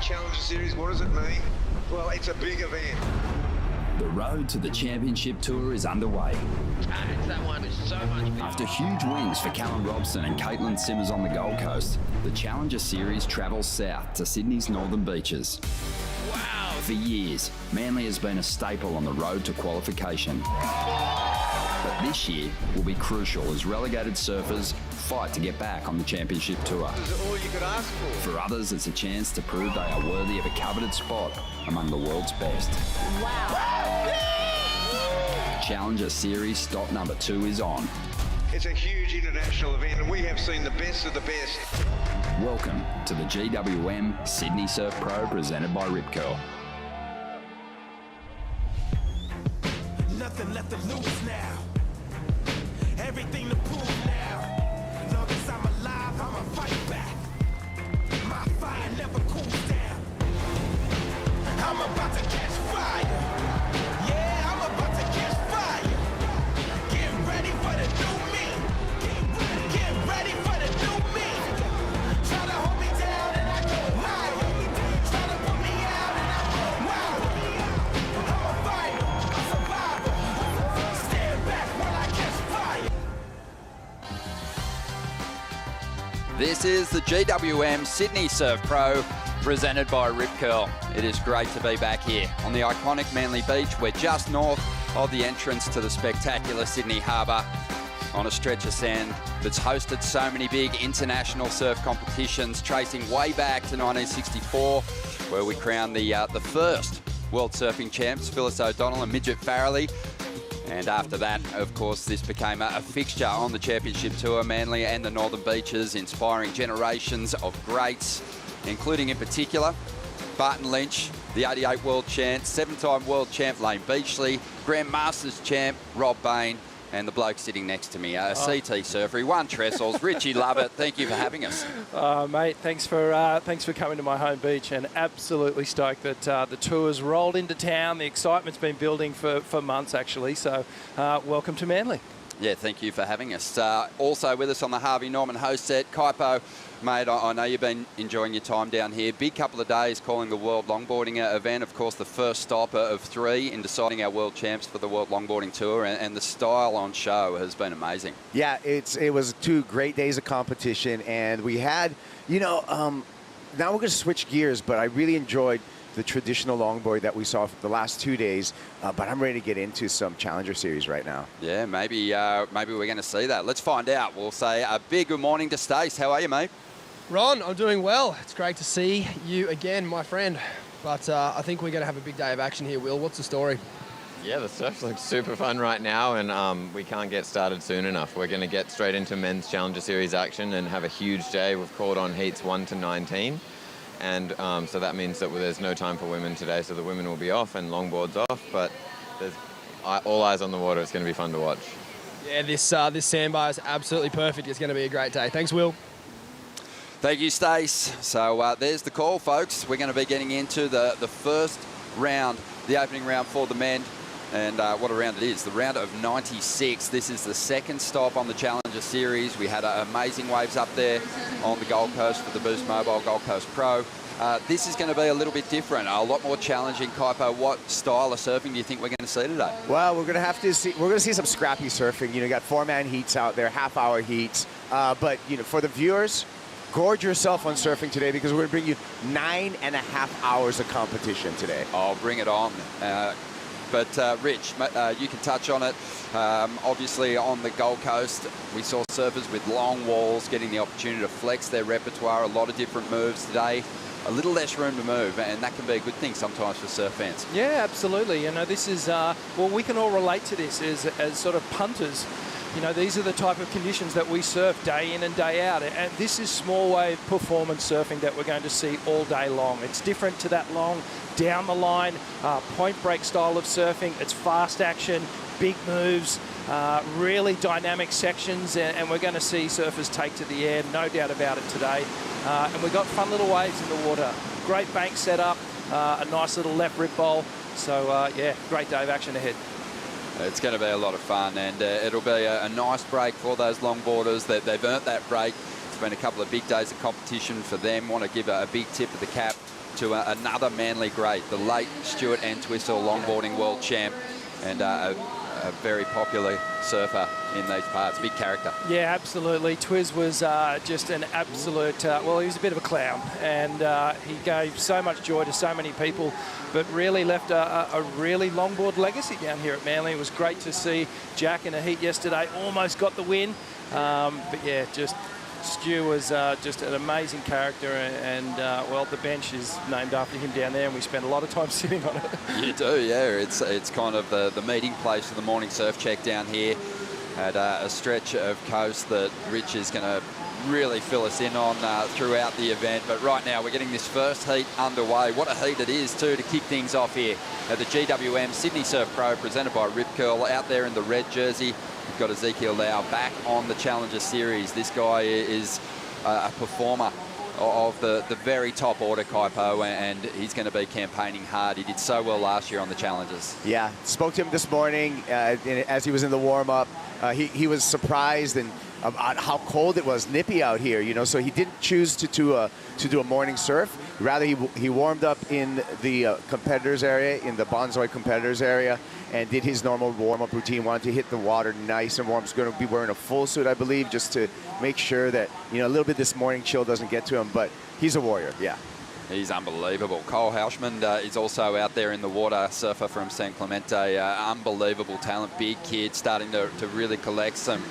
Challenger Series, what does it mean? Well, it's a big event. The road to the Championship Tour is underway. That one is so much fun. After huge wins for Callum Robson and Caitlin Simmers on the Gold Coast, the Challenger Series travels south to Sydney's northern beaches. Wow. For years, Manly has been a staple on the road to qualification. But this year will be crucial as relegated surfers fight to get back on the Championship Tour. Is it all you could ask for? For others, it's a chance to prove they are worthy of a coveted spot among the world's best. Wow. Challenger Series stop number 2 is on. It's a huge international event and we have seen the best of the best. Welcome to the GWM Sydney Surf Pro presented by Rip Curl. Nothing left to lose now. Everything to prove now. Long as I'm alive, I'ma fight back. My fire never cools down. I'm about to catch fire. Yeah, I'm about to catch fire. Get ready for the new me. Get ready for the new me. Try to hold me down and I go higher. Try to put me out and I go wilder. I'm a fighter, a survivor. Stand back while I catch fire. This is the GWM Sydney Surf Pro presented by Rip Curl. It is great to be back here on the iconic Manly Beach. We're just north of the entrance to the spectacular Sydney Harbour on a stretch of sand that's hosted so many big international surf competitions, tracing way back to 1964, where we crowned the first World Surfing Champs, Phyllis O'Donnell and Midget Farrelly. And after that, of course, this became a fixture on the Championship Tour, Manly and the Northern Beaches, inspiring generations of greats, including in particular Barton Lynch, the 88 World Champ, 7-time World Champ Lane Beachley, Grand Masters Champ Rob Bain, and the bloke sitting next to me, a CT surfer. He won Trestles. Richie Lovett, thank you for having us. Mate, thanks for coming to my home beach, and absolutely stoked that the tour's rolled into town. The excitement's been building for months, actually, so welcome to Manly. Yeah, thank you for having us. Also with us on the Harvey Norman host set, Kaipo. Mate, I know you've been enjoying your time down here. Big couple of days calling the World Longboarding event. Of course, the first stop of 3 in deciding our world champs for the World Longboarding Tour, and the style on show has been amazing. Yeah, it was 2 great days of competition, and we had, now we're going to switch gears, but I really enjoyed the traditional longboard that we saw for the last 2 days, but I'm ready to get into some Challenger Series right now. Yeah, maybe we're going to see that. Let's find out. We'll say a big good morning to Stace. How are you, mate? Ron, I'm doing well. It's great to see you again, my friend. But I think we're going to have a big day of action here, Will. What's the story? Yeah, the surf looks super fun right now, and we can't get started soon enough. We're going to get straight into men's Challenger Series action and have a huge day. We've called on heats 1 to 19. And so that means that there's no time for women today, so the women will be off and longboard's off, but there's all eyes on the water. It's going to be fun to watch. Yeah, this sandbar is absolutely perfect. It's going to be a great day. Thanks, Will. Thank you, Stace. So there's the call, folks. We're going to be getting into the first round, the opening round for the men. And what a round it is, the round of 96. This is the second stop on the Challenger Series. We had amazing waves up there on the Gold Coast for the Boost Mobile Gold Coast Pro. This is going to be a little bit different, a lot more challenging. Kaipo, what style of surfing do you think we're going to see today? Well, we're going to see some scrappy surfing. You got 4-man heats out there, half-hour heats. But for the viewers, gorge yourself on surfing today, because we're going to bring you 9.5 hours of competition today. Oh, bring it on. But Rich, you can touch on it. Obviously on the Gold Coast, we saw surfers with long walls getting the opportunity to flex their repertoire, a lot of different moves today. A little less room to move, and that can be a good thing sometimes for surf fans. Yeah, absolutely. This is, well, we can all relate to this as sort of punters. These are the type of conditions that we surf day in and day out. And this is small wave performance surfing that we're going to see all day long. It's different to that long down the line point break style of surfing. It's fast action, big moves, really dynamic sections, and we're going to see surfers take to the air, no doubt about it today. And we've got fun little waves in the water. Great bank setup, a nice little left rip bowl. So yeah, great day of action ahead. It's going to be a lot of fun, and it'll be a nice break for those longboarders. That they've earned that break. It's been a couple of big days of competition for them. Want to give a big tip of the cap to another Manly great, the late Stuart Entwistle, longboarding world champ, and a very popular surfer in these parts. Big character. Yeah, absolutely. Twiz was just an absolute, well, he was a bit of a clown, and he gave so much joy to so many people, but really left a really longboard legacy down here at Manly. It was great to see Jack in a heat yesterday, almost got the win. But yeah, just Stu was just an amazing character, and well, the bench is named after him down there, and we spent a lot of time sitting on it. You do, yeah. It's kind of the meeting place for the morning surf check down here at a stretch of coast that Rich is going to really fill us in on throughout the event. But right now we're getting this first heat underway. What a heat it is too to kick things off here at the GWM Sydney Surf Pro, presented by Rip Curl. Out there in the red jersey, we've got Ezekiel Lau back on the Challenger Series. This guy is a performer of the very top order, Kaipo, and he's going to be campaigning hard. He did so well last year on the Challengers. Yeah, spoke to him this morning as he was in the warm-up. He was surprised and about how cold it was, nippy out here, you know, so he didn't choose to do a morning surf. Rather, he warmed up in the competitors area, in the Bonzoy competitors area, and did his normal warm-up routine. Wanted to hit the water nice and warm. He's going to be wearing a full suit, I believe, just to make sure that, you know, a little bit this morning chill doesn't get to him, but he's a warrior, yeah. He's unbelievable. Cole Hauschman is also out there in the water, surfer from San Clemente. Unbelievable talent, big kid, starting to really collect some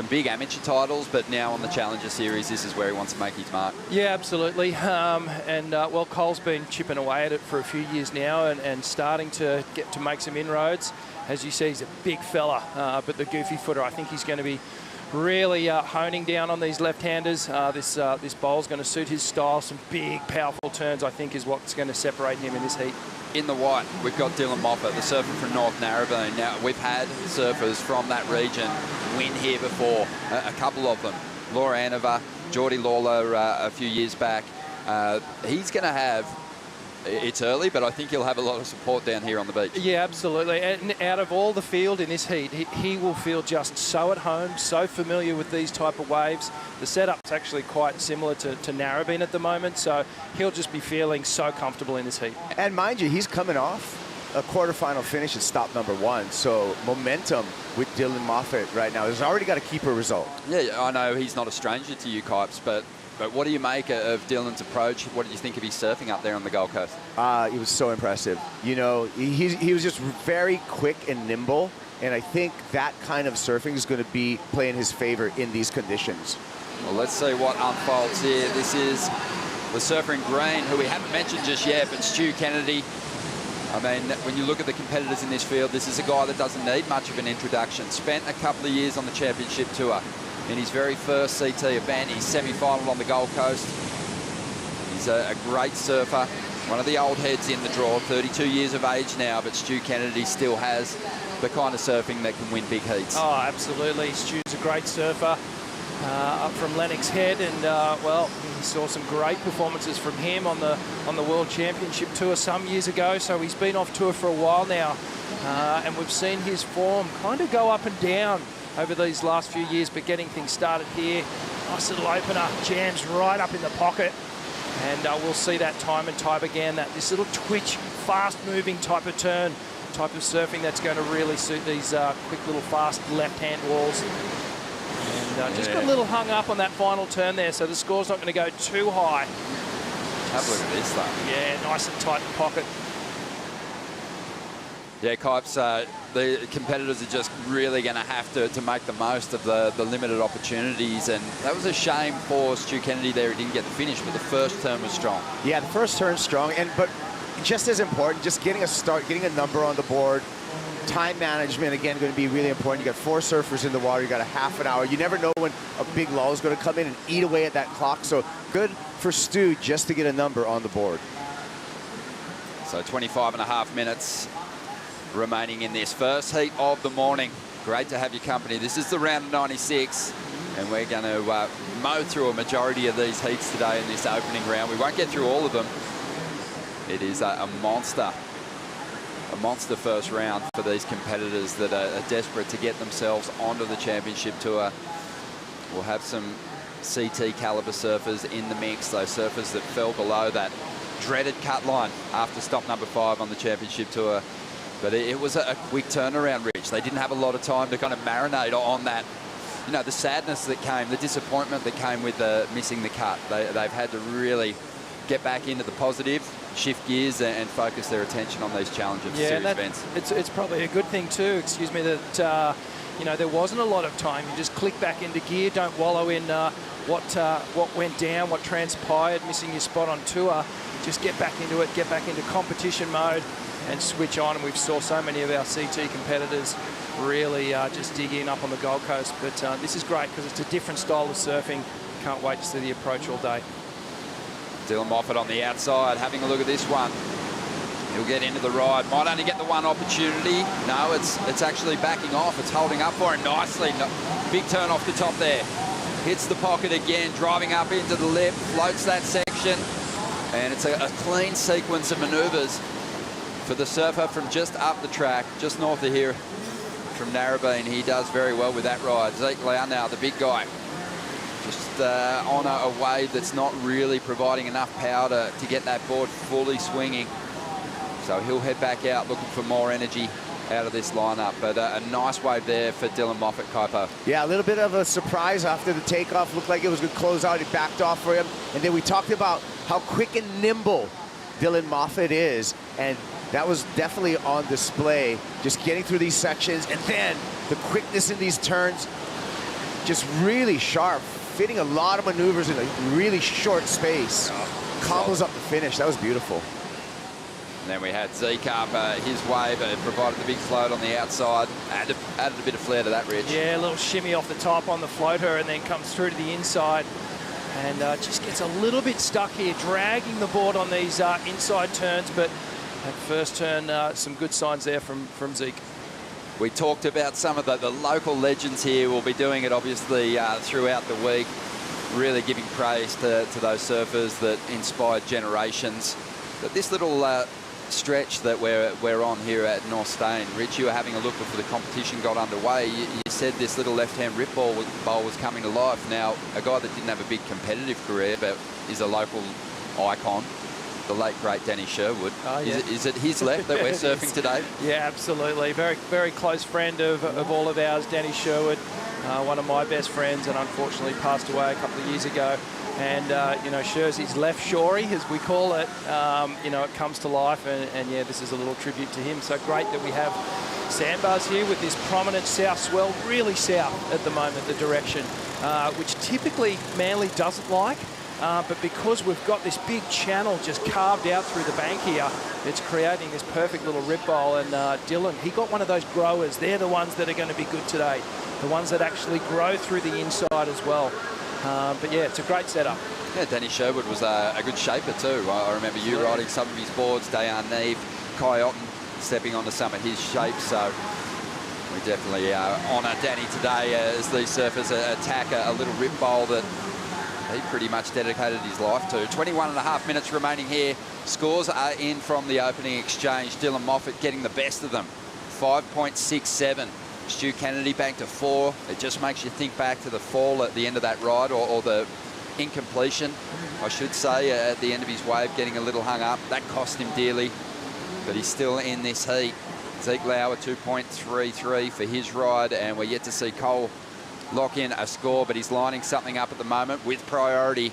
big amateur titles, but now on the Challenger Series, this is where he wants to make his mark. Yeah, absolutely. Well, Cole's been chipping away at it for a few years now, and starting to get to make some inroads. As you see, he's a big fella, but the goofy footer, I think he's going to be really honing down on these left-handers. This bowl's going to suit his style. Some big, powerful turns, I think, is what's going to separate him in this heat. In the white, we've got Dylan Moffat, the surfer from North Narrabeen. Now, we've had surfers from that region win here before, a couple of them. Laura Anova, Geordie Lawler a few years back. He's going to have, it's early, but I think he'll have a lot of support down here on the beach. Yeah, absolutely. And out of all the field in this heat, he will feel just so at home, so familiar with these type of waves. The setup's actually quite similar to Narrabeen at the moment, so he'll just be feeling so comfortable in this heat. And mind you, he's coming off a quarterfinal finish at stop #1, so momentum with Dylan Moffat right now. He's already got a keeper result. Yeah, I know he's not a stranger to you, Kipes, but what do you make of Dylan's approach? What did you think of his surfing up there on the Gold Coast? It was so impressive. You know, he was just very quick and nimble, and I think that kind of surfing is going to be playing his favor in these conditions. Well, let's see what unfolds here. This is the surfer in green, who we haven't mentioned just yet, but Stu Kennedy. I mean, when you look at the competitors in this field, this is a guy that doesn't need much of an introduction. Spent a couple of years on the championship tour. In his very first CT event, he's semi-final on the Gold Coast. He's a great surfer, one of the old heads in the draw, 32 years of age now, but Stu Kennedy still has the kind of surfing that can win big heats. Oh, absolutely. Stu's a great surfer up from Lennox Head, and well, we saw some great performances from him on the World Championship Tour some years ago, so he's been off tour for a while now, and we've seen his form kind of go up and down over these last few years, but getting things started here. Nice little opener, jams right up in the pocket, and we'll see that time and time again, this little twitch, fast-moving type of turn, type of surfing that's going to really suit these quick little fast left-hand walls. And just got a little hung up on that final turn there, so the score's not going to go too high. Have a look at this, though. Yeah, nice and tight in the pocket. Yeah, Kipes, the competitors are just really going to have to make the most of the limited opportunities, and that was a shame for Stu Kennedy there. He didn't get the finish, but the first turn was strong. Yeah, the first turn's strong, but just as important, just getting a start, getting a number on the board. Time management, again, going to be really important. You got 4 surfers in the water. You got a half an hour. You never know when a big lull is going to come in and eat away at that clock. So good for Stu just to get a number on the board. So 25.5 minutes remaining in this first heat of the morning. Great to have your company. This is the round of 96, and we're going to mow through a majority of these heats today in this opening round. We won't get through all of them. It is a monster first round for these competitors that are desperate to get themselves onto the championship tour. We'll have some CT caliber surfers in the mix, those surfers that fell below that dreaded cut line after stop number 5 on the championship tour. But it was a quick turnaround, Rich. They didn't have a lot of time to kind of marinate on that. You know, the sadness that came, the disappointment that came with missing the cut. They've had to really get back into the positive, shift gears and focus their attention on these challenger series events. It's probably a good thing too, excuse me, that you know, there wasn't a lot of time. You just click back into gear, don't wallow in what went down, what transpired, missing your spot on tour. Just get back into it, get back into competition mode and switch on. And we've saw so many of our CT competitors really just dig in up on the Gold Coast. But this is great because it's a different style of surfing. Can't wait to see the approach all day. Dylan Moffat on the outside, having a look at this one. He'll get into the ride. Might only get the one opportunity. No, it's actually backing off. It's holding up for him nicely. Big turn off the top there. Hits the pocket again, driving up into the lip, floats that section. And it's a clean sequence of manoeuvres for the surfer from just up the track, just north of here from Narrabeen. He does very well with that ride. Zeke Lau now, the big guy. Just on a wave that's not really providing enough power to get that board fully swinging. So he'll head back out looking for more energy out of this lineup. But a nice wave there for Dylan Moffat, Kaipo. Yeah, a little bit of a surprise after the takeoff. Looked like it was going to close out. It backed off for him. And then we talked about how quick and nimble Dylan Moffat is. And that was definitely on display, just getting through these sections. And then the quickness in these turns, just really sharp, fitting a lot of maneuvers in a really short space. Combos up the finish. That was beautiful. And then we had Zeke up his wave, provided the big float on the outside. Added a bit of flair to that, Rich. Yeah, a little shimmy off the top on the floater and then comes through to the inside. And just gets a little bit stuck here, dragging the board on these inside turns. But that first turn, some good signs there from Zeke. We talked about some of the local legends here. We'll be doing it, obviously, throughout the week. Really giving praise to those surfers that inspired generations. But this little stretch that we're on here at North Stain, Rich, you were having a look before the competition got underway. You said this little left-hand rip bowl was coming to life. Now, a guy that didn't have a big competitive career, but is a local icon, the late, great Danny Sherwood. Oh, yeah. Is it his left that we're surfing today? Yeah, absolutely. Very, very close friend of all of ours, Danny Sherwood, one of my best friends, and unfortunately passed away a couple of years ago. And, you know, Sherzy's left shory, as we call it, you know, it comes to life. And, yeah, this is a little tribute to him. So great that we have sandbars here with this prominent south swell, really south at the moment, the direction, which typically Manly doesn't like. But because we've got this big channel just carved out through the bank here, it's creating this perfect little rip bowl. And Dylan, he got one of those growers. They're the ones that are going to be good today, the ones that actually grow through the inside as well. But yeah, it's a great setup. Yeah, Danny Sherwood was a good shaper too. I remember you riding some of his boards, Dayan Neve, Kai Otten stepping onto some of his shapes. So we definitely honour Danny today as these surfers attack a little rip bowl that he pretty much dedicated his life to. 21.5 minutes remaining here. Scores are in from the opening exchange. Dylan Moffat getting the best of them. 5.67. Stu Kennedy banked to 4. It just makes you think back to the fall at the end of that ride, or the incompletion, I should say, at the end of his wave, getting a little hung up. That cost him dearly, but he's still in this heat. Zeke Lau at 2.33 for his ride, and we're yet to see Cole lock in a score, but he's lining something up at the moment with priority.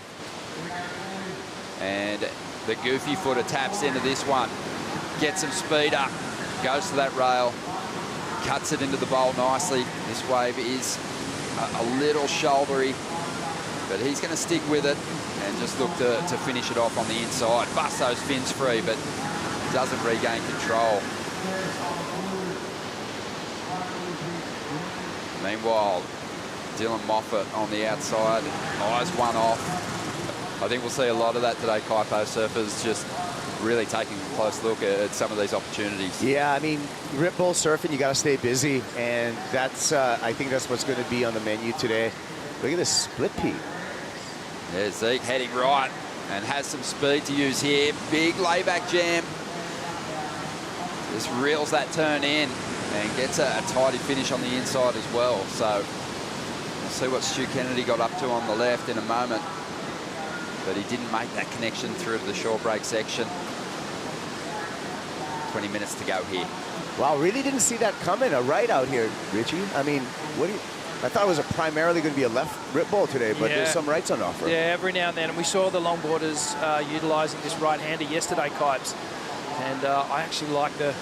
And the goofy footer taps into this one, gets some speed up, goes to that rail, cuts it into the bowl nicely. This wave is a little shouldery, but he's going to stick with it and just look to finish it off on the inside. Bust those fins free, but doesn't regain control. Meanwhile, Dylan Moffat on the outside, eyes one off. I think we'll see a lot of that today, Kaipo. Surfers just really taking a close look at some of these opportunities. Yeah, I mean, rip bowl surfing, you got to stay busy, and that's I think that's what's going to be on the menu today. Look at this split peak. Yeah, Zeke heading right and has some speed to use here. Big layback jam. Just reels that turn in and gets a tidy finish on the inside as well. So we'll see what Stu Kennedy got up to on the left in a moment. but he didn't make that connection through to the short break section. 20 minutes to go here. Wow, really didn't see that coming. A right out here, Richie. I mean, what do you... I thought it was primarily going to be a left rip ball today, but there's some rights on offer. Yeah, every now and then. And we saw the longboarders utilising this right-hander yesterday, Kipes. And I actually like the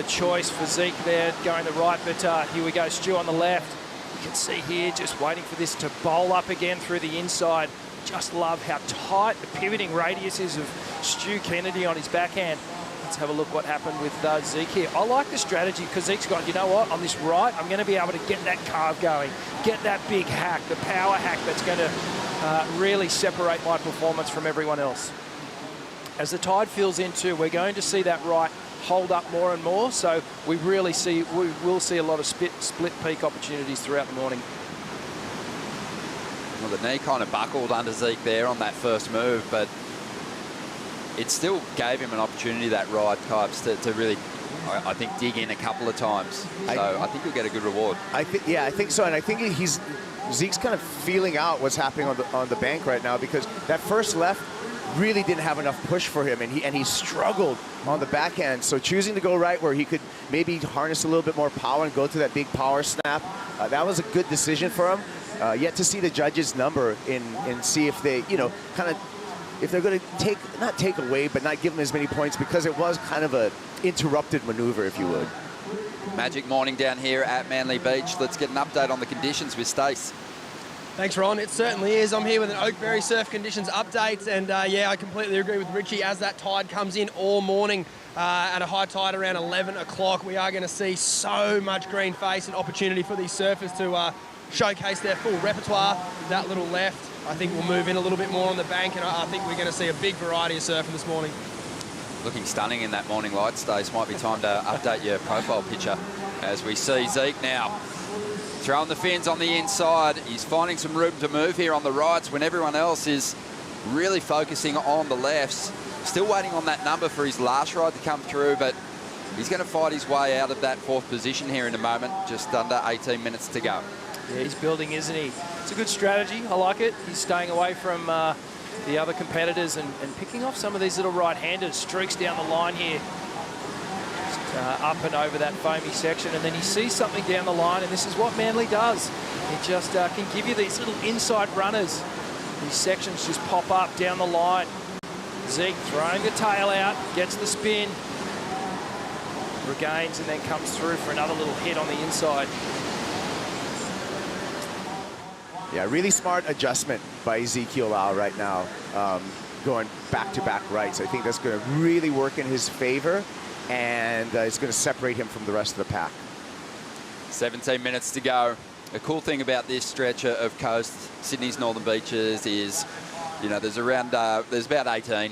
choice for Zeke there, going the right. But here we go, Stu on the left. You can see here, just waiting for this to bowl up again through the inside. Just love how tight the pivoting radius is of Stu Kennedy on his backhand. Let's have a look what happened with Zeke here. I like the strategy because Zeke's gone, you know what, on this right, I'm going to be able to get that carve going, get that big hack, the power hack that's going to really separate my performance from everyone else. As the tide fills into, we're going to see that right hold up more and more, so we will see a lot of split peak opportunities throughout the morning. Well, the knee kind of buckled under Zeke there on that first move, but it still gave him an opportunity, that ride, Kipes, to really, I think, dig in a couple of times. So I think he'll get a good reward. I think so, and I think Zeke's kind of feeling out what's happening on the bank right now, because that first left really didn't have enough push for him, and he struggled on the backhand. So choosing to go right where he could maybe harness a little bit more power and go to that big power snap, that was a good decision for him. Yet to see the judges' number and see if they, if they're going to not take away, but not give him as many points, because it was kind of a interrupted maneuver, if you would. Magic morning down here at Manly Beach. Let's get an update on the conditions with Stace. Thanks, Ron. It certainly is. I'm here with an Oakberry surf conditions update, and yeah, I completely agree with Richie. As that tide comes in all morning at a high tide around 11 o'clock, we are going to see so much green face and opportunity for these surfers to showcase their full repertoire. That little left, I think we'll move in a little bit more on the bank, and I think we're going to see a big variety of surfing this morning. Looking stunning in that morning light, Stace. Might be time to update your profile picture as we see Zeke now throwing the fins on the inside. He's finding some room to move here on the rights when everyone else is really focusing on the lefts. Still waiting on that number for his last ride to come through, but he's going to fight his way out of that fourth position here in a moment. Just under 18 minutes to go. Yeah, he's building, isn't he? It's a good strategy. I like it. He's staying away from the other competitors and picking off some of these little right-handers. Streaks down the line here. Just up and over that foamy section. And then he sees something down the line, and this is what Manly does. It just can give you these little inside runners. These sections just pop up down the line. Zeke throwing the tail out, gets the spin, regains, and then comes through for another little hit on the inside. Yeah, really smart adjustment by Ezekiel Lau right now, going back-to-back rights. I think that's going to really work in his favor, and it's going to separate him from the rest of the pack. 17 minutes to go. A cool thing about this stretch of coast, Sydney's northern beaches, is, there's about 18,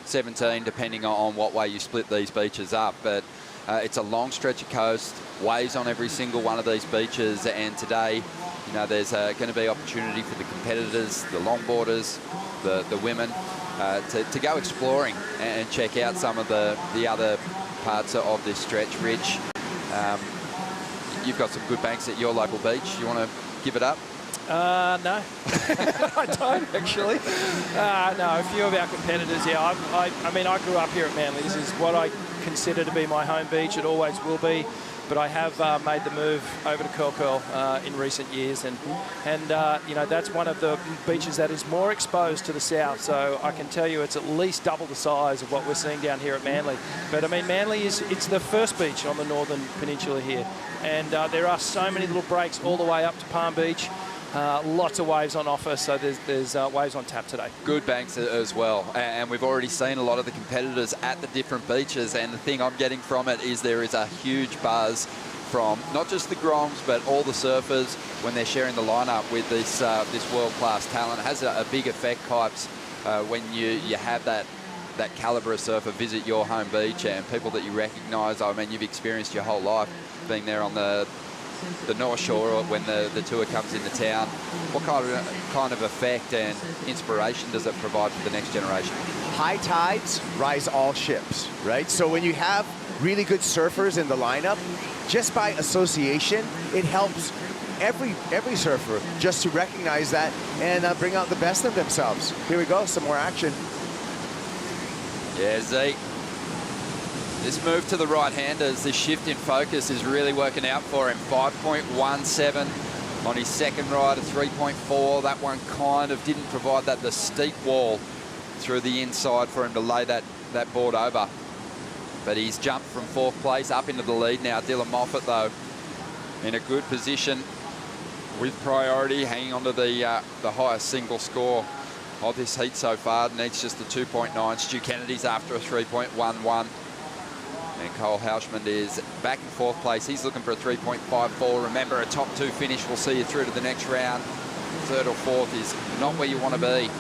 17, depending on what way you split these beaches up. But it's a long stretch of coast, waves on every single one of these beaches, and today, there's going to be opportunity for the competitors, the longboarders, the women, to go exploring and check out some of the other parts of this stretch. Rich, you've got some good banks at your local beach. You want to give it up? No, I don't actually. No, a few of our competitors, yeah. I mean, I grew up here at Manly. This is what I consider to be my home beach. It always will be. But I have made the move over to Curl in recent years, and that's one of the beaches that is more exposed to the south. So I can tell you it's at least double the size of what we're seeing down here at Manly. But I mean, Manly it's the first beach on the northern peninsula here, and there are so many little breaks all the way up to Palm Beach. Lots of waves on offer, so there's waves on tap today. Good banks as well, and we've already seen a lot of the competitors at the different beaches, and the thing I'm getting from it is there is a huge buzz from not just the Groms, but all the surfers when they're sharing the lineup with this world-class talent. It has a big effect, Kipes, when you have that calibre of surfer visit your home beach, and people that you recognise. I mean, you've experienced your whole life being there on the North Shore when the tour comes into town. What kind of effect and inspiration does it provide for the next generation? High tides rise all ships, right? So when you have really good surfers in the lineup, just by association, it helps every surfer just to recognize that and bring out the best of themselves. Here we go, some more action. Yeah, Zeke. This move to the right-handers, this shift in focus is really working out for him. 5.17 on his second ride, a 3.4. That one kind of didn't provide the steep wall through the inside for him to lay that board over. But he's jumped from 4th place up into the lead now. Dylan Moffat, though, in a good position with priority, hanging on to the highest single score of this heat so far. Needs just a 2.9. Stu Kennedy's after a 3.11. And Cole Hauschman is back in 4th place. He's looking for a 3.54. Remember, a top 2 finish will see you through to the next round. 3rd or 4th is not where you want to be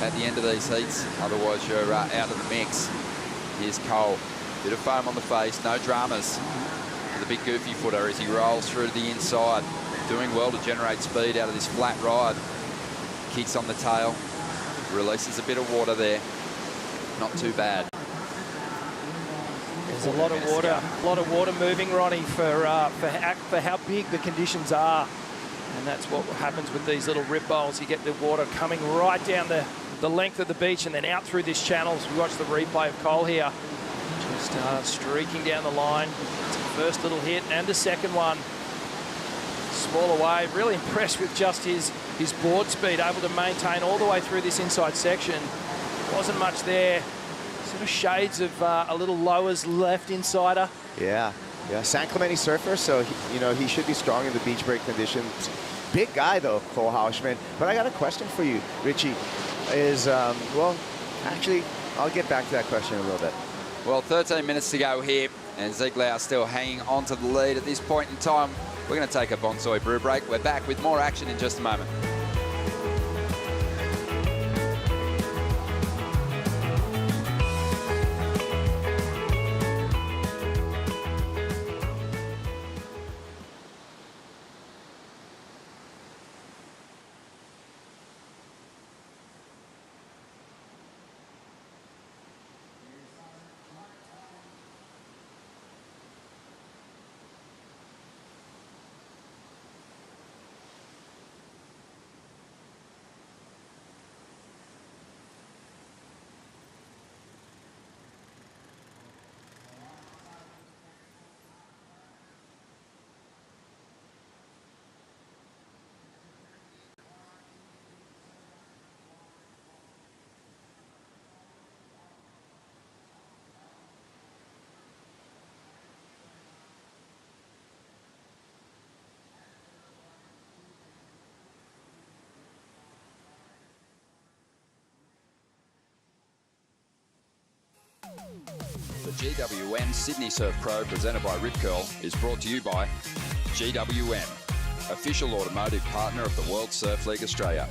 at the end of these heats. Otherwise, you're out of the mix. Here's Cole. Bit of foam on the face. No dramas for the big goofy footer as he rolls through to the inside. Doing well to generate speed out of this flat ride. Kicks on the tail. Releases a bit of water there. Not too bad. There's a lot of water moving, Ronnie, for how big the conditions are. And that's what happens with these little rip bowls. You get the water coming right down the length of the beach and then out through this channel. As we watch the replay of Cole here. Just streaking down the line. It's a first little hit and a second one. Smaller wave. Really impressed with just his board speed, able to maintain all the way through this inside section. Wasn't much there. Sort of shades of a little lowers left insider. Yeah. San Clemente surfer, so he should be strong in the beach break conditions. Big guy though, Cole Hauschman. But I got a question for you, Richie. Well, actually, I'll get back to that question in a little bit. Well, 13 minutes to go here, and Zeke Lau still hanging on to the lead at this point in time. We're going to take a Bonsai brew break. We're back with more action in just a moment. The GWM Sydney Surf Pro, presented by Rip Curl, is brought to you by GWM, official automotive partner of the World Surf League Australia.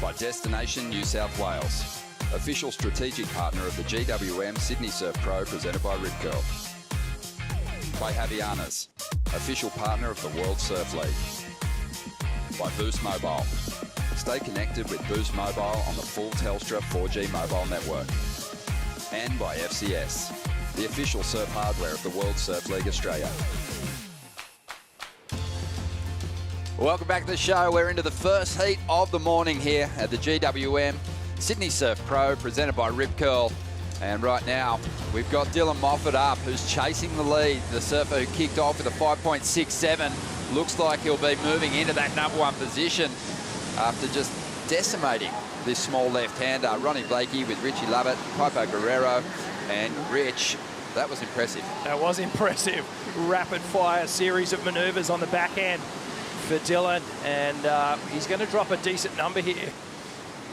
By Destination New South Wales, official strategic partner of the GWM Sydney Surf Pro, presented by Rip Curl. By Javianas, official partner of the World Surf League. By Boost Mobile. Stay connected with Boost Mobile on the full Telstra 4G mobile network. And by FCS, the official surf hardware of the World Surf League Australia. Welcome back to the show. We're into the first heat of the morning here at the GWM Sydney Surf Pro, presented by Rip Curl. And right now, we've got Dylan Moffat up, who's chasing the lead. The surfer who kicked off with a 5.67. Looks like he'll be moving into that #1 position after just decimating this small left-hander. Ronnie Blakey with Richie Lovett, Pipo Guerrero, and Rich. That was impressive. That was impressive. Rapid-fire series of manoeuvres on the backhand for Dylan, and he's going to drop a decent number here.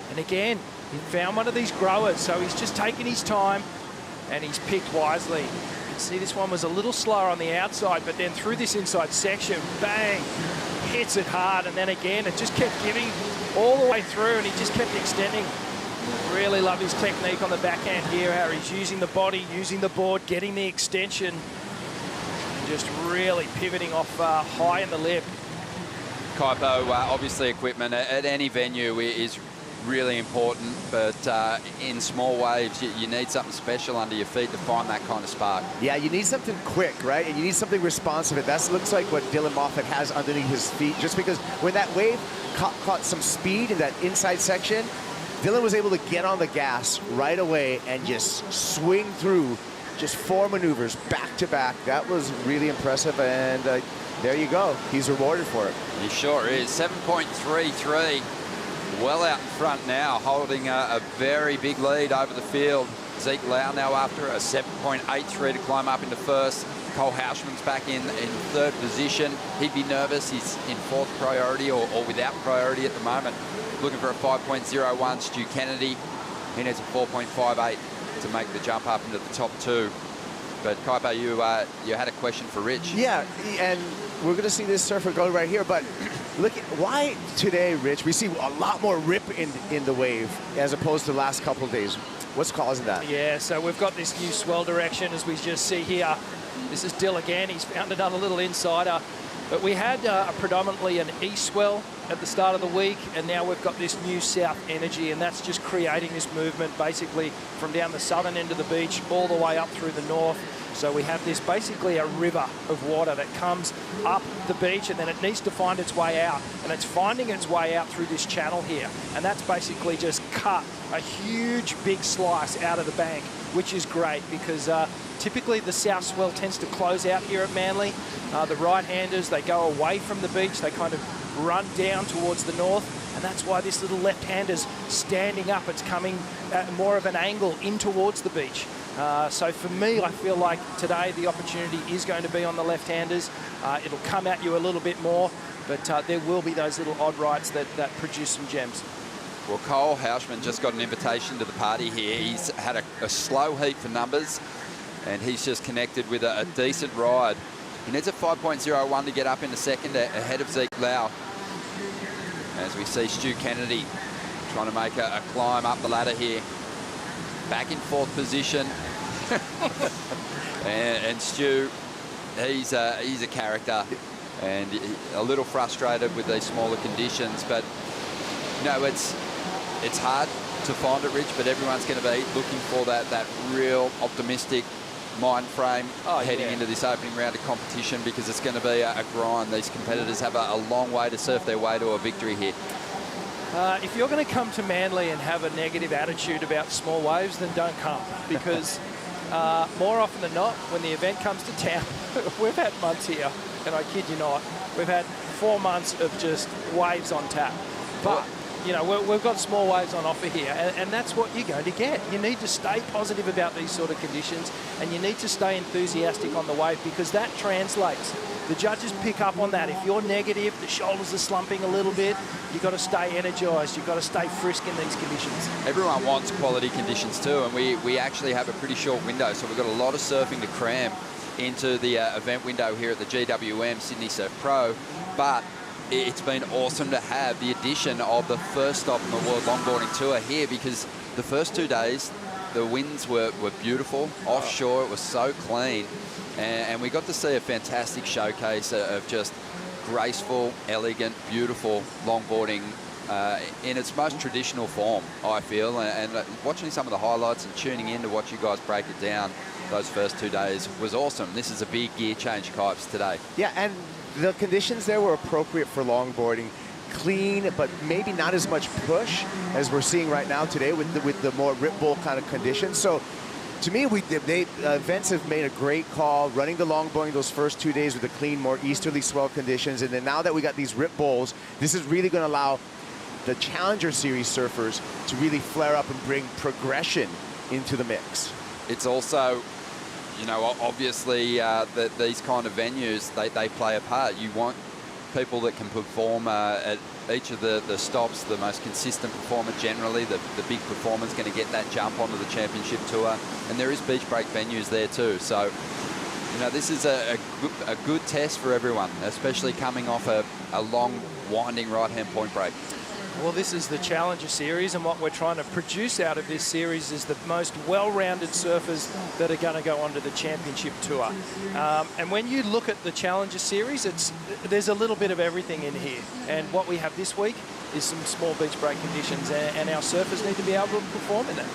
And again, he found one of these growers, so he's just taken his time, and he's picked wisely. You can see this one was a little slower on the outside, but then through this inside section, bang, hits it hard, and then again, it just kept giving all the way through, and he just kept extending. Really love his technique on the backhand here, how he's using the body, using the board, getting the extension, and just really pivoting off high in the lip. Kaipo, obviously equipment at any venue is really important, but in small waves, you need something special under your feet to find that kind of spark. Yeah, you need something quick, right? And you need something responsive. And that looks like what Dylan Moffat has underneath his feet, just because when that wave caught some speed in that inside section, Dylan was able to get on the gas right away and just swing through just 4 maneuvers back to back. That was really impressive, and there you go. He's rewarded for it. He sure is. 7.33, well out in front now, holding a very big lead over the field. Zeke Lau now after a 7.83 to climb up into first. Cole Hausman's back in third position. He'd be nervous. He's in fourth priority or without priority at the moment. Looking for a 5.01. Stu Kennedy, he needs a 4.58 to make the jump up into the top 2. But Kaipo, you had a question for Rich. Yeah, and we're going to see this surfer go right here. But look at why today, Rich, we see a lot more rip in the wave as opposed to the last couple of days. What's causing that? Yeah, so we've got this new swell direction, as we just see here. This is Dill again. He's found another little insider. But we had predominantly an east swell at the start of the week, and now we've got this new south energy, and that's just creating this movement basically from down the southern end of the beach all the way up through the north. So we have this basically a river of water that comes up the beach, and then it needs to find its way out, and it's finding its way out through this channel here, and that's basically just cut a huge big slice out of the bank, which is great because typically the south swell tends to close out here at Manly. The right-handers, they go away from the beach, they kind of run down towards the north, and that's why this little left-hander's standing up. It's coming at more of an angle in towards the beach. So for me, I feel like today the opportunity is going to be on the left-handers. It'll come at you a little bit more, but there will be those little odd rights that produce some gems. Well, Cole Hausman just got an invitation to the party here. He's had a slow heat for numbers, and he's just connected with a decent ride. He needs a 5.01 to get up into second ahead of Zeke Lau. As we see Stu Kennedy trying to make a climb up the ladder here. Back in fourth position. and Stu, he's a character and a little frustrated with these smaller conditions. But, you know, it's hard to find it, Rich, but everyone's going to be looking for that real optimistic mind frame heading into this opening round of competition, because it's going to be a grind. These competitors have a long way to surf their way to a victory here. If you're going to come to Manly and have a negative attitude about small waves, then don't come, because more often than not, when the event comes to town, we've had months here, and I kid you not, we've had 4 months of just waves on tap. But you know, we've got small waves on offer here, and that's what you're going to get. You need to stay positive about these sort of conditions, and you need to stay enthusiastic on the wave, because that translates. The judges pick up on that. If you're negative, the shoulders are slumping a little bit, you've got to stay energised, you've got to stay frisk in these conditions. Everyone wants quality conditions too, and we actually have a pretty short window, so we've got a lot of surfing to cram into the event window here at the GWM Sydney Surf Pro. But it's been awesome to have the addition of the first stop on the World Longboarding Tour here, because the first 2 days, the winds were beautiful. Offshore, it was so clean. And we got to see a fantastic showcase of just graceful, elegant, beautiful longboarding in its most traditional form, I feel. And watching some of the highlights and tuning in to watch you guys break it down those first 2 days was awesome. This is a big gear change, Kipes, today. Yeah, and the conditions there were appropriate for longboarding. Clean, but maybe not as much push as we're seeing right now today with the more rip bull kind of conditions. So to me, events have made a great call, running the longboarding those first 2 days with the clean, more easterly swell conditions. And then now that we got these rip bowls, this is really going to allow the Challenger Series surfers to really flare up and bring progression into the mix. It's also, you know, obviously that these kind of venues, they play a part. You want people that can perform at each of the stops, the most consistent performer generally, the big performer's going to get that jump onto the championship tour. And there is beach break venues there too. So, you know, this is a good test for everyone, especially coming off a long, winding right-hand point break. Well, this is the Challenger Series, and what we're trying to produce out of this series is the most well-rounded surfers that are going to go onto the Championship Tour. And when you look at the Challenger Series, there's a little bit of everything in here. And what we have this week is some small beach break conditions, and our surfers need to be able to perform in that.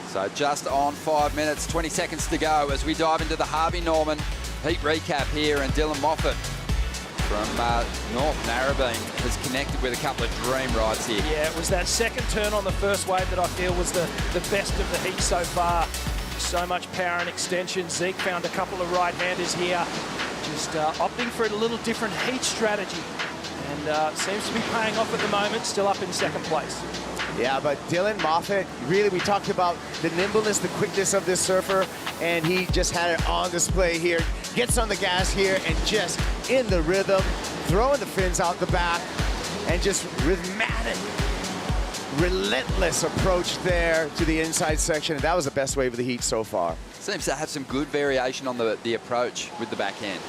So just on 5 minutes, 20 seconds to go as we dive into the Harvey Norman heat recap here, and Dylan Moffat from North Narrabeen has connected with a couple of dream rides here. Yeah, it was that second turn on the first wave that I feel was the best of the heat so far. So much power and extension. Zeke found a couple of right-handers here, just opting for a little different heat strategy, and seems to be paying off at the moment, still up in second place. Yeah, but Dylan Moffat, really, we talked about the nimbleness, the quickness of this surfer, and he just had it on display here. Gets on the gas here and just in the rhythm, throwing the fins out the back, and just rhythmic, relentless approach there to the inside section. And that was the best wave of the heat so far. Seems to have some good variation on the approach with the backhand.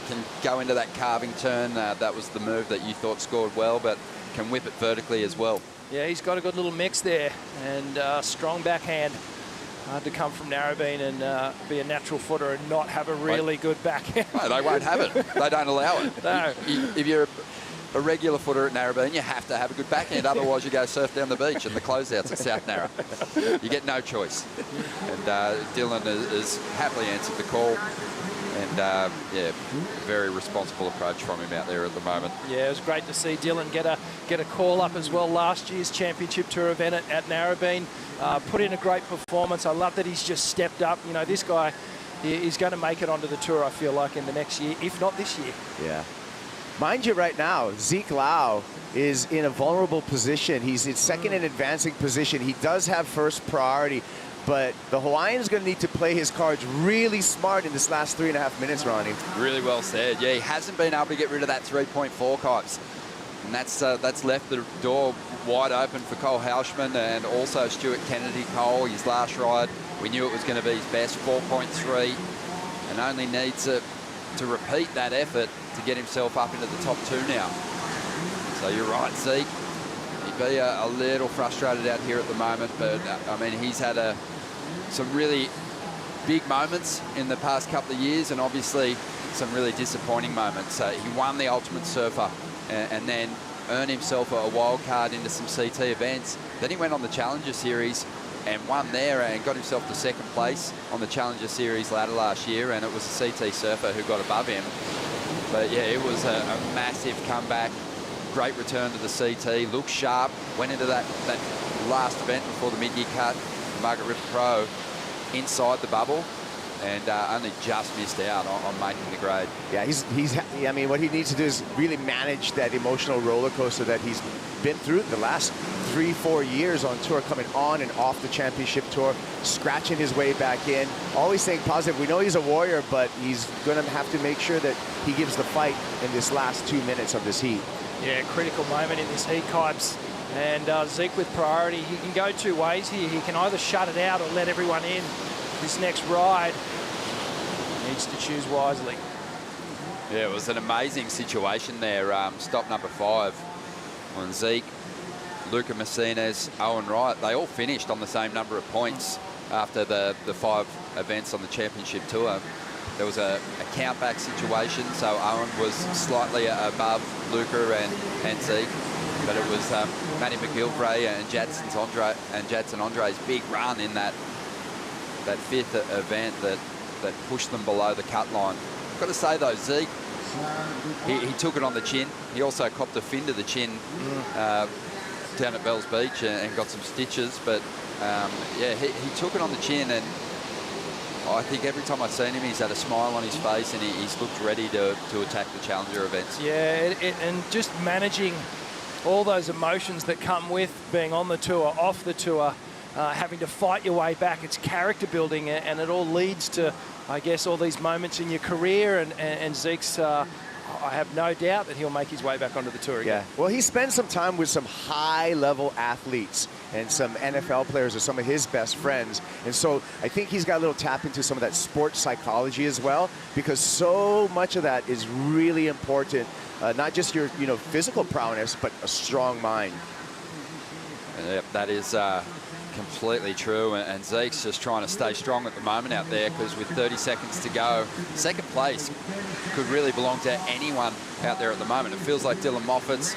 Can go into that carving turn. That was the move that you thought scored well, but can whip it vertically as well. Yeah, he's got a good little mix there, and strong backhand. Hard to come from Narrabeen and be a natural footer and not have a really good backhand. No, they won't have it. They don't allow it. No. If you're a regular footer at Narrabeen, you have to have a good backhand. Otherwise, you go surf down the beach and the closeouts at South Narra. You get no choice. And Dylan has happily answered the call. And, yeah, very responsible approach from him out there at the moment. Yeah, it was great to see Dylan get a call up as well. Last year's Championship Tour event at Narrabeen. Put in a great performance. I love that he's just stepped up. You know, this guy is going to make it onto the tour, I feel like, in the next year, if not this year. Yeah. Mind you, right now, Zeke Lau is in a vulnerable position. He's in second in advancing position. He does have first priority, but the Hawaiian's going to need to play his cards really smart in this last 3.5 minutes, Ronnie. Really well said. Yeah, he hasn't been able to get rid of that 3.4 kipes. And that's left the door wide open for Cole Hauschman and also Stuart Kennedy. Cole, his last ride, we knew it was going to be his best, 4.3, and only needs to repeat that effort to get himself up into the top 2 now. So you're right, Zeke. He'd be a little frustrated out here at the moment, but I mean, he's had some really big moments in the past couple of years, and obviously some really disappointing moments. He won the Ultimate Surfer and then earned himself a wild card into some CT events. Then he went on the Challenger Series and won there and got himself to second place on the Challenger Series ladder last year, and it was a CT surfer who got above him. But yeah, it was a massive comeback. Great return to the CT, looked sharp, went into that last event before the mid-year cut, Margaret River Pro, inside the bubble, and only just missed out on making the grade. Yeah, I mean, what he needs to do is really manage that emotional roller coaster that he's been through the last 3-4 years on tour, coming on and off the championship tour, scratching his way back in, always staying positive. We know he's a warrior, but he's going to have to make sure that he gives the fight in this last 2 minutes of this heat. Yeah, critical moment in this heat, Kipes. And Zeke with priority. He can go 2 ways here. He can either shut it out or let everyone in. This next ride needs to choose wisely. Yeah, it was an amazing situation there. Stop number 5 on Zeke, Luca Martinez, Owen Wright. They all finished on the same number of points after the 5 events on the championship tour. There was a countback situation, so Owen was slightly above Luca and Zeke, but it was Matty McGilvray and Jadson Andre's big run in that 5th event that pushed them below the cut line. I've got to say though, Zeke, he took it on the chin. He also copped a fin to the chin down at Bells Beach and got some stitches, but yeah, he took it on the chin, and I think every time I've seen him, he's had a smile on his face, and he's looked ready to attack the Challenger events. Yeah, and just managing all those emotions that come with being on the tour, off the tour, having to fight your way back. It's character building, and it all leads to, I guess, all these moments in your career, and Zeke's, I have no doubt that he'll make his way back onto the tour again. Yeah, well, he spent some time with some high-level athletes and some NFL players are some of his best friends. And so I think he's got a little tap into some of that sports psychology as well, because so much of that is really important. Not just your physical prowess, but a strong mind. Yep, that is Completely true, and Zeke's just trying to stay strong at the moment out there, because with 30 seconds to go, second place could really belong to anyone out there at the moment. It feels like Dylan Moffat's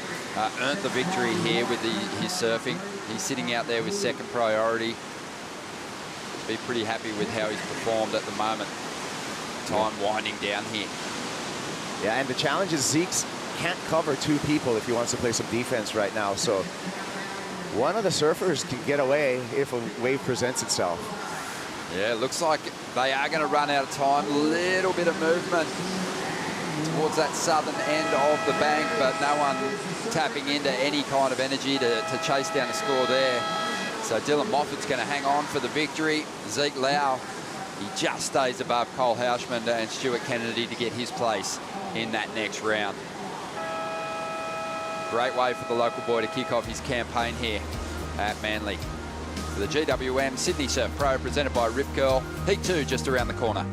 earned the victory here with his surfing. He's sitting out there with second priority. Be pretty happy with how he's performed at the moment. Time winding down here. Yeah, and the challenge is Zeke can't cover two people if he wants to play some defense right now. So one of the surfers can get away if a wave presents itself. Yeah, it looks like they are going to run out of time. A little bit of movement towards that southern end of the bank, but no one tapping into any kind of energy to chase down a score there. So Dylan Moffat's going to hang on for the victory. Zeke Lau, he just stays above Cole Houshman and Stuart Kennedy to get his place in that next round. Great way for the local boy to kick off his campaign here at Manly. For the GWM Sydney Surf Pro, presented by Rip Curl. Heat 2 just around the corner.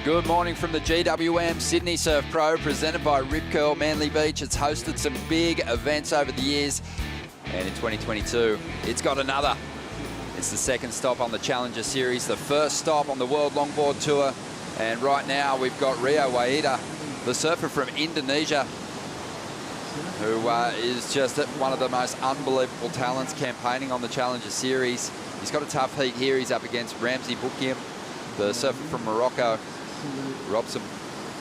Good morning from the GWM Sydney Surf Pro, presented by Rip Curl Manly Beach. It's hosted some big events over the years, and in 2022, it's got another. It's the second stop on the Challenger Series, the first stop on the World Longboard Tour, and right now we've got Rio Waida, the surfer from Indonesia, who is just one of the most unbelievable talents campaigning on the Challenger Series. He's got a tough heat here. He's up against Ramzi Boukiem, the surfer from Morocco. Robson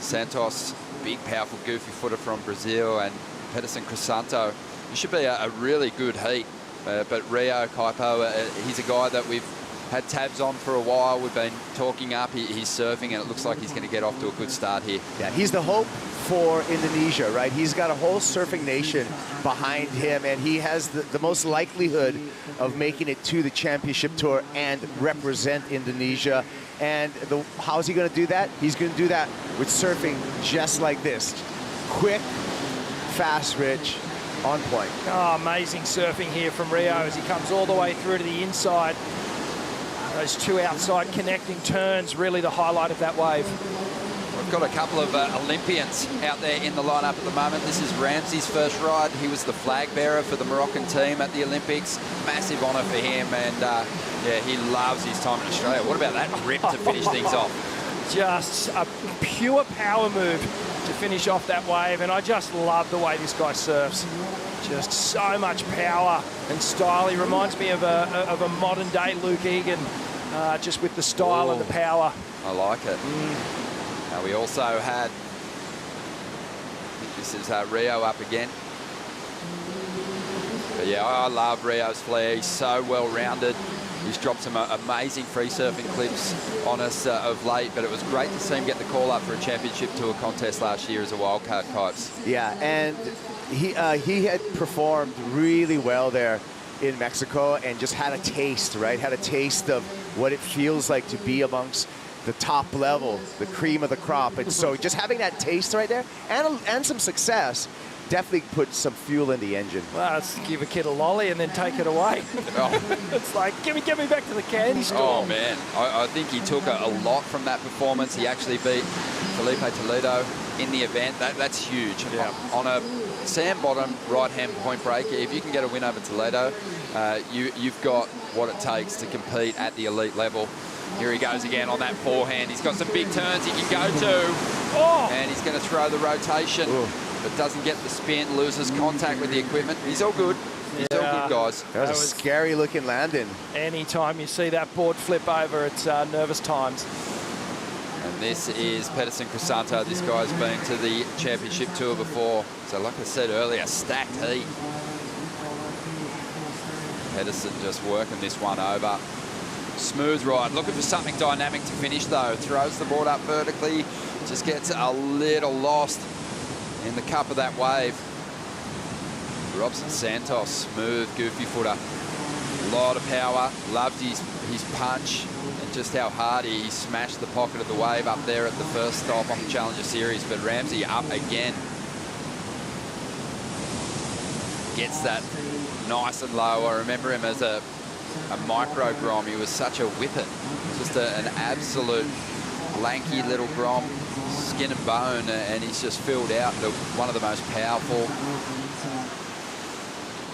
Santos, big, powerful, goofy footer from Brazil, and Pedersen Crisanto. It should be a really good heat. But Rio Kaipo, he's a guy that we've had tabs on for a while. We've been talking up. He's surfing, and it looks like he's going to get off to a good start here. Yeah, he's the hope for Indonesia, right? He's got a whole surfing nation behind him, and he has the most likelihood of making it to the championship tour and represent Indonesia. And how's he going to do that? He's going to do that with surfing just like this. Quick, fast, rich, on point. Oh, amazing surfing here from Rio as he comes all the way through to the inside. Those two outside connecting turns, really the highlight of that wave. We've got a couple of Olympians out there in the lineup at the moment. This is Ramsey's first ride. He was the flag bearer for the Moroccan team at the Olympics. Massive honour for him, and yeah, he loves his time in Australia. What about that rip to finish things off? Just a pure power move to finish off that wave, and I just love the way this guy surfs. Just so much power and style. He reminds me of a modern day Luke Egan, just with the style and the power. I like it. We also had, I think this is Rio up again. But yeah, I love Rio's flair. He's so well-rounded. He's dropped some amazing free surfing clips on us of late, but it was great to see him get the call up for a championship tour contest last year as a wildcard, Pipes. Yeah, and he had performed really well there in Mexico and just had a taste, right? Had a taste of what it feels like to be amongst the top level, the cream of the crop. And so just having that taste right there and some success definitely put some fuel in the engine. Well, let's give a kid a lolly and then take it away. It's like, get me back to the candy store. Oh, man. I think he took a lot from that performance. He actually beat Felipe Toledo in the event. That's huge. Yeah. On a sand bottom, right-hand point breaker, if you can get a win over Toledo, you've got what it takes to compete at the elite level. Here he goes again on that forehand. He's got some big turns he can go to. Oh. And he's going to throw the rotation. Ooh. But doesn't get the spin, loses contact with the equipment. He's all good. He's all good, guys. That was a scary looking landing. Anytime you see that board flip over, it's nervous times. And this is Pedersen Crisanto. This guy's been to the championship tour before. So like I said earlier, stacked heat. Pedersen just working this one over. Smooth ride. Looking for something dynamic to finish though. Throws the board up vertically. Just gets a little lost in the cup of that wave. Robson Santos, smooth, goofy footer. A lot of power. Loved his punch and just how hard he smashed the pocket of the wave up there at the first stop on the Challenger Series. But Ramsey up again. Gets that nice and low. I remember him as a micro Grom. He was such a whippet. Just an absolute lanky little Grom, skin and bone, and he's just filled out to one of the most powerful,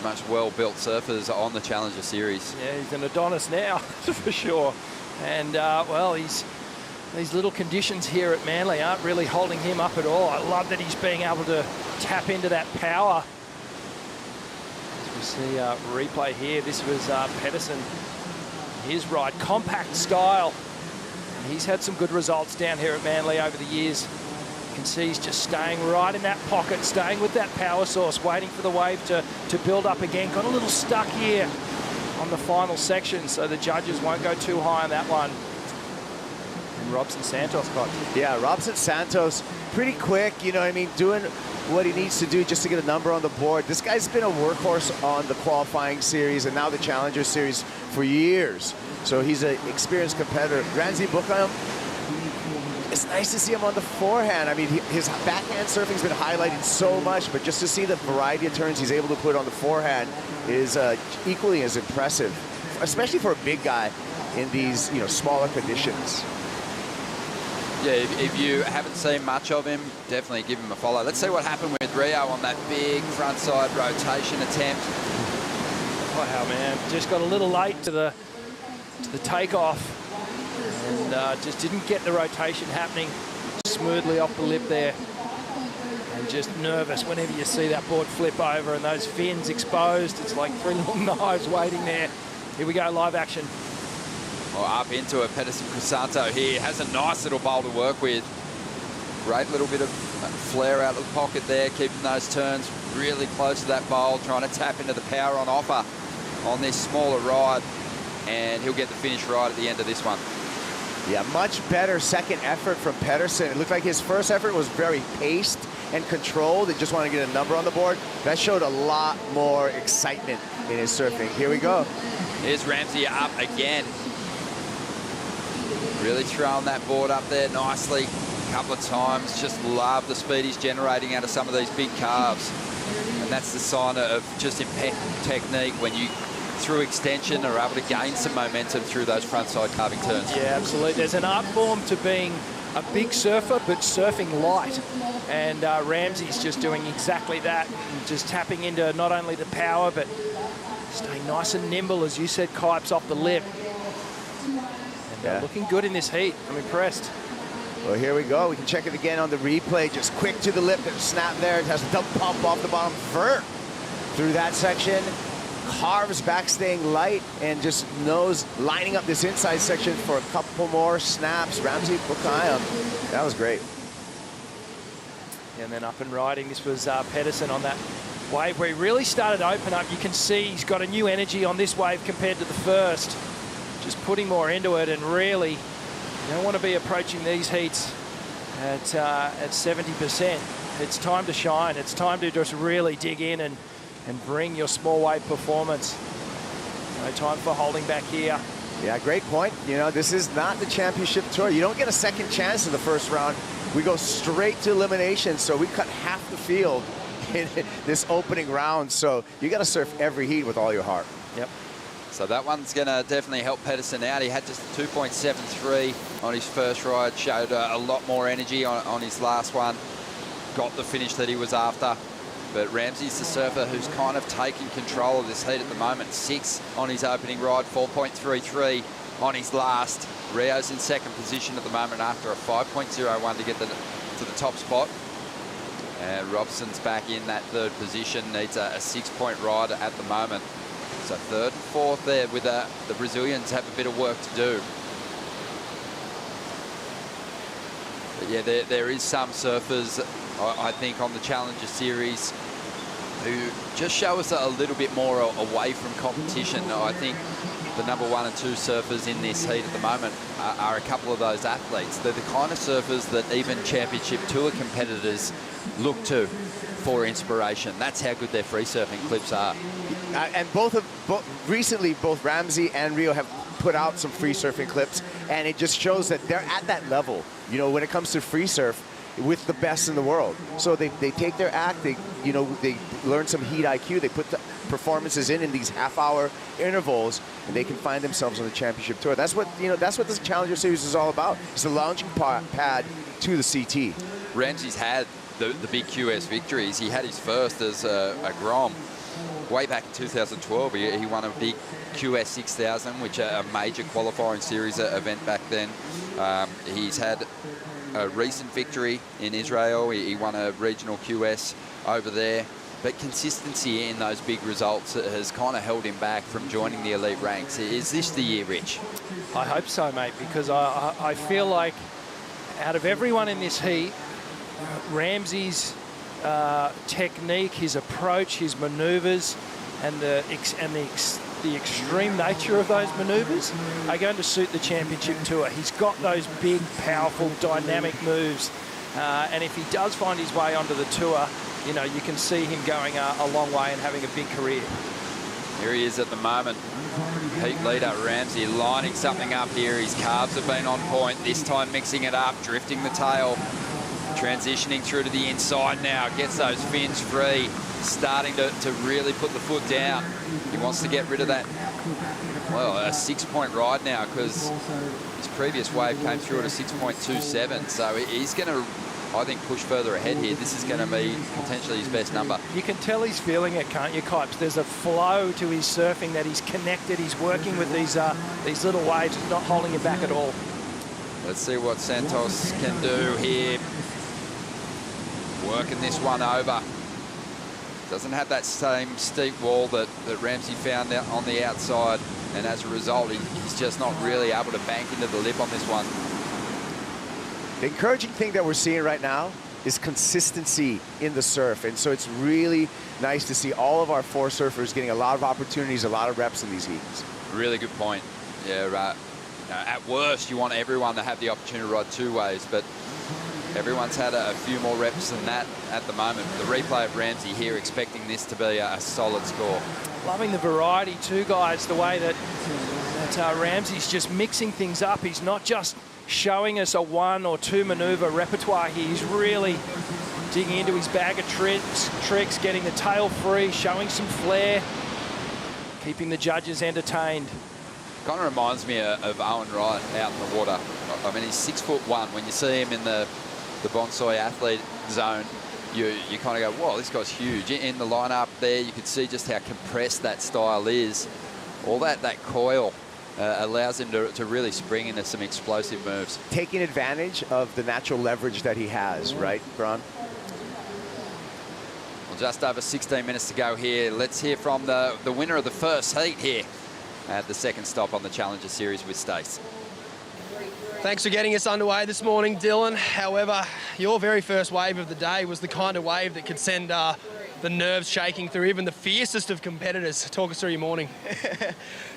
most well-built surfers on the Challenger Series. Yeah, he's an Adonis now, for sure. And, well, these little conditions here at Manly aren't really holding him up at all. I love that he's being able to tap into that power. As we see replay here, this was Pedersen, his ride, compact style. And he's had some good results down here at Manly over the years. You can see he's just staying right in that pocket, staying with that power source, waiting for the wave to build up again. Got a little stuck here on the final section, so the judges won't go too high on that one. And Robson Santos got. Yeah, Robson Santos, pretty quick, you know what I mean, doing what he needs to do just to get a number on the board. This guy's been a workhorse on the qualifying series and now the Challenger Series for years. So he's an experienced competitor. Ramsey Buchanan, it's nice to see him on the forehand. I mean, his backhand surfing's been highlighted so much, but just to see the variety of turns he's able to put on the forehand is equally as impressive, especially for a big guy in these, smaller conditions. Yeah, if you haven't seen much of him, definitely give him a follow. Let's see what happened with Rio on that big frontside rotation attempt. Wow, man, just got a little late to the takeoff and just didn't get the rotation happening smoothly off the lip there. And just nervous whenever you see that board flip over and those fins exposed. It's like three little knives waiting there. Here we go, live action. Oh, up into it, Pedersen Crisanto here. Has a nice little bowl to work with. Great little bit of flare out of the pocket there, keeping those turns really close to that bowl, trying to tap into the power on offer on this smaller ride. And he'll get the finish right at the end of this one. Yeah, much better second effort from Pedersen. It looked like his first effort was very paced and controlled. He just wanted to get a number on the board. That showed a lot more excitement in his surfing. Here we go. Here's Ramsey up again. Really throwing that board up there nicely a couple of times. Just love the speed he's generating out of some of these big carves. And that's the sign of just impeccable technique when you, through extension, are able to gain some momentum through those frontside carving turns. Yeah, absolutely. There's an art form to being a big surfer, but surfing light. And Ramsey's just doing exactly that. Just tapping into not only the power, but staying nice and nimble, as you said, Kipes, off the lip. And looking good in this heat. I'm impressed. Well, here we go. We can check it again on the replay. Just quick to the lip and snap there. It has a double pump off the bottom. Vert through that section. Carves back, staying light, and just knows lining up this inside section for a couple more snaps. Ramsey Buchanan. That was great. And then up and riding. This was Pedersen on that wave where he really started to open up. You can see he's got a new energy on this wave compared to the first. Just putting more into it, and really, you don't want to be approaching these heats at 70%. It's time to shine. It's time to just really dig in and bring your small wave performance. No time for holding back here. Yeah, great point. You know, this is not the championship tour. You don't get a second chance in the first round. We go straight to elimination, so we cut half the field in this opening round. So you got to surf every heat with all your heart. Yep. So that one's going to definitely help Pedersen out. He had just 2.73 on his first ride, showed a lot more energy on his last one, got the finish that he was after. But Ramsey's the surfer who's kind of taking control of this heat at the moment. 6 on his opening ride, 4.33 on his last. Rio's in second position at the moment after a 5.01 to get to the top spot. And Robson's back in that third position, needs a 6-point ride at the moment. So third and fourth there with the Brazilians have a bit of work to do. But yeah, there is some surfers, I think, on the Challenger Series who just show us a little bit more away from competition. I think the number 1 and 2 surfers in this heat at the moment are a couple of those athletes. They're the kind of surfers that even Championship Tour competitors look to for inspiration. That's how good their free surfing clips are. And recently, both Ramsey and Rio have put out some free surfing clips, and it just shows that they're at that level, you know, when it comes to free surf, with the best in the world. So they take their act, they learn some heat IQ, they put the performances in these half-hour intervals, and they can find themselves on the championship tour. That's what this Challenger Series is all about. It's the launching pad to the CT. Ramsey's had the big QS victories. He had his first as a Grom way back in 2012. He won a big QS 6000, which a major qualifying series event back then. He's had a recent victory in Israel. He won a regional QS over there. But consistency in those big results has kind of held him back from joining the elite ranks. Is this the year, Rich? I hope so, mate, because I feel like out of everyone in this heat, Ramsey's technique, his approach, his manoeuvres, and the extreme nature of those manoeuvres are going to suit the Championship Tour. He's got those big, powerful, dynamic moves, and if he does find his way onto the tour, you know, you can see him going a long way and having a big career. Here he is at the moment. Heat leader Ramsey lining something up here. His calves have been on point, this time mixing it up, drifting the tail, transitioning through to the inside now, gets those fins free, starting to really put the foot down. He wants to get rid of that, well, a 6-point ride now, because his previous wave came through at a 6.27, so he's going to, I think, push further ahead here. This is going to be potentially his best number. You can tell he's feeling it, can't you, Kipes? There's a flow to his surfing, that he's connected, he's working with these little waves, he's not holding him back at all. Let's see what Santos can do here. Working this one over. Doesn't have that same steep wall that Ramsey found out on the outside, and as a result, he's just not really able to bank into the lip on this one. The encouraging thing that we're seeing right now is consistency in the surf, and so it's really nice to see all of our 4 surfers getting a lot of opportunities, a lot of reps in these heats. Really good point. Yeah, right. At worst, you want everyone to have the opportunity to ride 2 ways, but everyone's had a few more reps than that at the moment. The replay of Ramsey here, expecting this to be a solid score. Loving the variety too, guys, the way that Ramsey's just mixing things up. He's not just showing us a 1 or 2 maneuver repertoire here. He's really digging into his bag of tricks, getting the tail free, showing some flair, keeping the judges entertained. Kind of reminds me of Owen Wright out in the water. I mean, he's 6'1". When you see him in the bonsai athlete zone, you kind of go, whoa, this guy's huge. In the lineup there, you can see just how compressed that style is. All that coil allows him to really spring into some explosive moves. Taking advantage of the natural leverage that he has, right, Gron? Well, just over 16 minutes to go here. Let's hear from the winner of the first heat here at the second stop on the Challenger Series with Stace. Thanks for getting us underway this morning, Dylan. However, your very first wave of the day was the kind of wave that could send the nerves shaking through even the fiercest of competitors. Talk us through your morning.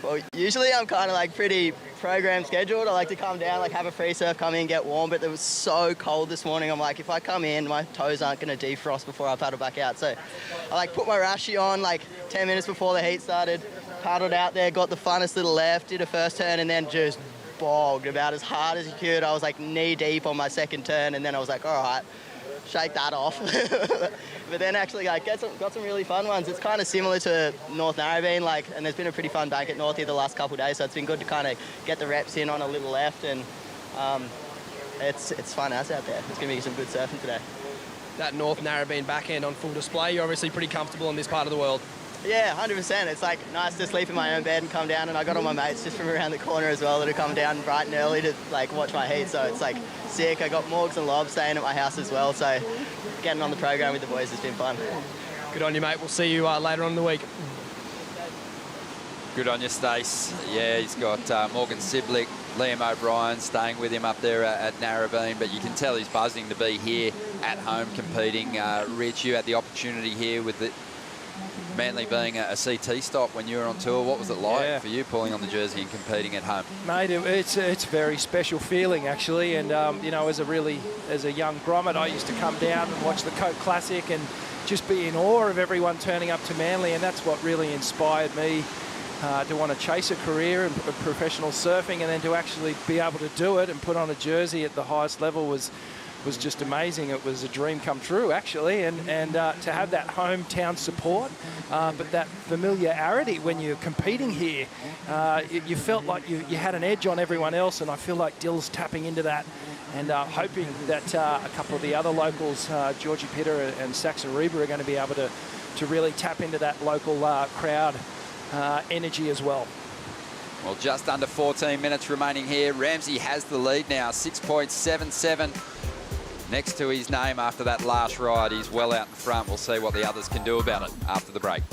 Well, usually I'm kind of like pretty program scheduled. I like to come down, like have a free surf, come in, get warm, but it was so cold this morning. I'm like, if I come in, my toes aren't going to defrost before I paddle back out. So I like put my rashie on like 10 minutes before the heat started, paddled out there, got the funnest little left, did a first turn, and then just bogged about as hard as you could. I was like knee deep on my second turn, and then I was like, all right, shake that off. But then actually like got some really fun ones. It's kind of similar to North Narrabeen, like, and there's been a pretty fun bank at North here the last couple of days, so it's been good to kind of get the reps in on a little left, and it's fun as out there. It's going to be some good surfing today. That North Narrabeen backhand on full display. You're obviously pretty comfortable in this part of the world. Yeah, 100%. It's like nice to sleep in my own bed and come down, and I got all my mates just from around the corner as well that have come down bright and early to like watch my heat, so it's like sick. I got Morgs and Lob staying at my house as well, so getting on the program with the boys has been fun. Good on you, mate. We'll see you later on in the week. Good on you, Stace. Yeah, he's got Morgan Siblick, Liam O'Brien staying with him up there at Narrabeen, but you can tell he's buzzing to be here at home competing. Rich, you had the opportunity here with the Manly being a CT stop when you were on tour. What was it like for you pulling on the jersey and competing at home? Mate, it's a very special feeling actually, and you know, as a young grommet, I used to come down and watch the Coke Classic and just be in awe of everyone turning up to Manly, and that's what really inspired me to want to chase a career in professional surfing, and then to actually be able to do it and put on a jersey at the highest level was just amazing. It was a dream come true, actually, and to have that hometown support, but that familiarity when you're competing here, you felt like you had an edge on everyone else, and I feel like Dill's tapping into that, and hoping that a couple of the other locals, Georgie Pitter and Saxon Reba, are going to be able to really tap into that local crowd energy as well. Well, just under 14 minutes remaining here. Ramsey has the lead now, 6.77. Next to his name after that last ride. He's well out in front. We'll see what the others can do about it after the break.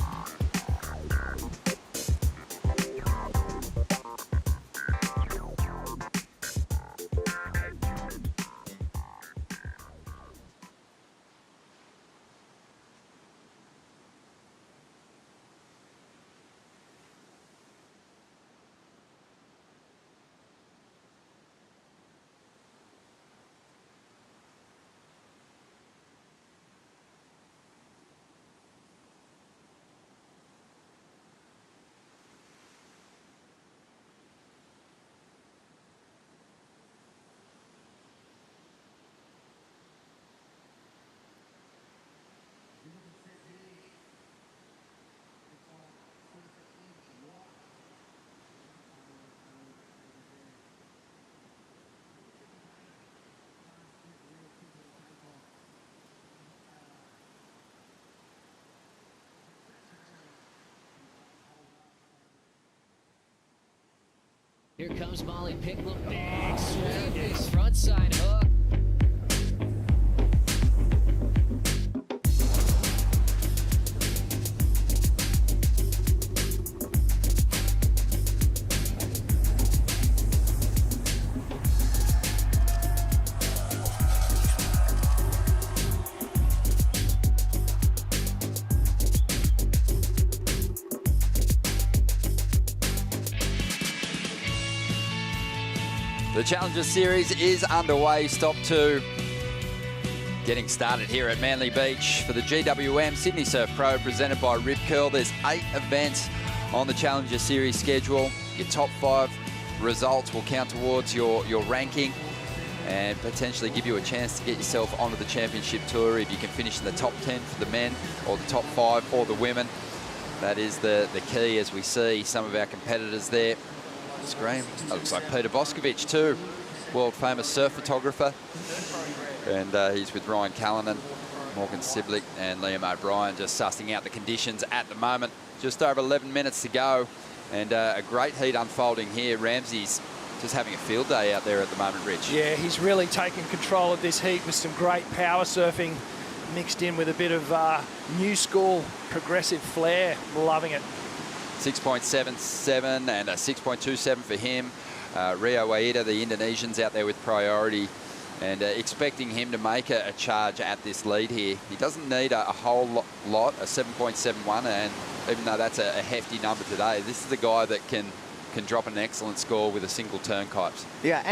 Here comes Molly Pickle, big swing, front side hook. The Challenger Series is underway. Stop 2 getting started here at Manly Beach for the GWM Sydney Surf Pro presented by Rip Curl. There's 8 events on the Challenger Series schedule. Your top 5 results will count towards your ranking and potentially give you a chance to get yourself onto the championship tour if you can finish in the top 10 for the men or the top 5 for the women. That is the key, as we see some of our competitors there. Scream. That looks like Peter Boscovich too, world famous surf photographer, and he's with Ryan Callanan, Morgan Siblick and Liam O'Brien just sussing out the conditions at the moment. Just over 11 minutes to go, and a great heat unfolding here. Ramsey's just having a field day out there at the moment, Rich. Yeah, he's really taken control of this heat with some great power surfing mixed in with a bit of new school progressive flair. Loving it. 6.77 and a 6.27 for him. Rio Waida, the Indonesians, out there with priority. And expecting him to make a charge at this lead here. He doesn't need a whole lot, a 7.71, and even though that's a hefty number today, this is the guy that can drop an excellent score with a single turn kipes. Yeah,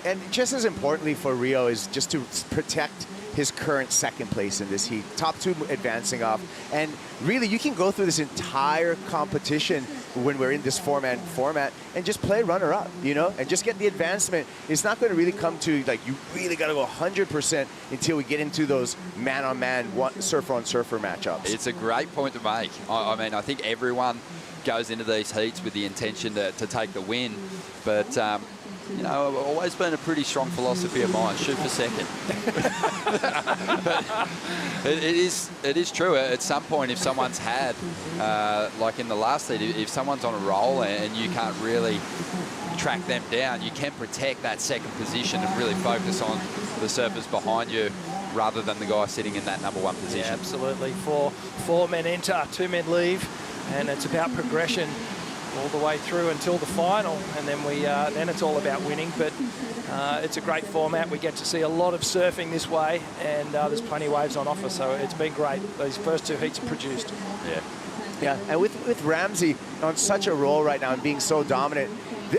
and just as importantly for Rio is just to protect his current second place in this heat. Top two advancing off. And really, you can go through this entire competition when we're in this format and just play runner-up, you know, and just get the advancement. It's not going to really come to, like, you really got to go 100% until we get into those man-on-man, surfer-on-surfer matchups. It's a great point to make. I mean, I think everyone goes into these heats with the intention to take the win, but you know, I've always been a pretty strong philosophy of mine, shoot for second. But it is true. At some point, if someone's had, like in the last heat, if someone's on a roll and you can't really track them down, you can protect that second position and really focus on the surfers behind you rather than the guy sitting in that #1 position. Yeah, absolutely. Four men enter, 2 men leave, and it's about progression all the way through until the final, and then then it's all about winning. But it's a great format. We get to see a lot of surfing this way, and there's plenty of waves on offer, so it's been great. These first 2 heats are produced. Yeah, and with Ramsey on such a roll right now and being so dominant,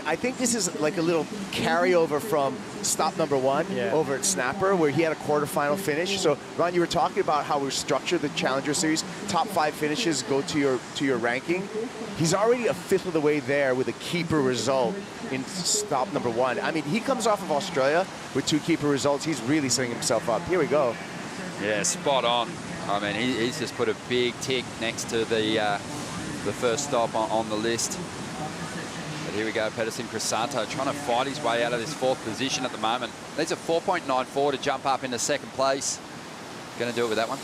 I think this is like a little carryover from stop #1 over at Snapper, where he had a quarterfinal finish. So, Ron, you were talking about how we structured the Challenger Series. Top 5 finishes go to your ranking. He's already a fifth of the way there with a keeper result in stop #1. I mean, he comes off of Australia with 2 keeper results. He's really setting himself up. Here we go. Yeah, spot on. I mean, he's just put a big tick next to the first stop on the list. But here we go, Pedersen Crisanto trying to fight his way out of this 4th position at the moment. Needs a 4.94 to jump up into 2nd place. Going to do it with that one?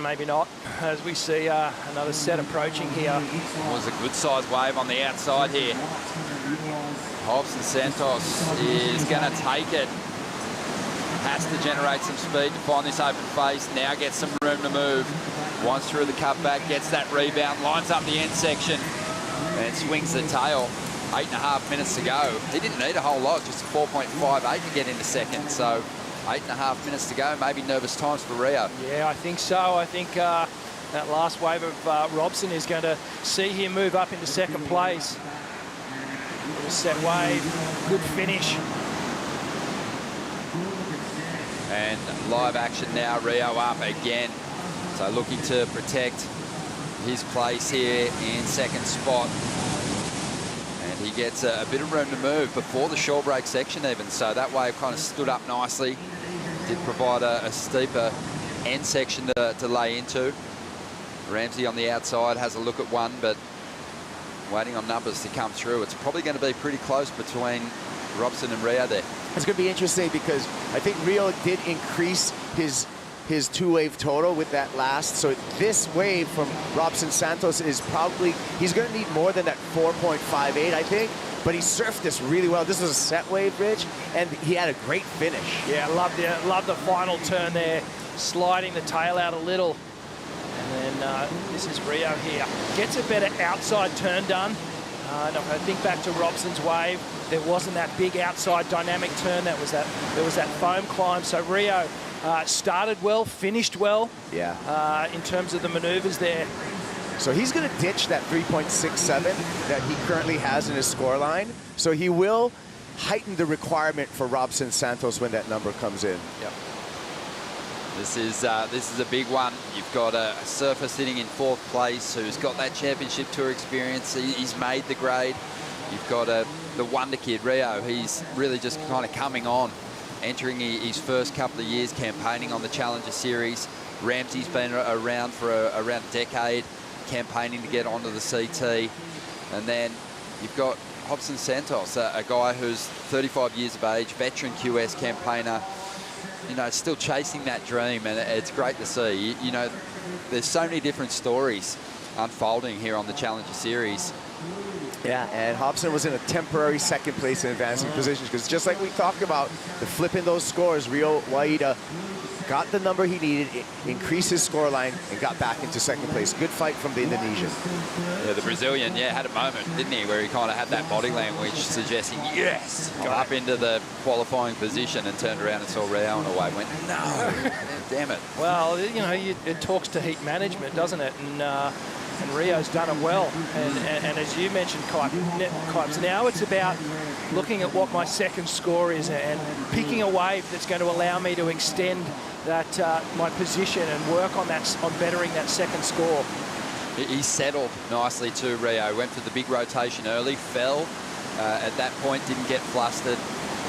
Maybe not, as we see another set approaching here. Was a good sized wave on the outside here. Hobson Santos is going to take it. Has to generate some speed to find this open face. Now gets some room to move. Winds through the cutback, gets that rebound, lines up the end section, and swings the tail. 8.5 minutes to go. He didn't need a whole lot, just a 4.58 to get into 2nd. So 8.5 minutes to go. Maybe nervous times for Rio. Yeah, I think so. I think that last wave of Robson is going to see him move up into 2nd place. Little set wave, good finish. And live action now, Rio up again. So looking to protect his place here in 2nd spot. And he gets a bit of room to move before the shore break section even. So that wave kind of stood up nicely. Did provide a steeper end section to lay into. Ramsey on the outside has a look at one, but waiting on numbers to come through. It's probably going to be pretty close between Robson and Rio there. It's going to be interesting because I think Rio did increase his 2-wave total with that last. So this wave from Robson Santos is probably, he's going to need more than that 4.58, I think. But he surfed this really well. This was a set wave, Rich, and he had a great finish. Yeah, love the final turn there, sliding the tail out a little. And then this is Rio here. Gets a better outside turn done. And if I think back to Robson's wave, there wasn't that big outside dynamic turn. There was that foam climb. So Rio started well, finished well. Yeah. In terms of the maneuvers there. So he's going to ditch that 3.67 that he currently has in his scoreline. So he will heighten the requirement for Robson Santos when that number comes in. Yep. This is a big one. You've got a surfer sitting in 4th place who's got that championship tour experience. He's made the grade. You've got the wonder kid, Rio. He's really just kind of coming on, entering his first couple of years campaigning on the Challenger Series. Ramsey's been around for around a decade, campaigning to get onto the CT. And then you've got Hobson Santos, a guy who's 35 years of age, veteran QS campaigner, you know, still chasing that dream, and it's great to see. You know, there's so many different stories unfolding here on the Challenger Series. Yeah, and Hobson was in a temporary second place in advancing positions because just like we talked about, the flipping those scores, Rio Waida got the number he needed, increased his scoreline, and got back into second place. Good fight from the Indonesian. Yeah, the Brazilian, had a moment, didn't he, where he kind of had that body language suggesting, yes, got up into the qualifying position and turned around and saw Rio on the way. Went, no, damn it. Well, you know, it talks to heat management, doesn't it? And Rio's done it well. And as you mentioned, Kipes, now it's about looking at what my second score is and picking a wave that's going to allow me to extend that my position and work on that, on bettering that second score. He settled nicely too, Rio. Went for the big rotation early, fell. At that point, didn't get flustered.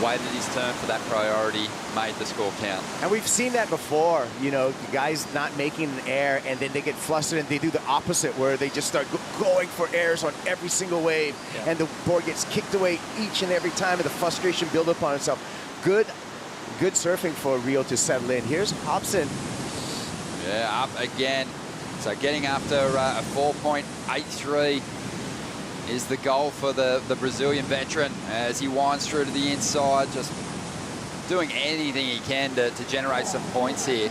Waited his turn for that priority, made the score count. And we've seen that before, you know, guys not making an air and then they get flustered and they do the opposite where they just start going for airs on every single wave and the board gets kicked away each and every time and the frustration build up on itself. Good surfing for Rio to settle in. Here's Hobson. Yeah, up again. So getting after a 4.83 is the goal for the Brazilian veteran as he winds through to the inside, just doing anything he can to generate some points here.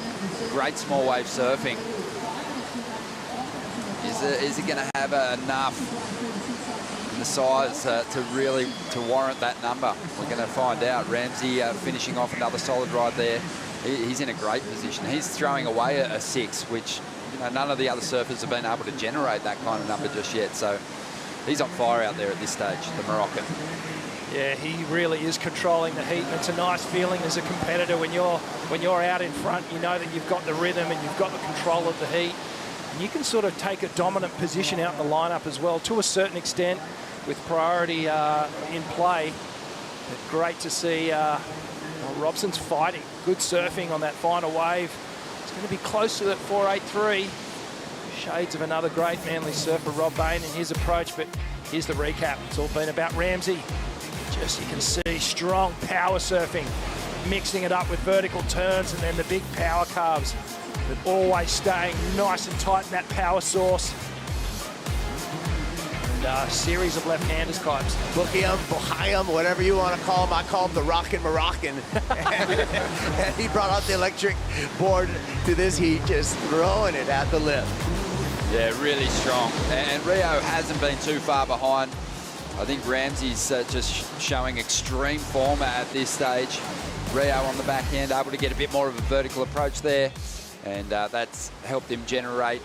Great small wave surfing. Is he going to have enough in the size to warrant that number? We're going to find out. Ramsey finishing off another solid ride there. He's in a great position. He's throwing away a 6, which none of the other surfers have been able to generate that kind of number just yet. So he's on fire out there at this stage, the Moroccan. Yeah, he really is controlling the heat, and it's a nice feeling as a competitor when you're out in front. You know that you've got the rhythm and you've got the control of the heat, and you can sort of take a dominant position out in the lineup as well, to a certain extent, with priority in play. But great to see Robson's fighting. Good surfing on that final wave. It's going to be close to that 4.83. Shades of another great Manly surfer, Rob Bain, and his approach. But here's the recap. It's all been about Ramsey. Just you can see strong power surfing, mixing it up with vertical turns and then the big power carves, but always staying nice and tight in that power source. And a series of left-handers, Kipes. Bukiam, Bohayam, whatever you want to call him. I call him the Rockin' Moroccan. And he brought out the electric board to this heat, just throwing it at the lip. Yeah, really strong. And Rio hasn't been too far behind. I think Ramsey's just showing extreme form at this stage. Rio on the backhand, able to get a bit more of a vertical approach there. And that's helped him generate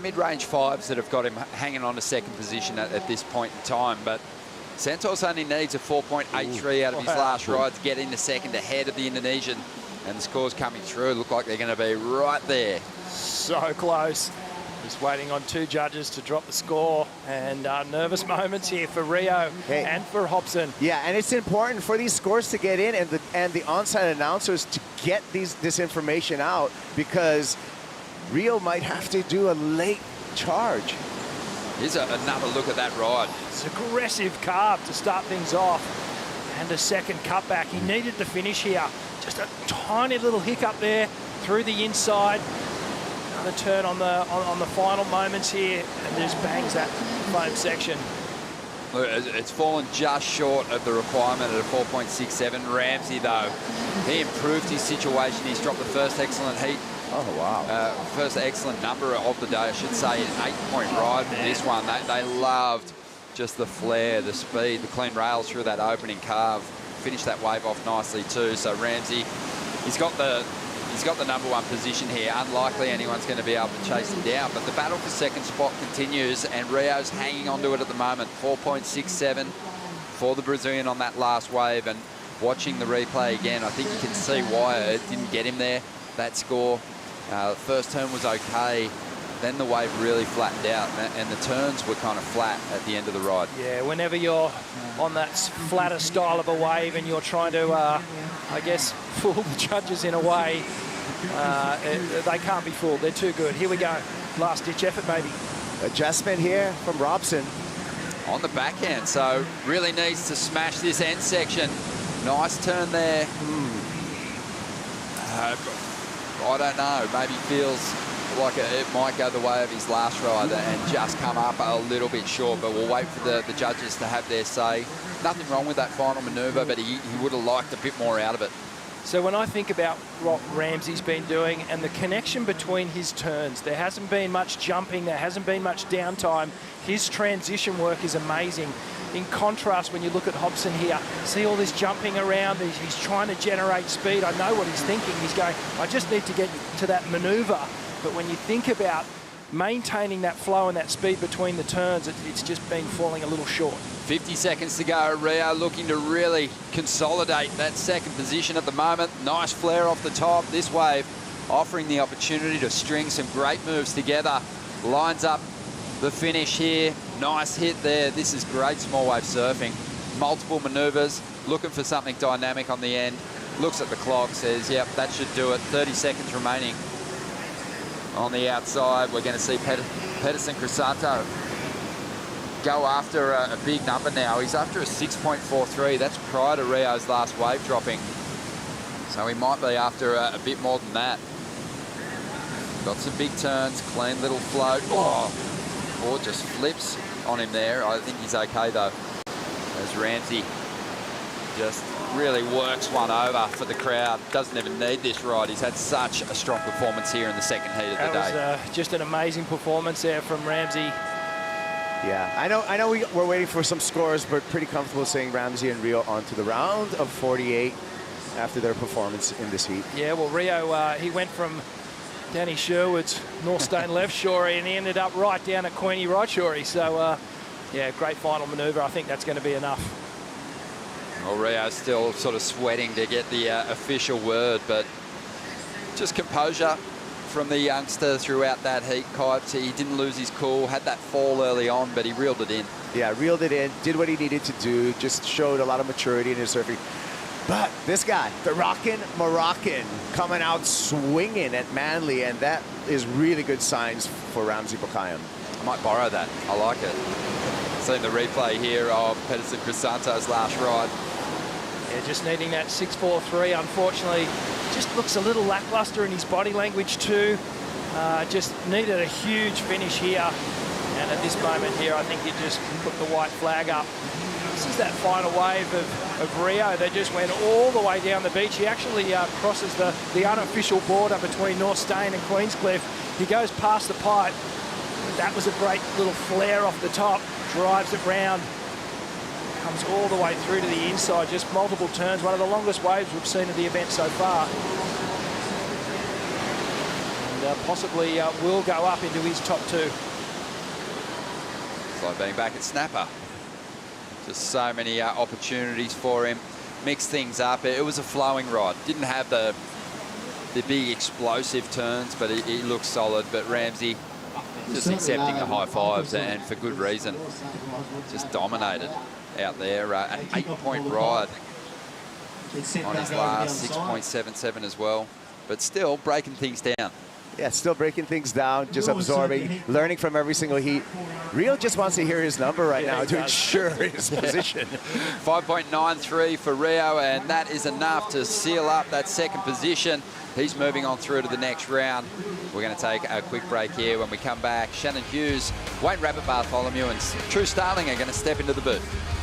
mid-range 5s that have got him hanging on to second position at this point in time. But Santos only needs a 4.83 out of his last ride to get into second ahead of the Indonesian. And the scores coming through look like they're going to be right there. So close. Just waiting on 2 judges to drop the score, and nervous moments here for Rio and for Hobson. Yeah, and it's important for these scores to get in and the onside announcers to get this information out, because Rio might have to do a late charge. Here's another look at that ride. It's aggressive carve to start things off, and a second cutback. He needed to finish here. Just a tiny little hiccup there through the inside. Another turn on the final moments here, and just bangs that foam section. Look, it's fallen just short of the requirement at a 4.67. Ramsey, though, he improved his situation. He's dropped the first excellent heat. Oh, wow. First excellent number of the day, I should say, an 8-point ride for this one. They loved just the flare, the speed, the clean rails through that opening carve. Finished that wave off nicely too. So Ramsey, he's got the number 1 position here. Unlikely anyone's going to be able to chase him down, but the battle for second spot continues, and Rio's hanging on to it at the moment. 4.67 for the Brazilian on that last wave, and watching the replay again, I think you can see why it didn't get him there, that score. First turn was okay, then the wave really flattened out, and the turns were kind of flat at the end of the ride. Yeah, whenever you're on that flatter style of a wave and you're trying to, I guess, fool the judges in a way, they can't be fooled. They're too good. Here we go. Last-ditch effort, maybe. Adjustment here from Robson. On the backhand, so really needs to smash this end section. Nice turn there. I don't know. Maybe feels like it might go the way of his last ride and just come up a little bit short, but we'll wait for the judges to have their say. Nothing wrong with that final manoeuvre, but he would have liked a bit more out of it. So when I think about what Ramsey's been doing and the connection between his turns, there hasn't been much jumping, there hasn't been much downtime. His transition work is amazing. In contrast, when you look at Hobson here, see all this jumping around, he's trying to generate speed. I know what he's thinking. He's going, I just need to get to that manoeuvre. But when you think about maintaining that flow and that speed between the turns, it's just been falling a little short. 50 seconds to go. Rio looking to really consolidate that second position at the moment. Nice flare off the top. This wave offering the opportunity to string some great moves together. Lines up the finish here. Nice hit there. This is great small wave surfing. Multiple manoeuvres, looking for something dynamic on the end. Looks at the clock, says, yep, that should do it. 30 seconds remaining. On the outside, we're going to see Pedersen Crisanto go after a big number now. He's after a 6.43. That's prior to Rio's last wave dropping. So he might be after a bit more than that. Got some big turns, clean little float. Oh, gorgeous flips on him there. I think he's okay though, as Ramsey just really works one over for the crowd. Doesn't even need this ride. He's had such a strong performance here in the second heat of the day. That was just an amazing performance there from Ramsey. Yeah, I know we're waiting for some scores, but pretty comfortable saying Ramsey and Rio onto the round of 48 after their performance in this heat. Yeah, well, Rio, he went from Danny Sherwood's North Stone left shorey and he ended up right down at Queenie right shorey. So, yeah, great final manoeuvre. I think that's going to be enough. Well, Rio's still sort of sweating to get the official word, but just composure from the youngster throughout that heat, Kipes. He didn't lose his cool, had that fall early on, but he reeled it in. Yeah, reeled it in, did what he needed to do, just showed a lot of maturity in his surfing. But this guy, the rockin' Moroccan, coming out swinging at Manly, and that is really good signs for Ramsey Bukayan. I might borrow that. I like it. Seeing the replay here of Pedersen Crisanto's last ride. Yeah, just needing that 6.43. Unfortunately, just looks a little lackluster in his body language too. Just needed a huge finish here. And at this moment here, I think he just put the white flag up. This is that final wave of Rio. They just went all the way down the beach. He actually crosses the unofficial border between North Stane and Queenscliff. He goes past the pipe. That was a great little flare off the top. Drives it round. Comes all the way through to the inside. Just multiple turns. One of the longest waves we've seen at the event so far. And possibly will go up into his top two. It's like being back at Snapper. Just so many opportunities for him. Mixed things up. It was a flowing ride. Didn't have the big explosive turns, but he looked solid. But Ramsey just accepting the high fives, and for good reason. Just dominated out there. An 8-point ride on his last, 6.77 as well. But still breaking things down. Yeah, still breaking things down, just absorbing, learning from every single heat. Rio just wants to hear his number right now to ensure his position. 5.93 for Rio, and that is enough to seal up that second position. He's moving on through to the next round. We're going to take a quick break here. When we come back, Shannon Hughes, Wayne Rabbit Bartholomew and True Starling are going to step into the booth.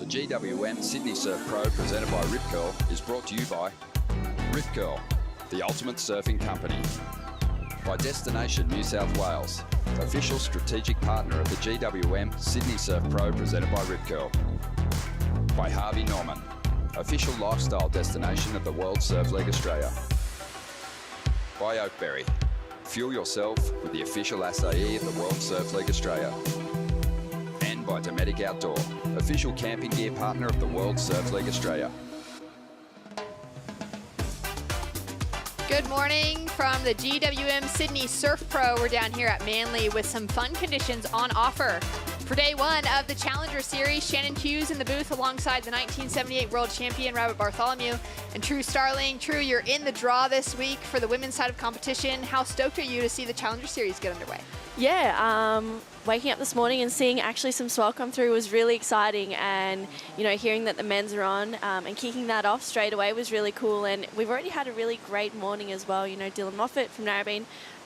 GWM Sydney Surf Pro, presented by Rip Curl, is brought to you by Rip Curl, the ultimate surfing company. By Destination New South Wales, official strategic partner of the GWM Sydney Surf Pro, presented by Rip Curl. By Harvey Norman, official lifestyle destination of the World Surf League Australia. By Oakberry, fuel yourself with the official acai of the World Surf League Australia. And by Dometic Outdoor, official camping gear partner of the World Surf League Australia. Good morning from the GWM Sydney Surf Pro. We're down here at Manly with some fun conditions on offer. For day one of the Challenger Series, Shannon Hughes in the booth alongside the 1978 world champion Robert Bartholomew and True Starling. True, you're in the draw this week for the women's side of competition. How stoked are you to see the Challenger Series get underway? Yeah, waking up this morning and seeing actually some swell come through was really exciting, and hearing that the men's are on and kicking that off straight away was really cool. And we've already had a really great morning as well. Dylan Moffat from Narrabeen,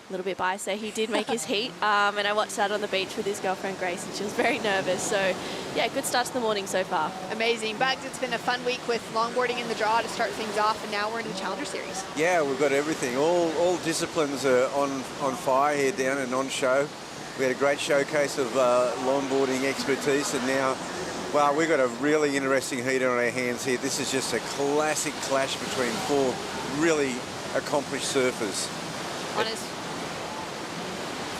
a little bit biased there, he did make his heat, and I watched that on the beach with his girlfriend Grace, and she was very nervous. So yeah, good start to the morning so far. Amazing. Bugs, it's been a fun week with longboarding in the draw to start things off, and now we're in the Challenger Series. Yeah, we've got everything. All disciplines are on fire here down and on show. We had a great showcase of longboarding expertise, and now, wow, we've got a really interesting heat on our hands here. This is just a classic clash between four really accomplished surfers. On his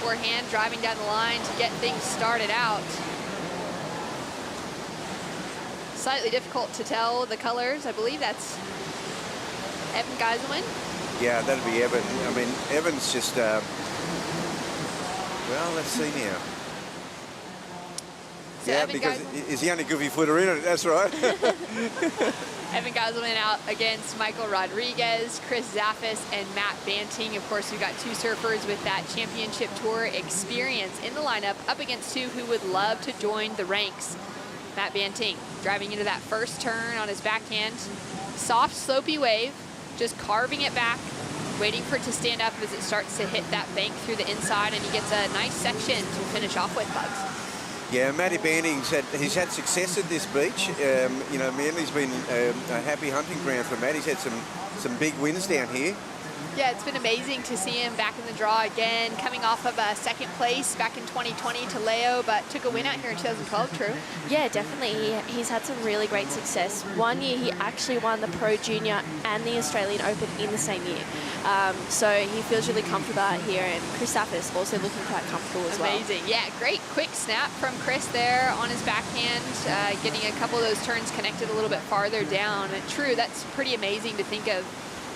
forehand, driving down the line to get things started out. Slightly difficult to tell the colors. I believe that's Evan Geiselman. Yeah, that'd be Evan. I mean, Evan's just, well, let's see now. So yeah, Evan because he's the only goofy footer in it, that's right. Evan Geiselman out against Michael Rodriguez, Chris Zaffis, and Matt Banting. Of course, we've got two surfers with that championship tour experience in the lineup, up against two who would love to join the ranks. Matt Banting driving into that first turn on his backhand. Soft, slopey wave, just carving it back, waiting for it to stand up as it starts to hit that bank through the inside, and he gets a nice section to finish off with, Bugs. Yeah, Matty Banting's he's had success at this beach. Manly's been a happy hunting ground for Matt. He's had some big wins down here. Yeah, it's been amazing to see him back in the draw again, coming off of a second place back in 2020 to Leo, but took a win out here in 2012, True. Yeah, definitely. He's had some really great success. One year he actually won the Pro Junior and the Australian Open in the same year. So he feels really comfortable out here, and Chris Zaffis also looking quite comfortable as well. Amazing. Yeah, great quick snap from Chris there on his backhand, getting a couple of those turns connected a little bit farther down. And True, that's pretty amazing to think of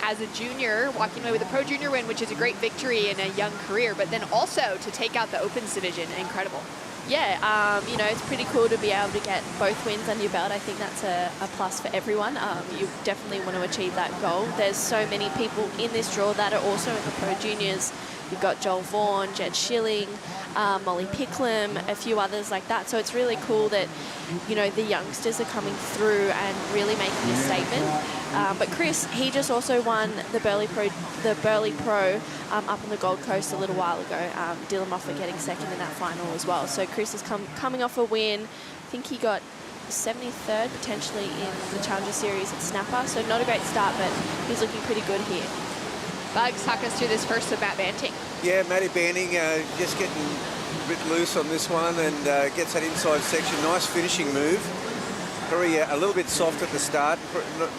as a junior, walking away with a Pro Junior win, which is a great victory in a young career, but then also to take out the Opens division. Incredible. Yeah, it's pretty cool to be able to get both wins under your belt. I think that's a plus for everyone. You definitely want to achieve that goal. There's so many people in this draw that are also in the Pro Juniors. You've got Joel Vaughan, Jed Schilling, Molly Picklum, a few others like that. So it's really cool that, the youngsters are coming through and really making a statement. But Chris, he just also won the Burleigh Pro up on the Gold Coast a little while ago. Dylan Moffat getting second in that final as well. So Chris is coming off a win. I think he got 73rd potentially in the Challenger Series at Snapper. So not a great start, but he's looking pretty good here. Bugs, talk us through this first of Matt Banting. Yeah, Matty Banting just getting a bit loose on this one and gets that inside section. Nice finishing move. Very a little bit soft at the start,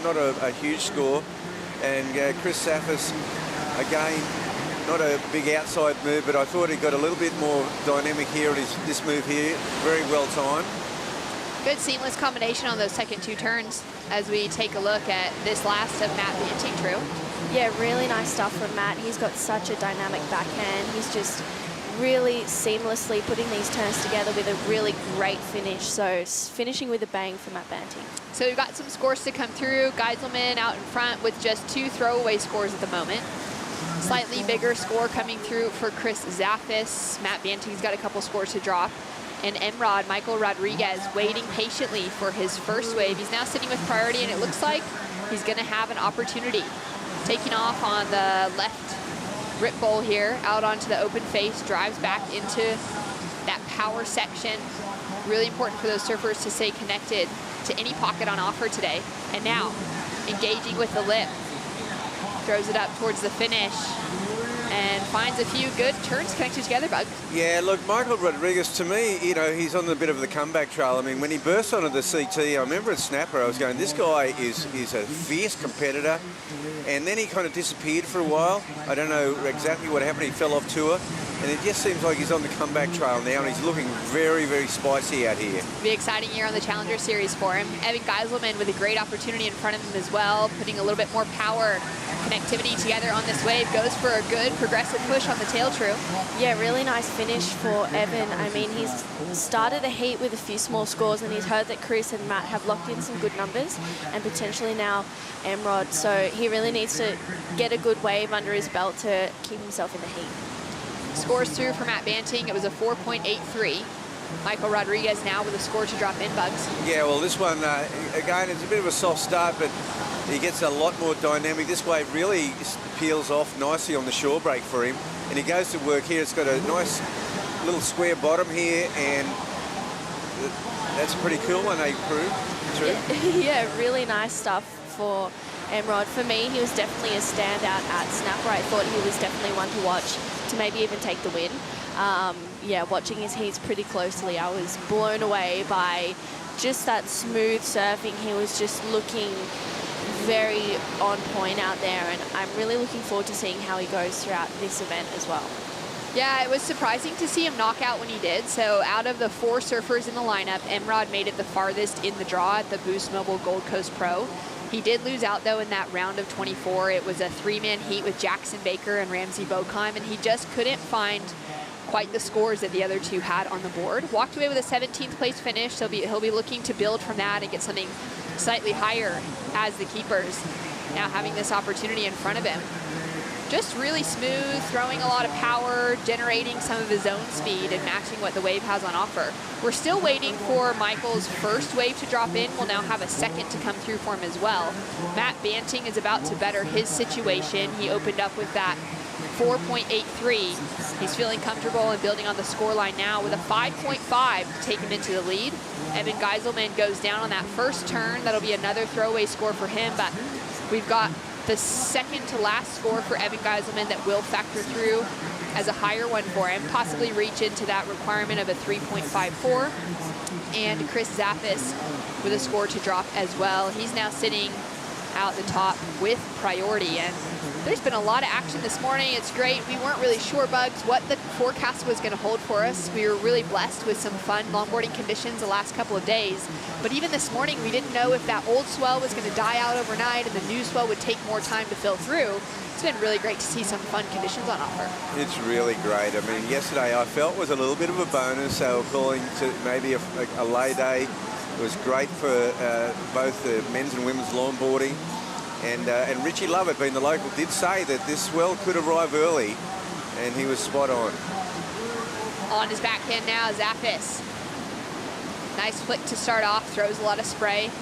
not a huge score. And Chris Zaffis, again, not a big outside move, but I thought he got a little bit more dynamic here at this move here. Very well timed. Good seamless combination on those second two turns as we take a look at this last of Matt Banting, True. Yeah, really nice stuff from Matt. He's got such a dynamic backhand. He's just really seamlessly putting these turns together with a really great finish. So finishing with a bang for Matt Banting. So we've got some scores to come through. Geiselman out in front with just 2 throwaway scores at the moment. Slightly bigger score coming through for Chris Zaffis. Matt Banting's got a couple scores to drop. And Emrod, Michael Rodriguez, waiting patiently for his first wave. He's now sitting with priority, and it looks like he's going to have an opportunity. Taking off on the left rip bowl here, out onto the open face, drives back into that power section. Really important for those surfers to stay connected to any pocket on offer today. And now, engaging with the lip, throws it up towards the finish and finds a few good turns connected together, Bug. Yeah, look, Michael Rodriguez, to me, you know, he's on a bit of the comeback trail. I mean, when he burst onto the CT, I remember at Snapper, I was going, this guy is a fierce competitor. And then he kind of disappeared for a while. I don't know exactly what happened. He fell off tour. And it just seems like he's on the comeback trail now, and he's looking very, very spicy out here. Be an exciting year on the Challenger Series for him. Evan Geiselman with a great opportunity in front of him as well, putting a little bit more power, connectivity together on this wave. Goes for a good progressive push on the tail true. Yeah, really nice finish for Evan. I mean, he's started a heat with a few small scores, and he's heard that Chris and Matt have locked in some good numbers, and potentially now Emrod. So he really needs to get a good wave under his belt to keep himself in the heat. Scores through for Matt Banting. It was a 4.83. Michael Rodriguez now with a score to drop in, Bugs. Yeah, well, this one, again, it's a bit of a soft start, but he gets a lot more dynamic. This wave really peels off nicely on the shore break for him. And he goes to work here. It's got a nice little square bottom here, and that's a pretty cool one, True? Yeah, really nice stuff for Emrod. For me, he was definitely a standout at Snapper. I thought he was definitely one to watch to maybe even take the win. Yeah, watching his heats pretty closely, I was blown away by just that smooth surfing. He was just looking very on point out there, and I'm really looking forward to seeing how he goes throughout this event as well. Yeah, it was surprising to see him knock out when he did. So out of the 4 surfers in the lineup, Emrod made it the farthest in the draw at the Boost Mobile Gold Coast Pro. He did lose out, though, in that round of 24. It was a 3-man heat with Jackson Baker and Ramsey Bokheim, and he just couldn't find quite the scores that the other two had on the board. Walked away with a 17th place finish. He'll be looking to build from that and get something slightly higher as the keepers now having this opportunity in front of him. Just really smooth, throwing a lot of power, generating some of his own speed and matching what the wave has on offer. We're still waiting for Michael's first wave to drop in. We'll now have a second to come through for him as well. Matt Banting is about to better his situation. He opened up with that 4.83. He's feeling comfortable and building on the scoreline now with a 5.5 to take him into the lead. Evan Geiselman goes down on that first turn. That'll be another throwaway score for him, but we've got the second to last score for Evan Geiselman that will factor through as a higher one for him, possibly reach into that requirement of a 3.54. And Chris Zaffis with a score to drop as well. He's now sitting out the top with priority, and there's been a lot of action this morning. It's great. We weren't really sure, Bugs, what the forecast was going to hold for us. We were really blessed with some fun longboarding conditions the last couple of days. But even this morning, we didn't know if that old swell was going to die out overnight and the new swell would take more time to fill through. It's been really great to see some fun conditions on offer. It's really great. I mean, yesterday I felt was a little bit of a bonus. They were calling to maybe a lay day. It was great for both the men's and women's longboarding. And Richie Lovett, being the local, did say that this swell could arrive early, and he was spot on. On his backhand now, Zaffis. Nice flick to start off, throws a lot of spray,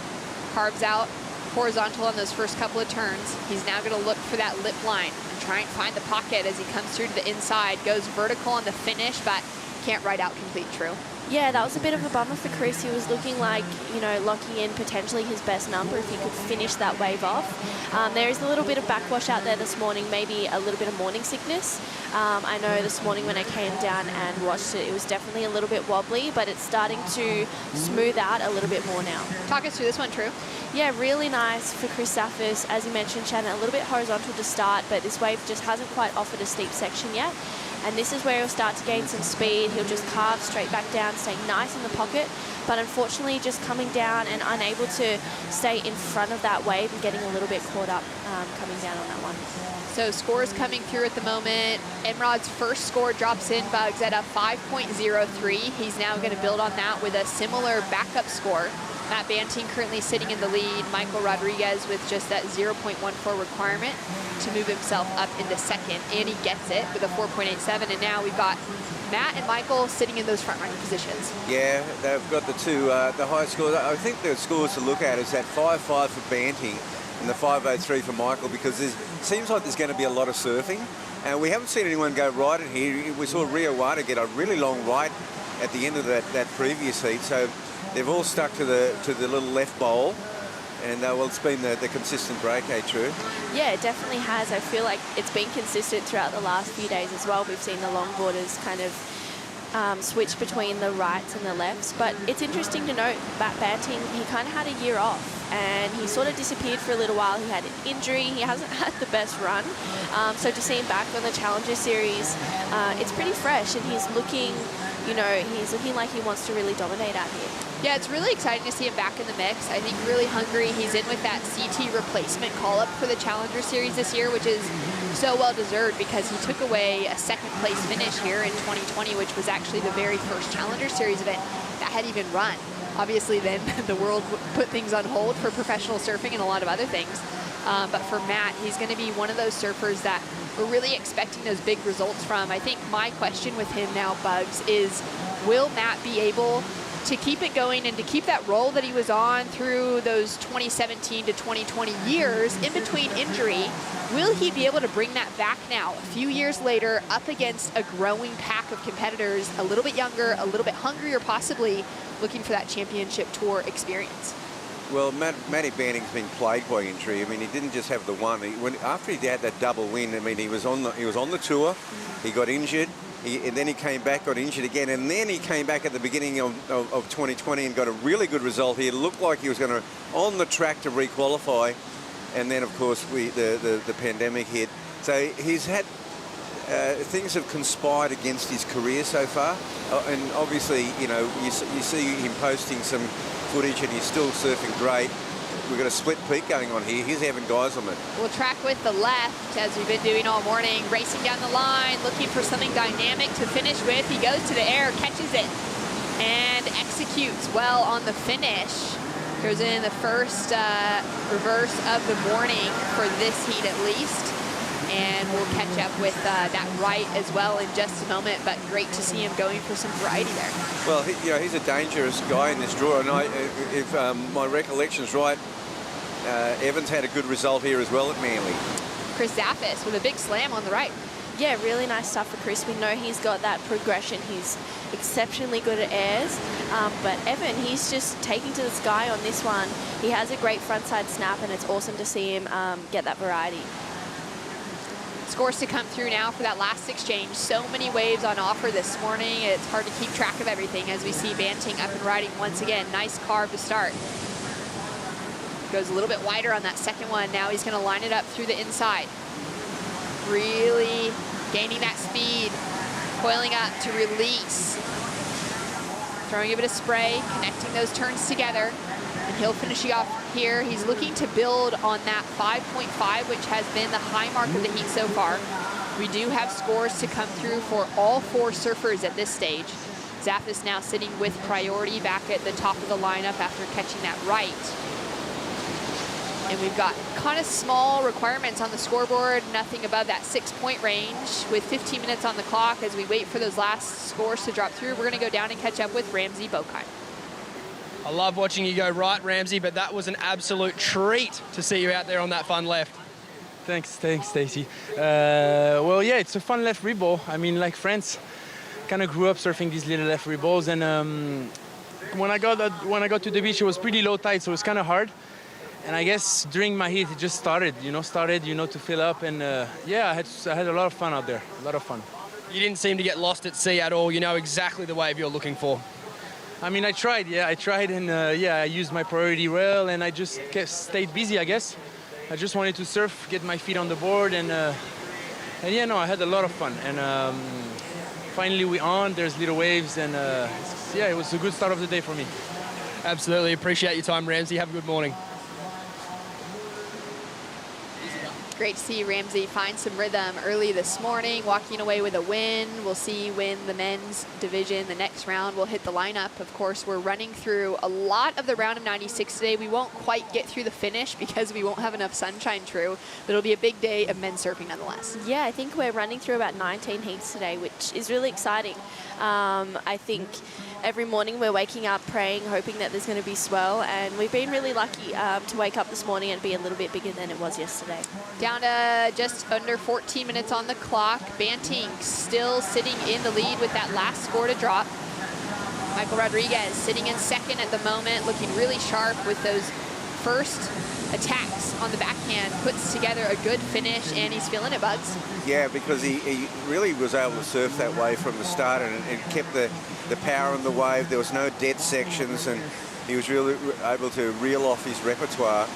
carves out horizontal on those first couple of turns. He's now going to look for that lip line and try and find the pocket as he comes through to the inside. Goes vertical on the finish, but can't ride out complete true. Yeah, that was a bit of a bummer for Chris. He was looking like, you know, locking in potentially his best number if he could finish that wave off. There is a little bit of backwash out there this morning, maybe a little bit of morning sickness. I know this morning when I came down and watched it, it was definitely a little bit wobbly, but it's starting to smooth out a little bit more now. Talk us through this one, True. Yeah, really nice for Chris Zaffis. As you mentioned, Shannon, a little bit horizontal to start, but this wave just hasn't quite offered a steep section yet. And this is where he'll start to gain some speed. He'll just carve straight back down, staying nice in the pocket, but unfortunately just coming down and unable to stay in front of that wave and getting a little bit caught up coming down on that one. So scores coming through at the moment. Emrod's first score drops in, Bugs, at a 5.03. He's now going to build on that with a similar backup score. Matt Banting currently sitting in the lead. Michael Rodriguez with just that 0.14 requirement to move himself up into second, and he gets it with a 4.87. And now we've got Matt and Michael sitting in those front-running positions. Yeah, they've got the two, the high scores. I think the scores to look at is that 5.5 for Banting and the 5.03 for Michael, because it seems like there's going to be a lot of surfing. And we haven't seen anyone go right in here. We saw Rio Wada get a really long right at the end of that previous heat. So they've all stuck to the little left bowl. And, well, it's been the consistent break, true? Yeah, it definitely has. I feel like it's been consistent throughout the last few days as well. We've seen the longboarders kind of switch between the rights and the lefts. But it's interesting to note, Matt Banting, he kind of had a year off. And he sort of disappeared for a little while. He had an injury. He hasn't had the best run. So to see him back on the Challenger Series, it's pretty fresh. And he's looking, he's looking like he wants to really dominate out here. Yeah, it's really exciting to see him back in the mix. I think really hungry. He's in with that CT replacement call-up for the Challenger Series this year, which is so well-deserved because he took away a second-place finish here in 2020, which was actually the very first Challenger Series event that had even run. Obviously, then the world put things on hold for professional surfing and a lot of other things. But for Matt, he's going to be one of those surfers that we're really expecting those big results from. I think my question with him now, Bugs, is will Matt be able to keep it going and to keep that role that he was on through those 2017 to 2020 years in between injury? Will he be able to bring that back now, a few years later, up against a growing pack of competitors, a little bit younger, a little bit hungrier, possibly looking for that championship tour experience? Well, Matty Banting's been plagued by injury. I mean, he didn't just have the one. After he had that double win, I mean, he was on the tour. He got injured. And then he came back, got injured again, and then he came back at the beginning of 2020 and got a really good result. He looked like he was going to on the track to requalify, and then of course the pandemic hit. So he's had things have conspired against his career so far, and obviously you see him posting some footage, and he's still surfing great. We've got a split peak going on here. Here's Evan Geiselman. We'll track with the left, as we've been doing all morning, racing down the line, looking for something dynamic to finish with. He goes to the air, catches it, and executes well on the finish. Goes in the first reverse of the morning for this heat at least. And we'll catch up with that right as well in just a moment, but great to see him going for some variety there. Well, he's a dangerous guy in this draw, and if my recollection's right, Evans had a good result here as well at Manly. Chris Zaffis with a big slam on the right. Yeah, really nice stuff for Chris. We know he's got that progression. He's exceptionally good at airs. But Evan, he's just taking to the sky on this one. He has a great frontside snap, and it's awesome to see him get that variety. Scores to come through now for that last exchange. So many waves on offer this morning. It's hard to keep track of everything as we see Banting up and riding once again. Nice carve to start. Goes a little bit wider on that second one. Now he's going to line it up through the inside. Really gaining that speed. Coiling up to release. Throwing a bit of spray, connecting those turns together. And he'll finish off here. He's looking to build on that 5.5, which has been the high mark of the heat so far. We do have scores to come through for all four surfers at this stage. Zaffis now sitting with priority back at the top of the lineup after catching that right. And we've got kind of small requirements on the scoreboard, nothing above that 6-point range. With 15 minutes on the clock as we wait for those last scores to drop through, we're going to go down and catch up with Ramsey Bokai. I love watching you go right, Ramsey, but that was an absolute treat to see you out there on that fun left. Thanks, Stacey. Well, yeah, it's a fun left rib ball. I mean, like France, kind of grew up surfing these little left rib balls, and when I got to the beach, it was pretty low tide, so it was kind of hard. And I guess during my heat, it just started to fill up, and yeah, I had a lot of fun out there, a lot of fun. You didn't seem to get lost at sea at all. You know exactly the wave you're looking for. I mean, I tried, and yeah, I used my priority well, and I just stayed busy, I guess. I just wanted to surf, get my feet on the board, and yeah, no, I had a lot of fun. And finally we on, there's little waves, and yeah, it was a good start of the day for me. Absolutely, appreciate your time, Ramsey. Have a good morning. Great to see Ramsey find some rhythm early this morning, walking away with a win. We'll see when the men's division, the next round, will hit the lineup. Of course, we're running through a lot of the round of 96 today. We won't quite get through the finish because we won't have enough sunshine through, but it'll be a big day of men's surfing nonetheless. Yeah, I think we're running through about 19 heats today, which is really exciting. I think every morning we're waking up praying, hoping that there's going to be swell, and we've been really lucky to wake up this morning and be a little bit bigger than it was yesterday. Down to just under 14 minutes on the clock. Banting still sitting in the lead with that last score to drop. Michael Rodriguez sitting in second at the moment, looking really sharp with those first attacks on the backhand, puts together a good finish, and he's feeling it, Bugs. Yeah, because he really was able to surf that wave from the start and kept the power on the wave. There was no dead sections, and he was really able to reel off his repertoire.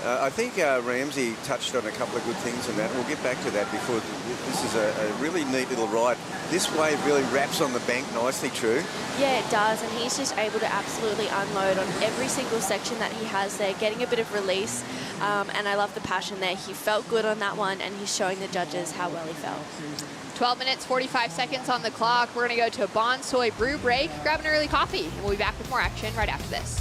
I think Ramsey touched on a couple of good things in that. We'll get back to that before. This is a really neat little ride. This wave really wraps on the bank nicely, True. Yeah, it does, and he's just able to absolutely unload on every single section that he has there, getting a bit of release, and I love the passion there. He felt good on that one, and he's showing the judges how well he felt. 12 minutes, 45 seconds on the clock. We're going to go to a Bonsoy brew break, grab an early coffee, and we'll be back with more action right after this.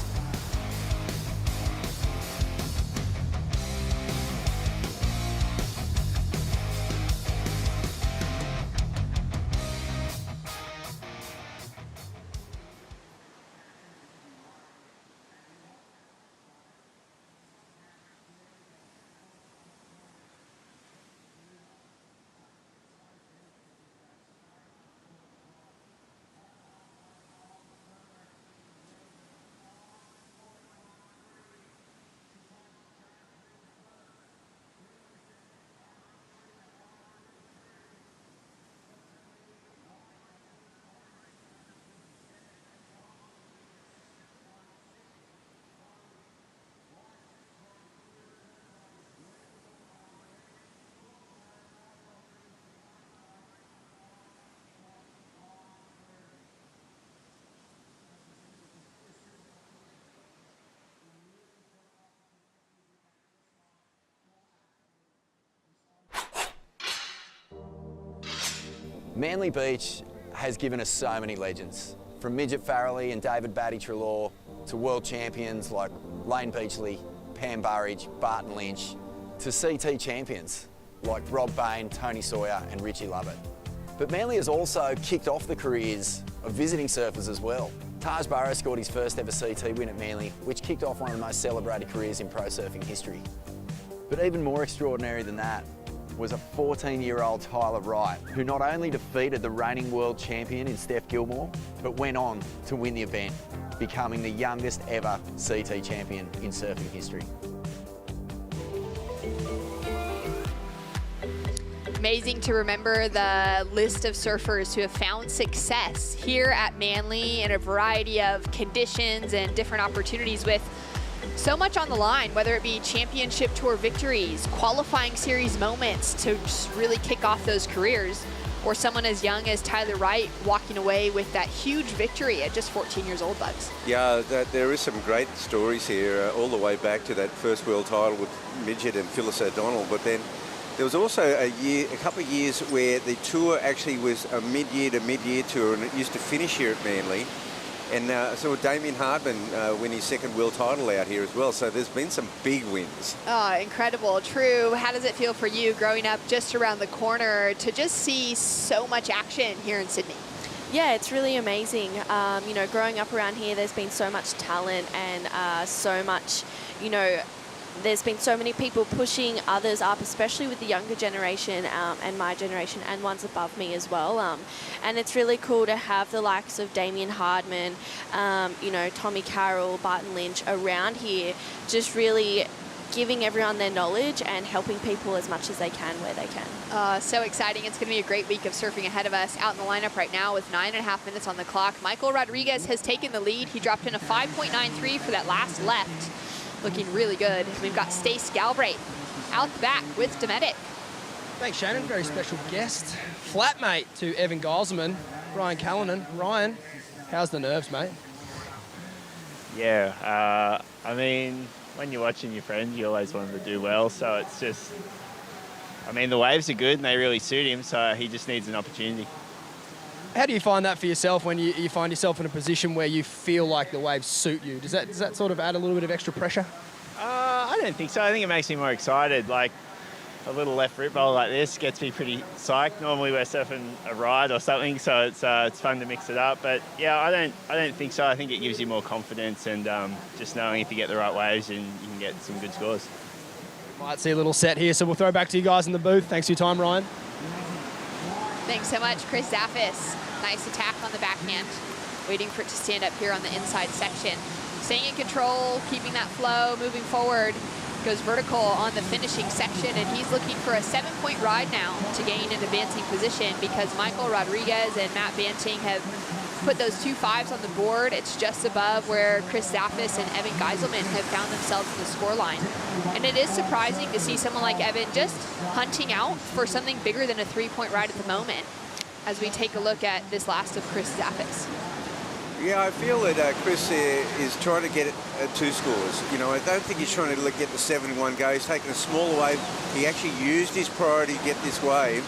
Manly Beach has given us so many legends, from Midget Farrelly and David Batty Treloar to world champions like Lane Beachley, Pam Burridge, Barton Lynch, to CT champions like Rob Bain, Tony Sawyer and Richie Lovett. But Manly has also kicked off the careers of visiting surfers as well. Taj Burrow scored his first ever CT win at Manly, which kicked off one of the most celebrated careers in pro surfing history. But even more extraordinary than that was a 14-year-old Tyler Wright, who not only defeated the reigning world champion in Steph Gilmore, but went on to win the event, becoming the youngest ever CT champion in surfing history. Amazing to remember the list of surfers who have found success here at Manly in a variety of conditions and different opportunities with so much on the line, whether it be championship tour victories, qualifying series moments to just really kick off those careers, or someone as young as Tyler Wright walking away with that huge victory at just 14 years old, Bugs. Yeah, there is some great stories here, all the way back to that first world title with Midget and Phyllis O'Donnell, but then there was also a couple of years where the tour actually was a mid-year to mid-year tour, and it used to finish here at Manly. And so Damien Hardman win his second world title out here as well. So there's been some big wins. Oh, incredible. True. How does it feel for you growing up just around the corner to just see so much action here in Sydney? Yeah, it's really amazing. You know, growing up around here, there's been so much talent and so much, you know, there's been so many people pushing others up, especially with the younger generation and my generation and ones above me as well. And it's really cool to have the likes of Damien Hardman, you know, Tommy Carroll, Barton Lynch around here, just really giving everyone their knowledge and helping people as much as they can where they can. So exciting. It's going to be a great week of surfing ahead of us. Out in the lineup right now with 9.5 minutes on the clock. Michael Rodriguez has taken the lead. He dropped in a 5.93 for that last left. Looking really good. We've got Stace Galbraith out the back with Dometic. Thanks, Shannon. Very special guest. Flatmate to Evan Geiselman, Ryan Callanan. Ryan, how's the nerves, mate? Yeah, I mean, when you're watching your friends, you always want them to do well. So it's just, I mean, the waves are good and they really suit him, so he just needs an opportunity. How do you find that for yourself when you find yourself in a position where you feel like the waves suit you? Does that sort of add a little bit of extra pressure? I don't think so. I think it makes me more excited. Like a little left rip roll like this gets me pretty psyched. Normally we're surfing a ride or something, so it's fun to mix it up. But yeah, I don't think so. I think it gives you more confidence and just knowing if you get the right waves and you can get some good scores. Might see a little set here, so we'll throw back to you guys in the booth. Thanks for your time, Ryan. Thanks so much, Chris Zaffis. Nice attack on the backhand. waiting for it to stand up here on the inside section. Staying in control, keeping that flow, moving forward. Goes vertical on the finishing section, and he's looking for a 7-point ride now to gain an advancing position because Michael Rodriguez and Matt Banting have put those 2 5s on the board. It's just above where Chris Zaffis and Evan Geiselman have found themselves in the scoreline. And it is surprising to see someone like Evan just hunting out for something bigger than a 3-point ride at the moment as we take a look at this last of Chris Zaffis. Yeah, I feel that Chris is trying to get 2 scores. You know, I don't think he's trying to get the 7-1 go. He's taken a smaller wave. He actually used his priority to get this wave.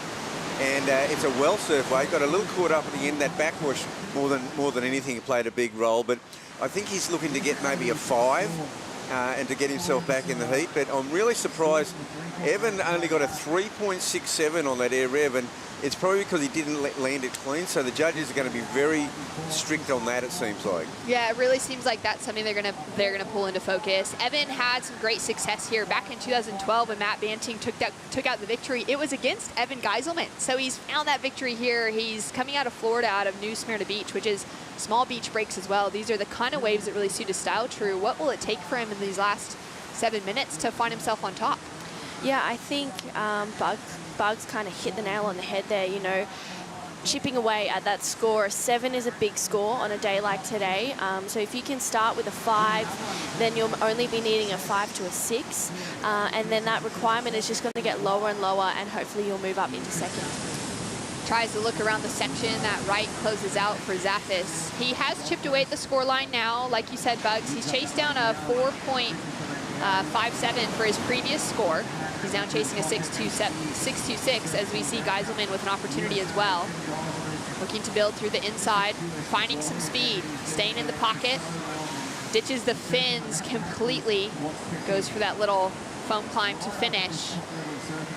And it's a well-surfed wave. Got a little caught up at the end. That backwash more than anything played a big role. But I think he's looking to get maybe a 5 and to get himself back in the heat. But I'm really surprised. Evan only got a 3.67 on that air rev, and it's probably because he didn't land it clean. So the judges are going to be very strict on that, it seems like. Yeah, it really seems like that's something they're gonna pull into focus. Evan had some great success here back in 2012 when Matt Banting took out the victory. It was against Evan Geiselman, so he's found that victory here. He's coming out of Florida, out of New Smyrna Beach, which is small beach breaks as well. These are the kind of waves that really suit his style. True. What will it take for him in these last 7 minutes to find himself on top? Yeah, I think Bugs kind of hit the nail on the head there, you know. Chipping away at that score, a 7 is a big score on a day like today. So if you can start with a 5, then you'll only be needing a 5 to a 6. And then that requirement is just going to get lower and lower, and hopefully you'll move up into second. Tries to look around the section. That right closes out for Zaffis. He has chipped away at the scoreline now. Like you said, Bugs, he's chased down a 4.57 for his previous score. He's now chasing a 6.26 as we see Geiselman with an opportunity as well. Looking to build through the inside, finding some speed, staying in the pocket, ditches the fins completely, goes for that little foam climb to finish,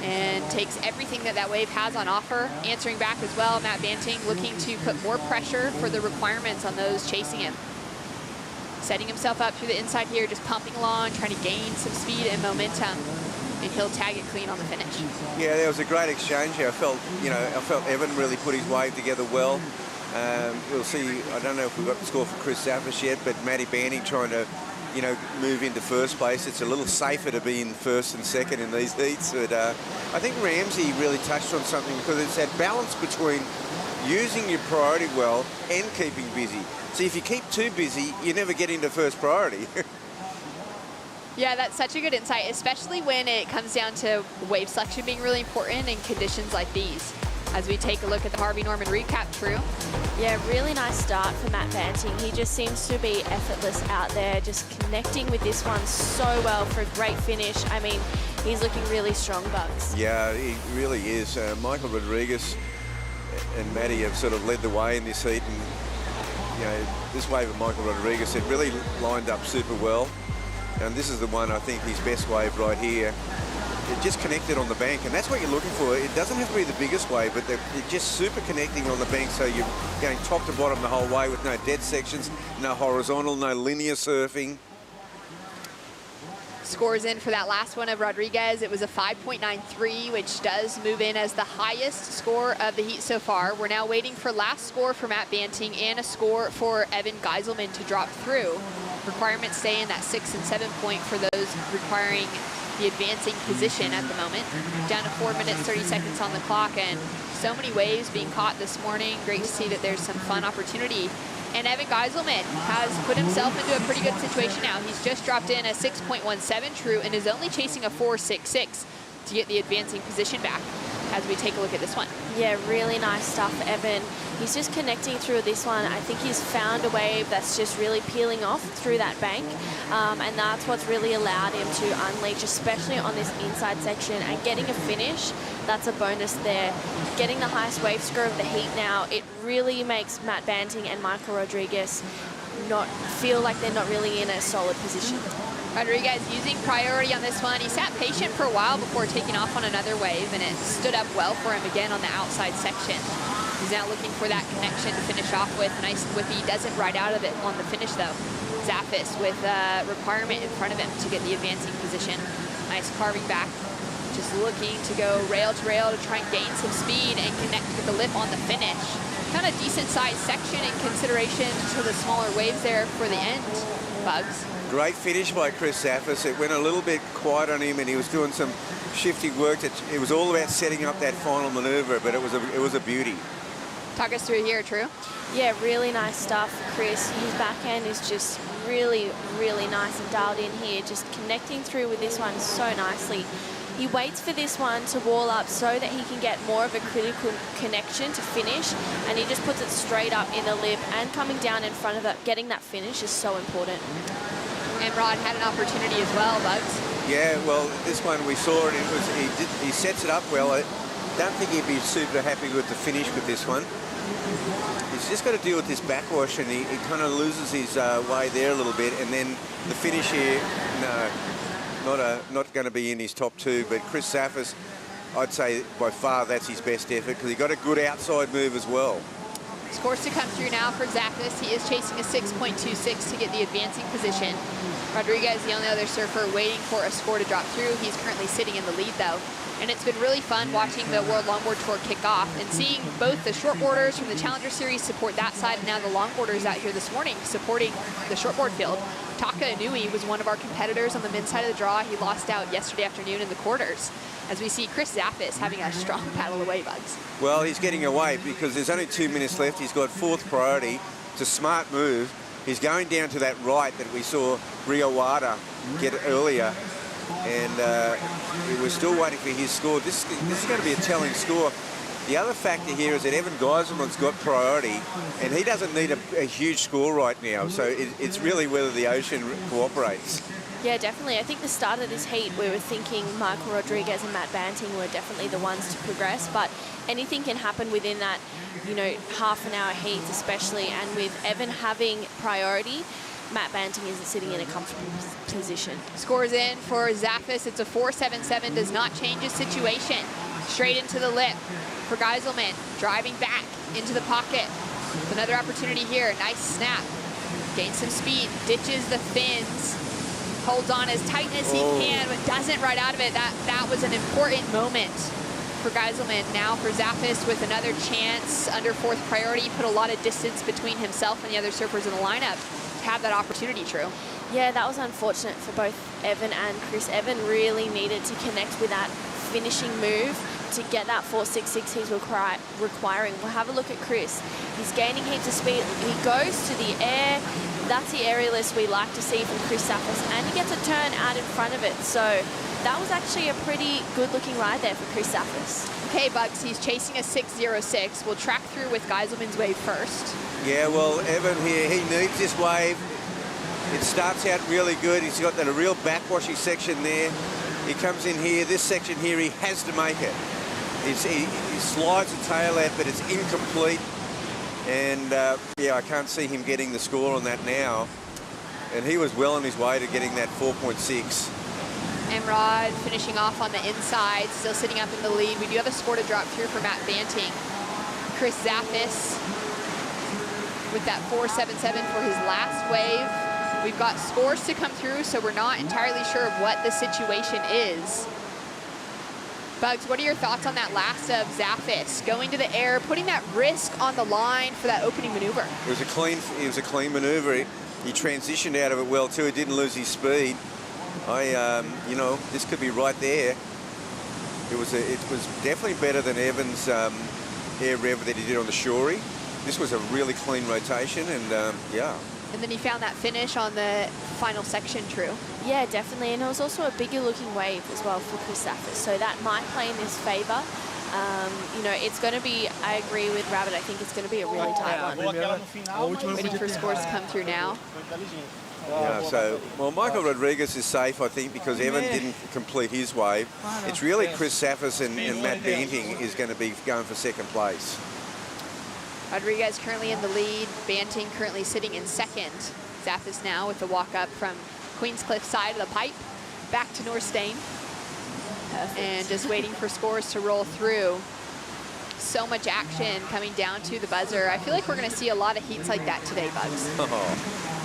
and takes everything that wave has on offer. Answering back as well, Matt Banting looking to put more pressure for the requirements on those chasing him. Setting himself up through the inside here, just pumping along, trying to gain some speed and momentum, and he'll tag it clean on the finish. Yeah, there was a great exchange here. I felt Evan really put his wave together well. We'll see. I don't know if we've got the score for Chris Zaffis yet, but Matty Banting trying to, move into first place. It's a little safer to be in first and second in these heats. But I think Ramsey really touched on something, because it's that balance between using your priority well and keeping busy. See, if you keep too busy, you never get into first priority. Yeah, that's such a good insight, especially when it comes down to wave selection being really important in conditions like these. As we take a look at the Harvey Norman recap, True. Yeah, really nice start for Matt Banting. He just seems to be effortless out there, just connecting with this one so well for a great finish. I mean, he's looking really strong, Bugs. Yeah, he really is. Michael Rodriguez and Matty have sort of led the way in this heat, and this wave of Michael Rodriguez, it really lined up super well. And this is the one, I think, his best wave right here. It just connected on the bank, and that's what you're looking for. It doesn't have to be the biggest wave, but they're just super connecting on the bank, so you're going top to bottom the whole way with no dead sections, no horizontal, no linear surfing. Scores in for that last one of Rodriguez. It was a 5.93, which does move in as the highest score of the heat so far. We're now waiting for last score for Matt Banting and a score for Evan Geiselman to drop through. Requirements stay in that 6 and 7 point for those requiring the advancing position at the moment. Down to 4 minutes, 30 seconds on the clock, and so many waves being caught this morning. Great to see that there's some fun opportunity. And Evan Geiselman has put himself into a pretty good situation now. He's just dropped in a 6.17 true and is only chasing a 4.66 to get the advancing position back as we take a look at this one. Yeah, really nice stuff, Evan. He's just connecting through this one. I think he's found a wave that's just really peeling off through that bank, and that's what's really allowed him to unleash, especially on this inside section, and getting a finish. That's a bonus there. Getting the highest wave score of the heat now, it really makes Matt Banting and Michael Rodriguez not feel like they're not really in a solid position. Rodriguez using priority on this one. He sat patient for a while before taking off on another wave, and it stood up well for him again on the outside section. He's now looking for that connection to finish off with. Nice with he doesn't ride out of it on the finish though. Zaffis with a requirement in front of him to get the advancing position. Nice carving back. Just looking to go rail to rail to try and gain some speed and connect with the lip on the finish. kind of decent-sized section in consideration to the smaller waves there for the end, Bugs. Great finish by Chris Zaffis. It went a little bit quiet on him, and he was doing some shifty work. It was all about setting up that final manoeuvre, but it was a beauty. Talk us through here, True. Yeah, really nice stuff, Chris. His backhand is just really, really nice and dialed in here, just connecting through with this one so nicely. He waits for this one to wall up so that he can get more of a critical connection to finish, and he just puts it straight up in the lip, and coming down in front of it, getting that finish is so important. And Rod had an opportunity as well, Bugs. Yeah, well, this one we saw it. He sets it up well. I don't think he'd be super happy with the finish with this one. He's just got to deal with this backwash, and he kind of loses his way there a little bit. And then the finish here, no, not going to be in his top two. But Chris Zaffis, I'd say by far that's his best effort, because he got a good outside move as well. Scores to come through now for Zaffis. He is chasing a 6.26 to get the advancing position. Rodriguez, the only other surfer waiting for a score to drop through. He's currently sitting in the lead, though. And it's been really fun watching the World Longboard Tour kick off and seeing both the shortboarders from the Challenger Series support that side, and now the longboarders out here this morning supporting the shortboard field. Taka Inui was one of our competitors on the men's side of the draw. He lost out yesterday afternoon in the quarters. As we see Chris Zaffis having a strong paddle away, Bugs. Well, he's getting away because there's only 2 minutes left. He's got fourth priority. It's a smart move. He's going down to that right that we saw Rio Wada get earlier. And we're still waiting for his score. This is going to be a telling score. The other factor here is that Evan Geiselman's got priority, and he doesn't need a huge score right now. So it's really whether the ocean cooperates. Yeah, definitely. I think the start of this heat, we were thinking Michael Rodriguez and Matt Banting were definitely the ones to progress, but anything can happen within that, half an hour heat especially, and with Evan having priority, Matt Banting isn't sitting in a comfortable position. Scores in for Zaffis. It's a 4.77, does not change his situation. Straight into the lip for Geiselman, driving back into the pocket. Another opportunity here, nice snap. Gains some speed, ditches the fins, holds on as tight as he can, but doesn't ride out of it. That was an important moment for Geiselman. Now for Zaffis with another chance under fourth priority. Put a lot of distance between himself and the other surfers in the lineup to have that opportunity, True. Yeah, that was unfortunate for both Evan and Chris. Evan really needed to connect with that finishing move to get that 4.66 he's requiring. We'll have a look at Chris. He's gaining heaps of speed. He goes to the air. That's the aerialist we like to see from Chris Zaffis, and he gets a turn out in front of it. So that was actually a pretty good-looking ride there for Chris Zaffis. Okay, Bugs, he's chasing a 6.06. We'll track through with Geiselman's wave first. Yeah, well, Evan here, he needs this wave. It starts out really good. He's got that a real backwashy section there. He comes in here, this section here, he has to make it. He slides the tail out, but it's incomplete. And yeah, I can't see him getting the score on that now. And he was well on his way to getting that 4.6. Emrod finishing off on the inside, still sitting up in the lead. We do have a score to drop through for Matt Banting. Chris Zaffis with that 4.77 for his last wave. We've got scores to come through, so we're not entirely sure of what the situation is. Bugs, what are your thoughts on that last of Zaffis going to the air, putting that risk on the line for that opening maneuver? It was a clean maneuver. He transitioned out of it well too. He didn't lose his speed. This could be right there. It was definitely better than Evans' air rev that he did on the shorey. This was a really clean rotation, and yeah. And then he found that finish on the final section, True. Yeah, definitely. And it was also a bigger looking wave as well for Chris Zaffis. So that might play in his favour. It's going to be, I agree with Rabbit, I think it's going to be a really tight one. Waiting for scores to come through now. Yeah, well, Michael Rodriguez is safe, I think, because Evan didn't complete his wave. It's really Chris Zaffis and Matt Banting is going to be going for second place. Rodriguez currently in the lead, Banting currently sitting in second. Zaffis now with the walk up from Queenscliff side of the pipe, back to Norstein. And just waiting for scores to roll through. So much action coming down to the buzzer. I feel like we're gonna see a lot of heats like that today, Bugs.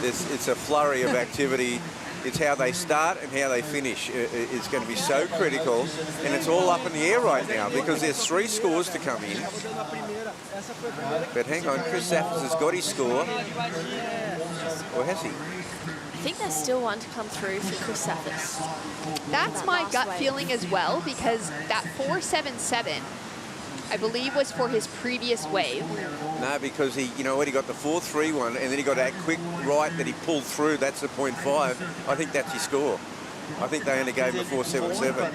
It's a flurry of activity. It's how they start and how they finish is going to be so critical, and it's all up in the air right now because there's 3 scores to come in. But hang on, Chris Zaffis has got his score, or has he? I think there's still one to come through for Chris Zaffis. That's my gut feeling as well, because that 4.77, I believe, was for his previous wave. No, because he, you know what, he got the 4.31 and then he got that quick right that he pulled through. That's the 0.5. I think that's his score. I think they only gave him a 4.77.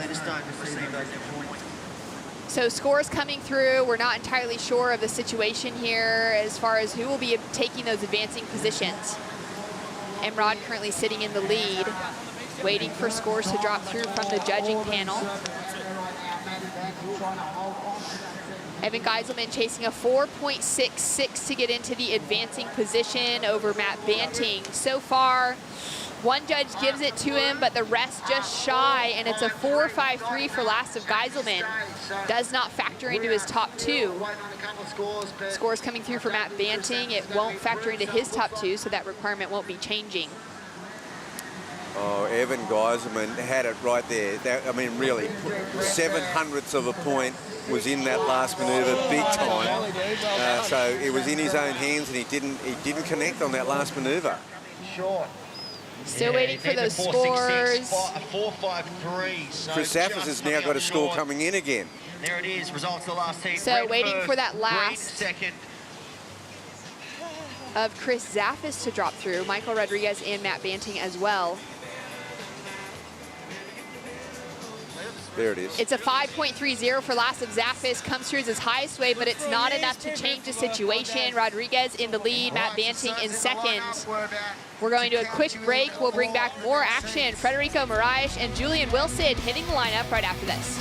So scores coming through. We're not entirely sure of the situation here as far as who will be taking those advancing positions. Emrod currently sitting in the lead, waiting for scores to drop through from the judging panel. Evan Geiselman chasing a 4.66 to get into the advancing position over Matt Banting. So far, one judge gives it to him, but the rest just shy, and it's a 4.53 for last of Geiselman. Does not factor into his top 2. Scores coming through for Matt Banting. It won't factor into his top 2, so that requirement won't be changing. Oh, Evan Geiselman had it right there. I mean, really, 7/100ths of a point was in that last manoeuvre, big time. So it was in his own hands, and he didn't connect on that last manoeuvre. Still waiting for those scores. 4.53. Chris Zaffis has now got a score coming in again. There it is. Results of the last heat. So waiting for that last second of Chris Zaffis to drop through. Michael Rodriguez and Matt Banting as well. There it is. It's a 5.30 for last of Zaffis. Comes through as his highest wave, but it's not enough to change the situation. Rodriguez in the lead, Matt Banting in second. We're going to a quick break. We'll bring back more action. Federico Moraes and Julian Wilson hitting the lineup right after this.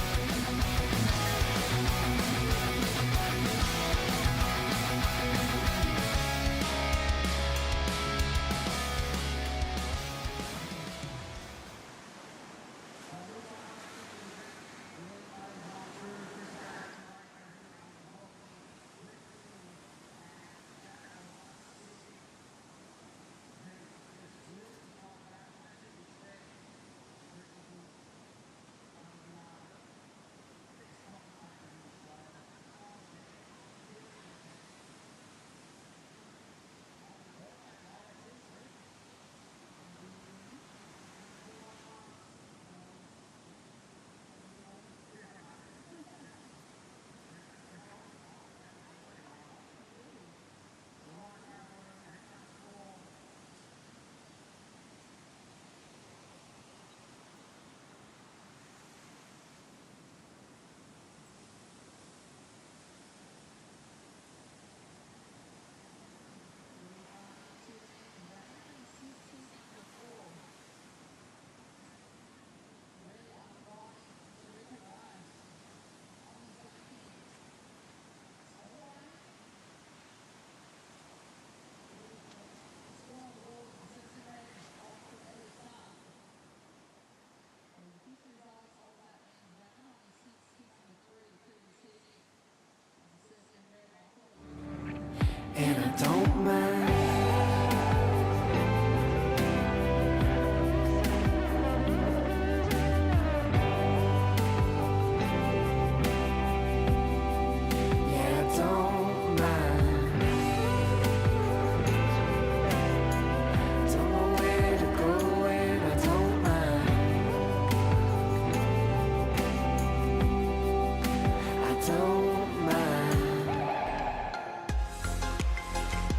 And I don't mind. Yeah, I don't mind. Don't know where to go and I don't mind. I don't mind.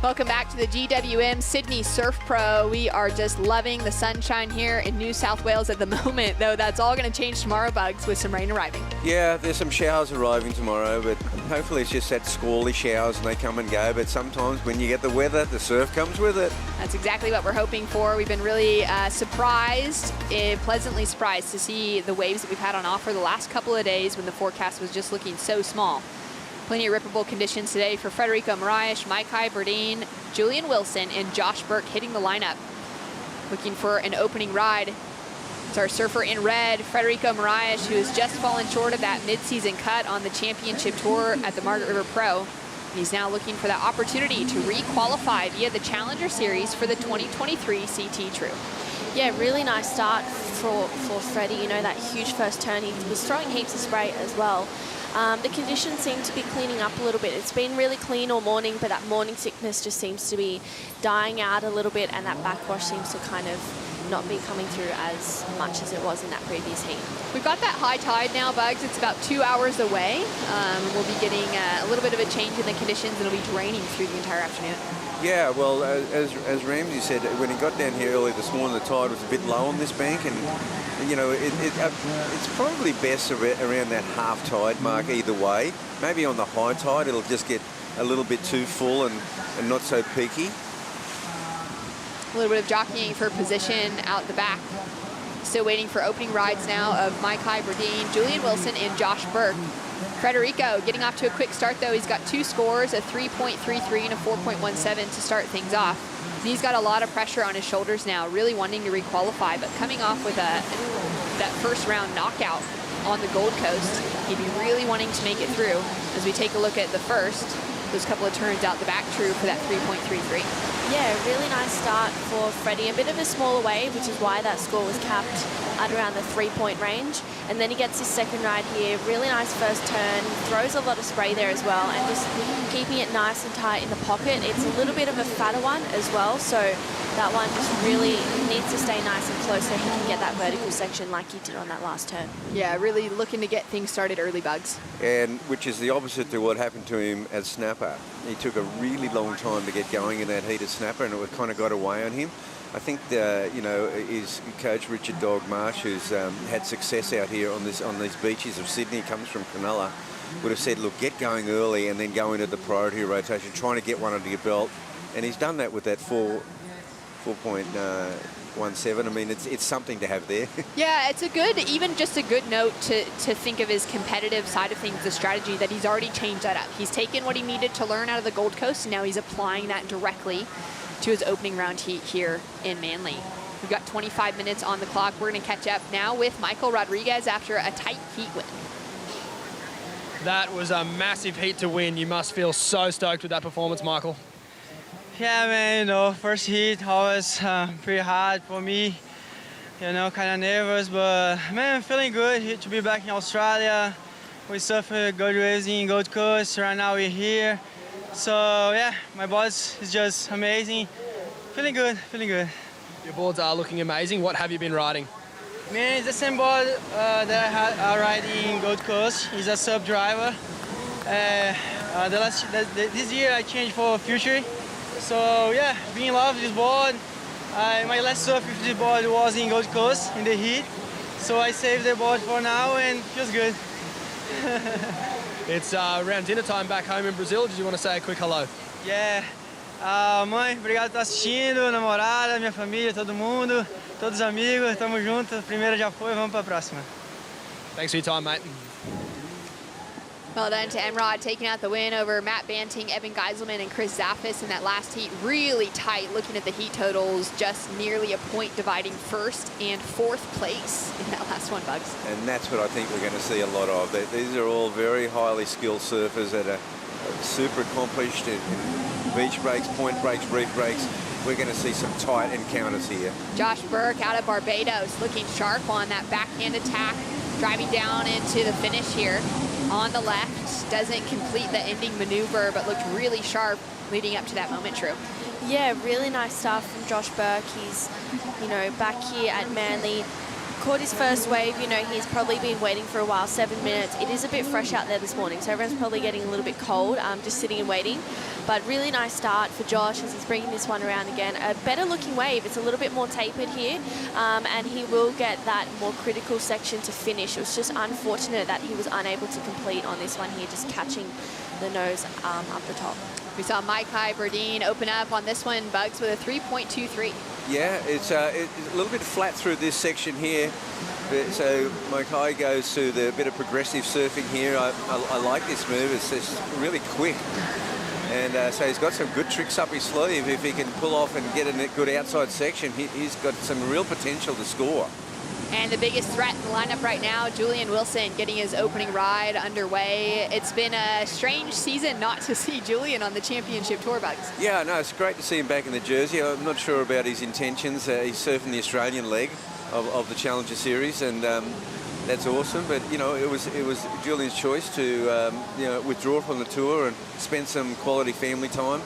Welcome back to the GWM Sydney Surf Pro. We are just loving the sunshine here in New South Wales at the moment, though that's all going to change tomorrow, Bugs, with some rain arriving. Yeah, there's some showers arriving tomorrow, but hopefully it's just that squally showers and they come and go. But sometimes when you get the weather, the surf comes with it. That's exactly what we're hoping for. We've been really pleasantly surprised to see the waves that we've had on offer the last couple of days when the forecast was just looking so small. Plenty of rippable conditions today for Federico Moraes, Maikai Burdine, Julian Wilson, and Josh Burke hitting the lineup. Looking for an opening ride. It's our surfer in red, Federico Moraes, who has just fallen short of that mid-season cut on the championship tour at the Margaret River Pro. He's now looking for that opportunity to re-qualify via the Challenger Series for the 2023 CT True. Yeah, really nice start for Freddie. You know, that huge first turn. He was throwing heaps of spray as well. The conditions seem to be cleaning up a little bit. It's been really clean all morning, but that morning sickness just seems to be dying out a little bit, and that backwash seems to kind of not be coming through as much as it was in that previous heat. We've got that high tide now, Bugs. It's about 2 hours away. We'll be getting a little bit of a change in the conditions, and it'll be draining through the entire afternoon. Yeah, well, as Ramsey said, when he got down here early this morning, the tide was a bit low on this bank, and you know, it's probably best around that half tide mark either way. Maybe on the high tide, it'll just get a little bit too full and not so peaky. A little bit of jockeying for position out the back. Still waiting for opening rides now of Maikai Burdine, Julian Wilson, and Josh Burke. Federico getting off to a quick start, though. He's got 2 scores, a 3.33 and a 4.17 to start things off. And he's got a lot of pressure on his shoulders now, really wanting to requalify, but coming off with that first round knockout on the Gold Coast, he'd be really wanting to make it through. As we take a look at the first, those couple of turns out the back true for that 3.33. Yeah, really nice start for Freddie. A bit of a smaller wave, which is why that score was capped at around the 3-point range. And then he gets his second ride here. Really nice first turn. Throws a lot of spray there as well, and just keeping it nice and tight in the pocket. It's a little bit of a fatter one as well, so that one just really needs to stay nice and close so he can get that vertical section like he did on that last turn. Yeah, really looking to get things started early, Bugs. And which is the opposite to what happened to him as snapper. He took a really long time to get going in that heated snapper, and it kind of got away on him. I think you know, his coach Richard Dog Marsh, who's had success out here on these beaches of Sydney, comes from Cronulla, would have said, look, get going early and then go into the priority rotation, trying to get one under your belt. And he's done that with that 4.17. I mean, it's something to have there. Yeah, it's even just a good note to think of his competitive side of things, the strategy that he's already changed that up. He's taken what he needed to learn out of the Gold Coast, and now he's applying that directly to his opening round heat here in Manly. We've got 25 minutes on the clock. We're going to catch up now with Michael Rodriguez after a tight heat win. That was a massive heat to win. You must feel so stoked with that performance, Michael. Yeah, man, you know, first heat always pretty hard for me. You know, kind of nervous, but man, I'm feeling good to be back in Australia. We surfed good waves in Gold Coast. Right now we're here. So yeah, my board is just amazing. Feeling good, feeling good. Your boards are looking amazing. What have you been riding? Man, it's the same board that I had riding in Gold Coast. It's a sub driver. This year I changed for Future. So yeah, being in love with this board. My last surf with this board was in Gold Coast in the heat. So I saved the board for now and it feels good. It's around dinner time back home in Brazil. Did you want to say a quick hello? Yeah. Mãe, obrigado por estar assistindo, namorada, minha família, todo mundo, todos os amigos, tamo junto. A primeira já foi, vamos para a próxima. Thanks for your time, mate. Well done to Emrod, taking out the win over Matt Banting, Evan Geiselman, and Chris Zaffis in that last heat. Really tight, looking at the heat totals, just nearly a point dividing first and fourth place in that last one, Bugs. And that's what I think we're going to see a lot of. These are all very highly skilled surfers that are super accomplished in beach breaks, point breaks, reef breaks. We're going to see some tight encounters here. Josh Burke out of Barbados, looking sharp on that backhand attack, driving down into the finish here. On the left, doesn't complete the ending maneuver, but looked really sharp leading up to that moment, True. Yeah, really nice stuff from Josh Burke. He's, you know, back here at Manly. Caught his first wave. You know, he's probably been waiting for a while, 7 minutes. It is a bit fresh out there this morning, so everyone's probably getting a little bit cold, just sitting and waiting. But really nice start for Josh as he's bringing this one around again. A better looking wave. It's a little bit more tapered here, and he will get that more critical section to finish. It was just unfortunate that he was unable to complete on this one here, just catching the nose up the top. We saw Maikai Burdine open up on this one, Bugs, with a 3.23. Yeah, it's a little bit flat through this section here. So Maikai goes to the bit of progressive surfing here. I like this move. It's just really quick. And so he's got some good tricks up his sleeve. If he can pull off and get a good outside section, he's got some real potential to score. And the biggest threat in the lineup right now, Julian Wilson getting his opening ride underway. It's been a strange season not to see Julian on the championship tour, Bugs. Yeah, no, it's great to see him back in the jersey. I'm not sure about his intentions. He's surfing the Australian leg of the Challenger Series, and that's awesome. But you know, it was Julian's choice to you know, withdraw from the tour and spend some quality family time.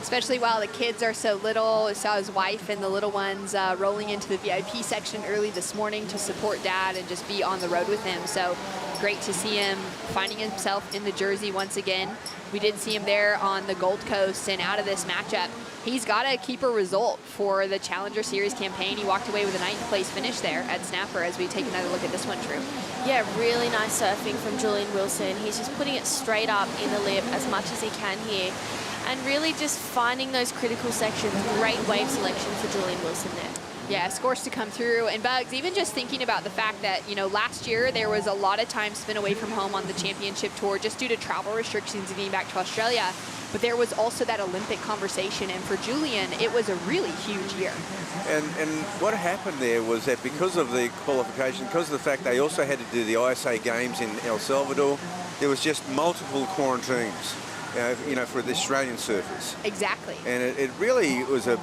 Especially while the kids are so little. I saw his wife and the little ones rolling into the VIP section early this morning to support Dad and just be on the road with him. So great to see him finding himself in the jersey once again. We did see him there on the Gold Coast, and out of this matchup, he's got to keep a result for the Challenger Series campaign. He walked away with a 9th place finish there at Snapper as we take another look at this one, Drew. Yeah, really nice surfing from Julian Wilson. He's just putting it straight up in the lip as much as he can here. And really just finding those critical sections. Great wave selection for Julian Wilson there. Yeah, scores to come through. And Bugs, even just thinking about the fact that, you know, last year there was a lot of time spent away from home on the championship tour just due to travel restrictions and getting back to Australia. But there was also that Olympic conversation. And for Julian, it was a really huge year. And what happened there was that because of the qualification, because of the fact they also had to do the ISA games in El Salvador, there was just multiple quarantines. You know, for the Australian surfers. Exactly. And it really was you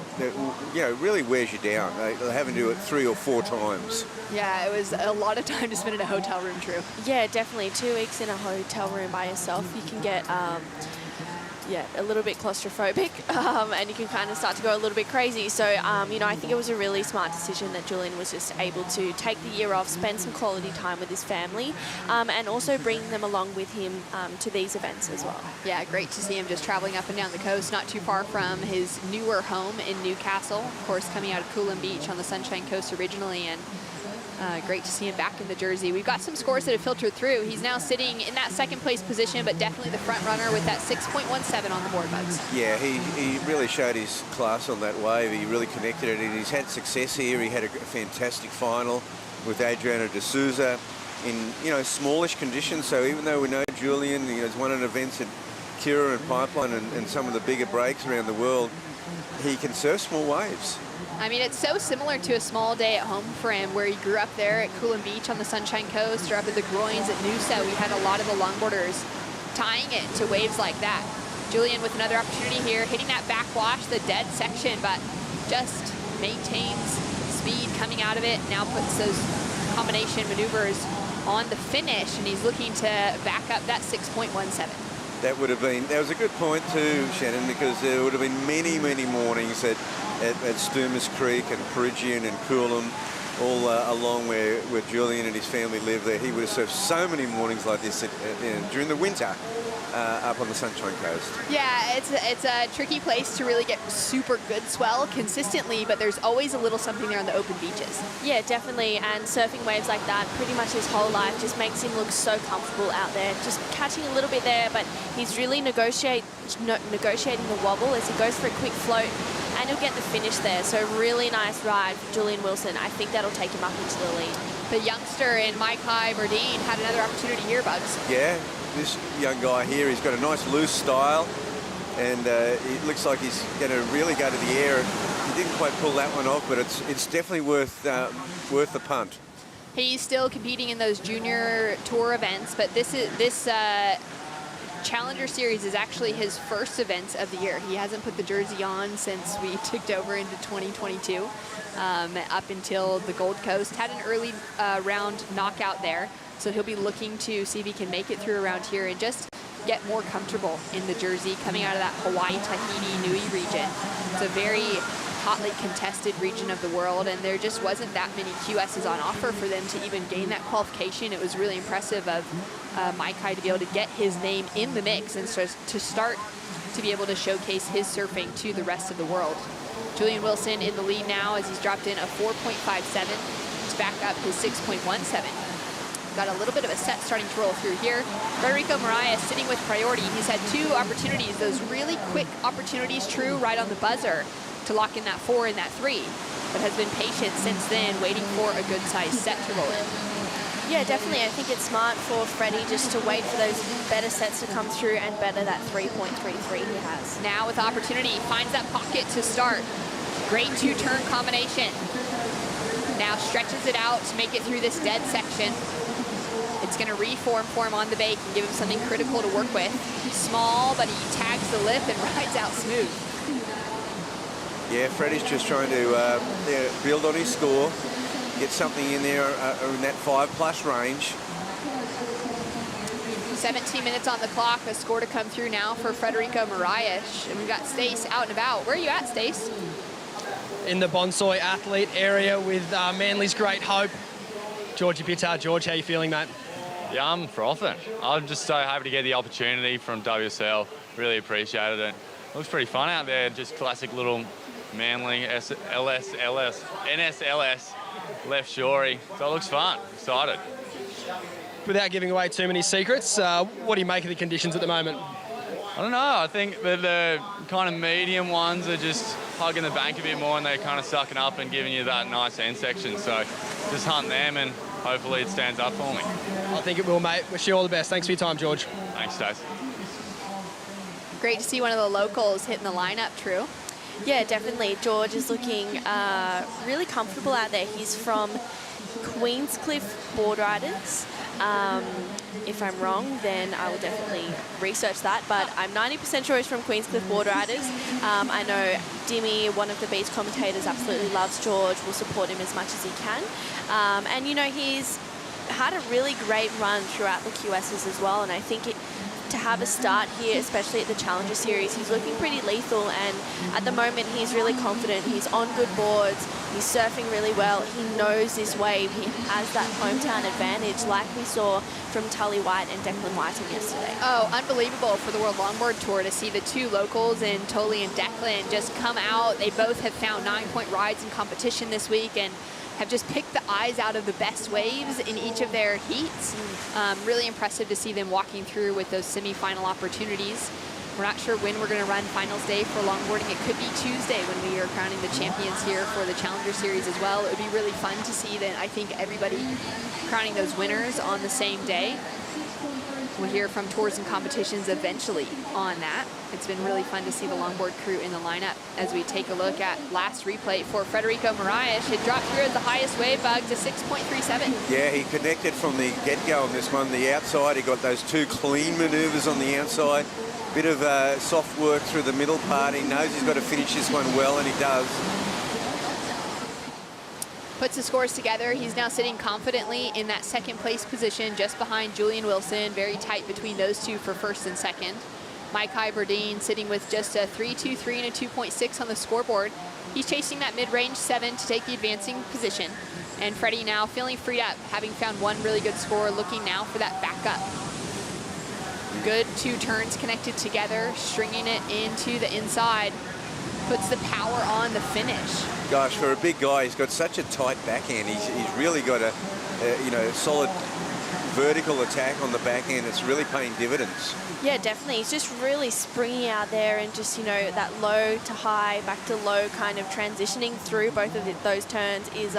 know, really wears you down. They having to do it 3 or 4 times. Yeah, it was a lot of time to spend in a hotel room, Drew. Yeah, definitely. 2 weeks in a hotel room by yourself, you can get a little bit claustrophobic, and you can kind of start to go a little bit crazy. So, you know, I think it was a really smart decision that Julian was just able to take the year off, spend some quality time with his family, and also bring them along with him to these events as well. Yeah, great to see him just traveling up and down the coast, not too far from his newer home in Newcastle. Of course, coming out of Coolum Beach on the Sunshine Coast originally, and great to see him back in the jersey. We've got some scores that have filtered through. He's now sitting in that 2nd place position, but definitely the front runner with that 6.17 on the board, Bugs. Yeah, he really showed his class on that wave. He really connected it, and he's had success here. He had a fantastic final with Adriano de Souza in, you know, smallish conditions. So even though we know Julian, you know, has won an events at Kira and Pipeline and some of the bigger breaks around the world, he can surf small waves. I mean, it's so similar to a small day at home for him, where he grew up there at Coolum Beach on the Sunshine Coast, or up at the Groins at Noosa. We had a lot of the longboarders tying it to waves like that. Julian with another opportunity here, hitting that backwash, the dead section, but just maintains speed coming out of it. Now puts those combination maneuvers on the finish, and he's looking to back up that 6.17. That was a good point too, Shannon, because there would have been many, many mornings at Stoomis Creek and Perigian and Coolum, all along where Julian and his family live there. He would have surfed so many mornings like this during the winter up on the Sunshine Coast. Yeah, it's a tricky place to really get super good swell consistently, but there's always a little something there on the open beaches. Yeah, definitely, and surfing waves like that pretty much his whole life just makes him look so comfortable out there, just catching a little bit there, but he's really negotiating the wobble as he goes for a quick float, and he'll get the finish there. So really nice ride for Julian Wilson. I think that'll take him up into the lead. The youngster in Maikai Burdine had another opportunity here, Bugs. Yeah, this young guy here, he's got a nice loose style, and it looks like he's going to really go to the air. He didn't quite pull that one off, but it's definitely worth the punt. He's still competing in those junior tour events, but this Challenger Series is actually his first event of the year. He hasn't put the jersey on since we ticked over into 2022, up until the Gold Coast. Had an early round knockout there, so he'll be looking to see if he can make it through around here and just get more comfortable in the jersey coming out of that Hawaii, Tahiti, Nui region. It's a very hotly contested region of the world, and there just wasn't that many QSs on offer for them to even gain that qualification. It was really impressive of Maikai to be able to get his name in the mix and to start to be able to showcase his surfing to the rest of the world. Julian Wilson in the lead now as he's dropped in a 4.57 to back up his 6.17. Got a little bit of a set starting to roll through here. Federico Mariah sitting with priority. He's had 2 opportunities, those really quick opportunities, true, right on the buzzer to lock in that 4 and that 3, but has been patient since then, waiting for a good size set to roll in. Yeah, definitely. I think it's smart for Freddie just to wait for those better sets to come through and better that 3.33 he has. Now with opportunity, finds that pocket to start. Great 2-turn combination. Now stretches it out to make it through this dead section. It's going to reform for him on the bake and give him something critical to work with. Small, but he tags the lip and rides out smooth. Yeah, Freddie's just trying to build on his score, get something in there in that 5+ range. 17 minutes on the clock, a score to come through now for Federico Moraes. And we've got Stace out and about. Where are you at, Stace? In the Bonsai athlete area with Manly's Great Hope. Georgie Pittard. George, how you feeling, mate? Yeah, I'm frothing. I'm just so happy to get the opportunity from WSL. Really appreciated it. Looks pretty fun out there. Just classic little Manly NSLS left shorey. So it looks fun. Excited. Without giving away too many secrets, what do you make of the conditions at the moment? I don't know. I think the kind of medium ones are just hugging the bank a bit more and they're kind of sucking up and giving you that nice end section. So just hunt them and hopefully it stands up for me. I think it will, mate. Wish you all the best. Thanks for your time, George. Thanks, Stace. Great to see one of the locals hitting the lineup, True. Yeah, definitely. George is looking really comfortable out there. He's from Queenscliff Board Riders. If I'm wrong, then I will definitely research that. But I'm 90% sure he's from Queenscliff Board Riders. I know Dimmy, one of the beach commentators, absolutely loves George, will support him as much as he can. And, you know, he's had a really great run throughout the QSs as well. And I think to have a start here, especially at the Challenger Series, he's looking pretty lethal, and at the moment he's really confident. He's on good boards, he's surfing really well, he knows this wave, he has that hometown advantage like we saw from Tully White and Declan Whiting yesterday. Oh, unbelievable for the World Longboard Tour to see the two locals in Tully and Declan just come out. They both have found 9-point rides in competition this week and have just picked the eyes out of the best waves in each of their heats. Really impressive to see them walking through with those semi-final opportunities. We're not sure when we're going to run finals day for longboarding. It could be Tuesday when we are crowning the champions here for the Challenger Series as well. It would be really fun to see then, I think, everybody crowning those winners on the same day. We'll hear from tours and competitions eventually on that. It's been really fun to see the longboard crew in the lineup as we take a look at last replay for Federico Moraes. It dropped through at the highest wave bug to 6.37. Yeah, he connected from the get-go on this one. The outside, he got those two clean manoeuvres on the outside. Bit of soft work through the middle part. He knows he's got to finish this one well, and he does. Puts the scores together. He's now sitting confidently in that second place position just behind Julian Wilson. Very tight between those two for first and second. Micah Burdine sitting with just a 3.23 and a 2.6 on the scoreboard. He's chasing that mid-range 7 to take the advancing position. And Freddie now feeling freed up, having found one really good score, looking now for that backup. Good 2 turns connected together, stringing it into the inside. Puts the power on the finish. Gosh, for a big guy, he's got such a tight backhand. He's really got a you know, solid vertical attack on the backhand. It's really paying dividends. Yeah, definitely. He's just really springy out there and just, you know, that low to high, back to low kind of transitioning through both of those turns is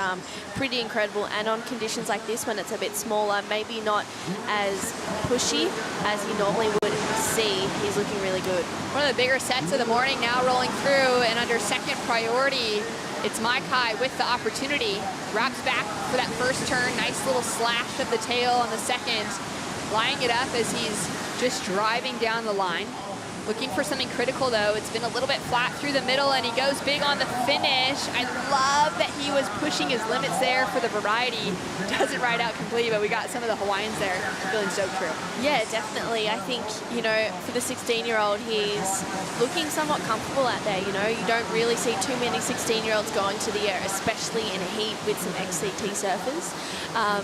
pretty incredible. And on conditions like this, when it's a bit smaller, maybe not as pushy as you normally would see, he's looking really good. One of the bigger sets of the morning now rolling through, and under second priority, it's Maikai with the opportunity. Wraps back for that first turn. Nice little slash of the tail on the second. Lining it up as he's just driving down the line. Looking for something critical though. It's been a little bit flat through the middle and he goes big on the finish. I love that he was pushing his limits there for the variety. Doesn't ride out complete, but we got some of the Hawaiians there feeling so true. Yeah, definitely. I think, you know, for the 16-year-old, he's looking somewhat comfortable out there. You know, you don't really see too many 16-year-olds going to the air, especially in a heat with some XCT surfers.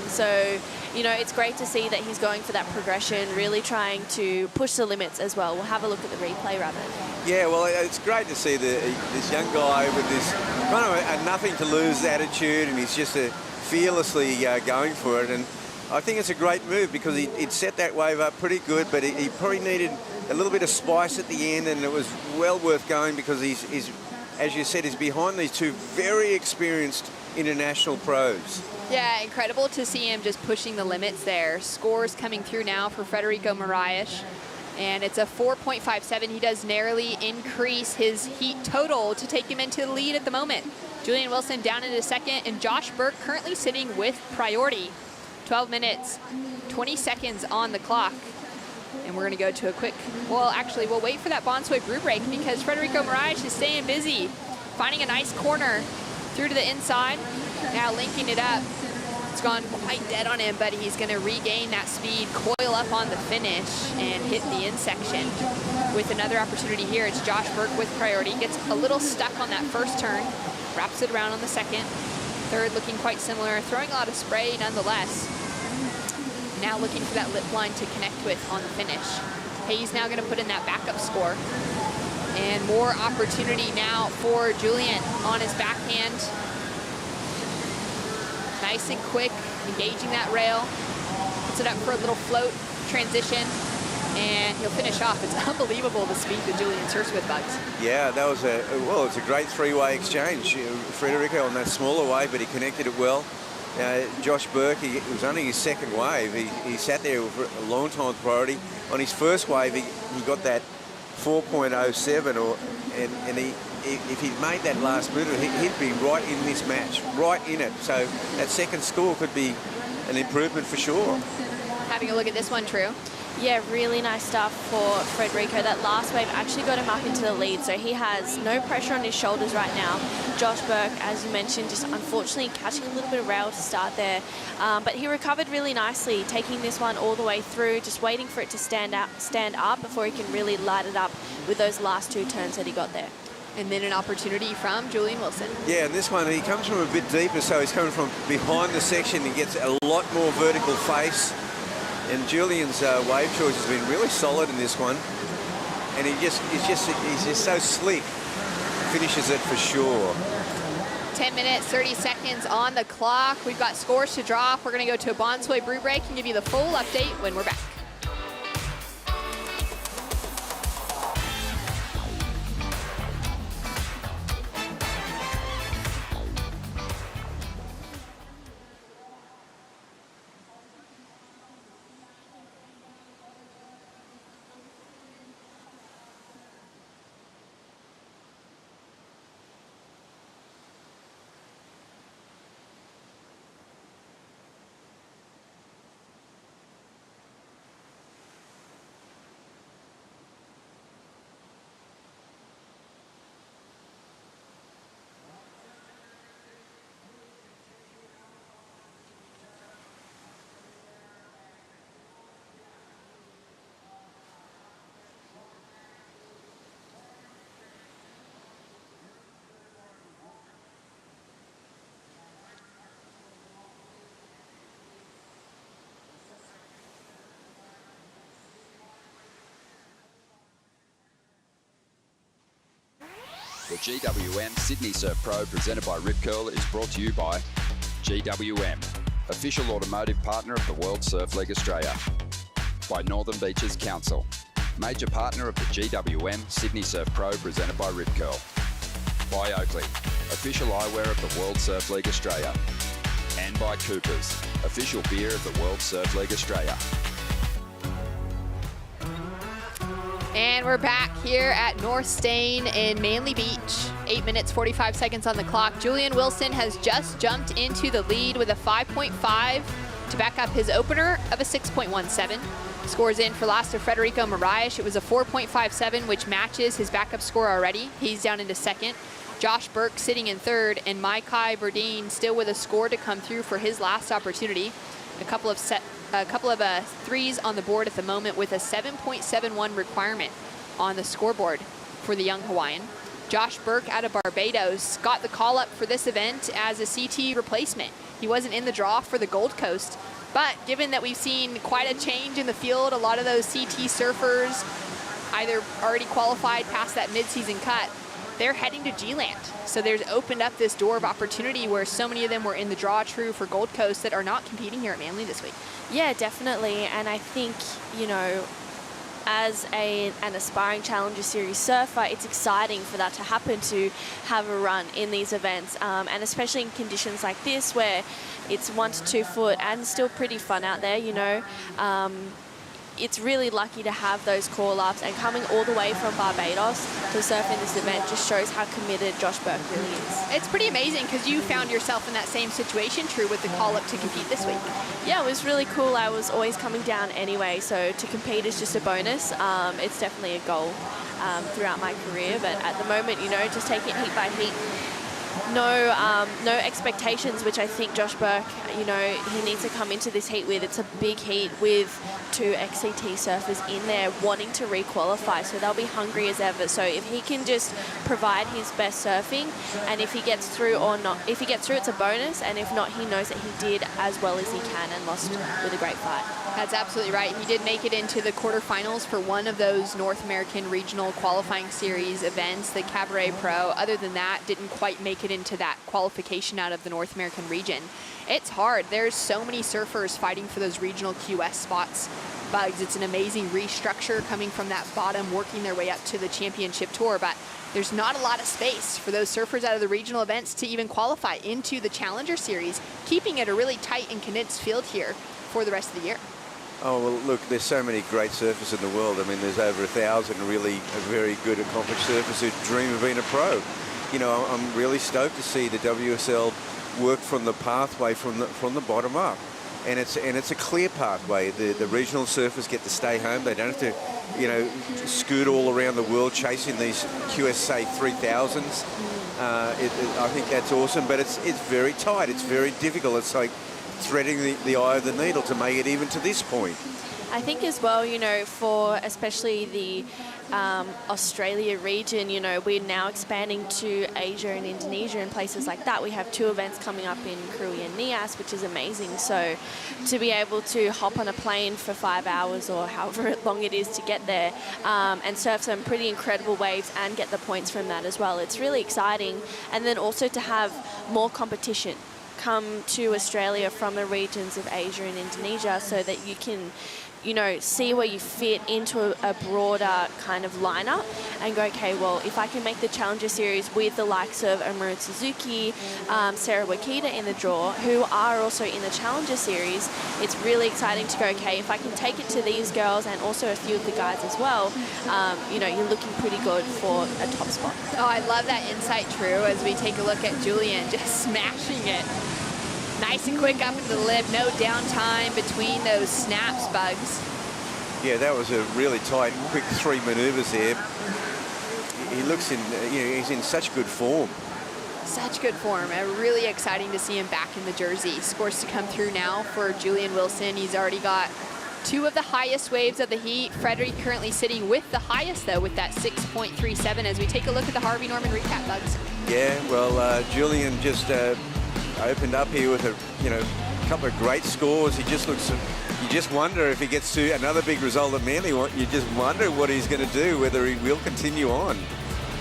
So, you know, it's great to see that he's going for that progression, really trying to push the limits as well. We'll have a look at the replay, Robert. Yeah, well, it's great to see this young guy with this kind of a nothing to lose attitude, and he's just fearlessly going for it. And I think it's a great move because he'd set that wave up pretty good, but he probably needed a little bit of spice at the end, and it was well worth going because he's as you said, he's behind these two very experienced international pros. Yeah, incredible to see him just pushing the limits there. Scores coming through now for Federico Moraes. And it's a 4.57. He does narrowly increase his heat total to take him into the lead at the moment. Julian Wilson down into second, and Josh Burke currently sitting with priority. 12 minutes, 20 seconds on the clock. And we're gonna go to a quick, well, actually, we'll wait for that Bonsoy brew break because Federico Moraes is staying busy, finding a nice corner through to the inside. Now linking it up. It's gone quite dead on him, but he's gonna regain that speed, coil up on the finish, and hit the in section. With another opportunity here, it's Josh Burke with priority. Gets a little stuck on that first turn, wraps it around on the second. Third looking quite similar, throwing a lot of spray nonetheless. Now looking for that lip line to connect with on the finish. Hayes now gonna put in that backup score. And more opportunity now for Julian on his backhand. Nice and quick, engaging that rail. Puts it up for a little float transition, and he'll finish off. It's unbelievable the speed that Julian surfs with, Bugs. Yeah, that was it's a great three-way exchange. Federico on that smaller wave, but he connected it well. Josh Burke, it was only his second wave. He sat there for a long time with priority. On his first wave, he got that 4.07, and if he'd made that last movement, he'd be right in this match, right in it. So that second score could be an improvement for sure. Having a look at this one, True. Yeah, really nice stuff for Federico. That last wave actually got him up into the lead, so he has no pressure on his shoulders right now. Josh Burke, as you mentioned, just unfortunately catching a little bit of rail to start there. But he recovered really nicely, taking this one all the way through, just waiting for it to stand up before he can really light it up with those last two turns that he got there. And then an opportunity from Julian Wilson. Yeah, and this one, he comes from a bit deeper, so he's coming from behind the section. He gets a lot more vertical face. And Julian's wave choice has been really solid in this one. And he's just so slick. Finishes it for sure. 10 minutes, 30 seconds on the clock. We've got scores to drop. We're gonna go to a Bonsoy brew break and give you the full update when we're back. The GWM Sydney Surf Pro presented by Rip Curl is brought to you by GWM, official automotive partner of the World Surf League Australia. By Northern Beaches Council, major partner of the GWM Sydney Surf Pro presented by Rip Curl. By Oakley, official eyewear of the World Surf League Australia. And by Coopers, official beer of the World Surf League Australia. And we're back here at North Stain in Manly Beach. 8 minutes, 45 seconds on the clock. Julian Wilson has just jumped into the lead with a 5.5 to back up his opener of a 6.17. Scores in for last of Federico Moraes. It was a 4.57, which matches his backup score already. He's down into second. Josh Burke sitting in third, and Maikai Burdine still with a score to come through for his last opportunity. A couple of threes on the board at the moment with a 7.71 requirement on the scoreboard for the young Hawaiian. Josh Burke out of Barbados got the call up for this event as a CT replacement. He wasn't in the draw for the Gold Coast, but given that we've seen quite a change in the field, a lot of those CT surfers either already qualified past that mid-season cut, they're heading to G-Land. So there's opened up this door of opportunity where so many of them were in the draw true for Gold Coast that are not competing here at Manly this week. Yeah, definitely. And I think, you know, as an aspiring Challenger Series surfer, it's exciting for that to happen, to have a run in these events, and especially in conditions like this where it's 1 to 2 foot and still pretty fun out there, you know. it's really lucky to have those call-ups, and coming all the way from Barbados to surf in this event just shows how committed Josh Burke really is. It's pretty amazing because you found yourself in that same situation, True, with the call-up to compete this week. Yeah, it was really cool. I was always coming down anyway, so to compete is just a bonus. It's definitely a goal throughout my career, but at the moment, you know, just take it heat by heat. No expectations, which I think Josh Burke, you know, he needs to come into this heat with. It's a big heat with 2 XCT surfers in there wanting to re-qualify, so they'll be hungry as ever. So if he can just provide his best surfing, and if he gets through or not, if he gets through, it's a bonus, and if not, he knows that he did as well as he can and lost with a great fight. That's absolutely right. He did make it into the quarterfinals for one of those North American Regional Qualifying Series events, the Cabaret Pro. Other than that, didn't quite make it into that qualification out of the North American region. It's hard. There's so many surfers fighting for those regional QS spots. Bugs, it's an amazing restructure coming from that bottom, working their way up to the championship tour, but there's not a lot of space for those surfers out of the regional events to even qualify into the Challenger Series, keeping it a really tight and condensed field here for the rest of the year. Oh, well, look, there's so many great surfers in the world. I mean, there's over 1,000 really very good, accomplished surfers who dream of being a pro. You know, I'm really stoked to see the WSL work from the pathway from the bottom up. And it's a clear pathway. The regional surfers get to stay home. They don't have to, you know, scoot all around the world chasing these QSA 3000s. I think that's awesome, but it's very tight. It's very difficult. It's like threading the eye of the needle to make it even to this point. I think as well, you know, for especially the Australia region, you know, we're now expanding to Asia and Indonesia and places like that. We have 2 events coming up in Krui and Nias, which is amazing. So to be able to hop on a plane for 5 hours or however long it is to get there and surf some pretty incredible waves and get the points from that as well, it's really exciting. And then also to have more competition come to Australia from the regions of Asia and Indonesia so that you can, you know, see where you fit into a broader kind of lineup and go, okay, well, if I can make the Challenger Series with the likes of Amuro Suzuki, Sarah Wakita in the draw, who are also in the Challenger Series, it's really exciting to go, okay, if I can take it to these girls and also a few of the guys as well, you know, you're looking pretty good for a top spot. Oh, I love that insight, True, as we take a look at Julian just smashing it. Nice and quick up into the lip, no downtime between those snaps, Bugs. Yeah, that was a really tight, quick 3 maneuvers there. He looks in, you know, he's in such good form. Such good form. Really exciting to see him back in the jersey. Scores to come through now for Julian Wilson. He's already got 2 of the highest waves of the heat. Frederick currently sitting with the highest, though, with that 6.37 as we take a look at the Harvey Norman recap, Bugs. Yeah, well, Julian just opened up here with a couple of great scores. He just looks, you just wonder if he gets to another big result at Manly, you just wonder what he's going to do, whether he will continue on.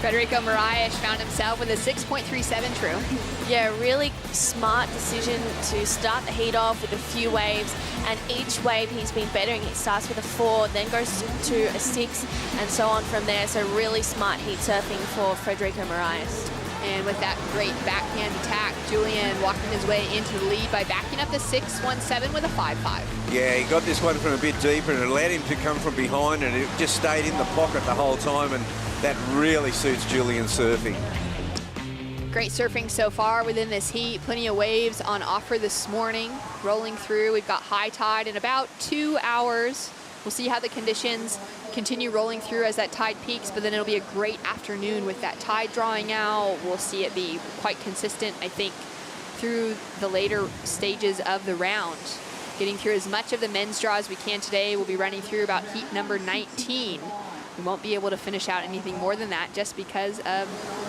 Federico Moraes found himself with a 6.37 True. Yeah, really smart decision to start the heat off with a few waves, and each wave he's been bettering. He starts with a 4, then goes to a 6, and so on from there. So really smart heat surfing for Federico Moraes. And with that great backhand attack, Julian walking his way into the lead by backing up the 6.17 with a 5.5. Yeah, he got this one from a bit deeper and it allowed him to come from behind, and it just stayed in the pocket the whole time, and that really suits Julian surfing. Great surfing so far within this heat. Plenty of waves on offer this morning. Rolling through, we've got high tide in about 2 hours. We'll see how the conditions continue rolling through as that tide peaks, but then it'll be a great afternoon with that tide drawing out. We'll see it be quite consistent, I think, through the later stages of the round. Getting through as much of the men's draw as we can today. We'll be running through about heat number 19. We won't be able to finish out anything more than that just because of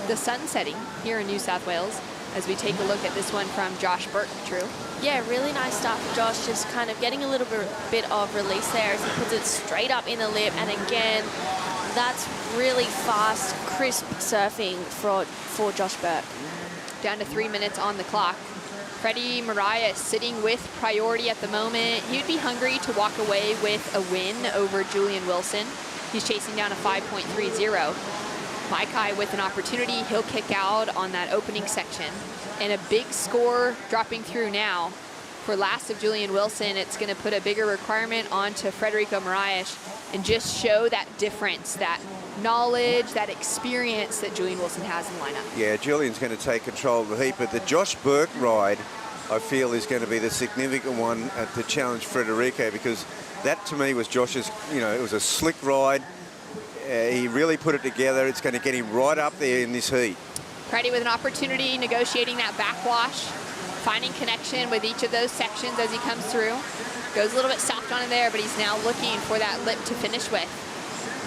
the sun setting here in New South Wales. As we take a look at this one from Josh Burke, True. Yeah, really nice start for Josh, just kind of getting a little bit of release there as he puts it straight up in the lip. And again, that's really fast, crisp surfing for Josh Burke. Down to 3 minutes on the clock. Freddie Moraes sitting with priority at the moment. He'd be hungry to walk away with a win over Julian Wilson. He's chasing down a 5.30. Maikai with an opportunity. He'll kick out on that opening section. And a big score dropping through now for last of Julian Wilson, it's going to put a bigger requirement onto Federico Moraes and just show that difference, that knowledge, that experience that Julian Wilson has in the lineup. Yeah, Julian's going to take control of the heat, but the Josh Burke ride, I feel, is going to be the significant one to challenge Federico, because that to me was Josh's, you know, it was a slick ride. He really put it together. It's going to get him right up there in this heat. Freddie with an opportunity, negotiating that backwash, finding connection with each of those sections as he comes through. Goes a little bit soft on it there, but he's now looking for that lip to finish with.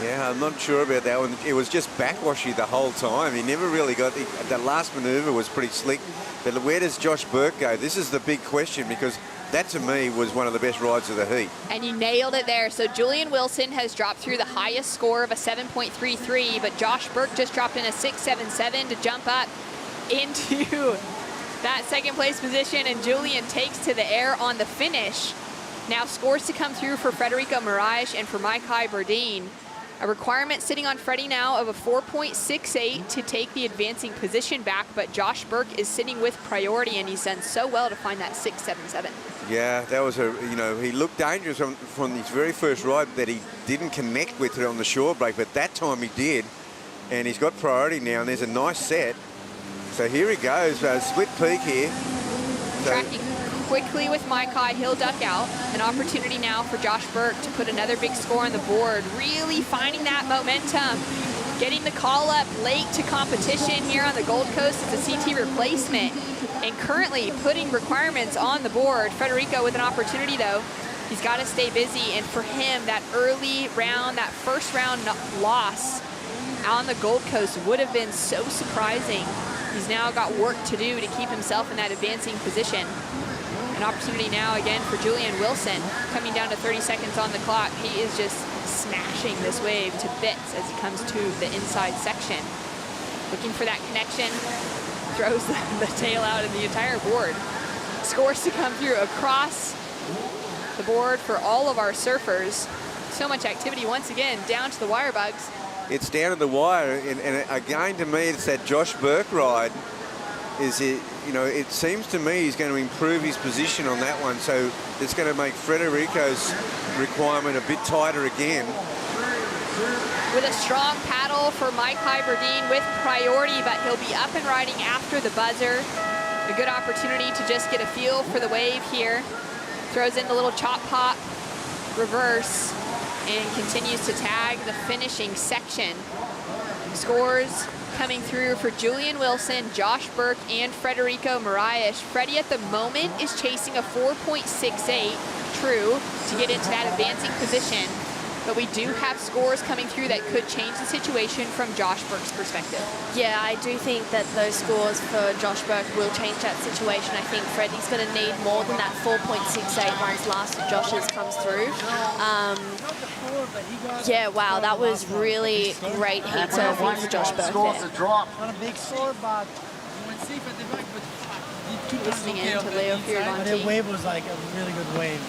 Yeah, I'm not sure about that one. It was just backwashy the whole time. He never really got the last maneuver was pretty slick. But where does Josh Burke go? This is the big question, because that to me was one of the best rides of the heat. And you nailed it there. So Julian Wilson has dropped through the highest score of a 7.33, but Josh Burke just dropped in a 6.77 to jump up into that second place position, and Julian takes to the air on the finish. Now scores to come through for Federico Moraes and for Maikai Berdine. A requirement sitting on Freddie now of a 4.68 to take the advancing position back, but Josh Burke is sitting with priority, and he's done so well to find that 6.77. Yeah, that was a, you know, he looked dangerous from his very first ride that he didn't connect with it on the shore break, but that time he did, and he's got priority now, and there's a nice set. So here he goes, split peak here. So, tracking quickly with Maikai, he'll duck out. An opportunity now for Josh Burke to put another big score on the board, really finding that momentum, getting the call up late to competition here on the Gold Coast as a CT replacement, and currently putting requirements on the board. Federico with an opportunity though. He's got to stay busy, and for him, that early round, that first round loss on the Gold Coast would have been so surprising. He's now got work to do to keep himself in that advancing position. An opportunity now again for Julian Wilson, coming down to 30 seconds on the clock. He is just smashing this wave to bits as he comes to the inside section. Looking for that connection, throws the tail out of the entire board. Scores to come through across the board for all of our surfers. So much activity once again, down to the wire bugs. it's down to the wire, and again to me it's that Josh Burke ride. Is it, you know, it seems to me he's going to improve his position on that one, so it's going to make Federico's requirement a bit tighter again. With a strong paddle for Maikai Berdine with priority, but he'll be up and riding after the buzzer. A good opportunity to just get a feel for the wave here. Throws in the little chop pop reverse and continues to tag the finishing section. Scores coming through for Julian Wilson, Josh Burke, and Federico Moraes. Freddie at the moment is chasing a 4.68 true to get into that advancing position. But we do have scores coming through that could change the situation from Josh Burke's perspective. Yeah, I do think that those scores for Josh Burke will change that situation. I think Freddie's going to need more than that 4.68 once last of Josh's comes through. Yeah, wow, that was really great heat surfing for Josh Burke there. Not a big score, but listening in to Leo Fioravanti. The wave was like a really good wave.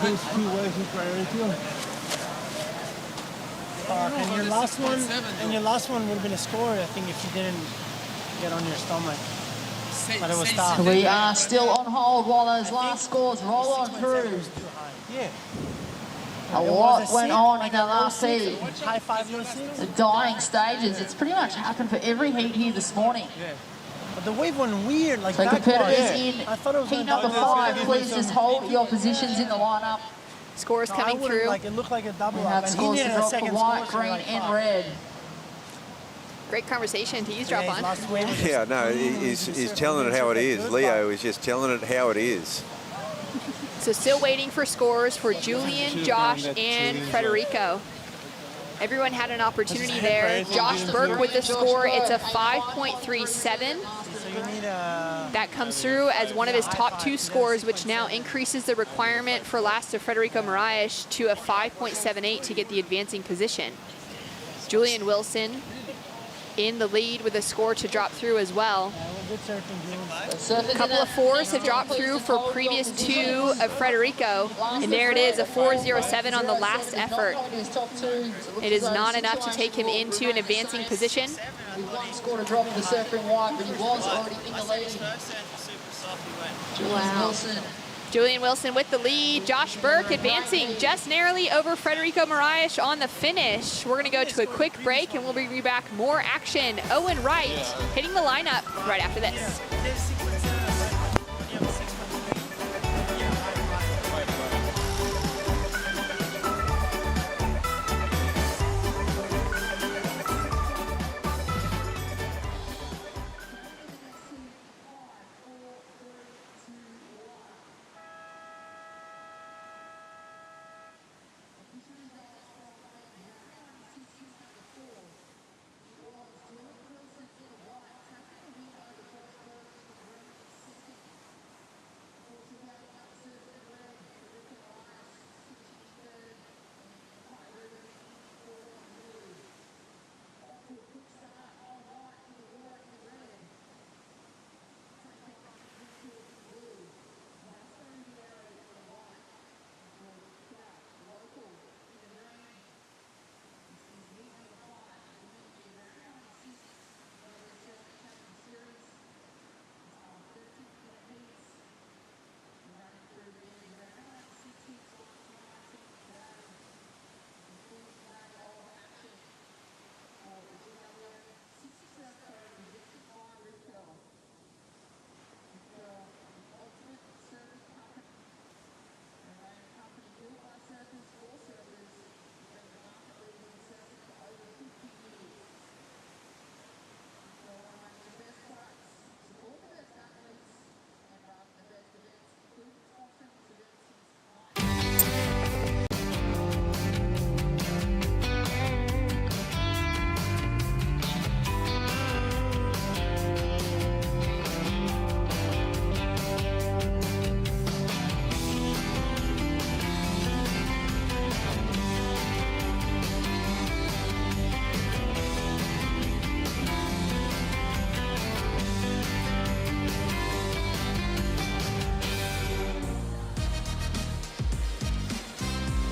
Those two waves in priority. And your last one would have been a score, I think, if you didn't get on your stomach. But it was tough. We are still on hold while those last scores roll on through. Yeah. A lot went on in the last heat. High five your six. The dying stages. It's pretty much happened for every heat here this morning. Yeah. But the wave went weird, like so that. Competitors in heat number 5, please just hold your positions in the lineup. Scores coming through. Like, it looked like a double We have scores to drop for white, green, and red. Great conversation to eavesdrop on. Yeah, no, he's telling it how it is. Leo is just telling it how it is. So still waiting for scores for Julian, Josh, and Federico. Everyone had an opportunity there. Josh Burke with the score, it's a 5.37. That comes through as one of his top 2 scores, which now increases the requirement for last of Federico Moraes to a 5.78 to get the advancing position. Julian Wilson in the lead with a score to drop through as well. A couple of 4s have dropped through for previous 2 of Federico, and there it is, a 4.07 on the last effort. It is not enough to take him into an advancing position. Scored a drop for the surfing white, but he was already in the lead. Wow. Julian Wilson with the lead. Josh Burke advancing just narrowly over Federico Moraes on the finish. We're going to go to a quick break, and we'll bring you back more action. Owen Wright hitting the lineup right after this.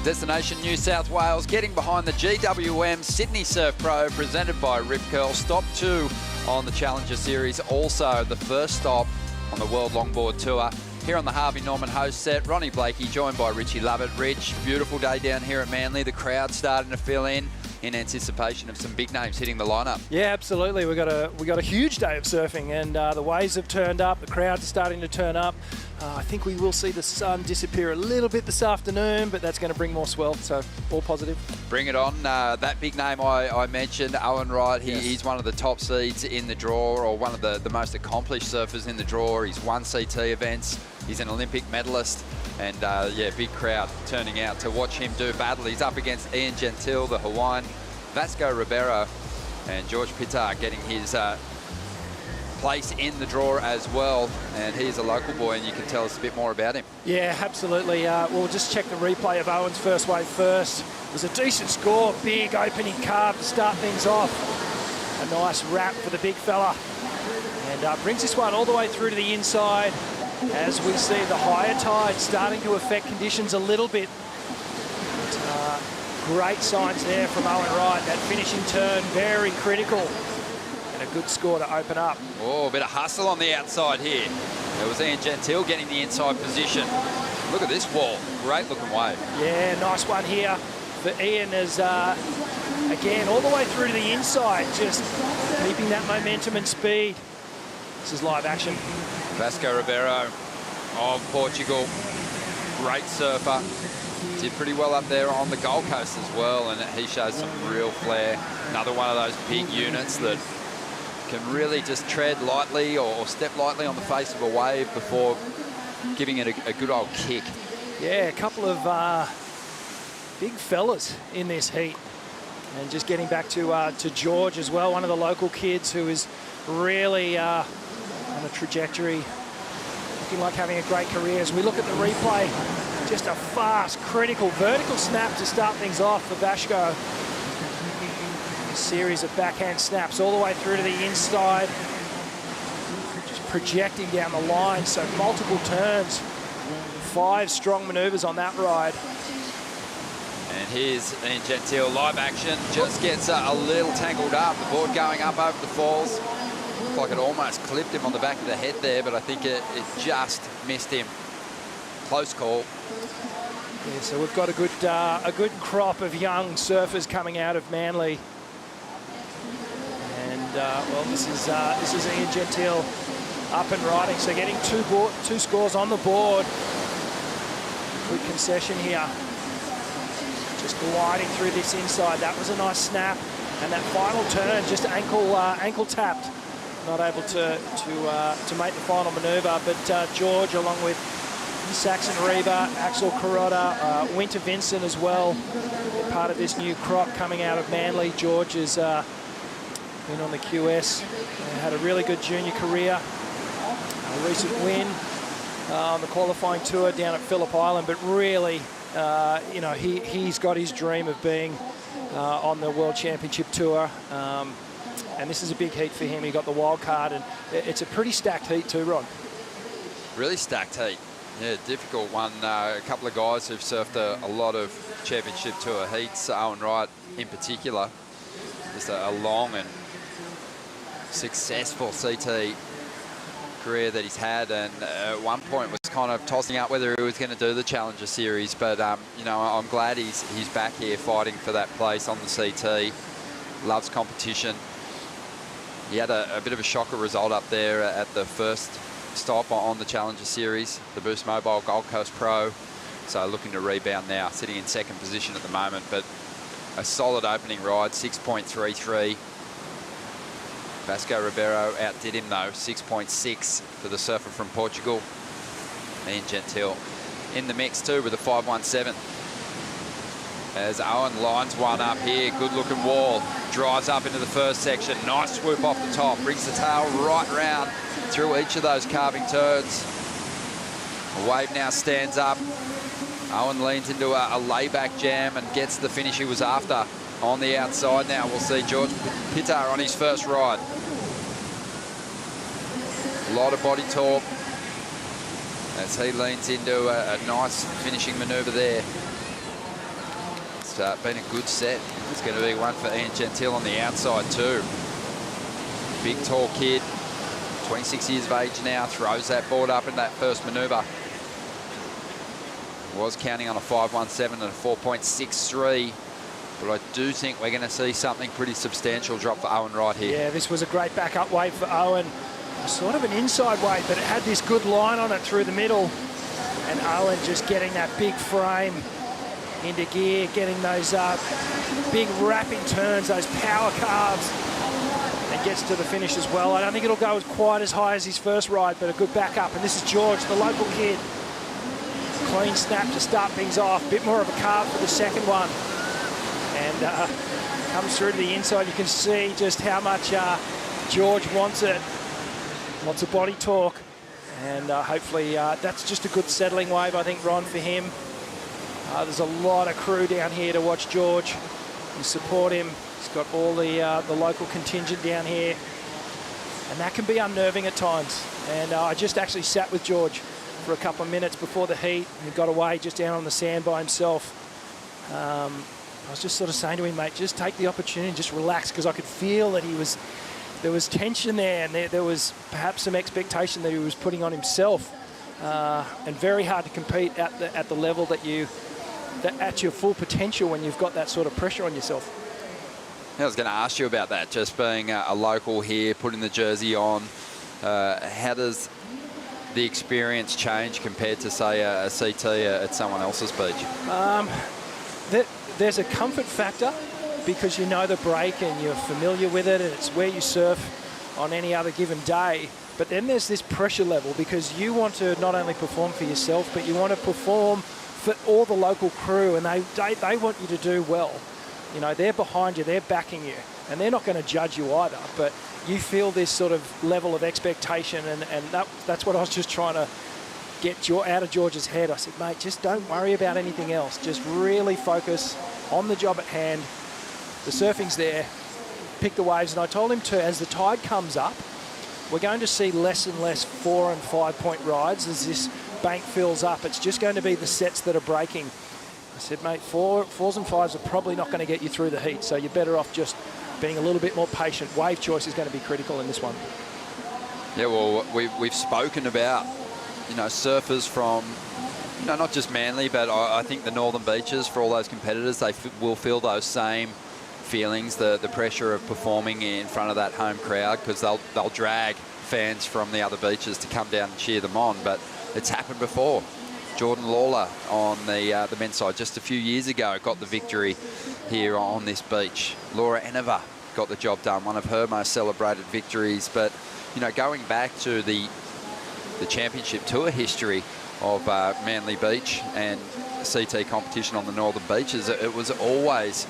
Destination New South Wales getting behind the GWM Sydney Surf Pro presented by Rip Curl. Stop 2 on the Challenger Series. Also the first stop on the World Longboard Tour. Here on the Harvey Norman host set, Ronnie Blakey joined by Richie Lovett. Rich, beautiful day down here at Manly. The crowd starting to fill in anticipation of some big names hitting the lineup. Yeah, absolutely. We got a huge day of surfing, and the waves have turned up. The crowds are starting to turn up. I think we will see the sun disappear a little bit this afternoon, but that's going to bring more swell, so all positive. Bring it on. That big name I mentioned, Owen Wright, he's one of the top seeds in the draw, or one of the most accomplished surfers in the draw. He's won CT events. He's an Olympic medalist. And yeah, big crowd turning out to watch him do battle. He's up against Ian Gentile, the Hawaiian, Vasco Ribeiro, and George Pittar getting his place in the draw as well. And he's a local boy, and you can tell us a bit more about him. Yeah, absolutely. We'll just check the replay of Owen's first wave first. It was a decent score, big opening carve to start things off. A nice wrap for the big fella. And brings this one all the way through to the inside, as we see the higher tide starting to affect conditions a little bit. Great signs there from Owen Wright. That finishing turn, very critical. And a good score to open up. Oh, a bit of hustle on the outside here. It was Ian Gentile getting the inside position. Look at this wall. Great looking wave. Yeah, nice one here for Ian as, again, all the way through to the inside, just keeping that momentum and speed. This is live action. Vasco Ribeiro of Portugal, great surfer. Did pretty well up there on the Gold Coast as well, and he shows some real flair. Another one of those big units that can really just tread lightly or step lightly on the face of a wave before giving it a good old kick. Yeah, a couple of big fellas in this heat. And just getting back to George as well, one of the local kids who is really on a trajectory, looking like having a great career. As we look at the replay, just a fast, critical, vertical snap to start things off for Vasco. A series of backhand snaps all the way through to the inside. Just projecting down the line, so multiple turns. 5 strong maneuvers on that ride. And here's Ian Gentile, live action, just gets a little tangled up. The board going up over the falls. like it almost clipped him on the back of the head there, but I think it just missed him. Close call. Yeah, so we've got a good crop of young surfers coming out of Manly. And well, this is Ian Gentile up and riding, so getting two scores on the board. Good concession here. Just gliding through this inside. That was a nice snap, and that final turn just ankle tapped. Not able to make the final manoeuvre, but George, along with Saxon Reba, Axel Carota, Winter Vincent as well, part of this new crop coming out of Manly. George has been on the QS, had a really good junior career, a recent win on the qualifying tour down at Phillip Island, but really, you know, he's got his dream of being on the World Championship Tour, and this is a big heat for him. He got the wild card, and it's a pretty stacked heat too, Ron. Really stacked heat. Yeah, difficult one. A couple of guys who've surfed a lot of Championship Tour heats, Owen Wright in particular. Just a long and successful CT career that he's had, and at one point was kind of tossing up whether he was going to do the Challenger Series, but you know, I'm glad he's back here fighting for that place on the CT. Loves competition. He had a bit of a shocker result up there at the first stop on the Challenger Series, the Boost Mobile Gold Coast Pro. So looking to rebound now, sitting in second position at the moment, but a solid opening ride, 6.33. Vasco Ribeiro outdid him though, 6.6 for the surfer from Portugal. Ian Gentile in the mix too with a 5.17. As Owen lines one up here, good looking wall, drives up into the first section, nice swoop off the top, brings the tail right round through each of those carving turns. The wave now stands up. Owen leans into a layback jam and gets the finish he was after. On the outside now, we'll see George Pittar on his first ride. A lot of body torque as he leans into a nice finishing manoeuvre there. It's been a good set. It's going to be one for Ian Gentile on the outside too. Big tall kid, 26 years of age now, throws that board up in that first manoeuvre. Was counting on a 5.17 and a 4.63, but I do think we're going to see something pretty substantial drop for Owen right here. Yeah, this was a great backup wave for Owen. Sort of an inside wave, but it had this good line on it through the middle. And Owen just getting that big frame into gear, getting those big wrapping turns, those power carves, and gets to the finish as well. I don't think it'll go quite as high as his first ride, but a good backup. And this is George, the local kid. Clean snap to start things off. Bit more of a carve for the second one. And comes through to the inside. You can see just how much George wants it. Lots of body torque. And hopefully that's just a good settling wave, I think, Ron, for him. There's a lot of crew down here to watch George and support him. He's got all the local contingent down here. And that can be unnerving at times. And I just actually sat with George for a couple of minutes before the heat. He got away just down on the sand by himself. I was just sort of saying to him, mate, just take the opportunity, just relax, because I could feel that there was tension there, and there was perhaps some expectation that he was putting on himself, and very hard to compete at the level that at your full potential when you've got that sort of pressure on yourself. I was going to ask you about that, just being a local here, putting the jersey on. How does the experience change compared to, say, a CT at someone else's beach? There's a comfort factor because you know the break and you're familiar with it, and it's where you surf on any other given day. But then there's this pressure level because you want to not only perform for yourself, but you want to perform for all the local crew, and they want you to do well. You know, they're behind you, they're backing you, and they're not going to judge you either. But you feel this sort of level of expectation, and that's what I was just trying to get out of George's head. I said, mate, just don't worry about anything else. Just really focus on the job at hand. The surfing's there. Pick the waves. And I told him to, as the tide comes up, we're going to see less and less 4 and 5 point rides as this bank fills up. It's just going to be the sets that are breaking. I said, mate, 4s and 5s are probably not going to get you through the heat, so you're better off just being a little bit more patient. Wave choice is going to be critical in this one. Yeah, well, we've spoken about, you know, surfers from, you know, not just Manly, but I think the Northern Beaches, for all those competitors, they will feel those same feelings, the pressure of performing in front of that home crowd, because they'll drag fans from the other beaches to come down and cheer them on. But it's happened before. Jordan Lawler on the men's side just a few years ago got the victory here on this beach. Laura Eneva got the job done, one of her most celebrated victories. But, you know, going back to the championship tour history of Manly Beach and CT competition on the Northern Beaches, it was always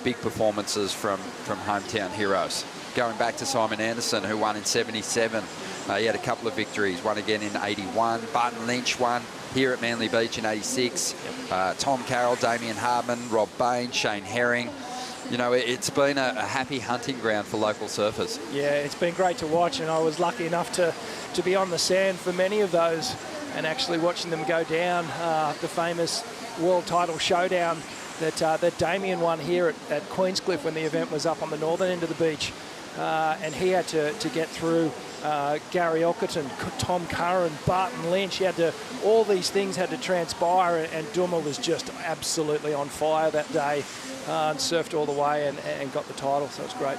big performances from hometown heroes. Going back to Simon Anderson, who won in 77. He had a couple of victories, one again in 81. Barton Lynch won here at Manly Beach in 86. Tom Carroll, Damien Hardman, Rob Bain, Shane Herring. You know, it's been a happy hunting ground for local surfers. Yeah, it's been great to watch, and I was lucky enough to be on the sand for many of those and actually watching them go down. The famous world title showdown that Damien won here at Queenscliff when the event was up on the northern end of the beach. And he had to get through Gary Elkerton, Tom Curran, Barton Lynch. All these things had to transpire, and Duma was just absolutely on fire that day and surfed all the way and got the title, so it's great.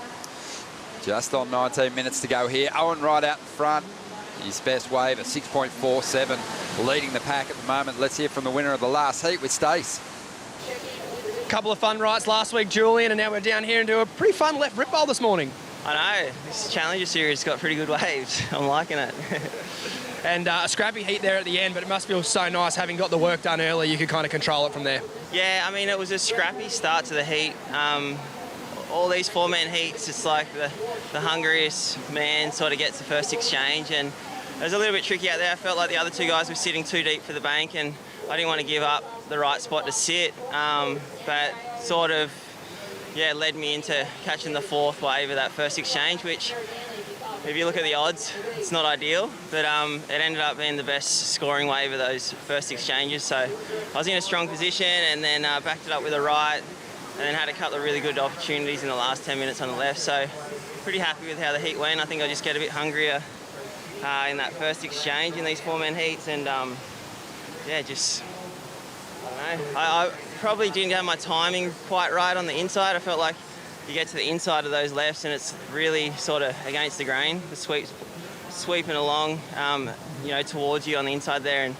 Just on 19 minutes to go here. Owen Wright out in front. His best wave, a 6.47, leading the pack at the moment. Let's hear from the winner of the last heat with Stace. Couple of fun rights last week, Julian, and now we're down here into a pretty fun left rip bowl this morning. I know, this Challenger Series got pretty good waves. I'm liking it. And a scrappy heat there at the end, but it must feel so nice having got the work done early. You could kind of control it from there. Yeah, I mean, it was a scrappy start to the heat. All these four-man heats, it's like the hungriest man sort of gets the first exchange, and it was a little bit tricky out there. I felt like the other two guys were sitting too deep for the bank, and I didn't want to give up the right spot to sit, but sort of, yeah, led me into catching the fourth wave of that first exchange, which, if you look at the odds, it's not ideal, but it ended up being the best scoring wave of those first exchanges. So I was in a strong position, and then backed it up with a right, and then had a couple of really good opportunities in the last 10 minutes on the left. So pretty happy with how the heat went. I think I just get a bit hungrier in that first exchange in these four-man heats, and yeah, just, I don't know. I probably didn't have my timing quite right on the inside. I felt like you get to the inside of those lefts and it's really sort of against the grain. The sweep's sweeping along, you know, towards you on the inside there, and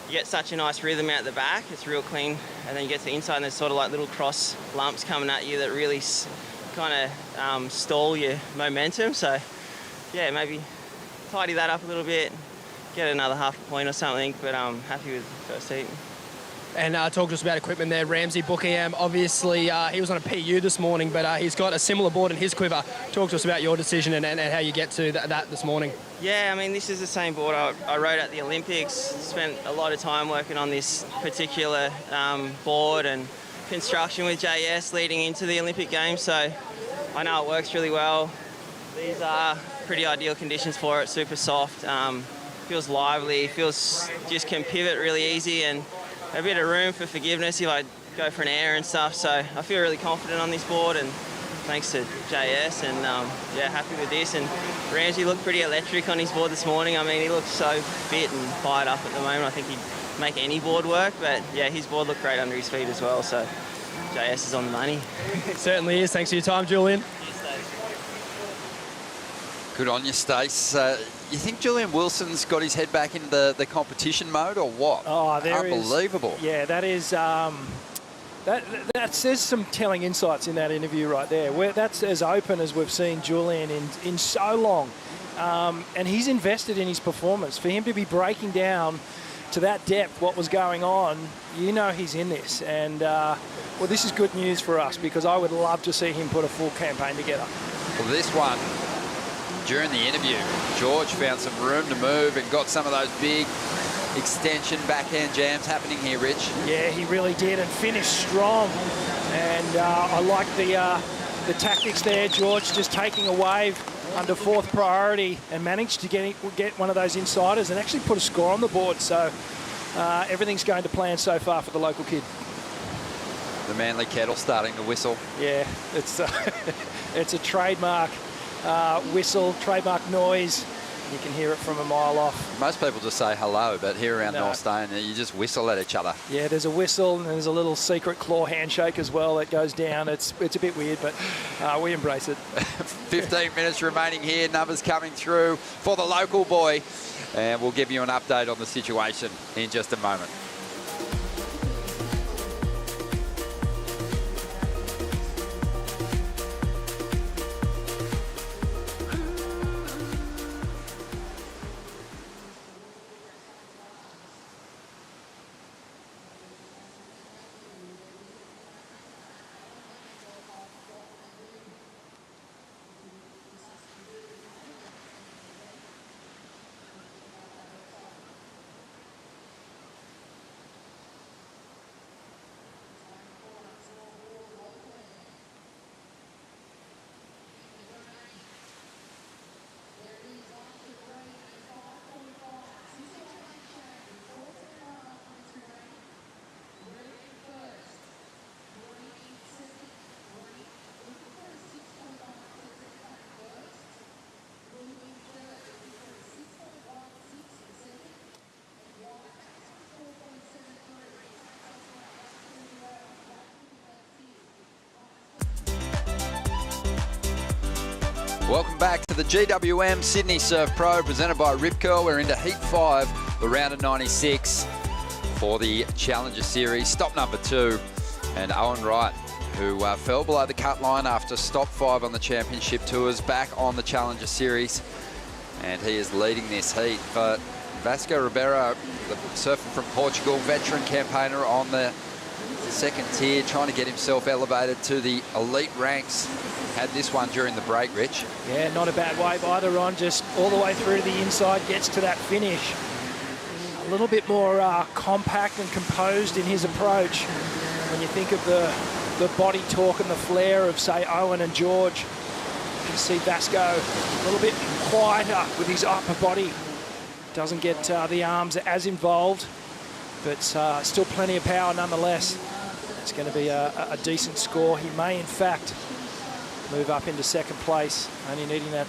you get such a nice rhythm out the back. It's real clean, and then you get to the inside and there's sort of like little cross lumps coming at you that really kind of stall your momentum. So yeah, maybe tidy that up a little bit, get another half a point or something, but I'm happy with the first heat. And talk to us about equipment there. Ramsey Buckingham, obviously he was on a PU this morning, but he's got a similar board in his quiver. Talk to us about your decision and how you get to that this morning. Yeah, I mean, this is the same board I rode at the Olympics. Spent a lot of time working on this particular board and construction with JS leading into the Olympic Games, so I know it works really well. These are pretty ideal conditions for it, super soft, feels lively, just can pivot really easy, and a bit of room for forgiveness if I go for an air and stuff. So I feel really confident on this board, and thanks to JS, and yeah, happy with this. And Ramsey looked pretty electric on his board this morning. I mean, he looks so fit and fired up at the moment. I think he'd make any board work, but yeah, his board looked great under his feet as well. So JS is on the money. It certainly is. Thanks for your time, Julian. Good on you, Stace. You think Julian Wilson's got his head back in the competition mode, or what? Oh, unbelievable. Yeah, that is. That says some telling insights in that interview right there. That's as open as we've seen Julian in so long, and he's invested in his performance. For him to be breaking down to that depth what was going on, you know he's in this. And well, this is good news for us, because I would love to see him put a full campaign together. Well, this one, during the interview, George found some room to move and got some of those big extension backhand jams happening here, Rich. Yeah, he really did, and finished strong. And I like the tactics there. George just taking a wave under fourth priority and managed to get one of those insiders and actually put a score on the board. So everything's going to plan so far for the local kid. The Manly kettle starting to whistle. Yeah, it's it's a trademark whistle, trademark noise. You can hear it from a mile off. Most people just say hello, but here around North Stone, you just whistle at each other. Yeah, there's a whistle and there's a little secret claw handshake as well that goes down. It's a bit weird, but we embrace it. 15 minutes remaining here. Numbers coming through for the local boy. And we'll give you an update on the situation in just a moment. Welcome back to the GWM Sydney Surf Pro presented by Rip Curl. We're into Heat 5, the round of 96 for the Challenger Series. Stop number 2, and Owen Wright, who fell below the cut line after stop 5 on the Championship Tours, back on the Challenger Series, and he is leading this heat. But Vasco Ribeiro, the surfer from Portugal, veteran campaigner on the second tier, trying to get himself elevated to the elite ranks. Had this one during the break, Rich. Yeah, not a bad wave either, Ron. Just all the way through to the inside, gets to that finish. A little bit more compact and composed in his approach. When you think of the body torque and the flair of, say, Owen and George, you can see Vasco a little bit quieter with his upper body. Doesn't get the arms as involved, but still plenty of power nonetheless. It's going to be a decent score. He may, in fact, move up into second place, only needing that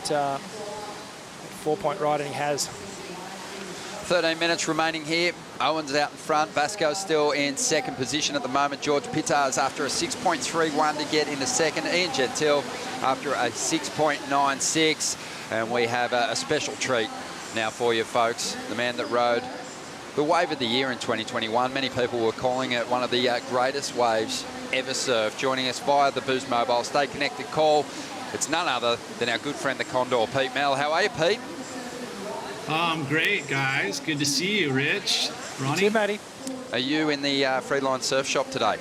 4-point ride, and he has. 13 minutes remaining here. Owen's out in front. Vasco's still in second position at the moment. George Pittar's after a 6.31 to get into second. Ian Gentile after a 6.96. And we have a special treat now for you, folks. The man that rode the wave of the year in 2021. Many people were calling it one of the greatest waves ever surfed. Joining us via the Boost Mobile Stay Connected call, it's none other than our good friend the Condor, Pete Mel. How are you, Pete? Great, guys. Good to see you, Rich. Ronnie? See you, Matty. Are you in the Freeline Surf Shop today?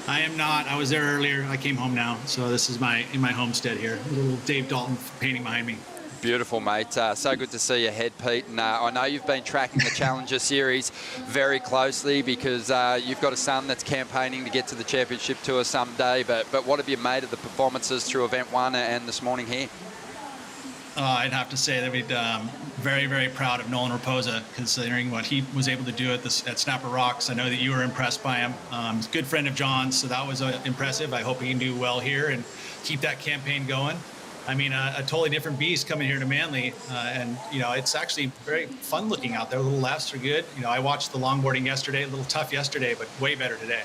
I am not. I was there earlier. I came home now, so this is in my homestead here. A little Dave Dalton painting behind me. Beautiful, mate. So good to see you ahead, Pete. And I know you've been tracking the Challenger Series very closely because you've got a son that's campaigning to get to the Championship Tour someday. But what have you made of the performances through Event 1 and this morning here? I'd have to say that we're very, very proud of Nolan Raposa, considering what he was able to do at Snapper Rocks. I know that you were impressed by him. He's a good friend of John's, so that was impressive. I hope he can do well here and keep that campaign going. I mean, a totally different beast coming here to Manly. And, it's actually very fun looking out there. The little lefts are good. I watched the longboarding yesterday, a little tough yesterday, but way better today.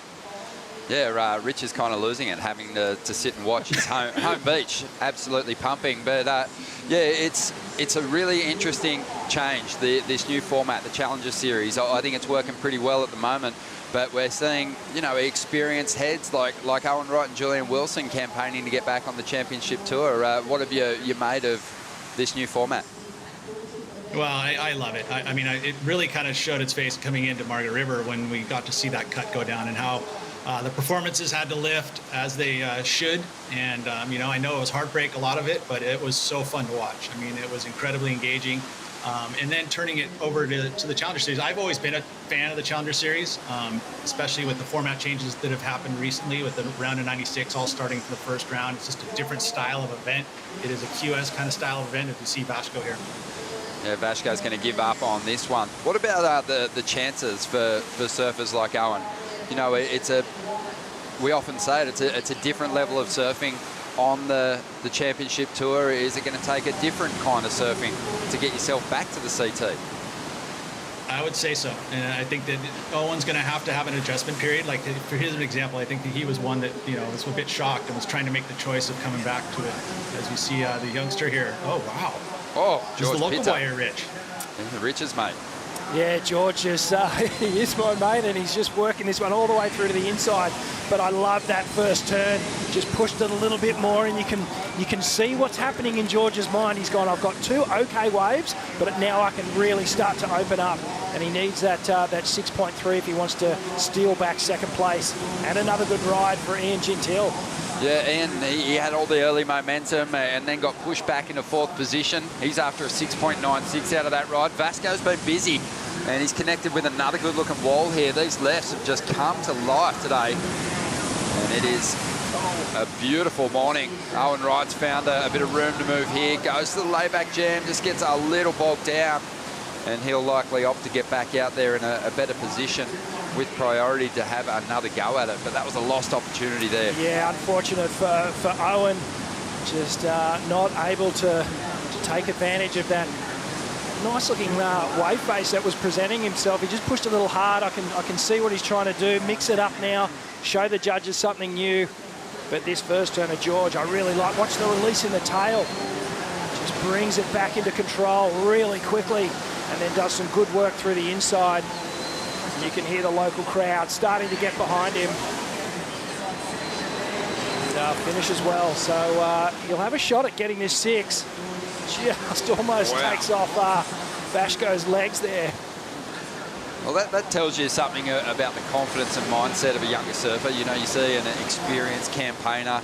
Yeah, Rich is kind of losing it, having to sit and watch his home beach. Absolutely pumping. But, it's a really interesting change, this new format, the Challenger Series. I think it's working pretty well at the moment. But we're seeing, experienced heads like Owen Wright and Julian Wilson campaigning to get back on the Championship Tour. What have you made of this new format? Well, I love it. I mean, it really kind of showed its face coming into Margaret River when we got to see that cut go down and how the performances had to lift as they should. And, I know it was heartbreak, a lot of it, but it was so fun to watch. I mean, it was incredibly engaging. And then turning it over to the Challenger Series. I've always been a fan of the Challenger Series, especially with the format changes that have happened recently with the round of 96 all starting for the first round. It's just a different style of event. It is a QS kind of style of event if you see Vasco here. Yeah, Vasco's going to give up on this one. What about the chances for surfers like Owen? We often say it's a different level of surfing on the championship tour? Is it going to take a different kind of surfing to get yourself back to the CT? I would say so, and I think that Owen's going to have an adjustment period. Like, for his example, I think that he was one that, you know, was a bit shocked and was trying to make the choice of coming back to it. As you see the youngster here. Oh, wow. Oh, George, the local Pitta. boy, Rich. He's the Rich's mate. Yeah, George is he is my mate, and he's just working this one all the way through to the inside. But I love that first turn. Just pushed it a little bit more, and you can see what's happening in George's mind. He's gone, I've got 2 okay waves, but now I can really start to open up. And he needs that 6.3 if he wants to steal back second place. And another good ride for Ian Gentile. Yeah, Ian, he had all the early momentum and then got pushed back into 4th position. He's after a 6.96 out of that ride. Vasco's been busy, and he's connected with another good-looking wall here. These lefts have just come to life today, and it is a beautiful morning. Owen Wright's found a bit of room to move here. Goes to the layback jam, just gets a little bogged down, and he'll likely opt to get back out there in a better position with priority to have another go at it. But that was a lost opportunity there. Yeah, unfortunate for Owen. Just not able to take advantage of that nice-looking wave face that was presenting himself. He just pushed a little hard. I can see what he's trying to do. Mix it up now. Show the judges something new. But this first turn of George, I really like. Watch the release in the tail. Just brings it back into control really quickly, and then does some good work through the inside. You can hear the local crowd starting to get behind him. And finishes well, so he'll have a shot at getting this 6. Just almost takes off Vasco's legs there. Well, that tells you something about the confidence and mindset of a younger surfer. You know, you see an experienced campaigner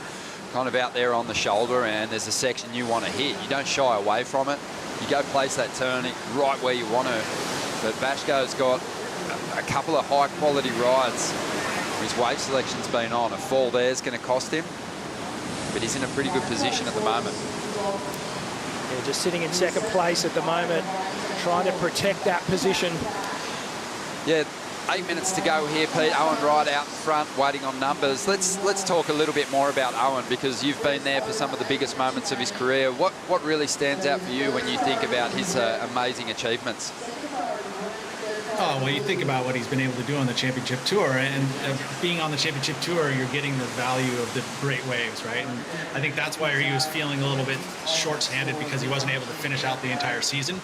kind of out there on the shoulder, and there's a section you want to hit. You don't shy away from it. You go place that turn right where you want to. But Vasco's got a couple of high-quality rides. His wave selection's been on. A fall there is going to cost him, but he's in a pretty good position at the moment. Yeah, just sitting in second place at the moment, trying to protect that position. Yeah, 8 minutes to go here, Pete. Owen Wright out in front, waiting on numbers. Let's talk a little bit more about Owen, because you've been there for some of the biggest moments of his career. What really stands out for you when you think about his amazing achievements? Oh, well, you think about what he's been able to do on the championship tour, and being on the championship tour, you're getting the value of the great waves, right? And I think that's why he was feeling a little bit short-handed, because he wasn't able to finish out the entire season.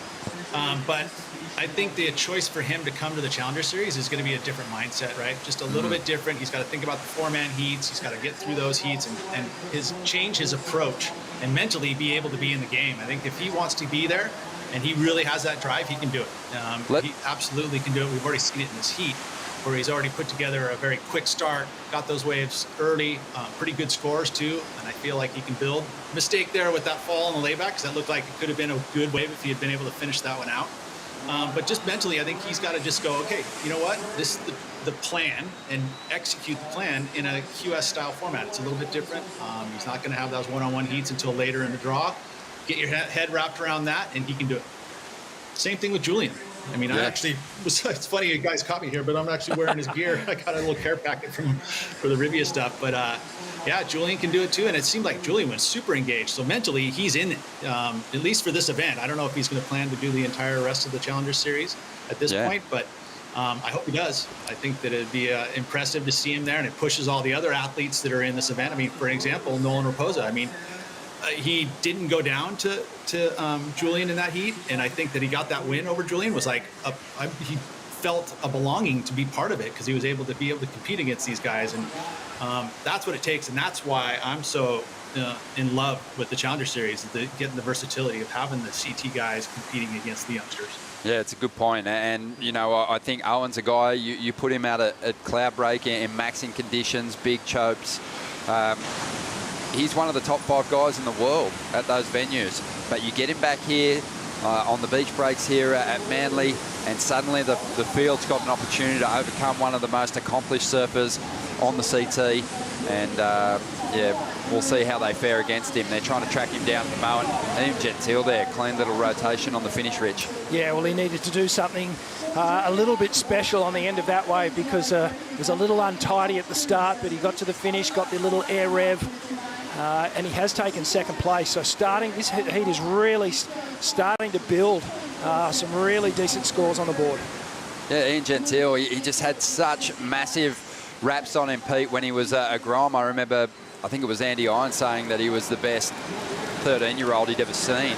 But I think the choice for him to come to the Challenger Series is going to be a different mindset, right? Just a little bit different. He's got to think about the 4-man heats. He's got to get through those heats and change his approach and mentally be able to be in the game. I think if he wants to be there, and he really has that drive, he can do it. He absolutely can do it. We've already seen it in this heat, where he's already put together a very quick start, got those waves early, pretty good scores too, and I feel like he can build. Mistake there with that fall in the layback, because that looked like it could have been a good wave if he had been able to finish that one out. But just mentally, I think he's got to just go, okay, you know what? This is the plan, and execute the plan in a QS-style format. It's a little bit different. He's not going to have those one-on-one heats until later in the draw. Get your head wrapped around that, and he can do it. Same thing with Julian. I mean, I actually it's funny you guys caught me here, but I'm actually wearing his gear. I got a little care packet for the Rivia stuff. But yeah, Julian can do it too. And it seemed like Julian was super engaged. So mentally, he's in it, at least for this event. I don't know if he's going to plan to do the entire rest of the Challenger Series at this point, but I hope he does. I think that it'd be impressive to see him there, and it pushes all the other athletes that are in this event. I mean, for example, Nolan Raposa. I mean, he didn't go down to Julian in that heat, and I think that he got that win over Julian was like he felt a belonging to be part of it, because he was able to compete against these guys, and that's what it takes, and that's why I'm so in love with the Challenger Series, getting the versatility of having the CT guys competing against the youngsters. Yeah, it's a good point. And, you know, I think Owen's a guy, you put him out at Cloudbreak in maxing conditions, big chopes. He's one of the top 5 guys in the world at those venues. But you get him back here on the beach breaks here at Manly, and suddenly the field's got an opportunity to overcome one of the most accomplished surfers on the CT. And, yeah, we'll see how they fare against him. They're trying to track him down at the moment. And even Gentile there, clean little rotation on the finish, Rich. Yeah, well, he needed to do something a little bit special on the end of that wave, because it was a little untidy at the start, but he got to the finish, got the little air rev, and he has taken second place. So this heat is really starting to build some really decent scores on the board. Yeah, Ian Gentile, he just had such massive raps on him, Pete, when he was a Grom. I remember, I think it was Andy Irons saying that he was the best 13-year-old he'd ever seen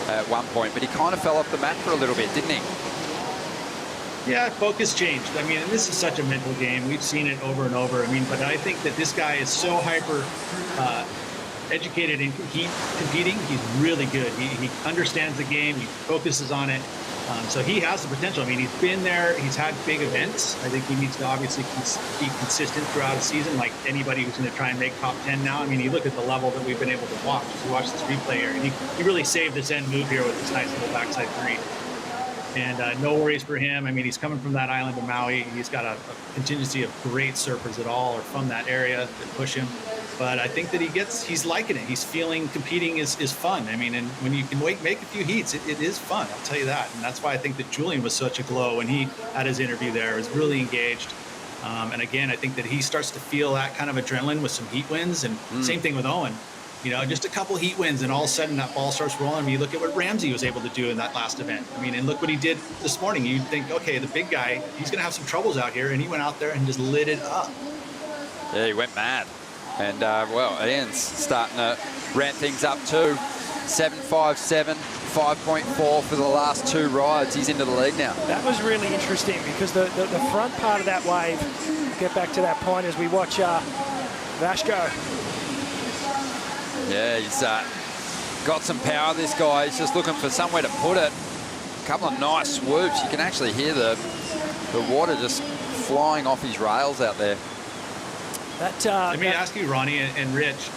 at one point, but he kind of fell off the map for a little bit, didn't he? Yeah, focus changed. I mean, and this is such a mental game. We've seen it over and over. I mean, but I think that this guy is so hyper educated in competing. He's really good. He understands the game. He focuses on it. So he has the potential. I mean, he's been there. He's had big events. I think he needs to obviously be consistent throughout a season, like anybody who's going to try and make top 10 now. I mean, you look at the level that we've been able to watch. Just watch this replay here. And he really saved this end move here with this nice little backside three. And no worries for him. I mean, he's coming from that island of Maui. He's got a contingency of great surfers that all are from that area that push him. But I think that he's liking it. He's feeling competing is fun. I mean, and when you can make a few heats, it is fun. I'll tell you that. And that's why I think that Julian was such a glow when he had his interview there. Was really engaged. And again, I think that he starts to feel that kind of adrenaline with some heat wins. And same thing with Owen. You know, just a couple heat wins, and all of a sudden that ball starts rolling. I mean, you look at what Ramsey was able to do in that last event. I mean, and look what he did this morning. You'd think, okay, the big guy, he's going to have some troubles out here, and he went out there and just lit it up. Yeah, he went mad. And, well, Ian's starting to ramp things up too. 7.57, 5.4 for the last two rides. He's into the lead now. That was really interesting because the front part of that wave, we'll get back to that point as we watch Vasco. Yeah, he's got some power, this guy. He's just looking for somewhere to put it. A couple of nice swoops. You can actually hear the water just flying off his rails out there. Let me ask you, Ronnie and Rich,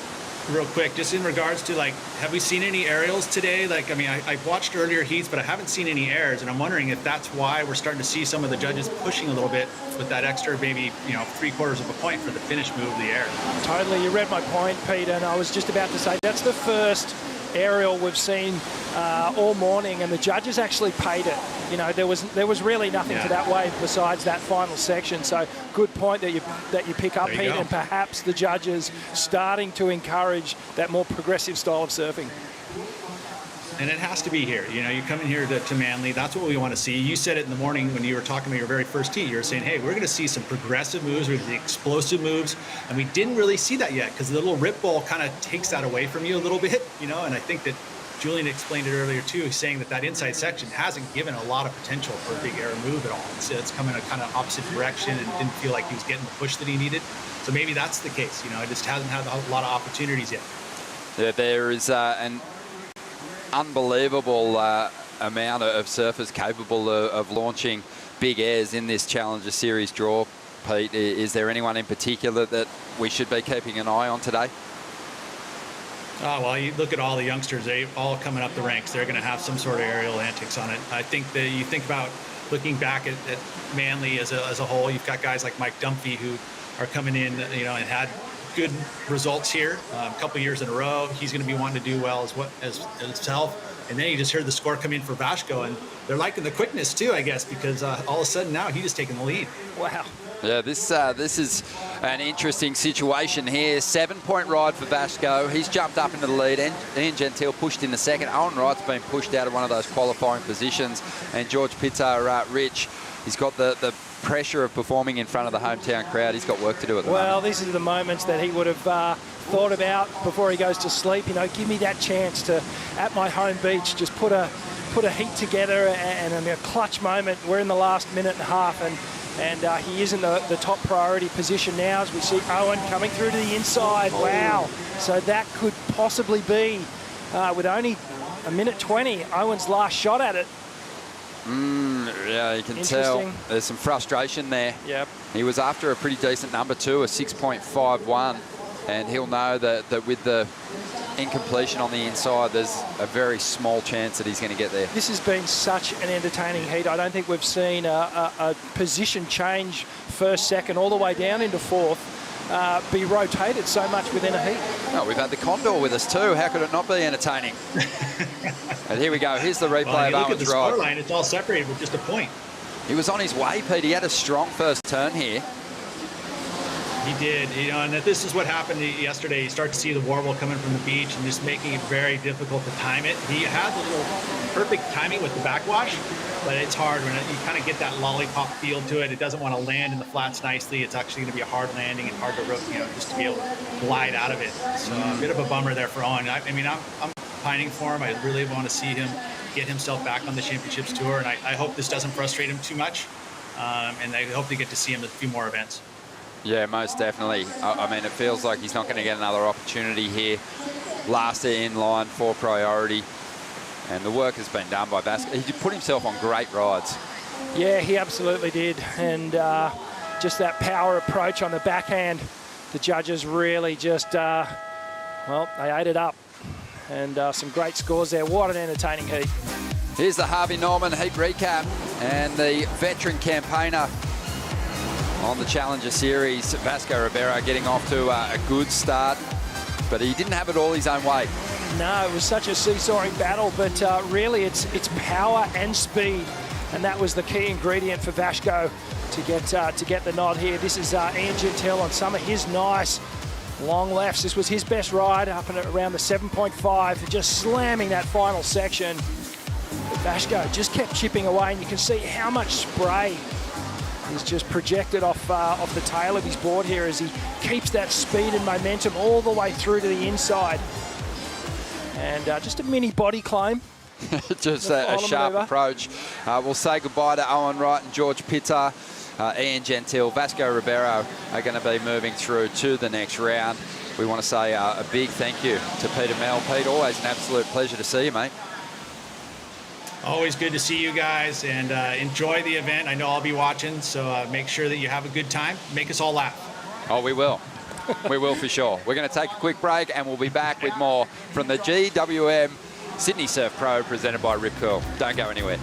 real quick, just in regards to, like, have we seen any aerials today? Like, I mean, I watched earlier heats, but I haven't seen any airs, and I'm wondering if that's why we're starting to see some of the judges pushing a little bit with that extra, maybe, you know, 3/4 of a point for the finish move of the air. Totally, you read my point, Peter, and I was just about to say that's the first aerial we've seen all morning, and the judges actually paid it. You know, there was really nothing to that wave besides that final section. So good point that you pick up, Pete, and perhaps the judges starting to encourage that more progressive style of surfing. And it has to be here. You know, you come in here to Manly, that's what we want to see. You said it in the morning when you were talking about your very first tee. You were saying, hey, we're going to see some progressive moves, we're going to see explosive moves. And we didn't really see that yet because the little rip ball kind of takes that away from you a little bit, you know, and I think that Julian explained it earlier too, saying that inside section hasn't given a lot of potential for a big air move at all. It's come in a kind of opposite direction and didn't feel like he was getting the push that he needed. So maybe that's the case. You know, it just hasn't had a lot of opportunities yet. Yeah, there is an unbelievable amount of surfers capable of launching big airs in this Challenger Series draw. Pete, is there anyone in particular that we should be keeping an eye on today? Oh, well, you look at all the youngsters, they all coming up the ranks. They're going to have some sort of aerial antics on it. I think that you think about looking back at Manly as a whole, you've got guys like Mike Dunphy who are coming in, you know, and had good results here a couple years in a row. He's going to be wanting to do well as himself. And then you just heard the score come in for Vasco, and they're liking the quickness too, I guess, because all of a sudden now he just taking the lead. Wow. Yeah, this is an interesting situation here. 7-point ride for Vasco. He's jumped up into the lead. Ian Gentile pushed in the second. Owen Wright's been pushed out of one of those qualifying positions. And George Pitzer, Rich, he's got the pressure of performing in front of the hometown crowd. He's got work to do at the moment. Well, these are the moments that he would have thought about before he goes to sleep. You know, give me that chance to, at my home beach, just put a heat together and in a clutch moment. We're in the last minute and a half, and he is in the top priority position now as we see Owen coming through to the inside. Wow. So that could possibly be, with only a minute 20, Owen's last shot at it. Yeah, you can tell there's some frustration there. Yep. He was after a pretty decent number too, a 6.51, and he'll know that with the incompletion on the inside, there's a very small chance that he's going to get there. This has been such an entertaining heat. I don't think we've seen a position change first, second, all the way down into fourth be rotated so much within a heat. Oh, we've had the Condor with us too. How could it not be entertaining? And here we go. Here's the replay of Owen's ride. Look at the scoreline. It's all separated with just a point. He was on his way, Pete. He had a strong first turn here. He did, and this is what happened yesterday. You start to see the warble coming from the beach and just making it very difficult to time it. He had the little perfect timing with the backwash, but it's hard when you kind of get that lollipop feel to it. It doesn't want to land in the flats nicely. It's actually going to be a hard landing and hard to just to be able to glide out of it. So a bit of a bummer there for Owen. I'm pining for him. I really want to see him get himself back on the Championships Tour, and I hope this doesn't frustrate him too much. And I hope to get to see him at a few more events. Yeah, most definitely. It feels like he's not going to get another opportunity here. Last in line for priority. And the work has been done by Vasco. He put himself on great rides. Yeah, he absolutely did. And just that power approach on the backhand, the judges really just, they ate it up. And some great scores there. What an entertaining heat. Here's the Harvey Norman heat recap. And the veteran campaigner on the Challenger Series, Vasco Ribeiro, getting off to a good start. But he didn't have it all his own way. No, it was such a seesawing battle, but really it's power and speed. And that was the key ingredient for Vasco to get the nod here. This is Ian Gentile on some of his nice long lefts. This was his best ride up and around the 7.5, just slamming that final section. But Vasco just kept chipping away, and you can see how much spray is just projected off the tail of his board here as he keeps that speed and momentum all the way through to the inside. And just a mini body claim. Just a sharp approach. We'll say goodbye to Owen Wright and George Pitta. Ian Gentile, Vasco Ribeiro are going to be moving through to the next round. We want to say a big thank you to Peter Mel. Pete, always an absolute pleasure to see you, mate. Always good to see you guys, and enjoy the event. I know I'll be watching, so make sure that you have a good time. Make us all laugh. Oh, we will. We will for sure. We're going to take a quick break, and we'll be back with more from the GWM Sydney Surf Pro presented by Rip Curl. Don't go anywhere.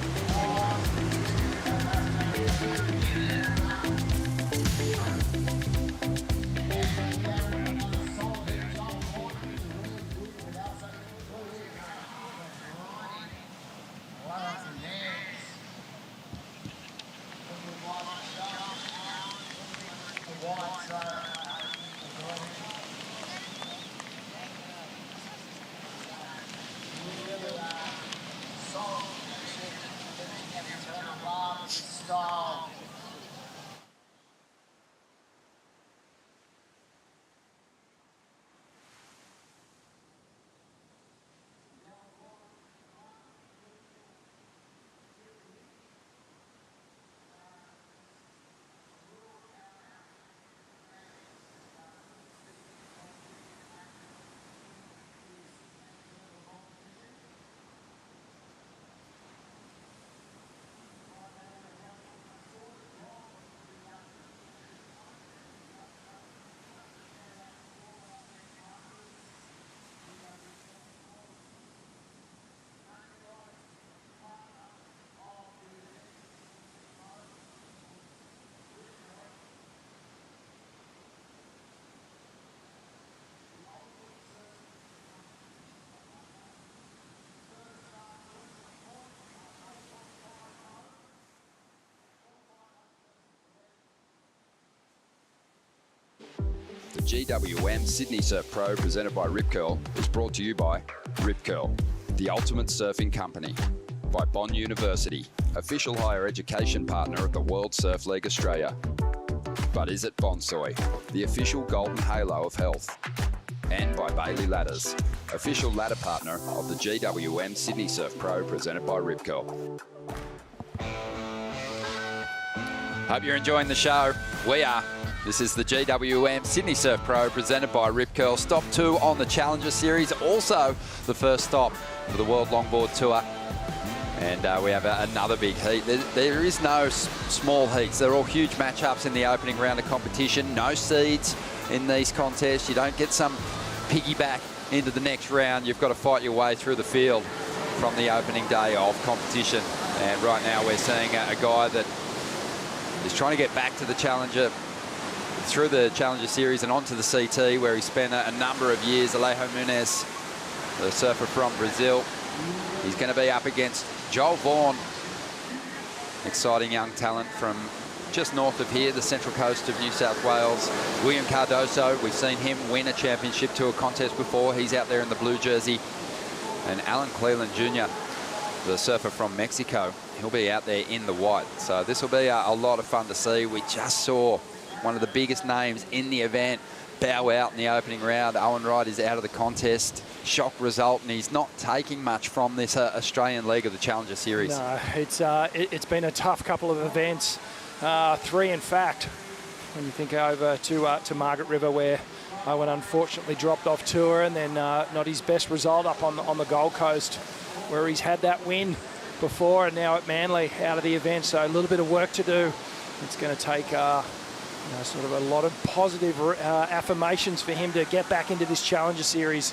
The GWM Sydney Surf Pro presented by Rip Curl is brought to you by Rip Curl, the ultimate surfing company. By Bond University, official higher education partner of the World Surf League Australia. But is it Bonsoy, the official golden halo of health? And by Bailey Ladders, official ladder partner of the GWM Sydney Surf Pro presented by Rip Curl. Hope you're enjoying the show. We are. This is the GWM Sydney Surf Pro presented by Rip Curl. Stop 2 on the Challenger Series. Also the first stop for the World Longboard Tour. And we have another big heat. There is no small heats. They're all huge matchups in the opening round of competition. No seeds in these contests. You don't get some piggyback into the next round. You've got to fight your way through the field from the opening day of competition. And right now we're seeing a guy that is trying to get back to the Challenger, through the Challenger Series and onto the CT, where he spent a number of years. Alejo Muniz, the surfer from Brazil. He's going to be up against Joel Vaughan, exciting young talent from just north of here, the central coast of New South Wales. William Cardoso, we've seen him win a championship tour contest before. He's out there in the blue jersey. And Alan Cleland Jr., the surfer from Mexico, he'll be out there in the white. So this will be a lot of fun to see. We just saw one of the biggest names in the event bow out in the opening round. Owen Wright is out of the contest. Shock result, and he's not taking much from this Australian League of the Challenger Series. No, it's been a tough couple of events. 3, in fact, when you think over to Margaret River, where Owen unfortunately dropped off tour, and then not his best result up on the Gold Coast, where he's had that win before, and now at Manly out of the event. So a little bit of work to do. It's going to take sort of a lot of positive affirmations for him to get back into this Challenger Series,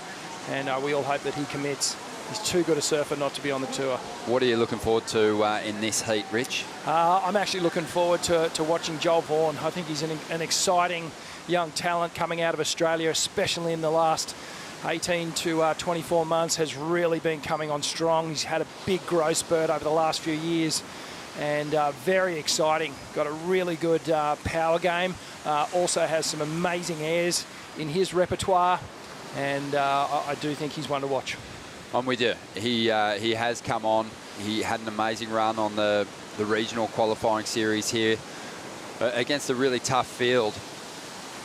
and we all hope that he commits. He's too good a surfer not to be on the tour. What are you looking forward to in this heat, Rich? I'm actually looking forward to watching Joel Vaughan. I think he's an exciting young talent coming out of Australia, especially in the last 18 to 24 months, has really been coming on strong. He's had a big growth spurt over the last few years, and very exciting. Got a really good power game. Also has some amazing airs in his repertoire, and I do think he's one to watch. I'm with you. He has come on. He had an amazing run on the regional qualifying series here against a really tough field.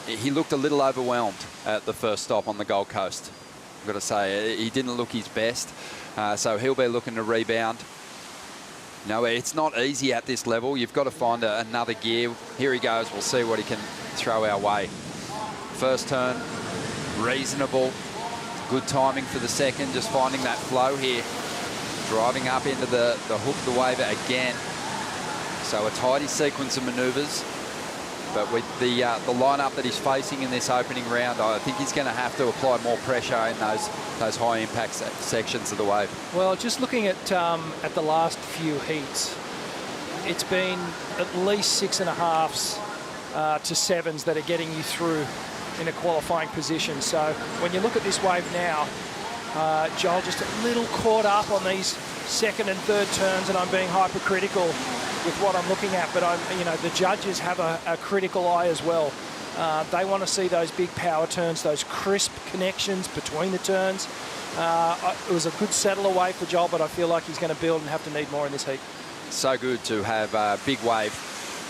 He looked a little overwhelmed at the first stop on the Gold Coast. I've got to say, he didn't look his best. So he'll be looking to rebound. No, it's not easy at this level. You've got to find another gear. Here he goes. We'll see what he can throw our way. First turn, reasonable. Good timing for the second, just finding that flow here. Driving up into the hook, the wave again. So a tidy sequence of manoeuvres. But with the lineup that he's facing in this opening round, I think he's going to have to apply more pressure in those high impact sections of the wave. Well, just looking at the last few heats, it's been at least 6.5s to 7s that are getting you through in a qualifying position. So when you look at this wave now, Joel just a little caught up on these second and third turns, and I'm being hypercritical with what I'm looking at, but the judges have a critical eye as well. They want to see those big power turns, those crisp connections between the turns. It was a good settle away for Joel, but I feel like he's going to build and have to need more in this heat. So good to have big wave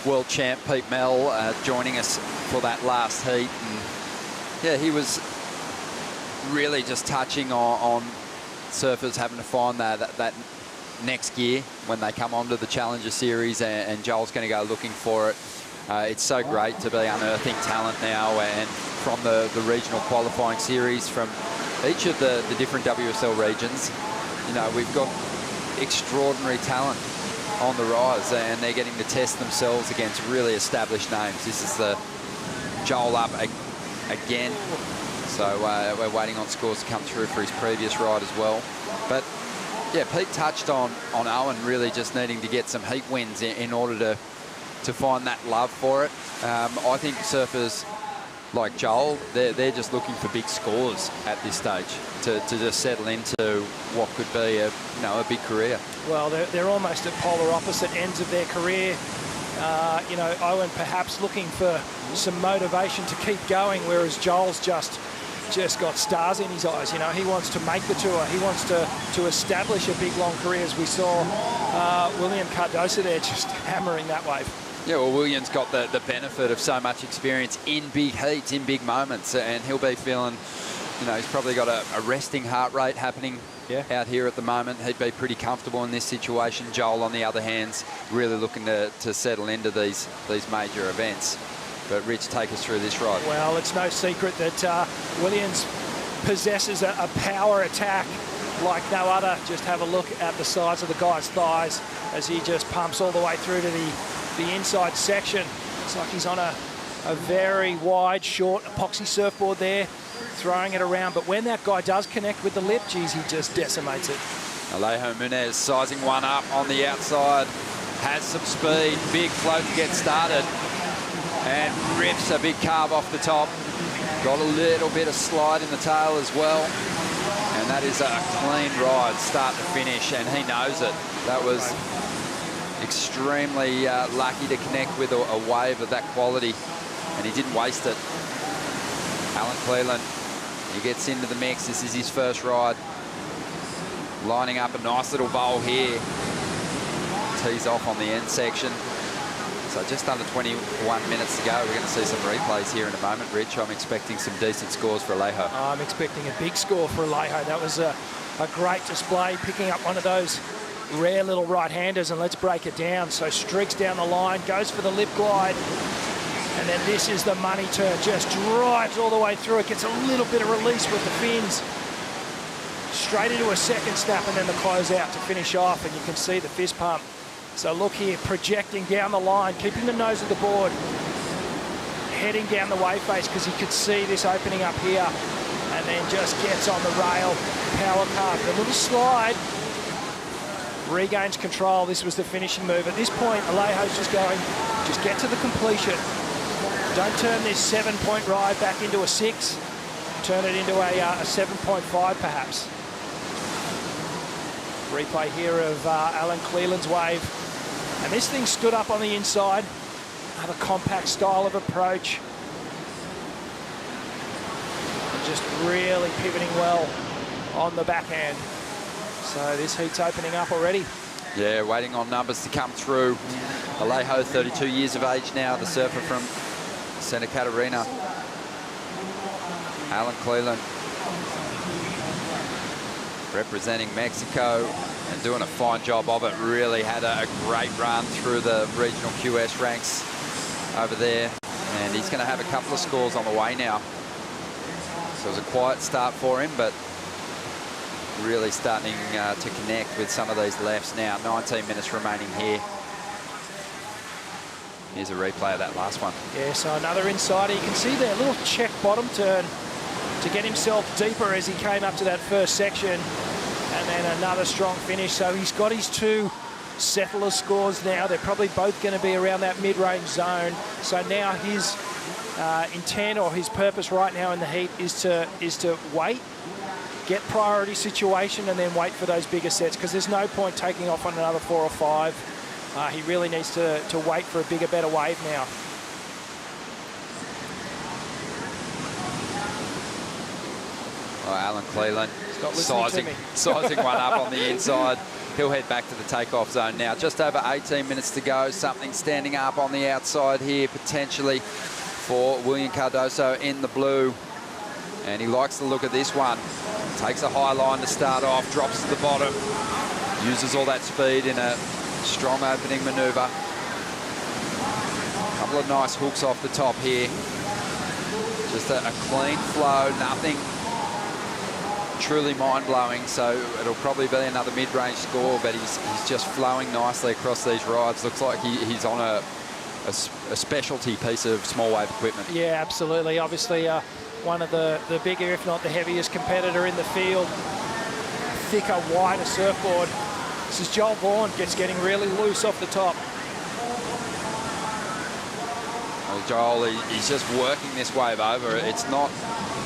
world champ Pete Mell joining us for that last heat. And yeah, he was really just touching on surfers having to find that next gear when they come onto the Challenger Series, and Joel's going to go looking for it. It's so great to be unearthing talent now, and from the regional qualifying series from each of the different WSL regions. We've got extraordinary talent on the rise, and they're getting to test themselves against really established names. This is the Joel up again. So we're waiting on scores to come through for his previous ride as well. But yeah, Pete touched on Owen really just needing to get some heat wins in order to find that love for it. I think surfers like Joel, they're just looking for big scores at this stage to just settle into what could be a big career. Well, they're almost at polar opposite ends of their career. Owen perhaps looking for some motivation to keep going, whereas Joel's just got stars in his eyes. He wants to make the tour. He wants to establish a big, long career, as we saw William Cardoso there just hammering that wave. Yeah, well, William's got the benefit of so much experience in big heats, in big moments, and he'll be feeling, he's probably got a resting heart rate happening out here at the moment. He'd be pretty comfortable in this situation. Joel, on the other hand, really looking to settle into these major events. But Rich, take us through this ride. Well, it's no secret that Williams possesses a power attack like no other. Just have a look at the size of the guy's thighs as he just pumps all the way through to the inside section. It's like he's on a very wide, short epoxy surfboard there, throwing it around. But when that guy does connect with the lip, geez, he just decimates it. Alejo Munez sizing one up on the outside. Has some speed, big float to get started. And rips a big carve off the top. Got a little bit of slide in the tail as well. And that is a clean ride, start to finish, and he knows it. That was extremely lucky to connect with a wave of that quality, and he didn't waste it. Alan Cleland, he gets into the mix. This is his first ride. Lining up a nice little bowl here. Tees off on the end section. So just under 21 minutes to go. We're going to see some replays here in a moment. Rich, I'm expecting some decent scores for Alejo. I'm expecting a big score for Alejo. That was a great display, picking up one of those rare little right-handers, and let's break it down. So streaks down the line, goes for the lip glide, and then this is the money turn. Just drives all the way through it, gets a little bit of release with the fins. Straight into a second snap, and then the close out to finish off, and you can see the fist pump. So look here, projecting down the line, keeping the nose of the board, heading down the wave face because he could see this opening up here, and then just gets on the rail, power carve, a little slide, regains control. This was the finishing move. At this point, Alejo's just going, just get to the completion. Don't turn this 7-point ride back into a 6. Turn it into a 7.5 perhaps. Replay here of Alan Cleland's wave. And this thing stood up on the inside. Another compact style of approach. And just really pivoting well on the backhand. So this heat's opening up already. Yeah, waiting on numbers to come through. Alejo, 32 years of age now, the surfer from Santa Catarina. Alan Cleland representing Mexico and doing a fine job of it. Really had a great run through the regional QS ranks over there, and he's going to have a couple of scores on the way now. So it was a quiet start for him, but really starting to connect with some of these lefts now. 19 minutes remaining here. Here's a replay of that last one. Yeah, so another insider. You can see there, a little check bottom turn to get himself deeper as he came up to that first section, and then another strong finish. So he's got his 2 Cephalus scores now. They're probably both going to be around that mid-range zone. So now his intent or his purpose right now in the heat is to wait, get priority situation, and then wait for those bigger sets, because there's no point taking off on another 4 or 5. He really needs to wait for a bigger, better wave now. Oh, Alan Cleland sizing one up on the inside. He'll head back to the takeoff zone now. Just over 18 minutes to go. Something standing up on the outside here, potentially for William Cardoso in the blue. And he likes the look of this one. Takes a high line to start off, drops to the bottom, uses all that speed in a strong opening maneuver. A couple of nice hooks off the top here. Just a clean flow, nothing truly mind-blowing, so it'll probably be another mid-range score, but he's just flowing nicely across these rides. Looks like he's on a specialty piece of small wave equipment. Yeah, absolutely. Obviously, one of the bigger, if not the heaviest competitor in the field. Thicker, wider surfboard. This is Joel Vaughan, getting really loose off the top. Well, Joel, he's just working this wave over. It's not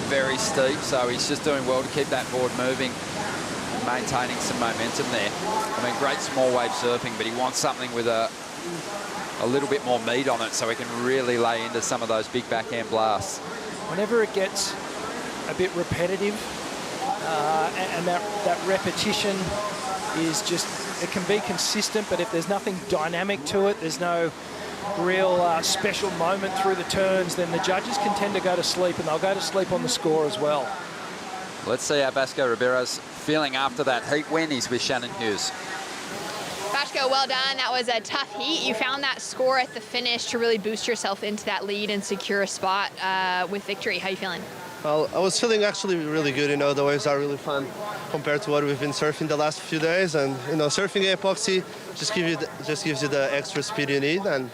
very steep, so he's just doing well to keep that board moving, maintaining some momentum there. I mean, great small wave surfing, but he wants something with a little bit more meat on it so he can really lay into some of those big backhand blasts. Whenever it gets a bit repetitive, and that repetition is just, it can be consistent, but if there's nothing dynamic to it, there's no real special moment through the turns, then the judges can tend to go to sleep, and they'll go to sleep on the score as well. Let's see how Vasco Ribero's feeling after that heat win. He's with Shannon Hughes. Vasco, well done. That was a tough heat. You found that score at the finish to really boost yourself into that lead and secure a spot with victory. How are you feeling? Well, I was feeling actually really good. You know, the waves are really fun compared to what we've been surfing the last few days. And, you know, surfing epoxy just gives you the extra speed you need. And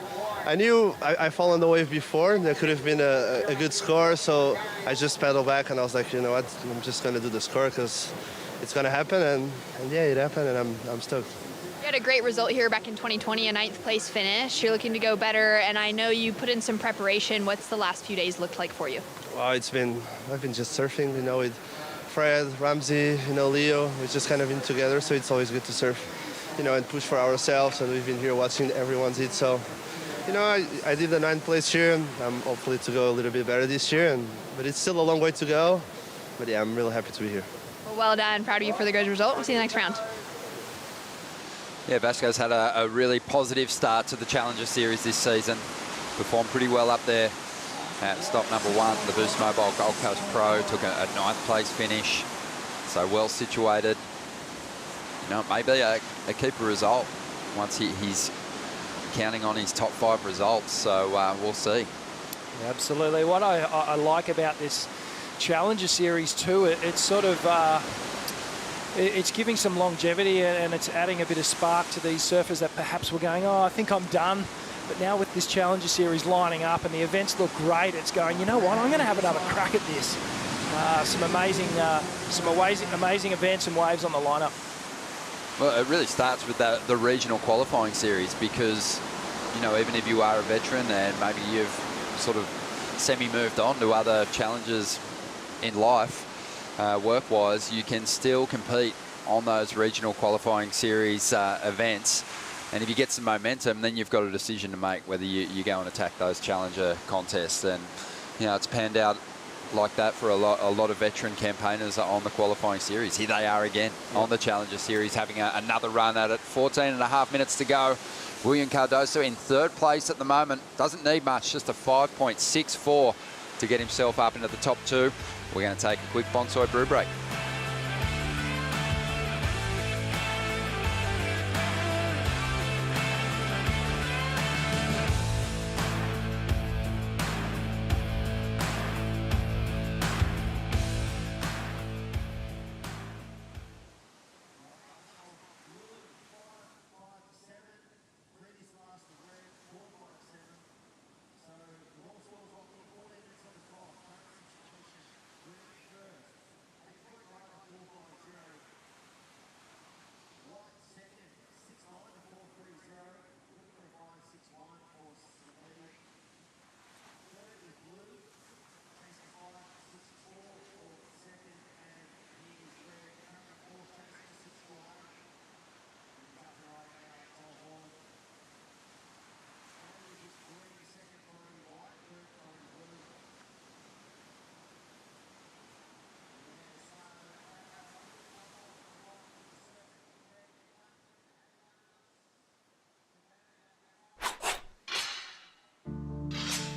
I knew I fall on the wave before, and there could have been a good score. So I just pedaled back, and I was like, you know what, I'm just going to do the score because it's going to happen. And yeah, it happened, and I'm stoked. You had a great result here back in 2020, a 9th place finish. You're looking to go better, and I know you put in some preparation. What's the last few days looked like for you? Well, I've been just surfing, you know, with Fred, Ramsey, you know, Leo. We've just kind of been together, so it's always good to surf and push for ourselves. And we've been here watching everyone's hit. So, I did the 9th place here, and I'm hopefully to go a little bit better this year. But it's still a long way to go. But yeah, I'm really happy to be here. Well done. Proud of you for the good result. We'll see you next round. Yeah, Vasco's had a really positive start to the Challenger Series this season. Performed pretty well up there at stop number 1, the Boost Mobile Gold Coast Pro. Took a 9th place finish. So well situated. Maybe a keeper result once he's counting on his top 5 results. So we'll see. Absolutely. What I like about this Challenger Series too, it's sort of it's giving some longevity, and it's adding a bit of spark to these surfers that perhaps were going, I think I'm done. But now with this Challenger Series lining up and the events look great, it's going, you know what, I'm going to have another crack at this. Some amazing events and waves on the lineup. Well, it really starts with the regional qualifying series, because, even if you are a veteran and maybe you've sort of semi-moved on to other challenges in life, work-wise, you can still compete on those regional qualifying series events. And if you get some momentum, then you've got a decision to make whether you go and attack those challenger contests. And, it's panned out like that for a lot of veteran campaigners on the qualifying series. Here they are again on the Challenger Series, having another run at it. 14.5 minutes to go. William Cardoso in 3rd place at the moment. Doesn't need much, just a 5.64 to get himself up into the top 2. We're going to take a quick Bonsai brew break.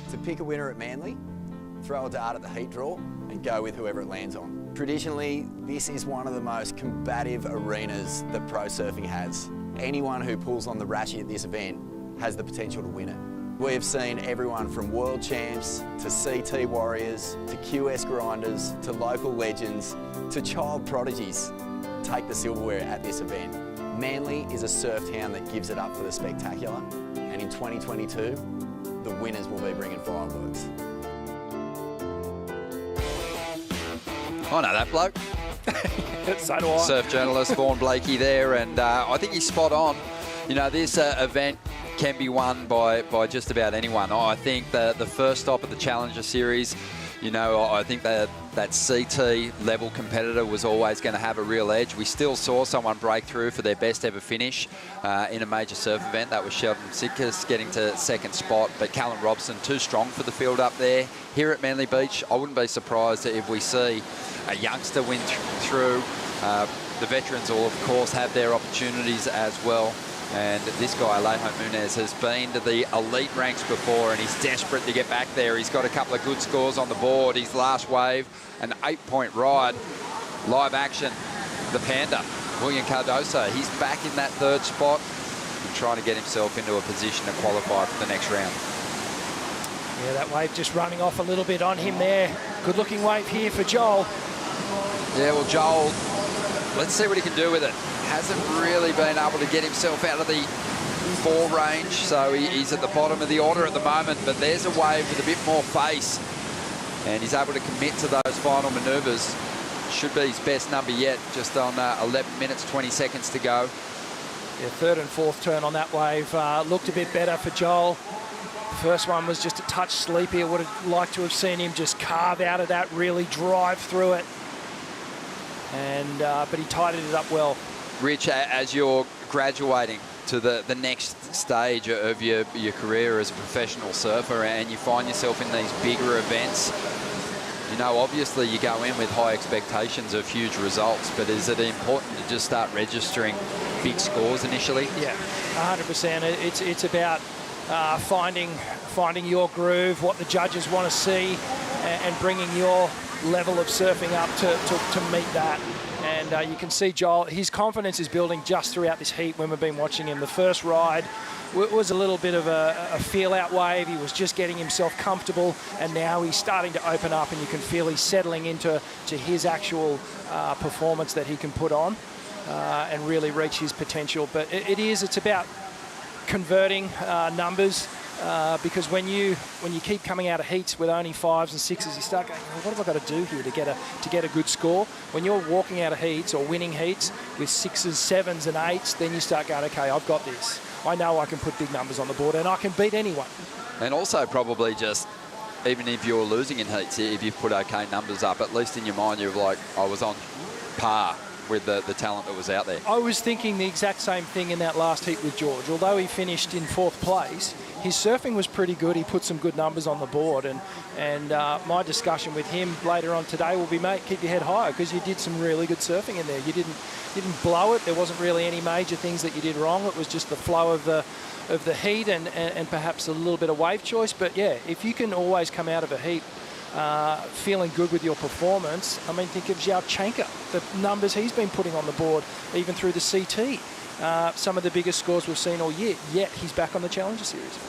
To pick a winner at Manly, throw a dart at the heat draw and go with whoever it lands on. Traditionally, this is one of the most combative arenas that pro surfing has. Anyone who pulls on the Rashi at this event has the potential to win it. We have seen everyone from world champs to CT warriors to QS grinders to local legends to child prodigies take the silverware at this event. Manly is a surf town that gives it up for the spectacular, and in 2022, the winners will be bringing fireworks. I know that bloke. So do I. Surf journalist Vaughan Blakey there, and I think he's spot on. This event can be won by just about anyone. I think the first stop of the Challenger Series, I think that CT level competitor was always going to have a real edge. We still saw someone break through for their best ever finish in a major surf event. That was Sheldon Sitkus getting to 2nd spot, but Callum Robson too strong for the field up there. Here at Manly Beach, I wouldn't be surprised if we see a youngster win through. The veterans will, of course, have their opportunities as well. And this guy, Alejo Munez, has been to the elite ranks before, and he's desperate to get back there. He's got a couple of good scores on the board. His last wave, an 8-point ride. Live action, the Panda, William Cardoso. He's back in that 3rd spot and trying to get himself into a position to qualify for the next round. Yeah, that wave just running off a little bit on him there. Good looking wave here for Joel. Yeah, well, Joel, let's see what he can do with it. Hasn't really been able to get himself out of the 4 range, so he's at the bottom of the order at the moment, but there's a wave with a bit more face, and he's able to commit to those final manoeuvres. Should be his best number yet, just on 11 minutes, 20 seconds to go. Yeah, 3rd and 4th turn on that wave looked a bit better for Joel. First one was just a touch sleepy. I would have liked to have seen him just carve out of that, really drive through it. And but he tidied it up well. Rich, as you're graduating to the next stage of your career as a professional surfer, and you find yourself in these bigger events, you know, obviously you go in with high expectations of huge results, but is it important to just start registering big scores initially? Yeah, 100%. It's about finding your groove, what the judges want to see, and bringing your level of surfing up to meet that. And you can see Joel, his confidence is building just throughout this heat when we've been watching him. The first ride was a little bit of a feel-out wave. He was just getting himself comfortable, and now he's starting to open up, and you can feel he's settling into his actual performance that he can put on and really reach his potential. But it's about converting numbers. Because when you keep coming out of heats with only 5s and 6s, you start going, well, what have I got to do here to get a good score? When you're walking out of heats or winning heats with 6s, 7s and 8s, then you start going, okay, I've got this. I know I can put big numbers on the board and I can beat anyone. And also probably just, even if you're losing in heats, if you've put okay numbers up, at least in your mind you're like, I was on par with the talent that was out there. I was thinking the exact same thing in that last heat with George. Although he finished in 4th place, his surfing was pretty good. He put some good numbers on the board, and my discussion with him later on today will be, mate, keep your head higher because you did some really good surfing in there. You didn't blow it. There wasn't really any major things that you did wrong. It was just the flow of the heat and perhaps a little bit of wave choice. But yeah, if you can always come out of a heat feeling good with your performance, I mean, think of Joao Chianca, the numbers he's been putting on the board, even through the CT. Some of the biggest scores we've seen all year, yet he's back on the Challenger Series.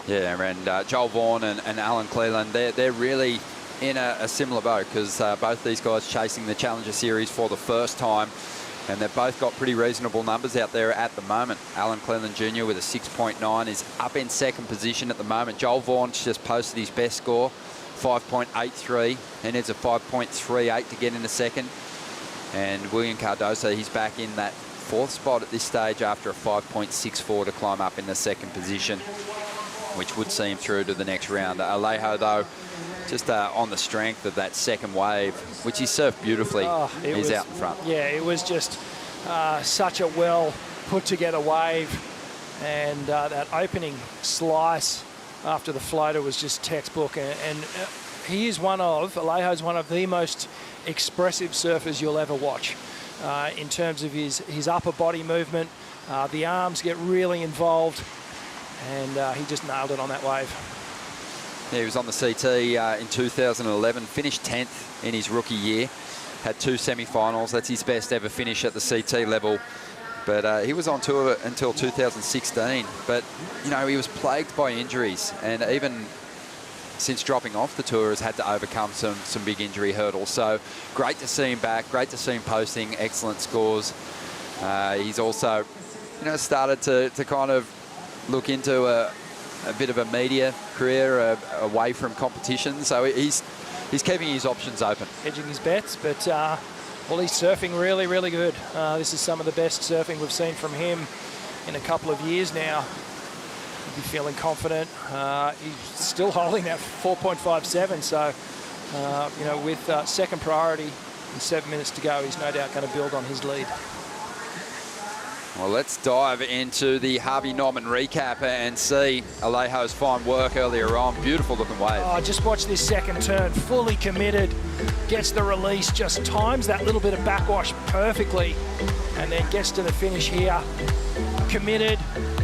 Yeah, and Joel Vaughan and Alan Cleland, they're really in a similar boat because both these guys chasing the Challenger Series for the first time, and they've both got pretty reasonable numbers out there at the moment. Alan Cleland Jr. with a 6.9 is up in 2nd position at the moment. Joel Vaughan's just posted his best score, 5.83, and it's a 5.38 to get into 2nd. And William Cardoso, he's back in that 4th spot at this stage after a 5.64 to climb up in the 2nd position, which would see him through to the next round. Alejo, though, just on the strength of that 2nd wave, which he surfed beautifully, he's out in front. Yeah, it was just such a well put together wave, and that opening slice after the floater was just textbook. And he is Alejo's one of the most expressive surfers you'll ever watch in terms of his upper body movement. The arms get really involved, and he just nailed it on that wave. Yeah, he was on the CT in 2011, finished 10th in his rookie year, had 2 semi-finals. That's his best ever finish at the CT level. But he was on tour until 2016. But, you know, he was plagued by injuries, and even since dropping off the tour has had to overcome some big injury hurdles. So great to see him back, great to see him posting excellent scores. He's also, you know, started to kind of look into a bit of a media career away from competition. So he's keeping his options open. Hedging his bets, but well, he's surfing really, really good. This is some of the best surfing we've seen from him in a couple of years now. He'll be feeling confident. He's still holding that 4.57, so you know, with 2nd priority and 7 minutes to go, he's no doubt going to build on his lead. Well, let's dive into the Harvey Norman recap and see Alejo's fine work earlier on. Beautiful looking wave. Oh, just watch this 2nd turn, fully committed, gets the release, just times that little bit of backwash perfectly, and then gets to the finish here. Committed,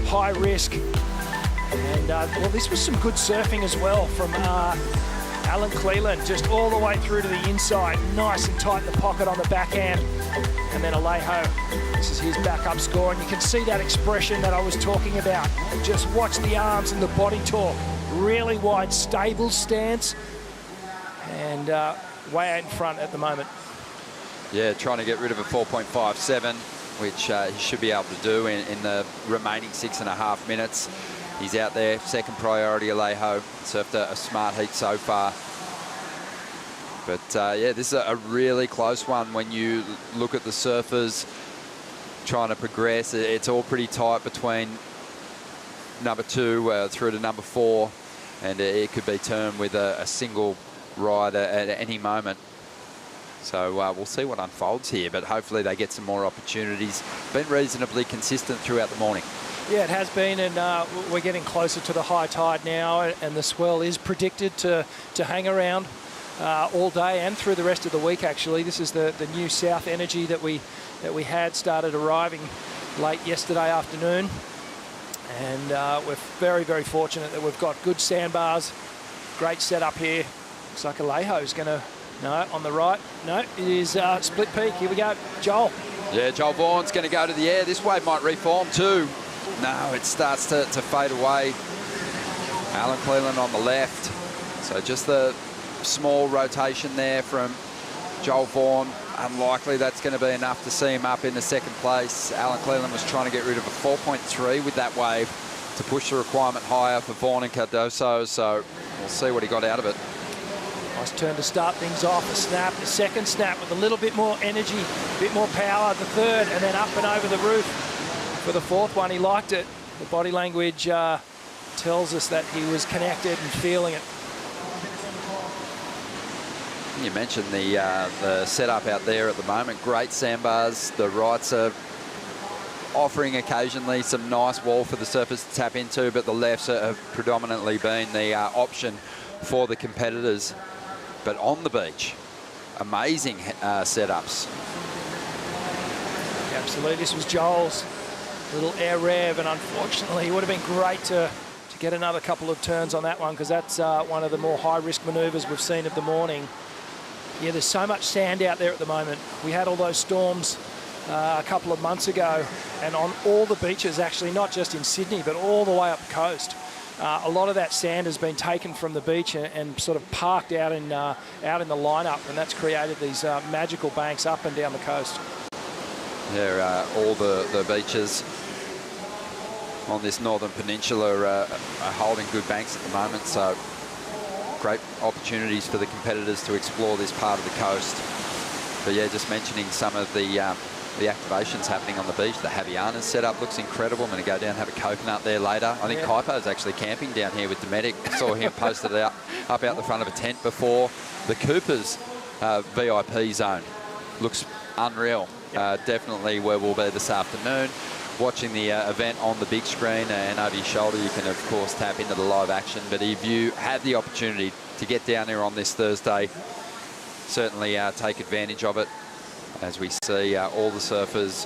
high risk, and well, this was some good surfing as well from Alan Cleland, just all the way through to the inside, nice and tight in the pocket on the backhand. And then Alejo, this is his backup score, and you can see that expression that I was talking about. Just watch the arms and the body torque. Really wide, stable stance, and way out in front at the moment. Yeah, trying to get rid of a 4.57, which he should be able to do in the remaining 6.5 minutes. He's out there, 2nd priority, Alejo. Surfed a smart heat so far. But yeah, this is a really close one when you look at the surfers trying to progress. It's all pretty tight between number 2 through to number 4, and it could be turned with a single ride at any moment. So we'll see what unfolds here, but hopefully they get some more opportunities. Been reasonably consistent throughout the morning. Yeah, it has been, and we're getting closer to the high tide now, and the swell is predicted to hang around all day and through the rest of the week, actually. This is the new south energy that we had started arriving late yesterday afternoon, and we're very, very fortunate that we've got good sandbars, great setup here. Looks like Alejo's going to, no, on the right, no, it is split peak. Here we go, Joel. Yeah, Joel Vaughan's going to go to the air. This wave might reform too. No, it starts to fade away. Alan Cleland on the left. So just the small rotation there from Joel Vaughan. Unlikely that's going to be enough to see him up in the second place. Alan Cleland was trying to get rid of a 4.3 with that wave to push the requirement higher for Vaughan and Cardoso. So we'll see what he got out of it. Nice turn to start things off. A snap, a second snap with a little bit more energy, a bit more power. The third, and then up and over the roof for the fourth one. He liked it. The body language tells us that he was connected and feeling it. You mentioned the setup out there at the moment. Great sandbars. The rights are offering occasionally some nice wall for the surfers to tap into, but the lefts have predominantly been the option for the competitors. But on the beach, amazing setups. Absolutely. This was Joel's little air rev, and unfortunately it would have been great to get another couple of turns on that one, because that's one of the more high-risk manoeuvres we've seen of the morning. Yeah, there's so much sand out there at the moment. We had all those storms a couple of months ago, and on all the beaches, actually, not just in Sydney, but all the way up the coast. A lot of that sand has been taken from the beach and sort of parked out in the lineup, and that's created these magical banks up and down the coast. Yeah, all the beaches on this northern peninsula are holding good banks at the moment, so great opportunities for the competitors to explore this part of the coast. But yeah, just mentioning some of the activations happening on the beach. The Javianas setup looks incredible. I'm going to go down and have a coconut there later. I think Kaipo's actually camping down here with Dometic. I saw him posted up out the front of a tent before. The Coopers VIP zone looks unreal. Definitely where we'll be this afternoon. Watching the event on the big screen and over your shoulder, you can of course tap into the live action. But if you have the opportunity to get down there on this Thursday, certainly take advantage of it, as we see all the surfers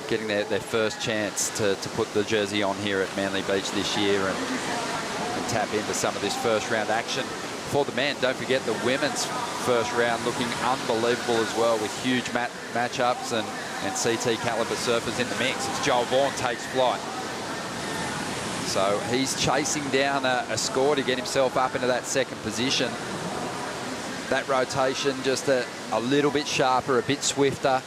getting their first chance to put the jersey on here at Manly Beach this year and tap into some of this first round action. For the men, don't forget the women's first round looking unbelievable as well, with huge matchups and CT caliber surfers in the mix. It's Joel Vaughan takes flight. So he's chasing down a score to get himself up into that second position. That rotation just a little bit sharper, a bit swifter.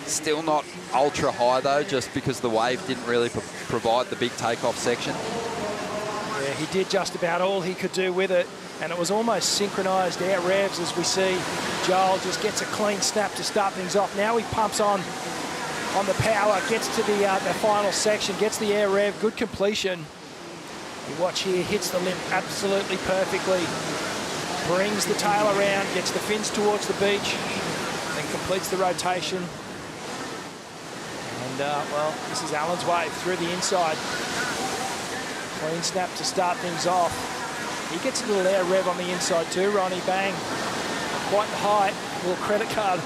Still not ultra high though, just because the wave didn't really provide the big takeoff section. Yeah, he did just about all he could do with it, and it was almost synchronized air revs, as we see Joel just gets a clean snap to start things off. Now he pumps on the power, gets to the final section, gets the air rev, good completion. You watch here, hits the lip absolutely perfectly, brings the tail around, gets the fins towards the beach, then completes the rotation. And well, this is Alan's wave through the inside. Clean snap to start things off. He gets a little air rev on the inside too, Ronnie. Bang. Quite the height. A little credit card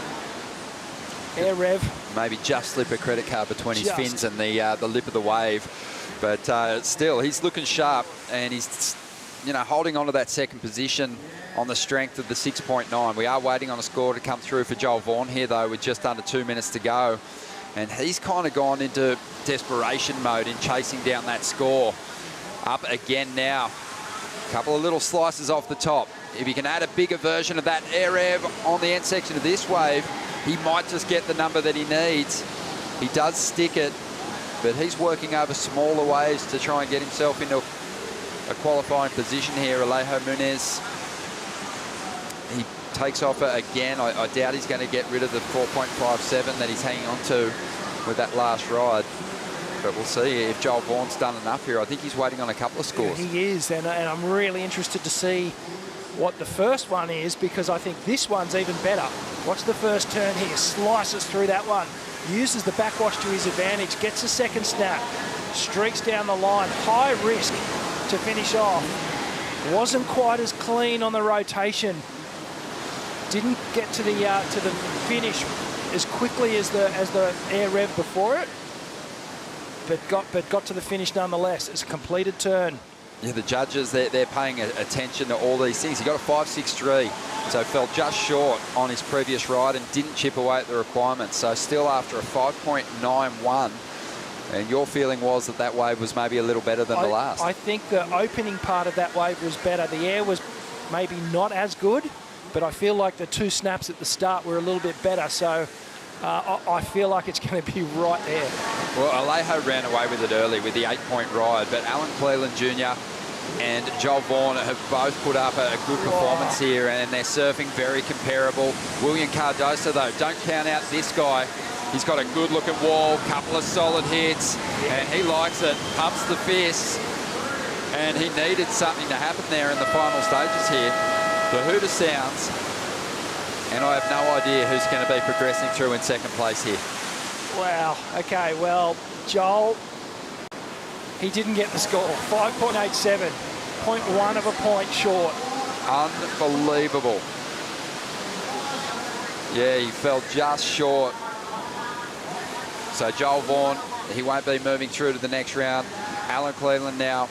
air rev. Maybe just slip a credit card between his fins and the lip of the wave. But still, he's looking sharp, and he's holding on to that second position on the strength of the 6.9. We are waiting on a score to come through for Joel Vaughan here, though, with just under 2 minutes to go. And he's kind of gone into desperation mode in chasing down that score. Up again now. A couple of little slices off the top. If he can add a bigger version of that air rev on the end section of this wave, he might just get the number that he needs. He does stick it, but he's working over smaller waves to try and get himself into a qualifying position here. Alejo Munez, he takes off again. I doubt he's going to get rid of the 4.57 that he's hanging on to with that last ride. But we'll see if Joel Vaughan's done enough here. I think he's waiting on a couple of scores. Yeah, he is, and I'm really interested to see what the first one is, because I think this one's even better. Watch the first turn here, slices through that one, uses the backwash to his advantage, gets a second snap, streaks down the line, high risk to finish off. Wasn't quite as clean on the rotation. Didn't get to the finish as quickly as the air rev before it, but got to the finish nonetheless. It's a completed turn. Yeah, the judges, they're paying attention to all these things. He got a 5.63, so fell just short on his previous ride and didn't chip away at the requirements. So still after a 5.91, and your feeling was that wave was maybe a little better than the last. I think the opening part of that wave was better. The air was maybe not as good, but I feel like the 2 snaps at the start were a little bit better. So I feel like it's going to be right there. Well, Alejo ran away with it early with the 8-point ride, but Alan Cleland Jr. and Joel Vaughan have both put up a good performance here, and they're surfing very comparable. William Cardoso, though, don't count out this guy. He's got a good-looking wall, couple of solid hits, and he likes it, pumps the fists, and he needed something to happen there in the final stages here. The hooter sounds, and I have no idea who's going to be progressing through in second place here. Wow. Okay, well, Joel, he didn't get the score. 5.87, 0.1 of a point short. Unbelievable. Yeah, he fell just short. So Joel Vaughan, he won't be moving through to the next round. Alan Cleland now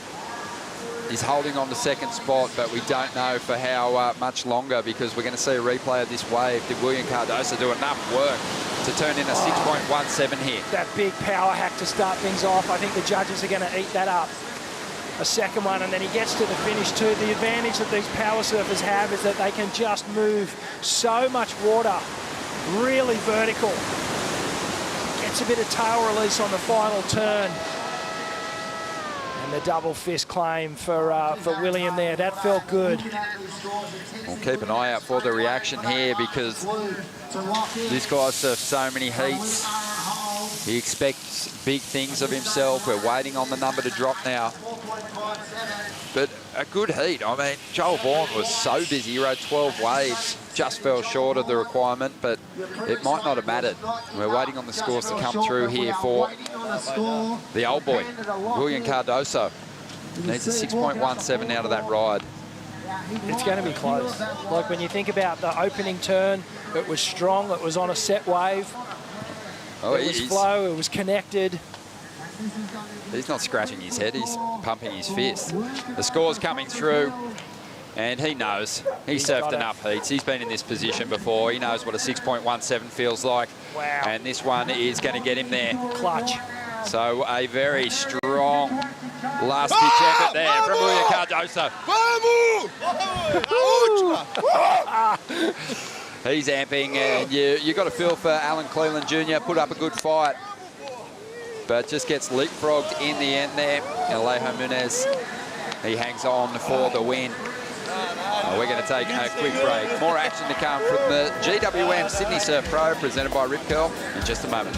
is holding on to second spot, but we don't know for how much longer, because we're going to see a replay of this wave. Did William Cardoso do enough work to turn in a 6.17 here? That big power hack to start things off. I think the judges are going to eat that up. A second one, and then he gets to the finish too. The advantage that these power surfers have is that they can just move so much water, really vertical. Gets a bit of tail release on the final turn. And the double fist claim for William there. That felt good. We'll keep an eye out for the reaction here, because this guy surfed so many heats. He expects big things of himself. We're waiting on the number to drop now. But a good heat. I mean, Joel Vaughan was so busy. He rode 12 waves, just fell short of the requirement, but it might not have mattered. We're waiting on the scores to come through here for the old boy, William Cardoso. Needs a 6.17 out of that ride. It's going to be close. Like, when you think about the opening turn, it was strong. It was on a set wave. Oh, it was flow. It was connected. He's not scratching his head. He's pumping his fist. The score's coming through, and he knows. He's surfed enough heats. He's been in this position before. He knows what a 6.17 feels like. Wow. And this one is going to get him there. Clutch. So a very strong last pitch effort there from William Cardoso. He's amping, and you got a feel for Alan Cleland Jr. Put up a good fight, but just gets leapfrogged in the end there. Alejo Munez, he hangs on for the win. We're going to take a quick break. More action to come from the GWM Sydney Surf Pro, presented by Rip Curl, in just a moment.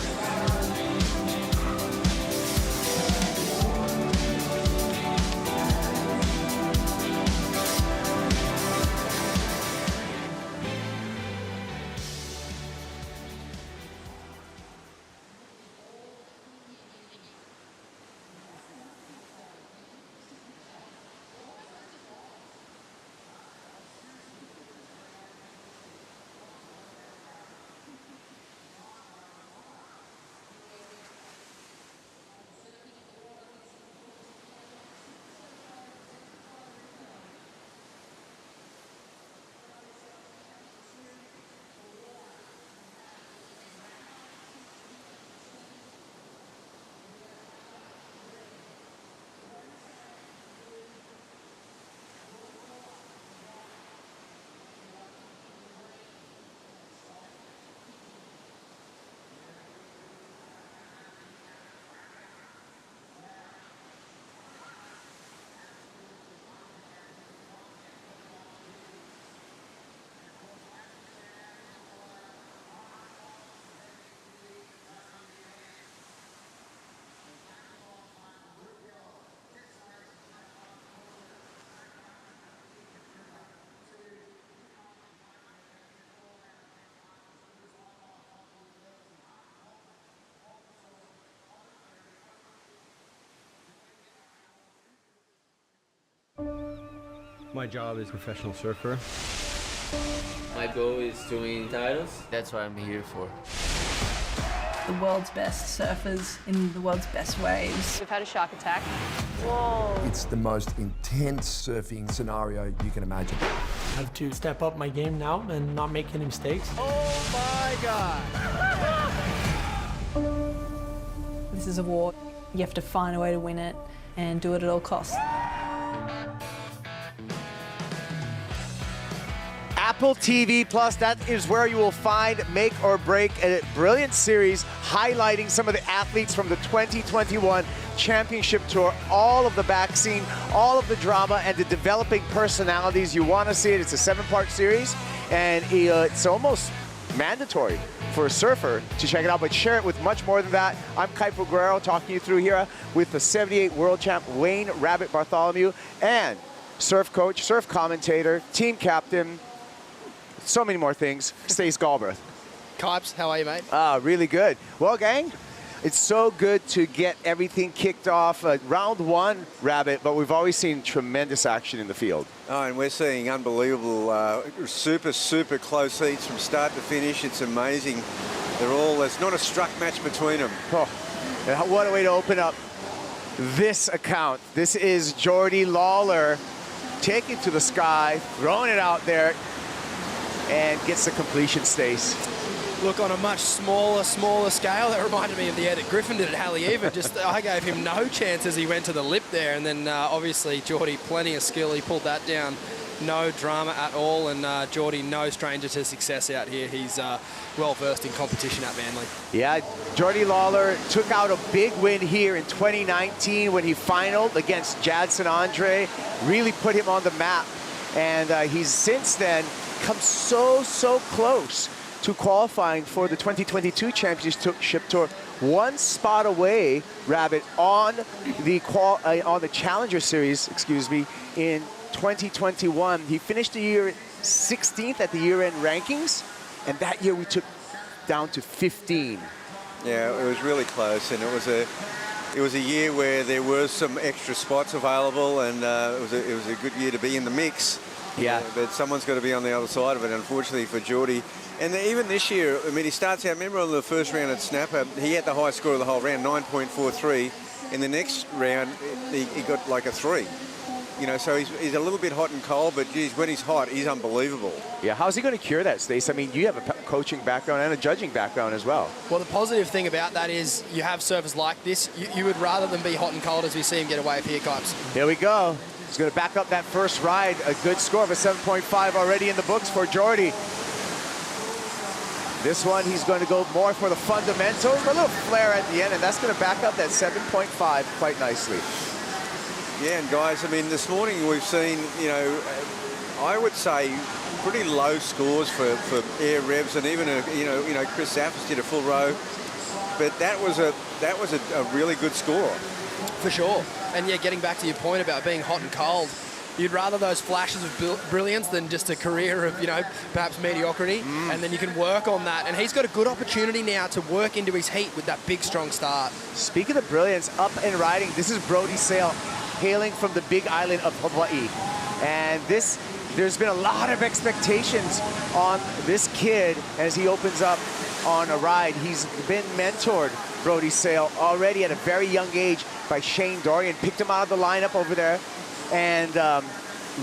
My job is professional surfer. My goal is to win titles. That's what I'm here for. The world's best surfers in the world's best waves. We've had a shark attack. Whoa. It's the most intense surfing scenario you can imagine. I have to step up my game now and not make any mistakes. Oh my God. This is a war. You have to find a way to win it and do it at all costs. Apple TV Plus, that is where you will find Make or Break, a brilliant series highlighting some of the athletes from the 2021 Championship Tour, all of the back scene, all of the drama, and the developing personalities. You want to see it. It's a 7-part series, and it's almost mandatory for a surfer to check it out, but share it with much more than that. I'm Kaipo Guerrero talking you through here with the 78 world champ Wayne Rabbit Bartholomew and surf coach, surf commentator, team captain, so many more things, Stace Galbraith. Kipes, how are you, mate? Really good. Well, gang, it's so good to get everything kicked off. Round 1, Rabbit, but we've always seen tremendous action in the field. Oh, and we're seeing unbelievable, super close heats from start to finish. It's amazing. There's not a struck match between them. Oh, and what a way to open up this account. This is Geordie Lawler taking to the sky, throwing it out there, and gets the completion, Stace. Look, on a much smaller scale, that reminded me of the edit Griffin did at Haleiwa. Just I gave him no chance as he went to the lip there, and then obviously Geordie, plenty of skill. He pulled that down, no drama at all, and Geordie, no stranger to success out here. He's well versed in competition at Manly. Yeah, Geordie Lawler took out a big win here in 2019 when he finaled against Jadson Andre, really put him on the map, and he's since then come so close to qualifying for the 2022 Championship Tour. One spot away, Rabbit, on the Challenger Series, in 2021. He finished the year 16th at the year-end rankings, and that year we took down to 15. Yeah, it was really close, and it was a year where there were some extra spots available, and it was a good year to be in the mix. Yeah. But someone's got to be on the other side of it, unfortunately for Geordie. And even this year, I mean, he starts out, remember on the first round at Snapper, he had the highest score of the whole round, 9.43. In the next round, he got like a 3. You know, so he's a little bit hot and cold, but geez, when he's hot, he's unbelievable. Yeah, how's he going to cure that, Stace? I mean, you have a coaching background and a judging background as well. Well, the positive thing about that is you have surfers like this. You would rather than be hot and cold as we see him get away with here, Kipes. Here we go. He's going to back up that first ride. A good score of a 7.5 already in the books for Geordie. This one, he's going to go more for the fundamentals. A little flare at the end, and that's going to back up that 7.5 quite nicely. Yeah, and guys, I mean, this morning we've seen, you know, I would say pretty low scores for air revs, and even you know Chris Zaffis did a full row, but that was a really good score. For sure. And yeah, getting back to your point about being hot and cold, you'd rather those flashes of brilliance than just a career of, you know, perhaps mediocrity, and then you can work on that. And he's got a good opportunity now to work into his heat with that big, strong start. Speaking of brilliance, up and riding, this is Brody Sale, hailing from the big island of Hawaii. And there's been a lot of expectations on this kid as he opens up on a ride. He's been mentored, Brody Sale, already at a very young age by Shane Dorian. Picked him out of the lineup over there, and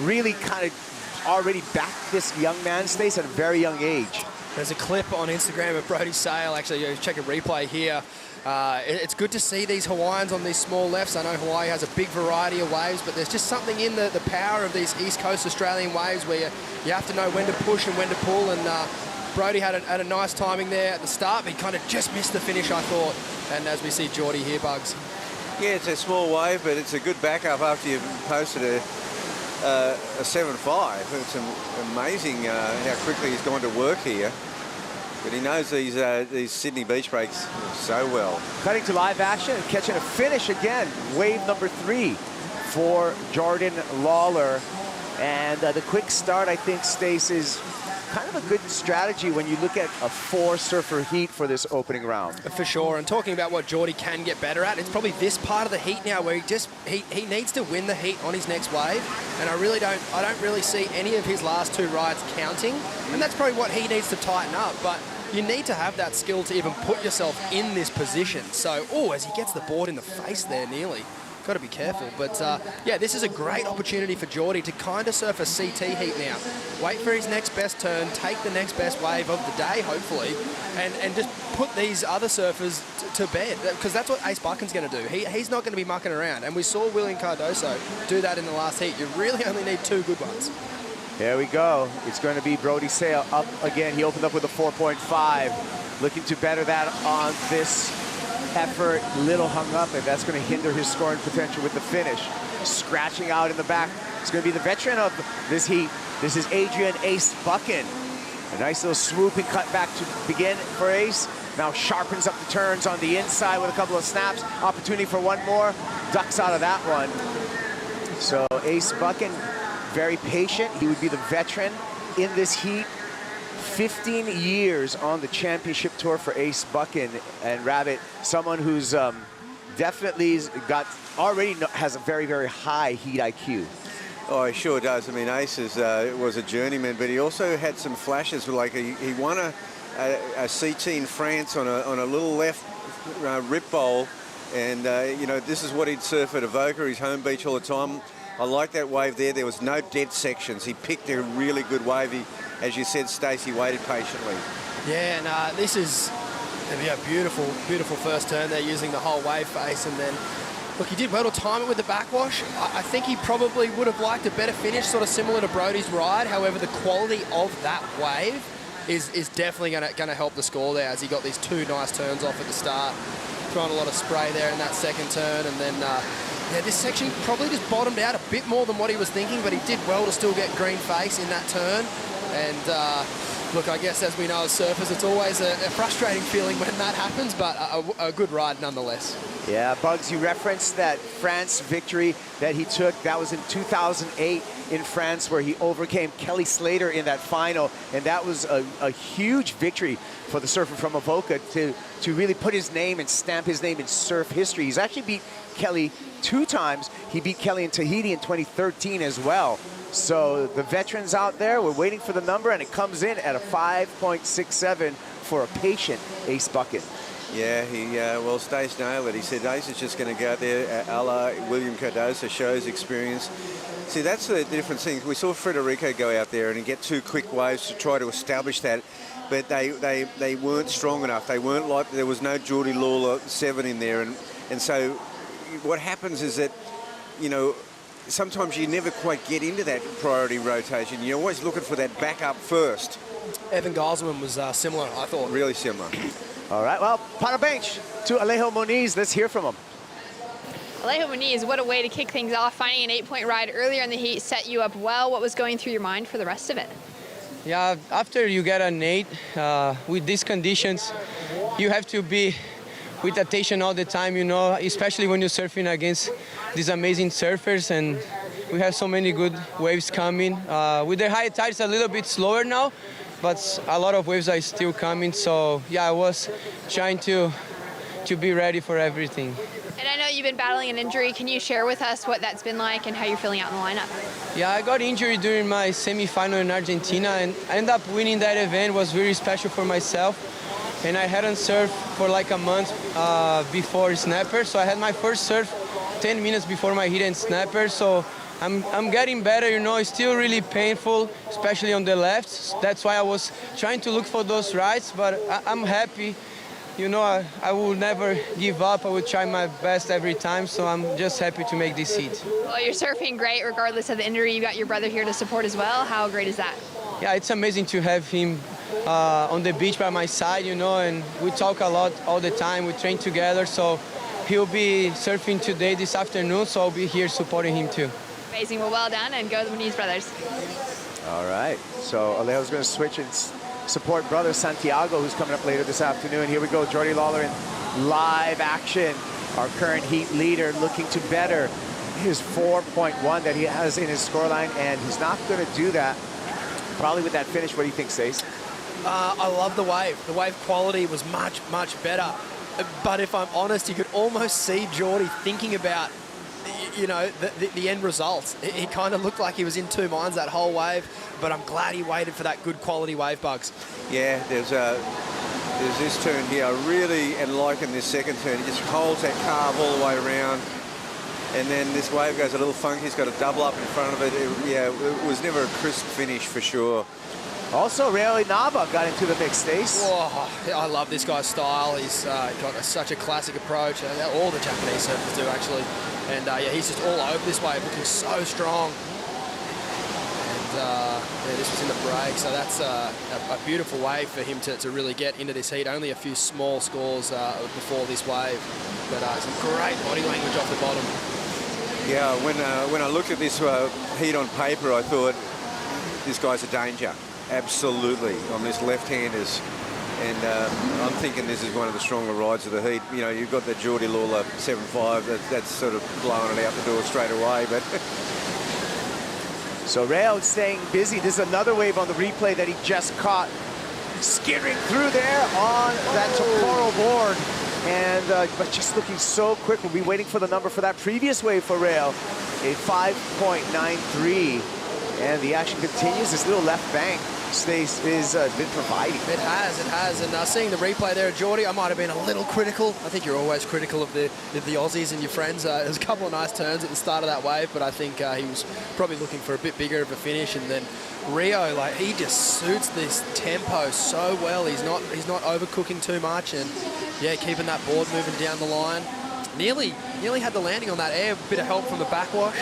really kind of already backed this young man, Stace, at a very young age. There's a clip on Instagram of Brody Sale. Actually, you check a replay here. It's good to see these Hawaiians on these small lefts. I know Hawaii has a big variety of waves, but there's just something in the power of these East Coast Australian waves where you have to know when to push and when to pull, and Brody had a nice timing there at the start, but he kind of just missed the finish, I thought. And as we see Geordie here, Bugs. Yeah, it's a small wave, but it's a good backup after you've posted a 7.5. It's amazing how quickly he's gone to work here. But he knows these Sydney beach breaks so well. Cutting to live action and catching a finish again. Wave number 3 for Jordan Lawler. And the quick start, I think, Stace, is kind of a good strategy when you look at a 4-surfer heat for this opening round. For sure, and talking about what Geordie can get better at, it's probably this part of the heat now where he needs to win the heat on his next wave, and I don't really see any of his last 2 rides counting, and that's probably what he needs to tighten up. But you need to have that skill to even put yourself in this position. So, as he gets the board in the face there nearly. Got to be careful, but yeah, this is a great opportunity for Geordie to kind of surf a CT heat now. Wait for his next best turn, take the next best wave of the day, hopefully, and just put these other surfers to bed, because that's what Ace Buchan's going to do. He's not going to be mucking around, and we saw William Cardoso do that in the last heat. You really only need 2 good ones. There we go. It's going to be Brody Sale up again. He opened up with a 4.5, looking to better that on this effort. Little hung up, and that's going to hinder his scoring potential with the finish. Scratching out in the back. It's going to be the veteran of this heat. This is Adrian Ace Buchan. A nice little swooping cut back to begin for Ace. Now sharpens up the turns on the inside with a couple of snaps. Opportunity for one more. Ducks out of that one. So Ace Buchan, very patient. He would be the veteran in this heat. 15 years on the championship tour for Ace Buchan, and Rabbit, someone who's definitely has a very, very high heat IQ. Oh, he sure does. I mean, Ace was a journeyman, but he also had some flashes. Like he won a CT in France on a little left rip bowl, and you know, this is what he'd surf at Avoca, his home beach, all the time. I like that wave there. There was no dead sections. He picked a really good wave. He, as you said, Stacey, waited patiently. Yeah, and this is a beautiful, beautiful first turn there using the whole wave face, and then look, he did well to time it with the backwash. I think he probably would have liked a better finish, sort of similar to Brody's ride. However, the quality of that wave is definitely going to help the score there, as he got these 2 nice turns off at the start, throwing a lot of spray there in that second turn, and then yeah, this section probably just bottomed out a bit more than what he was thinking, but he did well to still get green face in that turn. And look, I guess as we know as surfers, it's always a frustrating feeling when that happens, but a good ride nonetheless. Yeah, Bugs, you referenced that France victory that he took. That was in 2008 in France, where he overcame Kelly Slater in that final, and that was a huge victory for the surfer from Avoca to really put his name and stamp his name in surf history. He's actually beat Kelly 2 times. He beat Kelly in Tahiti in 2013 as well. So the veterans out there, we're waiting for the number, and it comes in at a 5.67 for a patient Ace Buchan. Yeah, well, Stace nailed it. He said Ace is just going to go out there a la William Cardoso, shows experience. See, that's the different thing. We saw Federico go out there and get 2 quick waves to try to establish that, but they weren't strong enough. They weren't like, there was no Geordie Lawler 7 in there, and so what happens is that, you know, sometimes you never quite get into that priority rotation. You're always looking for that backup first. Evan Geiselman was similar, I thought. Really similar. All right, well, parabéns to Alejo Moniz. Let's hear from him. Alejo Moniz, what a way to kick things off. Finding an 8-point ride earlier in the heat set you up well. What was going through your mind for the rest of it? Yeah, after you get an 8, with these conditions, you have to be with attention all the time, you know, especially when you're surfing against these amazing surfers, and we have so many good waves coming. With the high tide, it's a little bit slower now, but a lot of waves are still coming. So yeah, I was trying to be ready for everything. And I know you've been battling an injury. Can you share with us what that's been like and how you're feeling out in the lineup? Yeah, I got injured during my semifinal in Argentina, and I ended up winning that event. It was really special for myself. And I hadn't surfed for like a month before snapper, so I had my first surf 10 minutes before my heat and snapper. So I'm getting better, you know. It's still really painful, especially on the left. That's why I was trying to look for those rides, but I'm happy. You know, I will never give up. I will try my best every time, so I'm just happy to make this heat. Well, you're surfing great regardless of the injury. You got your brother here to support as well. How great is that? Yeah, it's amazing to have him on the beach by my side, you know, and we talk a lot all the time. We train together, so he'll be surfing today, this afternoon, so I'll be here supporting him too. Amazing. Well done, and go the Moniz brothers. All right, so Alejo's going to switch and support brother Santiago, who's coming up later this afternoon. Here we go, Geordie Lawler in live action. Our current heat leader looking to better his 4.1 that he has in his scoreline, and he's not going to do that probably with that finish. What do you think, Stace? I love the wave. The wave quality was much, much better. But if I'm honest, you could almost see Geordie thinking about, you know, the end result. He kind of looked like he was in two minds that whole wave, but I'm glad he waited for that good quality wave, Bugs. Yeah, there's this turn here. I really am liking this second turn. He just holds that carve all the way around. And then this wave goes a little funky. He's got a double up in front of it. It was never a crisp finish for sure. Also, Reo Inaba got into the mix, Stace. Oh, I love this guy's style. He's got such a classic approach. All the Japanese surfers do, actually. And yeah, he's just all over this wave, looking so strong. And yeah, this was in the break, so that's a beautiful wave for him to really get into this heat. Only a few small scores before this wave, but some great body language off the bottom. Yeah, when I looked at this heat on paper, I thought this guy's a danger. Absolutely, on this left-handers. And I'm thinking this is one of the stronger rides of the heat. You know, you've got the Geordie Lawler 7.5, that's sort of blowing it out the door straight away. But so Reo staying busy. This is another wave on the replay that he just caught. Skittering through there on that Tokoro board. And but just looking so quick. We'll be waiting for the number for that previous wave for Reo. A 5.93. And the action continues. This little left bank Stace is been providing. It has. And seeing the replay there, Geordie, I might have been a little critical. I think you're always critical of the Aussies and your friends. There's a couple of nice turns at the start of that wave, but I think he was probably looking for a bit bigger of a finish. And then Reo, like, he just suits this tempo so well. He's not overcooking too much, and yeah, keeping that board moving down the line. Nearly had the landing on that air. A bit of help from the backwash,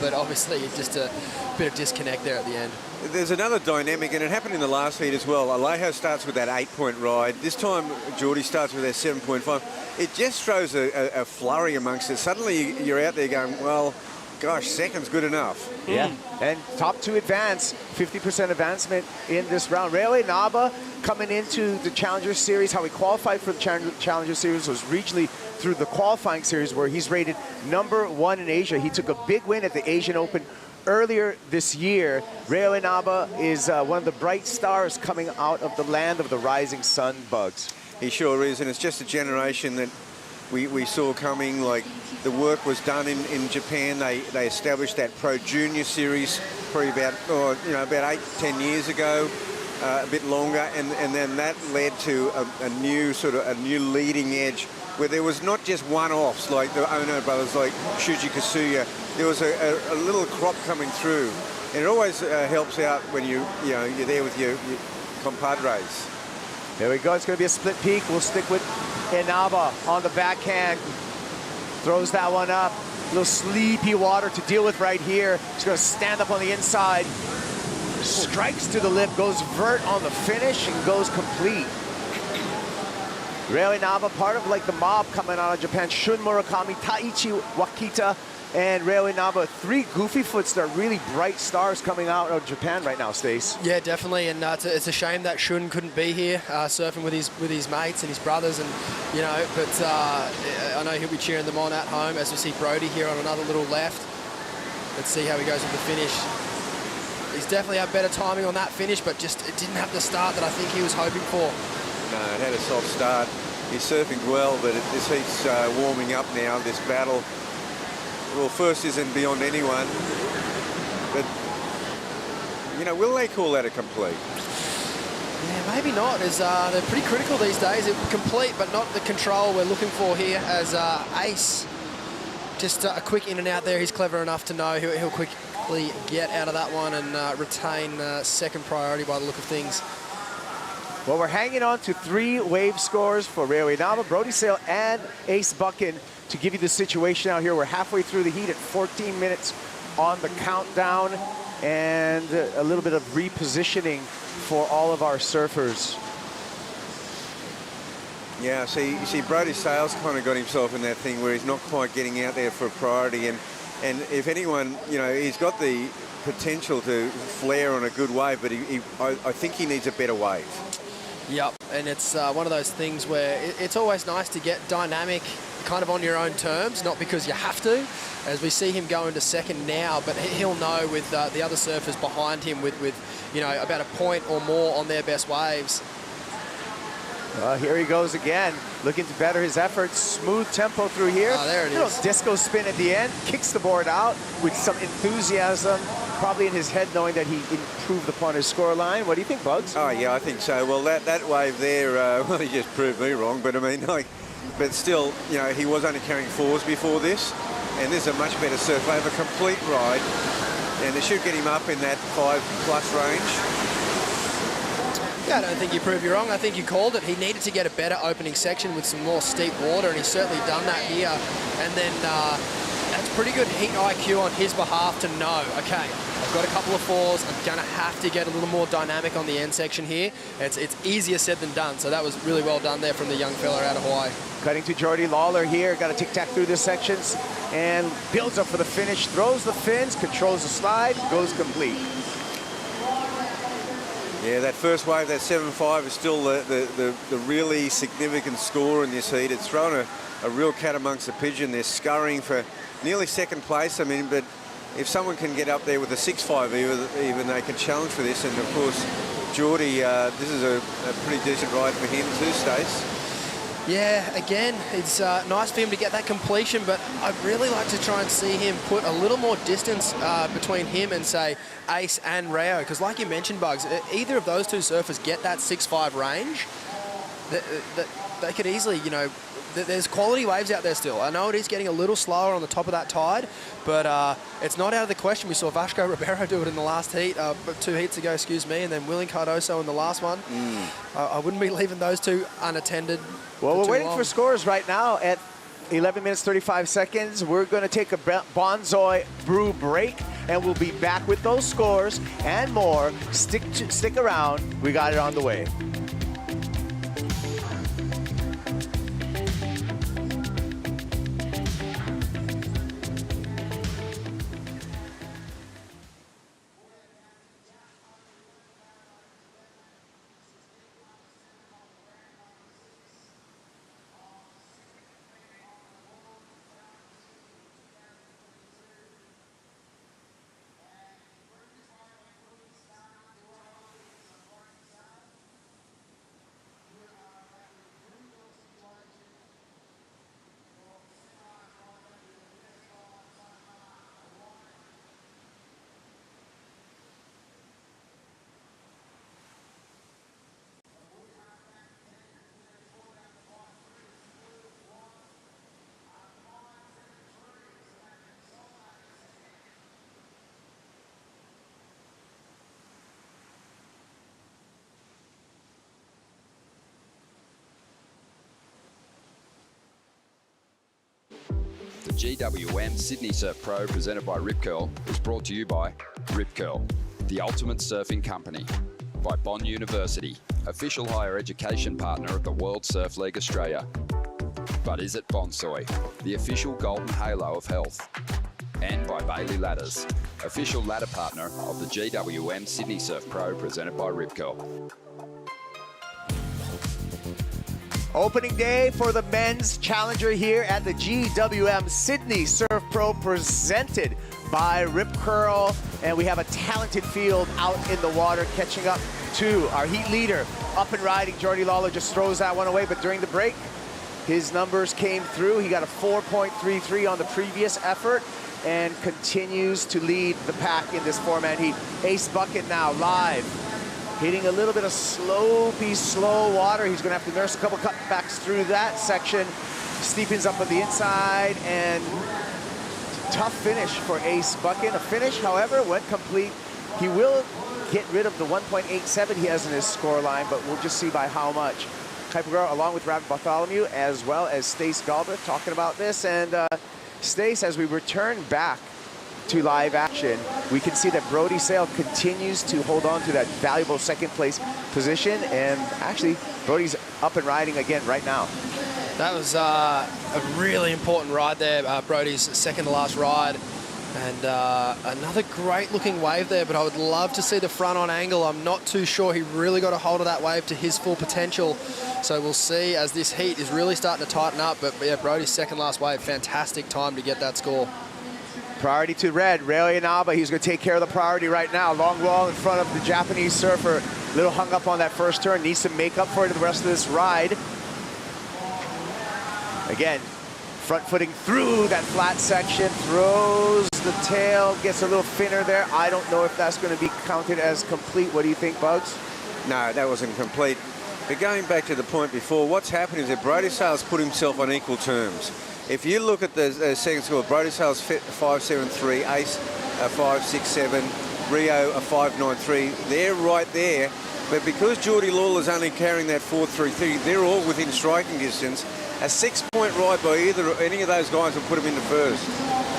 but obviously just a bit of disconnect there at the end. there's another dynamic, and it happened in the last heat as well. Alejo starts with that 8-point ride. This time, Geordie starts with their 7.5. It just throws a flurry amongst it. Suddenly, you're out there going, well, gosh, second's good enough. Yeah, and top two advance, 50% advancement in this round. Railway Naba coming into the Challenger Series, how he qualified for the Challenger Series was regionally through the qualifying series where he's rated #1 in Asia. He took a big win at the Asian Open earlier this year. Railway Naba is one of the bright stars coming out of the land of the rising sun, Bugs. He sure is, and it's just a generation that we saw coming. Like, the work was done in Japan. They established that Pro Junior Series probably about 8-10 years ago, a bit longer, and then that led to a new leading edge where there was not just one-offs like the Ono brothers, like Shuji Kasuya. There was a little crop coming through, and it always helps out when you're there with your compadres. There we go. It's going to be a split peak. We'll stick with Inaba on the backhand. Throws that one up. A little sleepy water to deal with right here. He's going to stand up on the inside. Strikes to the lip, goes vert on the finish, and goes complete. Railway Naba, part of like the mob coming out of Japan. Shun Murakami, Taichi Wakita, and Railway Naba. 3 goofy foots that are really bright stars coming out of Japan right now, Stace. Yeah, definitely, and it's a shame that Shun couldn't be here surfing with his mates and his brothers, and but I know he'll be cheering them on at home as we see Brody here on another little left. Let's see how he goes with the finish. He's definitely had better timing on that finish, but just it didn't have the start that I think he was hoping for. No, it had a soft start. He's surfing well, but this heat's warming up now, this battle. Well, first isn't beyond anyone, but, will they call that a complete? Yeah, maybe not, as they're pretty critical these days. Complete, but not the control we're looking for here, as Ace, just a quick in and out there. He's clever enough to know he'll quickly get out of that one and retain second priority by the look of things. Well, we're hanging on to 3 wave scores for Railway Naba, Brody Sale, and Ace Buchan to give you the situation out here. We're halfway through the heat at 14 minutes on the countdown, and a little bit of repositioning for all of our surfers. Yeah, see, Brody Sale's kind of got himself in that thing where he's not quite getting out there for a priority, and if anyone, he's got the potential to flare on a good wave, but I think he needs a better wave. Yep, and it's one of those things where it's always nice to get dynamic kind of on your own terms, not because you have to, as we see him go into second now, but he'll know with the other surfers behind him with you know, about a point or more on their best waves. Here he goes again, looking to better his efforts. Smooth tempo through here. Oh, there it Little is. disco spin at the end, kicks the board out with some enthusiasm, probably in his head knowing that he improved upon his score line. What do you think, Bugs? Oh, yeah, I think so. Well, that wave there, well, he just proved me wrong, but I mean, like, but still, you know, he was only carrying 4s before this, and this is a much better surf wave, a complete ride, and it should get him up in that 5+ range. Yeah, I don't think you proved you wrong. I think you called it. He needed to get a better opening section with some more steep water, and he's certainly done that here. And then that's pretty good heat IQ on his behalf to know, okay, I've got a couple of 4s. I'm going to have to get a little more dynamic on the end section here. It's easier said than done, so that was really well done there from the young fella out of Hawaii. Cutting to Jordy Lawler here, got to tic-tac through the sections, and builds up for the finish, throws the fins, controls the slide, goes complete. Yeah, that first wave, that 7.5, is still the really significant score in this heat. It's thrown a real cat amongst the pigeon. They're scurrying for nearly second place. I mean, but if someone can get up there with a 6.5 even they can challenge for this. And of course, Geordie, this is a pretty decent ride for him too, Stace. Yeah, again, it's nice for him to get that completion, but I'd really like to try and see him put a little more distance between him and, say, Ace and Rao, because like you mentioned, Bugs, either of those two surfers get that 6.5 range, they could easily, you know, there's quality waves out there still. I know it is getting a little slower on the top of that tide, but it's not out of the question. We saw Vasco Ribeiro do it in the last heat, 2 heats ago, excuse me, and then William Cardoso in the last one. I wouldn't be leaving those two unattended. Well, we're waiting for scores right now at 11 minutes, 35 seconds. We're going to take a Bonzoy brew break, and we'll be back with those scores and more. Stick around. We got it on the way. The GWM Sydney Surf Pro, presented by Rip Curl, is brought to you by Rip Curl, the ultimate surfing company, by Bond University, official higher education partner of the World Surf League Australia. But is it Bonsoy, the official golden halo of health? And by Bailey Ladders, official ladder partner of the GWM Sydney Surf Pro, presented by Rip Curl. Opening day for the men's challenger here at the GWM Sydney Surf Pro, presented by Rip Curl. And we have a talented field out in the water, catching up to our heat leader. Up and riding, Jordy Lawler just throws that one away, but during the break, his numbers came through. He got a 4.33 on the previous effort and continues to lead the pack in this 4-man heat. Ace Bucket now live. Hitting a little bit of slopey, slow water. He's going to have to nurse a couple cutbacks through that section. Steepens up on the inside, and tough finish for Ace Bucket. A finish, however, went complete. He will get rid of the 1.87 he has in his score line, but we'll just see by how much. Kaipagara, along with Rabbit Bartholomew, as well as Stace Galbraith, talking about this. And Stace, as we return back to live action, we can see that Brody Sale continues to hold on to that valuable second place position, and actually Brody's up and riding again right now. That was a really important ride there, Brody's second to last ride. And another great looking wave there, but I would love to see the front on angle. I'm not too sure he really got a hold of that wave to his full potential. So we'll see as this heat is really starting to tighten up. But yeah, Brody's second last wave, fantastic time to get that score. Priority to red, Reo Inaba. He's going to take care of the priority right now. Long wall in front of the Japanese surfer. A little hung up on that first turn. Needs to make up for it the rest of this ride. Again, front footing through that flat section, throws the tail, gets a little thinner there. I don't know if that's going to be counted as complete. What do you think, Bugs? No, that wasn't complete. But going back to the point before, what's happened is that Brodie Sales put himself on equal terms. If you look at the second score, Brodie Sales 5.73, Ace 5.67, Rio a 5.93. They're right there. But because Geordie Lawler's only carrying that 4.33, they're all within striking distance. A 6-point ride by any of those guys will put him into first.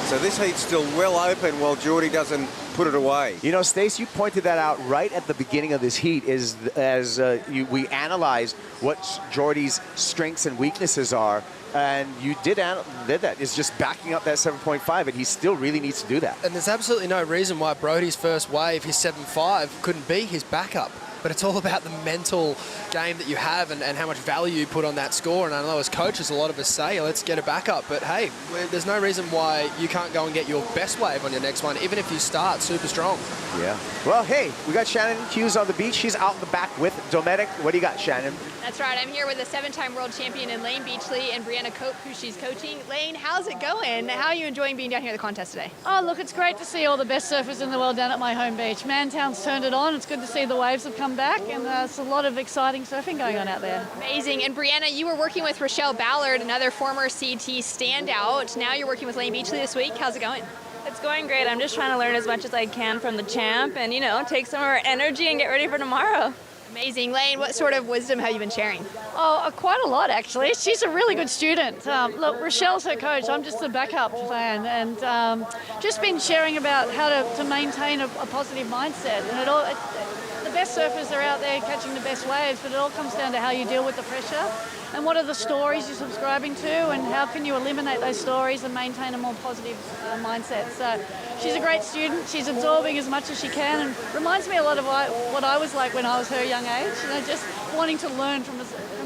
So this heat's still well open while Geordie doesn't put it away. You know, Stace, you pointed that out right at the beginning of this heat we analyzed what Geordie's strengths and weaknesses are. And you did that. It's just backing up that 7.5, and he still really needs to do that. And there's absolutely no reason why Brodie's first wave, his 7.5, couldn't be his backup. But it's all about the mental game that you have and how much value you put on that score. And I know as coaches, a lot of us say, let's get a backup. But hey, there's no reason why you can't go and get your best wave on your next one, even if you start super strong. Yeah. Well, hey, we got Shannon Hughes on the beach. She's out in the back with Dometic. What do you got, Shannon? That's right. I'm here with a 7-time world champion in Lane Beachley and Brianna Cope, who she's coaching. Lane, how's it going? How are you enjoying being down here at the contest today? Oh, look, it's great to see all the best surfers in the world down at my home beach. Mantown's turned it on. It's good to see the waves have come back, and there's a lot of exciting surfing going on out there. Amazing. And Brianna, you were working with Rochelle Ballard, another former CT standout. Now you're working with Lane Beachley this week. How's it going? It's going great. I'm just trying to learn as much as I can from the champ and, you know, take some of her energy and get ready for tomorrow. Amazing. Lane, what sort of wisdom have you been sharing? Oh, quite a lot, actually. She's a really good student. Look, Rochelle's her coach. I'm just the backup fan. And just been sharing about how to maintain a positive mindset. And the best surfers are out there catching the best waves, but it all comes down to how you deal with the pressure and what are the stories you're subscribing to and how can you eliminate those stories and maintain a more positive mindset. So she's a great student. She's absorbing as much as she can and reminds me a lot of what I was like when I was her young age, you know, just wanting to learn from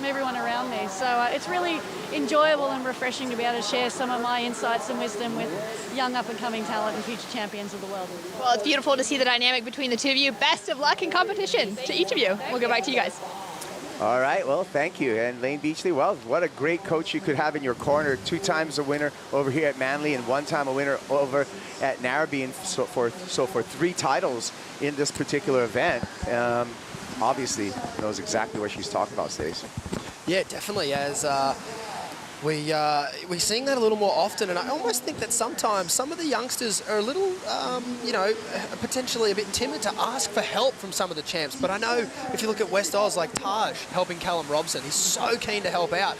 everyone around me. So it's really enjoyable and refreshing to be able to share some of my insights and wisdom with young up-and-coming talent and future champions of the world. Well, it's beautiful to see the dynamic between the two of you. Best of luck in competition to each of you. We'll go back to you guys. All right, well, thank you. And Lane Beachley, well, what a great coach you could have in your corner. 2 times a winner over here at Manly and 1 time a winner over at Narrabeen. So for 3 titles in this particular event, obviously knows exactly what she's talking about, Stace. Yeah, definitely. As we're seeing that a little more often, and I almost think that sometimes some of the youngsters are a little, you know, potentially a bit timid to ask for help from some of the champs. But I know if you look at West Oz, like Taj helping Callum Robson, he's so keen to help out.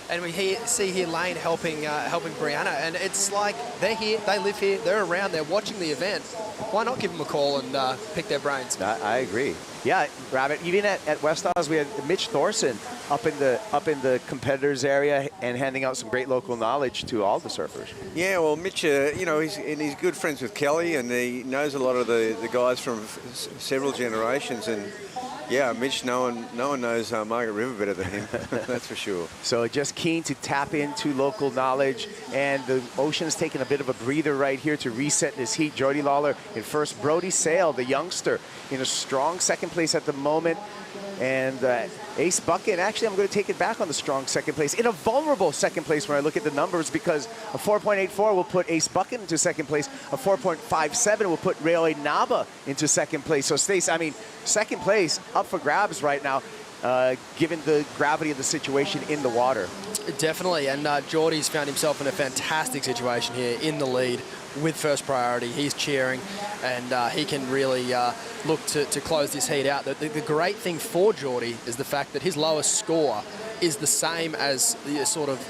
And we see here Lane helping Brianna, and it's like they're here, they live here, they're around, they're watching the event. Why not give them a call and pick their brains? I agree. Yeah, Rabbit. Even at West Oz, we had Mitch Thorson up in the competitors area and handing out some great local knowledge to all the surfers. Yeah, well, Mitch, you know, he's good friends with Kelly, and he knows a lot of the guys from several generations. And yeah, Mitch, no one knows Margaret River better than him. That's for sure. So just keen to tap into local knowledge, and the ocean's taking a bit of a breather right here to reset this heat. Jody Lawler in first. Brodie Sale, the youngster, in a strong second place at the moment. And Ace Bucket, actually I'm going to take it back on the strong second place. In a vulnerable second place when I look at the numbers, because a 4.84 will put Ace Bucket into second place. A 4.57 will put Reo Naba into second place. So Stace, I mean, second place up for grabs right now, given the gravity of the situation in the water. Definitely, and Geordie's found himself in a fantastic situation here in the lead with first priority. He's cheering, and he can really look to close this heat out. The great thing for Geordie is the fact that his lowest score is the same as the sort of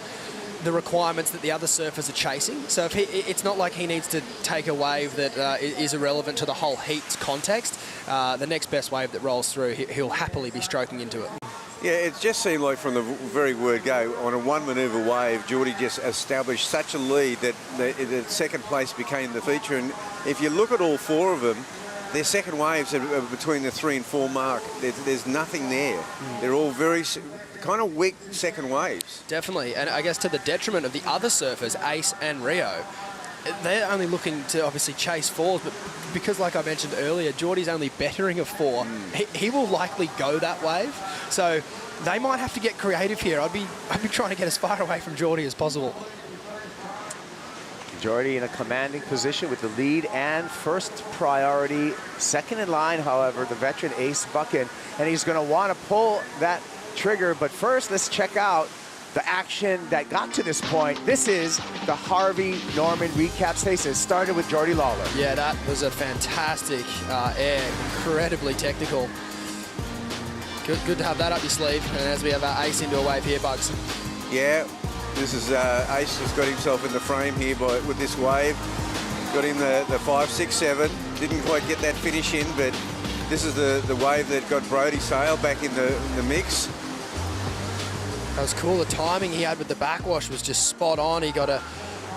the requirements that the other surfers are chasing. So if it's not like he needs to take a wave that is irrelevant to the whole heat's context. The next best wave that rolls through, he'll happily be stroking into it. Yeah, it just seemed like from the very word go, on a one manoeuvre wave, Geordie just established such a lead that the second place became the feature. And if you look at all four of them, their second waves are between the 3 and 4 mark. There's nothing there. They're all very kind of weak second waves. Definitely, and I guess to the detriment of the other surfers, Ace and Rio. They're only looking to obviously chase fours, but because, like I mentioned earlier, Geordie's only bettering a 4, he will likely go that wave. So they might have to get creative here. I'd be trying to get as far away from Geordie as possible. Geordie in a commanding position with the lead and first priority. Second in line, however, the veteran Ace Buchan, and he's going to want to pull that trigger. But first, let's check out the action that got to this point. This is the Harvey Norman recap station. It started with Geordie Lawler. Yeah, that was a fantastic air, incredibly technical. Good to have that up your sleeve. And as we have our Ace into a wave here, Bugs. Yeah, this is Ace has got himself in the frame here with this wave. Got in the 5, 6, 7. Didn't quite get that finish in, but this is the wave that got Brodie Sale back in the mix. That was cool. The timing he had with the backwash was just spot on. He got a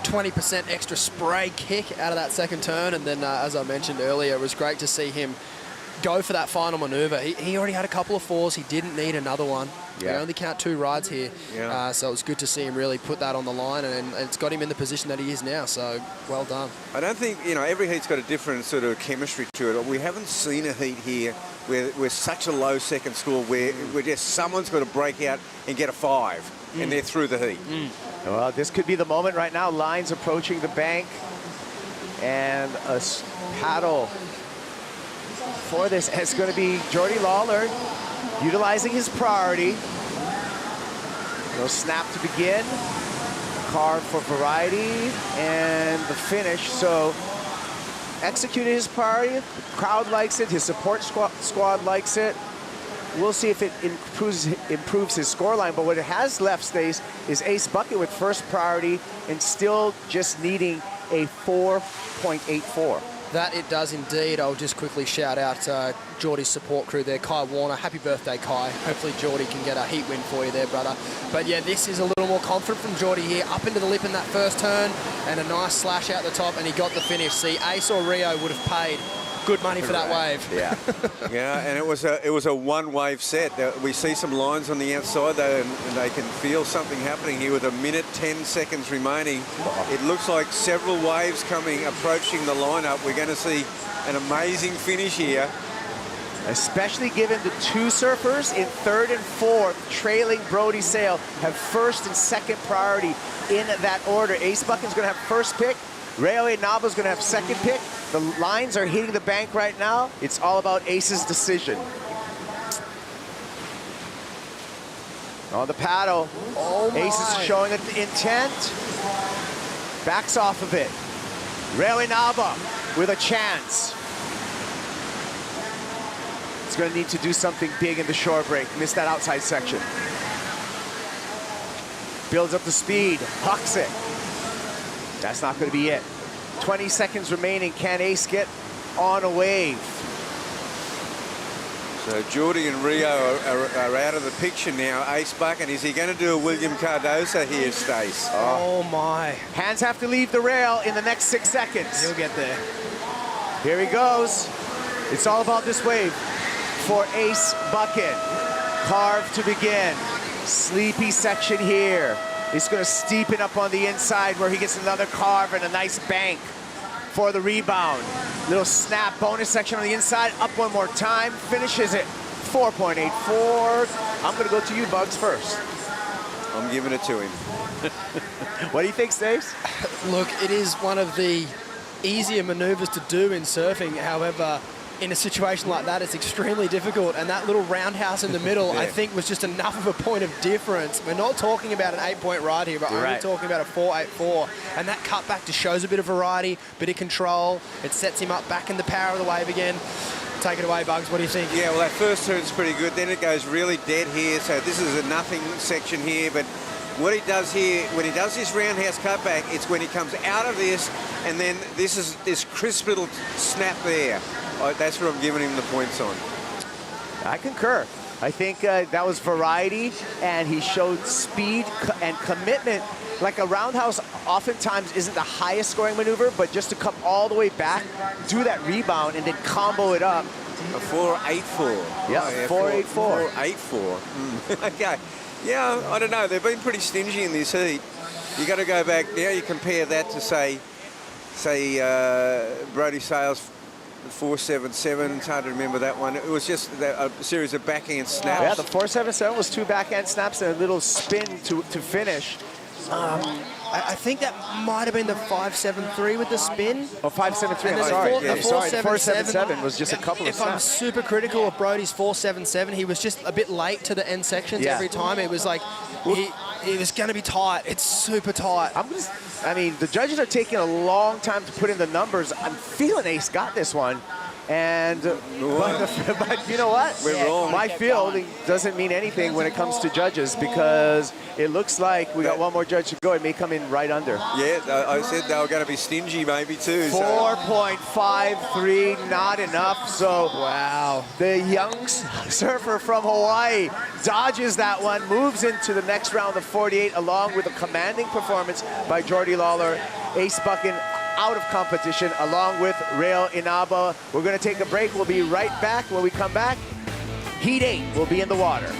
20% extra spray kick out of that second turn. And then, as I mentioned earlier, it was great to see him go for that final maneuver. He already had a couple of 4s. He didn't need another one. Yeah. We only count 2 rides here. Yeah. So it was good to see him really put that on the line, and it's got him in the position that he is now. So well done. I don't think, every heat's got a different sort of chemistry to it. We haven't seen a heat here where we're such a low second score where we're just someone's got to break out and get a 5 and they're through the heat. Well, this could be the moment right now. Lines approaching the bank and a paddle for this. It's going to be Geordie Lawler utilizing his priority. No snap to begin. Carve for variety and the finish. So executed his priority. The crowd likes it. His support squad likes it. We'll see if it improves his scoreline. But what it has left, Stace, is Ace Buchan with first priority and still just needing a 4.84. That it does indeed. I'll just quickly shout out Geordie's support crew there. Kai Warner, happy birthday, Kai. Hopefully Geordie can get a heat win for you there, brother. But yeah, this is a little more confident from Geordie here. Up into the lip in that first turn and a nice slash out the top, and he got the finish. See, Ace or Rio would have paid good money for that wave. Yeah. Yeah, and it was a one wave set. We see some lines on the outside though, and they can feel something happening here with 1 minute 10 seconds remaining. It looks like several waves approaching the lineup. We're going to see an amazing finish here. Especially given the 2 surfers in 3rd and 4th trailing Brodie Sale have first and second priority in that order. Ace Buchan's going to have first pick. Railway Naba's going to have second pick. The lines are hitting the bank right now. It's all about Ace's decision. On the paddle, Ace is showing the intent. Backs off of it. Railway Naba with a chance. It's going to need to do something big in the shore break. Missed that outside section. Builds up the speed, hucks it. That's not going to be it. 20 seconds remaining. Can Ace get on a wave? So Geordie and Rio are out of the picture now. Ace Buchan, is he going to do a William Cardoso here, Stace? Oh my. Hands have to leave the rail in the next 6 seconds. He'll get there. Here he goes. It's all about this wave for Ace Buchan. Carve to begin. Sleepy section here. He's going to steepen up on the inside where he gets another carve and a nice bank for the rebound. Little snap bonus section on the inside. Up one more time. Finishes it 4.84. I'm going to go to you, Bugs, first. I'm giving it to him. What do you think, Stace? Look, it is one of the easier maneuvers to do in surfing. However, in a situation like that, it's extremely difficult. And that little roundhouse in the middle, I think, was just enough of a point of difference. We're not talking about an 8-point ride here, but only talking about a 4.84. And that cutback just shows a bit of variety, bit of control. It sets him up back in the power of the wave again. Take it away, Bugs. What do you think? Yeah, well, that first turn's pretty good. Then it goes really dead here. So this is a nothing section here. But what he does here, when he does this roundhouse cutback, it's when he comes out of this, and then this crisp little snap there. That's what I'm giving him the points on. I concur. I think that was variety, and he showed speed and commitment. Like a roundhouse oftentimes isn't the highest scoring maneuver, but just to come all the way back, do that rebound, and then combo it up. A 4.84. Yeah, 4.84. 4.84. Okay. Yeah, I don't know. They've been pretty stingy in this heat. You got to go back now. You compare that to say Brody Sales 4.77. It's hard to remember that one. It was just a series of backhand snaps. Yeah, the 4.77 was 2 backhand snaps and a little spin to finish. I think that might have been the 5.73 with the spin. Oh, 5.73, I'm sorry. The 4.77 was just a couple of snaps. If I'm super critical of Brody's 4.77, he was just a bit late to the end sections every time. It was like, he was going to be tight. It's super tight. I mean, the judges are taking a long time to put in the numbers. I'm feeling Ace got this one. And but you know what? We're wrong. My feeling doesn't mean anything when it comes to judges, because it looks like we got one more judge to go. It may come in right under. Yeah, I said they were going to be stingy maybe too. 4.53, not enough. So wow, the young surfer from Hawaii dodges that one, moves into the next round of 48, along with a commanding performance by Jordy Lawler. Ace Buchan out of competition, along with Rail Inaba. We're going to take a break. We'll be right back. When we come back, Heat 8 will be in the water.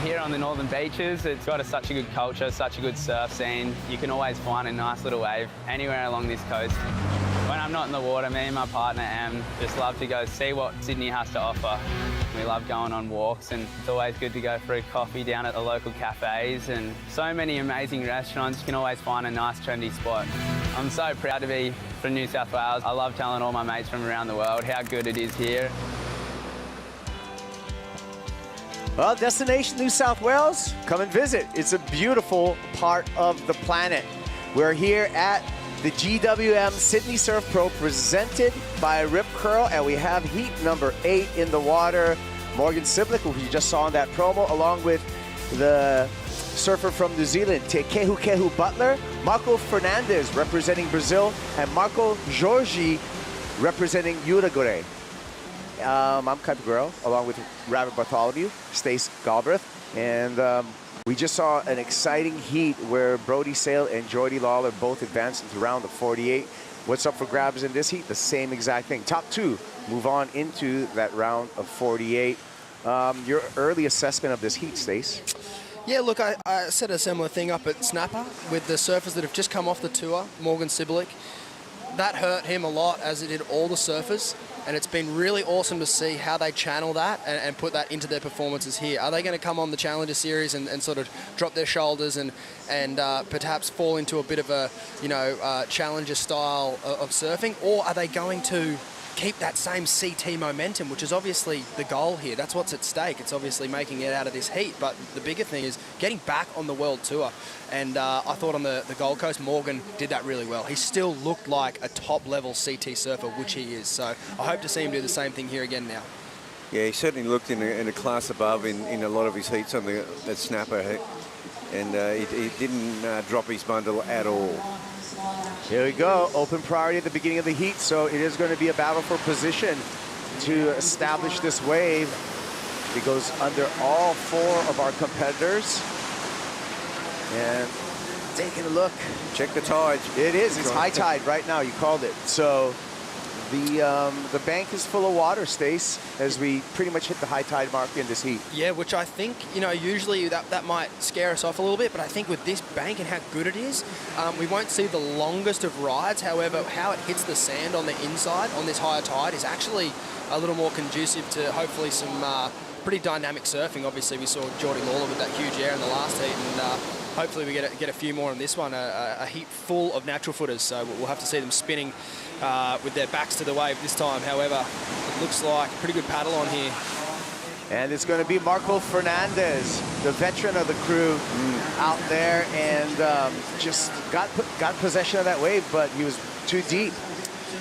Here on the northern beaches, it's got such a good culture, such a good surf scene. You can always find a nice little wave anywhere along this coast. When I'm not in the water, me and my partner Em just love to go see what Sydney has to offer. We love going on walks, and it's always good to go for a coffee down at the local cafes, and so many amazing restaurants. You can always find a nice trendy spot. I'm so proud to be from New South Wales. I love telling all my mates from around the world how good it is here. Well, Destination New South Wales, come and visit. It's a beautiful part of the planet. We're here at the GWM Sydney Surf Pro, presented by Rip Curl, and we have heat number 8 in the water. Morgan Siblick, who you just saw in that promo, along with the surfer from New Zealand, Te Kehu Butler, Marco Fernandez representing Brazil, and Marco Jorge representing Uruguay. I'm Kaipa Guerrero, along with Robert Bartholomew, Stace Galbraith, and we just saw an exciting heat where Brody Sale and Jordy Lawler both advanced into round of 48. What's up for grabs in this heat? The same exact thing. Top 2 move on into that round of 48. Your early assessment of this heat, Stace? Yeah, look, I said a similar thing up at Snapper with the surfers that have just come off the tour, Morgan Siblick. That hurt him a lot, as it did all the surfers. And it's been really awesome to see how they channel that and put that into their performances here. Are they going to come on the Challenger Series and sort of drop their shoulders and perhaps fall into a bit of a, Challenger style of surfing? Or are they going to keep that same CT momentum, which is obviously the goal here. That's what's at stake. It's obviously making it out of this heat, but the bigger thing is getting back on the World Tour. And I thought on the Gold Coast, Morgan did that really well. He still looked like a top-level CT surfer, which he is. So I hope to see him do the same thing here again now. Yeah, he certainly looked in a class above in a lot of his heats on that snapper, and he didn't drop his bundle at all. Here we go, open priority at the beginning of the heat, so it is going to be a battle for position to establish this wave. It goes under all 4 of our competitors. And taking a look. Check the tide. It is, it's high tide right now, you called it. So the bank is full of water, Stace, as we pretty much hit the high tide mark in this heat. Yeah, which I think, you know, usually that might scare us off a little bit, but I think with this bank and how good it is, we won't see the longest of rides. However, how it hits the sand on the inside on this higher tide is actually a little more conducive to hopefully some pretty dynamic surfing. Obviously, we saw Geordie Lawler with that huge air in the last heat, and hopefully we get a few more in this one, a heat full of natural footers. So we'll have to see them spinning with their backs to the wave this time. However, it looks like a pretty good paddle on here. And it's going to be Marco Fernandez, the veteran of the crew, out there, and just got possession of that wave, but he was too deep.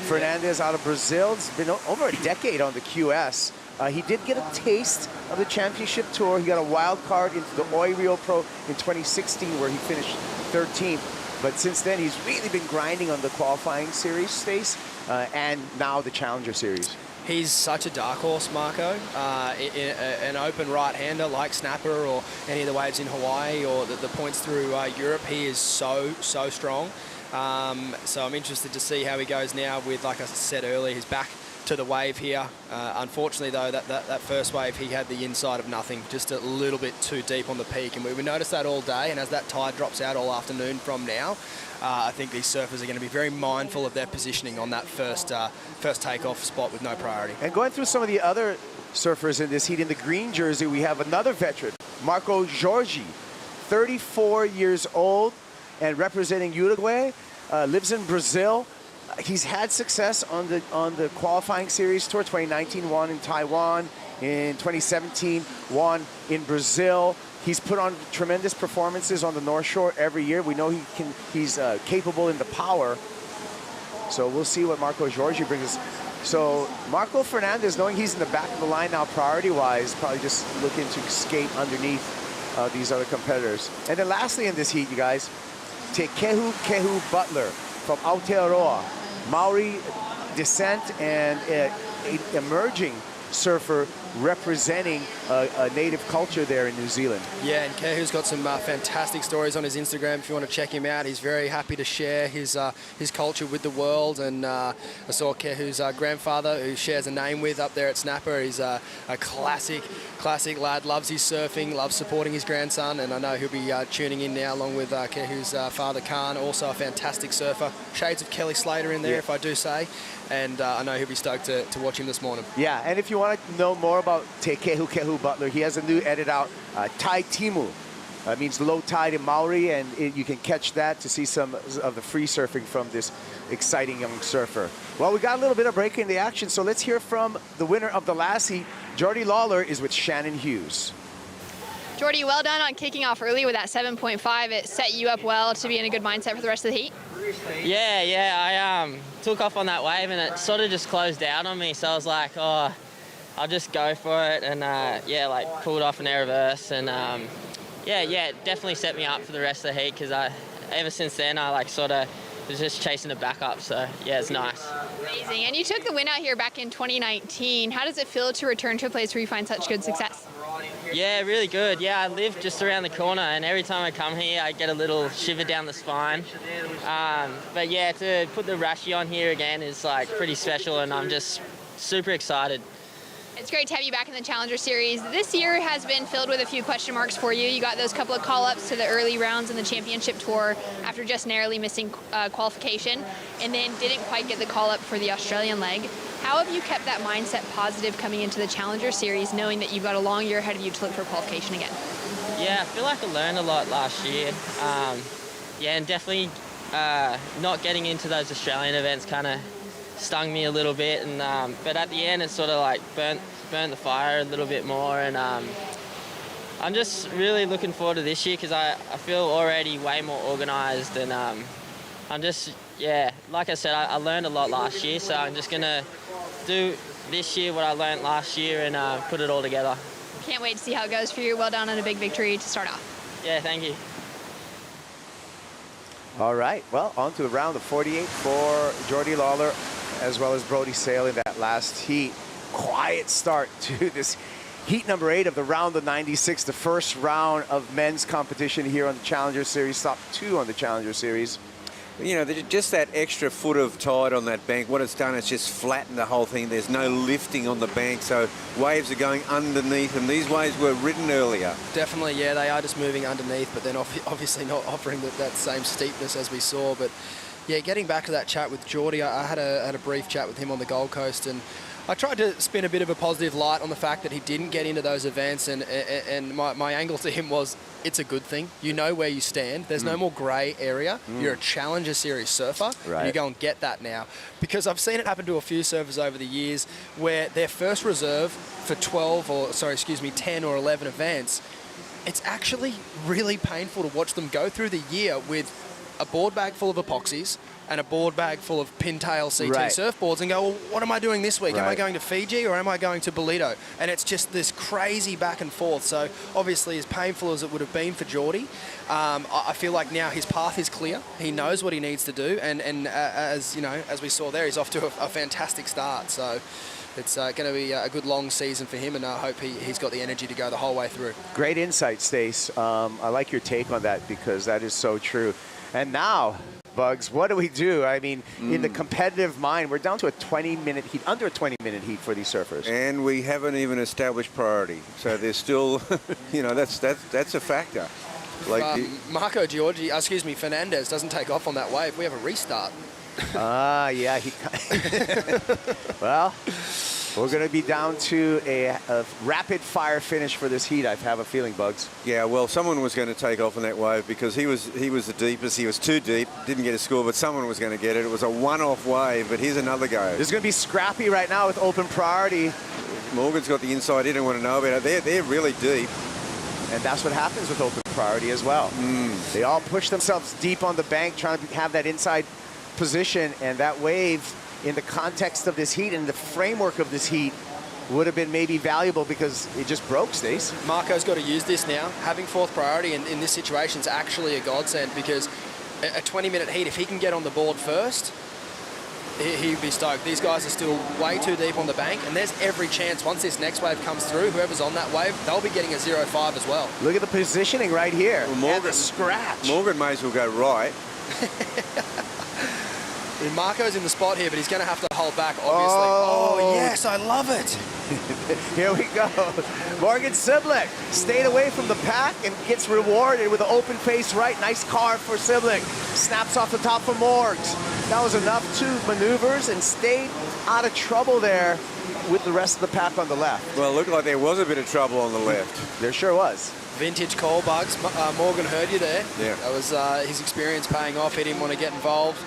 Fernandez out of Brazil. It's been over a decade on the QS. He did get a taste of the championship tour. He got a wild card into the Oi Rio Pro in 2016, where he finished 13th. But since then, he's really been grinding on the qualifying series, Stace, and now the Challenger Series. He's such a dark horse, Marco. An open right-hander like Snapper or any of the waves in Hawaii or the points through Europe, he is so strong. So I'm interested to see how he goes now with, like I said earlier, his back to the wave here. Unfortunately, though, that first wave, he had the inside of nothing, just a little bit too deep on the peak. And we noticed that all day, and as that tide drops out all afternoon from now, I think these surfers are going to be very mindful of their positioning on that first takeoff spot with no priority. And going through some of the other surfers in this heat, in the green jersey, we have another veteran, Marco Jorge, 34 years old and representing Uruguay, lives in Brazil. He's had success on the qualifying series tour. 2019 won in Taiwan. In 2017 won in Brazil. He's put on tremendous performances on the North Shore every year. We know he's capable in the power. So we'll see what Marco Jorge brings us. So Marco Fernandez, knowing he's in the back of the line now priority-wise, probably just looking to skate underneath these other competitors. And then lastly in this heat, you guys, Te Kehu Butler from Aotearoa. Maori descent and an emerging surfer representing a native culture there in New Zealand. Yeah, and Kehu's got some fantastic stories on his Instagram if you want to check him out. He's very happy to share his culture with the world, and I saw Kehu's grandfather, who shares a name with up there at Snapper. He's a classic lad, loves his surfing, loves supporting his grandson, and I know he'll be tuning in now along with Kehu's father, Khan, also a fantastic surfer. Shades of Kelly Slater in there, if I do say. And I know he'll be stoked to watch him this morning. Yeah, and if you want to know more about Te Kehu Butler, he has a new edit out, Tai Timu. Means low tide in Maori, and you can catch that to see some of the free surfing from this exciting young surfer. Well, we got a little bit of break in the action, so let's hear from the winner of the last heat. Geordie Lawler is with Shannon Hughes. Geordie, well done on kicking off early with that 7.5. It set you up well to be in a good mindset for the rest of the heat. Yeah, I took off on that wave and it sort of just closed out on me. So I was like, oh, I'll just go for it, and like pulled off an air reverse, and it definitely set me up for the rest of the heat, because ever since then I sort of was just chasing it back up. So yeah, it's nice. Amazing. And you took the win out here back in 2019. How does it feel to return to a place where you find such good success? Yeah, really good. Yeah, I live just around the corner, and every time I come here I get a little shiver down the spine. But yeah, to put the Rashi on here again is pretty special, and I'm just super excited. It's great to have you back in the Challenger Series. This year has been filled with a few question marks for you. You got those couple of call-ups to the early rounds in the Championship Tour after just narrowly missing qualification, and then didn't quite get the call-up for the Australian leg. How have you kept that mindset positive coming into the Challenger Series, knowing that you've got a long year ahead of you to look for qualification again? Yeah, I feel like I learned a lot last year. And definitely not getting into those Australian events kind of stung me a little bit, and but at the end it sort of like burnt the fire a little bit more, and I'm just really looking forward to this year because I feel already way more organised, and I'm just, yeah, like I said, I learned a lot last year, so I'm just going to do this year what I learned last year and put it all together. Can't wait to see how it goes for you. Well done on a big victory to start off. Yeah, thank you. All right, well, on to the round of 48 for Jordy Lawler, as well as Brody Sale in that last heat. Quiet start to this heat number 8 of the round of 96, the first round of men's competition here on the Challenger Series, top 2 on the Challenger Series. You know, just that extra foot of tide on that bank, what it's done is just flattened the whole thing. There's no lifting on the bank, so waves are going underneath, and these waves were ridden earlier. Definitely, yeah, they are just moving underneath, but then obviously not offering that same steepness as we saw. But yeah, getting back to that chat with Jordy, I had a brief chat with him on the Gold Coast, and I tried to spin a bit of a positive light on the fact that he didn't get into those events, and my angle to him was, it's a good thing. You know where you stand. There's no more grey area. You're a Challenger Series surfer. Right. And you go and get that now. Because I've seen it happen to a few surfers over the years where their first reserve for 10 or 11 events, it's actually really painful to watch them go through the year with a board bag full of epoxies and a board bag full of pintail CT surfboards and go, well, what am I doing this week? Am I going to Fiji or am I going to Bolito? And it's just this crazy back and forth. So obviously, as painful as it would have been for Jordy, I feel like now his path is clear. He knows what he needs to do, and as you know, as we saw there, he's off to a fantastic start. So it's going to be a good long season for him, and I hope he's got the energy to go the whole way through. Great insight, Stace. I like your take on that because that is so true. And now, Bugs, what do we do? I mean, in the competitive mind, we're down to a 20-minute heat, under a 20-minute heat for these surfers. And we haven't even established priority. So there's still, you know, that's a factor. Like Fernandez doesn't take off on that wave, we have a restart. Yeah. Well, we're going to be down to a rapid fire finish for this heat, I have a feeling, Bugs. Yeah, well, someone was going to take off on that wave because he was the deepest. He was too deep, didn't get a score, but someone was going to get it. It was a one-off wave, but here's another go. There's going to be scrappy right now with open priority. Morgan's got the inside. He didn't want to know about it. They're really deep. And that's what happens with open priority as well. They all push themselves deep on the bank, trying to have that inside position, and that wave, in the context of this heat and the framework of this heat, would have been maybe valuable because it just broke, Stace. Marco's got to use this now. Having fourth priority in this situation is actually a godsend because a 20-minute heat, if he can get on the board first, he'd be stoked. These guys are still way too deep on the bank, and there's every chance once this next wave comes through, whoever's on that wave, they'll be getting a 0.5 as well. Look at the positioning right here. Well, Morgan, and the scratch. Morgan may as well go right. Marco's in the spot here, but he's going to have to hold back, obviously. Oh yes, I love it. Here we go. Morgan Siblick stayed away from the pack and gets rewarded with an open face right. Nice carve for Siblick. Snaps off the top for Morgs. That was enough 2 maneuvers and stayed out of trouble there with the rest of the pack on the left. Well, it looked like there was a bit of trouble on the left. There sure was. Vintage call, Bugs. Morgan heard you there. Yeah. That was his experience paying off. He didn't want to get involved.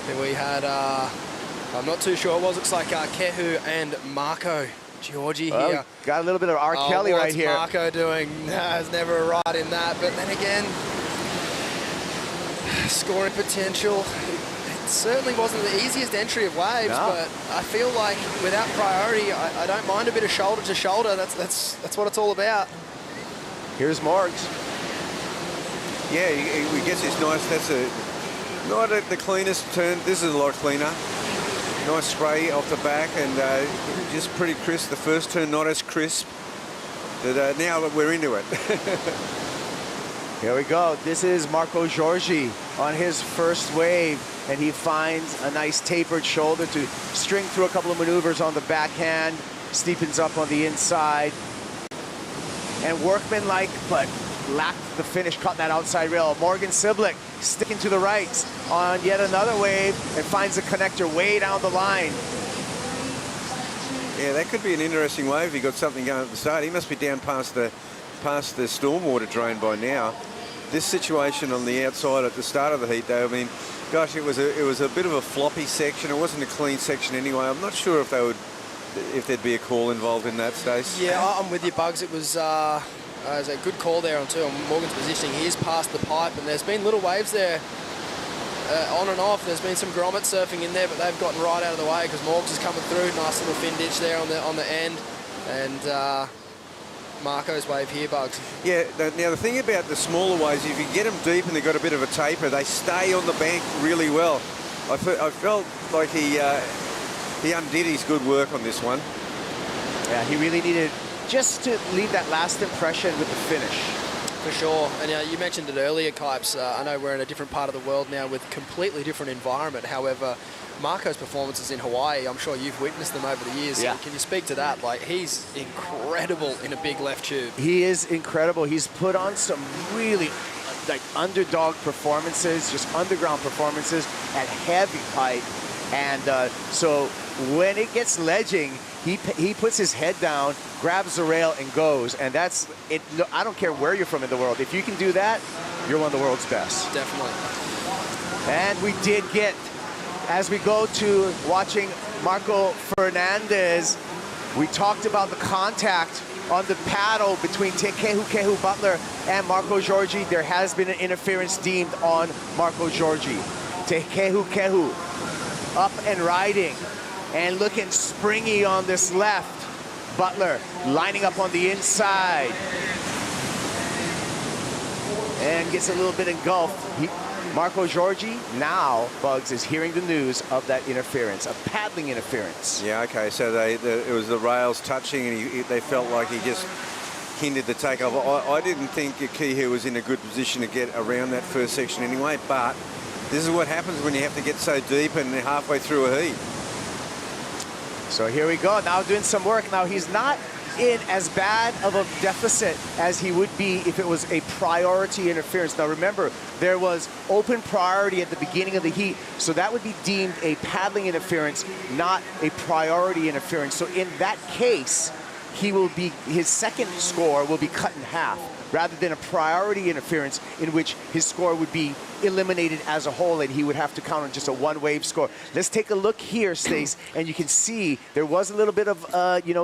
Then we had, I'm not too sure, it looks like Kehu and Marco Georgie here. Got a little bit of R. Kelly right here. What's Marco doing? There's never a ride in that. But then again, scoring potential. It certainly wasn't the easiest entry of waves, but I feel like without priority, I don't mind a bit of shoulder to shoulder. That's what it's all about. Here's Morgs. Yeah, he gets this nice, not the cleanest turn. This is a lot cleaner. Nice spray off the back and just pretty crisp. The first turn not as crisp. But now we're into it. Here we go. This is Marco Giorgi on his first wave, and he finds a nice tapered shoulder to string through a couple of maneuvers on the backhand. Steepens up on the inside. And workmanlike, but lacked the finish, caught that outside rail. Morgan Siblick sticking to the right on yet another wave and finds the connector way down the line. Yeah, that could be an interesting wave if he got something going at the start. He must be down past the stormwater drain by now. this situation on the outside at the start of the heat, though, I mean, gosh, it was a bit of a floppy section. It wasn't a clean section anyway. I'm not sure if there'd be a call involved in that, Stace. Yeah, I'm with you, Bugs. It was a good call there on Morgan's positioning. He is past the pipe, and there's been little waves there on and off. There's been some grommet surfing in there, but they've gotten right out of the way because Morgs is coming through. Nice little fin ditch there on the end, and Marco's wave here, Bugs. Yeah, now the thing about the smaller waves, if you get them deep and they've got a bit of a taper, they stay on the bank really well. I felt like he undid his good work on this one. Yeah, he really needed just to leave that last impression with the finish. For sure. And you mentioned it earlier, Kipes. I know we're in a different part of the world now with completely different environment. However, Marco's performances in Hawaii, I'm sure you've witnessed them over the years. Yeah. Can you speak to that? Like, he's incredible in a big left tube. He is incredible. He's put on some really underdog performances, just underground performances at heavy height. And so when it gets ledging, he puts his head down, grabs the rail, and goes. And that's it. I don't care where you're from in the world. If you can do that, you're one of the world's best. Definitely. And we did get, as we go to watching Marco Fernandez, we talked about the contact on the paddle between Te Kehu Butler and Marco Giorgi. There has been an interference deemed on Marco Giorgi. Te Kehu up and riding and looking springy on this left. Butler lining up on the inside and gets a little bit engulfed. Marco Giorgi now, Bugs, is hearing the news of that interference, a paddling interference. Yeah, okay, so it was the rails touching and they felt like he just hindered the takeoff. I didn't think Kehu was in a good position to get around that first section anyway, but this is what happens when you have to get so deep and halfway through a heat. So here we go, now doing some work. Now he's not in as bad of a deficit as he would be if it was a priority interference. Now remember, there was open priority at the beginning of the heat, so that would be deemed a paddling interference, not a priority interference. So in that case, his second score will be cut in half, rather than a priority interference in which his score would be eliminated as a whole and he would have to count on just a one-wave score. Let's take a look here, Stace, and you can see there was a little bit of,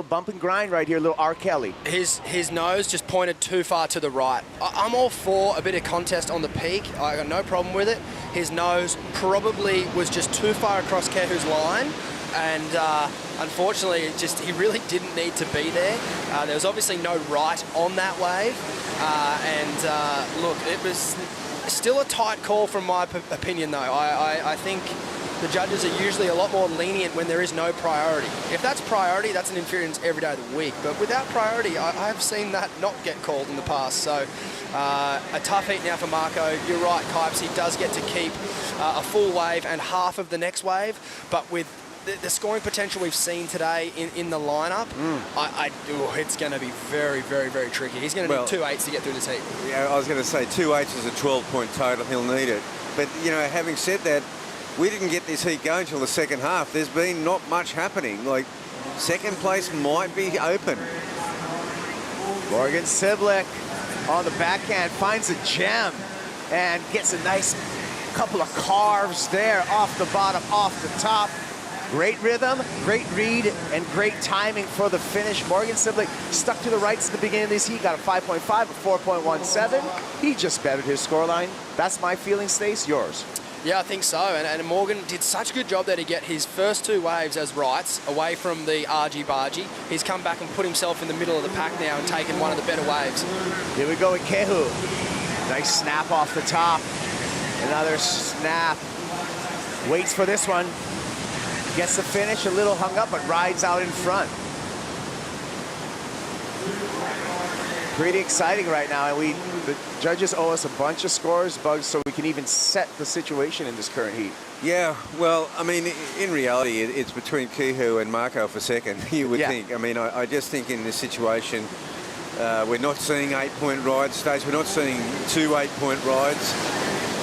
bump and grind right here, a little R. Kelly. His nose just pointed too far to the right. I'm all for a bit of contest on the peak. I got no problem with it. His nose probably was just too far across Kehu's line. And unfortunately, he really didn't need to be there. There was obviously no right on that wave. Look, it was still a tight call from my opinion, though. I think the judges are usually a lot more lenient when there is no priority. If that's priority, that's an interference every day of the week. But without priority, I've seen that not get called in the past. So a tough heat now for Marco. You're right, Kipes. He does get to keep a full wave and half of the next wave. But with the scoring potential we've seen today in the lineup, it's going to be very, very, very tricky. He's going to need 2 8s to get through this heat. Yeah, I was going to say 2 8s is a 12-point total. He'll need it. But, having said that, we didn't get this heat going until the second half. There's been not much happening. Like, second place might be open. Morgan Siblick on the backhand finds a gem and gets a nice couple of carves there off the bottom, off the top. Great rhythm, great read, and great timing for the finish. Morgan Siblick stuck to the rights at the beginning of this heat, got a 5.5, a 4.17. He just bettered his scoreline. That's my feeling, Stace. Yours? Yeah, I think so. And Morgan did such a good job there to get his first 2 waves as rights away from the argy-bargy. He's come back and put himself in the middle of the pack now and taken one of the better waves. Here we go with Kehu. Nice snap off the top. Another snap. Waits for this one. Gets the finish, a little hung up, but rides out in front. Pretty exciting right now, and the judges owe us a bunch of scores, Bugs, so we can even set the situation in this current heat. Yeah, well, I mean, in reality, it's between Kehu and Marco for second, you would think. I mean, I just think in this situation, we're not seeing 8-point rides, Stace. We're not seeing 2 8-point rides.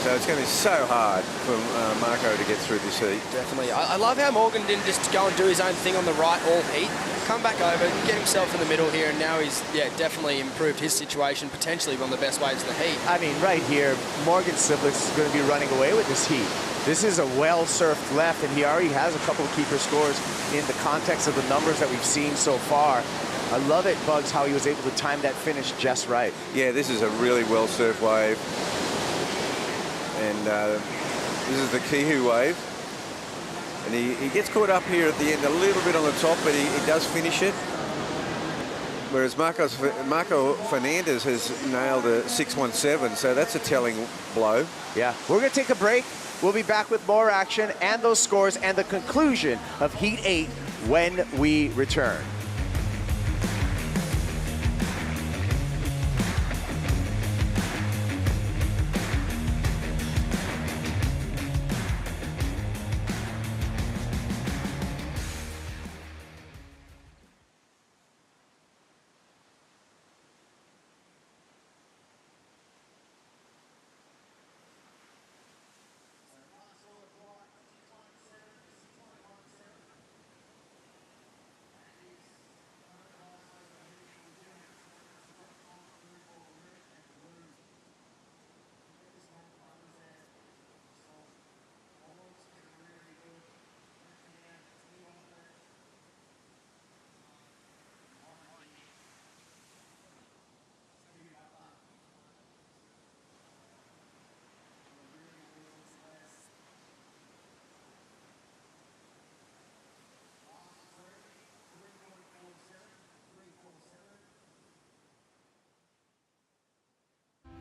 So it's going to be so hard for Marco to get through this heat. Definitely. I love how Morgan didn't just go and do his own thing on the right all heat. Come back over, get himself in the middle here, and now he's definitely improved his situation, potentially one of the best waves of the heat. I mean, right here, Morgan Siblix is going to be running away with this heat. This is a well-surfed left, and he already has a couple of keeper scores in the context of the numbers that we've seen so far. I love it, Bugs, how he was able to time that finish just right. Yeah, this is a really well-surfed wave. And this is the Kihu wave. And he gets caught up here at the end a little bit on the top, but he does finish it. Whereas Marco Fernandez has nailed a 617, so that's a telling blow. Yeah, we're going to take a break. We'll be back with more action and those scores and the conclusion of Heat 8 when we return.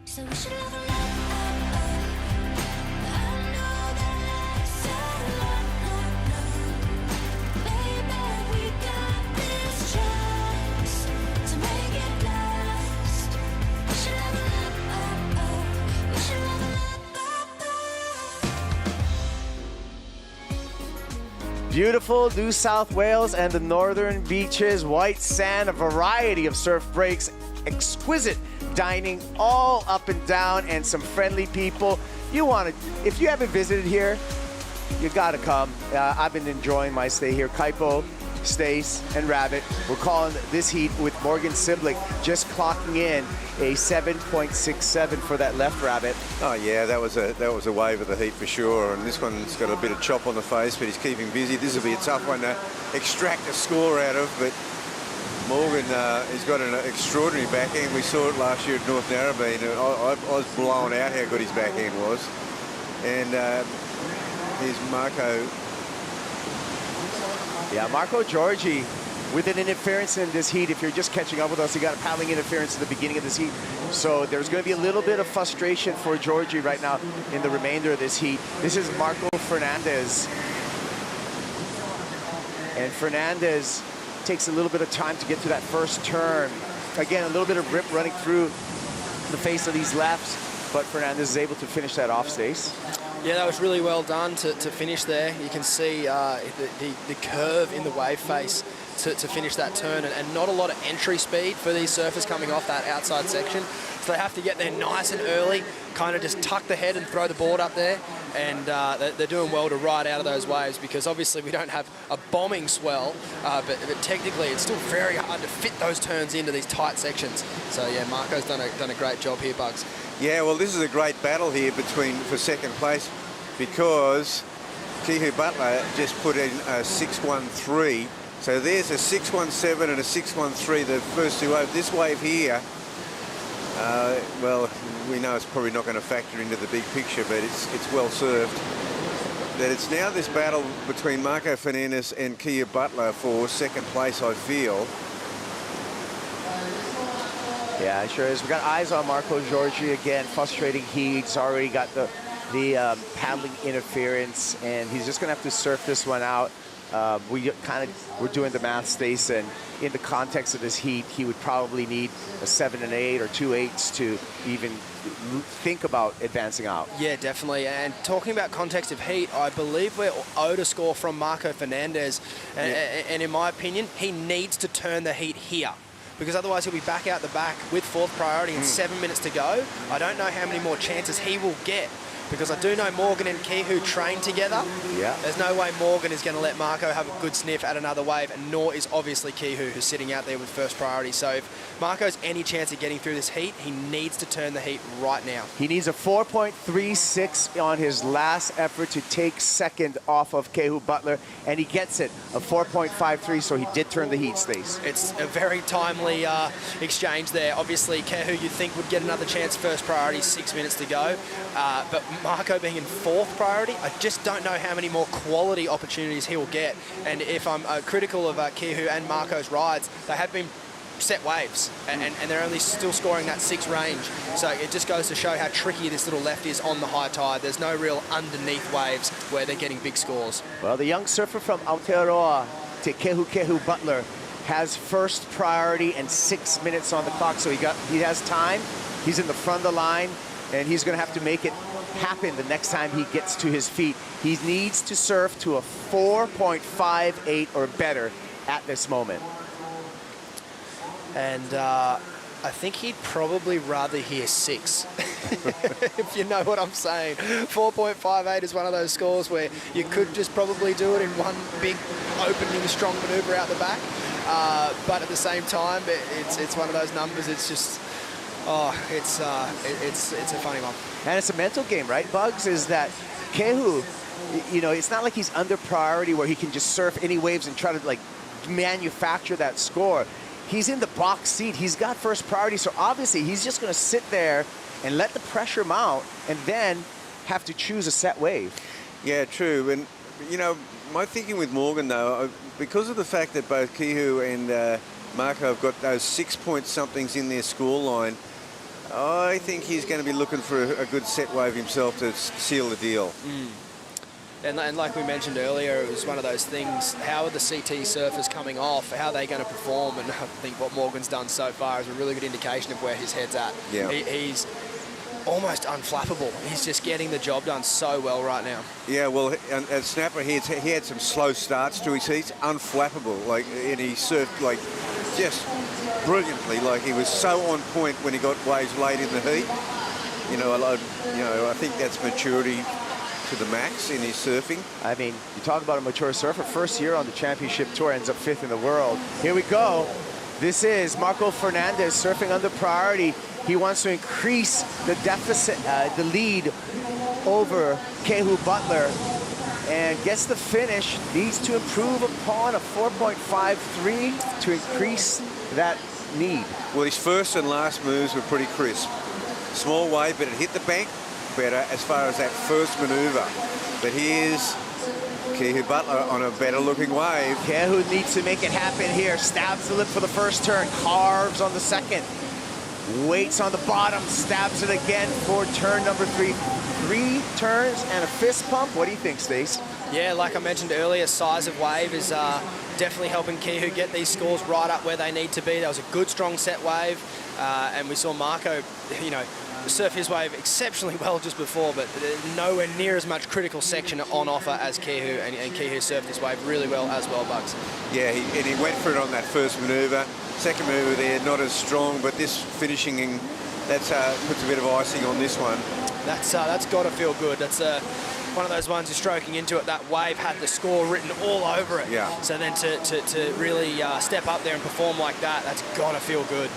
So we should level up, I know that it's baby, we got this chance to make it last. We should level up, we should level up. Beautiful New South Wales and the northern beaches, white sand, a variety of surf breaks, exquisite dining all up and down, and some friendly people. If you haven't visited here, you gotta come. I've been enjoying my stay here. Kaipo, Stace, and Rabbit. We're calling this heat with Morgan Siblick just clocking in a 7.67 for that left Rabbit. Oh yeah, that was a wave of the heat for sure. And this one's got a bit of chop on the face, but he's keeping busy. This will be a tough one to extract a score out of, but Morgan has got an extraordinary backhand. We saw it last year at North Narrabeen. I was blown out how good his backhand was. And here's Marco. Yeah, Marco Giorgi with an interference in this heat. If you're just catching up with us, he got a paddling interference at the beginning of this heat. So there's going to be a little bit of frustration for Giorgi right now in the remainder of this heat. This is Marco Fernandez. And Fernandez takes a little bit of time to get to that first turn. Again, a little bit of rip running through the face of these lefts, but Fernandez is able to finish that off, Stace. Yeah, that was really well done to finish there. You can see the curve in the wave face to finish that turn, and not a lot of entry speed for these surfers coming off that outside section. So they have to get there nice and early, kind of just tuck the head and throw the board up there. And they're doing well to ride out of those waves, because obviously we don't have a bombing swell, but technically it's still very hard to fit those turns into these tight sections. So yeah, Marco's done a great job here, Bugs. Yeah, well, this is a great battle here for second place, because Kihu Butler just put in a 613. So there's a 617 and a 613, the first two waves. This wave here, well, we know it's probably not going to factor into the big picture, but it's well served. That it's now this battle between Marco Fernandez and Kihu Butler for second place, I feel. Yeah, it sure is. We got eyes on Marco Giorgi again. Frustrating heat. He's already got the paddling interference, and he's just going to have to surf this one out. We're doing the math, Stace, and in the context of this heat, he would probably need a 7 and 8 or 2 8s to even think about advancing out. Yeah, definitely. And talking about context of heat, I believe we're owed a score from Marco Fernandez. And in my opinion, he needs to turn the heat here, because otherwise he'll be back out the back with fourth priority and 7 minutes to go. I don't know how many more chances he will get because I do know Morgan and Kehu train together. Yeah. There's no way Morgan is going to let Marco have a good sniff at another wave, and nor is obviously Kehu, who's sitting out there with first priority. So if Marco's any chance of getting through this heat, he needs to turn the heat right now. He needs a 4.36 on his last effort to take second off of Kehu Butler, and he gets it, a 4.53, so he did turn the heat, Stace. It's a very timely exchange there. Obviously, Kehu, you'd think, would get another chance first priority, 6 minutes to go. But Marco being in fourth priority, I just don't know how many more quality opportunities he will get. And if I'm critical of Kehu and Marco's rides, they have been set waves, and they're only still scoring that 6 range. So it just goes to show how tricky this little left is on the high tide. There's no real underneath waves where they're getting big scores. Well, the young surfer from Aotearoa, Te Kehu Butler, has first priority and 6 minutes on the clock, so he has time. He's in the front of the line, and he's going to have to make it happen the next time he gets to his feet. He needs to surf to a 4.58 or better at this moment. And I think he'd probably rather hear 6, if you know what I'm saying. 4.58 is one of those scores where you could just probably do it in one big opening strong maneuver out the back. But at the same time, it's one of those numbers. It's just, it's a funny one. And it's a mental game, right, Bugs? Is that Kehu, you know, it's not like he's under priority where he can just surf any waves and try to like manufacture that score. He's in the box seat. He's got first priority, so obviously he's just going to sit there and let the pressure mount and then have to choose a set wave. Yeah, true. And, you know, my thinking with Morgan, though, because of the fact that both Kehu and Marco have got those 6-point-somethings in their scoreline, I think he's going to be looking for a good set wave himself to seal the deal. And like we mentioned earlier, it was one of those things, how are the CT surfers coming off? How are they going to perform? And I think what Morgan's done so far is a really good indication of where his head's at. Yeah. He's almost unflappable. He's just getting the job done so well right now. Yeah, well, at Snapper, he had some slow starts to his heats, unflappable. And he surfed, just brilliantly. He was so on point when he got waves late in the heat. I think that's maturity to the max in his surfing. I mean, you talk about a mature surfer, first year on the championship tour, ends up 5th in the world. Here we go. This is Marco Fernandez surfing under priority. He wants to increase the deficit, the lead over Kehu Butler, and gets the finish. Needs to improve upon a 4.53 to increase that lead. Well, his first and last moves were pretty crisp. Small wave, but it hit the bank better as far as that first maneuver. But here's Kehu Butler on a better looking wave. Kehu needs to make it happen here. Stabs the lip for the first turn, carves on the second. Waits on the bottom, stabs it again for turn number 3. 3 turns and a fist pump. What do you think, Stace? Yeah, like I mentioned earlier, size of wave is definitely helping Kehu get these scores right up where they need to be. That was a good, strong set wave. And we saw Marco, surf his wave exceptionally well just before, but nowhere near as much critical section on offer as Kehu, and Kehu surfed this wave really well as well, Bugs. Yeah, he went for it on that first maneuver. Second maneuver there, not as strong, but this finishing, that's puts a bit of icing on this one. That's got to feel good. That's one of those ones you're stroking into it. That wave had the score written all over it. Yeah. So then to really step up there and perform like that, that's got to feel good.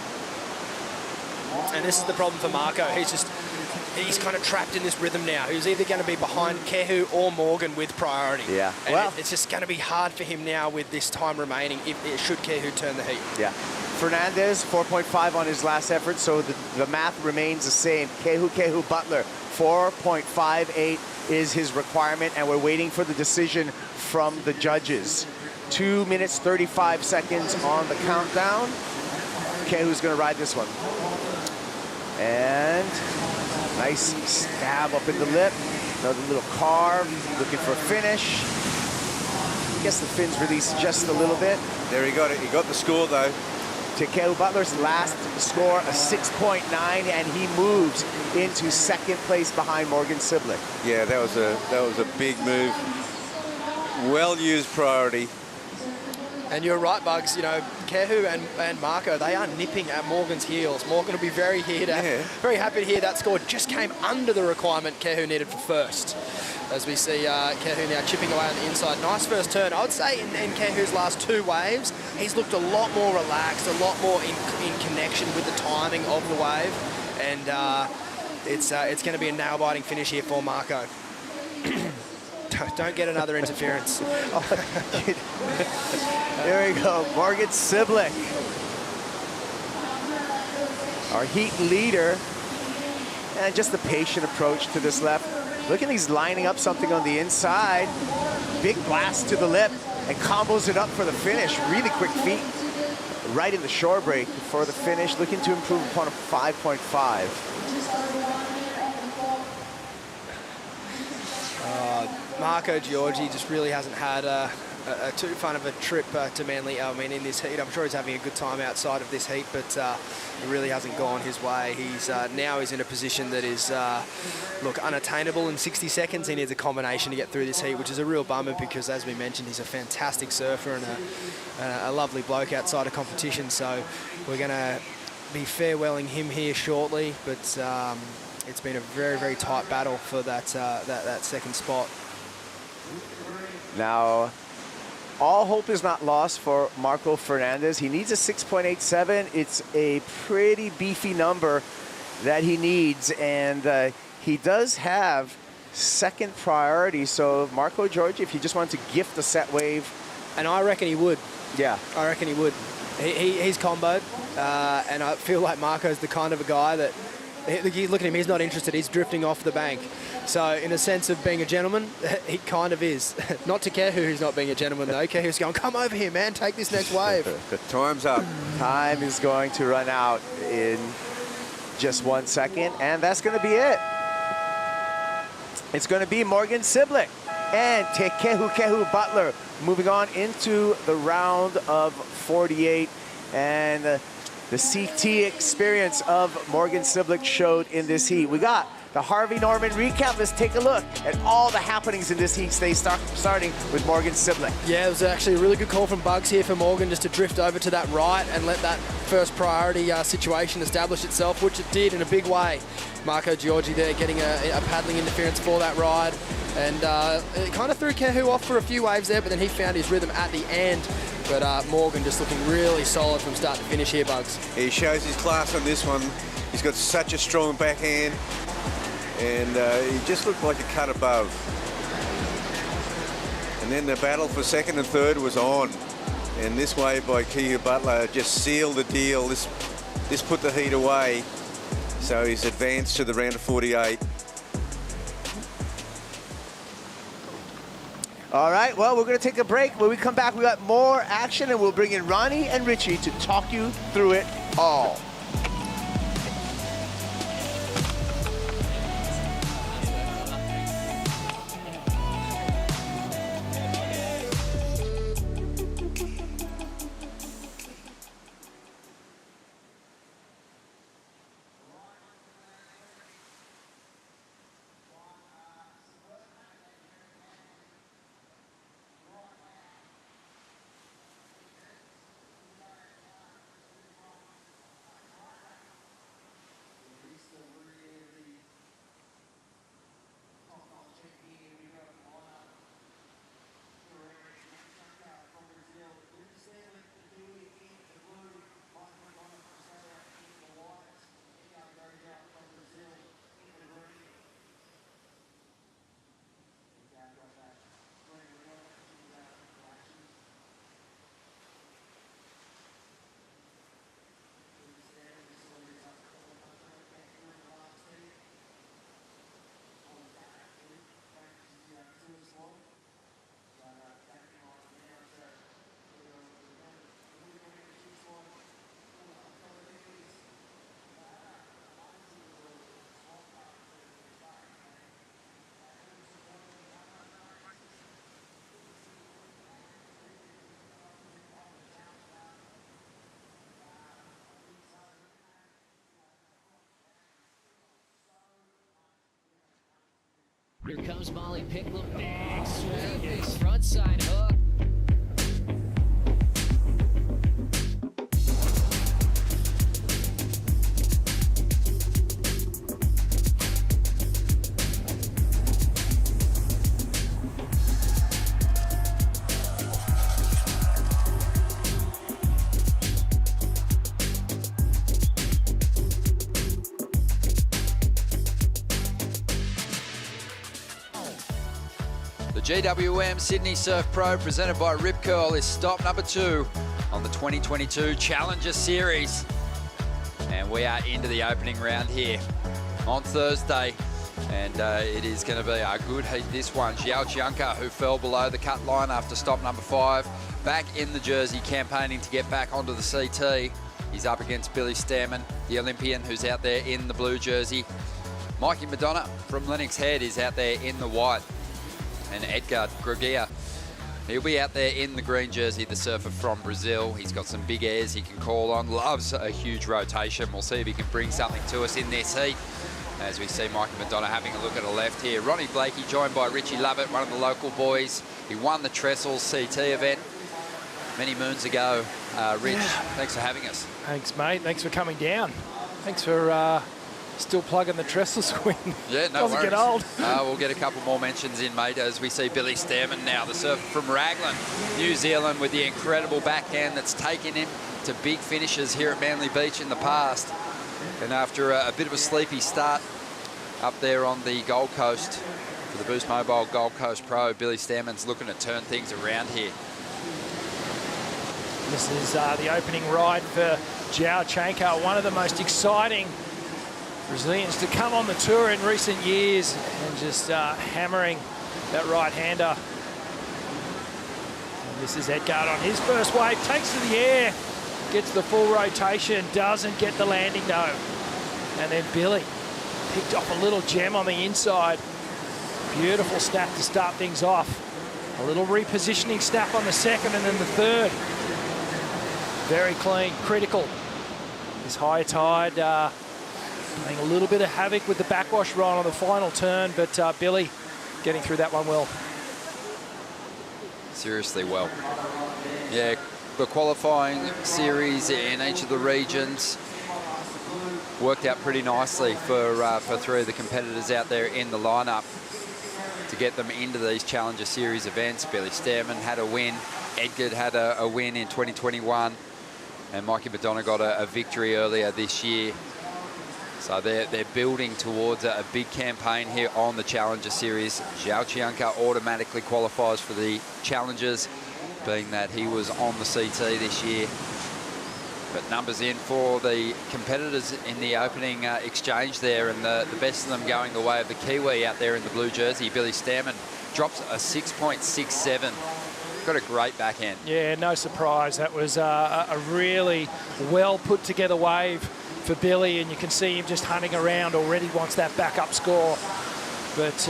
And this is the problem for Marco. He's kind of trapped in this rhythm now. He's either going to be behind Kehu or Morgan with priority. Yeah. And well, it's just going to be hard for him now with this time remaining should Kehu turn the heat. Yeah. Fernandez, 4.5 on his last effort, so the math remains the same. Kehu Butler, 4.58 is his requirement, and we're waiting for the decision from the judges. 2 minutes, 35 seconds on the countdown. Kehu's going to ride this one. And nice stab up in the lip. Another little carve, looking for a finish. I guess the fins release just a little bit. There he got it. He got the score though. Kehu Butler's last score, a 6.9, and he moves into second place behind Morgan Siblick. Yeah, that was a big move. Well used priority. And you're right, Bugs. You know, Kehu and Marco, they are nipping at Morgan's heels. Morgan will be very happy to hear that score just came under the requirement Kehu needed for first. As we see Kehu now chipping away on the inside. Nice first turn. I would say in Kehu's last 2 waves, he's looked a lot more relaxed, a lot more in connection with the timing of the wave. And it's going to be a nail-biting finish here for Marco. Don't get another interference. Here we go, Morgan Siblick, our heat leader, and just the patient approach to this left. Look at he's lining up something on the inside. Big blast to the lip and combos it up for the finish. Really quick feet right in the shore break for the finish, looking to improve upon a 5.5. Marco Giorgi just really hasn't had too fun of a trip to Manly. I mean, in this heat, I'm sure he's having a good time outside of this heat, but it really hasn't gone his way. He's now he's in a position that is, look, unattainable in 60 seconds. He needs a combination to get through this heat, which is a real bummer because, as we mentioned, he's a fantastic surfer and a lovely bloke outside of competition. So we're going to be farewelling him here shortly, but it's been a very, very tight battle for that second spot. Now, all hope is not lost for Marco Fernandez. He needs a 6.87. It's a pretty beefy number that he needs, and he does have second priority. So Marco Giorgi, if he just wanted to gift a set wave. And I reckon he would. Yeah. I reckon he would. He's comboed, and I feel like Marco's the kind of a guy that, look at him, he's not interested, he's drifting off the bank. So in a sense of being a gentleman, he kind of is. Not to Kehu, who's not being a gentleman though. Kehu's going, come over here, man, take this next wave. Time's up. Time is going to run out in just 1 second, and that's going to be it. It's going to be Morgan Siblick and Te Kehu Butler moving on into the round of 48, and the CT experience of Morgan Siblick showed in this heat. We got the Harvey Norman recap. Let's take a look at all the happenings in this heat stay, starting with Morgan Siblick. Yeah, it was actually a really good call from Bugs here for Morgan just to drift over to that right and let that first priority situation establish itself, which it did in a big way. Marco Giorgi there getting a paddling interference for that ride, and it kind of threw Kehu off for a few waves there, but then he found his rhythm at the end. But Morgan just looking really solid from start to finish here, Bugs. He shows his class on this one. He's got such a strong backhand, and he just looked like a cut above. And then the battle for second and third was on. And this wave by Kehu Butler just sealed the deal. This put the heat away. So he's advanced to the round of 48. All right, well, we're going to take a break. When we come back, we got more action, and we'll bring in Ronnie and Richie to talk you through it all. Here comes Molly Pickler, big sweep, front side hook. The GWM Sydney Surf Pro, presented by Rip Curl, is stop number 2 on the 2022 Challenger Series. And we are into the opening round here on Thursday. And it is going to be a good heat, this one. Joao Chianca, who fell below the cut line after stop number 5, back in the jersey, campaigning to get back onto the CT. He's up against Billy Stammen, the Olympian, who's out there in the blue jersey. Mikey Madonna from Lennox Head is out there in the white. And Edgar Gregia, he'll be out there in the green jersey, the surfer from Brazil. He's got some big airs he can call on, loves a huge rotation. We'll see if he can bring something to us in this heat. As we see Mikey Madonna having a look at a left here. Ronnie Blakey joined by Richie Lovett, one of the local boys. He won the Trestles CT event many moons ago. Rich, thanks for having us. Thanks, mate. Thanks for coming down. Thanks for still plugging the Trestles win. Yeah, no Doesn't worries. get old. We'll get a couple more mentions in, mate, as we see Billy Stammen now, the surfer from Raglan, New Zealand, with the incredible backhand that's taken him to big finishes here at Manly Beach in the past. And after a bit of a sleepy start up there on the Gold Coast for the Boost Mobile Gold Coast Pro, Billy Stammen's looking to turn things around here. This is the opening ride for Joao Chianca, one of the most exciting Brazilians to come on the tour in recent years, and just hammering that right-hander. And this is Edgar on his first wave, takes to the air, gets the full rotation, doesn't get the landing though. And then Billy picked off a little gem on the inside. Beautiful snap to start things off. A little repositioning snap on the second, and then the third. Very clean, critical. This high tide playing a little bit of havoc with the backwash ride on the final turn, but Billy getting through that one well. Seriously well. Yeah, the qualifying series in each of the regions worked out pretty nicely for 3 of the competitors out there in the lineup to get them into these Challenger Series events. Billy Stammen had a win. Edgar had a win in 2021. And Mikey Madonna got a victory earlier this year. So they're building towards a big campaign here on the Challenger Series. Joao Chianca automatically qualifies for the Challengers, being that he was on the CT this year. But numbers in for the competitors in the opening exchange there, and the best of them going the way of the Kiwi out there in the blue jersey. Billy Stammen drops a 6.67. Got a great backhand. Yeah, no surprise. That was a really well put together wave for Billy, and you can see him just hunting around, already wants that backup score. But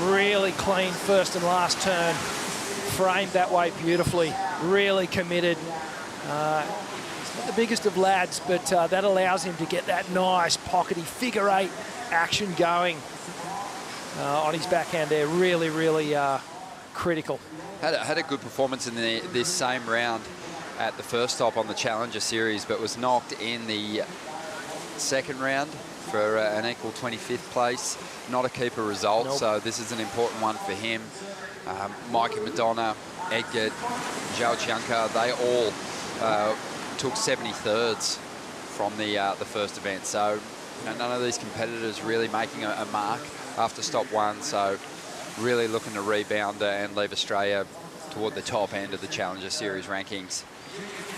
really clean first and last turn. Framed that wave beautifully, really committed. He's not the biggest of lads, but that allows him to get that nice pockety figure 8 action going on his backhand there. Really, really critical. Had a good performance in this same round at the first stop on the Challenger Series, but was knocked in the second round for an equal 25th place. Not a keeper result, so this is an important one for him. Mikey Madonna, Edgar, Joao Chianca, they all took 73rds from the first event. So none of these competitors really making a mark after stop 1. So really looking to rebound and leave Australia toward the top end of the Challenger Series rankings.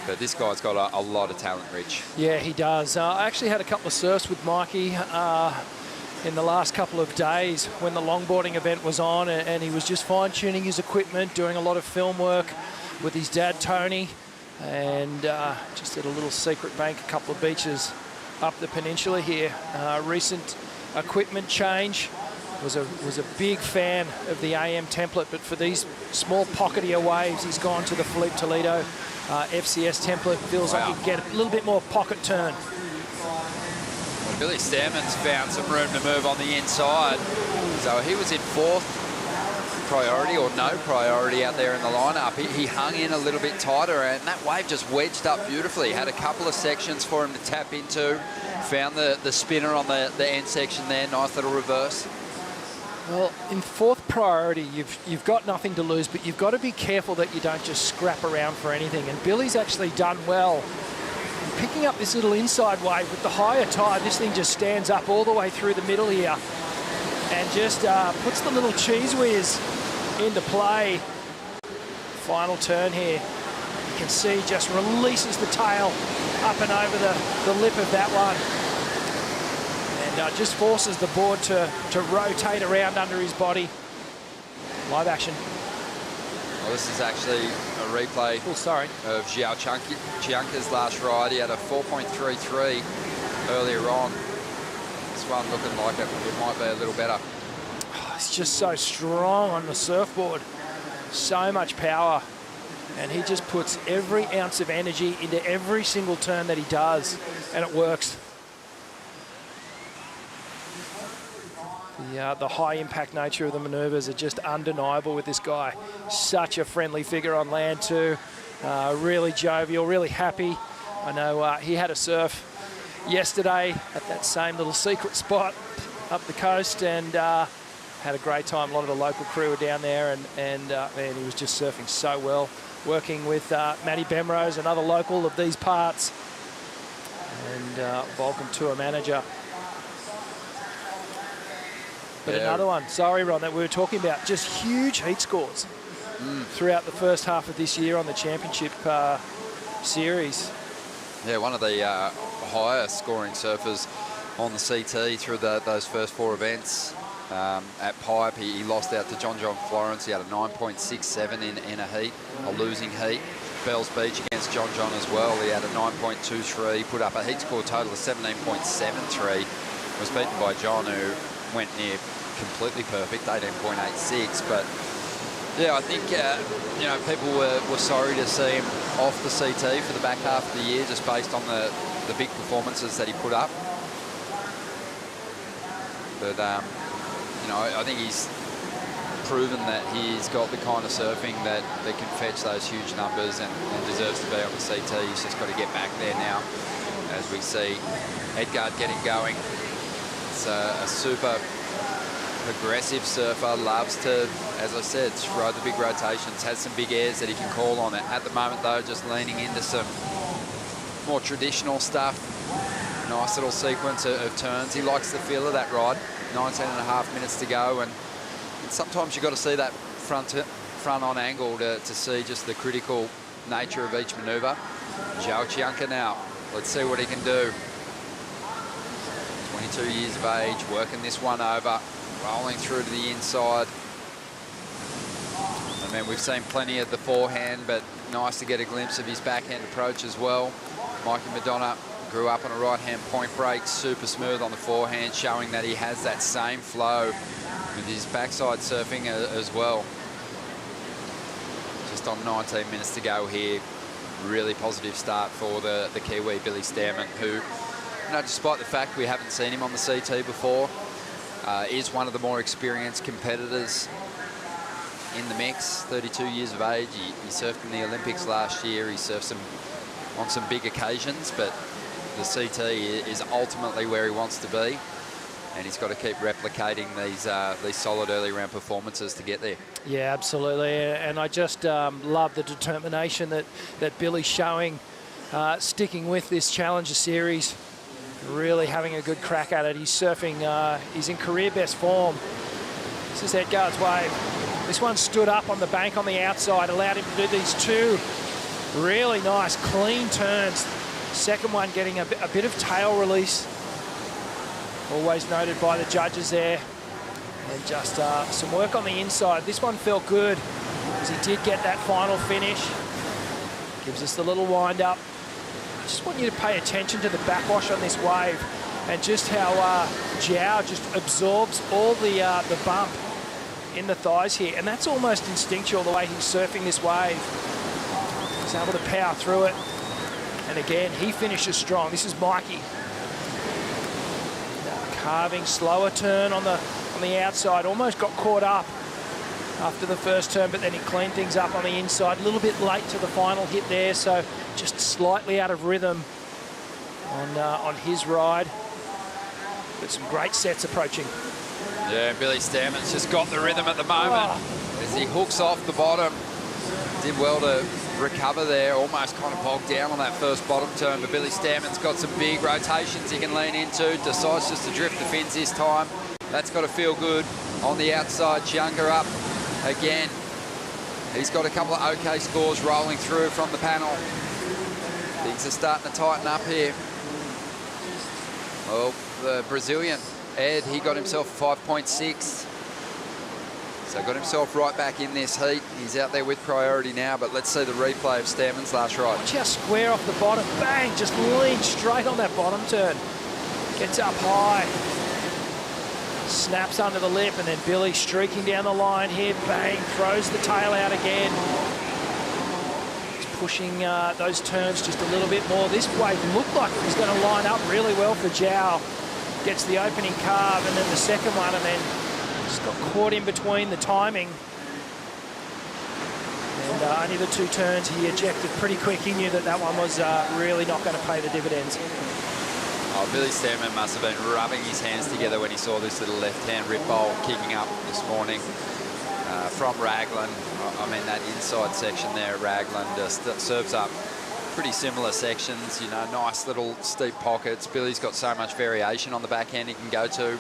But this guy's got a lot of talent, Rich. Yeah, he does. I actually had a couple of surfs with Mikey in the last couple of days when the longboarding event was on, and he was just fine-tuning his equipment, doing a lot of film work with his dad, Tony, and just at a little secret bank, a couple of beaches up the peninsula here. Recent equipment change. Was a big fan of the AM template, but for these small pocketier waves, he's gone to the Felipe Toledo FCS template. Feels like he can get a little bit more pocket turn. Well, Billy Stammen's found some room to move on the inside. So he was in 4th priority or no priority out there in the lineup. He hung in a little bit tighter, and that wave just wedged up beautifully. Had a couple of sections for him to tap into. Found the spinner on the end section there. Nice little reverse. Well, in 4th priority, you've got nothing to lose, but you've got to be careful that you don't just scrap around for anything. And Billy's actually done well. Picking up this little inside wave with the higher tide, this thing just stands up all the way through the middle here and just puts the little cheese whiz into play. Final turn here. You can see just releases the tail up and over the lip of that one. And just forces the board to rotate around under his body. Live action. Well, this is actually a replay of Joao Chianca's last ride. He had a 4.33 earlier on. This one looking like it might be a little better. He's just so strong on the surfboard. So much power. And he just puts every ounce of energy into every single turn that he does. And it works. The high impact nature of the maneuvers are just undeniable with this guy. Such a friendly figure on land too. Really jovial, really happy. I know he had a surf yesterday at that same little secret spot up the coast and had a great time. A lot of the local crew were down there and man, he was just surfing so well. Working with Matty Bemrose, another local of these parts, and Vulcan Tour manager. But another one, sorry Ron, that we were talking about, just huge heat scores throughout the first half of this year on the championship series. Yeah, one of the higher scoring surfers on the CT through those first 4 events. At Pipe, he lost out to John Florence. He had a 9.67 in a heat, a losing heat. Bells Beach against John as well. He had a 9.23, put up a heat score total of 17.73. Was beaten by John, who went near completely perfect, 18.86. But yeah, I think you know, people were sorry to see him off the CT for the back half of the year, just based on the big performances that he put up. But you know, I think he's proven that he's got the kind of surfing that can fetch those huge numbers and deserves to be on the CT. He's just got to get back there now, as we see Edgard getting going. It's a super aggressive surfer, loves to, as I said, ride the big rotations, has some big airs that he can call on it. At the moment, though, just leaning into some more traditional stuff. Nice little sequence of turns. He likes the feel of that ride. 19.5 minutes to go, and sometimes you've got to see that front on angle to see just the critical nature of each manoeuvre. Joao Chianca now. Let's see what he can do. 22 years of age, working this one over, rolling through to the inside. I mean, we've seen plenty of the forehand, but nice to get a glimpse of his backhand approach as well. Mikey Madonna grew up on a right-hand point break, super smooth on the forehand, showing that he has that same flow with his backside surfing as well. Just on 19 minutes to go here. Really positive start for the Kiwi, Billy Stearman, who, you know, despite the fact we haven't seen him on the CT before, is one of the more experienced competitors in the mix. 32 years of age. He surfed in the Olympics last year. He surfed on some big occasions, but the CT is ultimately where he wants to be, and he's got to keep replicating these solid early round performances to get there. Yeah, absolutely, and I just love the determination that Billy's showing, sticking with this Challenger Series, really having a good crack at it. He's surfing, he's in career best form. This is Edgard's wave. This one stood up on the bank on the outside, allowed him to do these 2 really nice, clean turns. Second one getting a bit of tail release. Always noted by the judges there. And just some work on the inside. This one felt good as he did get that final finish. Gives us the little wind up. I just want you to pay attention to the backwash on this wave and just how Joao just absorbs all the bump in the thighs here. And that's almost instinctual, the way he's surfing this wave. He's able to power through it. And again, he finishes strong. This is Mikey. Carving, slower turn on the outside. Almost got caught up after the first turn, but then he cleaned things up on the inside. A little bit late to the final hit there, so just slightly out of rhythm on his ride. But some great sets approaching. Yeah, Billy Stearman's just got the rhythm at the moment as he hooks off the bottom. Did well to recover there, almost kind of bogged down on that first bottom turn, but Billy Stearman's got some big rotations he can lean into, decides just to drift the fins this time. That's got to feel good on the outside. Chianca up again. He's got a couple of okay scores rolling through from the panel. Things are starting to tighten up here. Well, the Brazilian, Ed, he got himself a 5.6. So got himself right back in this heat. He's out there with priority now, but let's see the replay of Stammen's last ride. Watch how square off the bottom. Bang, just leans straight on that bottom turn. Gets up high. Snaps under the lip, and then Billy streaking down the line here. Bang, throws the tail out again. He's pushing those turns just a little bit more. This wave looked like it was going to line up really well for Joao. Gets the opening carve, and then the second one, and then just got caught in between the timing. And only the 2 turns he ejected pretty quick. He knew that that one was really not going to pay the dividends. Oh, Billy Stammen must have been rubbing his hands together when he saw this little left-hand rip bowl kicking up this morning from Raglan. I mean, that inside section there, Raglan just serves up pretty similar sections, you know, nice little steep pockets. Billy's got so much variation on the backhand he can go to.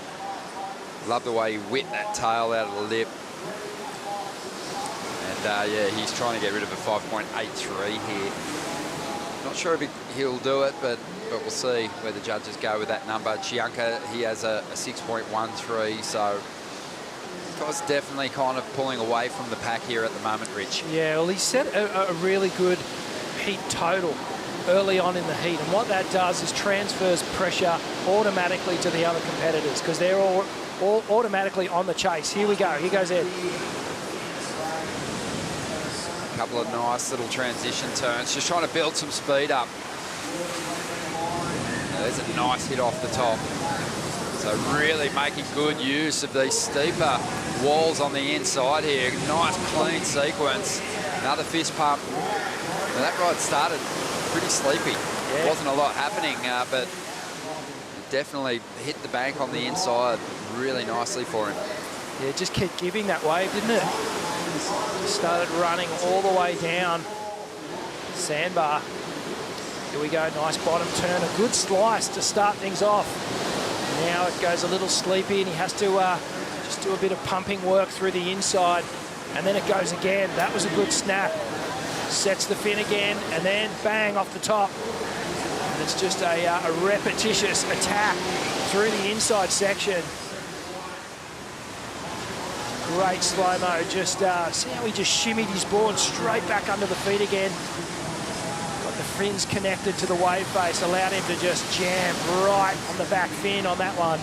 Love the way he whipped that tail out of the lip. And yeah, he's trying to get rid of a 5.83 here. Not sure if he'll do it, but we'll see where the judges go with that number. Chianca, he has a 6.13, so guy's definitely kind of pulling away from the pack here at the moment, Rich. Yeah, well, he set a really good heat total early on in the heat, and what that does is transfers pressure automatically to the other competitors because they're all automatically on the chase. Here we go. Here goes Ed. A couple of nice little transition turns, just trying to build some speed up. There's a nice hit off the top. So really making good use of these steeper walls on the inside here. Nice clean sequence. Another fist pump. Now that ride started pretty sleepy. Yeah. Wasn't a lot happening, but definitely hit the bank on the inside really nicely for him. Yeah, just kept giving that wave, didn't it? Just started running all the way down. Sandbar. Here we go, nice bottom turn. A good slice to start things off. Now it goes a little sleepy and he has to just do a bit of pumping work through the inside. And then it goes again. That was a good snap. Sets the fin again and then bang off the top. And it's just a repetitious attack through the inside section. Great slow-mo. Just see how he just shimmied his board straight back under the feet again. Got the fins connected to the wave face, allowed him to just jam right on the back fin on that one.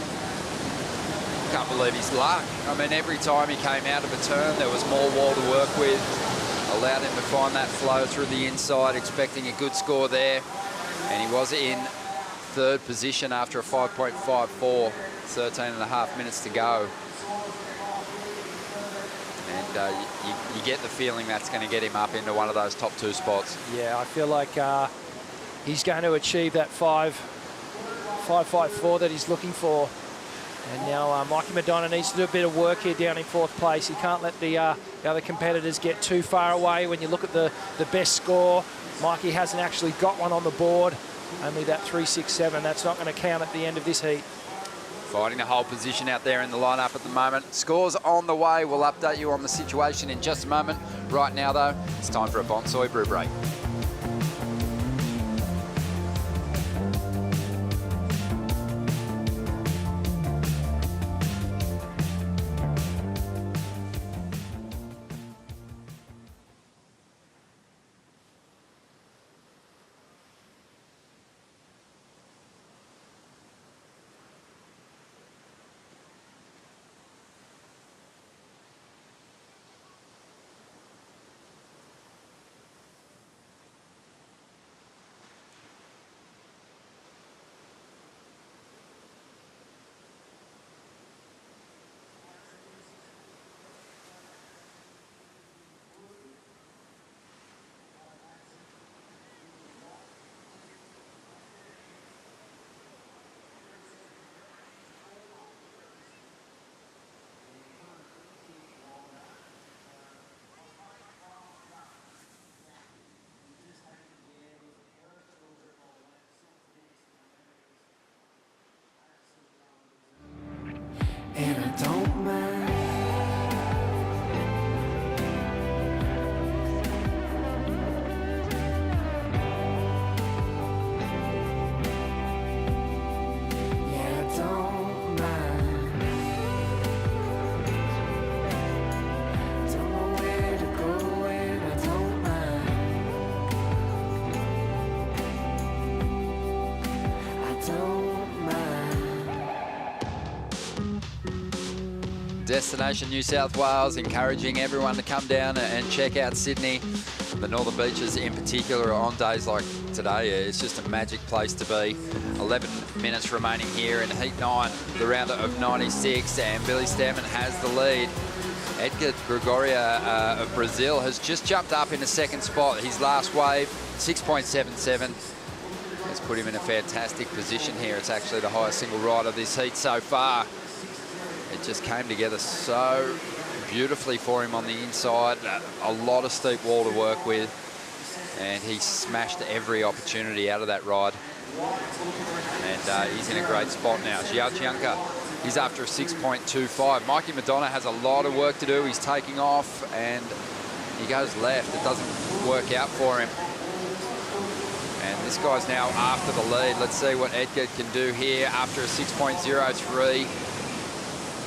Can't believe his luck. I mean, every time he came out of a turn, there was more wall to work with. Allowed him to find that flow through the inside, expecting a good score there. And he was in 3rd position after a 5.54, 13.5 minutes to go. And you get the feeling that's going to get him up into one of those top 2 spots. Yeah, I feel like he's going to achieve that 5.54 that he's looking for. And now Mikey Madonna needs to do a bit of work here down in 4th place. He can't let the other competitors get too far away. When you look at the best score, Mikey hasn't actually got one on the board. Only that 3.67. That's not going to count at the end of this heat. Fighting the whole position out there in the lineup at the moment. Scores on the way. We'll update you on the situation in just a moment. Right now, though, it's time for a Bonsai brew break. Destination New South Wales, encouraging everyone to come down and check out Sydney. The Northern Beaches in particular, on days like today, it's just a magic place to be. 11 minutes remaining here in Heat 9, the round of 96, and Billy Stammen has the lead. Edgar Gregoria of Brazil has just jumped up in the second spot. His last wave, 6.77. Has put him in a fantastic position here. It's actually the highest single ride of this heat so far. It just came together so beautifully for him on the inside. A lot of steep wall to work with, and he smashed every opportunity out of that ride. And he's in a great spot now. Joao Chianca, he's after a 6.25. Mikey Madonna has a lot of work to do. He's taking off, and he goes left. It doesn't work out for him. And this guy's now after the lead. Let's see what Edgar can do here after a 6.03.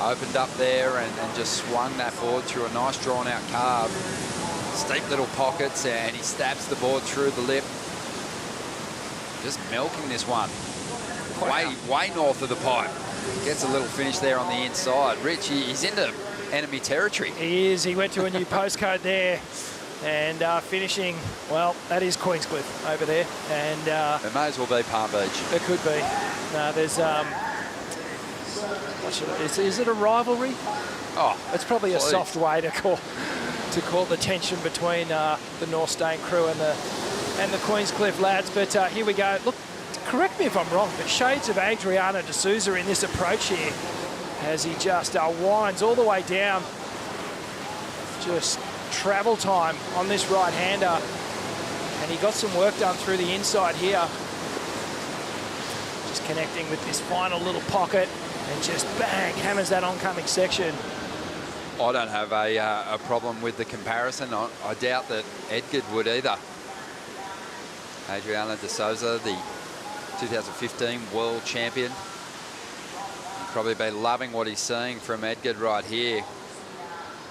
Opened up there and just swung that board through a nice drawn-out carve. Steep little pockets, and he stabs the board through the lip. Just milking this one. Way north of the pipe. Gets a little finish there on the inside. Rich, he's into enemy territory. He is. He went to a new postcode there. And finishing, well, that is Queenscliff over there. And it may as well be Palm Beach. It could be. No, there's, is it a rivalry? Oh, it's probably a soft way to call the tension between the North Stain crew and the Queenscliff lads. But here we go. Look, correct me if I'm wrong, but shades of Adriano de Souza in this approach here as he just winds all the way down. Just travel time on this right-hander, and he got some work done through the inside here. Just connecting with this final little pocket and just bang, hammers that oncoming section. I don't have a problem with the comparison. I doubt that Edgar would either. Adriano de Souza, the 2015 world champion. He's probably been loving what he's seeing from Edgar right here.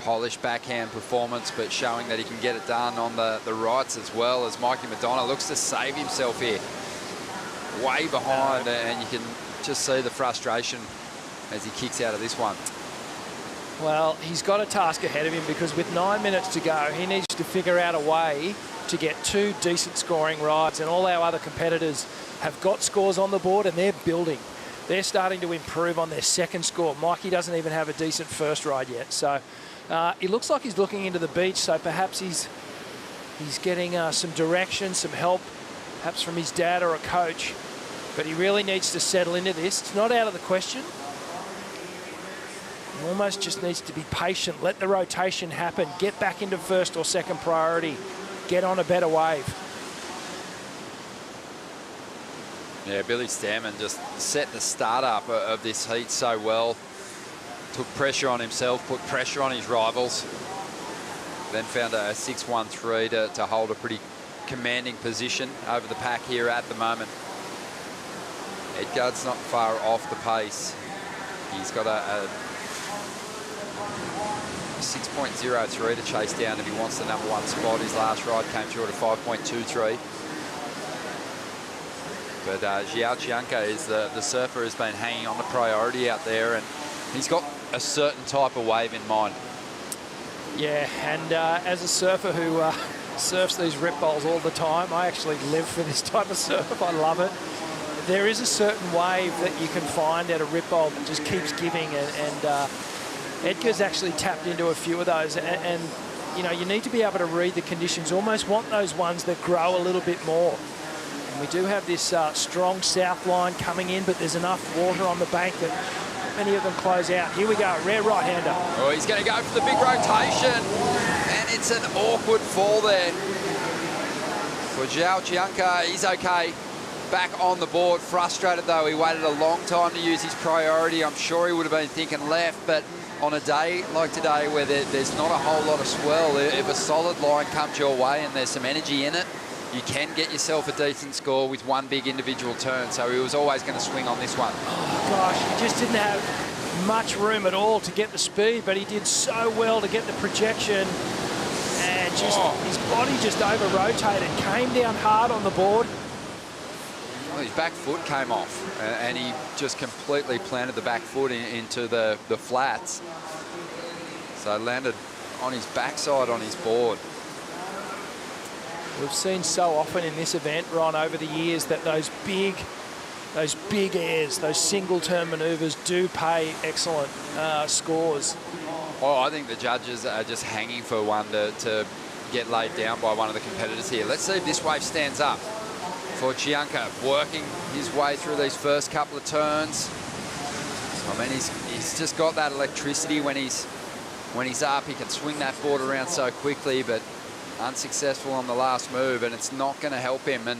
Polished backhand performance, but showing that he can get it done on the rights as well, as Mikey Madonna looks to save himself here. Way behind, and you can just see the frustration as he kicks out of this one. Well, he's got a task ahead of him, because with 9 minutes to go, he needs to figure out a way to get two decent scoring rides, and all our other competitors have got scores on the board and they're building. They're starting to improve on their second score. Mikey doesn't even have a decent first ride yet, so it looks like he's looking into the beach, so perhaps he's getting some direction, some help, perhaps from his dad or a coach. But he really needs to settle into this. It's not out of the question. He almost just needs to be patient, let the rotation happen, get back into first or second priority, get on a better wave. Yeah, Billy Stammen just set the start up of this heat so well. Took pressure on himself, put pressure on his rivals. Then found a 6.13 to hold a pretty commanding position over the pack here at the moment. Edgard's not far off the pace. He's got a 6.03 to chase down if he wants the #1 spot. His last ride came through at a 5.23. But Joao Chianca is the surfer who's been hanging on the priority out there, and he's got a certain type of wave in mind. Yeah, and as a surfer who surfs these rip bowls all the time, I actually live for this type of surf. I love it. There is a certain wave that you can find at a rip bowl that just keeps giving, and Edgar's actually tapped into a few of those, and you know, you need to be able to read the conditions, almost want those ones that grow a little bit more. And we do have this strong south line coming in, but there's enough water on the bank that many of them close out. Here we go, rare right-hander. Oh, he's going to go for the big rotation, and it's an awkward fall there for Joao Chianca. He's okay. Back on the board, frustrated though. He waited a long time to use his priority. I'm sure he would have been thinking left, but on a day like today where there's not a whole lot of swell, if a solid line comes your way and there's some energy in it, you can get yourself a decent score with one big individual turn. So he was always going to swing on this one. Oh gosh, he just didn't have much room at all to get the speed, but he did so well to get the projection, and just his body just over-rotated, came down hard on the board. Well, his back foot came off, and he just completely planted the back foot into the flats. So landed on his backside on his board. We've seen so often in this event, Ron, over the years that those big airs, those single turn manoeuvres do pay excellent scores. Oh, I think the judges are just hanging for one to get laid down by one of the competitors here. Let's see if this wave stands up for Chianca, working his way through these first couple of turns. I mean, he's just got that electricity when he's up. He can swing that board around so quickly, but unsuccessful on the last move, and it's not going to help him. And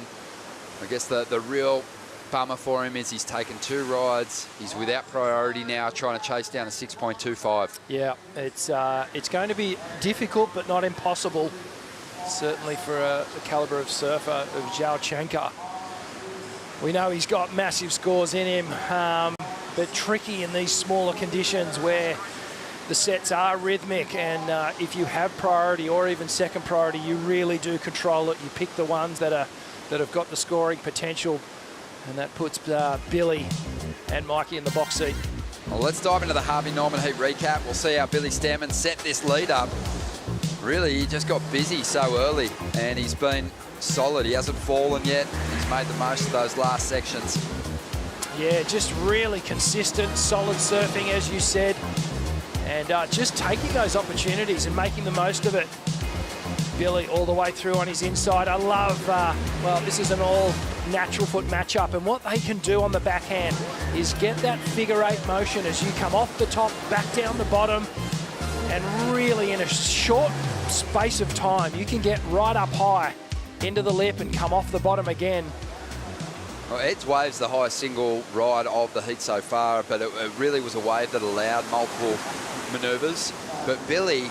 I guess the real bummer for him is he's taken 2 rides. He's without priority now, trying to chase down a 6.25. Yeah, it's going to be difficult, but not impossible. Certainly for the caliber of surfer of Joao Chianca. We know he's got massive scores in him, but tricky in these smaller conditions where the sets are rhythmic, and if you have priority or even second priority, you really do control it. You pick the ones that have got the scoring potential, and that puts Billy and Mikey in the box seat. Well, let's dive into the Harvey Norman Heat recap. We'll see how Billy Stammen set this lead up. Really, he just got busy so early, and he's been solid. He hasn't fallen yet. He's made the most of those last sections. Yeah, just really consistent, solid surfing, as you said, and just taking those opportunities and making the most of it. Billy all the way through on his inside. I love, well, this is an all natural foot matchup, and what they can do on the backhand is get that figure 8 motion as you come off the top, back down the bottom, and really in a short space of time, you can get right up high into the lip and come off the bottom again. Well, Ed's wave's the highest single ride of the heat so far, but it really was a wave that allowed multiple manoeuvres. But Billy,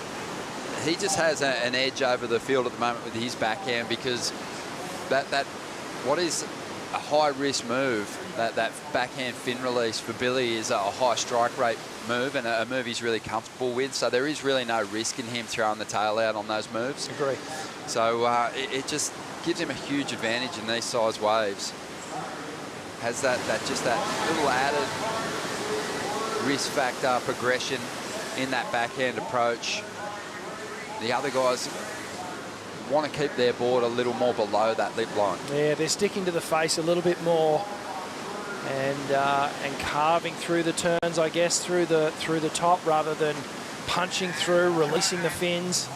he just has an edge over the field at the moment with his backhand, because that what is a high-risk move, that backhand fin release for Billy is a high strike rate move, and a move he's really comfortable with. So there is really no risk in him throwing the tail out on those moves. Agree. So it just gives him a huge advantage in these size waves. Has that little added risk factor, progression in that backhand approach. The other guys want to keep their board a little more below that lip line. Yeah, they're sticking to the face a little bit more, and carving through the turns, I guess, through the top, rather than punching through, releasing the fins,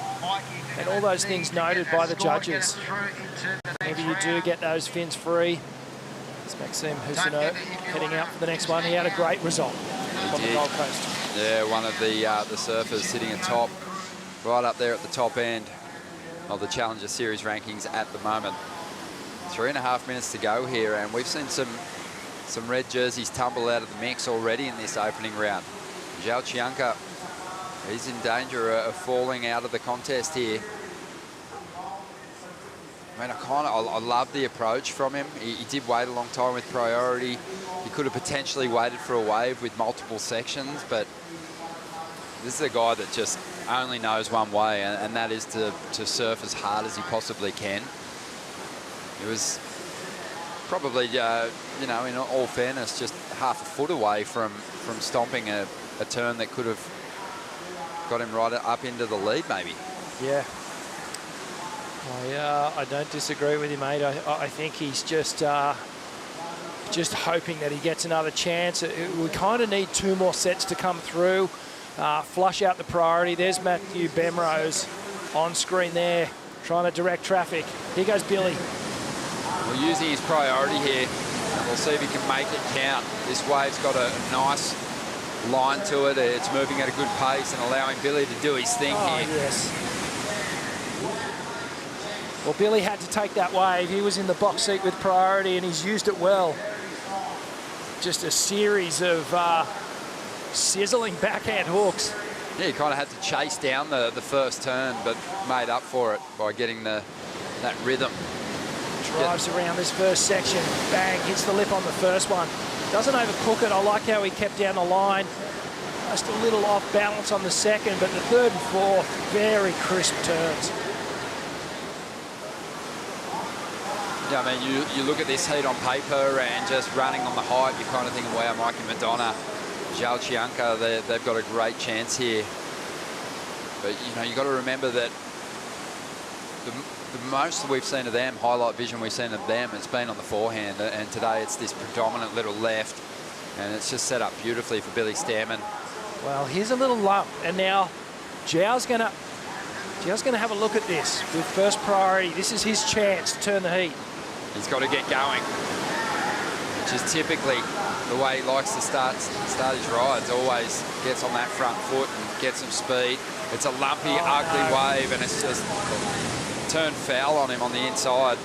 and all those things noted by the judges. Maybe you do get those fins free. It's Maxime Husseneau heading out for the next one. He had a great result on the Gold Coast. Yeah, one of the surfers sitting atop, right up there at the top end of the Challenger Series rankings at the moment. 3.5 minutes to go here, and we've seen some red jerseys tumble out of the mix already in this opening round. Joao Chianca, he's in danger of falling out of the contest here. I mean, I love the approach from him. He did wait a long time with priority. He could have potentially waited for a wave with multiple sections, but this is a guy that just only knows one way, and that is to surf as hard as he possibly can. He was probably, you know, in all fairness, just half a foot away from stomping a turn that could have got him right up into the lead, maybe. Yeah. I don't disagree with you, mate. I think he's just hoping that he gets another chance. We kind of need 2 more sets to come through. Flush out the priority. There's Matthew Bemrose on screen there, trying to direct traffic. Here goes Billy. We're using his priority here, and we'll see if he can make it count. This wave's got a nice line to it. It's moving at a good pace and allowing Billy to do his thing here. Yes. Well, Billy had to take that wave. He was in the box seat with priority, and he's used it well. Just a series of sizzling backhand hooks. Yeah, he kind of had to chase down the first turn, but made up for it by getting that rhythm. Drives around this first section. Bang, hits the lip on the first one. Doesn't overcook it. I like how he kept down the line. Just a little off balance on the second, but the third and fourth, very crisp turns. Yeah, I mean, you look at this heat on paper and just running on the height, you're kind of thinking, wow, Mikey Madonna, Joao Chianca, they've got a great chance here. But, you know, you've got to remember that the most we've seen of them, highlight vision we've seen of them, has been on the forehand. And today it's this predominant little left. And it's just set up beautifully for Billy Stairman. Well, here's a little lump. And now Joao's going to have a look at this with first priority. This is his chance to turn the heat. He's got to get going, which is typically the way he likes to start his rides. Always gets on that front foot and gets some speed. It's a lumpy, ugly wave, and it's just turned foul on him on the inside.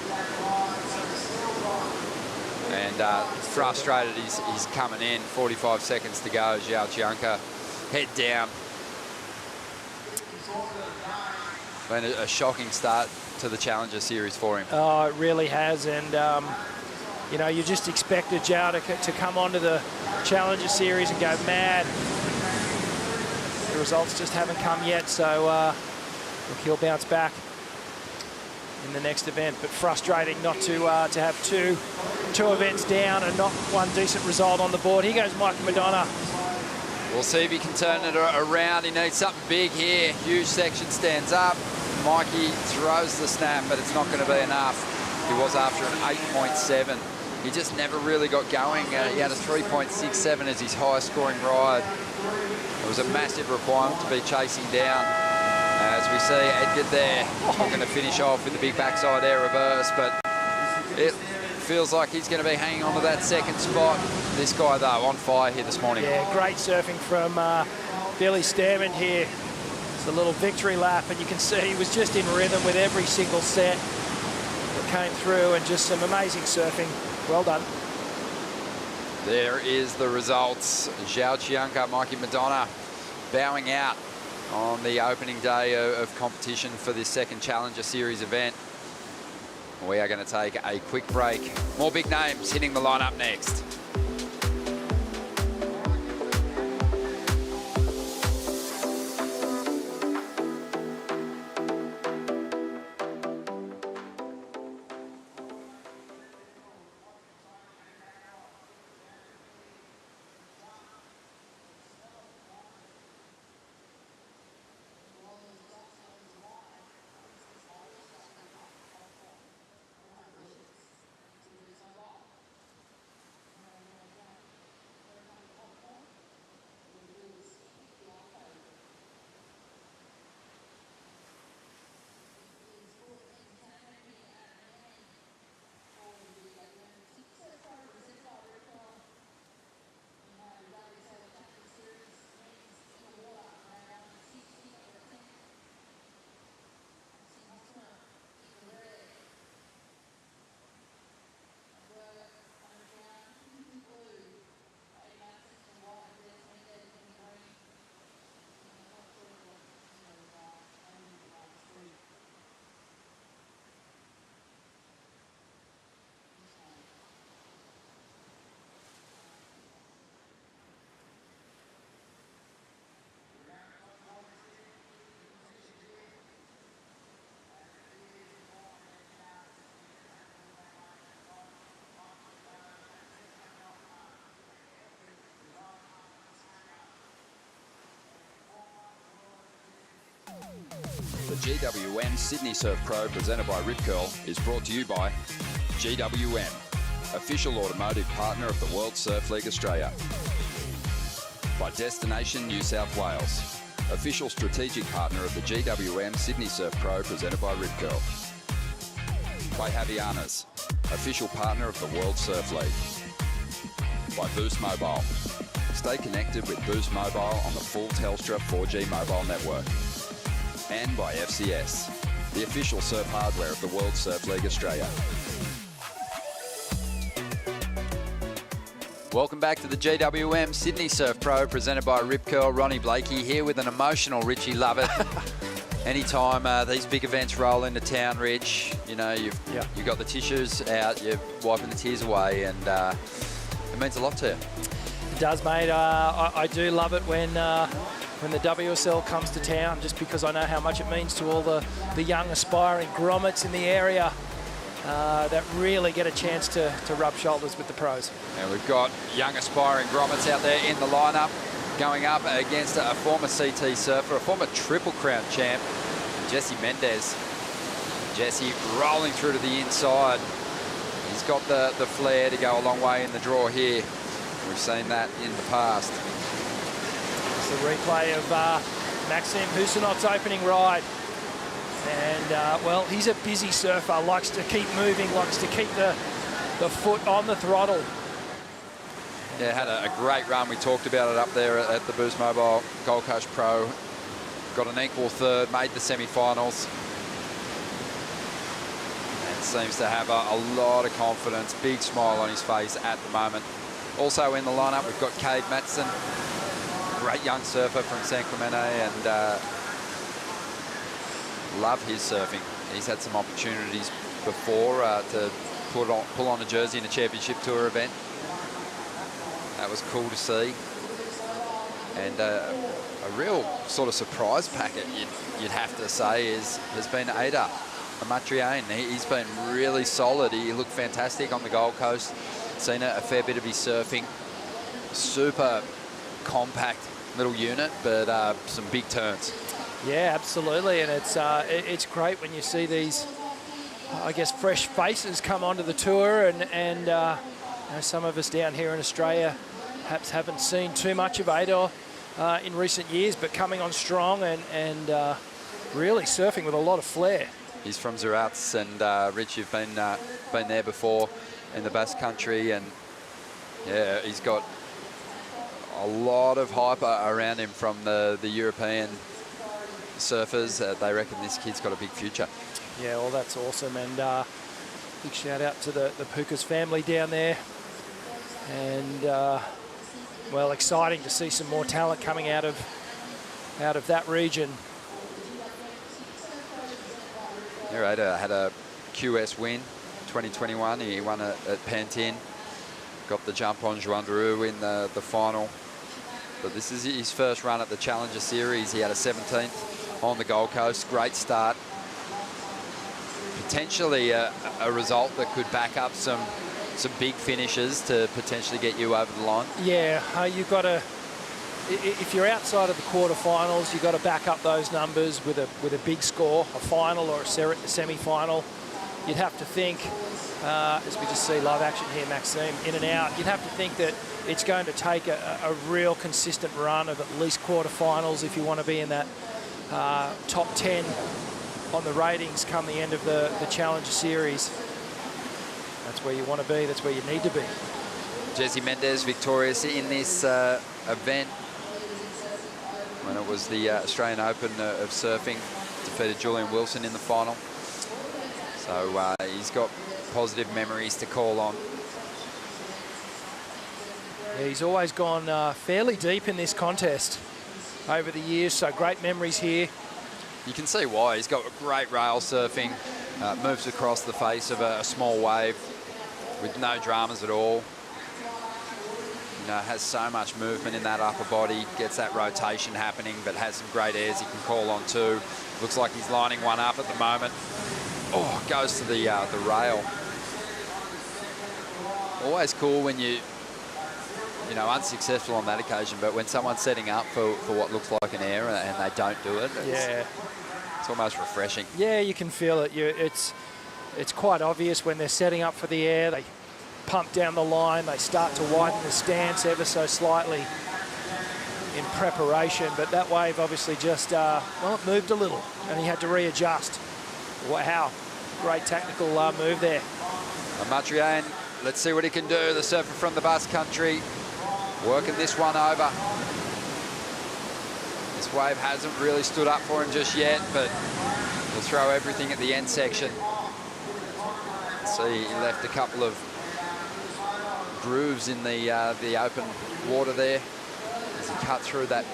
And frustrated, he's coming in. 45 seconds to go. Joao Chianca, head down. Been a shocking start to the Challenger Series for him. Oh, it really has. And, you know, you just expected Joao to come onto the Challenger Series and go mad. The results just haven't come yet, so look, he'll bounce back in the next event. But frustrating not to have two events down and not one decent result on the board. Here goes Mike Madonna. We'll see if he can turn it around. He needs something big here. Huge section stands up. Mikey throws the snap, but it's not going to be enough. He was after an 8.7. He just never really got going. He had a 3.67 as his highest scoring ride. It was a massive requirement to be chasing down. As we see Edgar there, looking to finish off with the big backside air reverse, but it feels like he's going to be hanging on to that second spot. This guy, though, on fire here this morning. Yeah, great surfing from Billy Stairman here. It's a little victory lap, and you can see he was just in rhythm with every single set that came through, and just some amazing surfing. Well done. There is the results. Joao Chianca, Mikey Madonna bowing out on the opening day of competition for this second Challenger Series event. We are going to take a quick break. More big names hitting the lineup next. The GWM Sydney Surf Pro, presented by Rip Curl, is brought to you by GWM, official automotive partner of the World Surf League Australia. By Destination New South Wales, official strategic partner of the GWM Sydney Surf Pro, presented by Rip Curl. By Javianas, official partner of the World Surf League. By Boost Mobile. Stay connected with Boost Mobile on the full Telstra 4G mobile network. And by FCS, the official surf hardware of the World Surf League Australia. Welcome back to the GWM Sydney Surf Pro, presented by Rip Curl. Ronnie Blakey here with an emotional Richie Lovett. Anytime these big events roll into town, Rich, you know, you've got the tissues out, you're wiping the tears away, and it means a lot to you. It does, mate. I do love it when the WSL comes to town, just because I know how much it means to all the young aspiring grommets in the area that really get a chance to rub shoulders with the pros. And we've got young aspiring grommets out there in the lineup. going up against a former CT surfer, a former Triple Crown champ, Jesse Mendez. Jesse rolling through to the inside. He's got the flair to go a long way in the draw here. We've seen that in the past. It's the replay of Maxim Husinov's opening ride. And, well, he's a busy surfer, likes to keep moving, likes to keep the foot on the throttle. Yeah, had a great run. We talked about it up there at the Boost Mobile Gold Coast Pro. Got an equal third, made the semi-finals. And seems to have a lot of confidence, big smile on his face at the moment. Also in the lineup, we've got Cade Matson, great young surfer from San Clemente, and love his surfing. He's had some opportunities before to pull on a jersey in a championship tour event. That was cool to see. And a real sort of surprise packet, you'd have to say, has been Ada Amatriane. He's been really solid. He looked fantastic on the Gold Coast. Seen a fair bit of his surfing. Super compact little unit, but some big turns. Yeah, absolutely, and it's great when you see these, I guess, fresh faces come onto the tour, and you know, some of us down here in Australia perhaps haven't seen too much of Ada in recent years, but coming on strong and really surfing with a lot of flair. He's from Zerats, and Rich, you've been there before in the Basque Country, and yeah, he's got a lot of hype around him from the European surfers. They reckon this kid's got a big future. Yeah, well, that's awesome, and big shout out to the Pukas family down there, and well, exciting to see some more talent coming out of that region. Yeah, Ada had a QS win 2021. He won at Pantin, got the jump on Juan Daru in the final. But this is his first run at the Challenger Series. He had a 17th on the Gold Coast. Great start. Potentially a result that could back up some big finishes to potentially get you over the line. Yeah, you've got to, if you're outside of the quarterfinals, you've got to back up those numbers with a big score, a final or a semi-final. You'd have to think, as we just see live action here, Maxime, in and out, you'd have to think that it's going to take a real consistent run of at least quarterfinals if you want to be in that top 10 on the ratings come the end of the Challenger Series. That's where you want to be, that's where you need to be. Jesse Mendez victorious in this event when it was the Australian Open of surfing. Defeated Julian Wilson in the final. So he's got positive memories to call on. Yeah, he's always gone fairly deep in this contest over the years, so great memories here. You can see why. He's got great rail surfing, moves across the face of a small wave with no dramas at all. You know, has so much movement in that upper body, gets that rotation happening, but has some great airs he can call on too. Looks like he's lining one up at the moment. Oh, goes to the rail. Always cool when you know, unsuccessful on that occasion, but when someone's setting up for what looks like an air and they don't do it, it's almost refreshing. Yeah, you can feel it. It's quite obvious when they're setting up for the air. They pump down the line, they start to widen the stance ever so slightly in preparation, but that wave obviously just, well, it moved a little and he had to readjust. Wow, great technical move there. Amatriane, let's see what he can do. The surfer from the Basque Country working this one over. This wave hasn't really stood up for him just yet, but he'll throw everything at the end section. See, he left a couple of grooves in the open water there as he cut through that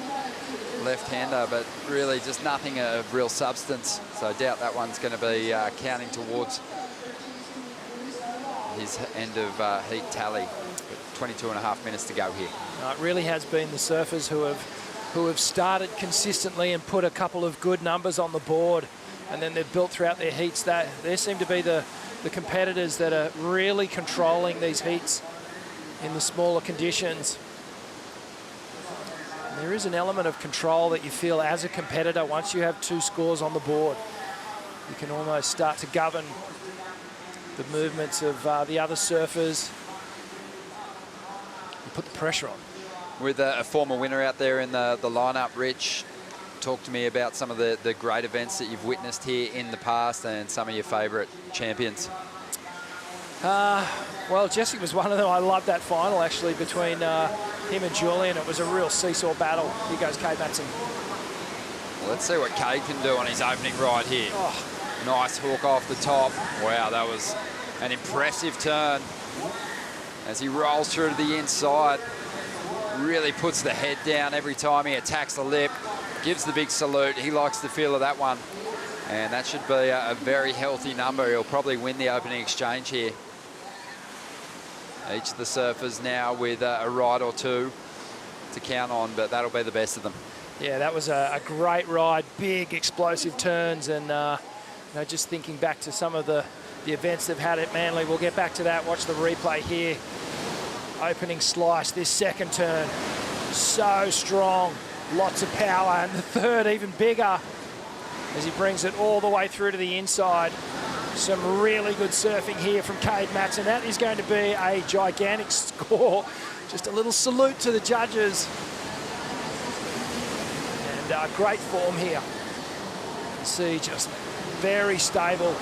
left-hander, but really just nothing of real substance. So I doubt that one's going to be counting towards his end of heat tally. But 22.5 minutes to go here. It really has been the surfers who have started consistently and put a couple of good numbers on the board, and then they've built throughout their heats. That they seem to be the competitors that are really controlling these heats in the smaller conditions. And there is an element of control that you feel as a competitor once you have 2 scores on the board. You can almost start to govern the movements of the other surfers. You put the pressure on. With a former winner out there in the lineup, Rich, talk to me about some of the great events that you've witnessed here in the past and some of your favourite champions. Well, Jesse was one of them. I loved that final, actually, between him and Julian. It was a real seesaw battle. Here goes Cade Matson. Well, let's see what Cade can do on his opening ride here. Oh. Nice hook off the top. Wow, that was an impressive turn. As he rolls through to the inside, really puts the head down every time he attacks the lip, gives the big salute. He likes the feel of that one. And that should be a very healthy number. He'll probably win the opening exchange here. Each of the surfers now with a ride or 2 to count on, but that'll be the best of them. Yeah, that was a great ride, big explosive turns, and you know, just thinking back to some of the events they've had at Manly. We'll get back to that. Watch the replay here. Opening slice, this second turn, so strong, lots of power, and the third even bigger as he brings it all the way through to the inside. Some really good surfing here from Cade Matson. That is going to be a gigantic score. Just a little salute to the judges. And great form here. You can see just very stable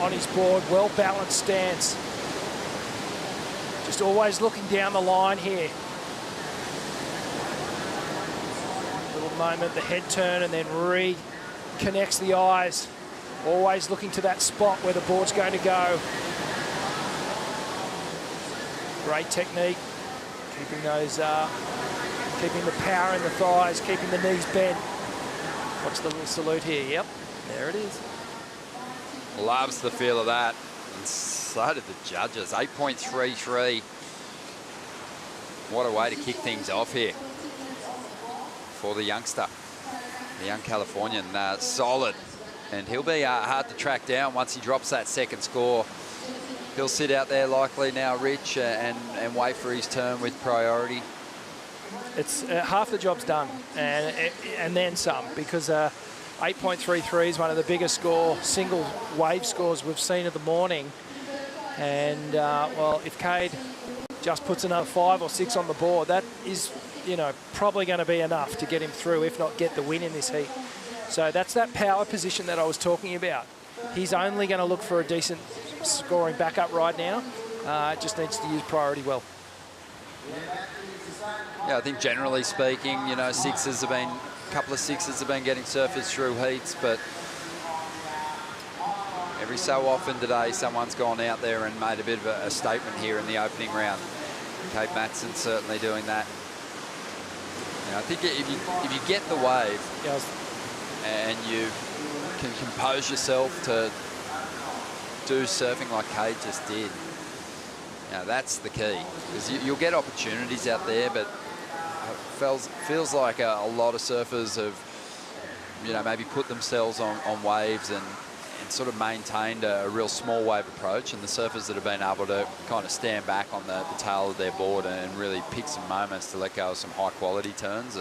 on his board, well-balanced stance. Just always looking down the line here. Little moment, the head turn, and then reconnects the eyes. Always looking to that spot where the board's going to go. Great technique, keeping those, keeping the power in the thighs, keeping the knees bent. Watch the little salute here. Yep, there it is. Loves the feel of that. And so did the judges. 8.33. What a way to kick things off here for the youngster, the young Californian. Solid. And he'll be hard to track down once he drops that second score. He'll sit out there likely now, Rich, and wait for his turn with priority. It's half the job's done, and then some, because 8.33 is one of the biggest single wave scores we've seen of the morning. And well, if Cade just puts another 5 or 6 on the board, that is, you know, probably going to be enough to get him through, if not get the win in this heat. So that's that power position that I was talking about. He's only going to look for a decent scoring backup right now. Just needs to use priority well. Yeah, I think generally speaking, you know, a couple of sixes have been getting surfers through heats, but every so often today, someone's gone out there and made a bit of a statement here in the opening round. Cade Matson certainly doing that. You know, I think if you get the wave, and you can compose yourself to do surfing like Cade just did, now that's the key, because you'll get opportunities out there, but it feels like a lot of surfers have, you know, maybe put themselves on waves and sort of maintained a real small wave approach, and the surfers that have been able to kind of stand back on the tail of their board and really pick some moments to let go of some high quality turns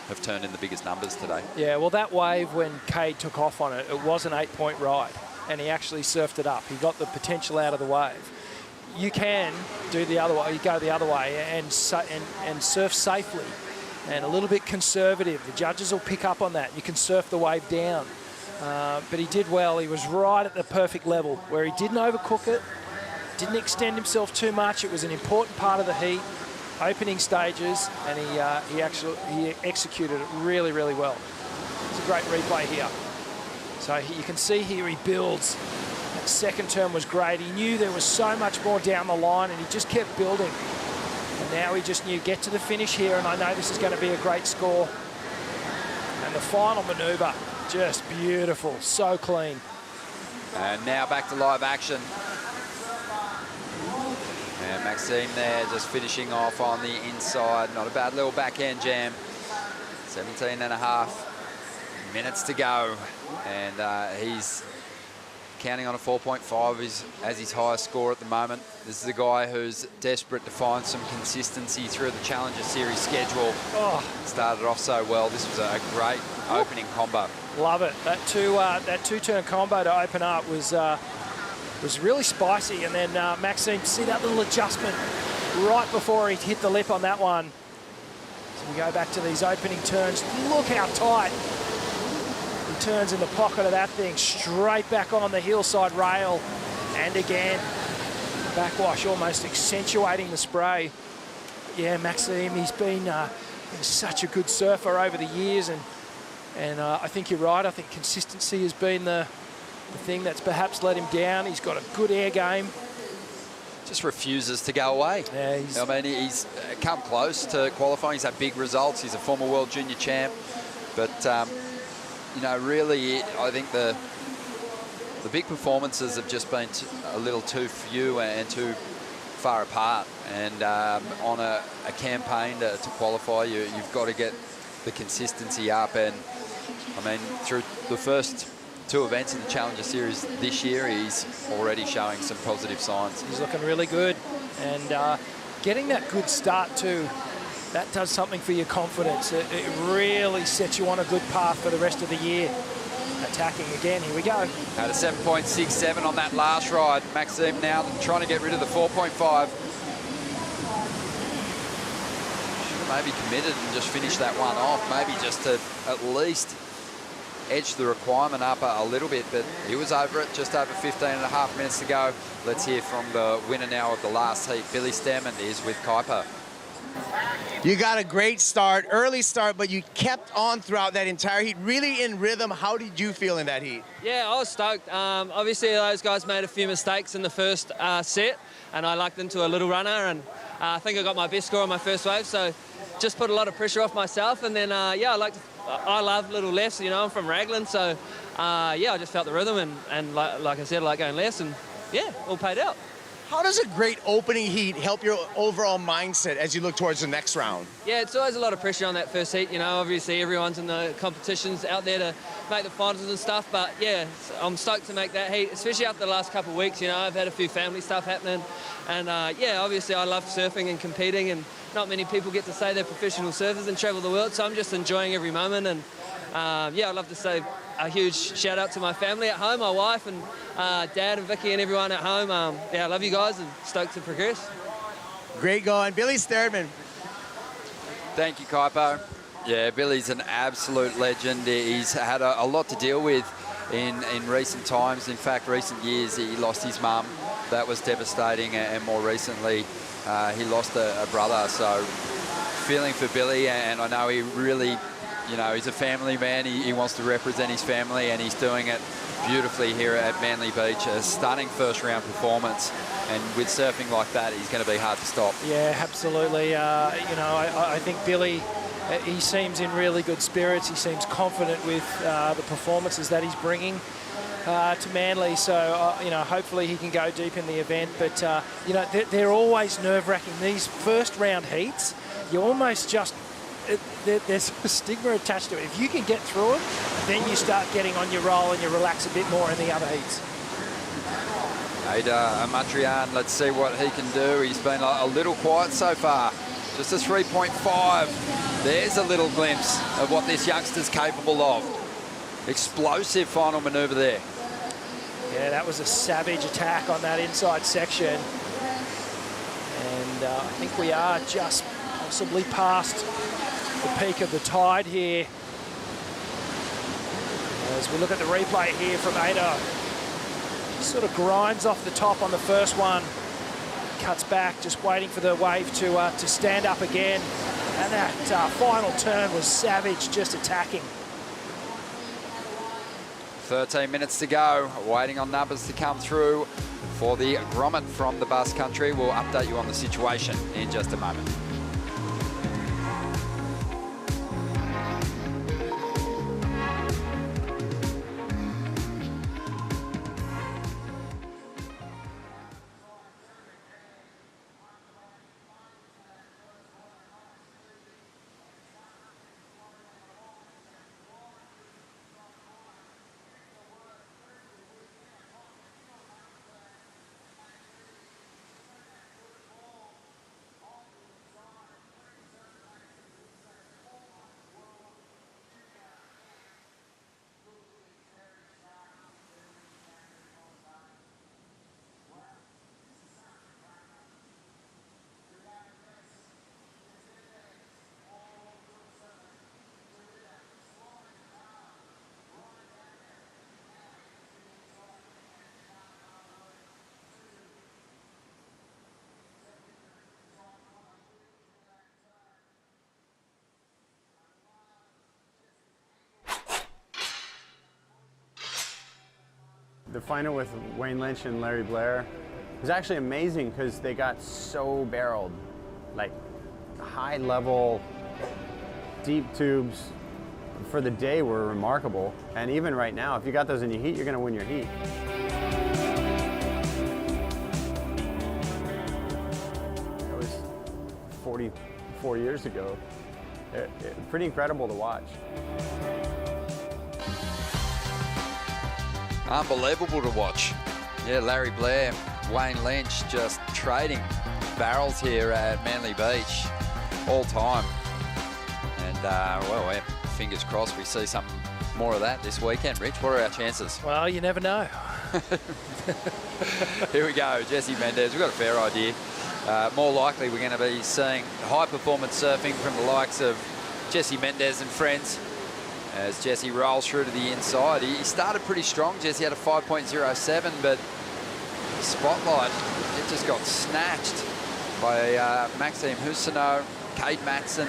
have turned in the biggest numbers today. Yeah, well, that wave, when Cade took off on it, it was an 8-point ride, and he actually surfed it up. He got the potential out of the wave. You can do the other way, you go the other way and surf safely and a little bit conservative. The judges will pick up on that. You can surf the wave down. But he did well. He was right at the perfect level where he didn't overcook it, didn't extend himself too much. It was an important part of the heat, opening stages, and he executed it really, really well. It's a great replay here. So you can see here he builds. That second turn was great. He knew there was so much more down the line, and he just kept building. And now he just knew, get to the finish here, and I know this is going to be a great score. And the final manoeuvre, just beautiful, so clean. And now back to live action. And Maxime there just finishing off on the inside. Not a bad little backhand jam. 17.5 minutes to go. And he's counting on a 4.5 as his highest score at the moment. This is a guy who's desperate to find some consistency through the Challenger Series schedule. Oh. Started off so well. This was a great opening combo. Love it. That two-turn combo to open up was really spicy, and then Maxime, see that little adjustment right before he hit the lip on that one. So we go back to these opening turns. Look how tight. He turns in the pocket of that thing, straight back on the hillside rail. And again, backwash almost accentuating the spray. Yeah, Maxime, he's been such a good surfer over the years, and I think you're right. I think consistency has been the thing that's perhaps let him down. He's got a good air game. Just refuses to go away. Yeah, I mean, he's come close to qualifying. He's had big results. He's a former world junior champ. But, you know, really, I think the big performances have just been a little too few and too far apart. And on a campaign to qualify, you've got to get the consistency up. And, I mean, through the first 2 events in the Challenger Series this year, he's already showing some positive signs. He's looking really good, and getting that good start too, that does something for your confidence. It really sets you on a good path for the rest of the year. Attacking again, here we go. At a 7.67 on that last ride. Maxime now trying to get rid of the 4.5. Should have maybe committed and just finished that one off, maybe just to at least edge the requirement up a little bit, but he was over it, just over 15.5 minutes to go. Let's hear from the winner now of the last heat. Billy Stemmen is with Kuiper. You got a great start, early start, but you kept on throughout that entire heat, really in rhythm. How did you feel in that heat? Yeah, I was stoked. Obviously, those guys made a few mistakes in the first set, and I lucked into a little runner, and I think I got my best score on my first wave, so just put a lot of pressure off myself. And then, yeah, I love little lefts, you know, I'm from Raglan, so yeah, I just felt the rhythm, and like I said, I like going lefts, and yeah, all paid out. How does a great opening heat help your overall mindset as you look towards the next round? Yeah, it's always a lot of pressure on that first heat, you know, obviously everyone's in the competitions out there to make the finals and stuff, but yeah, I'm stoked to make that heat, especially after the last couple of weeks, you know, I've had a few family stuff happening, and yeah, obviously I love surfing and competing, and not many people get to say they're professional surfers and travel the world, so I'm just enjoying every moment. And yeah, I'd love to say a huge shout out to my family at home, my wife and Dad and Vicky and everyone at home. Yeah, I love you guys and stoked to progress. Great going. Billy Sturdman. Thank you, Kuiper. Yeah, Billy's an absolute legend. He's had a lot to deal with in recent times. In fact, recent years, he lost his mum. That was devastating, and more recently, he lost a brother. So feeling for Billy, and I know he really, you know, he's a family man. He wants to represent his family, and he's doing it beautifully here at Manly Beach. A stunning first round performance, and with surfing like that, he's going to be hard to stop. Yeah, absolutely. You know, I think Billy, he seems in really good spirits. He seems confident with the performances that he's bringing to Manly. So, you know, hopefully he can go deep in the event. But, you know, they're always nerve-wracking. These first round heats, you almost just, there's a stigma attached to it. If you can get through it, then you start getting on your roll and you relax a bit more in the other heats. Ada Amatrian, let's see what he can do. He's been a little quiet so far. Just a 3.5. There's a little glimpse of what this youngster's capable of. Explosive final manoeuvre there. Yeah, that was a savage attack on that inside section. And I think we are just possibly past the peak of the tide here. As we look at the replay here from Ada, he sort of grinds off the top on the first one, cuts back, just waiting for the wave to stand up again. And that final turn was savage, just attacking. 13 minutes to go, waiting on numbers to come through for the grommet from the Basque Country. We'll update you on the situation in just a moment. The final with Wayne Lynch and Larry Blair was actually amazing because they got so barreled, like high level, deep tubes for the day were remarkable. And even right now, if you got those in your heat, you're going to win your heat. That was 44 years ago. Pretty incredible to watch. Unbelievable to watch. Yeah, Larry Blair, Wayne Lynch just trading barrels here at Manly Beach all time. And, well, fingers crossed we see some more of that this weekend. Rich, what are our chances? Well, you never know. Here we go, Jesse Mendez. We've got a fair idea. More likely we're going to be seeing high-performance surfing from the likes of Jesse Mendez and friends as Jesse rolls through to the inside. He started pretty strong. Jesse had a 5.07, but the spotlight, it just got snatched by Maxime Husseneau, Cade Matson,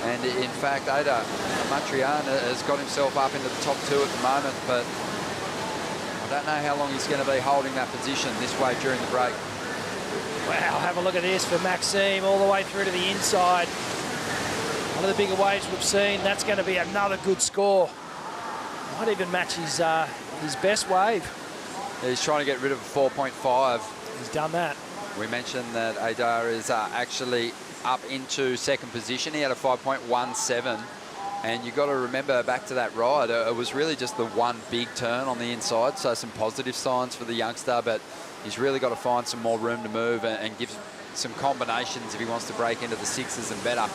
and in fact, Ada Matrian has got himself up into the top 2 at the moment, but I don't know how long he's going to be holding that position this way during the break. Wow, have a look at this for Maxime all the way through to the inside. One of the bigger waves we've seen. That's going to be another good score. Might even match his best wave. He's trying to get rid of a 4.5. He's done that. We mentioned that Adar is actually up into second position. He had a 5.17. And you've got to remember back to that ride, it was really just the one big turn on the inside. So some positive signs for the youngster, but he's really got to find some more room to move and give some combinations if he wants to break into the 6s and better.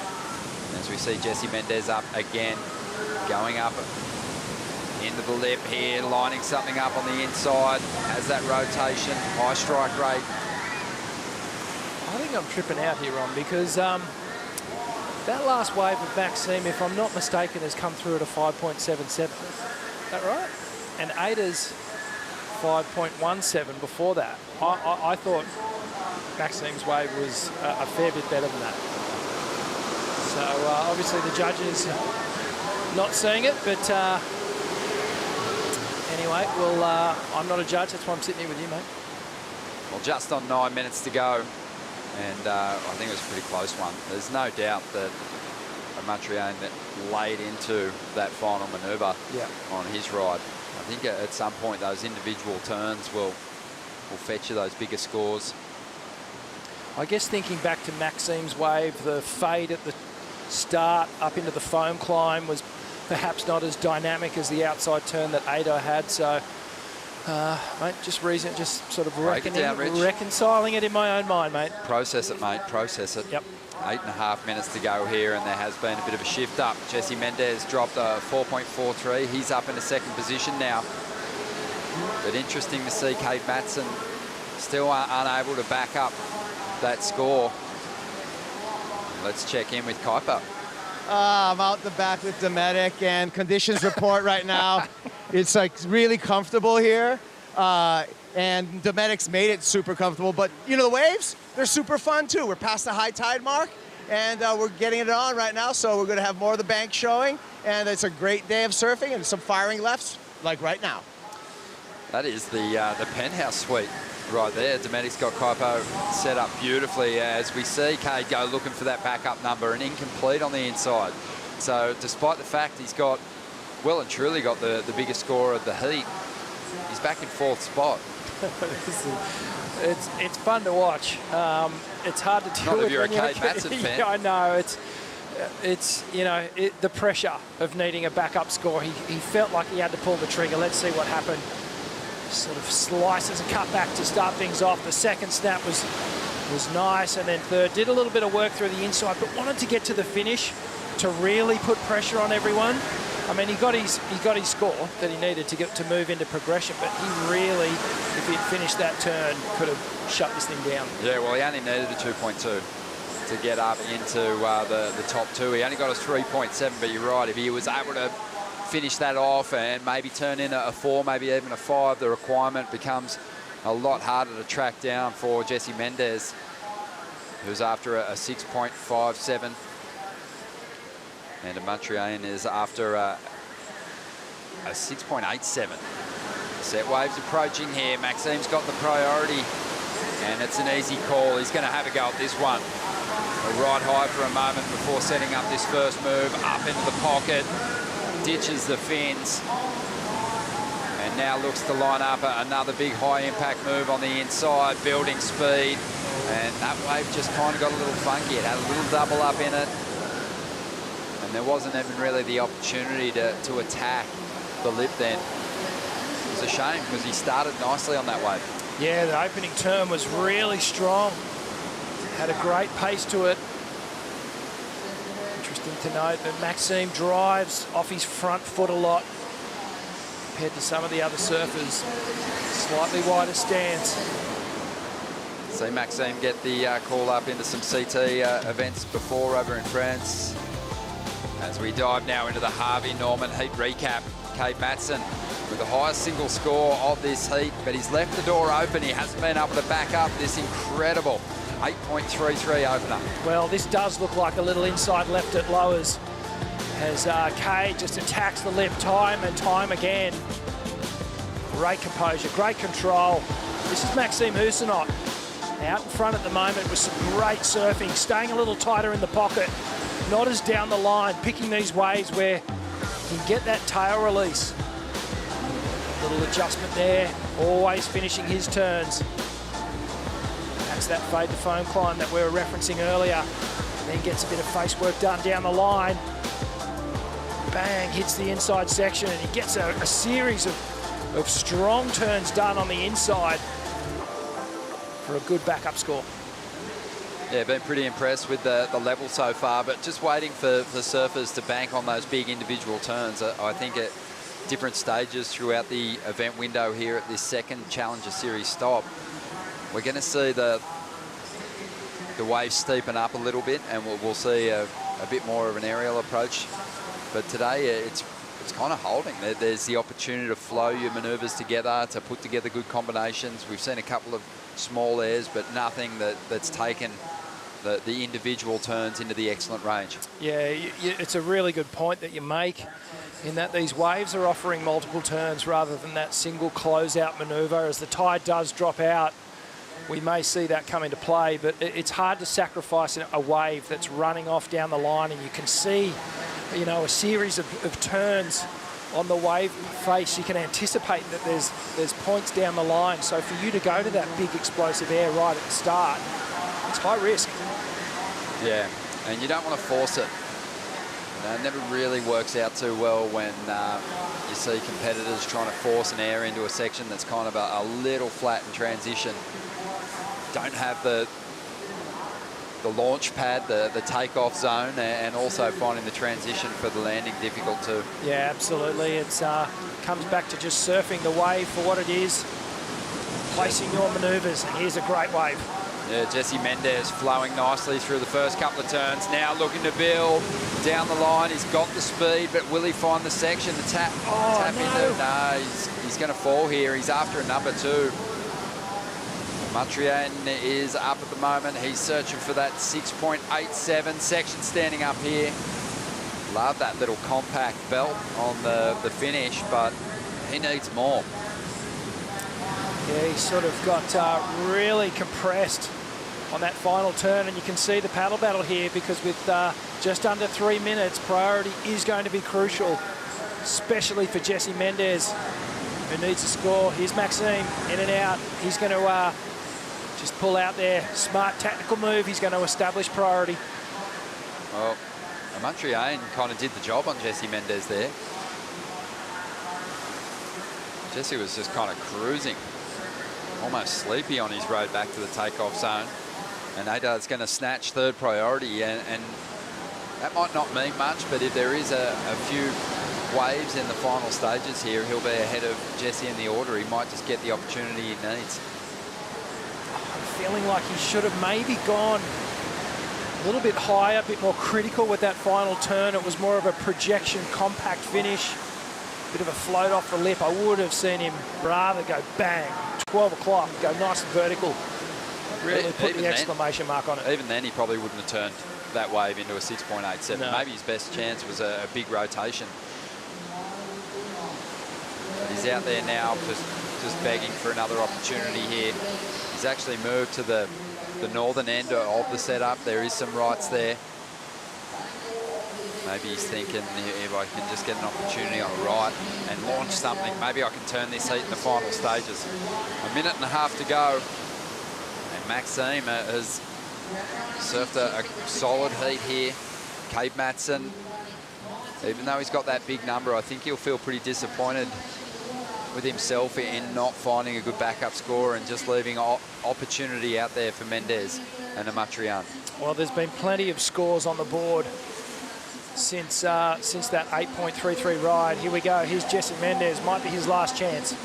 As we see Jesse Mendez up again, going up into the lip here, lining something up on the inside, has that rotation, high strike rate. I think I'm tripping out here, Ron, because that last wave of Maxime, if I'm not mistaken, has come through at a 5.77. Is that right? And Ada's 5.17 before that. I thought Maxime's wave was a fair bit better than that. So obviously the judges not seeing it, but anyway, well, I'm not a judge, that's why I'm sitting here with you, mate. Well, just on 9 minutes to go, and I think it was a pretty close one. There's no doubt that Matriane laid into that final manoeuvre on his ride. I think at some point those individual turns will fetch you those bigger scores. I guess thinking back to Maxime's wave, the fade at the start up into the foam climb was perhaps not as dynamic as the outside turn that Ado had. So, mate, just sort of reconciling it in my own mind, mate. Process it, mate. Process it. Yep. 8.5 minutes to go here, and there has been a bit of a shift up. Jesse Mendez dropped a 4.43. He's up into second position now. But interesting to see Cade Matson still unable to back up that score. Let's check in with Kuiper. I'm out the back with Dometic, and conditions report right now. It's like really comfortable here. And Dometic's made it super comfortable, but you know, the waves, they're super fun too. We're past the high tide mark, and we're getting it on right now, so we're gonna have more of the bank showing, and it's a great day of surfing and some firing lefts, like right now. That is the penthouse suite right there. Dometic's got Kuiper set up beautifully as we see Cade go looking for that backup number, and incomplete on the inside. So despite the fact he's got, well and truly got the biggest score of the heat, he's back in 4th spot. It's fun to watch. It's hard to deal with. Not if with you're a Cade Matson fan. Yeah, I know. It's you know, the pressure of needing a backup score. He felt like he had to pull the trigger. Let's see what happened. Sort of slices a cut back to start things off. The second snap was nice, and then third did a little bit of work through the inside, but wanted to get to the finish to really put pressure on everyone. I mean, he got his score that he needed to move into progression, but he really, if he'd finished that turn, could have shut this thing down. Yeah, well, he only needed a 2.2 to get up into the top 2. He only got a 3.7, but you're right, if he was able to finish that off and maybe turn in a 4, maybe even a 5, the requirement becomes a lot harder to track down for Jesse Mendez, who's after a 6.57. And Matriane is after a 6.87. Set waves approaching here. Maxime's got the priority, and it's an easy call. He's going to have a go at this one. A ride high for a moment before setting up this first move. Up into the pocket, ditches the fins, and now looks to line up another big high impact move on the inside, building speed. And that wave just kind of got a little funky. It had a little double up in it, and there wasn't even really the opportunity to attack the lip then. It was a shame because he started nicely on that wave. Yeah, the opening turn was really strong. Had a great pace to it. Interesting to note that Maxime drives off his front foot a lot compared to some of the other surfers. Slightly wider stance. See Maxime get the call up into some CT events before over in France. As we dive now into the Harvey Norman heat recap, Cade Matson with the highest single score of this heat, but he's left the door open. He hasn't been able to back up this incredible 8.33 opener. Well, this does look like a little inside left at lowers as Cade just attacks the lip time and time again. Great composure, great control. This is Maxime Hussenot out in front at the moment with some great surfing, staying a little tighter in the pocket, not as down the line, picking these waves where he can get that tail release. Little adjustment there, always finishing his turns. That's that fade to foam climb that we were referencing earlier. And then gets a bit of face work done down the line. Bang, hits the inside section, and he gets a series of strong turns done on the inside for a good backup score. Yeah, been pretty impressed with the level so far, but just waiting for surfers to bank on those big individual turns. I think at different stages throughout the event window here at this second Challenger Series stop, we're going to see the waves steepen up a little bit, and we'll see a bit more of an aerial approach. But today it's kind of holding. There's the opportunity to flow your manoeuvres together, to put together good combinations. We've seen a couple of small airs, but nothing that's taken the individual turns into the excellent range. Yeah, it's a really good point that you make, in that these waves are offering multiple turns rather than that single closeout manoeuvre. As the tide does drop out, we may see that come into play, but it's hard to sacrifice a wave that's running off down the line, and you can see, you know, a series of turns on the wave face. You can anticipate that there's points down the line. So for you to go to that big explosive air right at the start, it's high risk. Yeah, and you don't want to force it. It never really works out too well when you see competitors trying to force an air into a section that's kind of a little flat in transition. Don't have the launch pad, the takeoff zone, and also finding the transition for the landing difficult too. Yeah, absolutely. It's comes back to just surfing the wave for what it is, placing your manoeuvres, and here's a great wave. Yeah, Jesse Mendez flowing nicely through the first couple of turns. Now looking to build down the line. He's got the speed, but will he find the section? The tap into? No, he's going to fall here. He's after a number two. Matrian is up at the moment. He's searching for that 6.87 section standing up here. Love that little compact belt on the finish, but he needs more. Yeah, he's sort of got really compressed on that final turn, and you can see the paddle battle here, because with just under 3 minutes, priority is going to be crucial, especially for Jesse Mendez, who needs a score. Here's Maxime in and out. He's going to just pull out there. Smart tactical move. He's going to establish priority. Well, Amantriane kind of did the job on Jesse Mendez there. Jesse was just kind of cruising, almost sleepy on his road back to the takeoff zone. And Adard's going to snatch third priority, and that might not mean much, but if there is a few waves in the final stages here, he'll be ahead of Jesse in the order. He might just get the opportunity he needs. I'm feeling like he should have maybe gone a little bit higher, a bit more critical with that final turn. It was more of a projection, compact finish, bit of a float off the lip. I would have seen him rather go bang, 12 o'clock, go nice and vertical. Really put the exclamation mark on it. Even then, he probably wouldn't have turned that wave into a 6.87. No. Maybe his best chance was a big rotation. But He's out there now, just begging for another opportunity here. He's actually moved to the northern end of the setup. There is some rights there. Maybe he's thinking, if I can just get an opportunity on the right and launch something, maybe I can turn this heat in the final stages. A minute and a half to go. And Maxime has surfed a solid heat here. Cade Matson, even though he's got that big number, I think he'll feel pretty disappointed with himself in not finding a good backup score and just leaving opportunity out there for Mendez and Amatrian. Well, there's been plenty of scores on the board since that 8.33 ride. Here we go. Here's Jesse Mendez. Might be his last chance.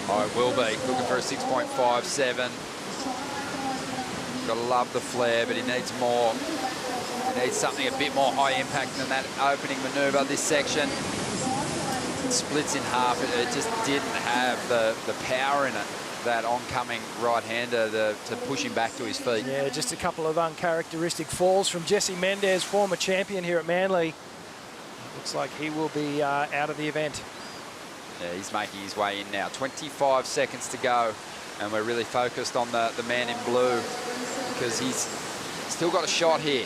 Oh, it will be. Looking for a 6.57. Got to love the flare, but he needs more. He needs something a bit more high impact than that opening manoeuvre. This section splits in half. It just didn't have the power in it, that oncoming right-hander to push him back to his feet. Yeah, just a couple of uncharacteristic falls from Jesse Mendez, former champion here at Manly. Looks like he will be out of the event. Yeah, he's making his way in now. 25 seconds to go, and we're really focused on the man in blue because he's still got a shot here.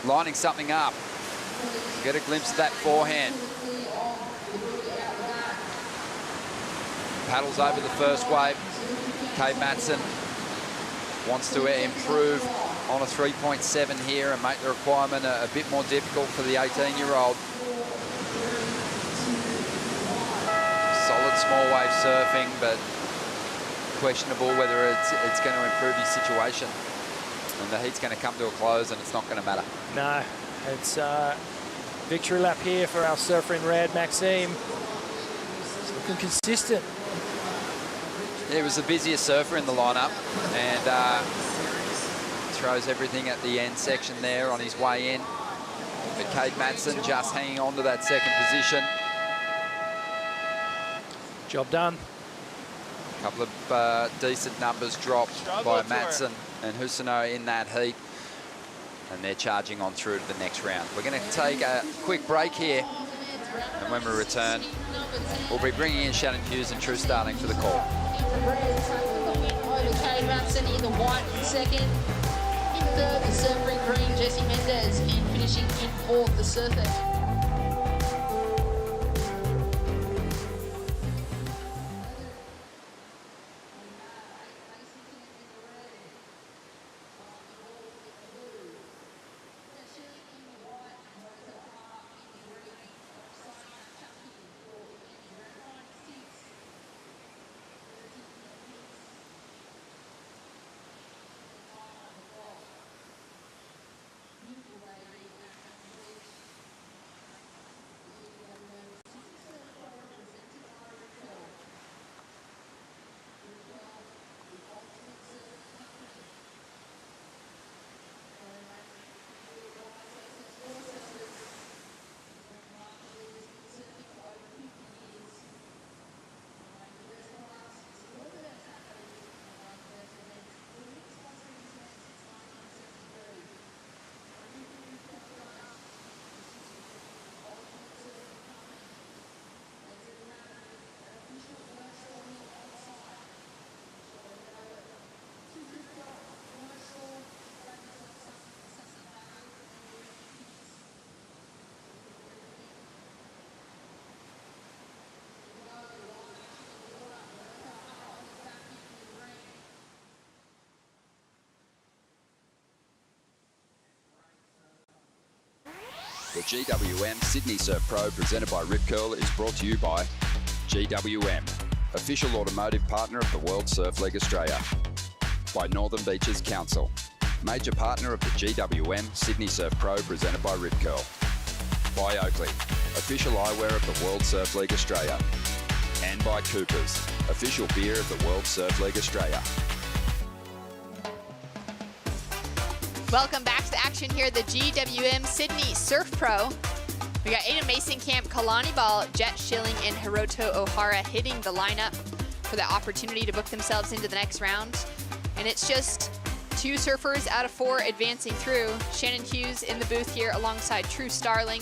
Lining something up. Get a glimpse of that forehand. Paddles over the first wave. Cade Matson wants to improve on a 3.7 here and make the requirement a bit more difficult for the 18-year-old. Solid small wave surfing, but questionable whether it's going to improve his situation. And the heat's going to come to a close and it's not going to matter. No, it's victory lap here for our surfer in red, Maxime. He's looking consistent. Yeah, he was the busiest surfer in the lineup and throws everything at the end section there on his way in. But Cade Matson just hanging on to that second position. Job done. A couple of decent numbers dropped by Matson and Husino in that heat. And they're charging on through to the next round. We're going to take a quick break here. And when we return, we'll be bringing in Shannon Hughes and True Starling for the call. Over Cade Matson in the white in second. In third, the surfer in green, Jesse Mendez, and finishing in fourth, the surfer. The GWM Sydney Surf Pro presented by Rip Curl is brought to you by GWM, official automotive partner of the World Surf League Australia. By Northern Beaches Council, major partner of the GWM Sydney Surf Pro presented by Rip Curl. By Oakley, official eyewear of the World Surf League Australia. And by Coopers, official beer of the World Surf League Australia. Welcome back to the action here at the GWM Sydney Surf Pro. We got Aiden Mason-Camp, Kalani Ball, Jet Schilling, and Hiroto O'Hara hitting the lineup for the opportunity to book themselves into the next round. And it's just 2 surfers out of 4 advancing through. Shannon Hughes in the booth here alongside True Starling.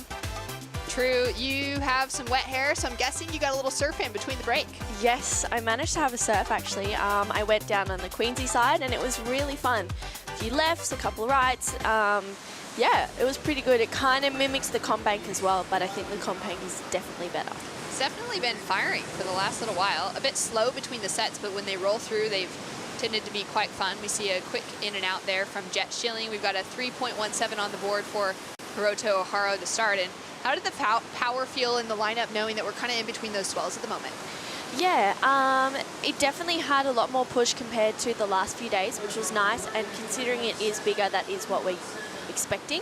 True, you have some wet hair, so I'm guessing you got a little surf in between the break. Yes, I managed to have a surf actually. I went down on the Queensy side and it was really fun. A few lefts, a couple of rights. Yeah, it was pretty good. It kind of mimics the comp bank as well, but I think the comp bank is definitely better. It's definitely been firing for the last little while. A bit slow between the sets, but when they roll through, they've tended to be quite fun. We see a quick in and out there from Jet Schilling. We've got a 3.17 on the board for Hiroto Ohara to start. And how did the power feel in the lineup, knowing that we're kind of in between those swells at the moment? Yeah, it definitely had a lot more push compared to the last few days, which was nice. And considering it is bigger, that is what we're expecting.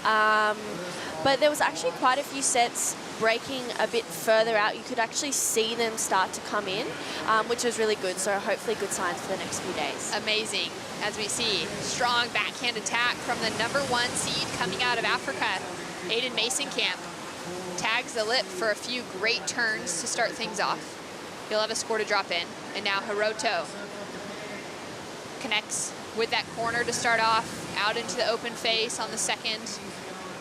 But there was actually quite a few sets breaking a bit further out. You could actually see them start to come in, which was really good. So hopefully good signs for the next few days. Amazing. As we see, strong backhand attack from the #1 seed coming out of Africa, Aiden Mason-Camp. Tags the lip for a few great turns to start things off. He'll have a score to drop in. And now Hiroto connects with that corner to start off, out into the open face on the second,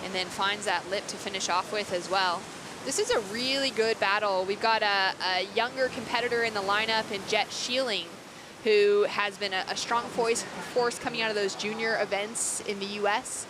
and then finds that lip to finish off with as well. This is a really good battle. We've got a younger competitor in the lineup in Jet Schilling, who has been a strong force coming out of those junior events in the US,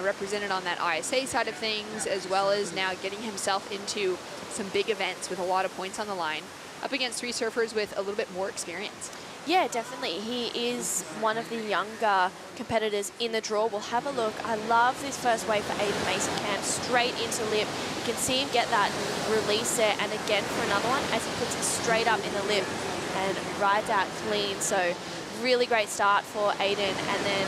represented on that ISA side of things, as well as now getting himself into some big events with a lot of points on the line, up against 3 surfers with a little bit more experience. Yeah, definitely. He is one of the younger competitors in the draw. We'll have a look. I love this first wave for Aiden Mason-Camp, straight into lip. You can see him get that release there, and again for another one as he puts it straight up in the lip and rides out clean. So really great start for Aiden. And then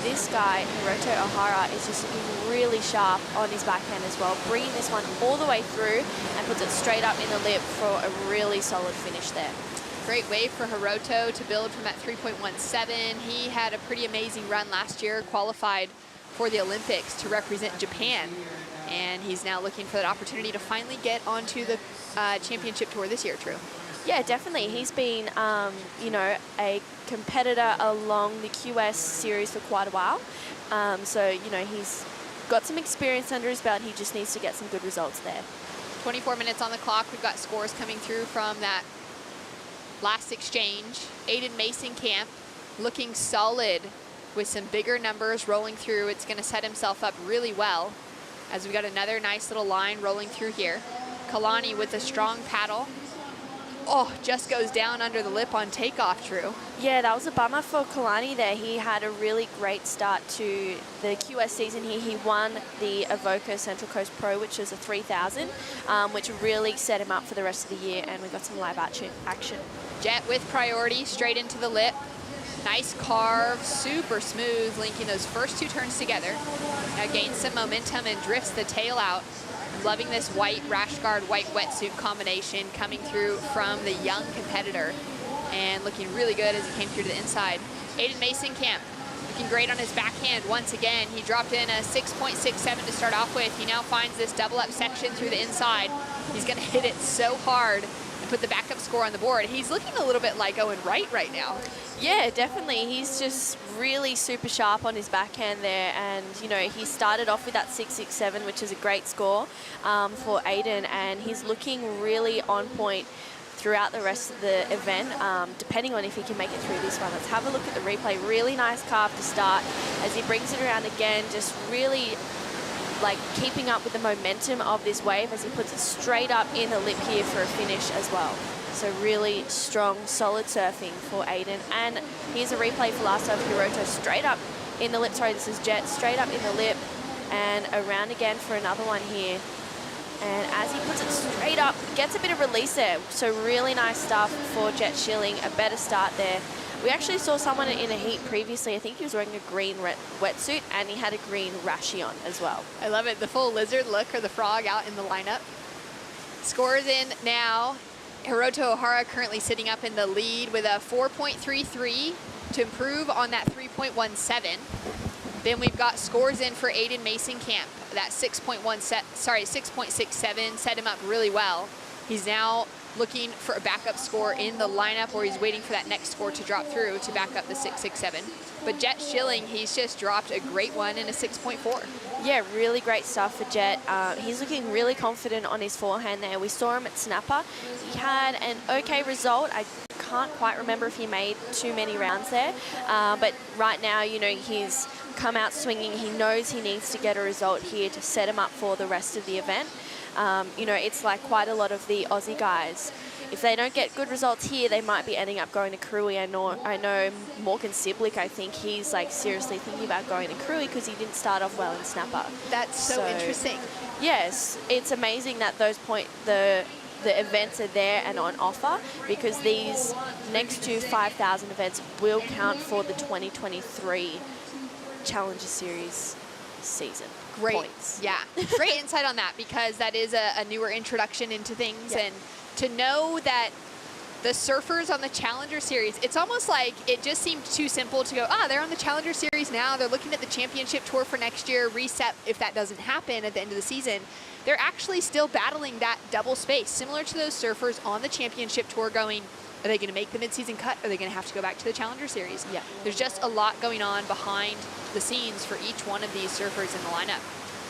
this guy, Hiroto Ohara, is just looking really sharp on his backhand as well, bringing this one all the way through and puts it straight up in the lip for a really solid finish there. Great wave for Hiroto to build from that 3.17. He had a pretty amazing run last year, qualified for the Olympics to represent Japan. And he's now looking for that opportunity to finally get onto the championship tour this year, True. Yeah, definitely. He's been, you know, a competitor along the QS series for quite a while. So, you know, he's got some experience under his belt. He just needs to get some good results there. 24 minutes on the clock. We've got scores coming through from that last exchange. Aiden Mason-Camp looking solid with some bigger numbers rolling through. It's going to set himself up really well as we got another nice little line rolling through here. Kalani with a strong paddle. Oh, just goes down under the lip on takeoff, True. Yeah, that was a bummer for Kalani there. He had a really great start to the QS season here. He won the Avoca Central Coast Pro, which is a 3,000, which really set him up for the rest of the year, and we got some live action. Jet with priority, straight into the lip. Nice carve, super smooth, linking those first 2 turns together. Now gains some momentum and drifts the tail out. Loving this white rash guard, white wetsuit combination coming through from the young competitor, and looking really good as he came through to the inside. Aiden Mason-Camp looking great on his backhand once again. He dropped in a 6.67 to start off with. He now finds this double up section through the inside. He's gonna hit it so hard and put the backup score on the board. He's looking a little bit like Owen Wright right now. Yeah, definitely. He's just really super sharp on his backhand there, and you know, he started off with that 6.67, which is a great score for Aiden, and he's looking really on point throughout the rest of the event, depending on if he can make it through this one. Let's have a look at the replay. Really nice carve to start as he brings it around again, just really like keeping up with the momentum of this wave as he puts it straight up in the lip here for a finish as well. So really strong, solid surfing for Aiden. And here's a replay for last time, Hiroto straight up in the lip. Sorry, this is Jet, straight up in the lip and around again for another one here. And as he puts it straight up, gets a bit of release there. So really nice stuff for Jet Schilling, a better start there. We actually saw someone in a heat previously. I think he was wearing a green wetsuit and he had a green rashie on as well. I love it, the full lizard look or the frog out in the lineup. Scores in now. Hiroto Ohara currently sitting up in the lead with a 4.33 to improve on that 3.17. Then we've got scores in for Aiden Mason-Camp. That 6.67 set him up really well. He's now looking for a backup score in the lineup, or he's waiting for that next score to drop through to back up the 6.67. But Jet Schilling, he's just dropped a great one in a 6.4. Yeah, really great stuff for Jet. He's looking really confident on his forehand there. We saw him at Snapper. He had an okay result. I can't quite remember if he made too many rounds there. But right now, you know, he's come out swinging. He knows he needs to get a result here to set him up for the rest of the event. You know, it's like quite a lot of the Aussie guys. If they don't get good results here, they might be ending up going to Cruy. I know Morgan Siblick, I think he's like seriously thinking about going to Cruy because he didn't start off well in Snapper. That's so interesting. Yes, it's amazing that the events are there and on offer, because these next two 5,000 events will count for the 2023 Challenger Series season. Great. Points. Yeah, great insight on that, because that is a newer introduction into things. And to know that the surfers on the Challenger Series, it's almost like it just seemed too simple to go, they're on the Challenger Series now, they're looking at the championship tour for next year, reset if that doesn't happen at the end of the season. They're actually still battling that double space, similar to those surfers on the championship tour going, are they going to make the midseason cut? Are they going to have to go back to the Challenger Series? Yeah. There's just a lot going on behind the scenes for each one of these surfers in the lineup.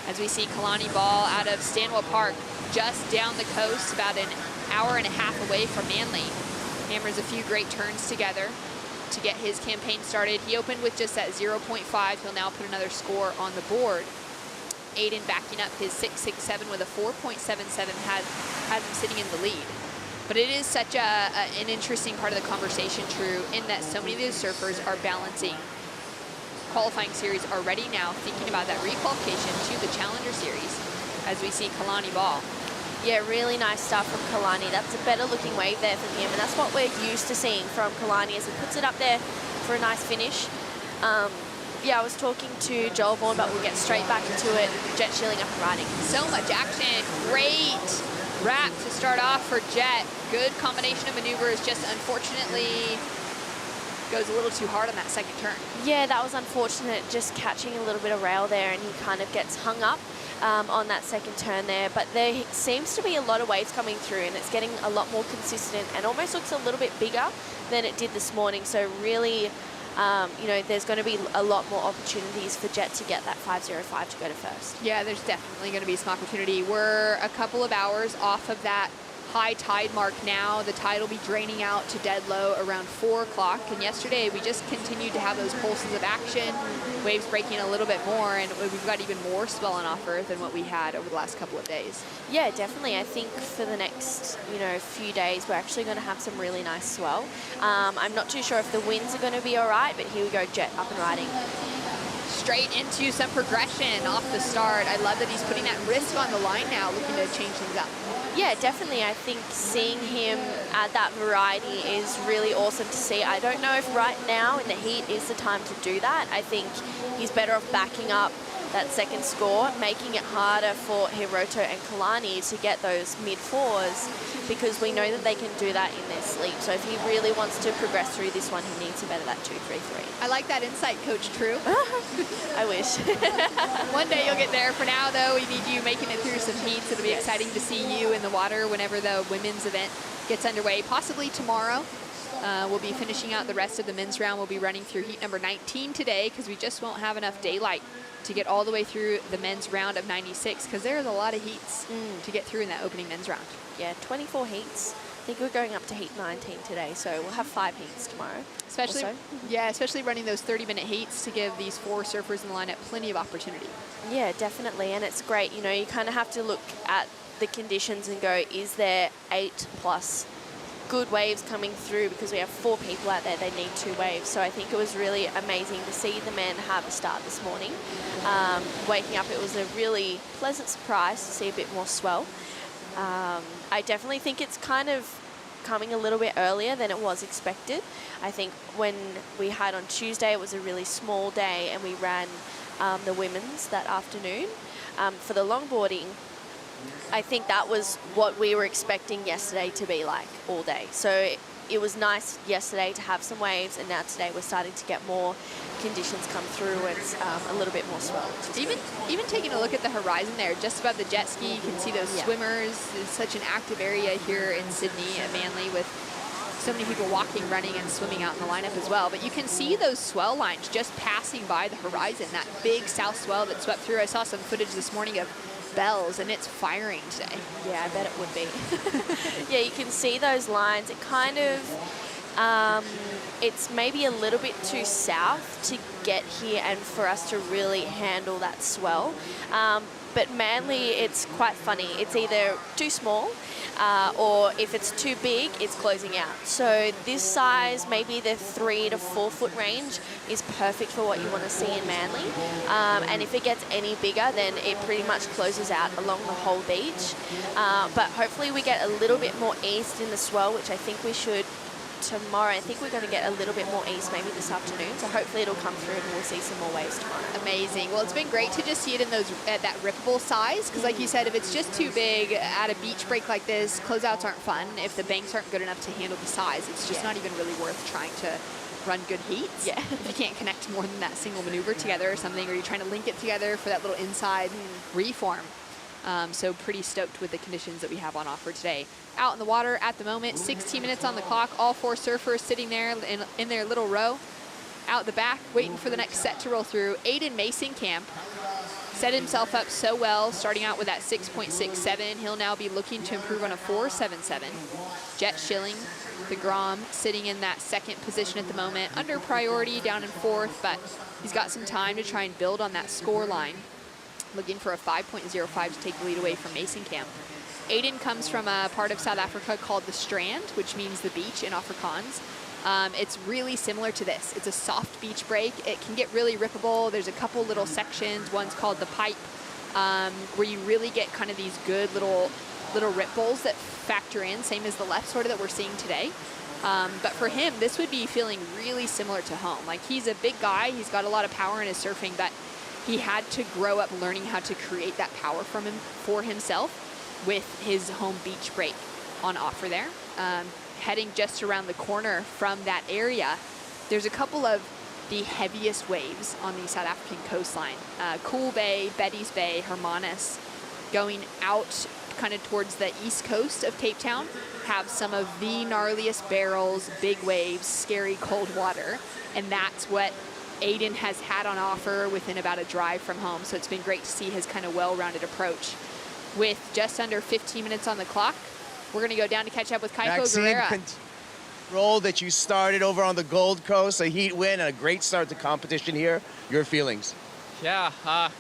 As we see Kalani Ball out of Stanwell Park, just down the coast, about an hour and a half away from Manly. Hammers a few great turns together to get his campaign started. He opened with just that 0.5. He'll now put another score on the board. Aiden backing up his 6.67 with a 4.77 has him sitting in the lead. But it is such an interesting part of the conversation, True, in that so many of those surfers are balancing qualifying series already now, thinking about that requalification to the Challenger Series, as we see Kalani Ball. Yeah, really nice stuff from Kalani. That's a better looking wave there from him, and that's what we're used to seeing from Kalani as he puts it up there for a nice finish. Yeah, I was talking to Joel Vaughan, but we'll get straight back into it. Jet Schilling up and riding. So much action. Great wrap to start off for Jet. Good combination of maneuvers, just unfortunately goes a little too hard on that second turn. Yeah, that was unfortunate, just catching a little bit of rail there, and he kind of gets hung up on that second turn there. But there seems to be a lot of waves coming through, and it's getting a lot more consistent and almost looks a little bit bigger than it did this morning. So really, you know, there's going to be a lot more opportunities for Jet to get that 5.05 to go to first. Yeah, there's definitely going to be some opportunity. We're a couple of hours off of that high tide mark now. The tide will be draining out to dead low around 4 o'clock. And yesterday we just continued to have those pulses of action, waves breaking a little bit more, and we've got even more swell on offer than what we had over the last couple of days. Yeah, definitely. I think for the next, you know, few days, we're actually going to have some really nice swell. I'm not too sure if the winds are going to be all right, but here we go, Jet up and riding. Straight into some progression off the start. I love that he's putting that risk on the line now, looking to change things up. Yeah, definitely. I think seeing him add that variety is really awesome to see. I don't know if right now in the heat is the time to do that. I think he's better off backing up that second score, making it harder for Hiroto and Kalani to get those mid-fours, because we know that they can do that in their sleep. So if he really wants to progress through this one, he needs to better that 2.33. I like that insight, Coach True. I wish. One day you'll get there. For now, though, we need you making it through some heats. It'll be exciting to see you in the water whenever the women's event gets underway, possibly tomorrow. We'll be finishing out the rest of the men's round. We'll be running through heat number 19 today, because we just won't have enough daylight to get all the way through the men's round of 96, because there's a lot of heats to get through in that opening men's round. Yeah, 24 heats. I think we're going up to heat 19 today, so we'll have 5 heats tomorrow. Especially, yeah, especially running those 30-minute heats to give these 4 surfers in the lineup plenty of opportunity. Yeah, definitely, and it's great. You know, you kind of have to look at the conditions and go, is there 8+ good waves coming through? Because we have 4 people out there, they need 2 waves. So I think it was really amazing to see the men have a start this morning. Waking up, it was a really pleasant surprise to see a bit more swell. I definitely think it's kind of coming a little bit earlier than it was expected. I think when we had on Tuesday, it was a really small day, and we ran the women's that afternoon. For the longboarding, I think that was what we were expecting yesterday to be like all day. So it was nice yesterday to have some waves, and now today we're starting to get more conditions come through. It's a little bit more swell. Even taking a look at the horizon there, just above the jet ski, you can see those swimmers. It's such an active area here in Sydney and Manly, with so many people walking, running, and swimming out in the lineup as well. But you can see those swell lines just passing by the horizon, that big south swell that swept through. I saw some footage this morning of Bells, and it's firing today. Yeah, I bet it would be. Yeah, you can see those lines. It kind of, it's maybe a little bit too south to get here and for us to really handle that swell. But Manly, it's quite funny. It's either too small or if it's too big, it's closing out. So this size, maybe the 3 to 4 foot range, is perfect for what you want to see in Manly. And if it gets any bigger, then it pretty much closes out along the whole beach. But hopefully we get a little bit more east in the swell, which I think we should tomorrow. I think we're going to get a little bit more east maybe this afternoon, so hopefully it'll come through and we'll see some more waves tomorrow. Amazing. Well, it's been great to just see it in those at that rippable size, because like you said, if it's just too big at a beach break like this, closeouts aren't fun. If the banks aren't good enough to handle the size, it's just not even really worth trying to run good heats. Yeah. If you can't connect more than that single maneuver together or something, or you're trying to link it together for that little inside reform. So pretty stoked with the conditions that we have on offer today. Out in the water at the moment, 16 minutes on the clock, all 4 surfers sitting there in their little row. Out the back, waiting for the next set to roll through. Aiden Mason-Camp set himself up so well, starting out with that 6.67. He'll now be looking to improve on a 4.77. Jet Schilling, the Grom, sitting in that second position at the moment, under priority, down in 4th, but he's got some time to try and build on that score line. Looking for a 5.05 to take the lead away from Mason-Camp. Aiden comes from a part of South Africa called the Strand, which means the beach in Afrikaans. It's really similar to this. It's a soft beach break. It can get really rippable. There's a couple little sections. One's called the Pipe, where you really get kind of these good little ripples that factor in, same as the left sort of that we're seeing today. But for him, this would be feeling really similar to home. Like, he's a big guy. He's got a lot of power in his surfing, but he had to grow up learning how to create that power for himself with his home beach break on offer there. Heading just around the corner from that area, there's a couple of the heaviest waves on the South African coastline. Cool Bay, Betty's Bay, Hermanus, going out kind of towards the east coast of Cape Town, have some of the gnarliest barrels, big waves, scary cold water, and that's what Aiden has had on offer within about a drive from home. So it's been great to see his kind of well-rounded approach. With just under 15 minutes on the clock, we're going to go down to catch up with Kaiko Guerrera. Roll that you started over on the Gold Coast, a heat win, and a great start to competition here. Your feelings? Yeah,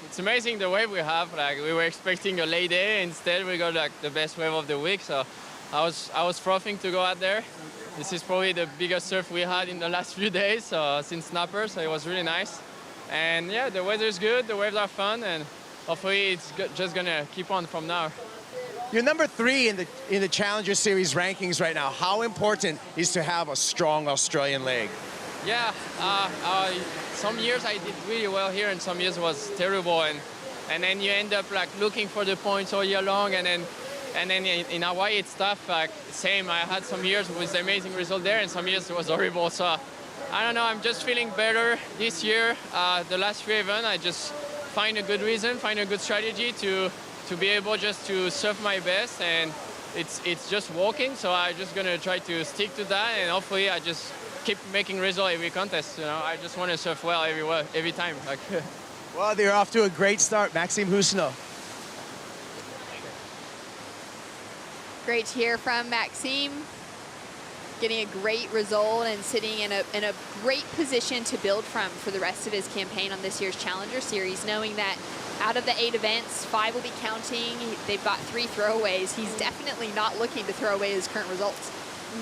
it's amazing the wave we have. Like, we were expecting a late day, instead we got like the best wave of the week. So I was frothing to go out there. This is probably the biggest surf we had in the last few days since Snapper, so it was really nice. And yeah, the weather's good, the waves are fun, and hopefully it's just gonna keep on from now. You're number 3 in the Challenger Series rankings right now. How important is to have a strong Australian leg? Yeah, some years I did really well here, and some years was terrible, and then you end up like looking for the points all year long, and then in Hawaii it's tough. Like, same, I had some years with amazing result there, and some years it was horrible. So I don't know, I'm just feeling better this year. The last 3 events, I just find a good reason, find a good strategy to be able just to surf my best, and it's just walking. So I'm just gonna try to stick to that, and hopefully I just keep making results every contest. You know, I just want to surf well every time. Like. Well, they're off to a great start, Maxime Husno. Great to hear from Maxime, getting a great result and sitting in a great position to build from for the rest of his campaign on this year's Challenger Series, knowing that out of the 8 events, 5 will be counting. They've got 3 throwaways. He's definitely not looking to throw away his current results.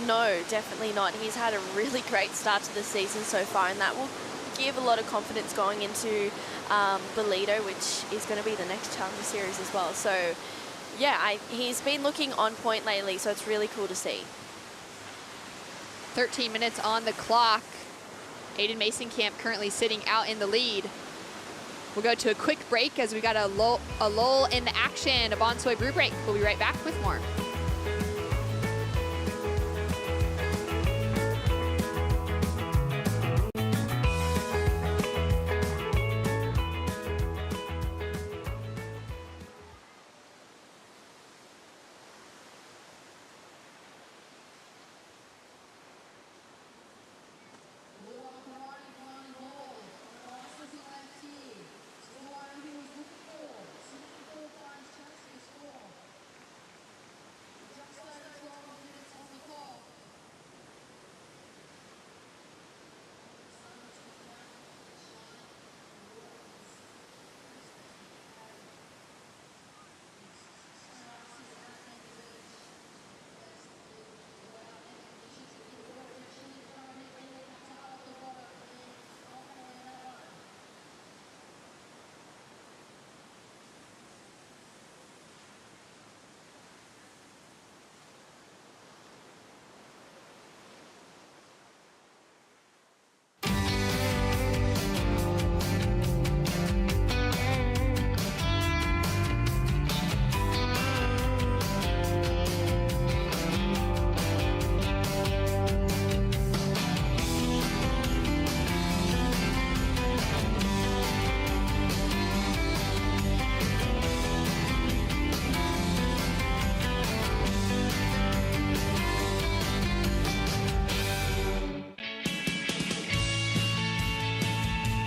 No, definitely not. He's had a really great start to the season so far, and that will give a lot of confidence going into Bolito, which is going to be the next Challenger Series as well. So yeah, he's been looking on point lately, so it's really cool to see. 13 minutes on the clock. Aiden Mason-Camp currently sitting out in the lead. We'll go to a quick break as we got a lull in the action, a Bonsoy brew break. We'll be right back with more.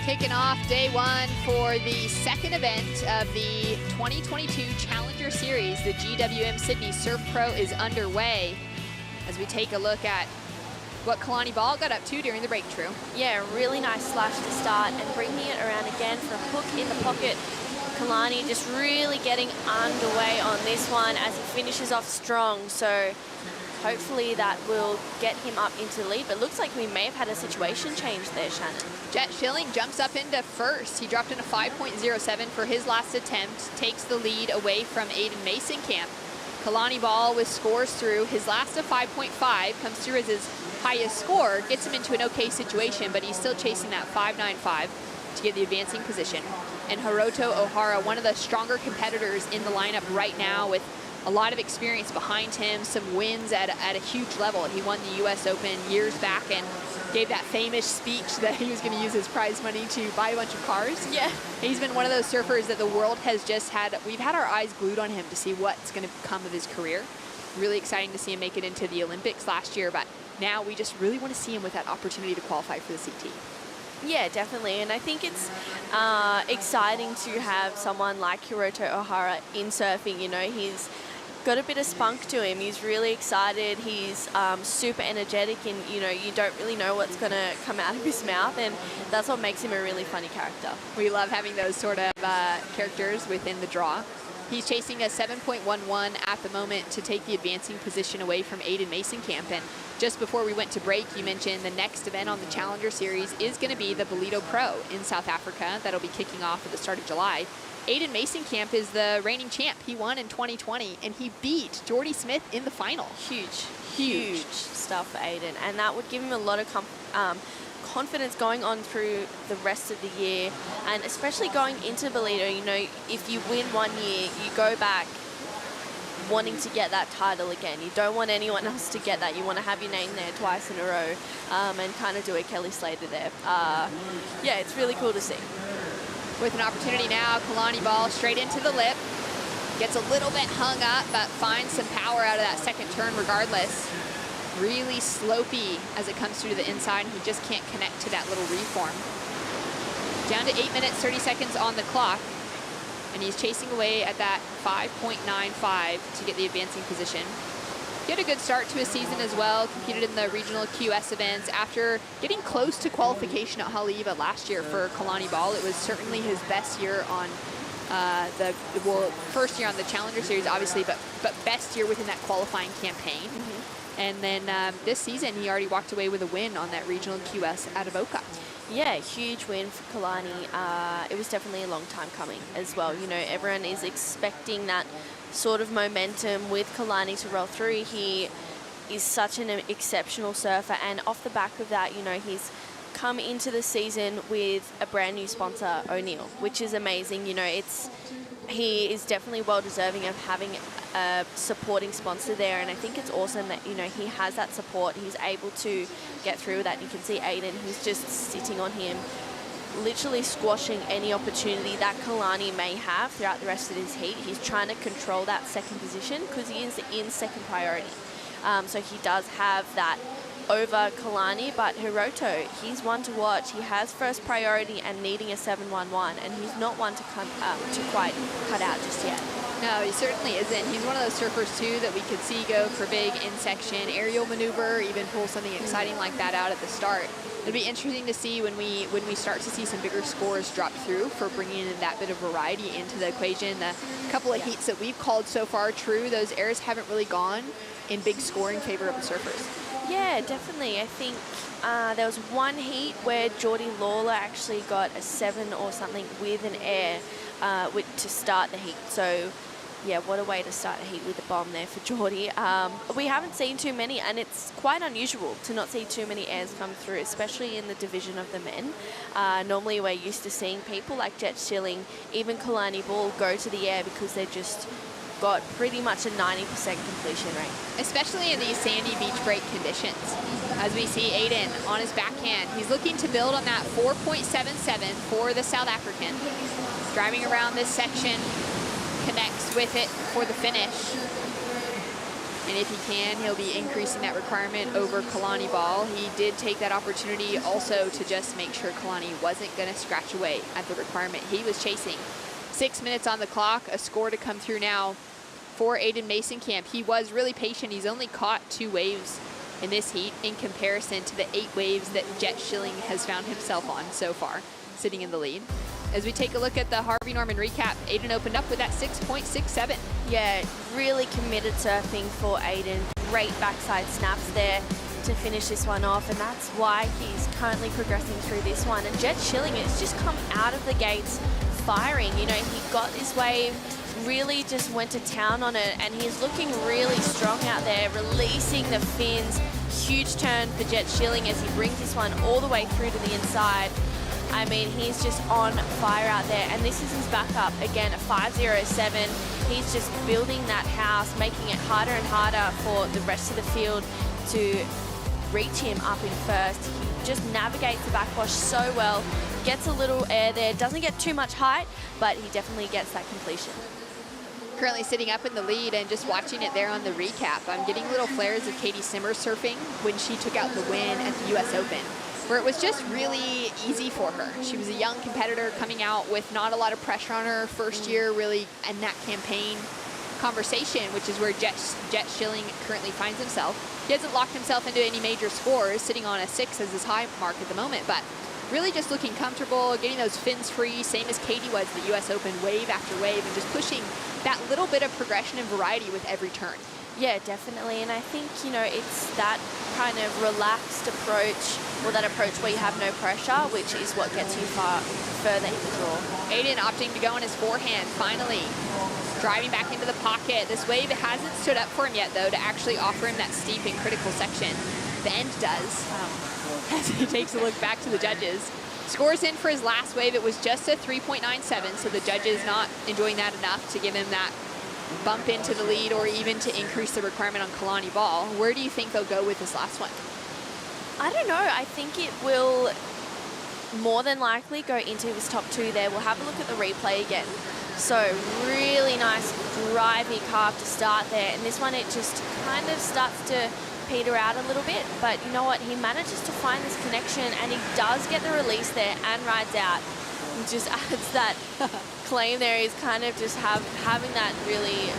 Kicking off day one for the second event of the 2022 Challenger Series. The GWM Sydney Surf Pro is underway as we take a look at what Kalani Ball got up to during the breakthrough. Yeah, really nice slash to start and bringing it around again for a hook in the pocket. Kalani just really getting underway on this one as he finishes off strong. So hopefully that will get him up into the lead, but looks like we may have had a situation change there, Shannon. Jet Schilling jumps up into first. He dropped in a 5.07 for his last attempt, takes the lead away from Aiden Mason-Camp. Kalani Ball with scores through. His last of 5.5 comes through as his highest score, gets him into an okay situation, but he's still chasing that 5.95 to get the advancing position. And Hiroto Ohara, one of the stronger competitors in the lineup right now with a lot of experience behind him, some wins at a huge level. He won the US Open years back and gave that famous speech that he was going to use his prize money to buy a bunch of cars. Yeah. He's been one of those surfers that the world has just had, we've had our eyes glued on him to see what's going to come of his career. Really exciting to see him make it into the Olympics last year, but now we just really want to see him with that opportunity to qualify for the CT. Yeah, definitely. And I think it's exciting to have someone like Hiroto Ohara in surfing. You know, he's got a bit of spunk to him. He's really excited. He's super energetic, and you know, you don't really know what's going to come out of his mouth, and that's what makes him a really funny character. We love having those sort of characters within the draw. He's chasing a 7.11 at the moment to take the advancing position away from Aiden Mason-Camp. And just before we went to break, you mentioned the next event on the Challenger Series is going to be the BettyLou Pro in South Africa. That'll be kicking off at the start of July. Aiden Mason-Camp is the reigning champ. He won in 2020, and he beat Jordy Smith in the final. Huge stuff for Aiden, and that would give him a lot of confidence going on through the rest of the year, and especially going into BettyLou. You know, if you win one year, you go back wanting to get that title again. You don't want anyone else to get that. You want to have your name there twice in a row, and kind of do a Kelly Slater there. Yeah, it's really cool to see. With an opportunity now, Kalani Ball straight into the lip. Gets a little bit hung up, but finds some power out of that second turn regardless. Really slopey as it comes through to the inside, and he just can't connect to that little reform. Down to 8 minutes, 30 seconds on the clock, and he's chasing away at that 5.95 to get the advancing position. He had a good start to his season as well, competed in the regional QS events. After getting close to qualification at Haleiwa last year for Kalani Ball, it was certainly his best year on first year on the Challenger Series, obviously, but best year within that qualifying campaign. And then this season, he already walked away with a win on that regional QS out of Oka. Yeah, huge win for Kalani. It was definitely a long time coming as well. You know, everyone is expecting that sort of momentum with Kalani to roll through. He is such an exceptional surfer, and off the back of that, you know, he's come into the season with a brand new sponsor, O'Neill, which is amazing. You know, he is definitely well deserving of having a supporting sponsor there, and I think it's awesome that, you know, he has that support. He's able to get through that. You can see Aiden, who's just sitting on him, literally squashing any opportunity that Kalani may have throughout the rest of his heat. He's trying to control that second position because he is in second priority. So he does have that over Kalani, but Hiroto, he's one to watch. He has first priority and needing a 7.11, and he's not one to quite cut out just yet. No, he certainly isn't. He's one of those surfers, too, that we could see go for big in-section aerial maneuver, even pull something exciting like that out at the start. It'll be interesting to see when we start to see some bigger scores drop through for bringing in that bit of variety into the equation. The couple of heats that we've called so far true, those errors haven't really gone in big score in favor of the surfers. Yeah, definitely. I think there was one heat where Geordie Lawler actually got a 7 or something with an air to start the heat. So, yeah, what a way to start a heat with a bomb there for Geordie. We haven't seen too many, and it's quite unusual to not see too many airs come through, especially in the division of the men. Normally we're used to seeing people like Jet Schilling, even Kalani Ball, go to the air because they're just got pretty much a 90% completion rate. Especially in these sandy beach break conditions. As we see Aiden on his backhand, he's looking to build on that 4.77 for the South African. Driving around this section, connects with it for the finish. And if he can, he'll be increasing that requirement over Kalani Ball. He did take that opportunity also to just make sure Kalani wasn't going to scratch away at the requirement he was chasing. 6 minutes on the clock, a score to come through now for Aiden Mason-Camp. He was really patient. He's only caught 2 waves in this heat in comparison to the 8 waves that Jet Schilling has found himself on so far, sitting in the lead. As we take a look at the Harvey Norman recap, Aiden opened up with that 6.67. Yeah, really committed surfing for Aiden. Great backside snaps there to finish this one off, and that's why he's currently progressing through this one. And Jet Schilling, it's just come out of the gates firing. You know, he got this wave, really just went to town on it, and he's looking really strong out there, releasing the fins. Huge turn for Jet Schilling as he brings this one all the way through to the inside. I mean, he's just on fire out there, and this is his backup. Again, a 5.07. He's just building that house, making it harder and harder for the rest of the field to reach him up in first. He just navigates the backwash so well, gets a little air there, doesn't get too much height, but he definitely gets that completion. Currently sitting up in the lead, and just watching it there on the recap, I'm getting little flares of Katie Simmer surfing when she took out the win at the US Open, where it was just really easy for her. She was a young competitor coming out with not a lot of pressure on her first year, really in that campaign conversation, which is where Jet Schilling currently finds himself. He hasn't locked himself into any major scores, sitting on a 6 as his high mark at the moment, but really just looking comfortable, getting those fins free, same as Katie was at the US Open, wave after wave, and just pushing that little bit of progression and variety with every turn. Yeah, definitely, and I think, you know, it's that kind of relaxed approach, or that approach where you have no pressure, which is what gets you further in the draw. Aiden opting to go on his forehand, finally driving back into the pocket. This wave hasn't stood up for him yet, though, to actually offer him that steep and critical section. The end does, as he takes a look back to the judges. Scores in for his last wave. It was just a 3.97, so the judges not enjoying that enough to give him that bump into the lead or even to increase the requirement on Kalani Ball. Where do you think they'll go with this last one? I don't know. I think it will more than likely go into his top 2 there. We'll have a look at the replay again. So really nice drivey carve to start there. And this one, it just kind of starts to peter out a little bit. But you know what? He manages to find this connection, and he does get the release there and rides out. He just adds that claim there. He's kind of just having that really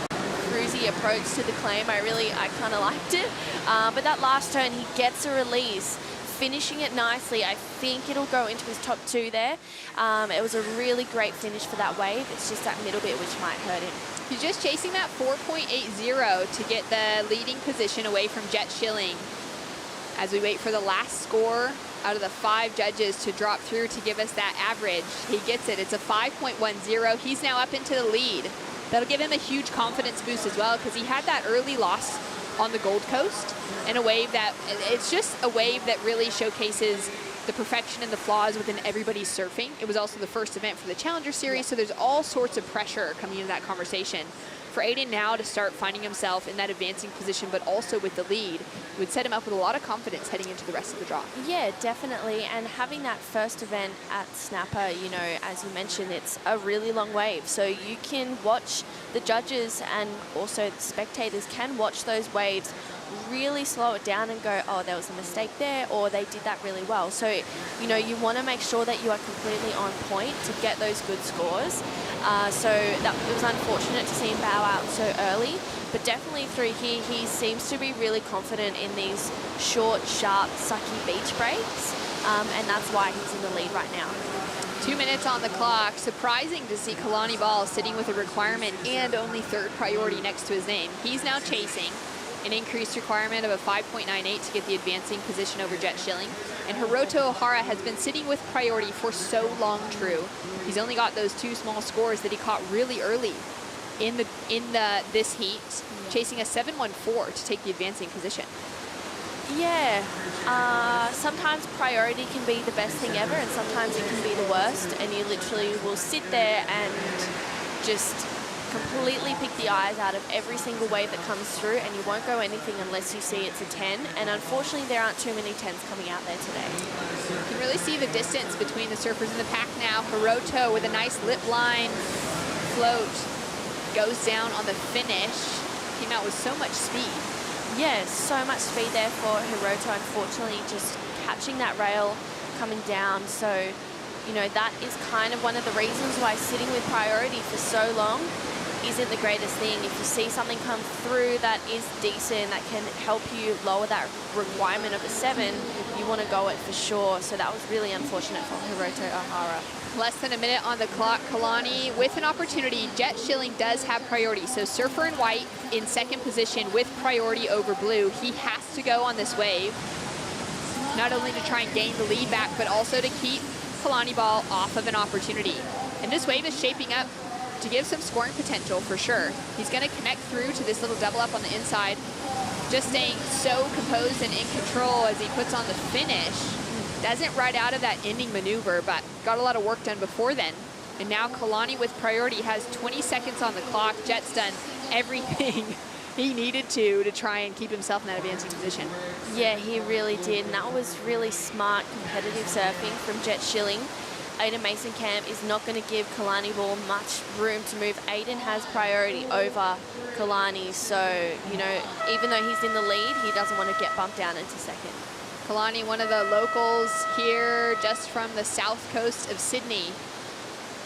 cruisy approach to the claim. I kind of liked it. But that last turn, he gets a release, finishing it nicely. I think it'll go into his top 2 there. It was a really great finish for that wave. It's just that middle bit which might hurt him. He's just chasing that 4.80 to get the leading position away from Jet Schilling. As we wait for the last score out of the 5 judges to drop through to give us that average, he gets it. It's a 5.10. He's now up into the lead. That'll give him a huge confidence boost as well, because he had that early loss on the Gold Coast in a wave that, it's just a wave that really showcases the perfection and the flaws within everybody's surfing. It was also the first event for the Challenger Series, so there's all sorts of pressure coming into that conversation. For Aiden now to start finding himself in that advancing position, but also with the lead, it would set him up with a lot of confidence heading into the rest of the draw. Yeah, definitely. And having that first event at Snapper, you know, as you mentioned, it's a really long wave. So you can watch the judges, and also the spectators can watch those waves, really slow it down and go, oh, there was a mistake there, or they did that really well. So, you know, you want to make sure that you are completely on point to get those good scores. So it was unfortunate to see him bow out so early, but definitely through here, he seems to be really confident in these short, sharp, sucky beach breaks, and that's why he's in the lead right now. 2 minutes on the clock. Surprising to see Kalani Ball sitting with a requirement and only 3rd priority next to his name. He's now chasing an increased requirement of a 5.98 to get the advancing position over Jet Schilling. And Hiroto Ohara has been sitting with priority for so long, True. He's only got those 2 small scores that he caught really early in this heat, chasing a 7.14 to take the advancing position. Yeah, sometimes priority can be the best thing ever, and sometimes it can be the worst, and you literally will sit there and just completely pick the eyes out of every single wave that comes through, and you won't go anything unless you see it's a 10, and unfortunately there aren't too many 10s coming out there today. You can really see the distance between the surfers in the pack now. Hiroto with a nice lip line float goes down on the finish. Came out with so much speed. Yeah, so much speed there for Hiroto. Unfortunately, just catching that rail coming down. So, you know, that is kind of one of the reasons why sitting with priority for so long isn't the greatest thing. If you see something come through that is decent, that can help you lower that requirement of a 7, you want to go it for sure. So that was really unfortunate for Hiroto Ohara. Less than a minute on the clock. Kalani with an opportunity. Jet Schilling does have priority. So surfer in white in second position with priority over blue. He has to go on this wave, not only to try and gain the lead back, but also to keep Kalani Ball off of an opportunity. And this wave is shaping up to give some scoring potential for sure. He's going to connect through to this little double up on the inside, just staying so composed and in control as he puts on the finish. Doesn't ride out of that ending maneuver, but got a lot of work done before then. And now Kalani with priority has 20 seconds on the clock. Jet's done everything he needed to try and keep himself in that advancing position. Yeah, he really did, and that was really smart competitive surfing from Jet Schilling. Aiden Mason-Camp is not going to give Kalani Ball much room to move. Aiden has priority over Kalani, so, you know, even though he's in the lead, he doesn't want to get bumped down into second. Kalani, one of the locals here just from the south coast of Sydney,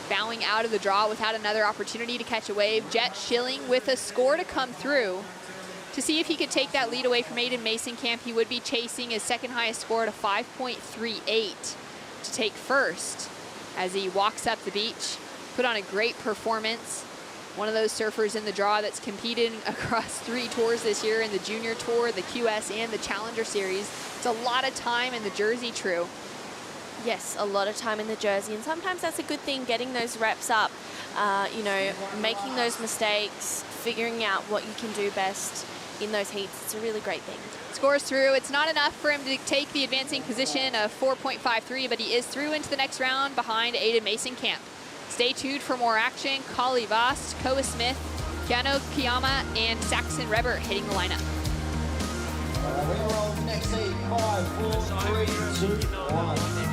bowing out of the draw without another opportunity to catch a wave. Jet Schilling with a score to come through to see if he could take that lead away from Aiden Mason-Camp. He would be chasing his second highest score at a 5.38 to take first as he walks up the beach. Put on a great performance. One of those surfers in the draw that's competed across 3 tours this year, in the Junior Tour, the QS, and the Challenger Series. It's a lot of time in the Jersey, True. Yes, a lot of time in the Jersey, and sometimes that's a good thing, getting those reps up, you know, making those mistakes, figuring out what you can do best in those heats. It's a really great thing. Scores through. It's not enough for him to take the advancing position of 4.53, but he is through into the next round behind Aiden Mason-Camp. Stay tuned for more action. Kali Vost, Koa Smith, Keanu Kiyama, and Saxon Rebert hitting the lineup. We are on next 8, 5, 4, 3, 2, 1.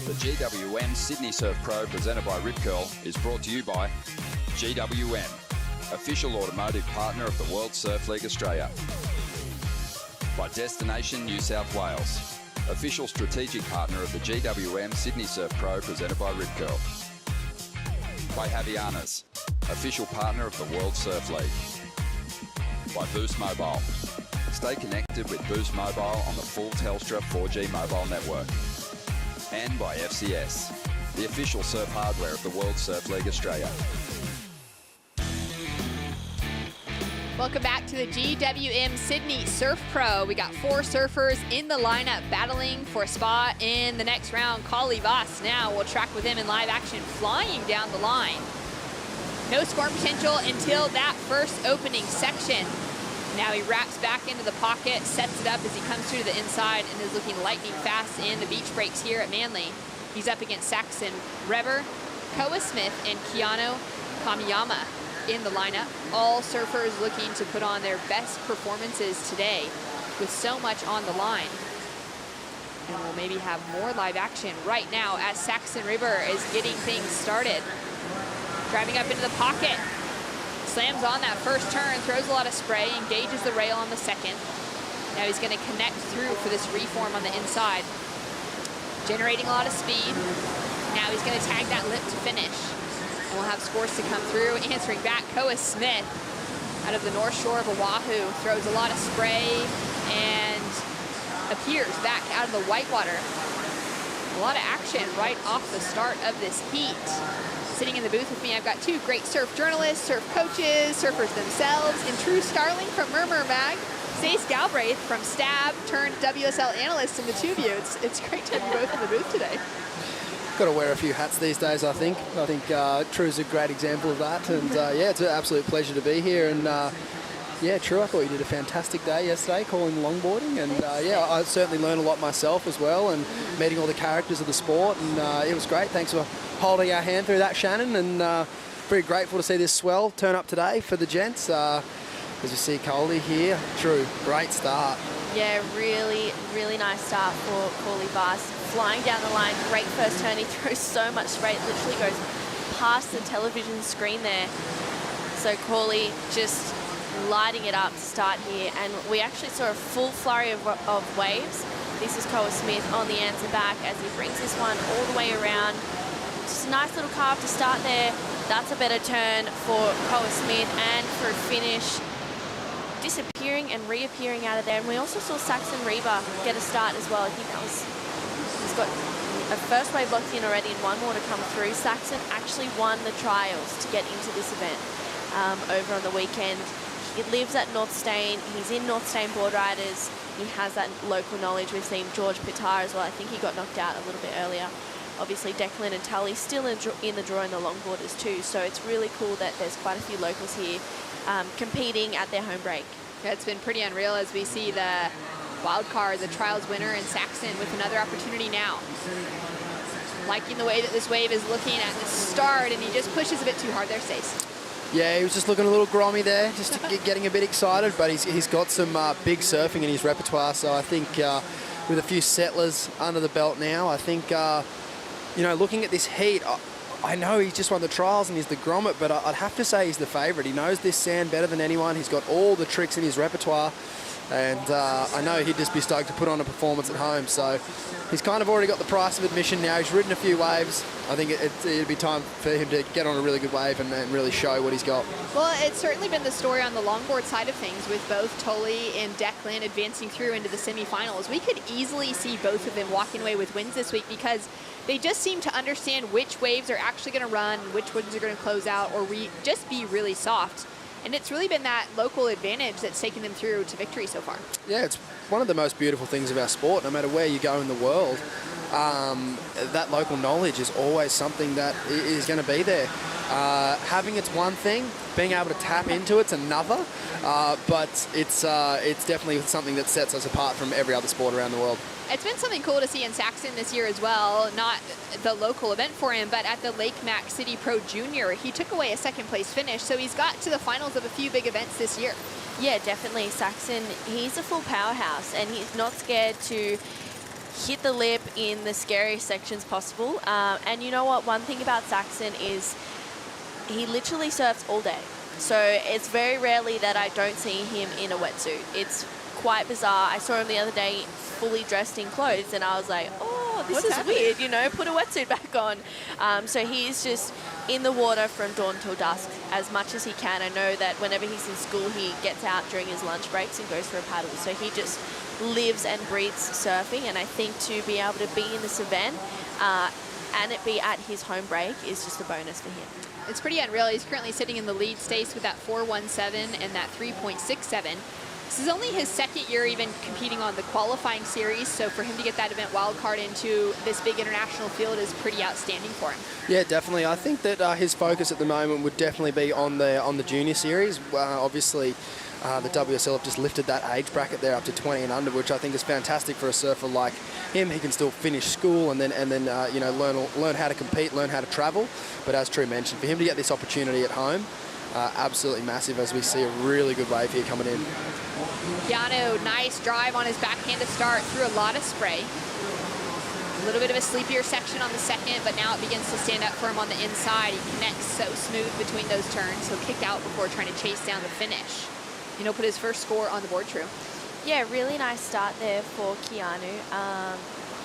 The GWM Sydney Surf Pro, presented by Rip Curl, is brought to you by GWM, official automotive partner of the World Surf League Australia. By Destination New South Wales, official strategic partner of the GWM Sydney Surf Pro, presented by Rip Curl. By Javianas, official partner of the World Surf League. By Boost Mobile. Stay connected with Boost Mobile on the full Telstra 4G mobile network. And by FCS, the official surf hardware of the World Surf League Australia. Welcome back to the GWM Sydney Surf Pro. We got 4 surfers in the lineup battling for a spot in the next round. Kali Vost now will track with him in live action, flying down the line. No scoring potential until that first opening section. Now he wraps back into the pocket, sets it up as he comes through to the inside, and is looking lightning fast in the beach breaks here at Manly. He's up against Saxon Reber, Koa Smith, and Keanu Kamiyama in the lineup. All surfers looking to put on their best performances today with so much on the line. And we'll maybe have more live action right now as Saxon Ribber is getting things started. Driving up into the pocket. Slams on that first turn, throws a lot of spray, engages the rail on the second. Now he's going to connect through for this reform on the inside. Generating a lot of speed. Now he's going to tag that lip to finish. And we'll have scores to come through. Answering back, Koa Smith out of the North Shore of Oahu. Throws a lot of spray and appears back out of the whitewater. A lot of action right off the start of this heat. Sitting in the booth with me, I've got two great surf journalists, surf coaches, surfers themselves, and True Starling from Murmur Mag, Stace Galbraith from Stab, turned WSL analyst in the two of you. It's great to have you both in the booth today. Got to wear a few hats these days, I think. I think True's a great example of that. And yeah, it's an absolute pleasure to be here. And yeah, True, I thought you did a fantastic day yesterday calling longboarding. And yeah, I certainly learned a lot myself as well and meeting all the characters of the sport. And it was great. Thanks for holding our hand through that, Shannon. And very grateful to see this swell turn up today for the gents. As you see Coley here, True, great start. Yeah, really, really nice start for Corley Bass. Flying down the line, great first turn. He throws so much spray, it literally goes past the television screen there. So Corley just lighting it up to start here. And we actually saw a full flurry of waves. This is Koa Smith on the answer back as he brings this one all the way around. Just a nice little carve to start there. That's a better turn for Koa Smith, and for a finish, disappearing and reappearing out of there. And we also saw Saxon Reba get a start as well. I think that was, he's got a first wave locked in already and one more to come through. Saxon actually won the trials to get into this event over on the weekend. He lives at North Stain. He's in North Stain Board Riders. He has that local knowledge. We've seen George Pitar as well. I think he got knocked out a little bit earlier. Obviously, Declan and Tully still in the draw in the longboarders too. So it's really cool that there's quite a few locals here competing at their home break. Yeah, it's been pretty unreal as we see the wild card, the trials winner in Saxon with another opportunity now. Liking the way that this wave is looking at the start, and he just pushes a bit too hard there, Stace. Yeah, he was just looking a little grommy there, just getting a bit excited, but he's got some big surfing in his repertoire. So I think with a few settlers under the belt now, I think, you know, looking at this heat, I know he's just won the trials and he's the grommet, but I'd have to say he's the favourite. He knows this sand better than anyone. He's got all the tricks in his repertoire, and I know he'd just be stoked to put on a performance at home. So he's kind of already got the price of admission now. He's ridden a few waves. I think it'd be time for him to get on a really good wave and really show what he's got. Well, it's certainly been the story on the longboard side of things with both Tully and Declan advancing through into the semifinals. We could easily see both of them walking away with wins this week because they just seem to understand which waves are actually going to run, which ones are going to close out, or just be really soft. And it's really been that local advantage that's taken them through to victory so far. Yeah, it's one of the most beautiful things of our sport, no matter where you go in the world. That local knowledge is always something that is going to be there. Having it's one thing, being able to tap into it's another, but it's definitely something that sets us apart from every other sport around the world. It's been something cool to see in Saxon this year as well, not the local event for him, but at the Lake Mac City Pro Junior, he took away a second place finish, so he's got to the finals of a few big events this year. Yeah, definitely. Saxon, he's a full powerhouse, and he's not scared to hit the lip in the scariest sections possible. And you know what? One thing about Saxon is he literally surfs all day. So it's very rarely that I don't see him in a wetsuit. It's quite bizarre. I saw him the other day fully dressed in clothes, and I was like, oh, this is weird, you know, put a wetsuit back on. So he's just in the water from dawn till dusk as much as he can. I know that whenever he's in school, he gets out during his lunch breaks and goes for a paddle. So he just lives and breathes surfing, and I think to be able to be in this event and it be at his home break is just a bonus for him. It's pretty unreal. He's currently sitting in the lead Stace with that 4.17 and that 3.67. This is only his second year even competing on the qualifying series, so for him to get that event wild card into this big international field is pretty outstanding for him. Yeah, definitely. I think that his focus at the moment would definitely be on the junior series. Obviously, the WSL have just lifted that age bracket there up to 20 and under, which I think is fantastic for a surfer like him. He can still finish school and then you know, learn how to compete, learn how to travel. But as True mentioned, for him to get this opportunity at home, absolutely massive as we see a really good wave here coming in. Keanu, nice drive on his backhand to start, through a lot of spray. A little bit of a sleepier section on the second, but now it begins to stand up for him on the inside. He connects so smooth between those turns. He'll kick out before trying to chase down the finish. And he'll put his first score on the board, True. Yeah, really nice start there for Keanu.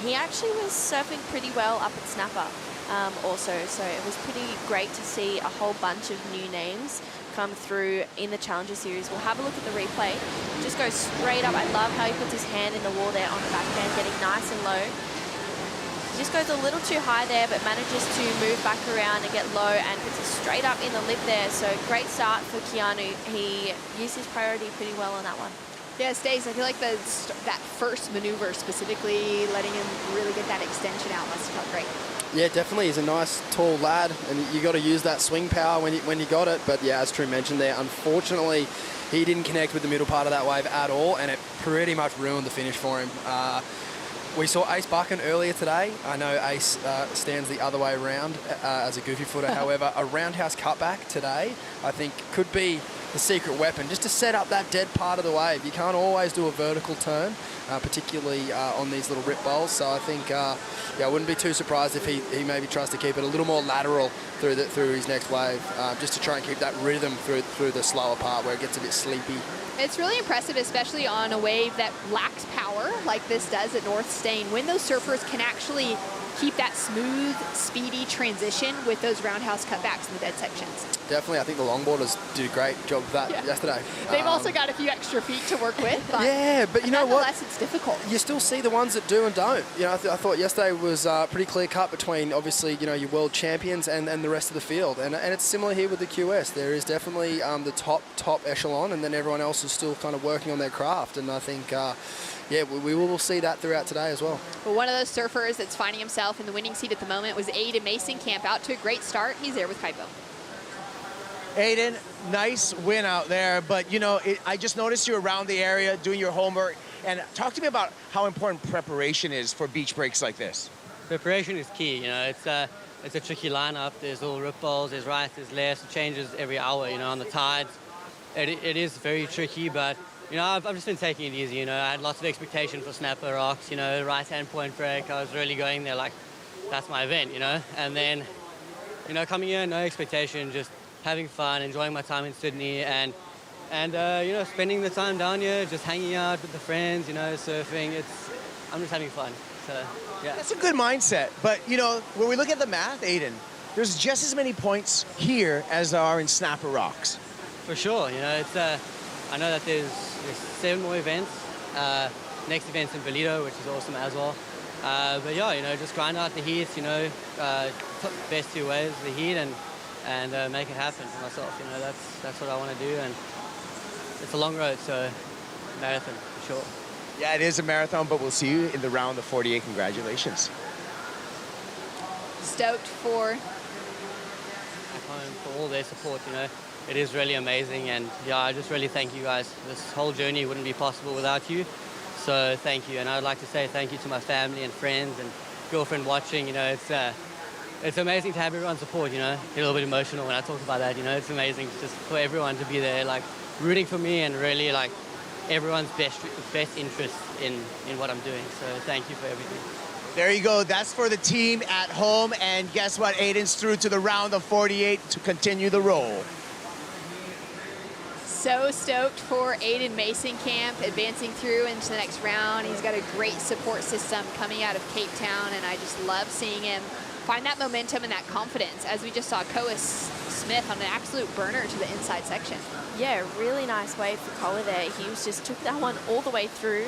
He actually was surfing pretty well up at Snapper also, so it was pretty great to see a whole bunch of new names come through in the Challenger Series. We'll have a look at the replay. Just goes straight up. I love how he puts his hand in the wall there on the backhand, getting nice and low. He just goes a little too high there, but manages to move back around and get low and puts it straight up in the lip there. So great start for Keanu. He used his priority pretty well on that one. Yeah, Stace, I feel like that first maneuver specifically, letting him really get that extension out, must have felt great. Yeah, definitely. He's a nice, tall lad, and you got to use that swing power when you got it. But yeah, as True mentioned there, unfortunately, he didn't connect with the middle part of that wave at all, and it pretty much ruined the finish for him. We saw Ace Buchan earlier today. I know Ace stands the other way around as a goofy footer. However, a roundhouse cutback today, I think, could be the secret weapon, just to set up that dead part of the wave. You can't always do a vertical turn, particularly on these little rip bowls. So I think, yeah, I wouldn't be too surprised if he maybe tries to keep it a little more lateral through his next wave, just to try and keep that rhythm through the slower part where it gets a bit sleepy. It's really impressive, especially on a wave that lacks power like this does at North Stain, when those surfers can actually keep that smooth, speedy transition with those roundhouse cutbacks in the dead sections. Definitely. I think the longboarders did a great job of that yesterday. They've also got a few extra feet to work with. But yeah, but you know what? Nonetheless, it's difficult. You still see the ones that do and don't. You know, I thought yesterday was pretty clear cut between, obviously, you know, your world champions and the rest of the field. And it's similar here with the QS. There is definitely the top echelon, and then everyone else is still kind of working on their craft. And I think, yeah, we will see that throughout today as well. Well, one of those surfers that's finding himself in the winning seat at the moment was Aiden Mason Camp, out to a great start. He's there with Kaipo. Aiden, nice win out there, but you know, I just noticed you around the area doing your homework, and talk to me about how important preparation is for beach breaks like this. Preparation is key, you know, it's a tricky lineup. There's all rip balls, there's right, there's left, it changes every hour, you know, on the tides. It is very tricky, but you know, I've just been taking it easy, you know. I had lots of expectation for Snapper Rocks, you know, right-hand point break. I was really going there like, that's my event, you know. And then, you know, coming here, no expectation, just having fun, enjoying my time in Sydney, and you know, spending the time down here, just hanging out with the friends, you know, surfing. I'm just having fun, so, yeah. That's a good mindset, but, you know, when we look at the math, Aiden, there's just as many points here as there are in Snapper Rocks. For sure, you know, I know that there's 7 more events. Next event's in Valito, which is awesome as well. But yeah, you know, just grind out the heat, you know, best 2 waves, the heat, and make it happen for myself. You know, that's what I want to do, and it's a long road, so marathon for sure. Yeah, it is a marathon, but we'll see you in the round of 48. Congratulations. Stoked for all their support, you know. It is really amazing, and yeah, I just really thank you guys. This whole journey wouldn't be possible without you, so thank you. And I'd like to say thank you to my family and friends and girlfriend watching. You know, it's amazing to have everyone's support, you know. I get a little bit emotional when I talk about that, you know. It's amazing just for everyone to be there, like, rooting for me, and really, like, everyone's best interest in what I'm doing. So thank you for everything. There you go. That's for the team at home, and guess what? Aiden's through to the round of 48 to continue the roll. So stoked for Aiden Mason Camp advancing through into the next round. He's got a great support system coming out of Cape Town, and I just love seeing him find that momentum and that confidence, as we just saw Koa Smith on an absolute burner to the inside section. Yeah, really nice wave for Koa there. He took that one all the way through.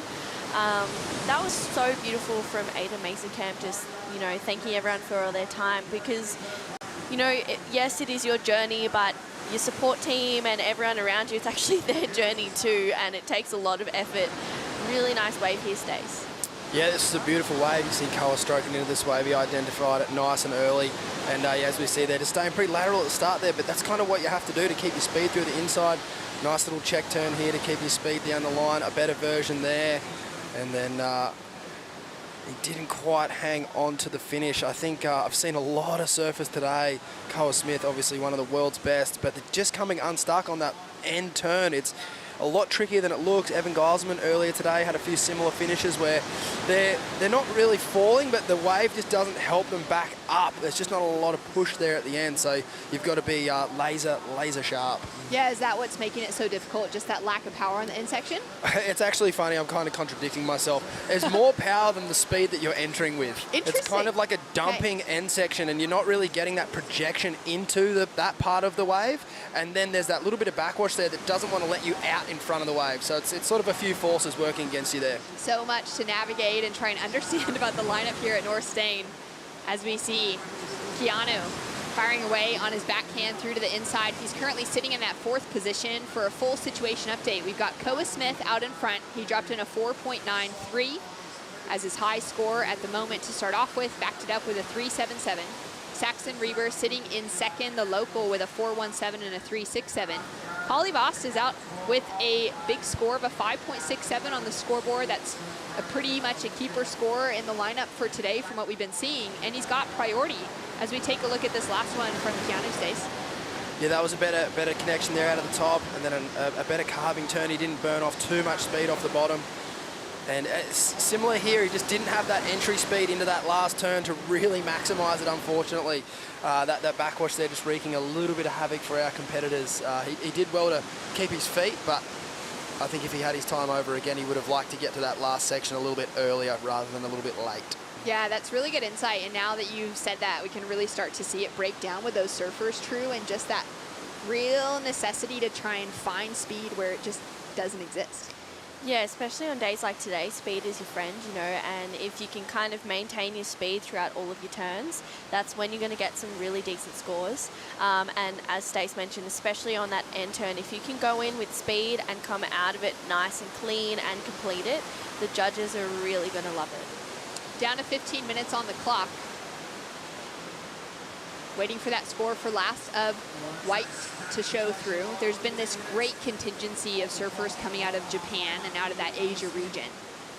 That was so beautiful from Aiden Mason Camp, just, you know, thanking everyone for all their time, because, you know, yes, it is your journey, but your support team and everyone around you, it's actually their journey too, and it takes a lot of effort. Really nice wave here, Stace. Yeah, this is a beautiful wave. You see Koa stroking into this wave. He identified it nice and early, and as we see there, just staying pretty lateral at the start there, but that's kind of what you have to do to keep your speed through the inside. Nice little check turn here to keep your speed down the line, a better version there, and then He didn't quite hang on to the finish. I think I've seen a lot of surfers today. Koa Smith, obviously one of the world's best, but they're just coming unstuck on that end turn. It's a lot trickier than it looks. Evan Geiselman earlier today had a few similar finishes where they're not really falling, but the wave just doesn't help them back up. There's just not a lot of push there at the end, so you've got to be laser sharp. Yeah, is that what's making it so difficult? Just that lack of power on the end section? It's actually funny, I'm kind of contradicting myself. There's more power than the speed that you're entering with. Interesting. It's kind of like a dumping end section, and you're not really getting that projection into that part of the wave. And then there's that little bit of backwash there that doesn't want to let you out in front of the wave. So it's sort of a few forces working against you there. So much to navigate and try and understand about the lineup here at North Stain. As we see Keanu firing away on his backhand through to the inside. He's currently sitting in that 4th position. For a full situation update, we've got Koa Smith out in front. He dropped in a 4.93 as his high score at the moment to start off with, backed it up with a 3.77. Saxon Reber sitting in 2nd, the local, with a 4.17 and a 3.67. Holly Voss is out with a big score of a 5.67 on the scoreboard. That's a pretty much a keeper score in the lineup for today from what we've been seeing, and he's got priority as we take a look at this last one from Keanu Stace. Yeah, that was a better connection there out of the top, and then a better carving turn. He didn't burn off too much speed off the bottom. And similar here, he just didn't have that entry speed into that last turn to really maximize it, unfortunately. That backwash there just wreaking a little bit of havoc for our competitors. He did well to keep his feet, but I think if he had his time over again, he would have liked to get to that last section a little bit earlier rather than a little bit late. Yeah, that's really good insight. And now that you've said that, we can really start to see it break down with those surfers, True, and just that real necessity to try and find speed where it just doesn't exist. Yeah, especially on days like today, speed is your friend, you know, and if you can kind of maintain your speed throughout all of your turns, that's when you're going to get some really decent scores. And as Stace mentioned, especially on that end turn, if you can go in with speed and come out of it nice and clean and complete it, the judges are really going to love it. Down to 15 minutes on the clock. Waiting for that score for last of white to show through. There's been this great contingency of surfers coming out of Japan and out of that Asia region.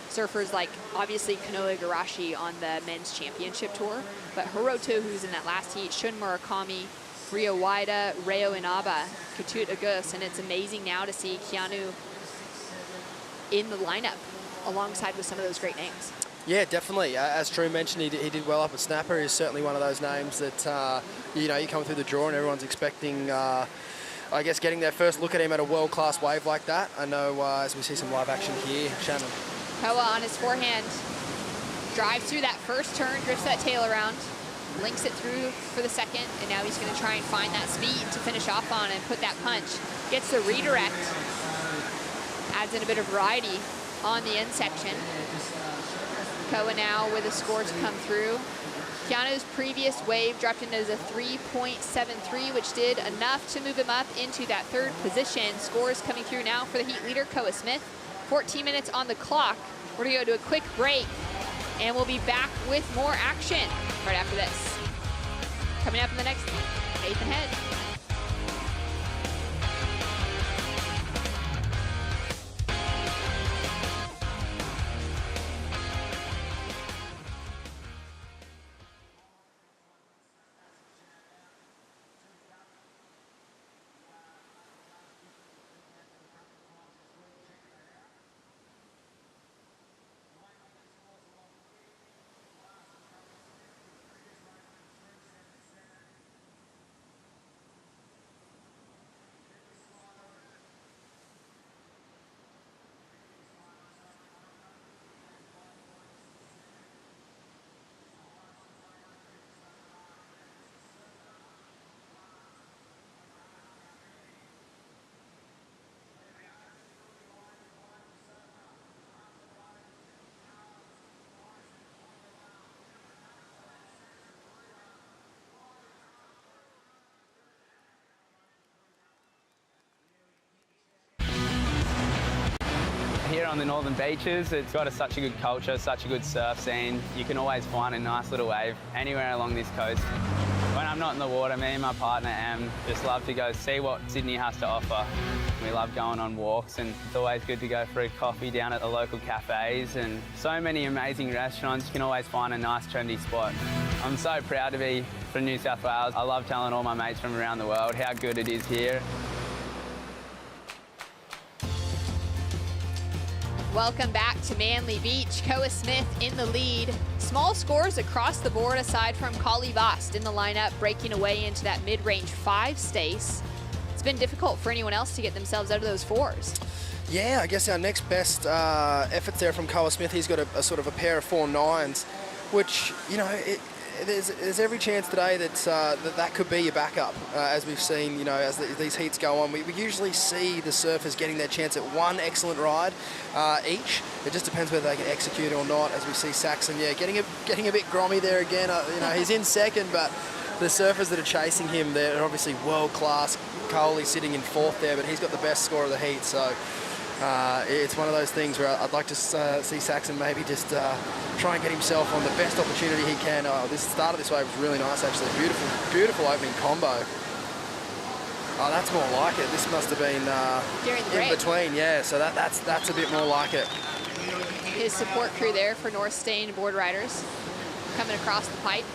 Surfers like, obviously, Kanoa Igarashi on the men's championship tour, but Hiroto, who's in that last heat, Shun Murakami, Rio Waida, Reo Inaba, Katut Agus, and it's amazing now to see Keanu in the lineup alongside with some of those great names. Yeah, definitely. As True mentioned, he did well up at Snapper. He's certainly one of those names that, you know, you come through the draw and everyone's expecting, I guess, getting their first look at him at a world-class wave like that. I know as we see some live action here, Shannon. Koa on his forehand, drives through that first turn, drifts that tail around, links it through for the second, and now he's going to try and find that speed to finish off on and put that punch. Gets the redirect, adds in a bit of variety on the end section. Koa now with a score to come through. Keanu's previous wave dropped in as a 3.73, which did enough to move him up into that 3rd position. Scores coming through now for the heat leader, Koa Smith. 14 minutes on the clock. We're gonna go to a quick break, and we'll be back with more action right after this. Coming up in the next 8th and Head. Here on the northern beaches, it's got such a good culture, such a good surf scene. You can always find a nice little wave anywhere along this coast. When I'm I'm not in the water, me and my partner Em just love to go see what Sydney has to offer. We love going on walks, and it's always good to go for a coffee down at the local cafes, and so many amazing restaurants. You can always find a nice trendy spot. I'm so proud to be from New South Wales. I love telling all my mates from around the world how good it is here. Welcome back to Manly Beach. Koa Smith in the lead. Small scores across the board aside from Kali Vast in the lineup, breaking away into that mid-range 5, Stace. It's been difficult for anyone else to get themselves out of those 4s. Yeah, I guess our next best efforts there from Koa Smith. He's got a sort of a pair of 4 9s, which, you know, there's every chance today that could be your backup, as we've seen, you know, as these heats go on. We usually see the surfers getting their chance at one excellent ride each. It just depends whether they can execute or not, as we see Saxon, yeah, getting a bit grommy there again. You know, he's in second, but the surfers that are chasing him, they're obviously world-class. Coley sitting in 4th there, but he's got the best score of the heat, so it's one of those things where I'd like to see Saxon maybe just try and get himself on the best opportunity he can. Oh, this start of this wave was really nice, actually. Beautiful opening combo. Oh, that's more like it. This must have been in between, yeah. So that's a bit more like it. His support crew there for North Stain board riders coming across the pipe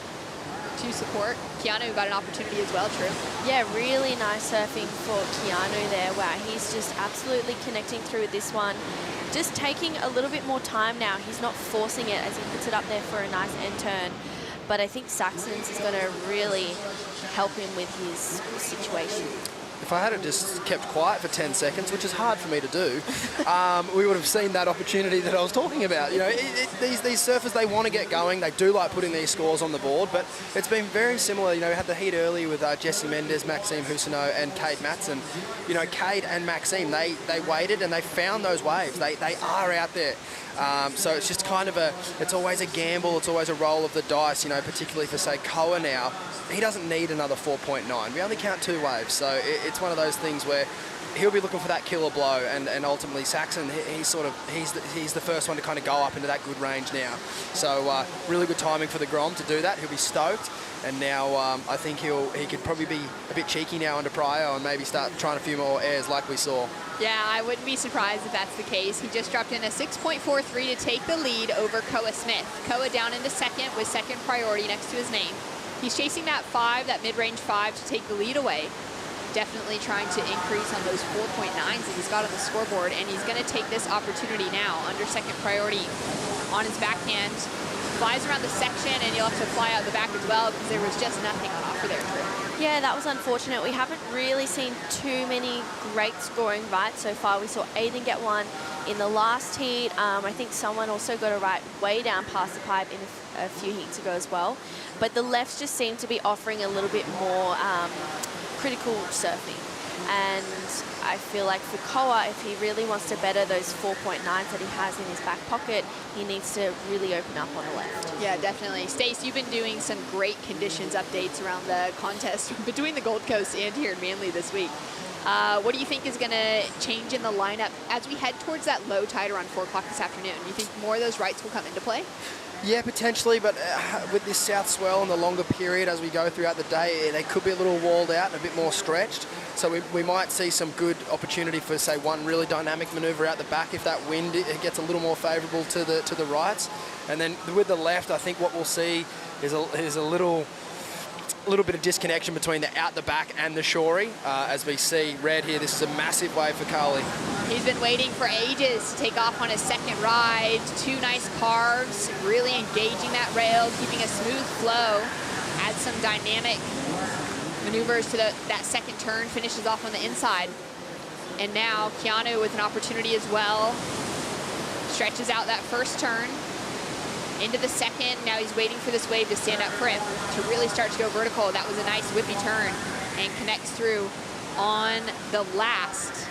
to support. Keanu got an opportunity as well, True. Yeah, really nice surfing for Keanu there, where he's just absolutely connecting through with this one. Just taking a little bit more time now. He's not forcing it as he puts it up there for a nice end turn. But I think Saxon's is going to really help him with his situation. If I had just kept quiet for 10 seconds, which is hard for me to do, we would have seen that opportunity that I was talking about. You know, these surfers, they want to get going. They do like putting these scores on the board, but it's been very similar. You know, we had the heat early with Jesse Mendes, Maxime Husino, and Cade Matson. You know, Cade and Maxime, they waited and they found those waves. They are out there. So it's just kind of it's always a gamble. It's always a roll of the dice, you know, particularly for, say, Koa now. He doesn't need another 4.9. We only count 2 waves. So it's one of those things where he'll be looking for that killer blow, and ultimately Saxon, he's the first one to kind of go up into that good range now. So really good timing for the Grom to do that. He'll be stoked, and now I think he could probably be a bit cheeky now under Pryor and maybe start trying a few more airs like we saw. Yeah, I wouldn't be surprised if that's the case. He just dropped in a 6.43 to take the lead over Koa Smith. Koa down into second with second priority next to his name. He's chasing that 5, that mid-range 5, to take the lead away. Definitely trying to increase on those 4.9s that he's got on the scoreboard, and he's going to take this opportunity now under second priority on his backhand. Flies around the section, and you'll have to fly out the back as well because there was just nothing on offer there, Drew. Yeah, that was unfortunate. We haven't really seen too many great scoring rights so far. We saw Aiden get one in the last heat. I think someone also got a right way down past the pipe in a few heats ago as well. But the lefts just seem to be offering a little bit more critical surfing. And I feel like for Koa, if he really wants to better those 4.9s that he has in his back pocket, he needs to really open up on the left. Yeah, definitely. Stace, you've been doing some great conditions updates around the contest between the Gold Coast and here in Manly this week. What do you think is going to change in the lineup as we head towards that low tide around 4 o'clock this afternoon? Do you think more of those rights will come into play? Yeah, potentially, but with this south swell and the longer period as we go throughout the day, they could be a little walled out and a bit more stretched. So we might see some good opportunity for, say, one really dynamic manoeuvre out the back if that wind it gets a little more favourable to the rights. And then with the left, I think what we'll see is a little bit of disconnection between the out the back and the shorey. As we see red here, this is a massive wave for Carly. He's been waiting for ages to take off on his second ride. 2 nice carves, really engaging that rail, keeping a smooth flow. Add some dynamic maneuvers to that second turn, finishes off on the inside. And now Keanu with an opportunity as well. Stretches out that first turn into the second. Now he's waiting for this wave to stand up for him to really start to go vertical. That was a nice whippy turn and connects through on the last.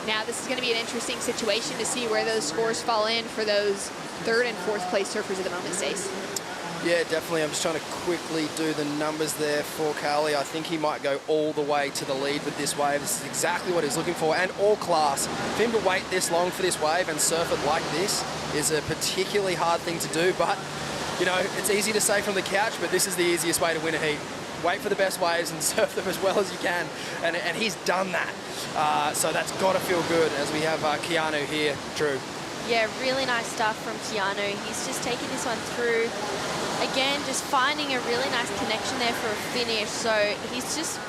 Now this is going to be an interesting situation to see where those scores fall in for those 3rd and 4th place surfers at the moment, Stace. Yeah, definitely. I'm just trying to quickly do the numbers there for Carly. I think he might go all the way to the lead with this wave. This is exactly what he's looking for, and all class. For him to wait this long for this wave and surf it like this is a particularly hard thing to do, but, you know, it's easy to say from the couch, but this is the easiest way to win a heat. wait for the best waves and surf them as well as you can. And he's done that. So that's got to feel good as we have Keanu here, Drew. Yeah, really nice stuff from Keanu. He's just taking this one through. Again, just finding a really nice connection there for a finish. So he's just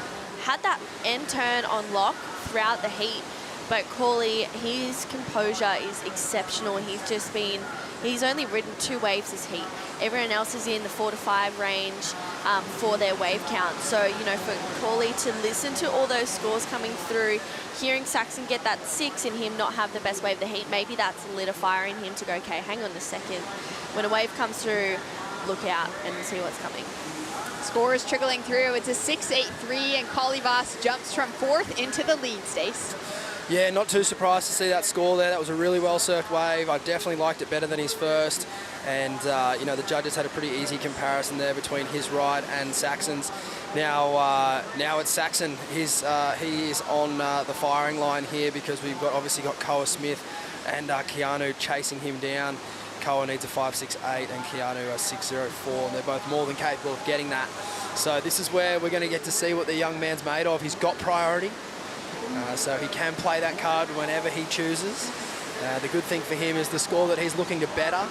had that end turn on lock throughout the heat. But Corley, his composure is exceptional. He's only ridden 2 waves this heat. Everyone else is in the 4 to 5 range for their wave count. So, you know, for Corley to listen to all those scores coming through, hearing Saxon get that 6 and him not have the best wave of the heat, maybe that's lit a fire in him to go, okay, hang on a second. When a wave comes through, look out and see what's coming. Scores trickling through. It's a 6-8-3, and Collie Voss jumps from 4th into the lead, Stace. Yeah, not too surprised to see that score there. That was a really well-surfed wave. I definitely liked it better than his first. And, you know, the judges had a pretty easy comparison there between his ride and Saxon's. Now it's Saxon. He is on the firing line here because we've obviously got Koa Smith and Keanu chasing him down. Koa needs a 5.68 and Keanu a 6.04, and they're both more than capable of getting that. So this is where we're going to get to see what the young man's made of. He's got priority. So he can play that card whenever he chooses. The good thing for him is the score that he's looking to better.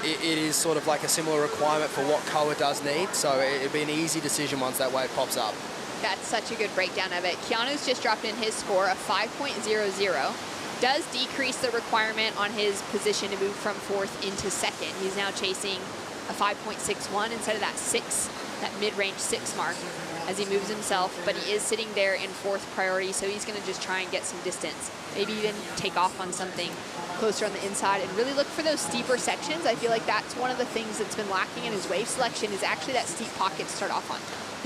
It is sort of like a similar requirement for what Koa does need, so it'd be an easy decision once that wave pops up. That's such a good breakdown of it. Keanu's just dropped in his score of 5.00. Does decrease the requirement on his position to move from 4th into 2nd. He's now chasing a 5.61 instead of that 6, that mid-range 6 mark, as he moves himself, but he is sitting there in 4th priority, so he's going to just try and get some distance, maybe even take off on something closer on the inside and really look for those steeper sections. I feel like that's one of the things that's been lacking in his wave selection is actually that steep pocket to start off on.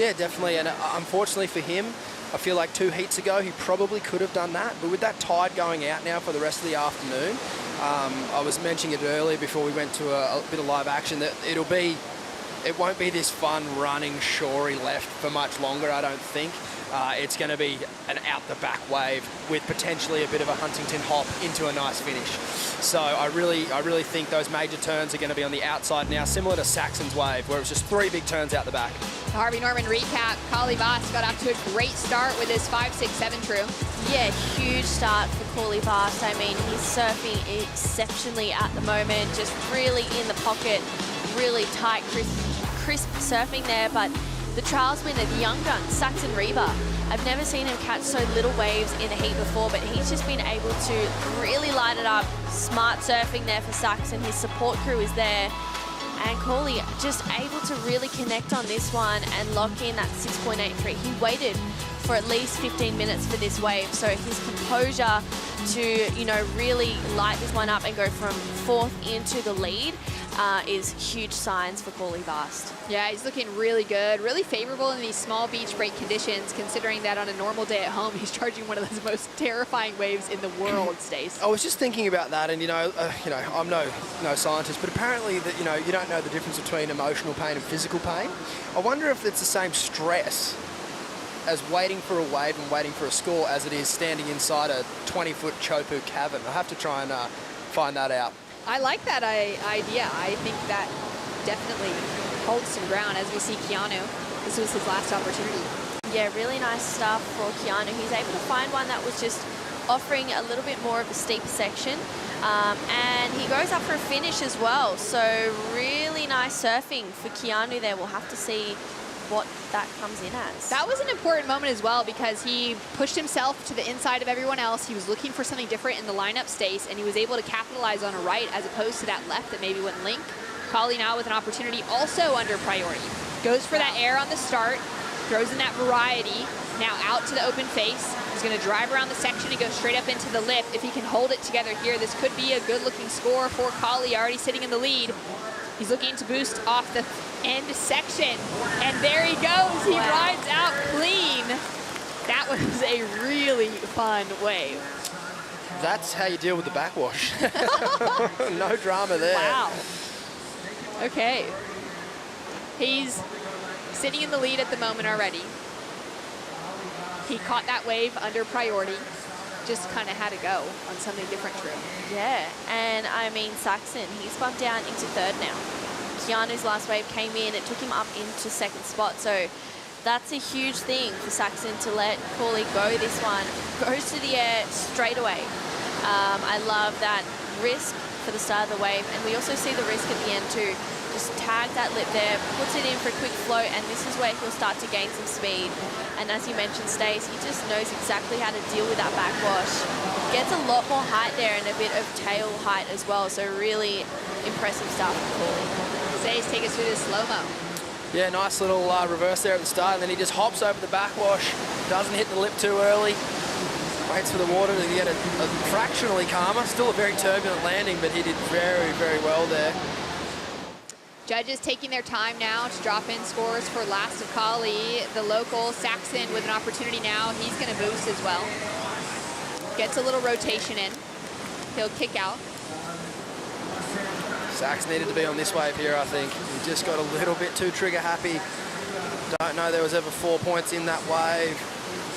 Yeah, definitely, and unfortunately for him, I feel like 2 heats ago he probably could have done that, but with that tide going out now for the rest of the afternoon, I was mentioning it earlier before we went to a bit of live action that it won't be this fun running shory left for much longer, I don't think. It's going to be an out-the-back wave with potentially a bit of a Huntington hop into a nice finish. So I really think those major turns are going to be on the outside now, similar to Saxon's wave, where it was just 3 big turns out the back. Harvey Norman recap. Collie Voss got off to a great start with his 5.67 true. Yeah, huge start for Corley Voss. I mean, he's surfing exceptionally at the moment, just really in the pocket, really tight, crisp surfing there, but the trials winner, the young gun, Saxon Reba, I've never seen him catch so little waves in a heat before, but he's just been able to really light it up. Smart surfing there for Saxon. His support crew is there. And Corley just able to really connect on this one and lock in that 6.83. He waited for at least 15 minutes for this wave, so his composure to, you know, really light this one up and go from 4th into the lead is huge signs for Corley Voss. Yeah, he's looking really good, really favorable in these small beach break conditions, considering that on a normal day at home, he's charging one of those most terrifying waves in the world, Stace. I was just thinking about that, and you know, I'm no scientist, but apparently that you don't know the difference between emotional pain and physical pain. I wonder if it's the same stress as waiting for a wave and waiting for a score as it is standing inside a 20-foot Chopu cavern. I'll have to try and find that out. I like that idea. I think that definitely holds some ground as we see Keanu. This was his last opportunity. Yeah, really nice stuff for Keanu. He's able to find one that was just offering a little bit more of a steep section. And he goes up for a finish as well. So really nice surfing for Keanu there. We'll have to see what that comes in as. That was an important moment as well because he pushed himself to the inside of everyone else. He was looking for something different in the lineup Stace, and he was able to capitalize on a right as opposed to that left that maybe wouldn't link. Collie now with an opportunity also under priority. Goes for that air on the start, throws in that variety, now out to the open face. He's going to drive around the section and go straight up into the lip. If he can hold it together here, this could be a good looking score for Collie, already sitting in the lead. He's looking to boost off the end section, and there he goes. He rides out clean. That was a really fun wave. That's how you deal with the backwash. No drama there. Wow. Okay. He's sitting in the lead at the moment already. He caught that wave under priority. Just kind of had to go on something different, Drew. Yeah, and I mean, Saxon, he's bumped down into 3rd now. Keanu's last wave came in, it took him up into 2nd spot, so that's a huge thing for Saxon to let Corley go this one. Goes to the air straight away. I love that risk for the start of the wave, and we also see the risk at the end too. Just tag that lip there, puts it in for a quick float, and this is where he'll start to gain some speed. And as you mentioned, Stace, he just knows exactly how to deal with that backwash. Gets a lot more height there and a bit of tail height as well, so really impressive stuff from Corley. Stace, take us through this slow-mo. Yeah, nice little reverse there at the start, and then he just hops over the backwash, doesn't hit the lip too early, waits for the water to get a fractionally calmer. Still a very turbulent landing, but he did very, very well there. Judges taking their time now to drop in scores for last of Kali. The local Saxon with an opportunity now. He's going to boost as well. Gets a little rotation in. He'll kick out. Sax needed to be on this wave here, I think. He just got a little bit too trigger happy. Don't know there was ever 4 points in that wave.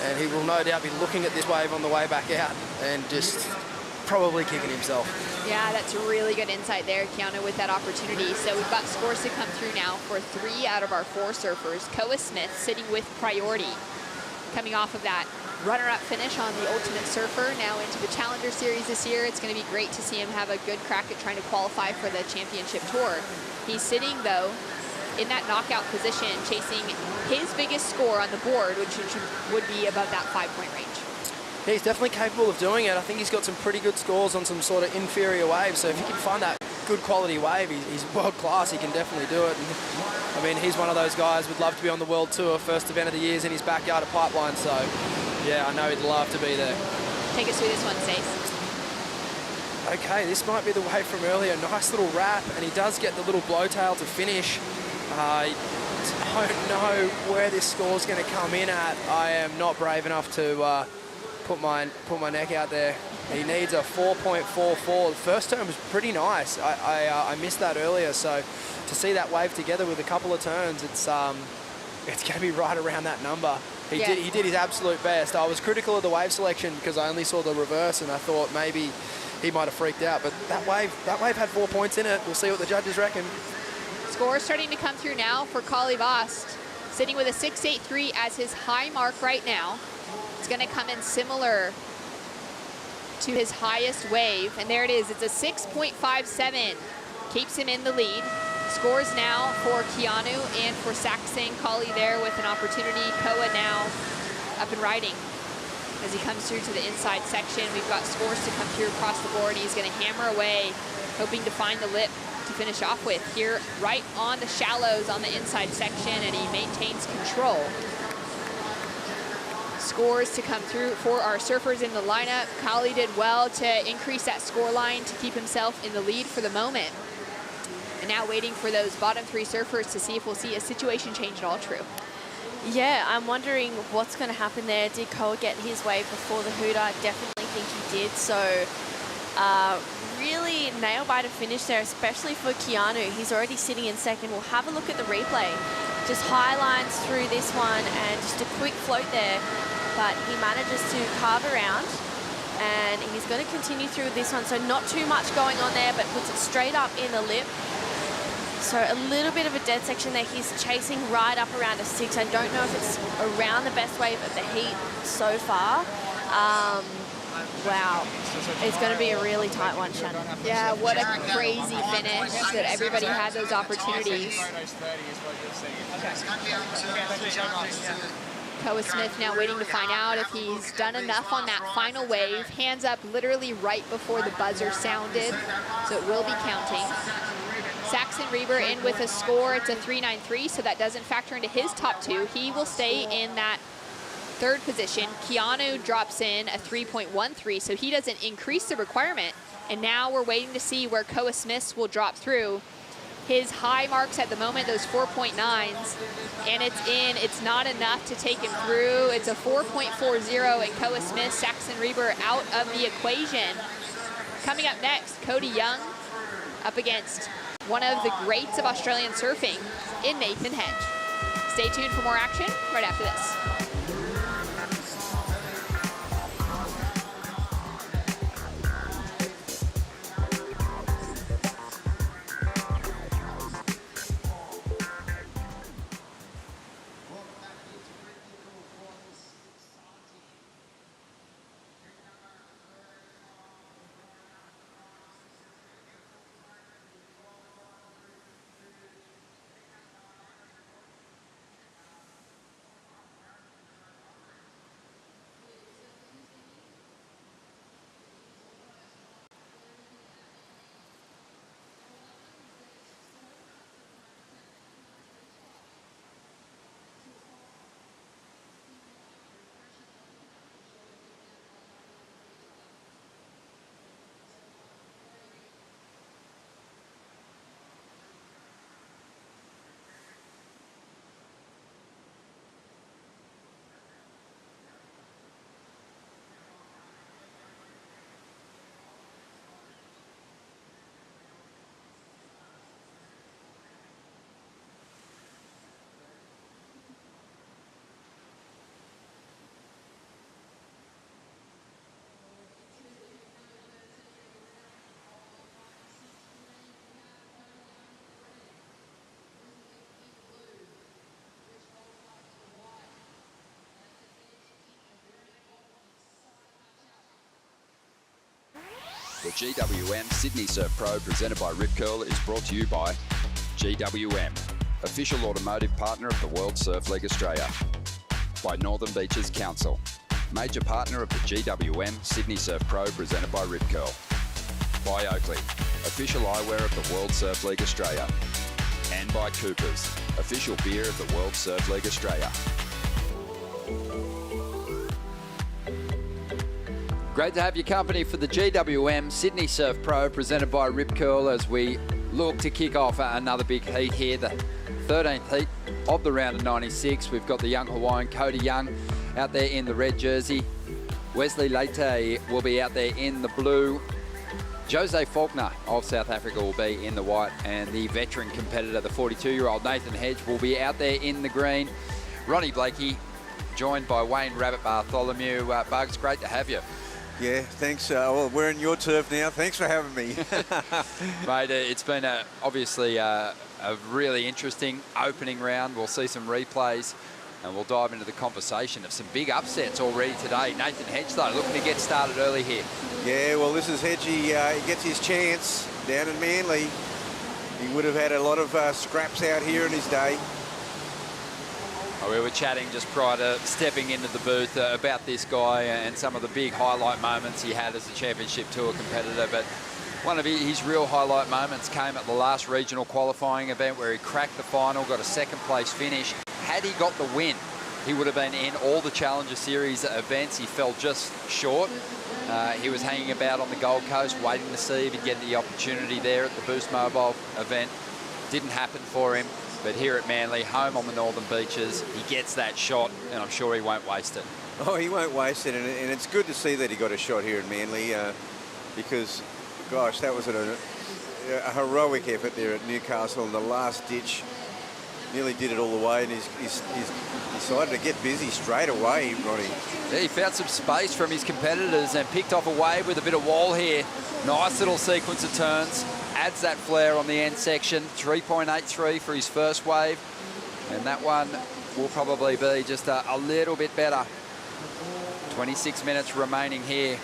And he will no doubt be looking at this wave on the way back out and just probably kicking himself. Yeah, that's really good insight there, Keanu, with that opportunity. So we've got scores to come through now for 3 out of our 4 surfers. Koa Smith sitting with priority. Coming off of that runner-up finish on the Ultimate Surfer, now into the Challenger Series this year. It's going to be great to see him have a good crack at trying to qualify for the championship tour. He's sitting, though, in that knockout position, chasing his biggest score on the board, which would be above that 5-point range. Yeah, he's definitely capable of doing it. I think he's got some pretty good scores on some sort of inferior waves. So if he can find that good quality wave, he's world class. He can definitely do it. And, I mean, he's one of those guys would love to be on the World Tour. First event of the year is in his backyard at Pipeline. So, yeah, I know he'd love to be there. Take us through this one, Stace. Okay, this might be the wave from earlier. Nice little wrap, and he does get the little blowtail to finish. I don't know where this score's going to come in at. I am not brave enough to put my neck out there. He needs a 4.44. The first turn was pretty nice. I missed that earlier, so to see that wave together with a couple of turns, it's going to be right around that number. He did his absolute best. I was critical of the wave selection because I only saw the reverse, and I thought maybe he might have freaked out. But that wave had 4 points in it. We'll see what the judges reckon. Score starting to come through now for Kali Vost, sitting with a 6.83 as his high mark right now. It's going to come in similar to his highest wave, and there it is. It's a 6.57. Keeps him in the lead. Scores now for Keanu and for Saxon. Kali there with an opportunity. Koa now up and riding. As he comes through to the inside section, we've got scores to come through across the board. He's going to hammer away, hoping to find the lip to finish off with here right on the shallows on the inside section, and he maintains control. Scores to come through for our surfers in the lineup. Kali did well to increase that score line to keep himself in the lead for the moment. And now waiting for those bottom 3 surfers to see if we'll see a situation change at all true. Yeah, I'm wondering what's going to happen there. Did Koa get his wave before the Hooter? I definitely think he did. So really nail-biter finish there, especially for Keanu. He's already sitting in second. We'll have a look at the replay. Just high lines through this one and just a quick float there. But he manages to carve around, and he's going to continue through this one. So not too much going on there, but puts it straight up in the lip. So a little bit of a dead section there. He's chasing right up around a 6. I don't know if it's around the best wave of the heat so far. Wow, it's going to be a really tight one, Shannon. Yeah, what a crazy finish that everybody had those opportunities. Koa Smith now waiting to find out if he's done enough on that final wave. Hands up literally right before the buzzer sounded, so it will be counting. Saxon Reber in with a score. It's a 3.93, so that doesn't factor into his top 2. He will stay in that 3rd position. Keanu drops in a 3.13, so he doesn't increase the requirement. And now we're waiting to see where Koa Smith will drop through. His high marks at the moment, those 4.9s, and it's in. It's not enough to take him through. It's a 4.40, and Koa Smith, Saxon Reber out of the equation. Coming up next, Cody Young up against one of the greats of Australian surfing in Nathan Hedge. Stay tuned for more action right after this. The GWM Sydney Surf Pro presented by Rip Curl is brought to you by GWM, official automotive partner of the World Surf League Australia. By Northern Beaches Council, major partner of the GWM Sydney Surf Pro presented by Rip Curl. By Oakley, official eyewear of the World Surf League Australia. And by Coopers, official beer of the World Surf League Australia. Great to have your company for the GWM Sydney Surf Pro presented by Rip Curl as we look to kick off another big heat here, the 13th heat of the round of 96. We've got the young Hawaiian Cody Young out there in the red jersey. Wesley Leite will be out there in the blue. Jose Faulkner of South Africa will be in the white, and the veteran competitor, the 42-year-old Nathan Hedge, will be out there in the green. Ronnie Blakey, joined by Wayne Rabbit Bartholomew. Bugs, great to have you. Yeah, thanks. Well, we're in your turf now. Thanks for having me. Mate, it's been obviously a really interesting opening round. We'll see some replays and we'll dive into the conversation of some big upsets already today. Nathan Hedge, though, looking to get started early here. Yeah, well, this is Hedgie. He gets his chance down in Manly. He would have had a lot of scraps out here in his day. We were chatting just prior to stepping into the booth about this guy and some of the big highlight moments he had as a Championship Tour competitor. But one of his real highlight moments came at the last regional qualifying event where he cracked the final, got a second place finish. Had he got the win, he would have been in all the Challenger Series events. He fell just short. He was hanging about on the Gold Coast, waiting to see if he'd get the opportunity there at the Boost Mobile event. Didn't happen for him. But here at Manly, home on the Northern Beaches, he gets that shot, and I'm sure he won't waste it. Oh, he won't waste it, and it's good to see that he got a shot here at Manly because, gosh, that was a heroic effort there at Newcastle in the last ditch. Nearly did it all the way, and he's decided to get busy straight away, Ronnie. Yeah, he found some space from his competitors and picked off a wave with a bit of wall here. Nice little sequence of turns. Adds that flare on the end section. 3.83 for his first wave. And that one will probably be just a little bit better. 26 minutes remaining here.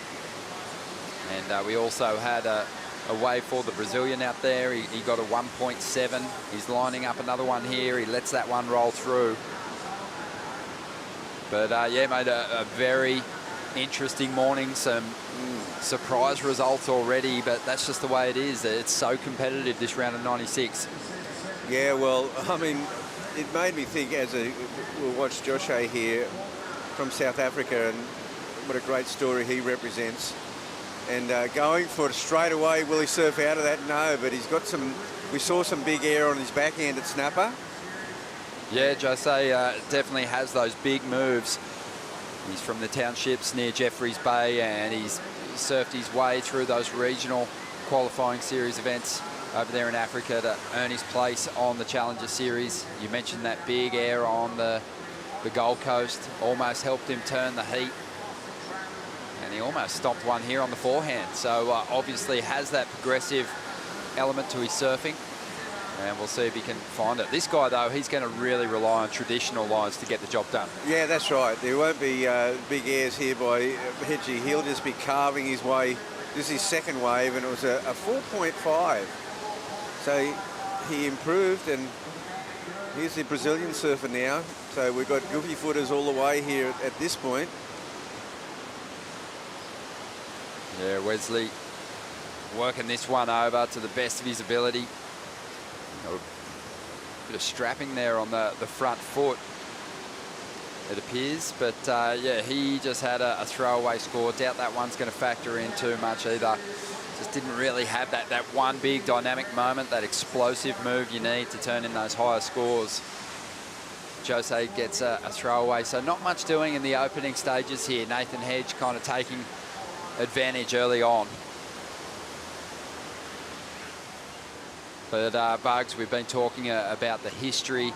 And we also had a wave for the Brazilian out there. He got a 1.7. He's lining up another one here. He lets that one roll through. But yeah, mate, a very interesting morning. Some surprise results already, but that's just the way it is. It's so competitive, this round of 96. Yeah, well, I mean, it made me think as we'll watch Joshua here from South Africa, and what a great story he represents. And going for it straight away, will he surf out of that? No, but he's got some, we saw some big air on his backhand at snapper. Yeah, Jose definitely has those big moves. He's from the townships near Jeffreys Bay, and he's surfed his way through those regional qualifying series events over there in Africa to earn his place on the Challenger Series. You mentioned that big air on the Gold Coast, almost helped him turn the heat. And he almost stopped one here on the forehand. So obviously has that progressive element to his surfing. And we'll see if he can find it. This guy, though, he's going to really rely on traditional lines to get the job done. Yeah, that's right. There won't be big airs here by Hedgie. He'll just be carving his way. This is his second wave, and it was a 4.5. So he improved, and here's the Brazilian surfer now. So we've got goofy footers all the way here at this point. Yeah, Wesley working this one over to the best of his ability. A bit of strapping there on the front foot, it appears. But yeah, he just had a throwaway score. Doubt that one's going to factor in too much either. Just didn't really have that one big dynamic moment, that explosive move you need to turn in those higher scores. Jose gets a throwaway, so not much doing in the opening stages here. Nathan Hedge kind of taking advantage early on. But Bugs, we've been talking about the history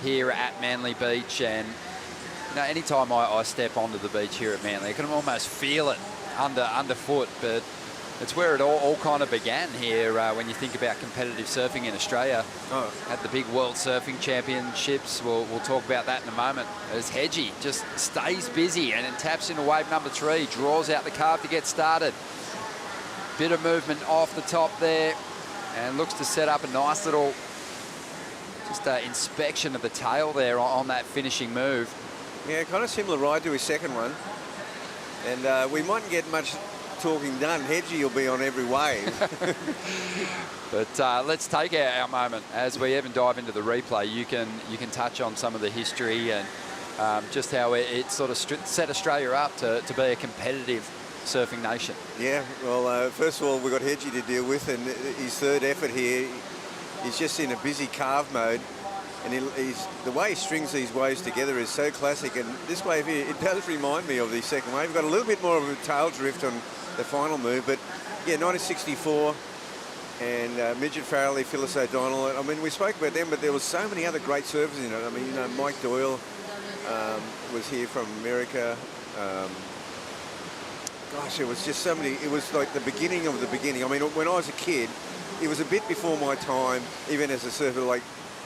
here at Manly Beach, and you know, anytime I step onto the beach here at Manly, I can almost feel it underfoot. But it's where it all kind of began here when you think about competitive surfing in Australia. At the big World Surfing Championships, we'll talk about that in a moment. As Hedgie just stays busy and then taps into wave number 3, draws out the carve to get started. Bit of movement off the top there, and looks to set up a nice little inspection of the tail there on that finishing move. Yeah, kind of similar ride to his second one. And we mightn't get much talking done. Hedgie will be on every wave. But let's take our moment as we even dive into the replay. You can touch on some of the history and just how it sort of set Australia up to be a competitive surfing nation. Yeah, well, first of all, we've got Hedgie to deal with, and his third effort here, he's just in a busy carve mode. And the way he strings these waves together is so classic. And this wave here, it does remind me of the second wave. We've got a little bit more of a tail drift on the final move. But, yeah, 1964 and Midget Farrelly, Phyllis O'Donnell. I mean, we spoke about them, but there was so many other great surfers in it. I mean, you know, Mike Doyle was here from America. Gosh, it was just so many. It was like the beginning of the beginning. I mean, when I was a kid, it was a bit before my time, even as a surfer. Like,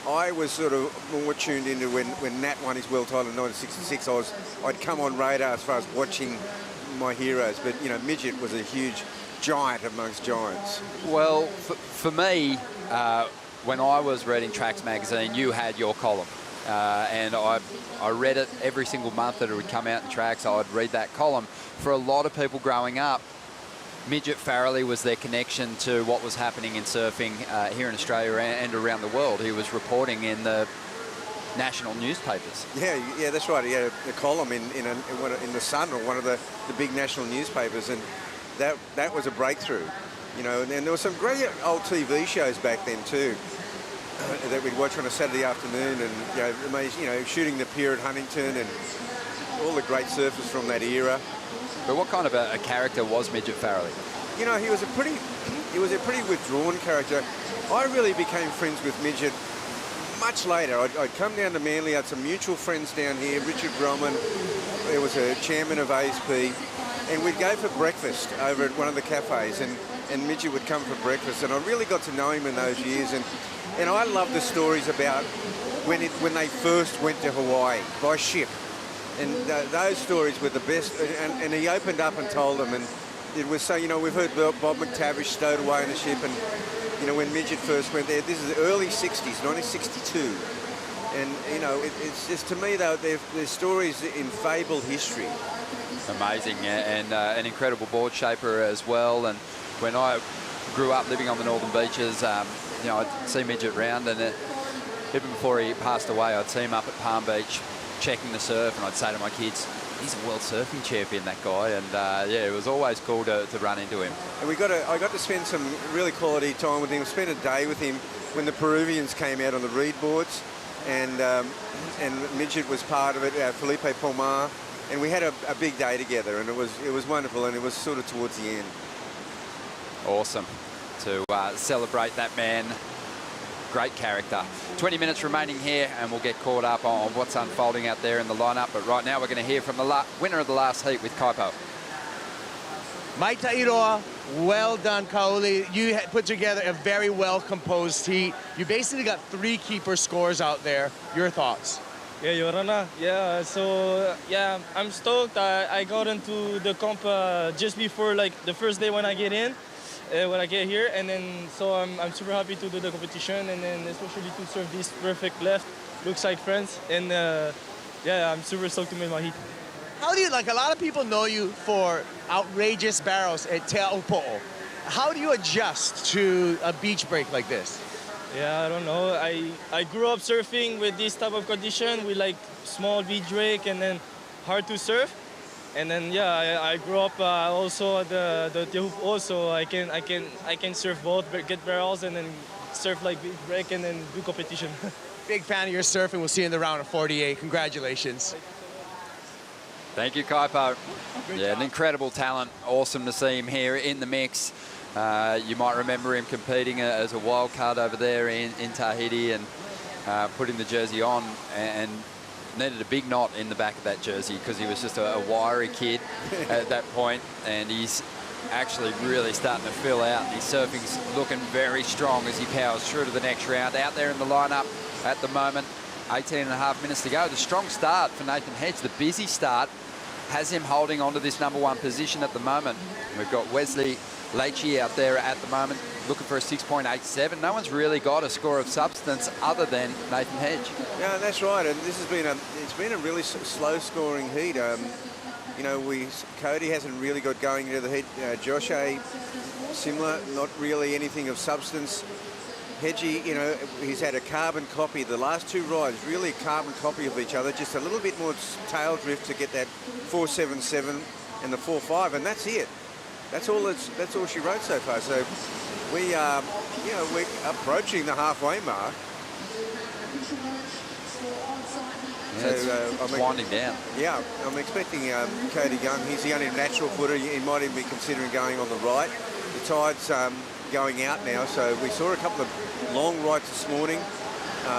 I was sort of more tuned into when Nat won his world title in 1966. I'd come on radar as far as watching my heroes. But, you know, Midget was a huge giant amongst giants. Well, for me, when I was reading Tracks magazine, you had your column. And I read it every single month that it would come out in Tracks. I would read that column. For a lot of people growing up, Midget Farrelly was their connection to what was happening in surfing here in Australia and around the world. He was reporting in the national newspapers. Yeah, that's right. He had a column in the Sun, or one of the big national newspapers, and that was a breakthrough. You know, and there were some great old TV shows back then too that we'd watch on a Saturday afternoon, and you know, Shooting the Pier at Huntington, and all the great surfers from that era. But what kind of a character was Midget Farrelly? You know, he was a pretty withdrawn character. I really became friends with Midget much later. I'd come down to Manly. I had some mutual friends down here. Richard Grumman, there was a chairman of ASP, and we'd go for breakfast over at one of the cafes, and Midget would come for breakfast, and I really got to know him in those years. And I love the stories about when they first went to Hawaii by ship. And those stories were the best, and he opened up and told them, and it was so, you know, we've heard Bob McTavish stowed away in the ship, and, you know, when Midget first went there, this is the early 60s, 1962, and, you know, it's just, to me, though, they're stories in fabled history. Amazing, and an incredible board shaper as well. And when I grew up living on the northern beaches, you know, I'd see Midget round, and even before he passed away, I'd see him up at Palm Beach checking the surf, and I'd say to my kids, he's a world surfing champion, that guy. And yeah, it was always cool to run into him. And I got to spend some really quality time with him. Spent a day with him when the Peruvians came out on the reed boards, and Midget was part of it, Felipe Pomar, and we had a big day together, and it was wonderful, and it was sort of towards the end. Awesome to celebrate that man. Great character. 20 minutes remaining here, and we'll get caught up on what's unfolding out there in the lineup. But right now, we're going to hear from the winner of the last heat with Kaipo. Maita Iroa, well done, Kauli. You put together a very well-composed heat. You basically got 3 keeper scores out there. Your thoughts? Yeah, Yorana. Yeah, so yeah, I'm stoked. I got into the comp just before, like, the first day when I get here, and then so I'm super happy to do the competition, and then especially to serve this perfect left. Looks like friends, and yeah, I'm super stoked to make my heat. How do you, like, a lot of people know you for outrageous barrels at Te Aupo'o. How do you adjust to a beach break like this? Yeah, I don't know. I grew up surfing with this type of condition, with like small beach break and then hard to surf. And then yeah, I grew up also at the Te Aupo'o, so I can surf both, get barrels and then surf like beach break and then do competition. Big fan of your surfing. We'll see you in the round of 48. Congratulations. Thank you, Kaipo. Yeah, an incredible talent. Awesome to see him here in the mix. You might remember him competing as a wild card over there in Tahiti, and putting the jersey on and needed a big knot in the back of that jersey because he was just a wiry kid at that point, and he's actually really starting to fill out. His surfing's looking very strong as he powers through to the next round. Out there in the lineup at the moment, 18.5 minutes to go. The strong start for Nathan Hedge, the busy start. has him holding on to this #1 position at the moment. We've got Wesley Leachy out there at the moment looking for a 6.87. No one's really got a score of substance other than Nathan Hedge. Yeah, that's right. And this has been it's been a really slow scoring heat. You know, Cody hasn't really got going into the heat. Josh A, similar, not really anything of substance. Hedgie, you know, he's had a carbon copy. The last 2 rides, really a carbon copy of each other. Just a little bit more tail drift to get that 4.77 and the 4.5, and that's it. That's all she rode so far. So we are, you know, we're approaching the halfway mark. Yeah, it's winding down. Yeah, I'm expecting Cody Young. He's the only natural footer. He might even be considering going on the right. The tide's going out now, so we saw a couple of long rides this morning.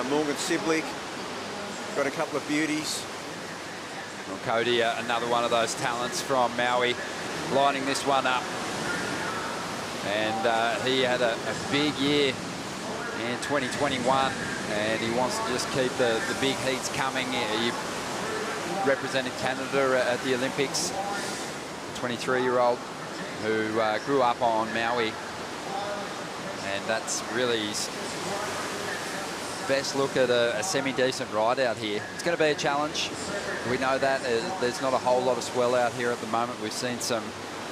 Morgan Siblick got a couple of beauties. Well, Cody, another one of those talents from Maui, lining this one up. And he had a big year in 2021, and he wants to just keep the big heats coming. He represented Canada at the Olympics, a 23-year-old who grew up on Maui, and that's really his best look at a semi-decent ride out here. It's going to be a challenge. We know that. There's not a whole lot of swell out here at the moment. We've seen some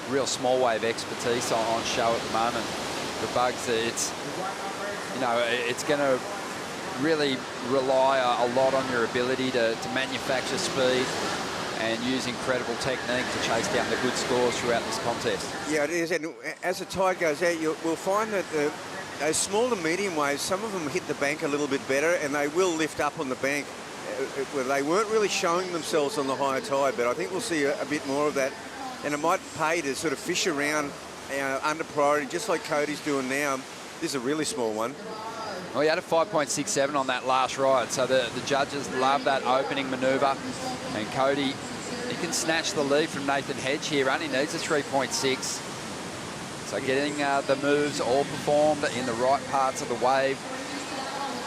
real small wave expertise on show at the moment. The Bugs, it's, you know, it's going to really rely a lot on your ability to manufacture speed and use incredible technique to chase down the good scores throughout this contest. Yeah, it is. And as the tide goes out, we'll find that those small to medium waves, some of them hit the bank a little bit better, and they will lift up on the bank. They weren't really showing themselves on the higher tide, but I think we'll see a bit more of that. And it might pay to sort of fish around under priority, just like Cody's doing now. This is a really small one. Well, he had a 5.67 on that last ride, so the judges love that opening manoeuvre. And Cody, he can snatch the lead from Nathan Hedge here. Only needs a 3.6. So getting the moves all performed in the right parts of the wave.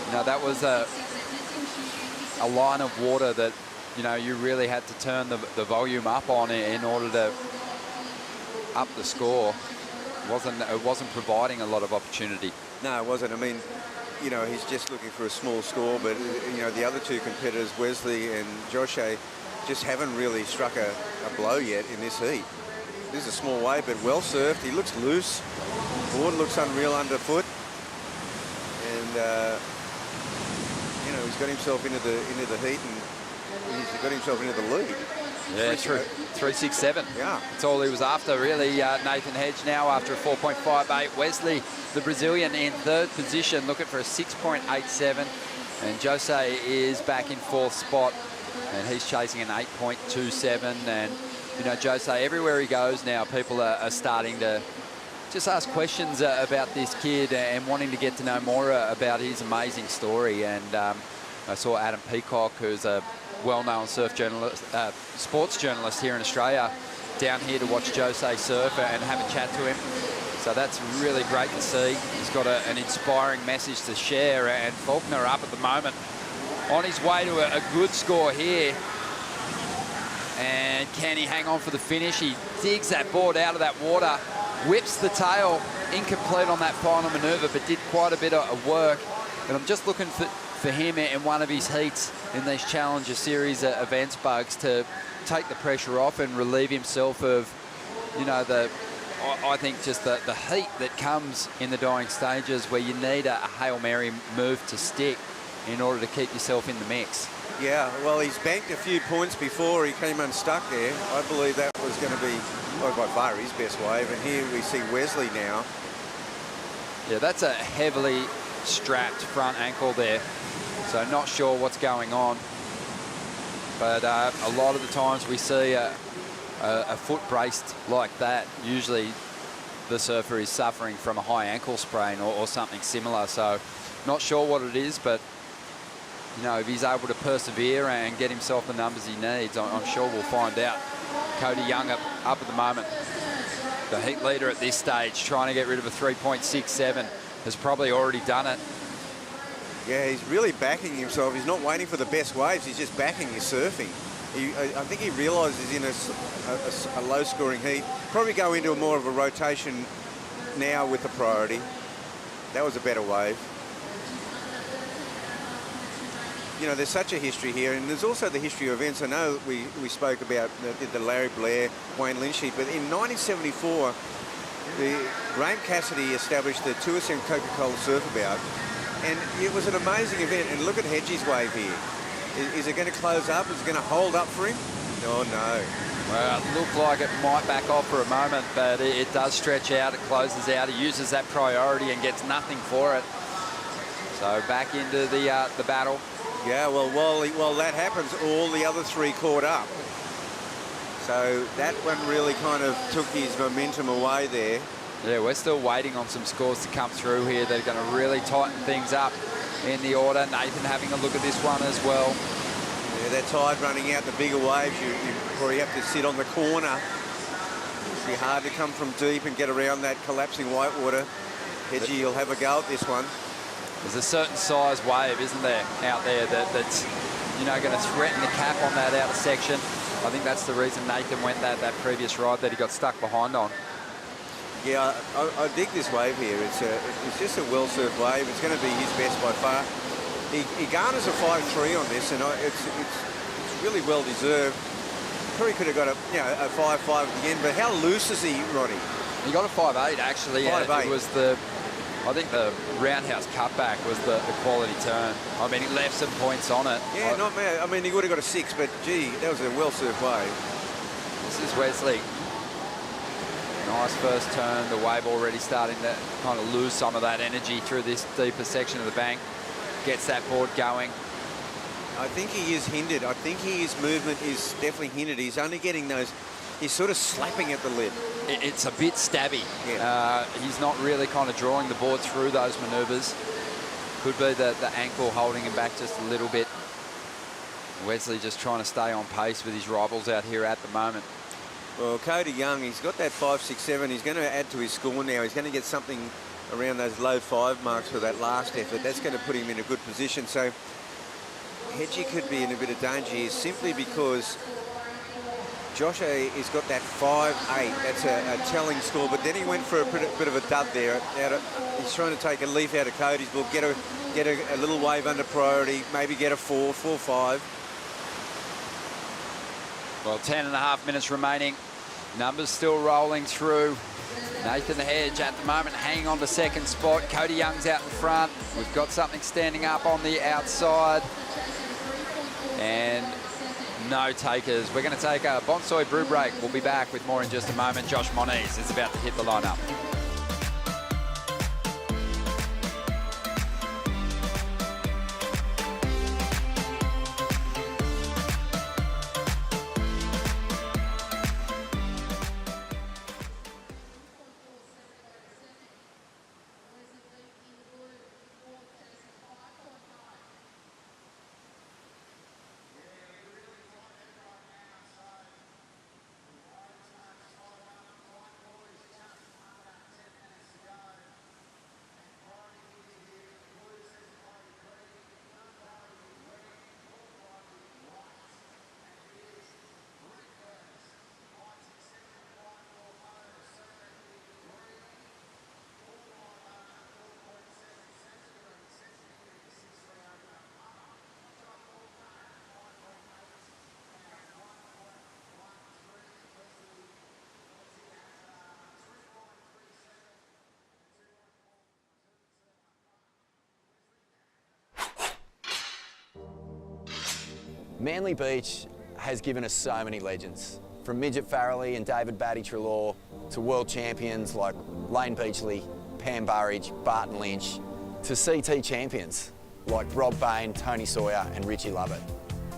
You know, that was a line of water that, you know, you really had to turn the volume up on in order to up the score. It wasn't providing a lot of opportunity. No, it wasn't. I mean, you know, he's just looking for a small score, but, you know, the other two competitors, Wesley and Josh A, just haven't really struck a blow yet in this heat. This is a small wave, but well surfed. He looks loose. Board looks unreal underfoot. And, you know, he's got himself into the heat, and he's got himself into the lead. Yeah, 3.67. Yeah. That's all he was after, really. Nathan Hedge now after a 4.58. Wesley, the Brazilian, in 3rd position, looking for a 6.87. And Jose is back in 4th spot, and he's chasing an 8.27. And, you know, Jose, everywhere he goes now, people are starting to just ask questions about this kid and wanting to get to know more about his amazing story. And I saw Adam Peacock, who's a well-known surf journalist, sports journalist here in Australia, down here to watch Jose surf and have a chat to him. So that's really great to see. He's got an inspiring message to share, and Faulkner up at the moment on his way to a good score here. And can he hang on for the finish? He digs that board out of that water, whips the tail, incomplete on that final manoeuvre, but did quite a bit of work. And I'm just looking for him in one of his heats in these Challenger Series events, Bugs, to take the pressure off and relieve himself of, you know, I think just the heat that comes in the dying stages, where you need a Hail Mary move to stick in order to keep yourself in the mix. Yeah, well, he's banked a few points before he came unstuck there. I believe that was going to be, well, by far his best wave. And here we see Wesley now. Yeah, that's a heavily strapped front ankle there. So not sure what's going on. But a lot of the times we see a foot braced like that, usually the surfer is suffering from a high ankle sprain or something similar. So not sure what it is, but, you know, if he's able to persevere and get himself the numbers he needs, I'm sure we'll find out. Cody Young up at the moment, the heat leader at this stage, trying to get rid of a 3.67, has probably already done it. Yeah, he's really backing himself. He's not waiting for the best waves. He's just backing his surfing. I think he realises he's in a low-scoring heat. Probably go into more of a rotation now with the priority. That was a better wave. You know, there's such a history here, and there's also the history of events. I know we spoke about the Larry Blair, Wayne Lynch heat, but in 1974, Graham Cassidy established the Tuasen Coca-Cola Surfabout, and it was an amazing event. And look at Hedgie's wave here. Is it going to close up? Is it going to hold up for him? Oh, no. Well, it looked like it might back off for a moment, but it does stretch out. It closes out. He uses that priority and gets nothing for it. So back into the battle. Yeah, well, while that happens, all the other three caught up. So that one really kind of took his momentum away there. Yeah, we're still waiting on some scores to come through here. They're going to really tighten things up in the order. Nathan having a look at this one as well. Yeah, that tide running out, the bigger waves, you probably have to sit on the corner. It'll be hard to come from deep and get around that collapsing whitewater. Hedgie, you'll have a go at this one. There's a certain size wave, isn't there, out there that's, you know, going to threaten the cap on that outer section. I think that's the reason Nathan went that previous ride that he got stuck behind on. Yeah, I dig this wave here. It's just a well-served wave. It's going to be his best by far. He garners a 5.3 on this, and it's really well deserved. Probably could have got a 5.5 at the end, but how loose is he, Roddy? He got a 5.8 actually. 5.8. It was I think the roundhouse cutback was the quality turn. I mean, he left some points on it. Yeah, not bad. I mean, he would have got a 6, but gee, that was a well-served wave. This is Wesley. Nice first turn. The wave already starting to kind of lose some of that energy through this deeper section of the bank. Gets that board going. I think he is hindered. I think his movement is definitely hindered. He's only getting those. He's sort of slapping at the lip. It's a bit stabby. Yeah. He's not really kind of drawing the board through those manoeuvres. Could be the ankle holding him back just a little bit. Wesley just trying to stay on pace with his rivals out here at the moment. Well, Cody Young, he's got that 5.67. He's going to add to his score now. He's going to get something around those low 5 marks for that last effort. That's going to put him in a good position. So Hedgie could be in a bit of danger here simply because Josh has got that 5.8. That's a telling score, but then he went for a bit of a dud there. He's trying to take a leaf out of Cody's book, get a little wave under priority, maybe get a 4.5. Well, 10.5 minutes remaining. Numbers still rolling through. Nathan Hedge at the moment hanging on to second spot. Cody Young's out in front. We've got something standing up on the outside. And no takers. We're going to take a Bonsai brew break. We'll be back with more in just a moment. Josh Moniz is about to hit the lineup. Manly Beach has given us so many legends, from Midget Farrelly and David Batty Treloar to world champions like Lane Beachley, Pam Burridge, Barton Lynch, to CT champions like Rob Bain, Tony Sawyer and Richie Lovett.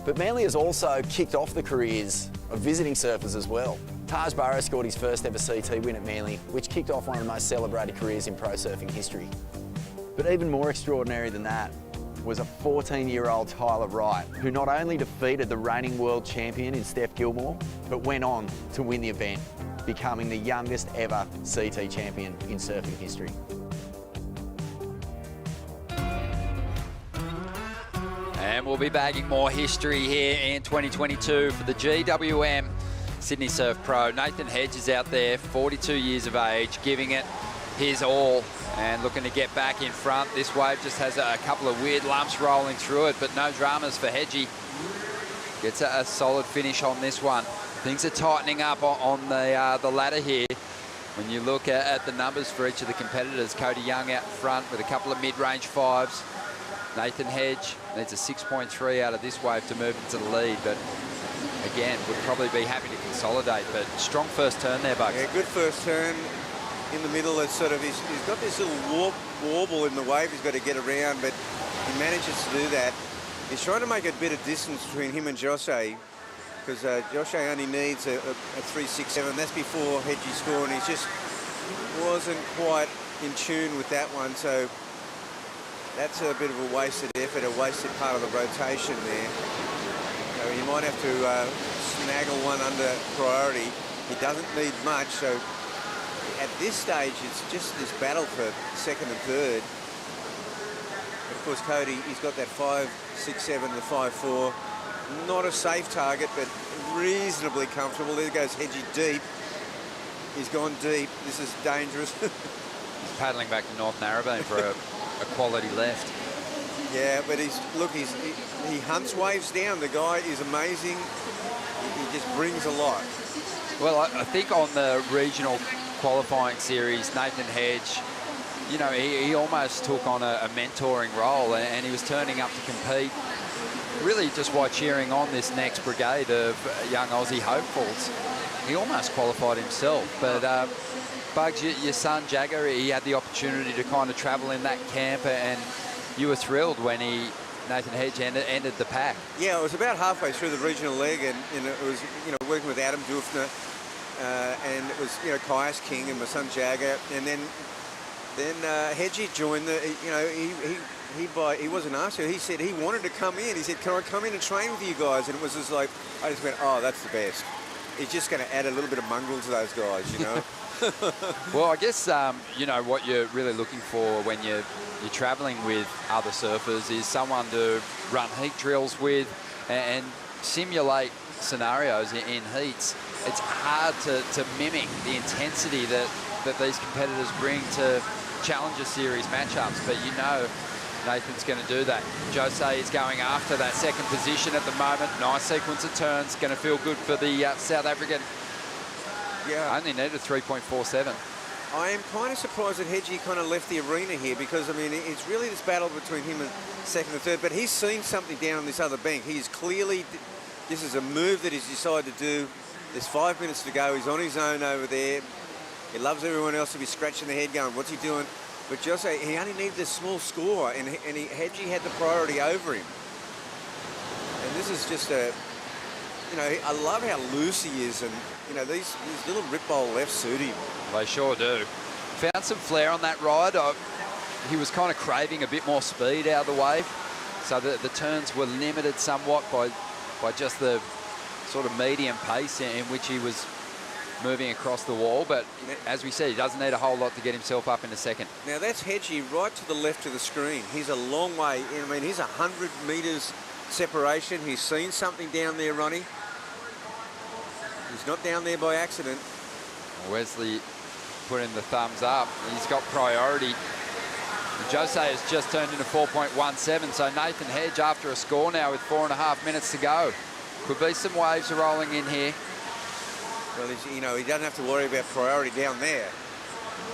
But Manly has also kicked off the careers of visiting surfers as well. Taj Burrow scored his first ever CT win at Manly, which kicked off one of the most celebrated careers in pro surfing history. But even more extraordinary than that was a 14-year-old Tyler Wright, who not only defeated the reigning world champion in Steph Gilmore, but went on to win the event, becoming the youngest ever CT champion in surfing And we'll be bagging more history here in 2022 for the GWM Sydney Surf Pro. Nathan Hedge is out there, 42 years of age, giving it his all and looking to get back in front. This wave just has a couple of weird lumps rolling through it, but no dramas for Hedgie. Gets a solid finish on this one. Things are tightening up on the ladder here. When you look at the numbers for each of the competitors, Cody Young out front with a couple of mid-range fives. Nathan Hedge needs a 6.3 out of this wave to move into the lead, but again, would probably be happy to consolidate. But strong first turn there, Bugs. Yeah, good first turn in the middle. It's sort of he's got this little warble in the wave he's got to get around, but he manages to do that. He's trying to make a bit of distance between him and Jose, because Jose only needs a 3.67. That's before Hedgie scored, and he just wasn't quite in tune with that one. So that's a bit of a wasted effort, a wasted part of the rotation there. So he might have to snaggle one under priority. He doesn't need much, so at this stage it's just this battle for second and third. But of course Cody, he's got that 5.67, the 5.4. Not a safe target, but reasonably comfortable. There goes Hedgie deep. He's gone deep. This is dangerous. He's paddling back to North Narrabeen for a quality left. Yeah, but he hunts waves down. The guy is amazing. He just brings a lot. Well, I think on the regional qualifying series, Nathan Hedge, you know, he almost took on a mentoring role, and he was turning up to compete really just by cheering on this next brigade of young Aussie hopefuls. He almost qualified himself, but Bugs, your son Jagger, he had the opportunity to kind of travel in that camp, and you were thrilled when Nathan Hedge ended the pack. Yeah, it was about halfway through the regional leg, and it was, you know, working with Adam Dufner, and it was, you know, Caius King and my son Jagger, and then Hedgie joined the, you know, he wasn't asked to. He said he wanted to come in. He said, "Can I come in and train with you guys?" And it was just like, I just went, "Oh, that's the best." He's just going to add a little bit of mongrel to those guys, you know. Well, I guess you know what you're really looking for when you're traveling with other surfers is someone to run heat drills with and simulate scenarios in heats. It's hard to mimic the intensity that these competitors bring to Challenger Series matchups, but you know Nathan's going to do that. Jose is going after that second position at the moment. Nice sequence of turns. Going to feel good for the South African. Yeah. Only needed 3.47. I am kind of surprised that Hedgie kind of left the arena here, because, I mean, it's really this battle between him and second and third, but he's seen something down on this other bank. He's clearly, this is a move that he's decided to do. There's 5 minutes to go. He's on his own over there. He loves everyone else to be scratching their head going, what's he doing? But Jose, he only needed a small score, and Hedgie had the priority over him. And this is just a, you know, I love how loose he is, and, you know, these little rip bowl lefts suit him. They sure do. Found some flair on that ride. He was kind of craving a bit more speed out of the wave, so the turns were limited somewhat by just the sort of medium pace in which he was moving across the wall, but as we said, he doesn't need a whole lot to get himself up in a second. Now that's Hedgie right to the left of the screen. He's a long way in. I mean, he's 100 metres separation. He's seen something down there, Ronnie. He's not down there by accident. Wesley putting the thumbs up. He's got priority. Jose has just turned into 4.17, so Nathan Hedge after a score now with 4.5 minutes to go. Could be some waves rolling in here. Well, you know, he doesn't have to worry about priority down there.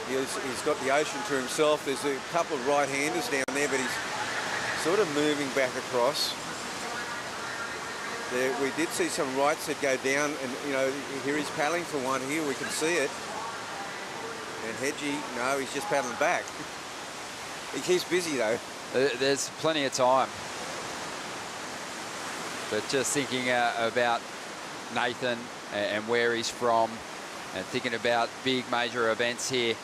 He's got the ocean to himself. There's a couple of right-handers down there, but he's sort of moving back across. There, we did see some rights that go down, and, you know, here he's paddling for one here. We can see it. And Hedgie, no, he's just paddling back. He keeps busy, though. There's plenty of time. But just thinking about Nathan and where he's from, and thinking about big major events here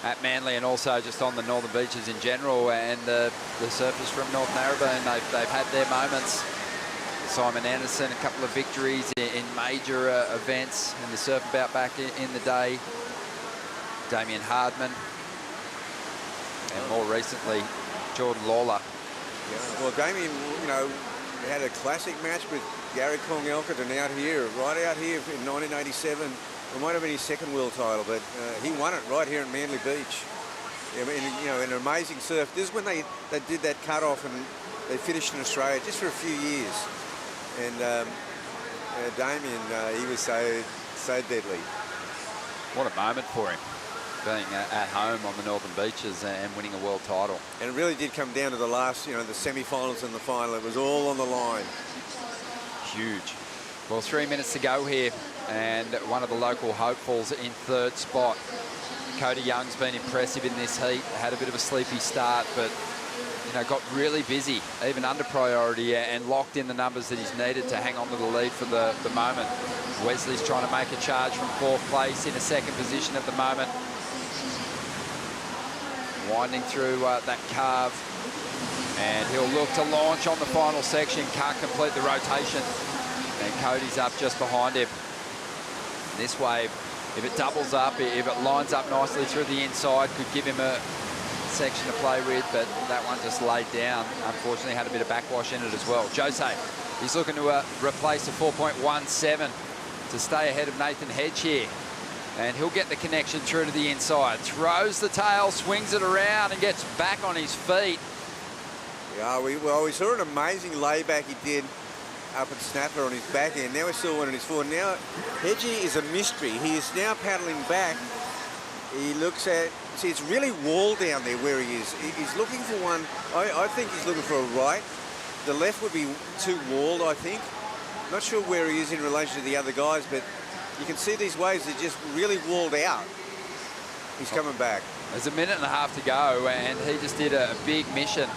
at Manly, and also just on the northern beaches in general, and the surfers from North Narrabeen, they've had their moments. Simon Anderson, a couple of victories in major events in the surf about back in the day. Damien Hardman, and more recently Jordan Lawler Yeah. Well, Damien, you know, had a classic match with Gary Kongelka out here, right out here in 1987. It might have been his second world title, but he won it right here at Manly Beach. I mean, you know, an amazing surf. This is when they did that cut-off and they finished in Australia just for a few years. And Damien, he was so deadly. What a moment for him, being at home on the northern beaches and winning a world title. And it really did come down to the last, you know, the semi-finals and the final. It was all on the line. Huge. Well, 3 minutes to go here, and one of the local hopefuls in third spot. Cody Young's been impressive in this heat. Had a bit of a sleepy start, but you know, got really busy, even under priority, and locked in the numbers that he's needed to hang on to the lead for the moment. Wesley's trying to make a charge from fourth place, in a second position at the moment. Winding through that carve, and he'll look to launch on the final section. Can't complete the rotation, and Cody's up just behind him. This wave, if it doubles up, if it lines up nicely through the inside, could give him a section to play with, but that one just laid down. Unfortunately, had a bit of backwash in it as well. Jose, he's looking to replace a 4.17 to stay ahead of Nathan Hedge here. And he'll get the connection through to the inside. Throws the tail, swings it around, and gets back on his feet. Yeah, we saw an amazing layback he did up at Snapper on his back end. Now we saw one on his forward. Now, Hedgie is a mystery. He is now paddling back. He looks at, see, it's really wall down there where he is. He's looking for one. I think he's looking for a right. The left would be too walled, I think. Not sure where he is in relation to the other guys, but you can see these waves are just really walled out. He's coming back. There's a minute and a half to go, and he just did a big mission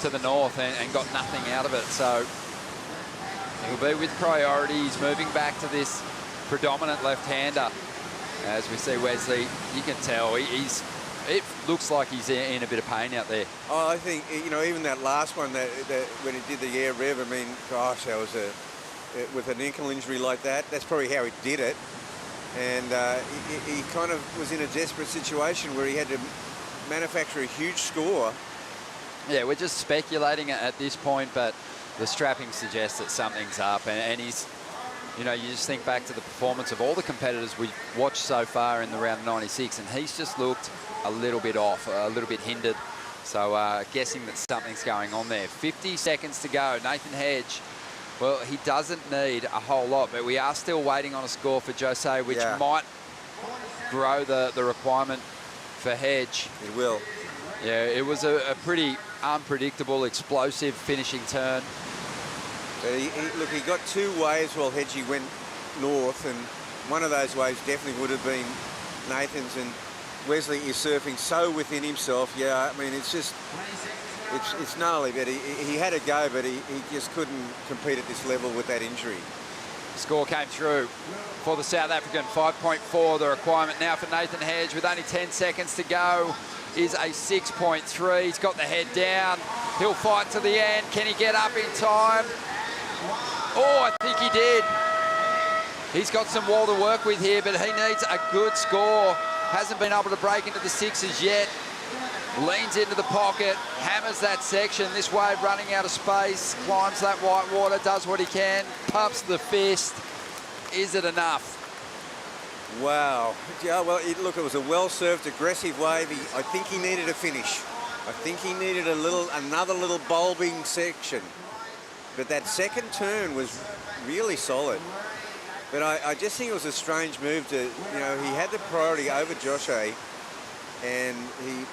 to the north and got nothing out of it. So he'll be with priority. He's moving back to this predominant left-hander. As we see Wesley, you can tell it looks like he's in a bit of pain out there. Oh, I think, you know, even that last one that when he did the air rev, I mean, gosh, that was with an ankle injury like that, that's probably how he did it. And he kind of was in a desperate situation where he had to manufacture a huge score. Yeah, we're just speculating at this point, but the strapping suggests that something's up, and he's, you know, you just think back to the performance of all the competitors we've watched so far in the round of 96, and he's just looked a little bit off, a little bit hindered. So guessing that something's going on there. 50 seconds to go. Nathan Hedge, well, he doesn't need a whole lot, but we are still waiting on a score for Jose, which might grow the requirement for Hedge. It will. Yeah, it was a pretty unpredictable, explosive finishing turn. But look, he got two waves while Hedgie went north, and one of those waves definitely would have been Nathan's, and Wesley is surfing so within himself. Yeah, I mean, it's just, it's gnarly, but he had a go, but he just couldn't compete at this level with that injury. Score came through for the South African, 5.4. The requirement now for Nathan Hedge with only 10 seconds to go is a 6.3. He's got the head down. He'll fight to the end. Can he get up in time? Oh, I think he did. He's got some wall to work with here, but he needs a good score. Hasn't been able to break into the sixes yet. Leans into the pocket, hammers that section. This wave running out of space, climbs that white water, does what he can, pumps the fist. Is it enough? Wow. Yeah, well, look, it was a well-served, aggressive wave. I think he needed a finish. I think he needed another little bulbing section. But that second turn was really solid. But I just think it was a strange move to, you know, he had the priority over Joshe, and he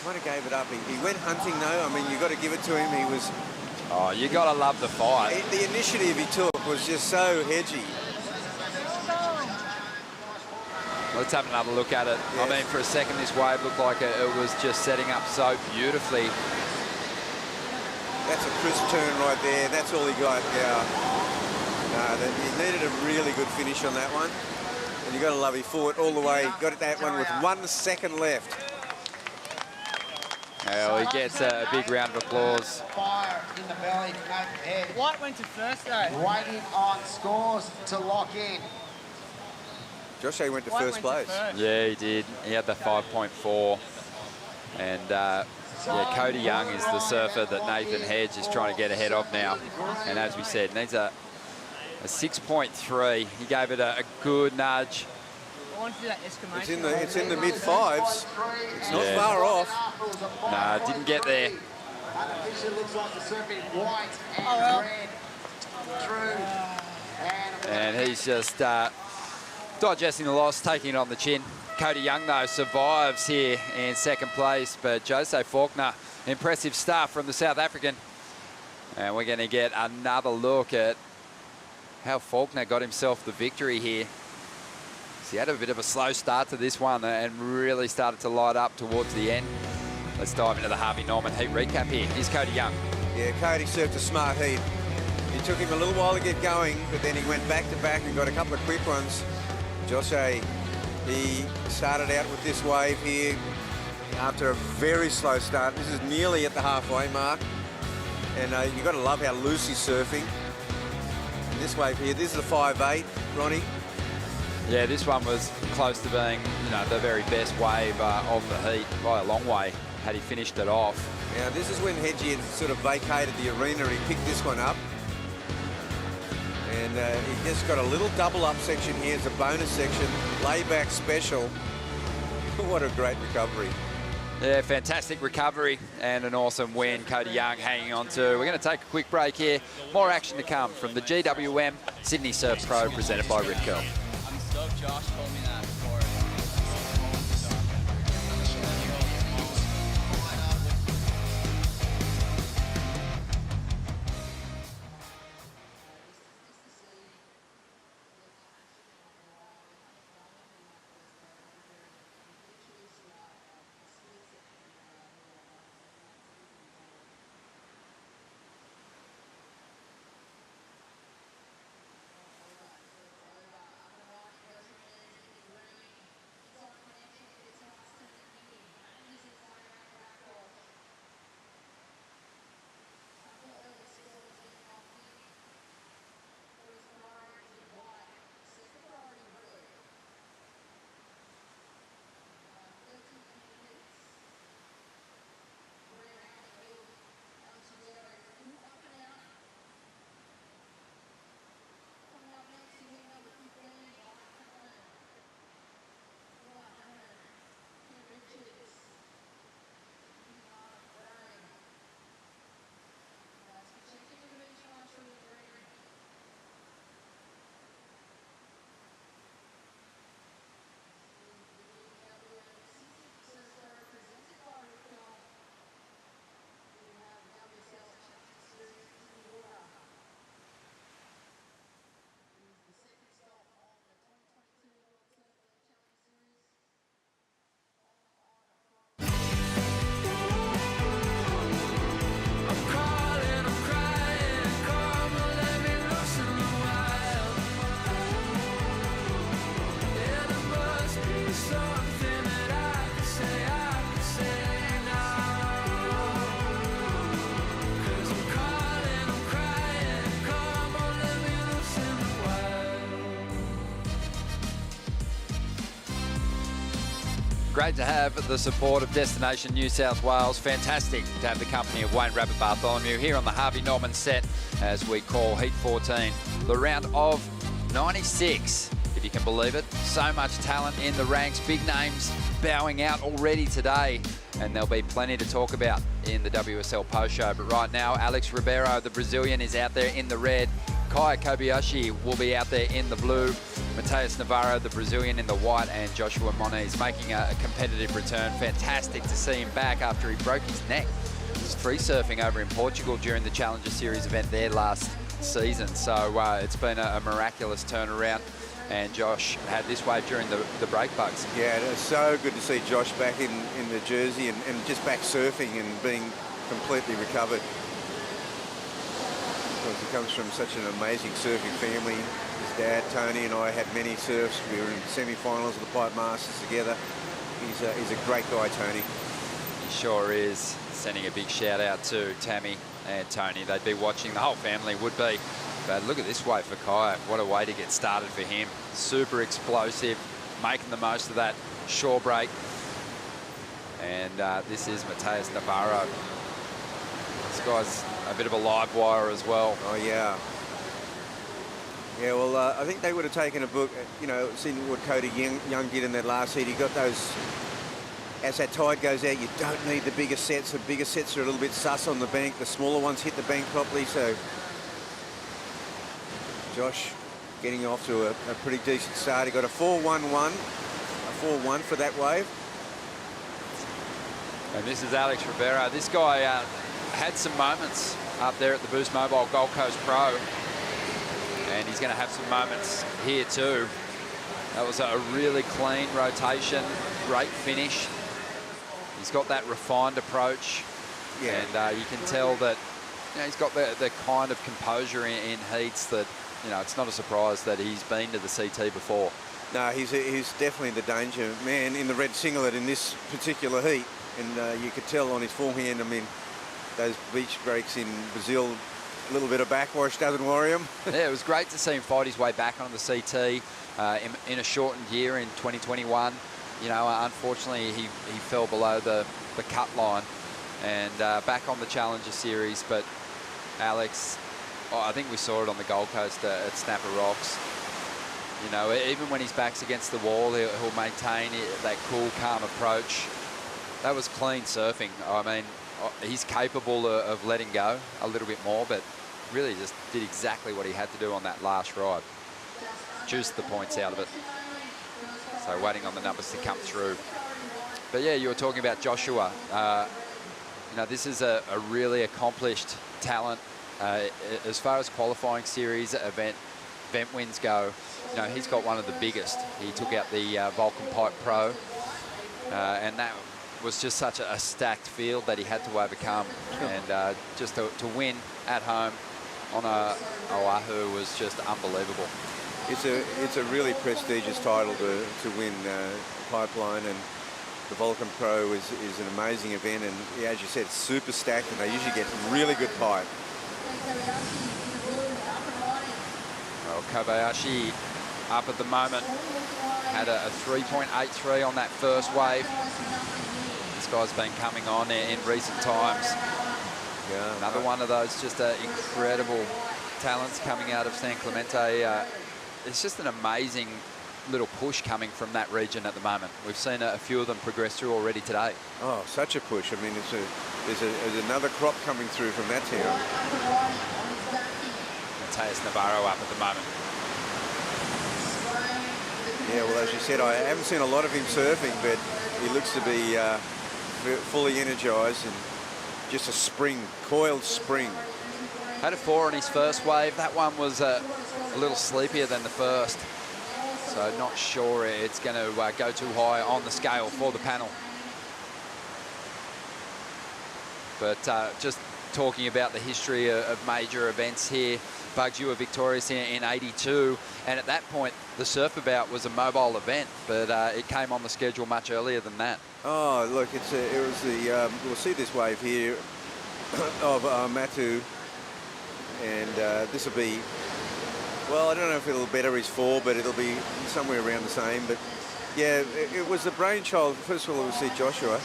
kind of gave it up. He went hunting, though. I mean, you got to give it to him. He was... Oh, you got to love the fight. The initiative he took was just so hedgy. Let's have another look at it. Yes. I mean, for a second, this wave looked like it was just setting up so beautifully. That's a crisp turn right there. That's all he got, yeah. He needed a really good finish on that one. And you got to love, he fought all the way. Got that one with 1 second left. Well, he gets a big round of applause. Fire in the belly to Nathan Hedge. White went to first, though. Waiting on scores to lock in. Joshe went to first place. Yeah, he did. He had the 5.4. And yeah, Cody Young is the surfer that Nathan Hedge is trying to get ahead of now. And as we said, needs a 6.3. He gave it a good nudge. It's in the mid fives. It's not far off. Nah, didn't get there. And he's just digesting the loss, taking it on the chin. Cody Young, though, survives here in second place, but Jose Faulkner, impressive stuff from the South African. And we're going to get another look at how Faulkner got himself the victory here. He had a bit of a slow start to this one and really started to light up towards the end. Let's dive into the Harvey Norman heat recap here. Here's Cody Young. Yeah, Cody surfed a smart heat. It took him a little while to get going, but then he went back to back and got a couple of quick ones. Jose, he started out with this wave here after a very slow start. This is nearly at the halfway mark. And you've got to love how loose he's surfing. And this wave here, this is a 5.8, Ronnie. Yeah, this one was close to being, you know, the very best wave of the heat by a long way had he finished it off. Now, this is when Hedgie had sort of vacated the arena. He picked this one up. And he just got a little double up section here. It's a bonus section, layback special. What a great recovery. Yeah, fantastic recovery and an awesome win. Cody Young hanging on to. We're going to take a quick break here. More action to come from the GWM Sydney Surf Pro presented by Rip Curl. I'm stoked Josh told me that before. Great to have the support of Destination New South Wales. Fantastic to have the company of Wayne Rabbit Bartholomew here on the Harvey Norman set as we call Heat 14, the round of 96, if you can believe it. So much talent in the ranks, big names bowing out already today, and there'll be plenty to talk about in the WSL post show. But right now, Alex Ribeiro, the Brazilian, is out there in the red. Kai Kobayashi will be out there in the blue. Mateus Navarro, the Brazilian, in the white, and Joshua Moniz making a competitive return. Fantastic to see him back after he broke his neck. He was free surfing over in Portugal during the Challenger Series event there last season. So it's been a miraculous turnaround. And Josh had this wave during the break bugs. Yeah, it's so good to see Josh back in the jersey and just back surfing and being completely recovered. Because he comes from such an amazing surfing family. His dad, Tony, and I had many surfs. We were in semi-finals of the Pipe Masters together. He's a great guy, Tony. He sure is. Sending a big shout out to Tammy and Tony. They'd be watching, the whole family would be. But look at this wave for Kai. What a way to get started for him. Super explosive, making the most of that shore break. And this is Mateus Navarro. This guy's a bit of a live wire as well. Oh, yeah. Yeah, well, I think they would have taken a book, you know, seen what Cody Young did in that last heat. He got those, as that tide goes out, you don't need the bigger sets. The bigger sets are a little bit sus on the bank. The smaller ones hit the bank properly, so Josh getting off to a pretty decent start. He got a 4-1-1, a 4-1 for that wave. And this is Alex Rivera. This guy had some moments up there at the Boost Mobile Gold Coast Pro. And he's going to have some moments here too. That was a really clean rotation, great finish. He's got that refined approach. Yeah. And you can tell that, you know, he's got the kind of composure in heats that, you know, it's not a surprise that he's been to the CT before. No, he's definitely the danger man in the red singlet in this particular heat. And you could tell on his forehand, I mean, those beach breaks in Brazil, a little bit of backwash doesn't worry him. Yeah, it was great to see him fight his way back on the CT in a shortened year in 2021. You know, unfortunately, he fell below the cut line and back on the Challenger Series. But Alex, I think we saw it on the Gold Coast at Snapper Rocks. You know, even when his back's against the wall, he'll maintain that cool, calm approach. That was clean surfing. I mean, he's capable of letting go a little bit more, but really just did exactly what he had to do on that last ride. Juiced the points out of it. So waiting on the numbers to come through. But yeah, you were talking about Joshua. You know, this is a really accomplished talent. As far as qualifying series event wins go, you know, he's got one of the biggest. He took out the Vulcan Pipe Pro, and that was just such a stacked field that he had to overcome. And just to win at home on Oahu was just unbelievable. It's a really prestigious title to win Pipeline, and the Vulcan Pro is an amazing event, and yeah, as you said, super stacked, and they usually get really good pipe. Well, Kobayashi up at the moment, had a 3.83 on that first wave. This guy's been coming on in recent times. Yeah, another one of those just incredible talents coming out of San Clemente. It's just an amazing little push coming from that region at the moment. We've seen a few of them progress through already today. Oh, such a push. I mean, there's another crop coming through from that town. Mateus Navarro up at the moment. Yeah, well, as you said, I haven't seen a lot of him surfing, but he looks to be fully energized and just a spring, coiled spring. Had a 4 on his first wave. That one was a little sleepier than the first. So not sure it's going to go too high on the scale for the panel. But just talking about the history of major events here, Bugs, you were victorious in 82, and at that point the Surf About was a mobile event, but it came on the schedule much earlier than that. Oh, look, it was the we'll see this wave here of Matu, and this will be, well, I don't know if it'll better his 4, but it'll be somewhere around the same. But yeah, it was the brainchild. First of all, we'll see Joshua.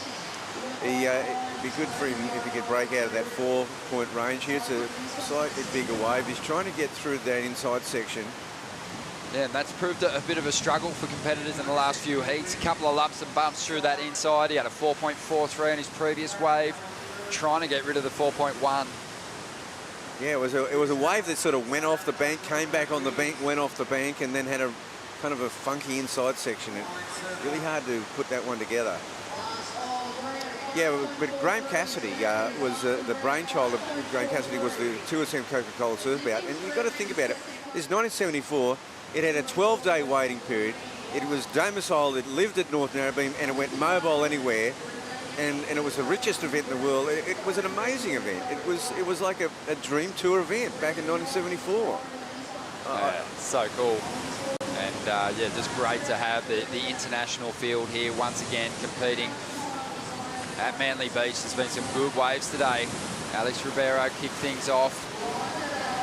It'd be good for him if he could break out of that 4-point range here. It's a slightly bigger wave. He's trying to get through that inside section. Yeah, and that's proved a bit of a struggle for competitors in the last few heats. A couple of lumps and bumps through that inside. He had a 4.43 on his previous wave, trying to get rid of the 4.1. Yeah, it was a wave that sort of went off the bank, came back on the bank, went off the bank, and then had a kind of a funky inside section. It's really hard to put that one together. Yeah, but Graham Cassidy was the brainchild of Graham Cassidy was the 2SM Coca-Cola Surf Bout. And you've got to think about it. This is 1974. It had a 12-day waiting period. It was domiciled. It lived at North Narrabeen, and it went mobile anywhere. And it was the richest event in the world. It was an amazing event. It was like a dream tour event back in 1974. Yeah, so cool. And yeah, just great to have the international field here once again competing at Manly Beach. There's been some good waves today. Alex Ribeiro kicked things off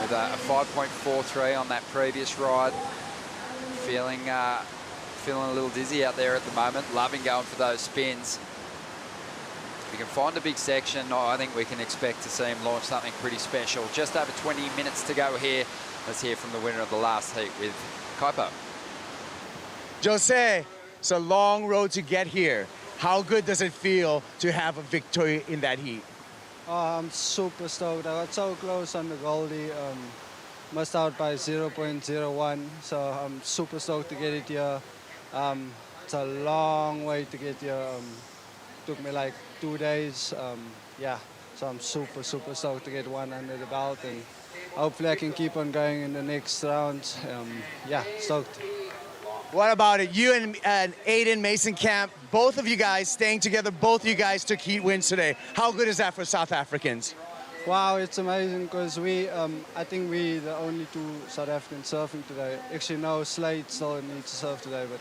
with a 5.43 on that previous ride. Feeling a little dizzy out there at the moment. Loving going for those spins. he can find a big section, I think we can expect to see him launch something pretty special. Just over 20 minutes to go here. Let's hear from the winner of the last heat with Kaipo. Jose, it's a long road to get here. How good does it feel to have a victory in that heat? I'm super stoked. I got so close on the Goldie. Missed out by 0.01, so I'm super stoked to get it here. It's a long way to get here. Took me like 2 days. Yeah, so I'm super stoked to get one under the belt, and hopefully I can keep on going in the next round. Yeah, stoked. What about it? You and Aiden Mason-Camp, both of you guys staying together, both of you guys took heat wins today. How good is that for South Africans? Wow, it's amazing because I think we the only two South Africans surfing today. Actually, no, Slade still needs to surf today, but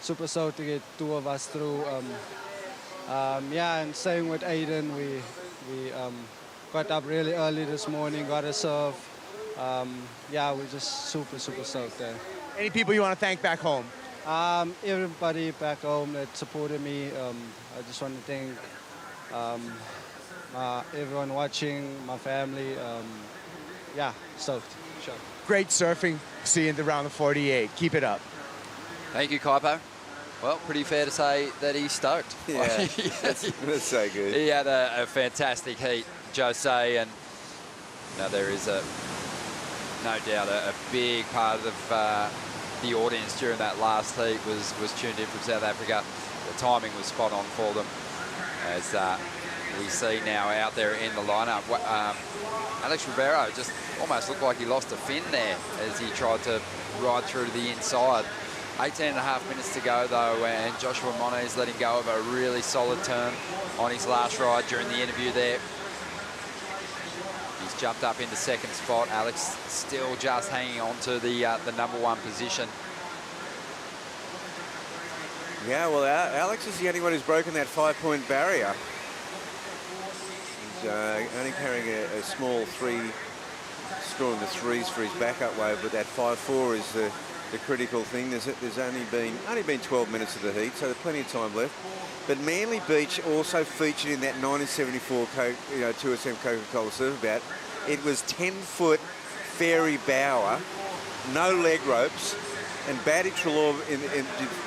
super stoked to get two of us through. Yeah, and staying with Aiden, we got up really early this morning, got a surf. Yeah, we're just super stoked there. Any people you want to thank back home? Everybody back home that supported me. I just want to thank everyone watching, my family. Yeah, stoked. Sure. Great surfing. See you in the round of 48. Keep it up. Thank you, Kaipo. Well, pretty fair to say that he's stoked. Yeah, that's so good. He had a fantastic heat, Jose, and there is no doubt a big part of the audience during that last heat was tuned in from South Africa. The timing was spot on for them, as we see now out there in the lineup. Alex Ribeiro just almost looked like he lost a fin there as he tried to ride through to the inside. 18.5 minutes to go though, and Joshua Mones letting go of a really solid turn on his last ride during the interview there. He's jumped up into second spot. Alex still just hanging on to the #1 position. Yeah, well, Alex is the only one who's broken that 5-point barrier. He's only carrying a small 3 score in the 3s for his backup wave, but that 5-4 is the critical thing. There's only been 12 minutes of the heat, so there's plenty of time left. But Manly Beach also featured in that 1974 2SM Coca-Cola Surfabout. It was 10-foot fairy bower, no leg ropes, and Batty Trelaw,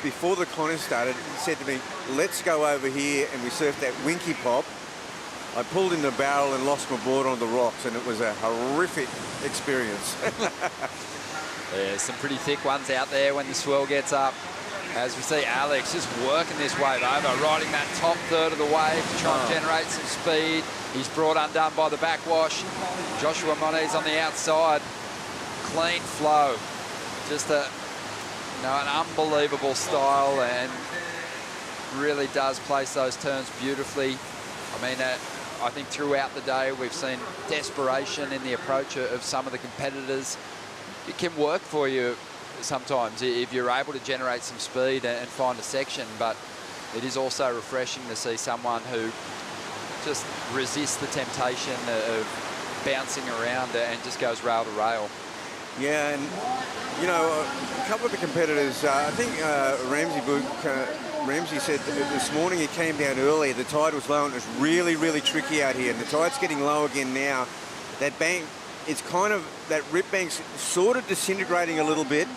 before the contest started, said to me, let's go over here, and we surfed that Winky Pop. I pulled in the barrel and lost my board on the rocks, and it was a horrific experience. There's some pretty thick ones out there when the swell gets up. As we see Alex just working this wave over, riding that top third of the wave to try and generate some speed. He's brought undone by the backwash. Joshua Mones on the outside. Clean flow. Just an unbelievable style, and really does place those turns beautifully. I mean, I think throughout the day we've seen desperation in the approach of some of the competitors. It can work for you sometimes if you're able to generate some speed and find a section, but it is also refreshing to see someone who just resists the temptation of bouncing around and just goes rail to rail. Yeah, and a couple of the competitors, I think Ramsey said this morning he came down early, the tide was low and it was really, really tricky out here, and the tide's getting low again now. That bank, it's kind of, that rip bank's sort of disintegrating a little bit.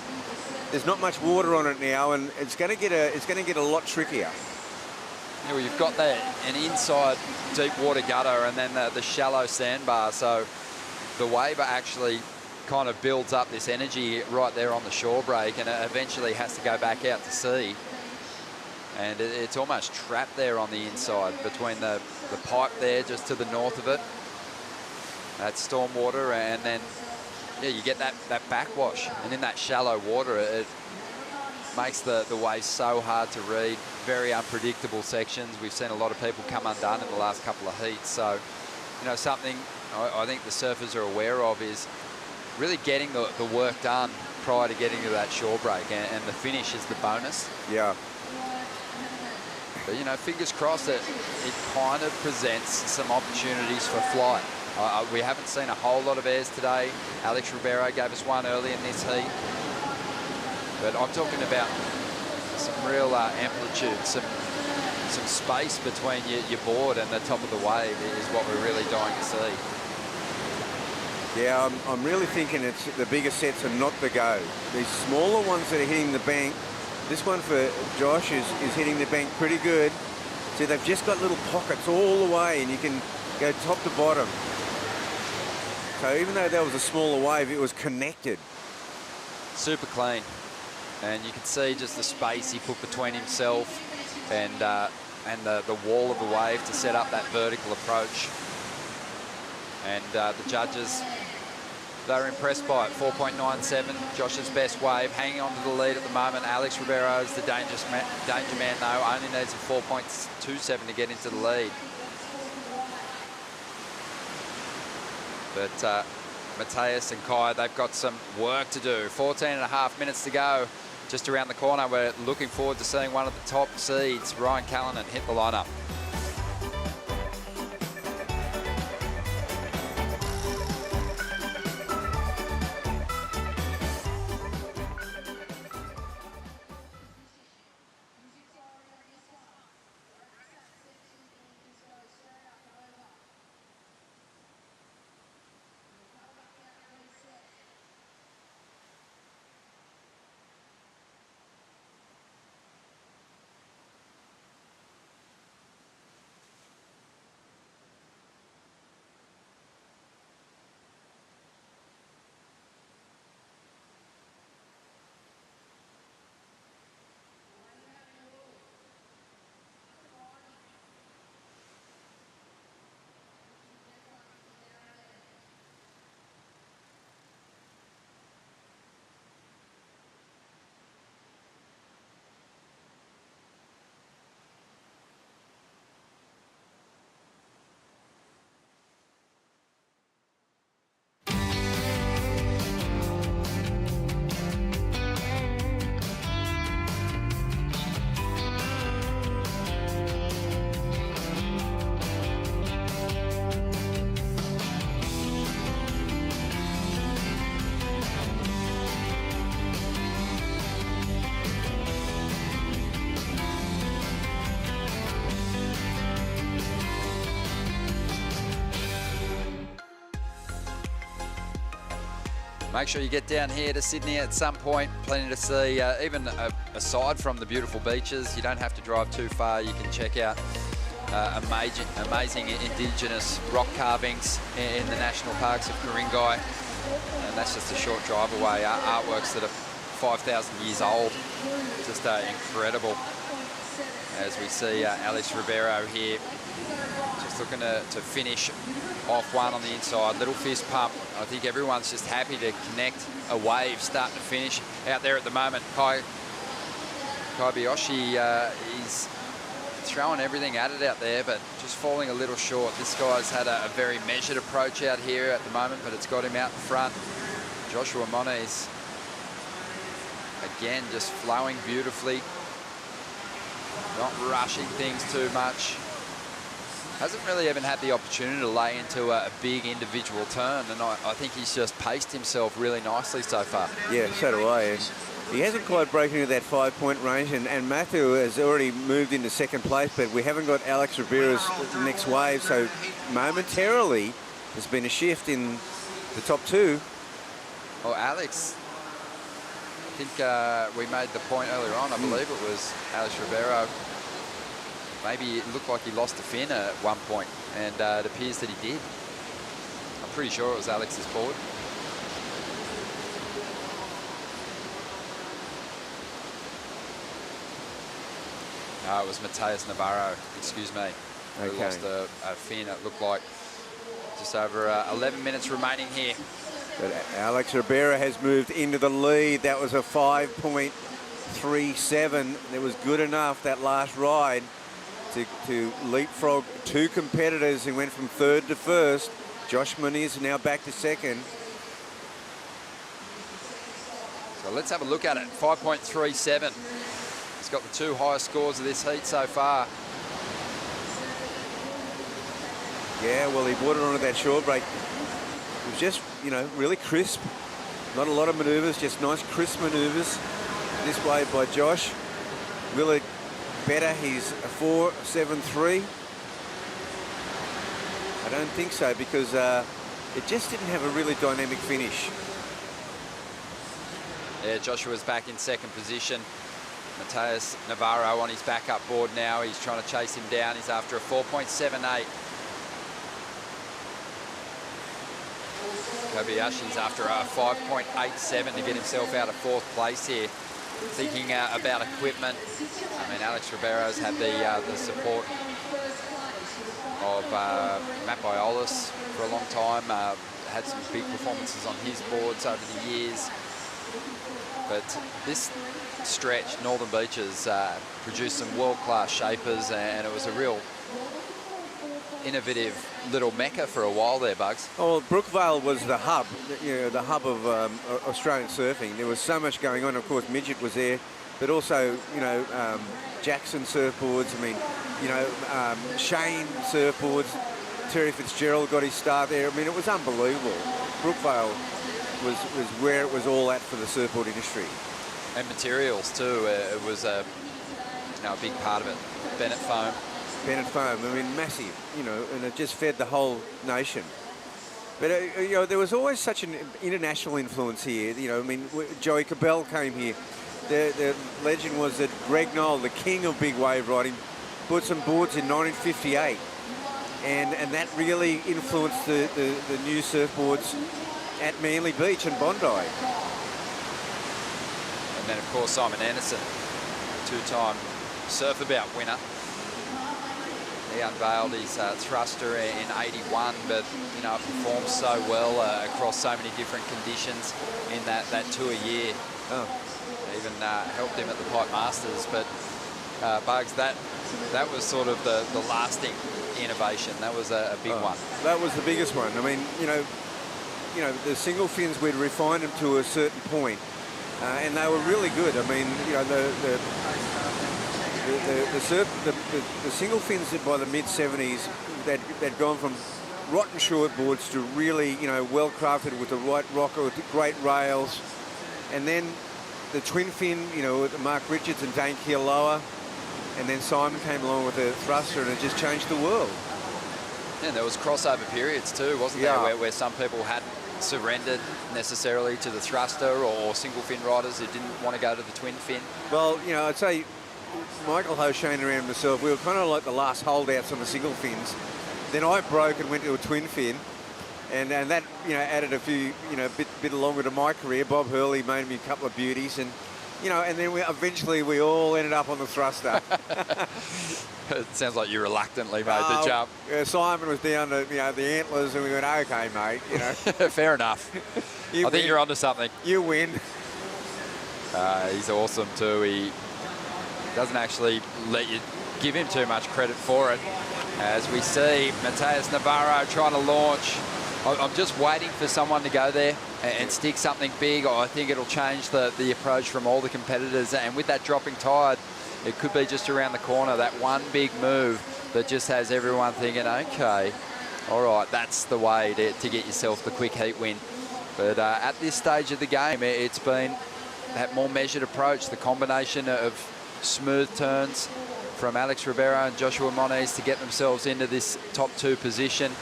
There's not much water on it now, and it's going to get a lot trickier. Yeah, well, you've got an inside deep water gutter and then the shallow sandbar, so the wave actually kind of builds up this energy right there on the shore break, and it eventually has to go back out to sea. And it's almost trapped there on the inside between the pipe there just to the north of it. That's storm water, and then you get that backwash, and in that shallow water it makes the waves so hard to read. Very unpredictable sections. We've seen a lot of people come undone in the last couple of heats, so something I think the surfers are aware of is really getting the work done prior to getting to that shore break, and the finish is the bonus. Yeah. But fingers crossed that it kind of presents some opportunities for flight. We haven't seen a whole lot of airs today. Alex Ribeiro gave us one early in this heat. But I'm talking about some real amplitude, some some space between your board and the top of the wave is what we're really dying to see. Yeah, I'm really thinking it's the bigger sets are not the go. These smaller ones that are hitting the bank, this one for Josh is hitting the bank pretty good. See, they've just got little pockets all the way, and you can go top to bottom. So even though that was a smaller wave, it was connected. Super clean. And you can see just the space he put between himself and the wall of the wave to set up that vertical approach. And the judges, they're impressed by it. 4.97, Josh's best wave, hanging on to the lead at the moment. Alex Ribeiro is the danger man, though. Only needs a 4.27 to get into the lead. But Mateus and Kai, they've got some work to do. 14.5 minutes to go. Just around the corner, we're looking forward to seeing one of the top seeds, Ryan Callanan, hit the lineup. Make sure you get down here to Sydney at some point. Plenty to see, even aside from the beautiful beaches. You don't have to drive too far. You can check out amazing indigenous rock carvings in the national parks of Ku-ring-gai. And that's just a short drive away. Artworks that are 5,000 years old. Just incredible. As we see Alex Ribeiro here, just looking to finish off one on the inside. Little fist pump. I think everyone's just happy to connect a wave start to finish out there at the moment. Kai Biyoshi, he's throwing everything at it out there, but just falling a little short. This guy's had a very measured approach out here at the moment, but it's got him out in front. Joshua Moniz, again, just flowing beautifully. Not rushing things too much. Hasn't really even had the opportunity to lay into a big individual turn, and I think he's just paced himself really nicely so far. Yeah, so do I. And he hasn't quite broken into that 5-point range, and Matthew has already moved into second place, but we haven't got Alex Ribeiro's next wave, so momentarily there's been a shift in the top two. Well, Alex, I think we made the point earlier on, I believe it was Alex Ribeiro. Maybe it looked like he lost a fin at one point, and it appears that he did. I'm pretty sure it was Alex's board. No, it was Mateus Navarro, excuse me. Who lost a fin. It looked like just over 11 minutes remaining here. But Alex Ribeiro has moved into the lead. That was a 5.37. It was good enough, that last ride, to leapfrog two competitors who went from third to first. Josh Moniz now back to second. So let's have a look at it. 5.37. He's got the two highest scores of this heat so far. Yeah, well, he brought it onto that short break. It was just, you know, really crisp. Not a lot of manoeuvres, just nice crisp manoeuvres. This wave by Josh. Really better? He's a 4.73. I don't think so, because it just didn't have a really dynamic finish. Yeah, Joshua's back in second position. Mateus Navarro on his backup board now. He's trying to chase him down. He's after a 4.78. Kobayashi's after a 5.87 to get himself out of fourth place here. Thinking about equipment. I mean, Alex Ribeiro's had the support of Matt Biolis for a long time. Had some big performances on his boards over the years. But this stretch, Northern Beaches, produced some world-class shapers, and it was a real innovative little mecca for a while there, Bugs. Oh, well, Brookvale was the hub, the hub of Australian surfing. There was so much going on. Of course, Midget was there, but also, Jackson surfboards. I mean, Shane surfboards. Terry Fitzgerald got his start there. I mean, it was unbelievable. Brookvale was where it was all at for the surfboard industry. And materials too. It was a big part of it. Bennett foam. Bennett foam. I mean, massive. And it just fed the whole nation. But there was always such an international influence here. I mean, Joey Cabell came here. The legend was that Greg Knoll, the king of big wave riding, put some boards in 1958, and that really influenced the new surfboards at Manly Beach and Bondi. And then, of course, Simon Anderson, two-time Surfabout winner. He unveiled his thruster in 81, but, it performed so well across so many different conditions in that tour year. Oh. Even helped him at the Pipe Masters, but Bugs, that was sort of the lasting innovation. That was a big one. That was the biggest one. I mean, the single fins, we'd refined them to a certain point, and they were really good. I mean, the single fins by the mid-70s, they'd gone from rotten shortboards to really, well crafted with the right rocker, with great rails, and then the twin fin, with Mark Richards and Dane Kealoha, and then Simon came along with the thruster, and it just changed the world. And there was crossover periods too, wasn't there, where some people hadn't surrendered necessarily to the thruster, or single fin riders who didn't want to go to the twin fin? Well, I'd say Michael Hoshane and myself, we were kind of like the last holdouts on the single fins. Then I broke and went to a twin fin, and that added a few bit longer to my career. Bob Hurley made me a couple of beauties, and and then eventually we all ended up on the thruster. It sounds like you reluctantly made the jump. Simon was down to the antlers, and we went, okay, mate. Fair enough. I think you're onto something. You win. He's awesome too. He doesn't actually let you give him too much credit for it. As we see Mateus Navarro trying to launch. I'm just waiting for someone to go there and stick something big. I think it'll change the approach from all the competitors. And with that dropping tide, it could be just around the corner, that one big move that just has everyone thinking, okay, all right, that's the way to get yourself the quick heat win. But at this stage of the game, it's been that more measured approach, the combination of smooth turns from Alex Ribeiro and Joshua Moniz to get themselves into this top two position.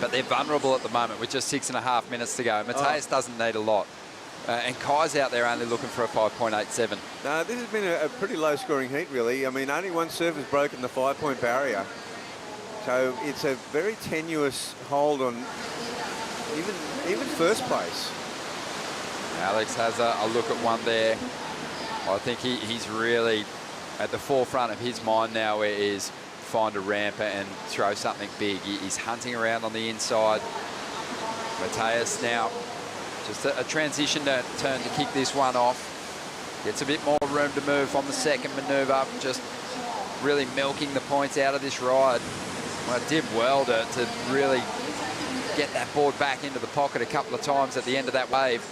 But they're vulnerable at the moment with just 6.5 minutes to go. Mateus doesn't need a lot. And Kai's out there only looking for a 5.87. No, this has been a pretty low-scoring heat, really. I mean, only one surf has broken the 5-point barrier. So it's a very tenuous hold on even first place. Alex has a look at one there. I think he's really at the forefront of his mind now, where is find a ramp and throw something big. He's hunting around on the inside. Mateus now just a transition turn to kick this one off. Gets a bit more room to move on the second manoeuvre, just really milking the points out of this ride. Well, it did well to really get that board back into the pocket a couple of times at the end of that wave.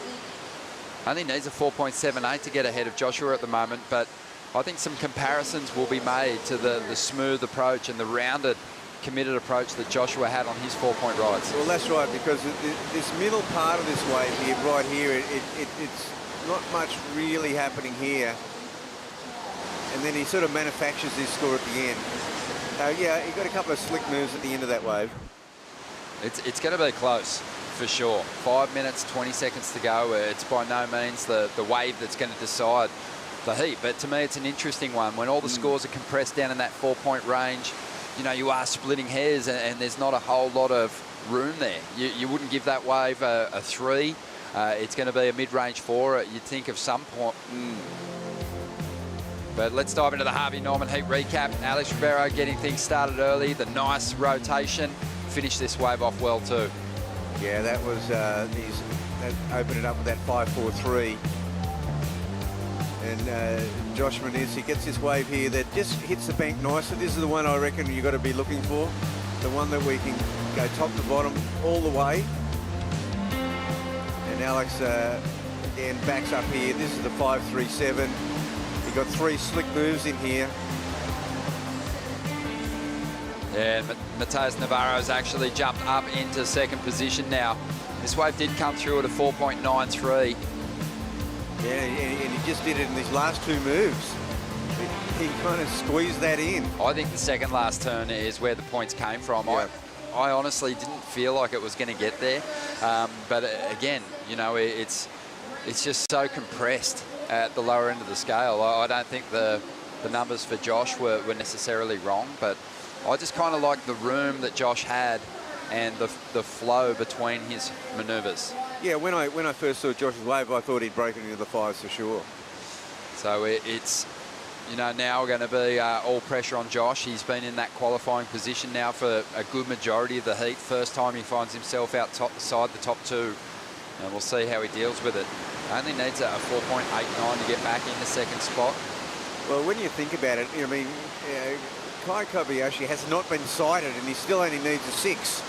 Only needs a 4.78 to get ahead of Joshua at the moment, but I think some comparisons will be made to the smooth approach and the rounded, committed approach that Joshua had on his 4-point rides. Well, that's right, because this middle part of this wave here, right here, it's not much really happening here. and then he sort of manufactures his score at the end. Yeah, he got a couple of slick moves at the end of that wave. It's going to be close, for sure. 5 minutes, 20 seconds to go. It's by no means the wave that's going to decide the heat, but to me it's an interesting one. When all the scores are compressed down in that 4-point range, you know, you are splitting hairs, and there's not a whole lot of room there. You wouldn't give that wave a 3. It's going to be a mid-range 4, you'd think, of some point. But let's dive into the Harvey Norman heat recap. Alex Ribeiro getting things started early, the nice rotation, finished this wave off well too. Yeah, that was, that opened it up with that 5-4-3. And Josh Muniz, he gets this wave here that just hits the bank nicely. This is the one I reckon you've got to be looking for. The one that we can go top to bottom all the way. And Alex, again, backs up here. This is the 5-3-7. He got 3 slick moves in here. Yeah, Mateus Navarro's actually jumped up into second position now. This wave did come through at a 4.93. Yeah, and he just did it in these last 2 moves. He kind of squeezed that in. I think the second last turn is where the points came from. Yeah. I honestly didn't feel like it was going to get there. But again, you know, it's just so compressed at the lower end of the scale. I don't think the numbers for Josh were necessarily wrong, but I just kind of like the room that Josh had and the flow between his manoeuvres. Yeah, when I first saw Josh's wave, I thought he'd broken into the 5s for sure. So it's, you know, now going to be all pressure on Josh. He's been in that qualifying position now for a good majority of the heat. First time he finds himself outside the top 2. And we'll see how he deals with it. Only needs a 4.89 to get back in the second spot. Well, when you think about it, I mean, Kai Kobayashi has not been sighted, and he still only needs a 6.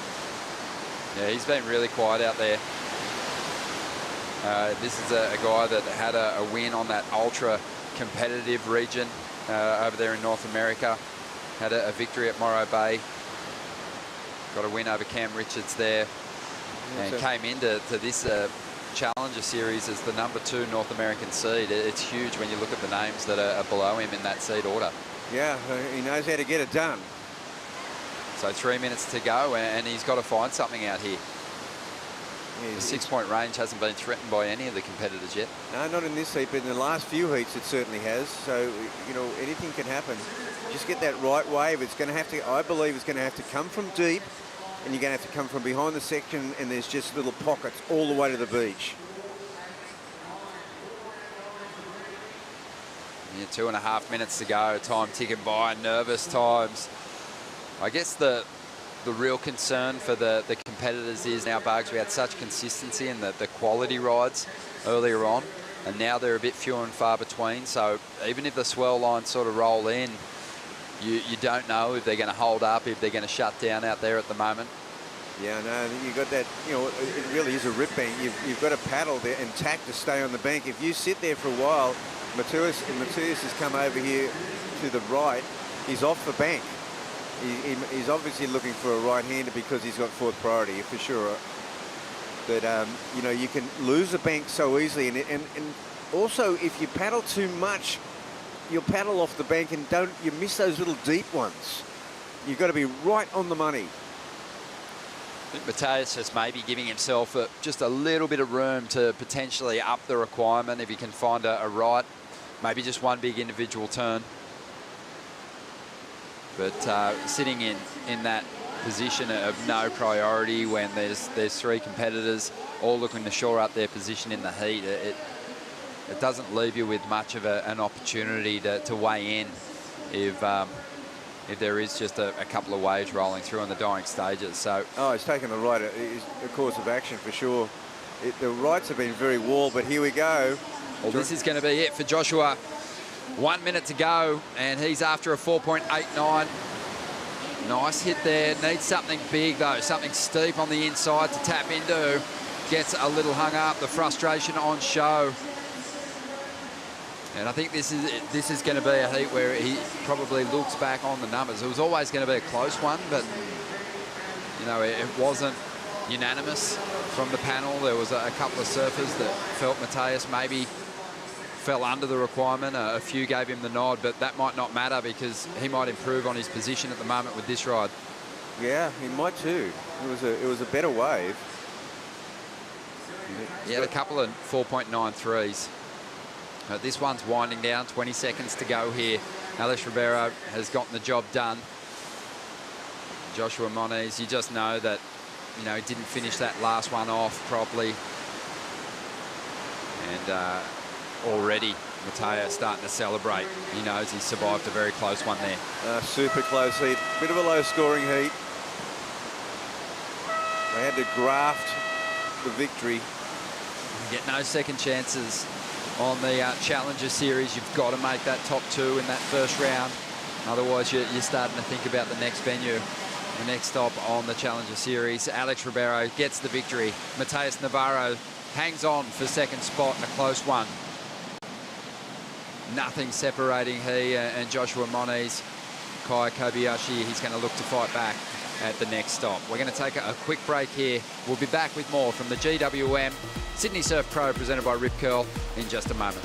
Yeah, he's been really quiet out there. This is a guy that had a win on that ultra competitive region over there in North America. Had a victory at Morro Bay. Got a win over Cam Richards there. And came into this Challenger Series as the #2 North American seed. It's huge when you look at the names that are below him in that seed order. Yeah, he knows how to get it done. So 3 minutes to go, and he's got to find something out here. Yeah, the 6-point range hasn't been threatened by any of the competitors yet. No, not in this heat, but in the last few heats it certainly has. So, you know, anything can happen. Just get that right wave. It's going to have to, I believe it's going to have to come from deep, and you're going to have to come from behind the section, and there's just little pockets all the way to the beach. Yeah, 2.5 minutes to go, time ticking by, nervous times. I guess the real concern for the competitors is now, Bugs, we had such consistency in the quality rides earlier on, and now they're a bit few and far between. So even if the swell lines sort of roll in, you don't know if they're going to hold up, if they're going to shut down out there at the moment. Yeah, no, you've got that, you know, it really is a rip bank. You've got to paddle there and tack to stay on the bank. If you sit there for a while, Mateus has come over here to the right. He's off the bank. He's obviously looking for a right-hander because he's got 4th priority, for sure. But, you know, you can lose the bank so easily. And also, if you paddle too much, you'll paddle off the bank and you miss those little deep ones. You've got to be right on the money. I think Mateus is maybe giving himself just a little bit of room to potentially up the requirement if he can find a right, maybe just one big individual turn. But sitting in that position of no priority when there's 3 competitors all looking to shore up their position in the heat, it doesn't leave you with much of an opportunity to weigh in if there is just a couple of waves rolling through in the dying stages. So he's taken the right a course of action for sure. The rights have been very wall, but here we go. Well, this is going to be it for Joshua. 1 minute to go, and he's after a 4.89. Nice hit there. Needs something big, though, something steep on the inside to tap into. Gets a little hung up, the frustration on show. And I think this is going to be a heat where he probably looks back on the numbers. It was always going to be a close one, but, you know, it wasn't unanimous from the panel. There was a couple of surfers that felt Mateus maybe fell under the requirement. A few gave him the nod, but that might not matter because he might improve on his position at the moment with this ride. Yeah, he might too. It was a better wave. He had a couple of 4.93s. This one's winding down, 20 seconds to go here. Alex Ribeiro has gotten the job done. Joshua Moniz, you just know that, you know, he didn't finish that last one off properly. And already Mateo starting to celebrate. He knows he survived a very close one there. Super close heat. Bit of a low-scoring heat. They had to graft the victory. You get no second chances on the Challenger Series. You've got to make that top 2 in that first round. Otherwise, you're starting to think about the next venue, the next stop on the Challenger Series. Alex Ribeiro gets the victory. Mateus Navarro hangs on for second spot in a close one. Nothing separating he and Joshua Moniz. Kai Kobayashi, he's going to look to fight back at the next stop. We're going to take a quick break here. We'll be back with more from the GWM Sydney Surf Pro presented by Rip Curl in just a moment.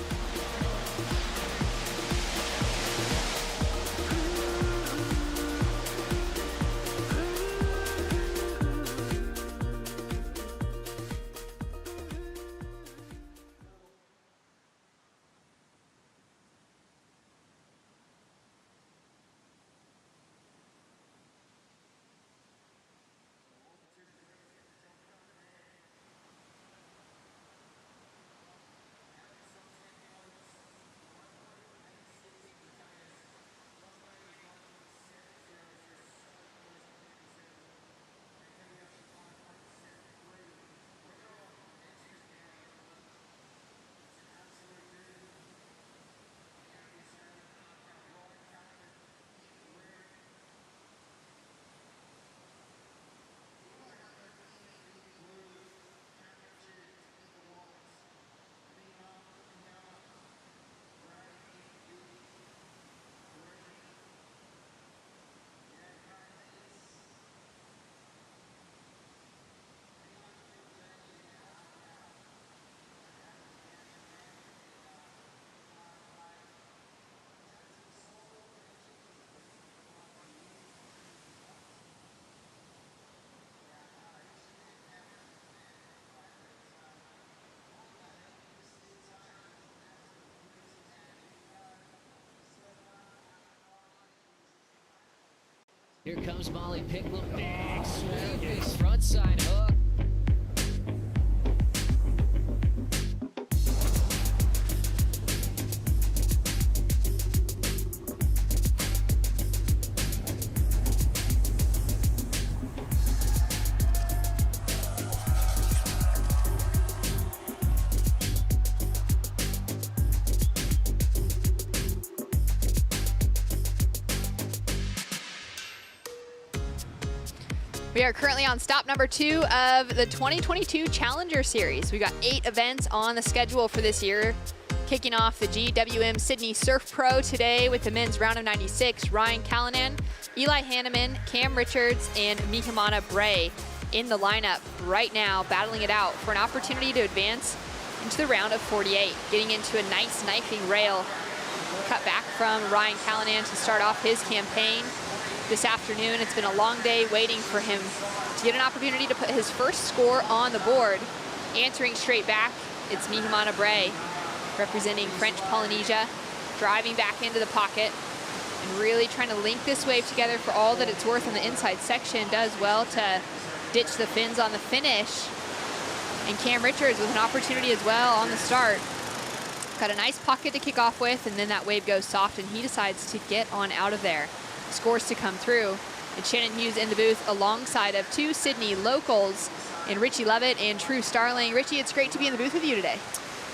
Here comes Molly Picklum. Big sweep, front side hook. We are currently on stop number 2 of the 2022 Challenger Series. We've got 8 events on the schedule for this year. Kicking off the GWM Sydney Surf Pro today with the men's round of 96. Ryan Callanan, Eli Hanneman, Cam Richards, and Mihimana Bray in the lineup right now, battling it out for an opportunity to advance into the round of 48. Getting into a nice knifing rail cut back from Ryan Callanan to start off his campaign this afternoon. It's been a long day waiting for him to get an opportunity to put his first score on the board. Answering straight back, it's Mihimana Bray, representing French Polynesia, driving back into the pocket and really trying to link this wave together for all that it's worth on the inside section. Does well to ditch the fins on the finish. And Cam Richards with an opportunity as well on the start. Got a nice pocket to kick off with, and then that wave goes soft and he decides to get on out of there. Scores to come through. And Shannon Hughes in the booth alongside of 2 Sydney locals in Richie Levitt and True Starling. Richie, it's great to be in the booth with you today.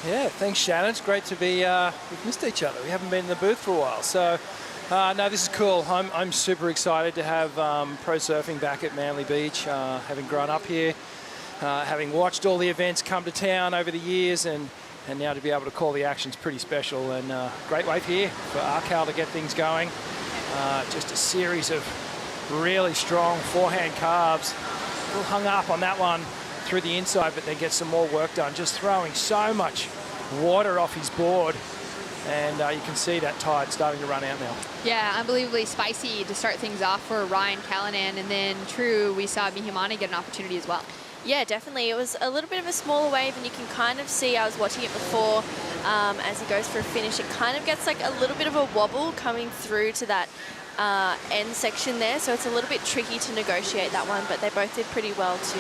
Yeah, thanks, Shannon. It's great to be, we've missed each other. We haven't been in the booth for a while. So, no, this is cool. I'm super excited to have pro surfing back at Manly Beach, having grown up here, having watched all the events come to town over the years, and now to be able to call the action's pretty special. And great wave here for Arcal to get things going. Just a series of really strong forehand carves. A little hung up on that one through the inside, but then get some more work done. Just throwing so much water off his board. And you can see that tide starting to run out now. Yeah, unbelievably spicy to start things off for Ryan Callanan. And then true, we saw Mihimani get an opportunity as well. Yeah, definitely. It was a little bit of a smaller wave, and you can kind of see, I was watching it before, as he goes for a finish, it kind of gets like a little bit of a wobble coming through to that end section there. So it's a little bit tricky to negotiate that one, but they both did pretty well to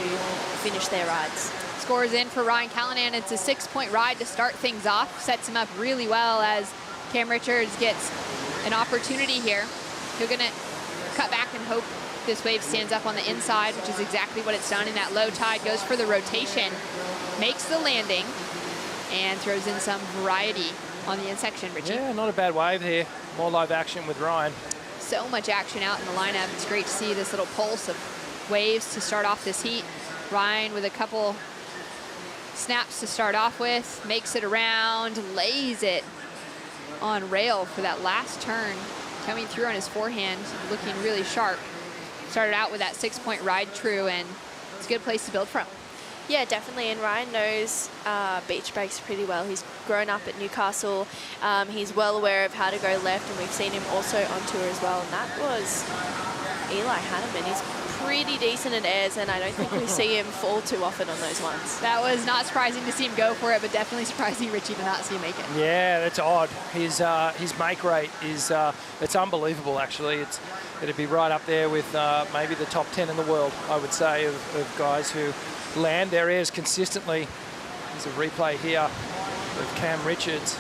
finish their rides. Scores in for Ryan Callanan. It's a 6-point ride to start things off. Sets him up really well as Cam Richards gets an opportunity here. They're going to cut back and hope this wave stands up on the inside, which is exactly what it's done in that low tide. Goes for the rotation, makes the landing, and throws in some variety on the in section, Richie. Yeah, not a bad wave here. More live action with Ryan. So much action out in the lineup. It's great to see this little pulse of waves to start off this heat. Ryan with a couple snaps to start off with, makes it around, lays it on rail for that last turn, coming through on his forehand, looking really sharp. Started out with that 6-point ride true, and it's a good place to build from. Yeah, definitely, and Ryan knows beach breaks pretty well. He's grown up at Newcastle. He's well aware of how to go left, and we've seen him also on tour as well, and that was Eli Hanneman. He's pretty decent at airs, and I don't think we see him fall too often on those ones. That was not surprising to see him go for it, but definitely surprising, Richie, to not see him make it. Yeah, that's odd. His make rate is it's unbelievable, actually. It'd be right up there with maybe the top 10 in the world, I would say, of guys who land their airs consistently. There's a replay here of Cam Richards.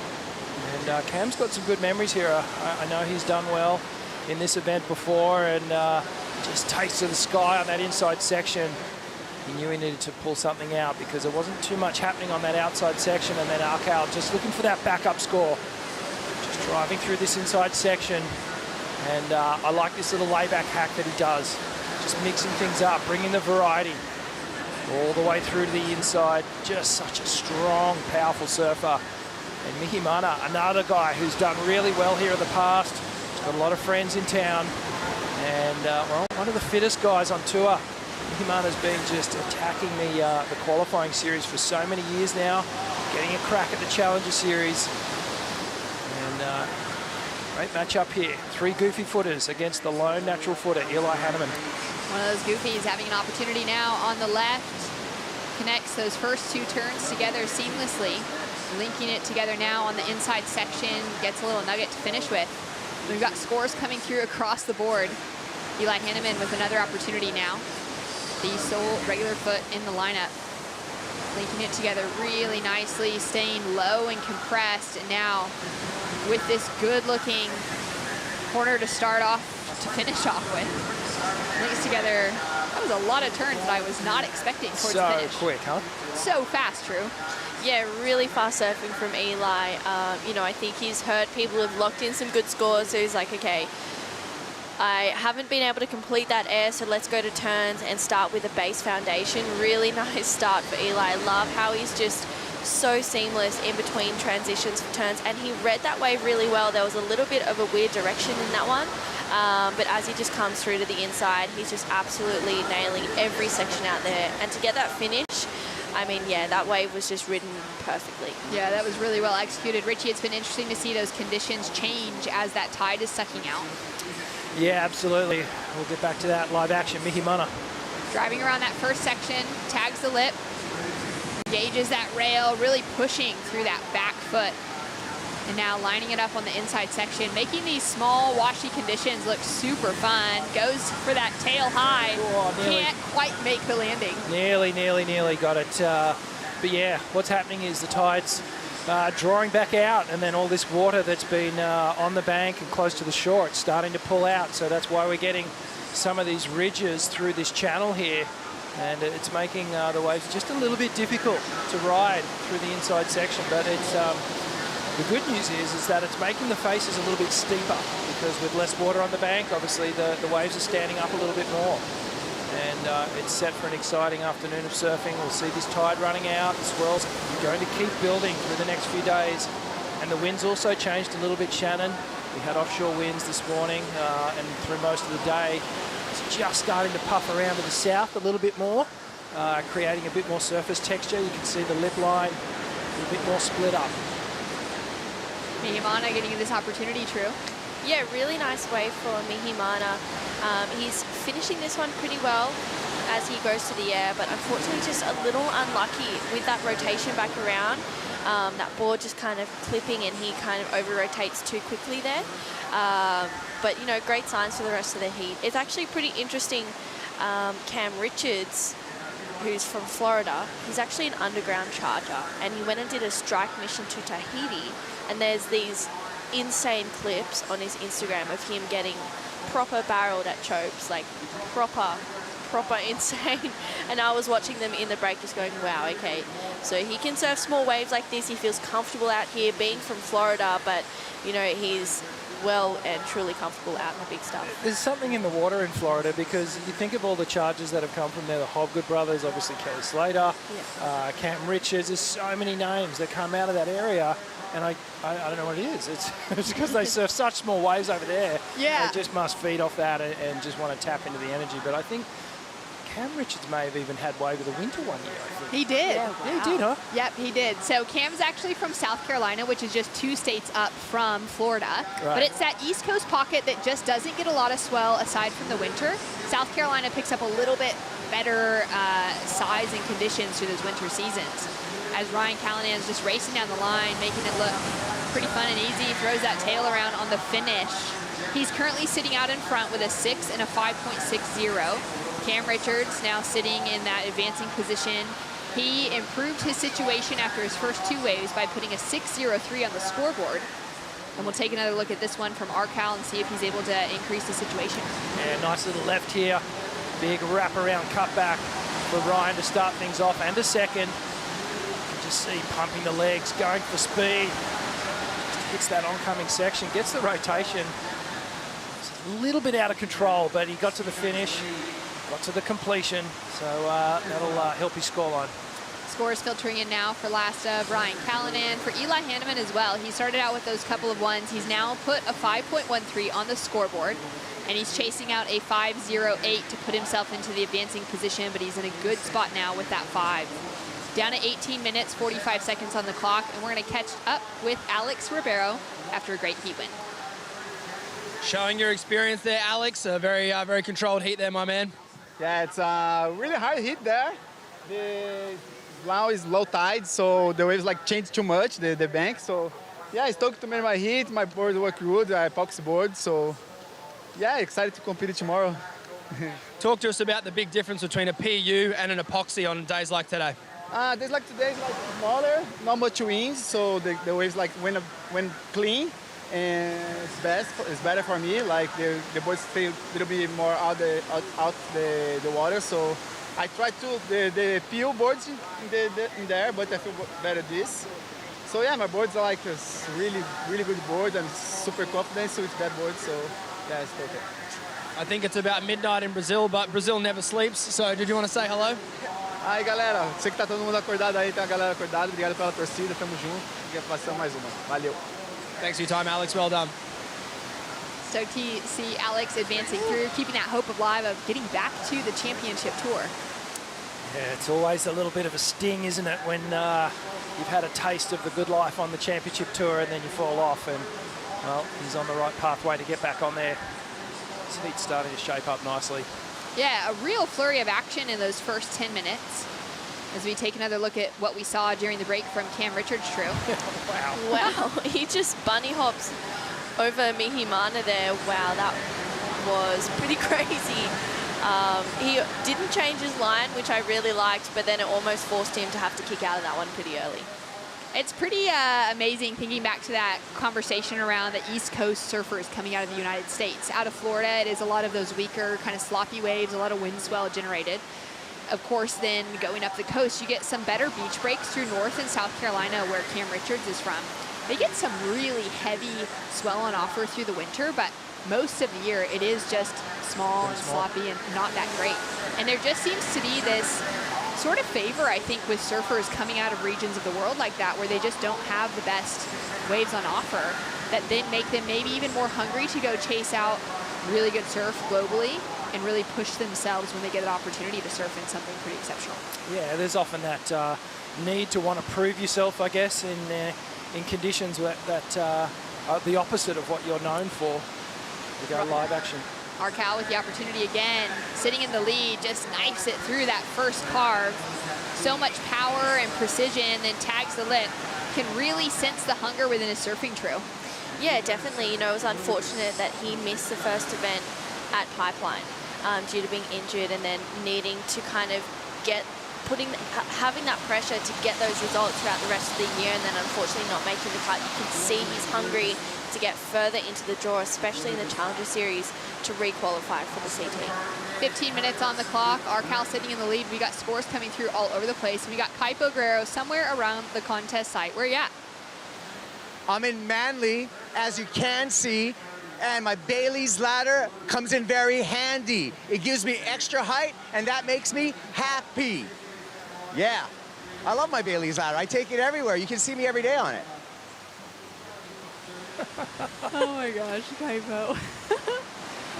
And Cam's got some good memories here. I know he's done well in this event before, and just takes to the sky on that inside section. He knew he needed to pull something out because there wasn't too much happening on that outside section, and then Arkal just looking for that backup score. Just driving through this inside section, and I like this little layback hack that he does. Just mixing things up, bringing the variety all the way through to the inside. Just such a strong, powerful surfer. And Mihi Mana, another guy who's done really well here in the past. He's got a lot of friends in town. And, well, one of the fittest guys on tour. Mihi Mana's been just attacking the qualifying series for so many years now. Getting a crack at the Challenger Series. And great matchup here. 3 goofy footers against the lone natural footer, Eli Hanneman. One of those goofies having an opportunity now on the left. Connects those first 2 turns together seamlessly. Linking it together now on the inside section. Gets a little nugget to finish with. We've got scores coming through across the board. Eli Hanneman with another opportunity now. The sole regular foot in the lineup. Linking it together really nicely, staying low and compressed. And now with this good-looking corner to start off, to finish off with. Links together. That was a lot of turns that I was not expecting towards the finish. So quick, huh? So fast, Drew. Yeah, really fast surfing from Eli. You know, I think he's heard people have locked in some good scores, so he's like, okay, I haven't been able to complete that air, so let's go to turns and start with a base foundation. Really nice start for Eli. I love how he's just so seamless in between transitions for turns, and he read that wave really well. There was a little bit of a weird direction in that one, but as he just comes through to the inside, he's just absolutely nailing every section out there. And to get that finish, I mean, yeah, that wave was just ridden perfectly. Yeah, that was really well executed. Richie, it's been interesting to see those conditions change as that tide is sucking out. Yeah, absolutely. We'll get back to that live action. Mihi Mana. Driving around that first section, tags the lip, engages that rail, really pushing through that back foot. And now lining it up on the inside section, making these small washy conditions look super fun. Goes for that tail high. Oh, can't quite make the landing. Nearly got it. But yeah, what's happening is the tide's drawing back out, and then all this water that's been on the bank and close to the shore, it's starting to pull out. So that's why we're getting some of these ridges through this channel here. And it's making the waves just a little bit difficult to ride through the inside section. But it's the good news is that it's making the faces a little bit steeper, because with less water on the bank, obviously the waves are standing up a little bit more. And it's set for an exciting afternoon of surfing. We'll see this tide running out. The swirls are going to keep building through the next few days. And the winds also changed a little bit, Shannon. We had offshore winds this morning and through most of the day. It's just starting to puff around to the south a little bit more, creating a bit more surface texture. You can see the lip line little bit more split up. Mihimana getting this opportunity, True. Yeah, really nice wave for Mihimana. He's finishing this one pretty well as he goes to the air, but unfortunately just a little unlucky with that rotation back around. That board just kind of clipping and he kind of over-rotates too quickly there. But, you know, great signs for the rest of the heat. It's actually pretty interesting. Cam Richards, who's from Florida, he's actually an underground charger, and he went and did a strike mission to Tahiti, and there's these insane clips on his Instagram of him getting proper barreled at chopes, like proper insane. And I was watching them in the break just going, wow, okay, so he can surf small waves like this. He feels comfortable out here being from Florida, but you know, he's well and truly comfortable out in the big stuff. There's something in the water in Florida, because you think of all the chargers that have come from there, the Hobgood brothers, obviously Kelly Slater, Cam Richards. There's so many names that come out of that area, and I don't know what it is. It's because they surf such small waves over there. Yeah. They just must feed off that and just want to tap into the energy. But I think Cam Richards may have even had wave of the winter one year, I think. He did. Yeah, he did, huh? Yep, he did. So Cam's actually from South Carolina, which is just 2 states up from Florida. Right. But it's that East Coast pocket that just doesn't get a lot of swell aside from the winter. South Carolina picks up a little bit better size and conditions through those winter seasons. As Ryan Callahan's just racing down the line, making it look pretty fun and easy, throws that tail around on the finish. He's currently sitting out in front with a 6 and a 5.60. Cam Richards now sitting in that advancing position. He improved his situation after his first 2 waves by putting a 6.03 on the scoreboard. And we'll take another look at this one from Arcal and see if he's able to increase the situation. Yeah, nice little left here. Big wraparound cutback for Ryan to start things off, and a second. You can just see pumping the legs, going for speed. Just hits that oncoming section, gets the rotation. It's a little bit out of control, but he got to the finish, got to the completion, so that'll help his scoreline. Scores filtering in now for last of Ryan Callahan. For Eli Hanneman as well, he started out with those couple of ones. He's now put a 5.13 on the scoreboard, and he's chasing out a 5.08 to put himself into the advancing position, but he's in a good spot now with that 5. Down to 18 minutes, 45 seconds on the clock, and we're going to catch up with Alex Ribeiro after a great heat win. Showing your experience there, Alex. A very controlled heat there, my man. Yeah, it's a really hard heat there. Now is low tide, so the waves like change too much, the bank. So yeah, I stoked to make my heat. My board work good, I epoxy board. So yeah, excited to compete tomorrow. Talk to us about the big difference between a PU and an epoxy on days like today. Days like today is like smaller, not much winds, so the waves like when clean, and it's better for me. Like the boards stay a little bit more out the water. So I try to the PU boards in there, but I feel better this. So yeah, my boards are like a really good board. I'm super confident with that board. So yeah, it's okay. I think it's about midnight in Brazil, but Brazil never sleeps. So did you want to say hello? Aí, galera, sei que tá todo mundo acordado aí, tem a galera acordada. Obrigado pela torcida, tamo junto. E passamos mais uma. Valeu. Thanks for your time, Alex. Well done. Stoked to see Alex advancing through, keeping that hope alive of getting back to the championship tour. Yeah, it's always a little bit of a sting, isn't it, when you've had a taste of the good life on the championship tour and then you fall off. And well, he's on the right pathway to get back on there. His heat's starting to shape up nicely. Yeah, a real flurry of action in those first 10 minutes. As we take another look at what we saw during the break from Cam Richards, True. Wow. Wow, he just bunny hops over Mihimana there. Wow, that was pretty crazy. He didn't change his line, which I really liked, but then it almost forced him to have to kick out of that one pretty early. It's pretty amazing thinking back to that conversation around the East Coast surfers coming out of the United States. Out of Florida, it is a lot of those weaker, kind of sloppy waves, a lot of wind swell generated. Of course, then going up the coast, you get some better beach breaks through North and South Carolina, where Cam Richards is from. They get some really heavy swell on offer through the winter, but most of the year it is just small and sloppy and not that great. And there just seems to be this sort of favor, I think, with surfers coming out of regions of the world like that, where they just don't have the best waves on offer, that then make them maybe even more hungry to go chase out really good surf globally and really push themselves when they get an opportunity to surf in something pretty exceptional. Yeah, there's often that need to want to prove yourself, I guess, in conditions that are the opposite of what you're known for. We go live action. Arkal with the opportunity again, sitting in the lead, just knifes it through that first carve. So much power and precision, then tags the lip. Can really sense the hunger within his surfing crew. Yeah, definitely. You know, it was unfortunate that he missed the first event at Pipeline due to being injured and then needing to kind of having that pressure to get those results throughout the rest of the year, and then unfortunately not making the cut. You can see he's hungry to get further into the draw, especially in the Challenger Series, to re-qualify for the CT. 15 minutes on the clock. Arkal sitting in the lead. We got scores coming through all over the place. We got Kaipo Guerrero somewhere around the contest site. Where are you at? I'm in Manly, as you can see, and my Bailey's ladder comes in very handy. It gives me extra height, and that makes me happy. Yeah, I love my Bailey's ladder. I take it everywhere. You can see me every day on it. Oh my gosh, Kaipo.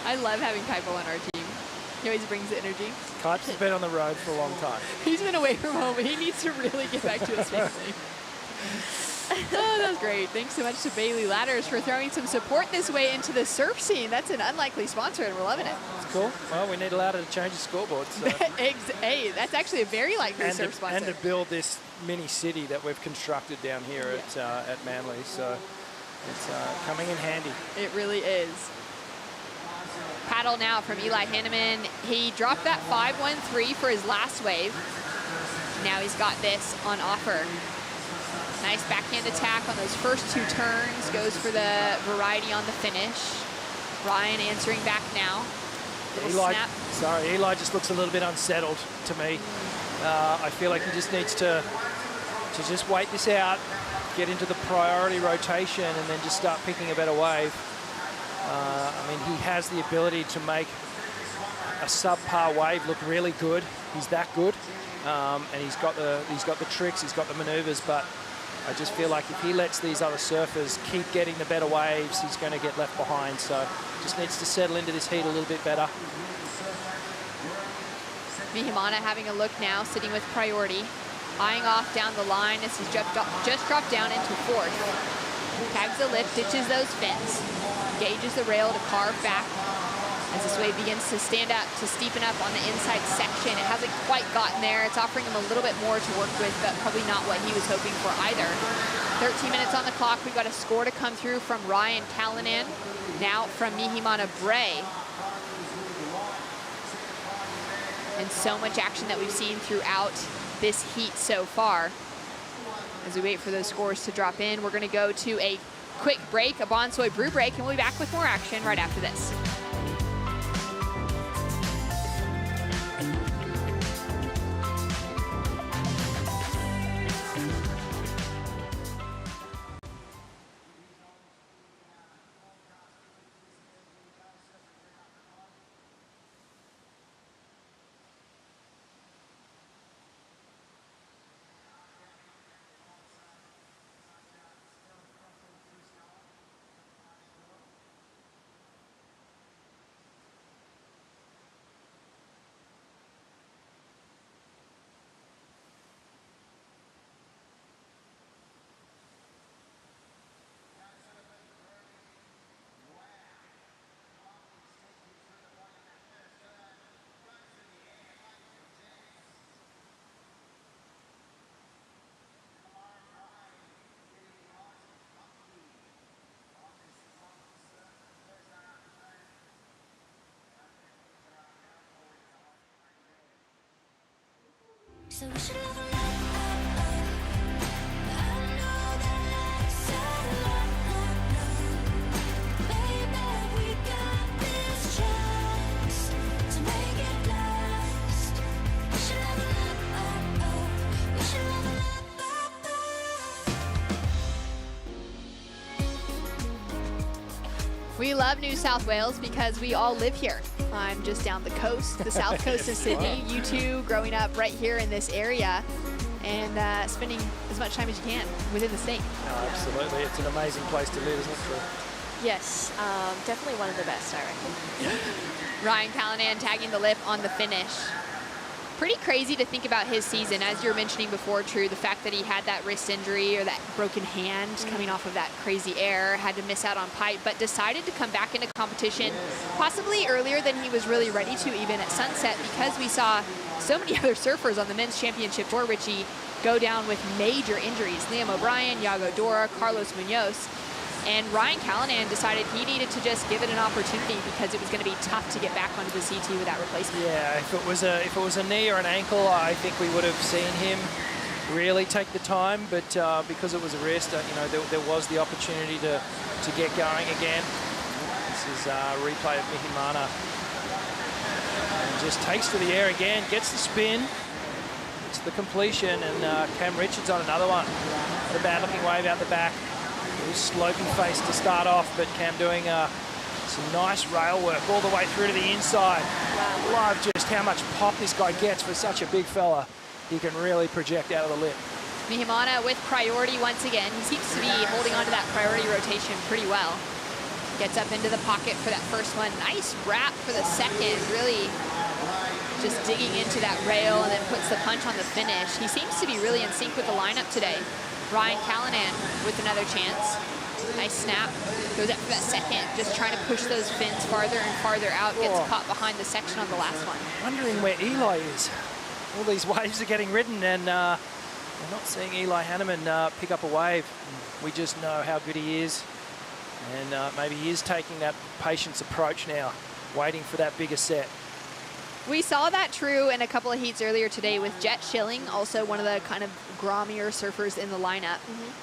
I love having Kaipo on our team. He always brings the energy. Kaipo's been on the road for a long time. He's been away from home. He needs to really get back to his family. Oh, that was great. Thanks so much to Bailey Ladders for throwing some support this way into the surf scene. That's an unlikely sponsor, and we're loving it. It's cool. Well, we need a ladder to change the scoreboard. So. Hey, that's actually a very likely surf sponsor. And to build this mini city that we've constructed down here at Manly. So it's coming in handy. It really is. Paddle now from Eli Hanneman. He dropped that 5.13 for his last wave. Now he's got this on offer. Nice backhand attack on those first two turns. Goes for the variety on the finish. Ryan answering back now. Eli just looks a little bit unsettled to me. I feel like he just needs to just wait this out, get into the priority rotation, and then just start picking a better wave. I mean, he has the ability to make a subpar wave look really good. He's that good, and he's got the tricks, he's got the maneuvers, but I just feel like if he lets these other surfers keep getting the better waves, he's going to get left behind. So just needs to settle into this heat a little bit better. Mihimana having a look now, sitting with priority. Eyeing off down the line as he's just dropped down into fourth. Tags the lip, ditches those fins. Engages the rail to carve back. As this wave begins to stand up, to steepen up on the inside section. It hasn't quite gotten there. It's offering him a little bit more to work with, but probably not what he was hoping for either. 13 minutes on the clock. We've got a score to come through from Ryan Callanan. Now from Mihimana Bray. And so much action that we've seen throughout this heat so far. As we wait for those scores to drop in, we're going to go to a quick break, a Bonsoy brew break, and we'll be back with more action right after this. So we should level up, I know that I said baby, we got this chance to make it last. We should level up, we should level up. We love New South Wales because we all live here. I'm just down the coast, the south coast of Sydney. You two growing up right here in this area and spending as much time as you can within the state. Oh, absolutely. It's an amazing place to live, isn't it? Yes, definitely one of the best, I reckon. Ryan Callanan tagging the lip on the finish. Pretty crazy to think about his season. As you were mentioning before, True, the fact that he had that wrist injury or that broken hand coming off of that crazy air, had to miss out on pipe, but decided to come back into competition possibly earlier than he was really ready to, even at Sunset, because we saw so many other surfers on the men's championship tour, Richie, go down with major injuries. Liam O'Brien, Iago Dora, Carlos Munoz. And Ryan Callanan decided he needed to just give it an opportunity because it was going to be tough to get back onto the CT with that replacement. Yeah, if it was a knee or an ankle, I think we would have seen him really take the time. But because it was a wrist, there was the opportunity to get going again. This is a replay of Mihimana. And just takes to the air again, gets the spin. It's the completion, and Cam Richards on another one. The bad-looking wave out the back. Sloping face to start off, but Cam doing some nice rail work all the way through to the inside. Wow. Love just how much pop this guy gets for such a big fella. He can really project out of the lip. Mihimana with priority once again. He seems to be holding on to that priority rotation pretty well. Gets up into the pocket for that first one. Nice wrap for the second. Really just digging into that rail and then puts the punch on the finish. He seems to be really in sync with the lineup today. Ryan Callanan with another chance. Nice snap. Goes up for that second, just trying to push those fins farther and farther out. Gets caught behind the section on the last one. Wondering where Eli is. All these waves are getting ridden, and we're not seeing Eli Hanneman pick up a wave. We just know how good he is. And maybe he is taking that patience approach now, waiting for that bigger set. We saw that true in a couple of heats earlier today with Jet Schilling, also one of the kind of grommier surfers in the lineup,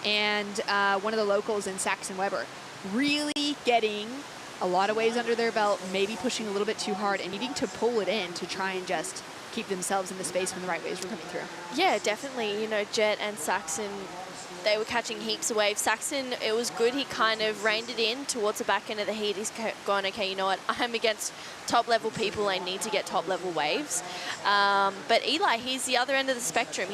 and one of the locals in Saxon Weber. Really getting a lot of waves under their belt, maybe pushing a little bit too hard and needing to pull it in to try and just keep themselves in the space when the right waves were coming through. Yeah, definitely. Jet and Saxon, they were catching heaps of waves. Saxon, it was good. He kind of reined it in towards the back end of the heat. He's gone, okay, you know what? I'm against top-level people. I need to get top-level waves. But Eli, he's the other end of the spectrum.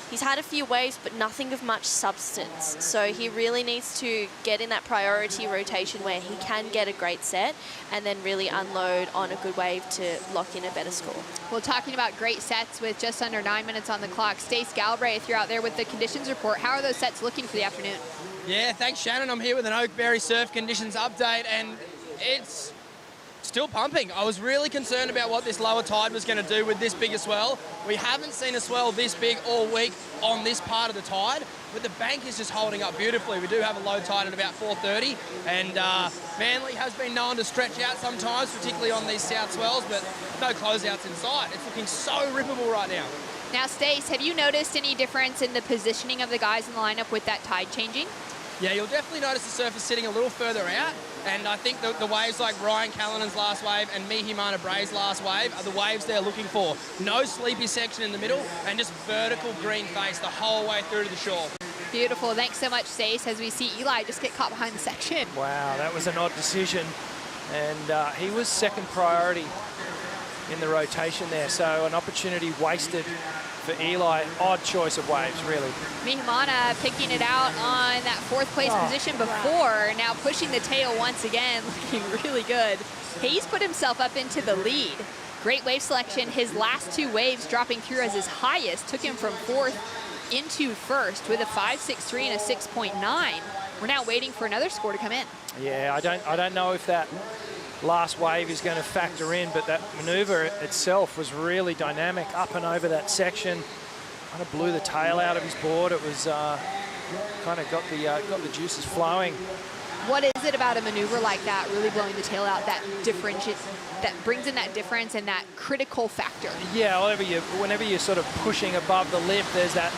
He's had a few waves, but nothing of much substance. So he really needs to get in that priority rotation where he can get a great set and then really unload on a good wave to lock in a better score. Well, talking about great sets with just under 9 minutes on the clock, Stace Galbraith, you're out there with the conditions report. How are those sets looking for the afternoon? Yeah, thanks, Shannon. I'm here with an Oakberry surf conditions update, and it's still pumping. I was really concerned about what this lower tide was going to do with this big a swell. We haven't seen a swell this big all week on this part of the tide, but the bank is just holding up beautifully. We do have a low tide at about 4:30, and Manly has been known to stretch out sometimes, particularly on these south swells, but no closeouts in sight. It's looking so rippable right now. Now, Stace, have you noticed any difference in the positioning of the guys in the lineup with that tide changing? Yeah, you'll definitely notice the surface sitting a little further out, and I think the waves like Ryan Callanan's last wave and Mihimana Bray's last wave are the waves they're looking for. No sleepy section in the middle and just vertical green face the whole way through to the shore. Beautiful. Thanks so much, Stace, as we see Eli just get caught behind the section. Wow, that was an odd decision, and he was second priority in the rotation there, so an opportunity wasted for Eli. Odd choice of waves, really. Mihimana picking it out on that fourth place position before, now pushing the tail once again, looking really good. He's put himself up into the lead. Great wave selection. His last two waves dropping through as his highest took him from fourth into first with a 5.63 and a 6.9. We're now waiting for another score to come in. Yeah, I don't know if that last wave is going to factor in, but that maneuver itself was really dynamic up and over that section. Kind of blew the tail out of his board. It was kind of got the juices flowing. What is it about a maneuver like that, really blowing the tail out, that brings in that difference and that critical factor? Yeah, whenever you're sort of pushing above the lip, there's that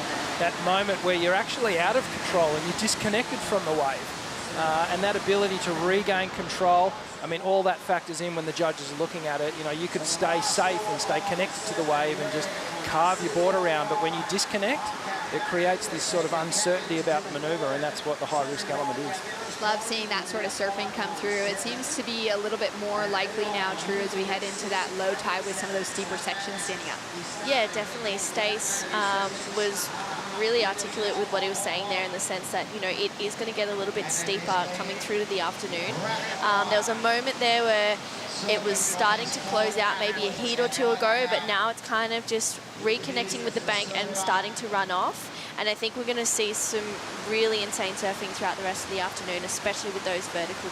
moment where you're actually out of control and you're disconnected from the wave. And that ability to regain control, I mean, all that factors in when the judges are looking at it. You could stay safe and stay connected to the wave and just carve your board around, but when you disconnect, it creates this sort of uncertainty about the maneuver, and that's what the high-risk element is. Love seeing that sort of surfing come through. It seems to be a little bit more likely now, True, as we head into that low tide with some of those steeper sections standing up. Yeah, definitely. Stace was really articulate with what he was saying there in the sense that, you know, it is going to get a little bit steeper coming through to the afternoon. There was a moment there where it was starting to close out maybe a heat or two ago, but now it's kind of just reconnecting with the bank and starting to run off. And I think we're going to see some really insane surfing throughout the rest of the afternoon, especially with those vertical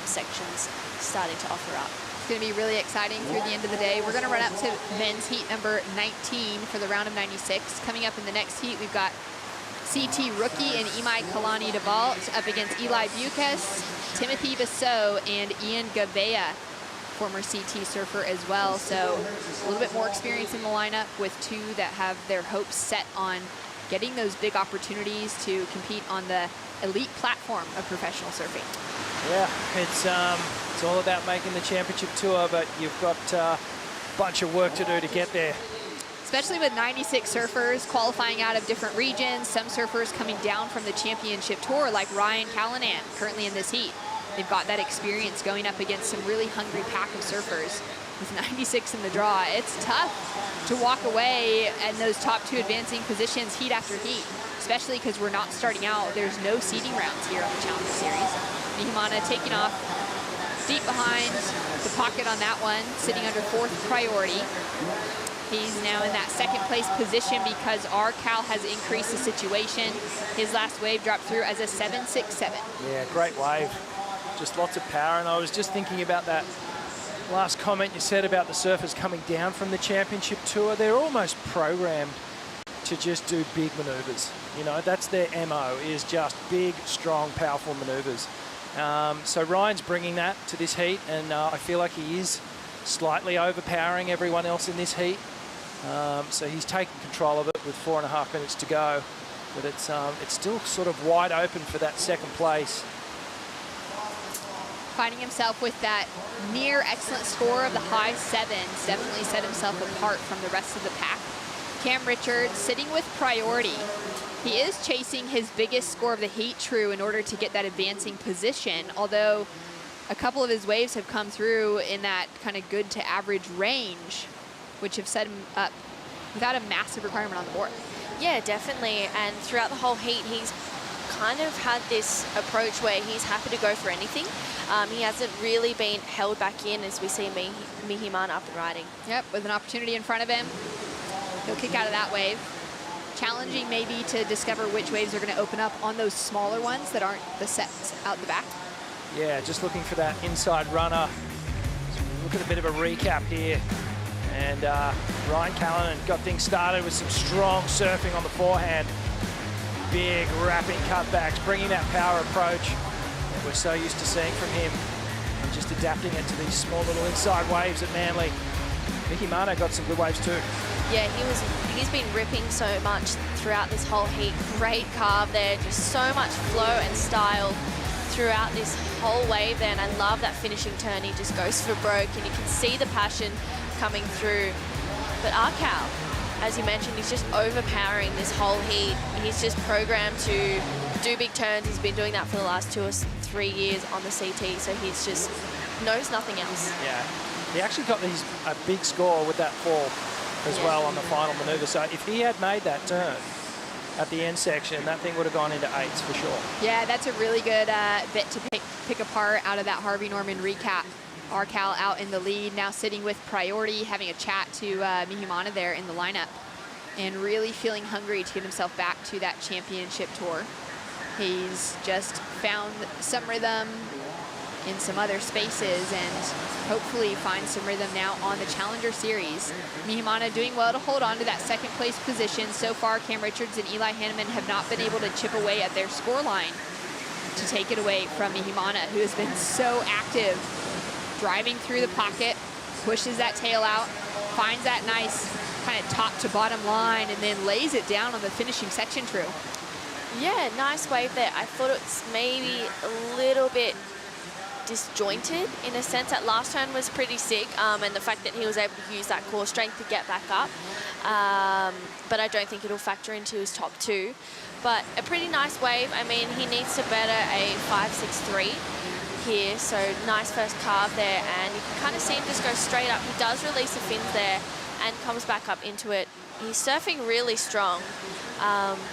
sections starting to offer up. It's going to be really exciting through the end of the day. We're going to run up to men's heat number 19 for the round of 96. Coming up in the next heat, we've got CT rookie and Imai Kalani DeVault up against Eli Bucas, Timothy Basso, and Ian Gavea, former CT surfer as well. So a little bit more experience in the lineup with two that have their hopes set on getting those big opportunities to compete on the elite platform of professional surfing. Yeah, it's all about making the championship tour, but you've got a bunch of work to do to get there. Especially with 96 surfers qualifying out of different regions, some surfers coming down from the championship tour like Ryan Callanan, currently in this heat. They've got that experience going up against some really hungry pack of surfers. With 96 in the draw, it's tough to walk away in those top two advancing positions heat after heat, especially because we're not starting out. There's no seeding rounds here on the Challenger Series. Mihimana taking off deep behind the pocket on that one, sitting under 4th priority. He's now in that 2nd place position because our Cal has increased the situation. His last wave dropped through as a 7.67. Yeah, great wave. Just lots of power. And I was just thinking about that last comment you said about the surfers coming down from the championship tour. They're almost programmed to just do big maneuvers. You know, that's their MO, is just big, strong, powerful maneuvers. So Ryan's bringing that to this heat, and I feel like he is slightly overpowering everyone else in this heat. So he's taking control of it with 4.5 minutes to go, but it's still sort of wide open for that 2nd place. Finding himself with that near excellent score of the high 7s, definitely set himself apart from the rest of the pack. Cam Richards sitting with priority. He is chasing his biggest score of the heat true in order to get that advancing position, although a couple of his waves have come through in that kind of good to average range, which have set him up without a massive requirement on the board. Yeah, definitely. And throughout the whole heat, he's kind of had this approach where he's happy to go for anything. He hasn't really been held back in as we see Mihimana up and riding. Yep, with an opportunity in front of him, he'll kick out of that wave. Challenging maybe to discover which waves are going to open up on those smaller ones that aren't the sets out the back. Yeah, just looking for that inside runner. Look at a bit of a recap here. And Ryan Callanan got things started with some strong surfing on the forehand. Big wrapping cutbacks, bringing that power approach that we're so used to seeing from him, and just adapting it to these small little inside waves at Manly. Mihimana got some good waves too. Yeah, he's been ripping so much throughout this whole heat. Great carve there, just so much flow and style throughout this whole wave there, and I love that finishing turn. He just goes for broke, and you can see the passion coming through. But Arkal, as you mentioned, he's just overpowering this whole heat. He's just programmed to do big turns. He's been doing that for the last 2 or 3 years on the CT, so he's just knows nothing else. Yeah, he actually got a big score with that fall as well on the final maneuver. So if he had made that turn at the end section, that thing would have gone into 8s for sure. Yeah, that's a really good bit to pick apart out of that Harvey Norman recap. Arkal out in the lead, now sitting with priority, having a chat to Mihimana there in the lineup, and really feeling hungry to get himself back to that championship tour. He's just found some rhythm in some other spaces and hopefully find some rhythm now on the Challenger Series. Mihimana doing well to hold on to that 2nd place position. So far, Cam Richards and Eli Hanneman have not been able to chip away at their score line to take it away from Mihimana, who has been so active, driving through the pocket, pushes that tail out, finds that nice kind of top to bottom line, and then lays it down on the finishing section true. Yeah, nice wave there. I thought it's maybe a little bit disjointed in a sense. That last turn was pretty sick, and the fact that he was able to use that core strength to get back up. But I don't think it'll factor into his top 2. But a pretty nice wave. I mean, he needs to better a 5.63 here, so nice first carve there, and you can kind of see him just go straight up. He does release the fins there, and comes back up into it. He's surfing really strong,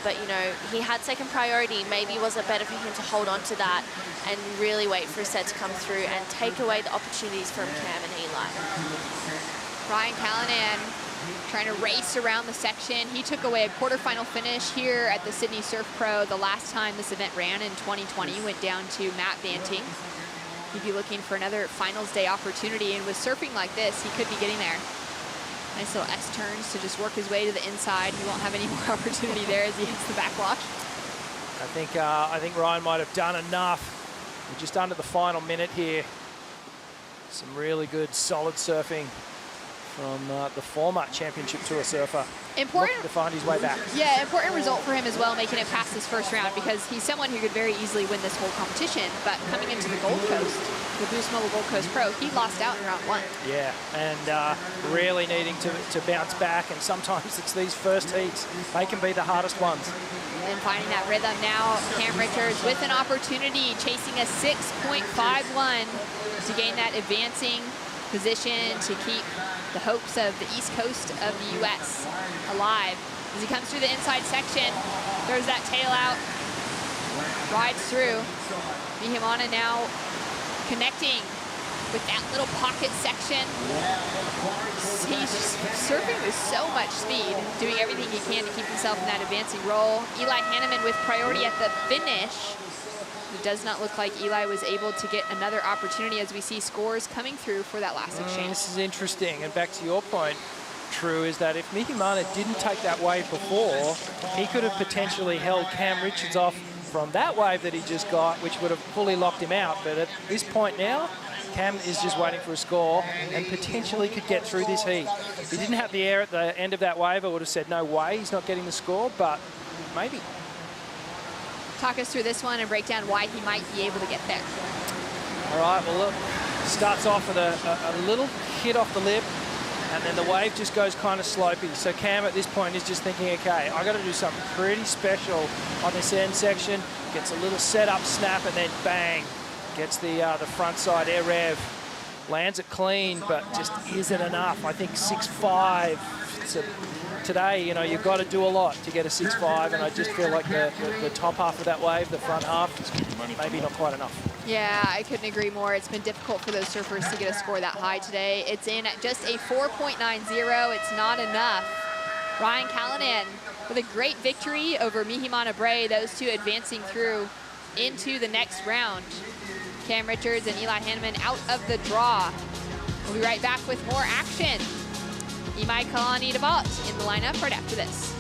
but you know, he had second priority. Maybe was it better for him to hold on to that and really wait for a set to come through and take away the opportunities from Cam and Eli. Ryan Callanan trying to race around the section. He took away a quarterfinal finish here at the Sydney Surf Pro the last time this event ran in 2020. Went down to Matt Banting. He'd be looking for another finals day opportunity, and with surfing like this, he could be getting there. Nice little S-turns to just work his way to the inside. He won't have any more opportunity there as he hits the back block. I think Ryan might have done enough. We're just under the final minute here. Some really good, solid surfing from the former Championship Tour surfer. Important to find his way back. Yeah, important result for him as well, making it past this first round, because he's someone who could very easily win this whole competition. But coming into the Gold Coast, the Boost Mobile Gold Coast Pro, he lost out in round 1. Yeah, and really needing to bounce back. And sometimes it's these first heats, they can be the hardest ones. And finding that rhythm now, Cam Richards with an opportunity, chasing a 6.51 to gain that advancing position to keep the hopes of the East Coast of the U.S. alive. As he comes through the inside section, throws that tail out, rides through. Mihimana now connecting with that little pocket section. He's just surfing with so much speed, doing everything he can to keep himself in that advancing roll. Eli Hanneman with priority at the finish. It does not look like Eli was able to get another opportunity as we see scores coming through for that last exchange. This is interesting, and back to your point, True, is that if Mihimana didn't take that wave before, he could have potentially held Cam Richards off from that wave that he just got, which would have fully locked him out. But at this point now, Cam is just waiting for a score and potentially could get through this heat. If he didn't have the air at the end of that wave, I would have said, no way, he's not getting the score, but maybe. Talk us through this one and break down why he might be able to get there. All right, well, look, starts off with a little hit off the lip, and then the wave just goes kind of slopey. So Cam at this point is just thinking, okay, I got to do something pretty special on this end section. Gets a little setup snap, and then bang, gets the front side air rev. Lands it clean, but just isn't enough. I think 6.5. Today, you know, you've got to do a lot to get a 6.5, and I just feel like the top half of that wave, the front half, is maybe not quite enough. Yeah, I couldn't agree more. It's been difficult for those surfers to get a score that high today. It's in at just a 4.90. It's not enough. Ryan Callanan with a great victory over Mihimana Bray, those two advancing through into the next round. Cam Richards and Eli Hanneman out of the draw. We'll be right back with more action. Imai Kalani Devat in the lineup right after this.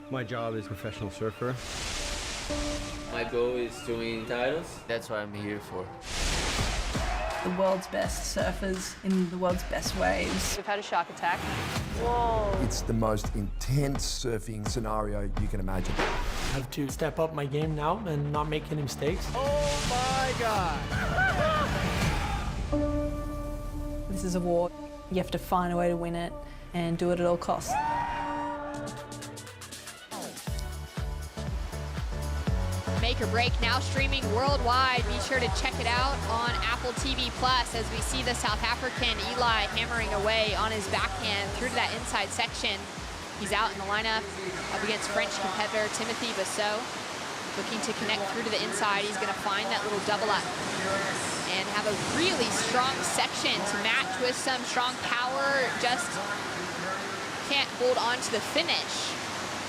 My job is professional surfer. My goal is to win titles. That's what I'm here for. the world's best surfers in the world's best waves. We've had a shark attack. Whoa. It's the most intense surfing scenario you can imagine. I have to step up my game now and not make any mistakes. Oh my God. This is a war. You have to find a way to win it and do it at all costs. Make or Break now streaming worldwide. Be sure to check it out on Apple TV Plus as we see the South African Eli hammering away on his backhand through to that inside section. He's out in the lineup up against French competitor Timothy Bassot. Looking to connect through to the inside. He's going to find that little double up and have a really strong section to match with some strong power. Just can't hold on to the finish.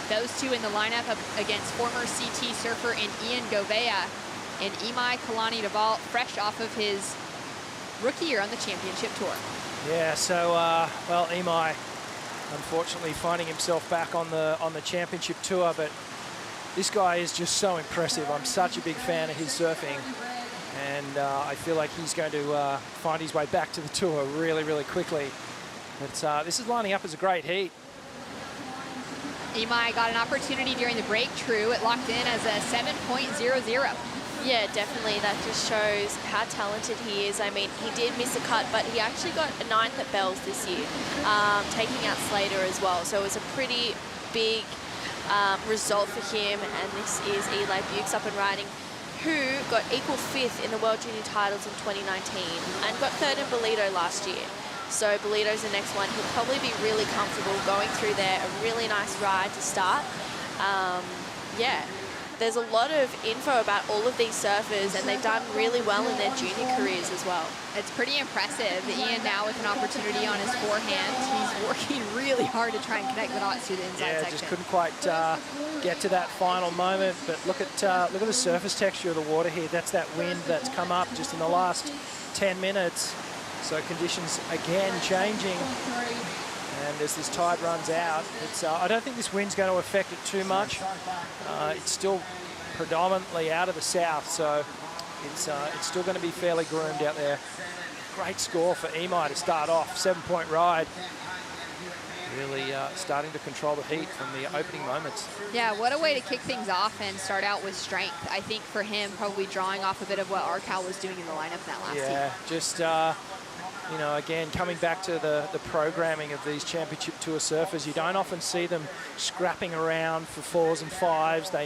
Those two in the lineup up against former CT surfer in Ian Govea and Imai Kalani-Deval, fresh off of his rookie year on the championship tour. Yeah, so, well, Imai, unfortunately finding himself back on the championship tour, but this guy is just so impressive. I'm such a big fan of his surfing, and I feel like he's going to find his way back to the tour really, really quickly. But this is lining up as a great heat. Imai got an opportunity during the break, true. It locked in as a 7.00. Yeah, definitely. That just shows how talented he is. I mean, he did miss a cut, but he actually got a 9th at Bells this year, taking out Slater as well. So it was a pretty big result for him. And this is Eli Bukes up and riding, who got equal 5th in the World Junior titles in 2019 and got 3rd in Bolito last year. So Bolito's the next one. He'll probably be really comfortable going through there. A really nice ride to start. Yeah, there's a lot of info about all of these surfers, and they've done really well in their junior careers as well. It's pretty impressive. Ian now with an opportunity on his forehand. He's working really hard to try and connect the dots through the inside section. Just couldn't quite get to that final moment. But look at the surface texture of the water here. That's that wind that's come up just in the last 10 minutes. So conditions again changing, and as this tide runs out, I don't think this wind's going to affect it too much. It's still predominantly out of the south, so it's still going to be fairly groomed out there. Great score for Imai to start off, 7-point ride. Really starting to control the heat from the opening moments. Yeah, what a way to kick things off and start out with strength. I think for him, probably drawing off a bit of what Arcal was doing in the lineup that last Yeah, heat. just, you know, again, coming back to the programming of these championship tour surfers, you don't often see them scrapping around for 4s and 5s. They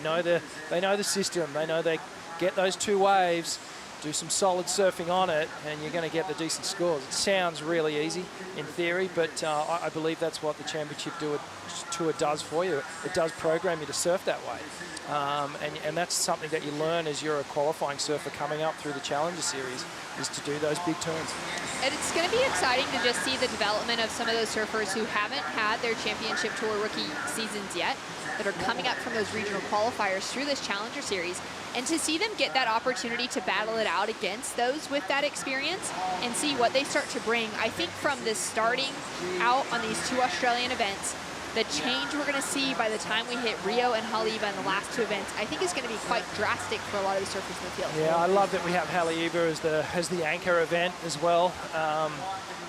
know the system. They know they get those 2 waves, do some solid surfing on it, and you're going to get the decent scores. It sounds really easy in theory, but I believe that's what the championship tour does for you. It does program you to surf that way. And that's something that you learn as you're a qualifying surfer coming up through the Challenger Series, is to do those big turns. And it's going to be exciting to just see the development of some of those surfers who haven't had their championship tour rookie seasons yet, that are coming up from those regional qualifiers through this Challenger Series, and to see them get that opportunity to battle it out against those with that experience and see what they start to bring. I think from this starting out on these 2 Australian events, the change we're going to see by the time we hit Rio and Haleiwa in the last 2 events, I think is going to be quite drastic for a lot of the surfers in the field. Yeah, I love that we have Haleiwa as the anchor event as well.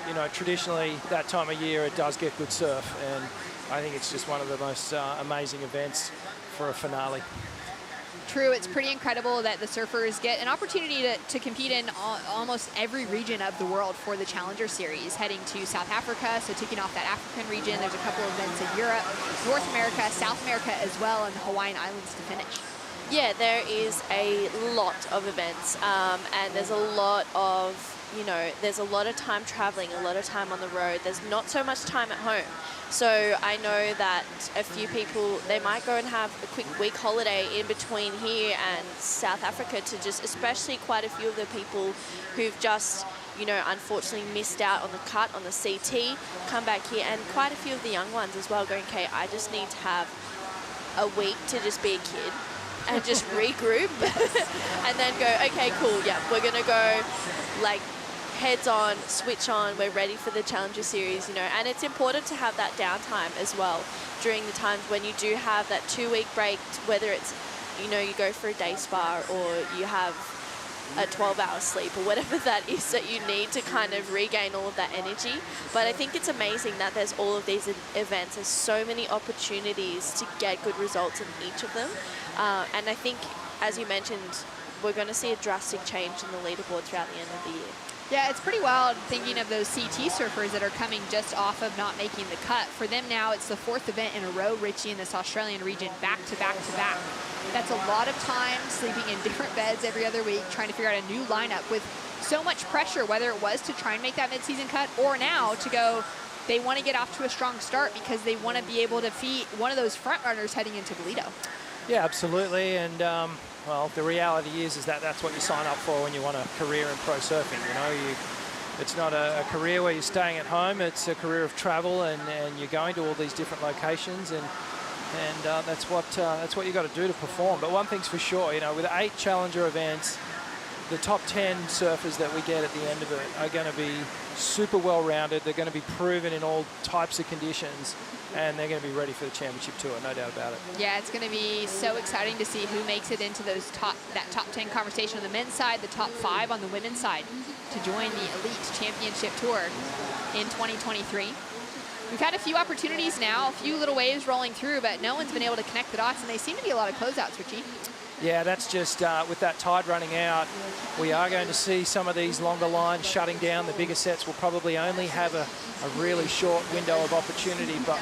You know, traditionally that time of year it does get good surf, and I think it's just one of the most amazing events for a finale. True, it's pretty incredible that the surfers get an opportunity to compete in almost every region of the world for the Challenger Series, heading to South Africa, so taking off that African region. There's a couple of events in Europe, North America, South America as well, and the Hawaiian Islands to finish. Yeah, there is a lot of events, and there's a lot of, you know, there's a lot of time traveling, a lot of time on the road. There's not so much time at home. So I know that a few people, they might go and have a quick week holiday in between here and South Africa to just, especially quite a few of the people who've just, you know, unfortunately missed out on the cut, on the CT, come back here, and quite a few of the young ones as well going, okay, I just need to have a week to just be a kid and just regroup and then go, okay, cool, yeah, we're going to go like heads on, switch on, we're ready for the Challenger Series, you know, and it's important to have that downtime as well during the times when you do have that 2-week break, whether it's, you know, you go for a day spa or you have a 12-hour sleep or whatever that is that you need to kind of regain all of that energy. But I think it's amazing that there's all of these events. There's so many opportunities to get good results in each of them. And I think, as you mentioned, we're going to see a drastic change in the leaderboard throughout the end of the year. Yeah, it's pretty wild thinking of those CT surfers that are coming just off of not making the cut. For them now, it's the 4th event in a row, Richie, in this Australian region, back to back to back. That's a lot of time sleeping in different beds every other week, trying to figure out a new lineup with so much pressure, whether it was to try and make that midseason cut or now to go, they want to get off to a strong start because they want to be able to defeat one of those front runners heading into Toledo. Yeah, absolutely. And well, the reality is that that's what you sign up for when you want a career in pro surfing. You know, it's not a career where you're staying at home. It's a career of travel, and you're going to all these different locations, and that's what you got to do to perform. But one thing's for sure, you know, with 8 challenger events, the top 10 surfers that we get at the end of it are going to be super well-rounded. They're going to be proven in all types of conditions, and they're going to be ready for the championship tour, no doubt about it. Yeah, it's going to be so exciting to see who makes it into those top 10 conversation on the men's side, the top 5 on the women's side to join the Elite Championship Tour in 2023. We've had a few opportunities now, a few little waves rolling through, but no one's been able to connect the dots, and they seem to be a lot of closeouts, Richie. Yeah, that's just with that tide running out, we are going to see some of these longer lines shutting down. The bigger sets will probably only have a really short window of opportunity, but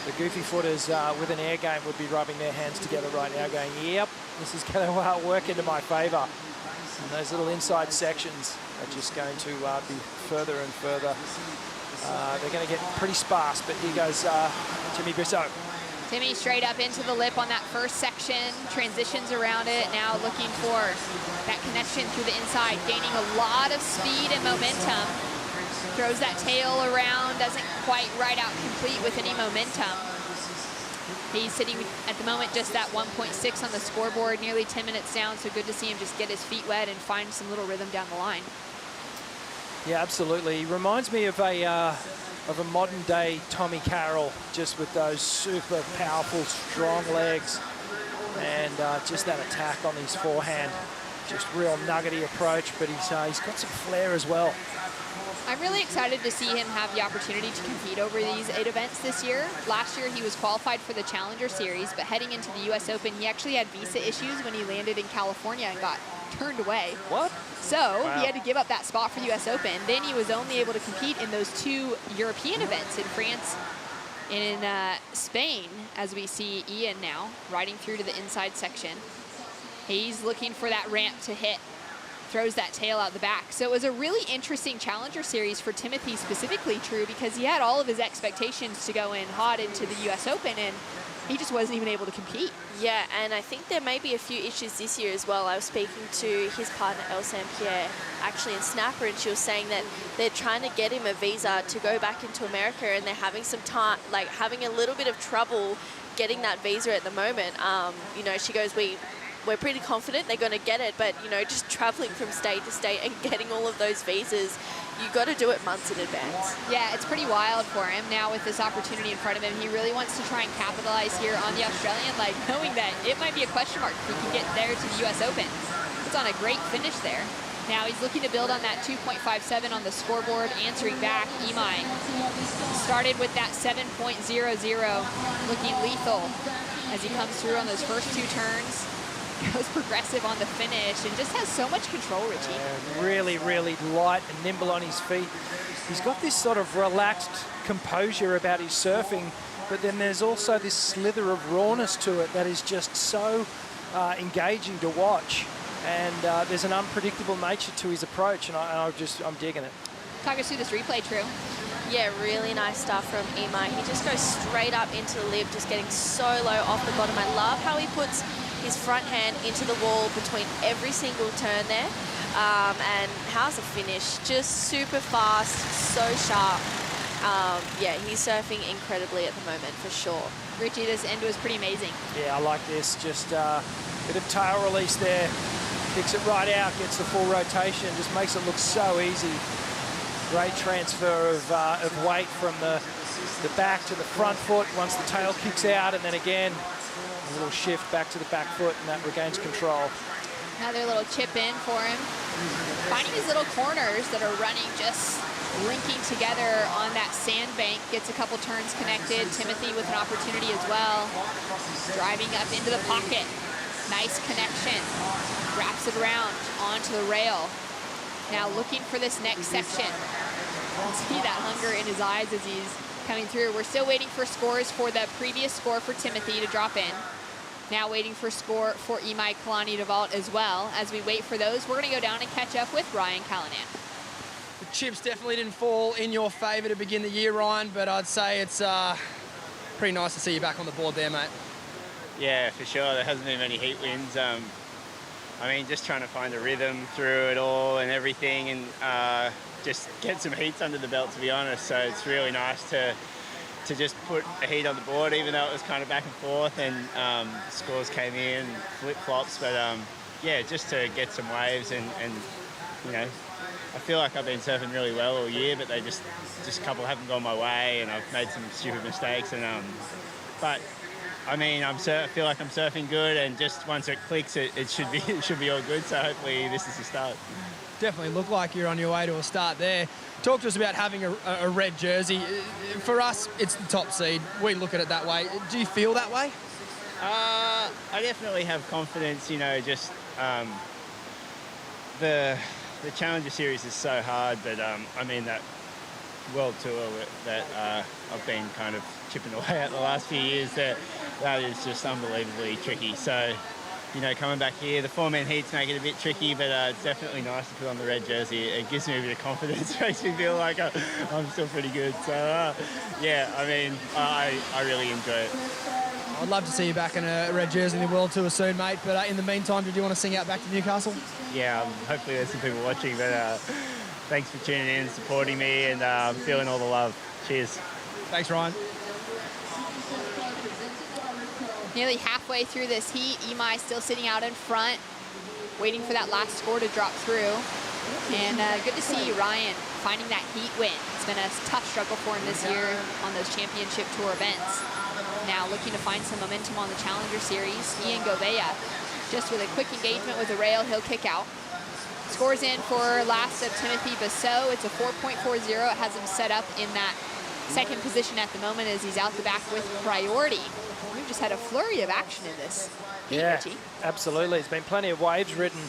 the goofy footers with an air game would be rubbing their hands together right now going, yep, this is going to work into my favor. And those little inside sections are just going to be further and further. They're going to get pretty sparse, but here goes Jimmy Brissot. Timmy straight up into the lip on that first section, transitions around it, now looking for that connection through the inside, gaining a lot of speed and momentum. Throws that tail around, doesn't quite ride out complete with any momentum. He's sitting at the moment just at 1.6 on the scoreboard, nearly 10 minutes down, so good to see him just get his feet wet and find some little rhythm down the line. Yeah, absolutely. He reminds me of a modern day Tommy Carroll, just with those super powerful, strong legs and just that attack on his forehand. Just real nuggety approach, but he's got some flair as well. I'm really excited to see him have the opportunity to compete over these 8 events this year. Last year he was qualified for the Challenger Series, but heading into the US Open, he actually had visa issues when he landed in California and got turned away. What? So he had to give up that spot for the US Open. Then he was only able to compete in those 2 European events in France and in Spain, as we see Ian now riding through to the inside section. He's looking for that ramp to hit, throws that tail out the back. So it was a really interesting Challenger Series for Timothy specifically, True, because he had all of his expectations to go in hot into the US Open, and he just wasn't even able to compete. Yeah, and I think there may be a few issues this year as well. I was speaking to his partner, Elle St. Pierre, actually in Snapper, and she was saying that they're trying to get him a visa to go back into America, and they're having some time, like having a little bit of trouble getting that visa at the moment. You know, she goes, we're pretty confident they're going to get it, but, you know, just traveling from state to state and getting all of those visas, you've got to do it months in advance. Yeah, it's pretty wild for him now with this opportunity in front of him. He really wants to try and capitalize here on the Australian leg, knowing that it might be a question mark if he can get there to the US Open. It's on a great finish there. Now he's looking to build on that 2.57 on the scoreboard, answering back. Imai started with that 7.00, looking lethal as he comes through on those first 2 turns. Goes progressive on the finish and just has so much control, Richie. Really, really light and nimble on his feet. He's got this sort of relaxed composure about his surfing, but then there's also this slither of rawness to it that is just so engaging to watch. And there's an unpredictable nature to his approach, and I'm digging it. Talk us through this replay, True. Yeah, really nice stuff from Imai. He just goes straight up into the lip, just getting so low off the bottom. I love how he puts his front hand into the wall between every single turn there. And how's the finish? Just super fast, so sharp. Yeah, he's surfing incredibly at the moment, for sure. Richie, this end was pretty amazing. Yeah, I like this. Just a bit of tail release there. Kicks it right out, gets the full rotation, just makes it look so easy. Great transfer of weight from the back to the front foot once the tail kicks out, and then again, a little shift back to the back foot, and that regains control. Another little chip in for him. Finding these little corners that are running, just linking together on that sandbank. Gets a couple turns connected. Timothy with an opportunity as well. Driving up into the pocket. Nice connection. Wraps it around onto the rail. Now looking for this next section. See that hunger in his eyes as he's coming through. We're still waiting for scores for the previous score for Timothy to drop in. Now waiting for score for Imai Kalani to vault as well. As we wait for those, we're going to go down and catch up with Ryan Callanan. The chips definitely didn't fall in your favour to begin the year, Ryan, but I'd say it's pretty nice to see you back on the board there, mate. Yeah, for sure. There hasn't been many heat wins. I mean, just trying to find a rhythm through it all and everything, and just get some heats under the belt, to be honest. So it's really nice to just put a heat on the board, even though it was kind of back and forth, and scores came in, flip-flops. But yeah, just to get some waves, and you know, I feel like I've been surfing really well all year, but they just a couple haven't gone my way, and I've made some stupid mistakes. And but I mean, I feel like I'm surfing good, and just once it clicks, it should be all good. So hopefully this is the start. Definitely look like you're on your way to a start there. Talk to us about having a red jersey. For us, it's the top seed. We look at it that way. Do you feel that way? I definitely have confidence. You know, just the Challenger Series is so hard, but I mean that World Tour that I've been kind of chipping away at the last few years, that is just unbelievably tricky. So, you know, coming back here, the 4-man heats make it a bit tricky, but it's definitely nice to put on the red jersey. It gives me a bit of confidence, makes me feel like I'm still pretty good. So, yeah, I mean, I really enjoy it. I'd love to see you back in a red jersey in the World Tour soon, mate. But in the meantime, did you want to sing out back to Newcastle? Yeah, hopefully there's some people watching, but thanks for tuning in, supporting me, and feeling all the love. Cheers. Thanks, Ryan. Nearly halfway through this heat, Imai still sitting out in front, waiting for that last score to drop through. And good to see Ryan finding that heat win. It's been a tough struggle for him this year on those championship tour events. Now looking to find some momentum on the Challenger Series. Ian Gouveia, just with a quick engagement with the rail, he'll kick out. Scores in for last of Timothy Basso. It's a 4.40. It has him set up in that second position at the moment as he's out the back with priority. We've just had a flurry of action in this. Yeah, absolutely. There's been plenty of waves ridden,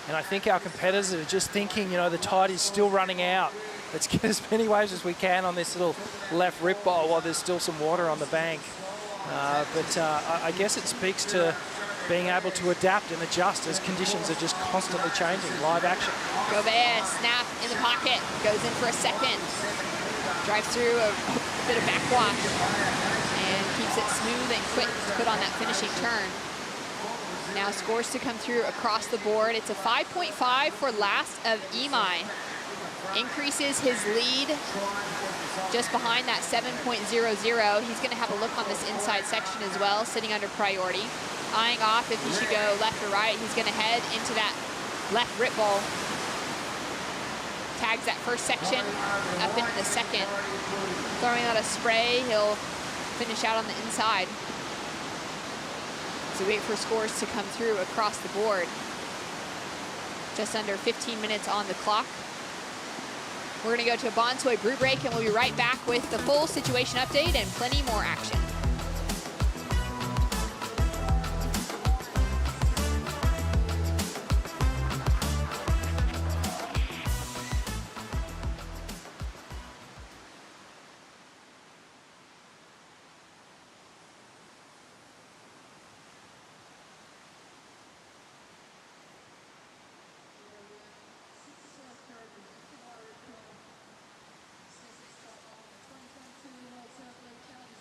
and I think our competitors are just thinking, you know, the tide is still running out. Let's get as many waves as we can on this little left rip bowl while there's still some water on the bank. But I guess it speaks to being able to adapt and adjust as conditions are just constantly changing. Live action. Gouveia, snap in the pocket, goes in for a second. Drives through a bit of backwash and keeps it smooth and quick to put on that finishing turn. Now scores to come through across the board. It's a 5.5 for last of Imai. Increases his lead just behind that 7.00. He's going to have a look on this inside section as well, sitting under priority. Eyeing off if he should go left or right. He's going to head into that left rip bowl. Tags that first section, up into the second. Throwing out a spray, he'll finish out on the inside. So wait for scores to come through across the board. Just under 15 minutes on the clock. We're gonna go to a Bonsoy brew break, and we'll be right back with the full situation update and plenty more action.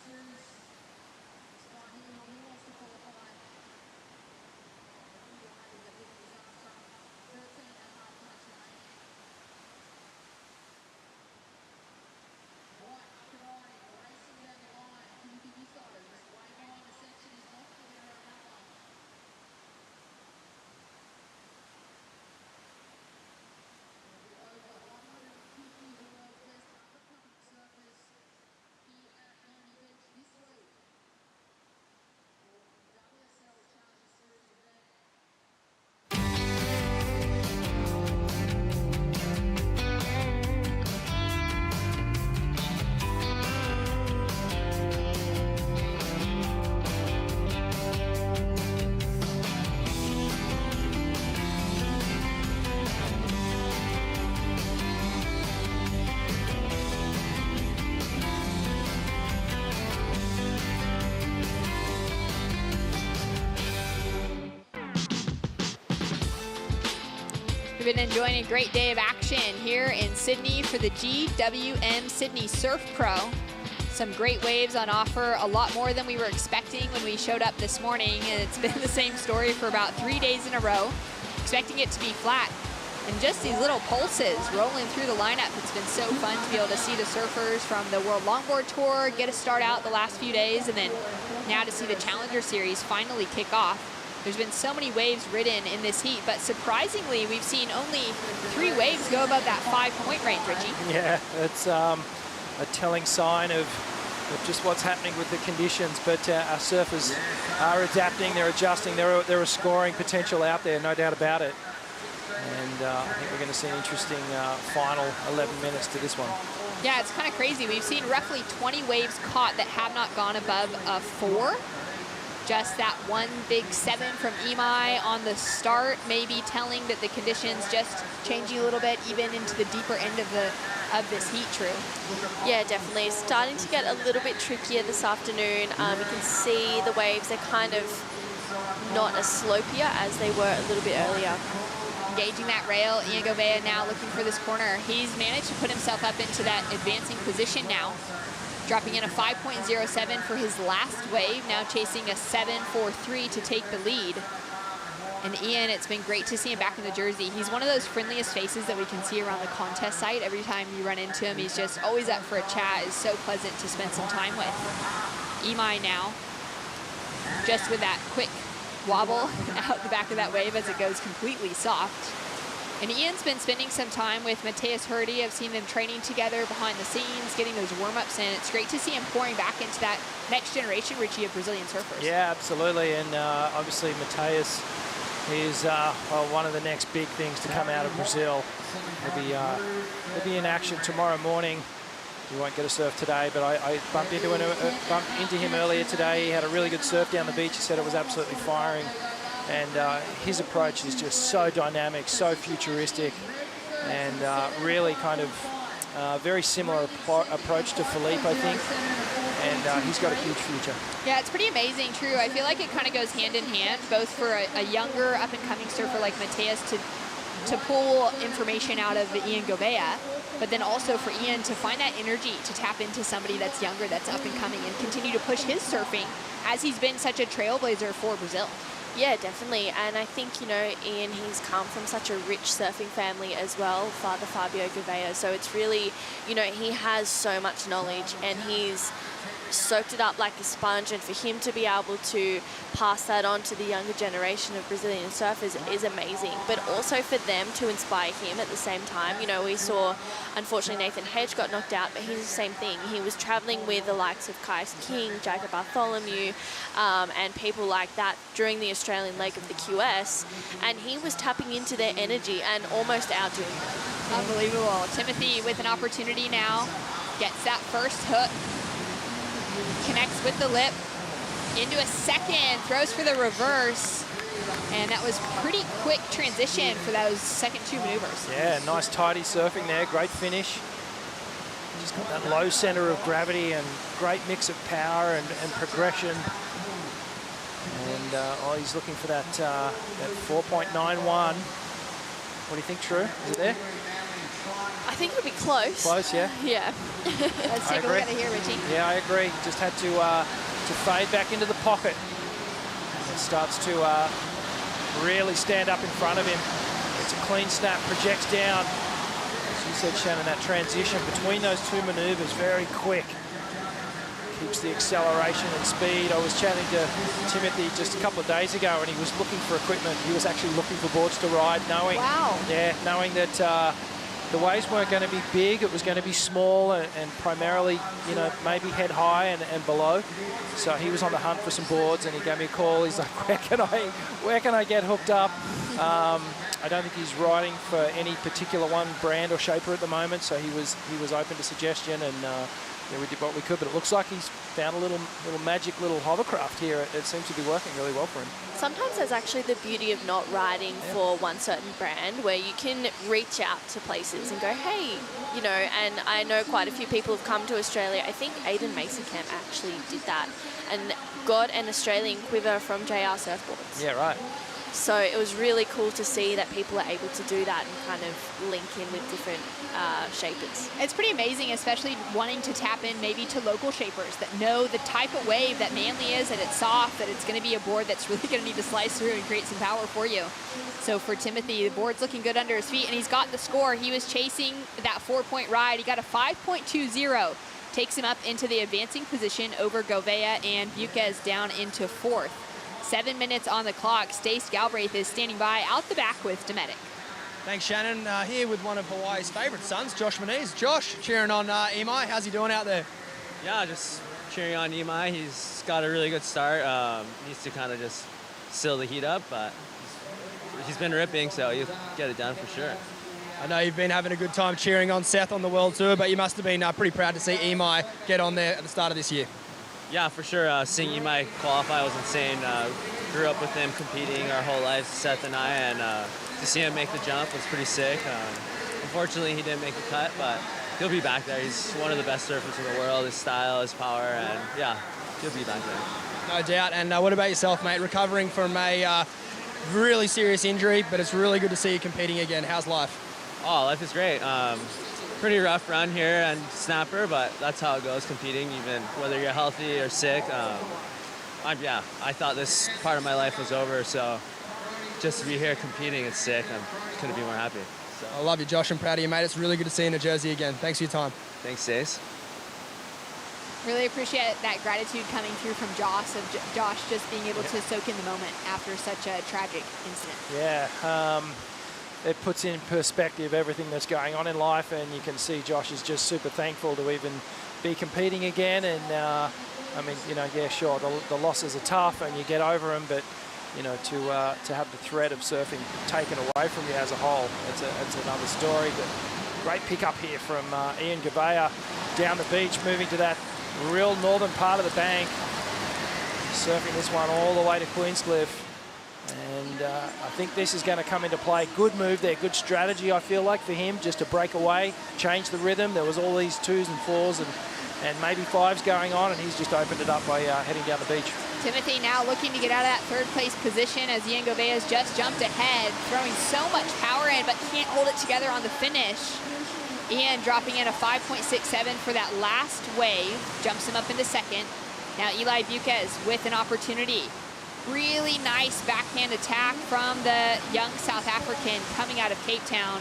Series We've been enjoying a great day of action here in Sydney for the GWM Sydney Surf Pro. Some great waves on offer, a lot more than we were expecting when we showed up this morning, and it's been the same story for about 3 days in a row, expecting it to be flat. And just these little pulses rolling through the lineup. It's been so fun to be able to see the surfers from the World Longboard Tour get a start out the last few days, and then now to see the Challenger Series finally kick off. There's been so many waves ridden in this heat, but surprisingly, we've seen only 3 waves go above that 5-point range, Richie. Yeah, it's a telling sign of just what's happening with the conditions, but our surfers are adapting, they're adjusting, there are scoring potential out there, no doubt about it. And I think we're going to see an interesting final 11 minutes to this one. Yeah, it's kind of crazy. We've seen roughly 20 waves caught that have not gone above a 4. Just that one big 7 from Imai on the start, maybe telling that the conditions just changing a little bit, even into the deeper end of this heat, True. Yeah, definitely. It's starting to get a little bit trickier this afternoon. You can see the waves are kind of not as slopier as they were a little bit earlier. Engaging that rail, Ian Gouveia now looking for this corner. He's managed to put himself up into that advancing position now, dropping in a 5.07 for his last wave, now chasing a 7.43 to take the lead. And Ian, it's been great to see him back in the jersey. He's one of those friendliest faces that we can see around the contest site. Every time you run into him, he's just always up for a chat. It's so pleasant to spend some time with. Imai now, just with that quick wobble out the back of that wave as it goes completely soft. And Ian's been spending some time with Mateus Hurdy. I've seen them training together behind the scenes, getting those warm-ups in. It's great to see him pouring back into that next generation, Richie, of Brazilian surfers. Yeah, absolutely. And obviously Mateus is well, one of the next big things to come out of Brazil. He'll be in action tomorrow morning. He won't get a surf today, but I bumped into him earlier today. He had a really good surf down the beach. He said it was absolutely firing. And his approach is just so dynamic, so futuristic, and really kind of very similar approach to Philippe, I think. And he's got a huge future. Yeah, it's pretty amazing, True. I feel like it kind of goes hand in hand, both for a younger up-and-coming surfer like Mateus to pull information out of Ian Gouveia, but then also for Ian to find that energy to tap into somebody that's younger, that's up and coming, and continue to push his surfing as he's been such a trailblazer for Brazil. Yeah, definitely. And I think, you know, Ian, he's come from such a rich surfing family as well, Father Fabio Gouveia. So it's really, you know, he has so much knowledge and he's soaked it up like a sponge, and for him to be able to pass that on to the younger generation of Brazilian surfers is amazing, but also for them to inspire him at the same time. You know, we saw, unfortunately, Nathan Hedge got knocked out, but he's the same thing. He was traveling with the likes of Kais King, Jacob Bartholomew, and people like that during the Australian leg of the QS, and he was tapping into their energy and almost outdoing them. Unbelievable. Timothy with an opportunity now, gets that first hook, connects with the lip, into a second, throws for the reverse, and that was pretty quick transition for those second 2 maneuvers. Yeah, nice tidy surfing there, great finish. Just got that low center of gravity and great mix of power and progression. And oh, he's looking for that 4.91. What do you think, True? Is it there? I think it'll be close. Close, yeah? Yeah. Let's take a look at it here, Richie. Yeah, I agree. Just had to fade back into the pocket. It starts to really stand up in front of him. It's a clean snap, projects down. As you said, Shannon, that transition between those 2 maneuvers, very quick. Keeps the acceleration and speed. I was chatting to Timothy just a couple of days ago, and he was looking for equipment. He was actually looking for boards to ride, knowing that the waves weren't going to be big. It was going to be small and primarily, you know, maybe head high and below. So he was on the hunt for some boards, and he gave me a call. He's like, where can I get hooked up? I don't think he's riding for any particular one brand or shaper at the moment, so he was open to suggestion, and yeah, we did what we could. But it looks like he's found a little magic little hovercraft here. It seems to be working really well for him. Sometimes there's actually the beauty of not riding for one certain brand, where you can reach out to places and go, hey, you know, and I know quite a few people have come to Australia. I think Aidan Masonkamp actually did that and got an Australian quiver from JR Surfboards. Yeah, right. So it was really cool to see that people are able to do that and kind of link in with different shapers. It's pretty amazing, especially wanting to tap in maybe to local shapers that know the type of wave that Manly is, that it's soft, that it's going to be a board that's really going to need to slice through and create some power for you. So for Timothy, the board's looking good under his feet, and he's got the score. He was chasing that 4-point ride. He got a 5.20. Takes him up into the advancing position over Gouveia and Buquez down into 4th. 7 minutes on the clock. Stace Galbraith is standing by out the back with Dometic. Thanks, Shannon. Here with one of Hawaii's favourite sons, Josh Moniz. Josh, cheering on Imai. How's he doing out there? Yeah, just cheering on Imai. He's got a really good start. Needs to kind of just seal the heat up, but he's been ripping, so he'll get it done for sure. I know you've been having a good time cheering on Seth on the World Tour, but you must have been pretty proud to see Imai get on there at the start of this year. Yeah, for sure. Seeing Imai qualify was insane. Grew up with him competing our whole lives, Seth and I, and to see him make the jump was pretty sick. Unfortunately, he didn't make the cut, but he'll be back there. He's one of the best surfers in the world, his style, his power, and yeah, he'll be back there. No doubt. And what about yourself, mate? Recovering from a really serious injury, but it's really good to see you competing again. How's life? Oh, life is great. Pretty rough run here and snapper, but that's how it goes competing, even whether you're healthy or sick. I thought this part of my life was over, so just to be here competing is sick. I couldn't be more happy. So. I love you, Josh. I'm proud of you, mate. It's really good to see you in a jersey again. Thanks for your time. Thanks, Stace. Really appreciate that gratitude coming through from Josh, of Josh just being able to soak in the moment after such a tragic incident. Yeah. It puts in perspective everything that's going on in life, and you can see Josh is just super thankful to even be competing again. And I mean, you know, yeah, sure, the losses are tough and you get over them, but you know, to have the thread of surfing taken away from you as a whole, it's another story. But great pickup here from Ian Gouveia down the beach, moving to that real northern part of the bank, surfing this one all the way to Queenscliff. And I think this is going to come into play. Good move there, good strategy, I feel like, for him, just to break away, change the rhythm. There was all these 2s and 4s and maybe 5s going on, and he's just opened it up by heading down the beach. Timothy now looking to get out of that 3rd place position as Ian Gouveia has just jumped ahead, throwing so much power in, but can't hold it together on the finish. Ian dropping in a 5.67 for that last wave, jumps him up into 2nd. Now Eli Buquez with an opportunity. Really nice backhand attack from the young South African coming out of Cape Town.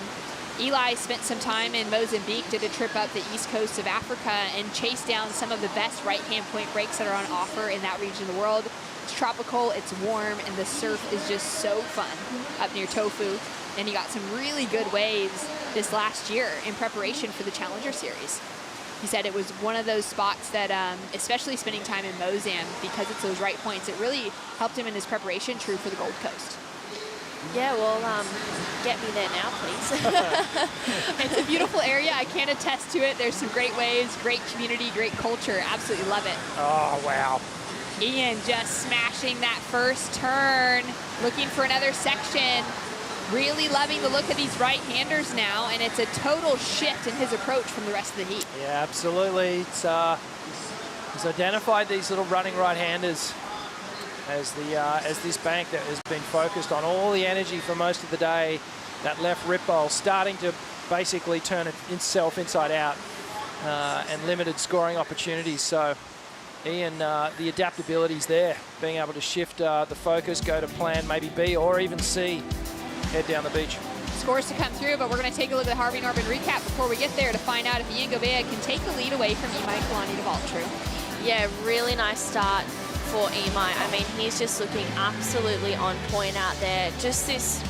Eli spent some time in Mozambique, did a trip up the east coast of Africa and chased down some of the best right-hand point breaks that are on offer in that region of the world. It's tropical, it's warm, and the surf is just so fun up near Tofu. And he got some really good waves this last year in preparation for the Challenger Series. He said it was one of those spots that, especially spending time in Mozambique, because it's those right points, it really helped him in his preparation, true for the Gold Coast. Yeah, well, get me there now, please. It's a beautiful area. I can attest to it. There's some great waves, great community, great culture. Absolutely love it. Oh, wow. Ian just smashing that first turn, looking for another section. Really loving the look of these right-handers now, and it's a total shift in his approach from the rest of the heat. Yeah, absolutely. It's he's identified these little running right-handers as this bank that has been focused on all the energy for most of the day. That left rip bowl starting to basically turn itself inside out and limited scoring opportunities. So Ian, the adaptability's there, being able to shift the focus, go to plan maybe B or even C. Head down the beach. Scores to come through, but we're going to take a look at the Harvey Norman recap before we get there to find out if Ian Gouveia can take the lead away from Imai Kalani to vault. True. Yeah, really nice start for Imai. I mean, he's just looking absolutely on point out there. Just this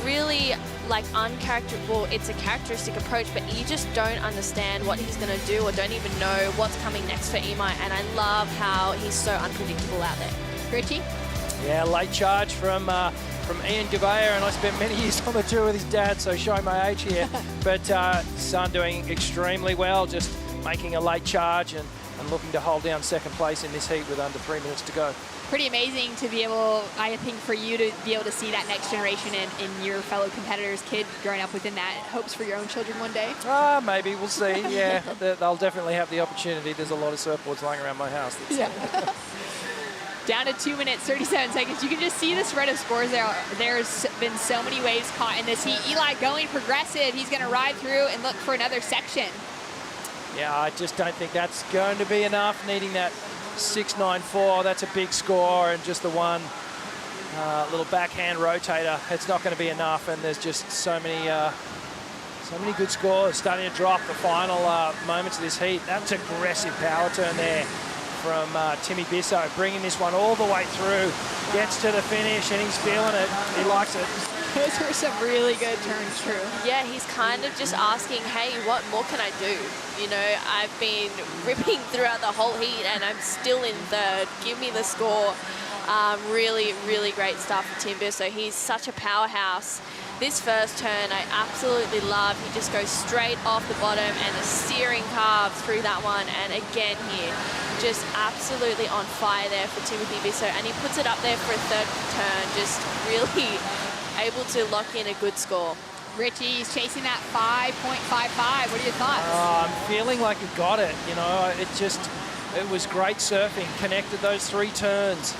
really well, it's a characteristic approach, but you just don't understand what he's going to do or don't even know what's coming next for Imai, and I love how he's so unpredictable out there. Richie? Yeah, late charge from Ian Gouveia, and I spent many years on the tour with his dad, so showing my age here. But son doing extremely well, just making a late charge and looking to hold down 2nd place in this heat with under 3 minutes to go. Pretty amazing to be able, I think, for you to be able to see that next generation in your fellow competitors, kid growing up within that. Hopes for your own children one day? Maybe, we'll see. Yeah, they'll definitely have the opportunity. There's a lot of surfboards lying around my house. Yeah. Down to 2 minutes, 37 seconds. You can just see the spread of scores there. There's been so many waves caught in this heat. Eli going progressive. He's going to ride through and look for another section. Yeah, I just don't think that's going to be enough. Needing that 6.94, that's a big score, and just the one little backhand rotator, it's not going to be enough. And there's just so many good scores starting to drop the final moments of this heat. That's aggressive power turn there from Timmy Bisso, bringing this one all the way through, gets to the finish, and he's feeling it. He likes it. Those were some really good turns, Drew. Yeah, he's kind of just asking, hey, what more can I do? You know, I've been ripping throughout the whole heat and I'm still in third. Give me the score. Really, really great stuff for Tim Bisso. He's such a powerhouse. This first turn, I absolutely love. He just goes straight off the bottom and a searing carve through that one. And again here, just absolutely on fire there for Timothy Bisso. And he puts it up there for a third turn, just really able to lock in a good score. Richie's chasing that 5.55. What are your thoughts? I'm feeling like he got it. You know, it was great surfing. Connected those 3 turns,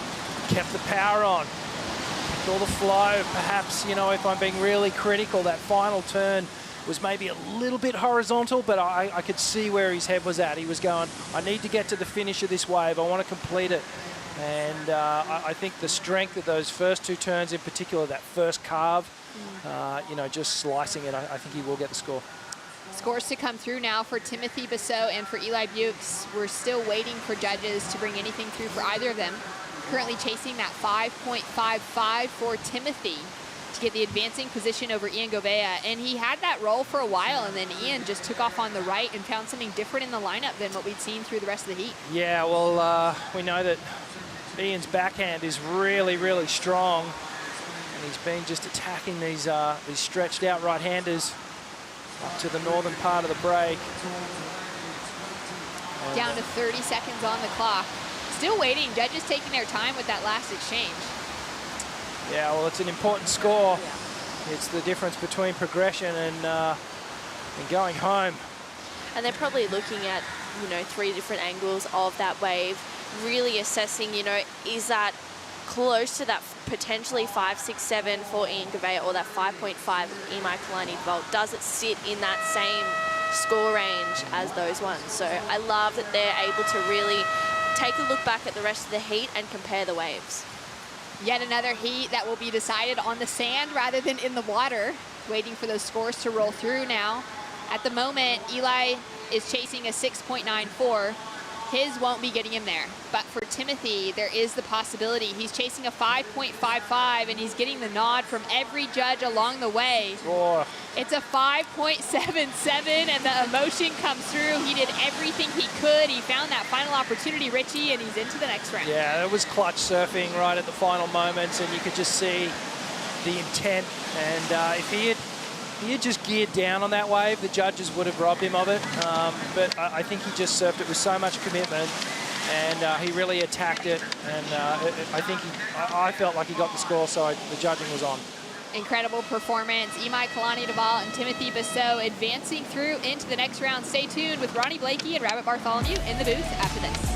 kept the power on, kept all the flow. Perhaps, you know, if I'm being really critical, that final turn was maybe a little bit horizontal, but I could see where his head was at. He was going, I need to get to the finish of this wave. I want to complete it. And I think the strength of those first 2 turns, in particular, that first carve, you know, just slicing it, I think he will get the score. Scores to come through now for Timothy Bisso and for Eli Bukes. We're still waiting for judges to bring anything through for either of them. Currently chasing that 5.55 for Timothy to get the advancing position over Ian Govea. And he had that roll for a while, and then Ian just took off on the right and found something different in the lineup than what we'd seen through the rest of the heat. Yeah, well, we know that Ian's backhand is really, really strong, and he's been just attacking these stretched out right-handers up to the northern part of the break. Down to 30 seconds on the clock. Still waiting, judges taking their time with that last exchange. Yeah, well, it's an important score. It's the difference between progression and going home. And they're probably looking at, you know, 3 different angles of that wave, really assessing, you know, is that close to that potentially 5, 6, 7 for Ian Govea, or that 5.5 of Imai Kalani Vault? Does it sit in that same score range as those ones? So I love that they're able to really take a look back at the rest of the heat and compare the waves. Yet another heat that will be decided on the sand rather than in the water. Waiting for those scores to roll through now. At the moment, Eli is chasing a 6.94. His won't be getting him there. But for Timothy, there is the possibility. He's chasing a 5.55, and he's getting the nod from every judge along the way. Oh. It's a 5.77, and the emotion comes through. He did everything he could. He found that final opportunity, Richie, and he's into the next round. Yeah, it was clutch surfing right at the final moments, and you could just see the intent. And if he had just geared down on that wave, the judges would have robbed him of it. But I think he just surfed it with so much commitment, and he really attacked it. And I felt like he got the score, so the judging was on. Incredible performance. Imai Kalani Duval and Timothy Bisso advancing through into the next round. Stay tuned with Ronnie Blakey and Rabbit Bartholomew in the booth after this.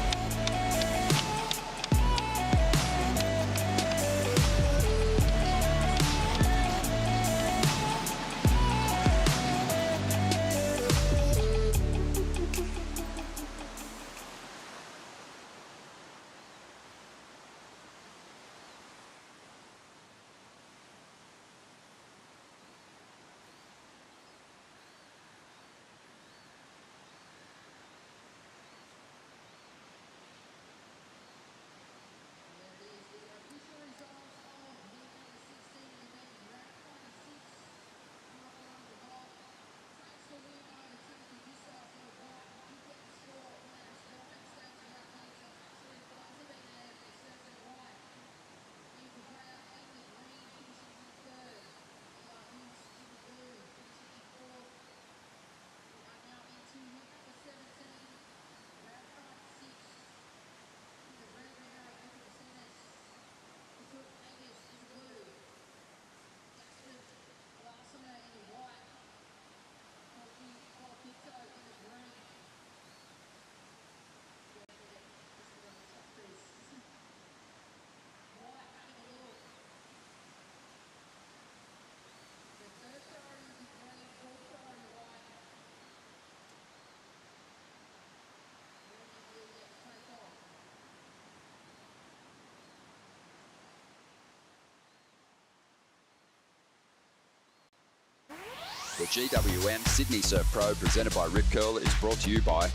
The GWM Sydney Surf Pro, presented by Rip Curl, is brought to you by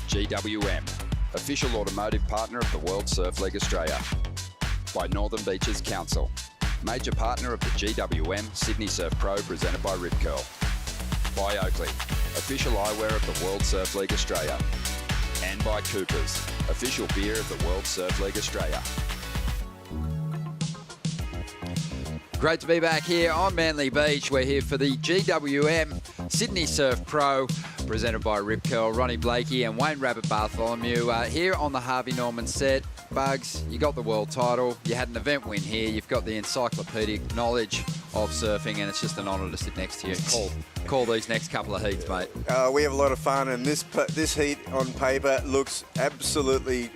GWM, official automotive partner of the World Surf League Australia. By Northern Beaches Council, major partner of the GWM Sydney Surf Pro, presented by Rip Curl. By Oakley, official eyewear of the World Surf League Australia. And by Coopers, official beer of the World Surf League Australia. Great to be back here on Manly Beach. We're here for the GWM Sydney Surf Pro, presented by Rip Curl. Ronnie Blakey and Wayne Rabbit Bartholomew here on the Harvey Norman set. Bugs, you got the world title. You had an event win here. You've got the encyclopedic knowledge of surfing, and it's just an honour to sit next to you. Call these next couple of heats, mate. We have a lot of fun, and this heat on paper looks absolutely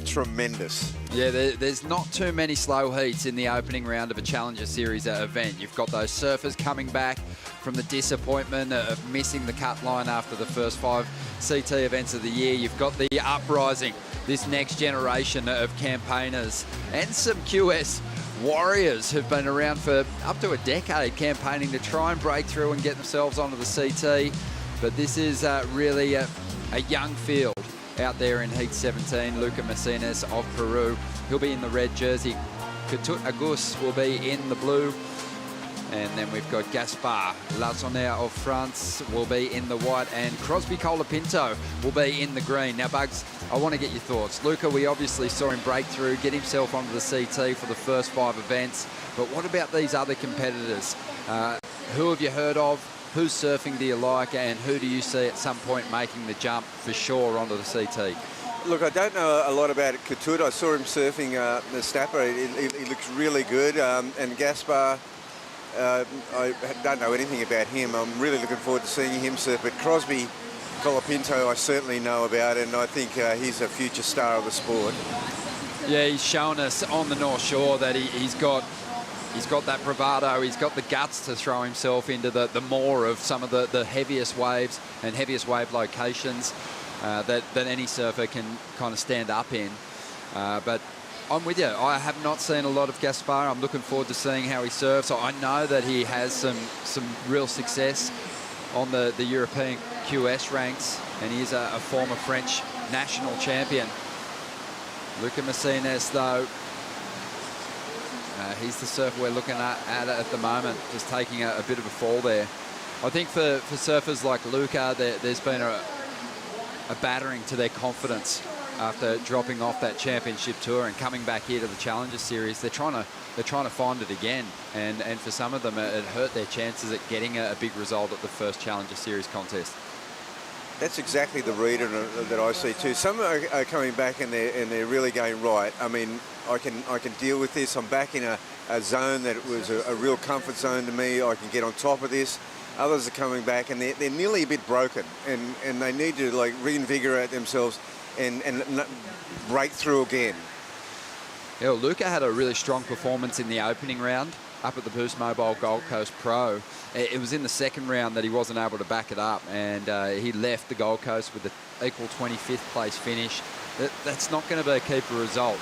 tremendous. Yeah, there's not too many slow heats in the opening round of a Challenger Series event. You've got those surfers coming back from the disappointment of missing the cut line after the first 5 CT events of the year. You've got the uprising, this next generation of campaigners, and some QS warriors who've been around for up to a decade campaigning to try and break through and get themselves onto the CT. But this is really a young field out there in Heat 17. Luca Macinas of Peru, he'll be in the red jersey. Ketut Agus will be in the blue. And then we've got Gaspar Lazonaire of France will be in the white, and Crosby Colapinto will be in the green. Now, Bugs, I want to get your thoughts. Luca, we obviously saw him break through, get himself onto the CT for the first 5 events. But what about these other competitors? Who have you heard of? Whose surfing do you like, and who do you see at some point making the jump for sure onto the CT? Look, I don't know a lot about Ketut. I saw him surfing the snapper. He looks really good. And Gaspar, I don't know anything about him. I'm really looking forward to seeing him surf. But Crosby Colapinto I certainly know about, and I think he's a future star of the sport. Yeah, he's shown us on the North Shore that he's got that bravado, he's got the guts to throw himself into the more of some of the heaviest waves and heaviest wave locations that any surfer can kind of stand up in. But I'm with you. I have not seen a lot of Gaspar. I'm looking forward to seeing how he surfs. I know that he has some real success on the European QS ranks, and he is a former French national champion. Luca Macinas, though, he's the surfer we're looking at the moment, just taking a bit of a fall there. I think for surfers like Luca, there's been a battering to their confidence after dropping off that championship tour and coming back here to the Challenger Series. They're trying to find it again, and for some of them it hurt their chances at getting a big result at the first Challenger Series contest. That's exactly the reader that I see too. Some are coming back and they're really going right. I mean, I can deal with this. I'm back in a zone that was a real comfort zone to me. I can get on top of this. Others are coming back and they're nearly a bit broken, and they need to like reinvigorate themselves and break through again. Yeah, well, Luca had a really strong performance in the opening round up at the Boost Mobile Gold Coast Pro. It was in the second round that he wasn't able to back it up, and he left the Gold Coast with an equal 25th place finish. That's not going to be a keeper result.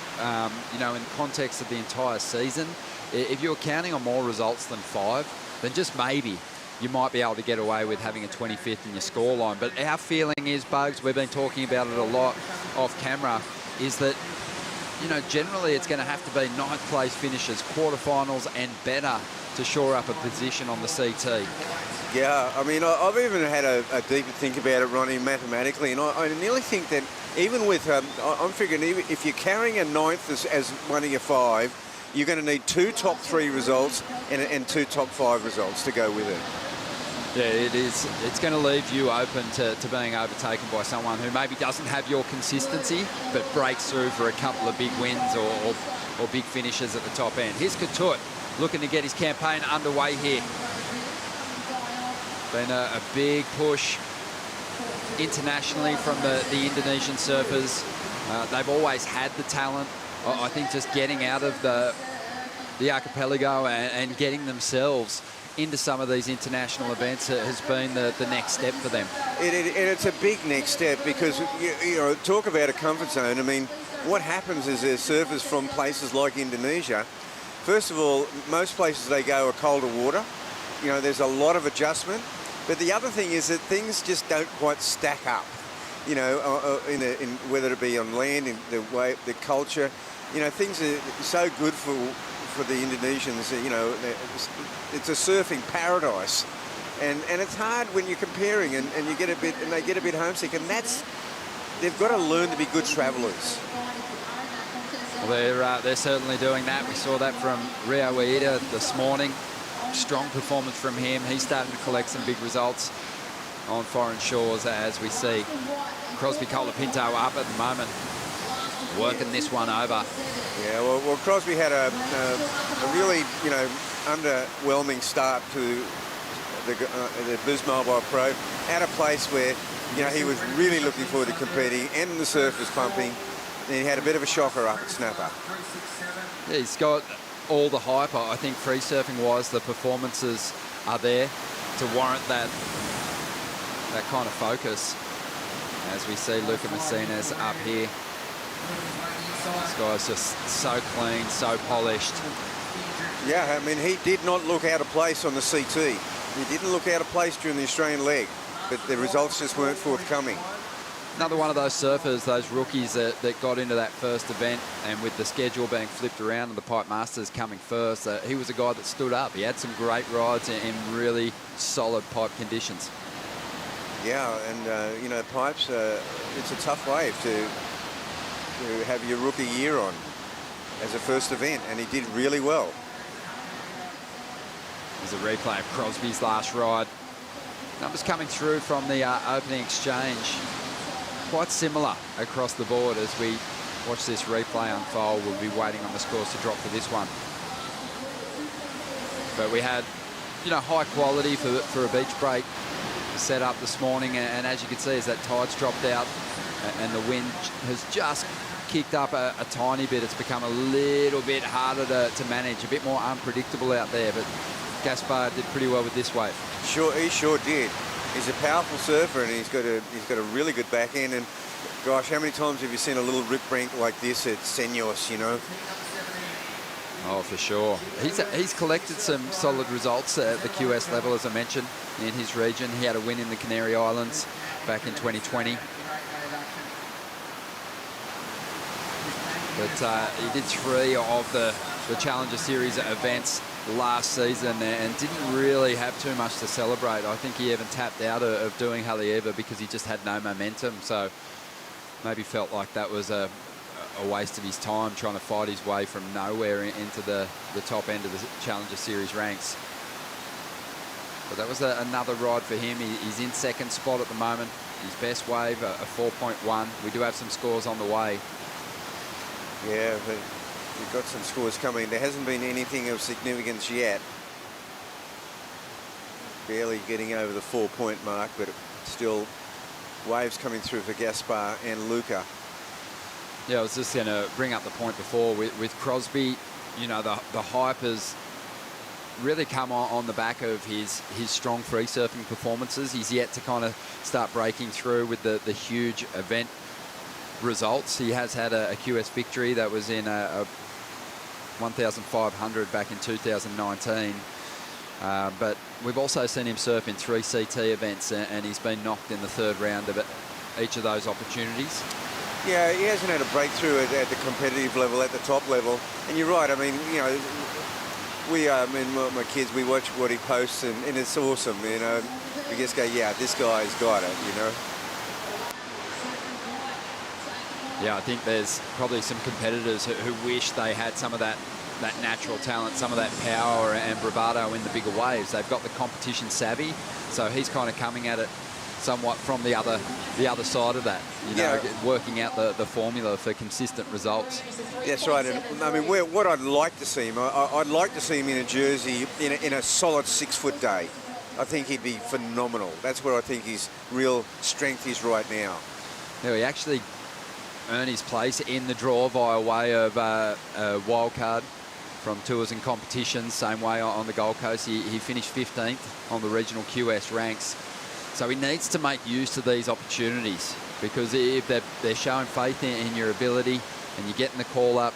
You know, in context of the entire season, if you're counting on more results than 5, then just maybe you might be able to get away with having a 25th in your scoreline. But our feeling is, Bugs, we've been talking about it a lot off camera, is that, you know, generally it's going to have to be 9th place finishes, quarterfinals and better to shore up a position on the CT. Yeah, I mean, I've even had a deeper think about it, Ronnie, mathematically, and I nearly think that even with, I'm figuring if you're carrying a 9th as one of your 5, you're going to need 2 top 3 results and 2 top 5 results to go with it. Yeah, it is. It's going to leave you open to being overtaken by someone who maybe doesn't have your consistency, but breaks through for a couple of big wins or big finishes at the top end. Here's Ketut looking to get his campaign underway here. Been a big push internationally from the Indonesian surfers. They've always had the talent. I think just getting out of the archipelago and getting themselves into some of these international events has been the next step for them. And it's a big next step because, you know, talk about a comfort zone. I mean, what happens is there's surfers from places like Indonesia. First of all, most places they go are colder water. You know, there's a lot of adjustment. But the other thing is that things just don't quite stack up. You know, in whether it be on land, in the way, the culture, you know, things are so good for the Indonesians. You know, it's a surfing paradise, and it's hard when you're comparing, and you get a bit, and they get a bit homesick, and they've got to learn to be good travellers. Well, they're certainly doing that. We saw that from Rio Ueda this morning. Strong performance from him. He's starting to collect some big results on foreign shores, as we see. Crosby Colapinto up at the moment, working this one over. Yeah, well Crosby had a really, you know, underwhelming start to the Brismobile Pro, at a place where, you know, he was really looking forward to competing, and the surf was pumping, and he had a bit of a shocker up at Snapper. Yeah, he's got all the hype. I think free surfing wise, the performances are there to warrant that kind of focus. As we see Luca Messina's up here. This guy's just so clean, so polished. Yeah, I mean, he did not look out of place on the CT. He didn't look out of place during the Australian leg, but the results just weren't forthcoming. Another one of those surfers, those rookies that got into that first event, and with the schedule being flipped around and the Pipe Masters coming first, he was a guy that stood up. He had some great rides in really solid pipe conditions. Yeah, and you know, pipes, it's a tough wave to have your rookie year on as a first event, and he did really well. There's a replay of Crosby's last ride. Numbers coming through from the opening exchange. Quite similar across the board as we watch this replay unfold. We'll be waiting on the scores to drop for this one. But we had, you know, high quality for a beach break set up this morning, and as you can see, as that tide's dropped out and the wind has just kicked up a tiny bit, it's become a little bit harder to manage, a bit more unpredictable out there, but Gaspar did pretty well with this wave. Sure, he sure did. He's a powerful surfer, and he's got a really good backhand, and gosh, how many times have you seen a little rip brink like this at Senos, you know? Oh, for sure. He's collected some solid results at the QS level, as I mentioned, in his region. He had a win in the Canary Islands back in 2020. But he did 3 of the Challenger Series events last season and didn't really have too much to celebrate. I think he even tapped out of doing Haleiwa because he just had no momentum. So maybe felt like that was a waste of his time trying to fight his way from nowhere into the top end of the Challenger Series ranks. But that was another ride for him. He's in second spot at the moment. His best wave, a 4.1. We do have some scores on the way. Yeah, but we've got some scores coming. There hasn't been anything of significance yet. Barely getting over the 4-point mark, but still waves coming through for Gaspar and Luca. Yeah, I was just going to bring up the point before with Crosby. You know, the hype has really come on the back of his strong free surfing performances. He's yet to kind of start breaking through with the huge event results. He has had a QS victory that was in a 1,500 back in 2019. But we've also seen him surf in 3 CT events, and he's been knocked in the 3rd round of each of those opportunities. Yeah, he hasn't had a breakthrough at the competitive level, at the top level. And you're right, I mean, you know, my kids, we watch what he posts, and it's awesome, you know. We just go, yeah, this guy's got it, you know. Yeah, I think there's probably some competitors who wish they had some of that natural talent, some of that power and bravado in the bigger waves. They've got the competition savvy, so he's kind of coming at it somewhat from the other side of that, you know, working out the formula for consistent results. That's right. And I mean, what I'd like to see him, I'd like to see him in a jersey in a solid 6-foot day. I think he'd be phenomenal. That's where I think his real strength is right now. Yeah, he actually earned his place in the draw via way of a wild card from tours and competitions. Same way on the Gold Coast. He finished 15th on the regional QS ranks. So he needs to make use of these opportunities, because if they're showing faith in your ability and you're getting the call up,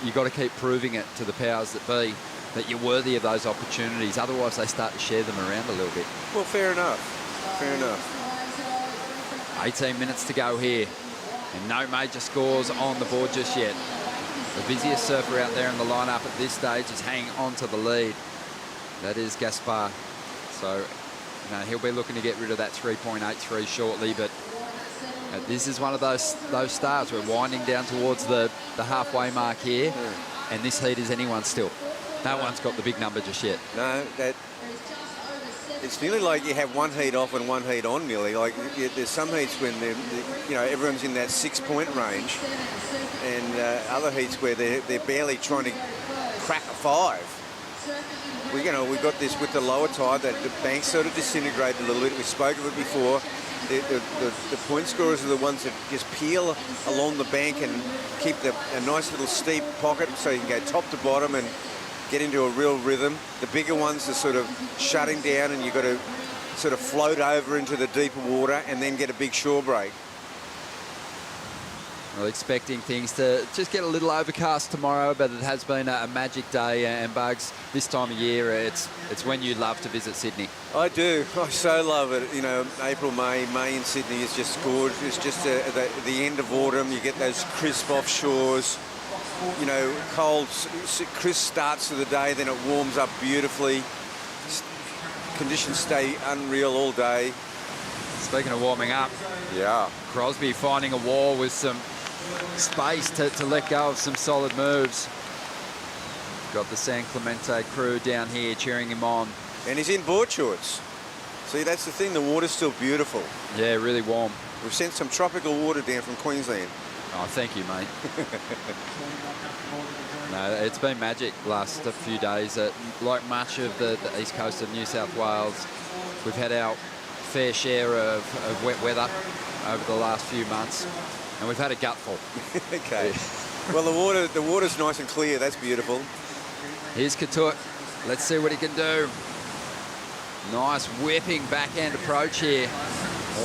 you've got to keep proving it to the powers that be. that you're worthy of those opportunities. Otherwise, they start to share them around a little bit. Well, fair enough. Fair enough. 18 minutes to go here, and no major scores on the board just yet. The busiest surfer out there in the lineup at this stage is hanging on to the lead. That is Gaspar. So, he'll be looking to get rid of that 3.83 shortly, but this is one of those starts. We're winding down towards the halfway mark here, and this heat is anyone's still. No one's got the big number just yet. No, it's nearly like you have one heat off and one heat on, nearly. Like there's some heats when everyone's in that 6-point range, and other heats where they're barely trying to crack a 5. We've got this with the lower tide that the banks sort of disintegrate a little bit. We spoke of it before. The point scorers are the ones that just peel along the bank and keep a nice little steep pocket so you can go top to bottom and get into a real rhythm. The bigger ones are sort of shutting down, and you've got to sort of float over into the deeper water and then get a big shore break. Well, expecting things to just get a little overcast tomorrow, but it has been a magic day. And Bugs, this time of year, it's when you love to visit Sydney. I do. I so love it. April, May in Sydney is just gorgeous. It's just the end of autumn. You get those crisp offshores. Cold, crisp starts to the day, then it warms up beautifully. Conditions stay unreal all day. Speaking of warming up, yeah, Crosby finding a wall with some space to let go of some solid moves. Got the San Clemente crew down here cheering him on. And he's in board shorts. See, that's the thing, the water's still beautiful. Yeah, really warm. We've sent some tropical water down from Queensland. Oh, thank you, mate. No, it's been magic last few days. Like much of the east coast of New South Wales, we've had our fair share of wet weather over the last few months, and we've had a gutful. Okay. Yeah. Well, the water's nice and clear. That's beautiful. Here's Katut. Let's see what he can do. Nice whipping backhand approach here.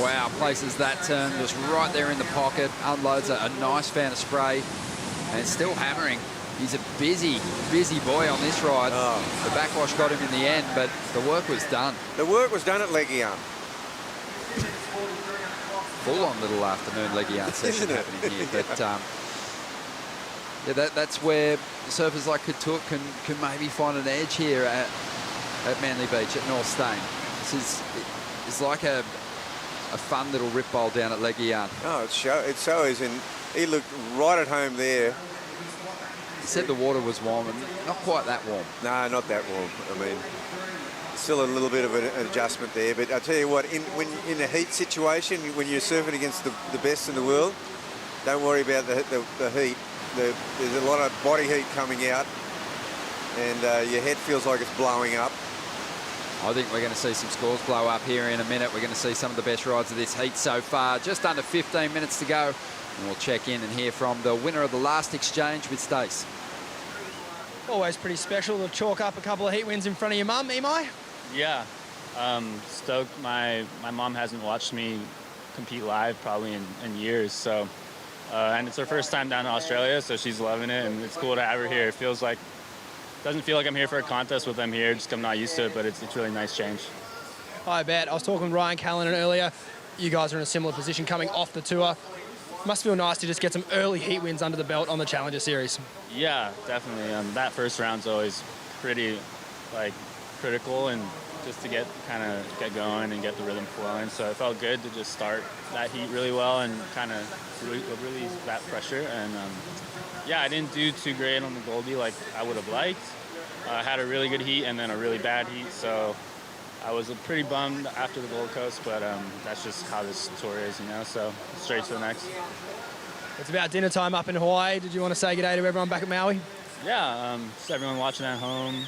Wow, places that turn just right there in the pocket, unloads a nice fan of spray, and still hammering. He's a busy boy on this ride. Oh. The backwash got him in the end, but the work was done. The work was done at Leguian. Full-on little afternoon Leguian session happening here. But yeah, that's where surfers like Katut can maybe find an edge here at Manly Beach at North Stain. This is like a fun little rip bowl down at Leguian. Oh, it so is, and he looked right at home there. He said the water was warm, and not quite that warm. No, not that warm. I mean, still a little bit of an adjustment there. But I tell you what, in a heat situation, when you're surfing against the best in the world, don't worry about the heat. There's a lot of body heat coming out, and your head feels like it's blowing up. I think we're going to see some scores blow up here in a minute. We're going to see some of the best rides of this heat so far. Just under 15 minutes to go. And we'll check in and hear from the winner of the last exchange with Stace. Always pretty special to chalk up a couple of heat wins in front of your mum, Imai. Yeah, stoked. My mom hasn't watched me compete live probably in years, so and it's her first time down to Australia, so she's loving it, and it's cool to have her here. It doesn't feel like I'm here for a contest with them here, just I'm not used to it, but it's really nice change. I bet. I was talking with Ryan Callanan earlier. You guys are in a similar position coming off the tour. Must feel nice to just get some early heat wins under the belt on the Challenger Series. Yeah, definitely. That first round's always pretty critical, and just to get going and get the rhythm flowing. So it felt good to just start that heat really well and kind of release that pressure. And yeah, I didn't do too great on the Goldie like I would have liked. I had a really good heat and then a really bad heat, so I was pretty bummed after the Gold Coast, but that's just how this tour is, so straight to the next. It's about dinner time up in Hawaii. Did you want to say good day to everyone back at Maui? Yeah, just everyone watching at home.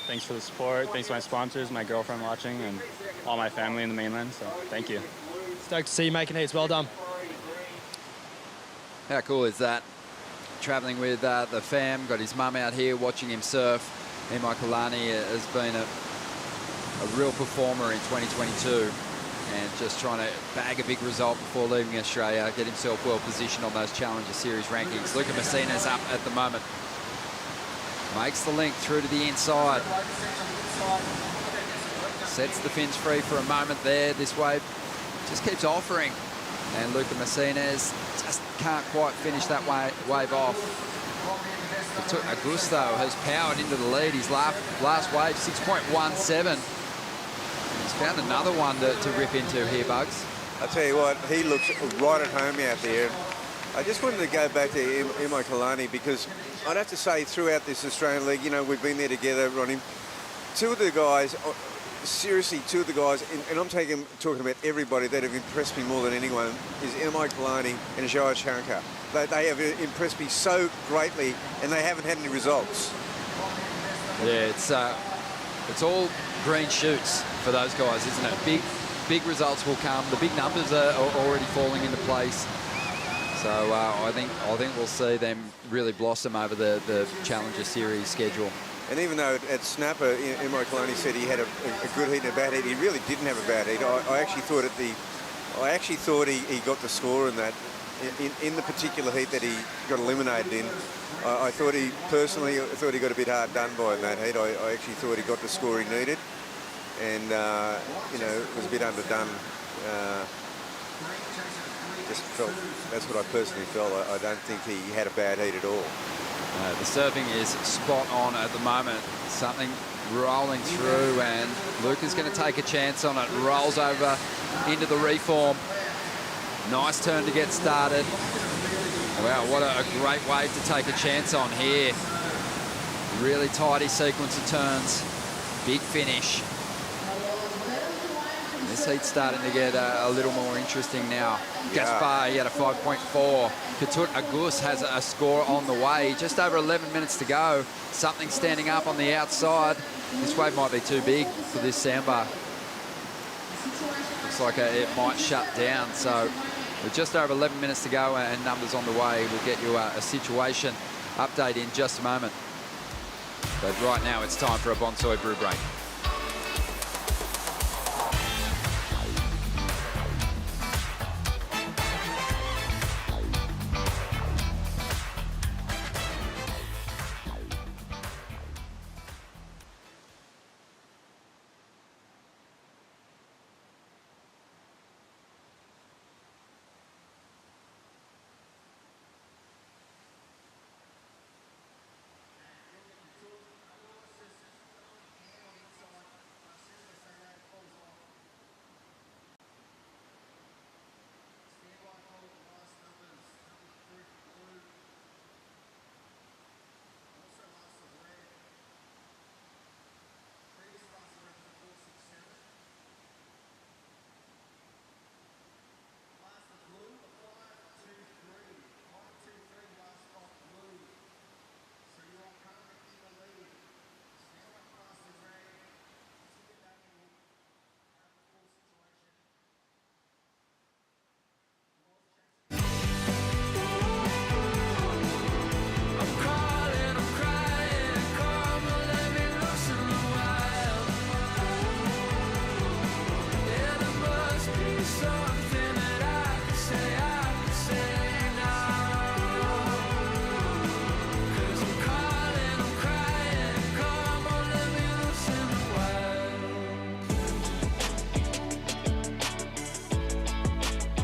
Thanks for the support. Thanks to my sponsors, my girlfriend watching, and all my family in the mainland, so thank you. Stoked to see you making heats. Well done. How cool is that? Traveling with the fam, got his mum out here watching him surf. Imai Kalani has been a real performer in 2022 and just trying to bag a big result before leaving Australia, get himself well positioned on those Challenger Series rankings. Luca Messina's up at the moment. Makes the link through to the inside. Sets the fins free for a moment there. This wave just keeps offering. And Luca Martinez just can't quite finish that wave off. Augusto has powered into the lead. His last wave, 6.17. He's found another one to rip into here, Bugs. I'll tell you what, he looks right at home out there. I just wanted to go back to Imo Kalani because I'd have to say throughout this Australian League, you know, we've been there together, Ronnie. Two of the guys, seriously, and I'm talking about everybody that have impressed me more than anyone, is Imo Kalani and Joao Chianca. They have impressed me so greatly, and they haven't had any results. Yeah, it's all green shoots for those guys, isn't it? Big results will come. The big numbers are already falling into place. So I think we'll see them really blossom over the Challenger Series schedule. And even though at Snapper, Imo Kalani said he had a good heat and a bad heat, he really didn't have a bad heat. I actually thought he got the score in that. In the particular heat that he got eliminated in, I thought he got a bit hard done by in that heat. I actually thought he got the score he needed, and you know, it was a bit underdone. Just felt, that's what I personally felt. I don't think he had a bad heat at all. The surfing is spot on at the moment. Something rolling through, and Luca's going to take a chance on it. Rolls over into the reform. Nice turn to get started. Wow, what a great wave to take a chance on here. Really tidy sequence of turns. Big finish. This heat's starting to get a little more interesting now. Yeah. Gaspar, he had a 5.4. Ketut Agus has a score on the way. Just over 11 minutes to go. Something standing up on the outside. This wave might be too big for this sandbar. Looks like it might shut down. So with just over 11 minutes to go and numbers on the way, we'll get you a situation update in just a moment. But right now it's time for a Bonsai brew break.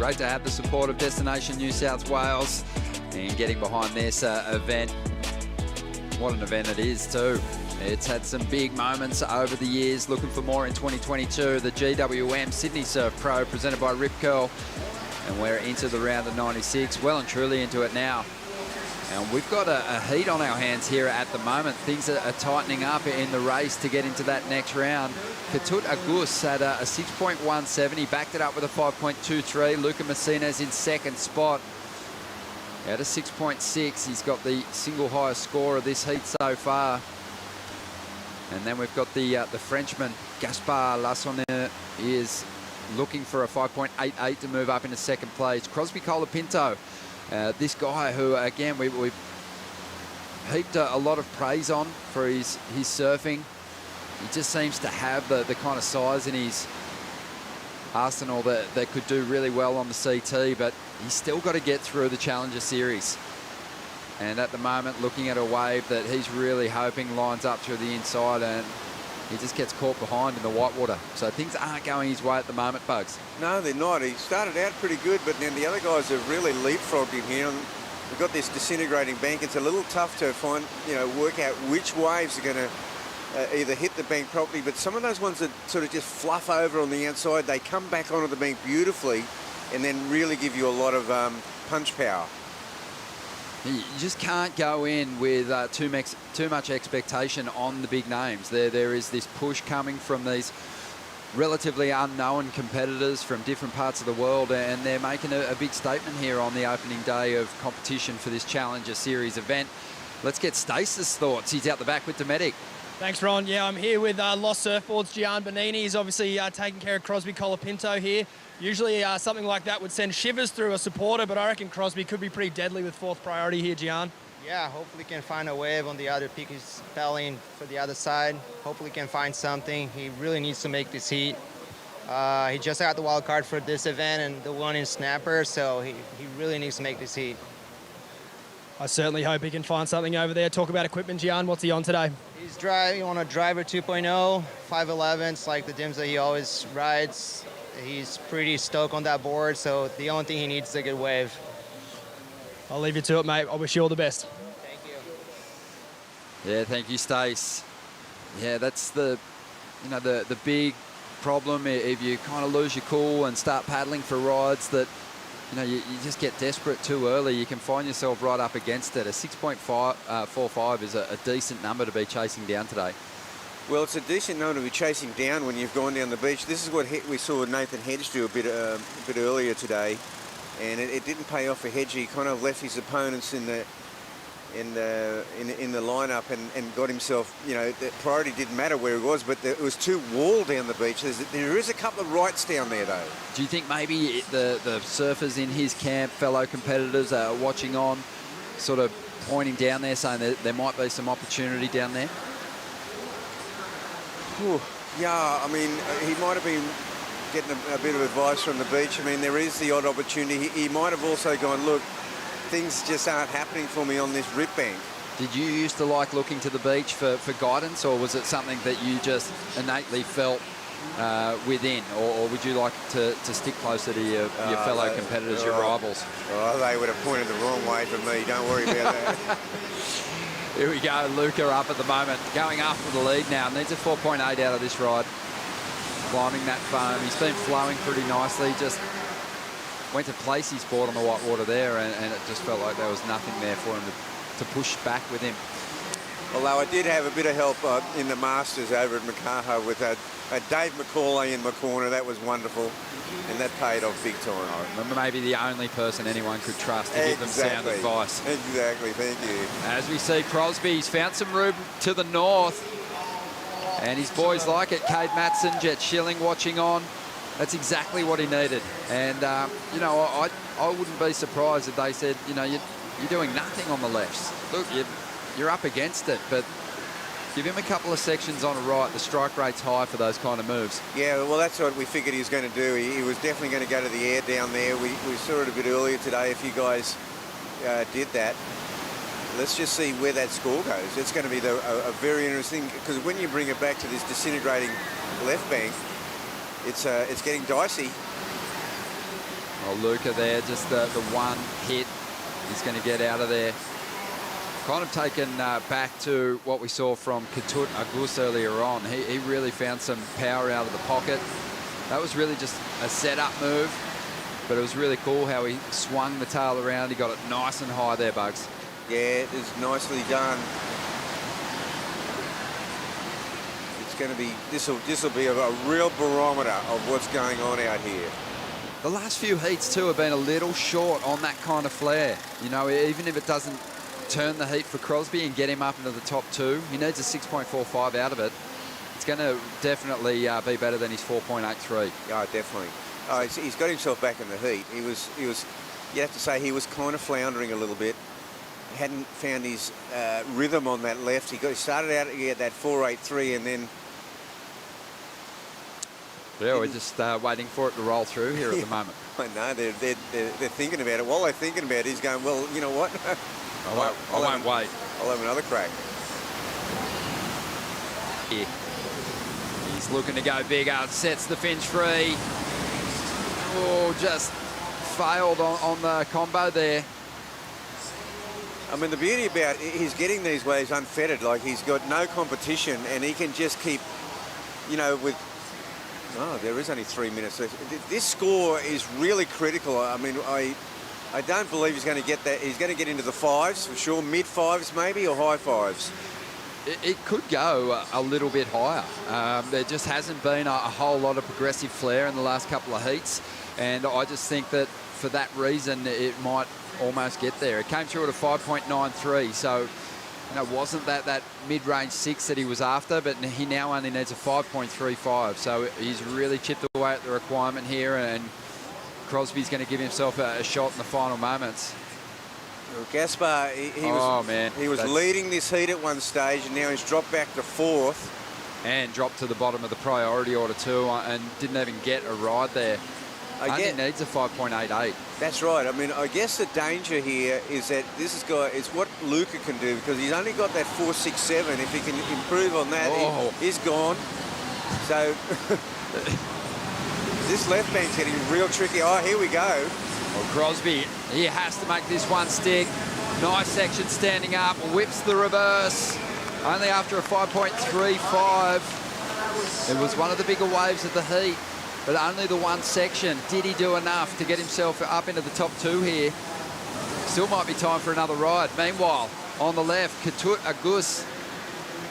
Great to have the support of Destination New South Wales and getting behind this event. What an event it is too. It's had some big moments over the years. Looking for more in 2022. The GWM Sydney Surf Pro presented by Rip Curl. And we're into the round of 96, well and truly into it now. And we've got a heat on our hands here at the moment. Things are tightening up in the race to get into that next round. Ketut Agus had a 6.17. He backed it up with a 5.23. Luca Martinez in second spot at a 6.6. He's got the single highest score of this heat so far. And then we've got the Frenchman, Gaspar Lassonnier, is looking for a 5.88 to move up into second place. Crosby Colapinto, this guy who, again, we've heaped a lot of praise on for his surfing. He just seems to have the kind of size in his arsenal that could do really well on the CT, but he's still got to get through the Challenger Series. And at the moment, looking at a wave that he's really hoping lines up through the inside, and he just gets caught behind in the whitewater. So things aren't going his way at the moment, Bugs. No, they're not. He started out pretty good, but then the other guys have really leapfrogged him here. And we've got this disintegrating bank. It's a little tough to find, work out which waves are going to either hit the bank properly, but some of those ones that sort of just fluff over on the outside, they come back onto the bank beautifully and then really give you a lot of punch power. You just can't go in with too much expectation on the big names. There is this push coming from these relatively unknown competitors from different parts of the world, and they're making a big statement here on the opening day of competition for this Challenger Series event. Let's get Stace's thoughts. He's out the back with Dometic. Thanks, Ron. Yeah, I'm here with Lost Surfboards. Gian Bonini is obviously taking care of Crosby Colapinto here. Usually something like that would send shivers through a supporter, but I reckon Crosby could be pretty deadly with 4th priority here, Gian. Yeah, hopefully can find a wave on the other peak. He's paddling for the other side. Hopefully can find something. He really needs to make this heat. He just got the wild card for this event and the one in Snapper, so he really needs to make this heat. I certainly hope he can find something over there. Talk about equipment, Gian. What's he on today? He's driving on a driver 2.0, 511. It's like the dims that he always rides. He's pretty stoked on that board, so the only thing he needs is a good wave. I'll leave you to it, mate. I wish you all the best. Thank you. Yeah, thank you, Stace. Yeah, that's the big problem if you kind of lose your cool and start paddling for rides that, you just get desperate too early. You can find yourself right up against it. A 6.45 is a decent number to be chasing down today. Well, it's a decent number to be chasing down when you've gone down the beach. This is what we saw Nathan Hedge do a bit earlier today, and it didn't pay off for Hedge. He kind of left his opponents in the lineup and got himself. The priority didn't matter where he was, but it was too wall down the beach. There is a couple of rights down there though. Do you think maybe the surfers in his camp, fellow competitors, are watching on, sort of pointing down there, saying that there might be some opportunity down there? Yeah, I mean, he might have been getting a bit of advice from the beach. I mean, there is the odd opportunity. He might have also gone, look, things just aren't happening for me on this rip bank. Did you used to like looking to the beach for guidance, or was it something that you just innately felt within, or would you like to stick closer to your fellow competitors, your rivals? Oh, they would have pointed the wrong way for me. Don't worry about that. Here we go, Luca up at the moment, going after the lead now. Needs a 4.8 out of this ride. Climbing that foam. He's been flowing pretty nicely. Just went to place his board on the whitewater there, and it just felt like there was nothing there for him to push back with him. Although I did have a bit of help in the Masters over at Makaha with Dave McCauley in my corner. That was wonderful, and that paid off big time. I remember maybe the only person anyone could trust to give them sound advice. Exactly, thank you. As we see Crosby, he's found some room to the north, and his boys like it. Cade Matson, Jet Schilling watching on. That's exactly what he needed. And, I wouldn't be surprised if they said, you're doing nothing on the lefts. Look, you're up against it, but give him a couple of sections on the right. The strike rate's high for those kind of moves. Yeah, well, that's what we figured he was going to do. He was definitely going to go to the air down there. We saw it a bit earlier today. If you guys did that, let's just see where that score goes. It's going to be a very interesting, because when you bring it back to this disintegrating left bank, it's getting dicey. Oh, Luca there, just the one hit. He's going to get out of there. Kind of taken back to what we saw from Ketut Agus earlier on. He really found some power out of the pocket. That was really just a setup move, but it was really cool how he swung the tail around. He got it nice and high there, Bugs. Yeah, it is nicely done. It's going to be, this will be a real barometer of what's going on out here. The last few heats too have been a little short on that kind of flare. Even if it doesn't turn the heat for Crosby and get him up into the top two, he needs a 6.45 out of it. It's going to definitely be better than his 4.83. Yeah, definitely. Oh, he's got himself back in the heat. He was. You have to say he was kind of floundering a little bit. He hadn't found his rhythm on that left. He started out at that 4.83 and then. Yeah, we're just waiting for it to roll through here at the moment. I know, they're thinking about it. While they're thinking about it, he's going, well, you know what? I won't wait. I'll have another crack. Here. He's looking to go bigger, sets the Finch free. Oh, just failed on the combo there. I mean, the beauty about he's getting these waves unfettered, like he's got no competition and he can just keep, you know, with, oh, there is only 3 minutes left. This score is really critical. I mean, I don't believe he's going to get that. He's going to get into the fives for sure, mid fives maybe, or high fives. It could go a little bit higher. There just hasn't been a whole lot of progressive flair in the last couple of heats, and I just think that for that reason it might almost get there. It came through at a 5.93, so you know, wasn't that mid-range 6 that he was after, but he now only needs a 5.35, so he's really chipped away at the requirement here, and Crosby's going to give himself a shot in the final moments. Well, Gaspar, he was leading this heat at one stage, and now he's dropped back to 4th. And dropped to the bottom of the priority order too, and didn't even get a ride there. Only needs a 5.88. That's right. I mean, I guess the danger here is that it's what Luca can do, because he's only got that 4.67. If he can improve on that, he's gone. So this left bank's getting real tricky. Oh, here we go. Well, Crosby, he has to make this one stick. Nice section standing up, whips the reverse. Only after a 5.35. It was one of the bigger waves of the heat, but only the one section. Did he do enough to get himself up into the top 2 here? Still might be time for another ride. Meanwhile, on the left, Ketut Agus,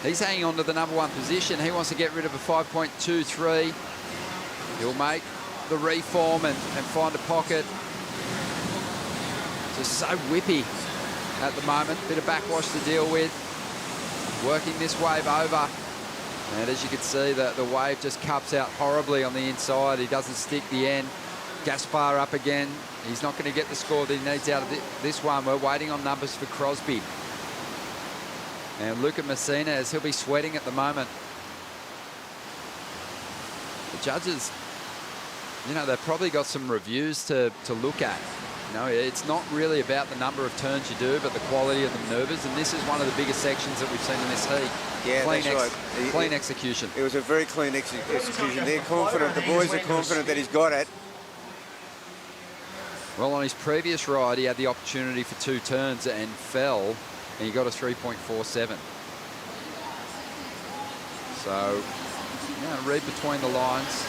he's hanging on to the number 1 position. He wants to get rid of a 5.23. He'll make the reform and find a pocket. Just so whippy at the moment. Bit of backwash to deal with. Working this wave over. And as you can see, the wave just cups out horribly on the inside. He doesn't stick the end. Gaspar up again. He's not going to get the score that he needs out of this one. We're waiting on numbers for Crosby. And Luca Messines, he'll be sweating at the moment. The judges, you know, they've probably got some reviews to look at. You know, it's not really about the number of turns you do, but the quality of the maneuvers. And this is one of the biggest sections that we've seen in this heat. Yeah, that's right. Clean execution. It was a very clean execution. They're confident. The boys are confident that he's got it. Well, on his previous ride, he had the opportunity for 2 turns and fell, and he got a 3.47. So, you know, read between the lines.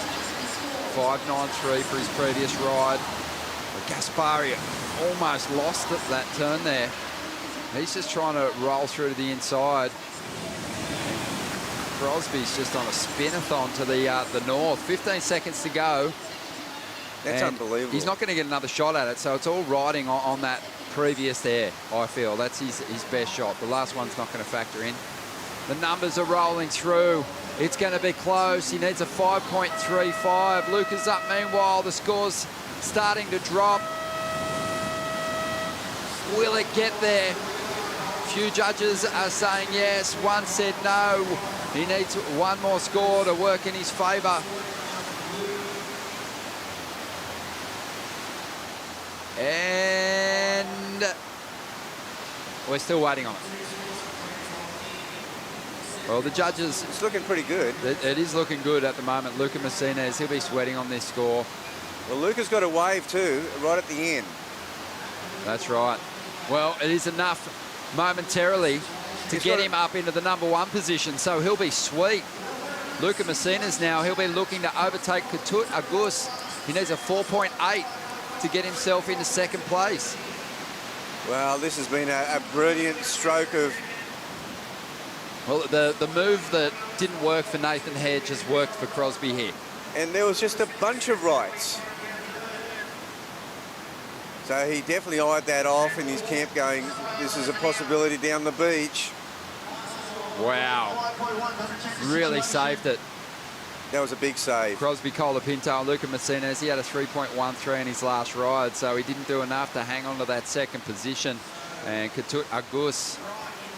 5.93 for his previous ride. Gaspari almost lost that turn there. He's just trying to roll through to the inside. Crosby's just on a spin-a-thon to the north. 15 seconds to go. That's unbelievable. He's not going to get another shot at it, so it's all riding on that previous there, I feel. That's his best shot. The last one's not going to factor in. The numbers are rolling through. It's going to be close. He needs a 5.35. Luca's up meanwhile. The score's starting to drop. Will it get there? Few judges are saying yes. One said no. He needs one more score to work in his favour. And we're still waiting on it. Well, the judges... It's looking pretty good. It is looking good at the moment. Luca Messines, he'll be sweating on this score. Well, Luca's got a wave too, right at the end. That's right. Well, it is enough momentarily to get him up into the number 1 position, so he'll be sweet. Luca Messines now, he'll be looking to overtake Ketut Agus. He needs a 4.8 to get himself into 2nd place. Well, this has been a brilliant stroke of... Well, the move that didn't work for Nathan Hedge has worked for Crosby here. And there was just a bunch of rights. So he definitely eyed that off in his camp going, this is a possibility down the beach. Wow. Really saved it. That was a big save. Crosby, Colapinto and Luca Messines, he had a 3.13 in his last ride, so he didn't do enough to hang on to that 2nd position. And Ketut Agus,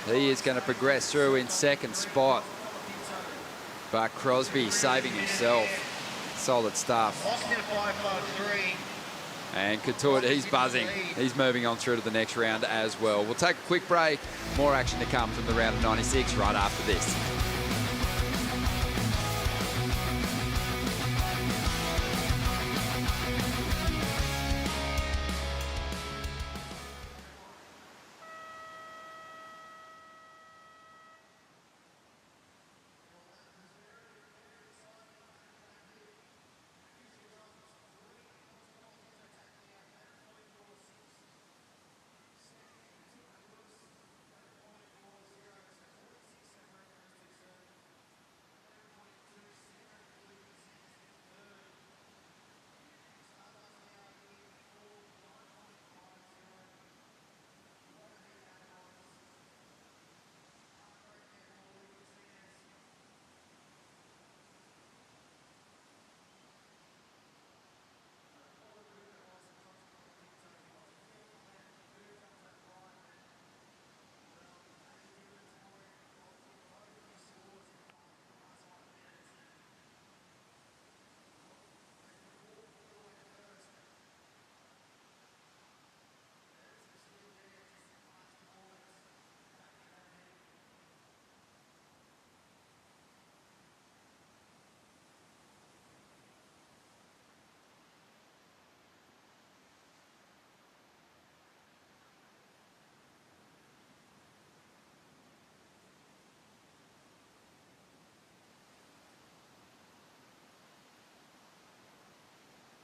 he is going to progress through in 2nd spot. But Crosby saving himself. Solid stuff. And Couture, he's buzzing. He's moving on through to the next round as well. We'll take a quick break. More action to come from the round of 96 right after this.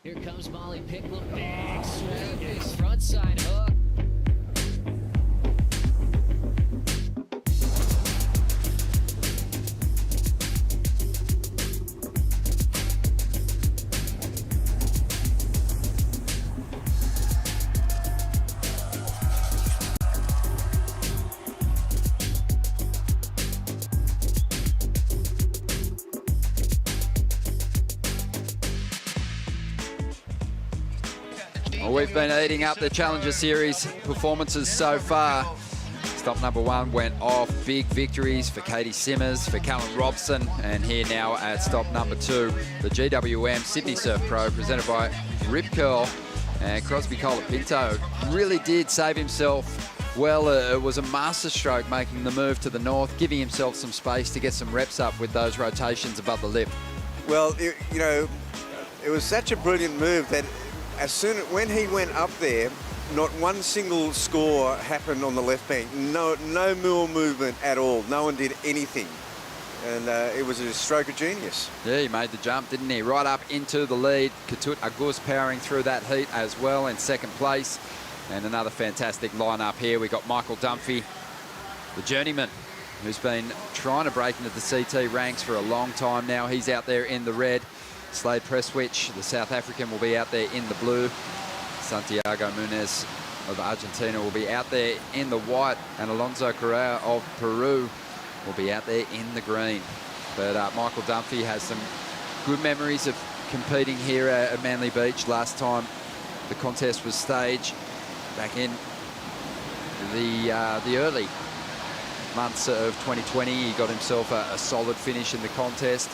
Here comes Molly Pickle, big swing, big frontside hook. Well, we've been eating up the Challenger Series performances so far. Stop number 1 went off. Big victories for Katie Simmers, for Callum Robson, and here now at stop number 2, the GWM Sydney Surf Pro, presented by Rip Curl. And Crosby Colapinto really did save himself well. It was a masterstroke making the move to the north, giving himself some space to get some reps up with those rotations above the lip. Well, you know, it was such a brilliant move that when he went up there, not one single score happened on the left bank. No more movement at all. No one did anything. And it was a stroke of genius. Yeah, he made the jump, didn't he? Right up into the lead. Katut Agus powering through that heat as well in second place. And another fantastic lineup here. We got Michael Dunphy, the journeyman, who's been trying to break into the CT ranks for a long time now. He's out there in the red. Slade Presswich, the South African, will be out there in the blue. Santiago Munez of Argentina will be out there in the white. And Alonso Correa of Peru will be out there in the green. But Michael Dunphy has some good memories of competing here at Manly Beach. Last time the contest was staged back in the early months of 2020. He got himself a solid finish in the contest.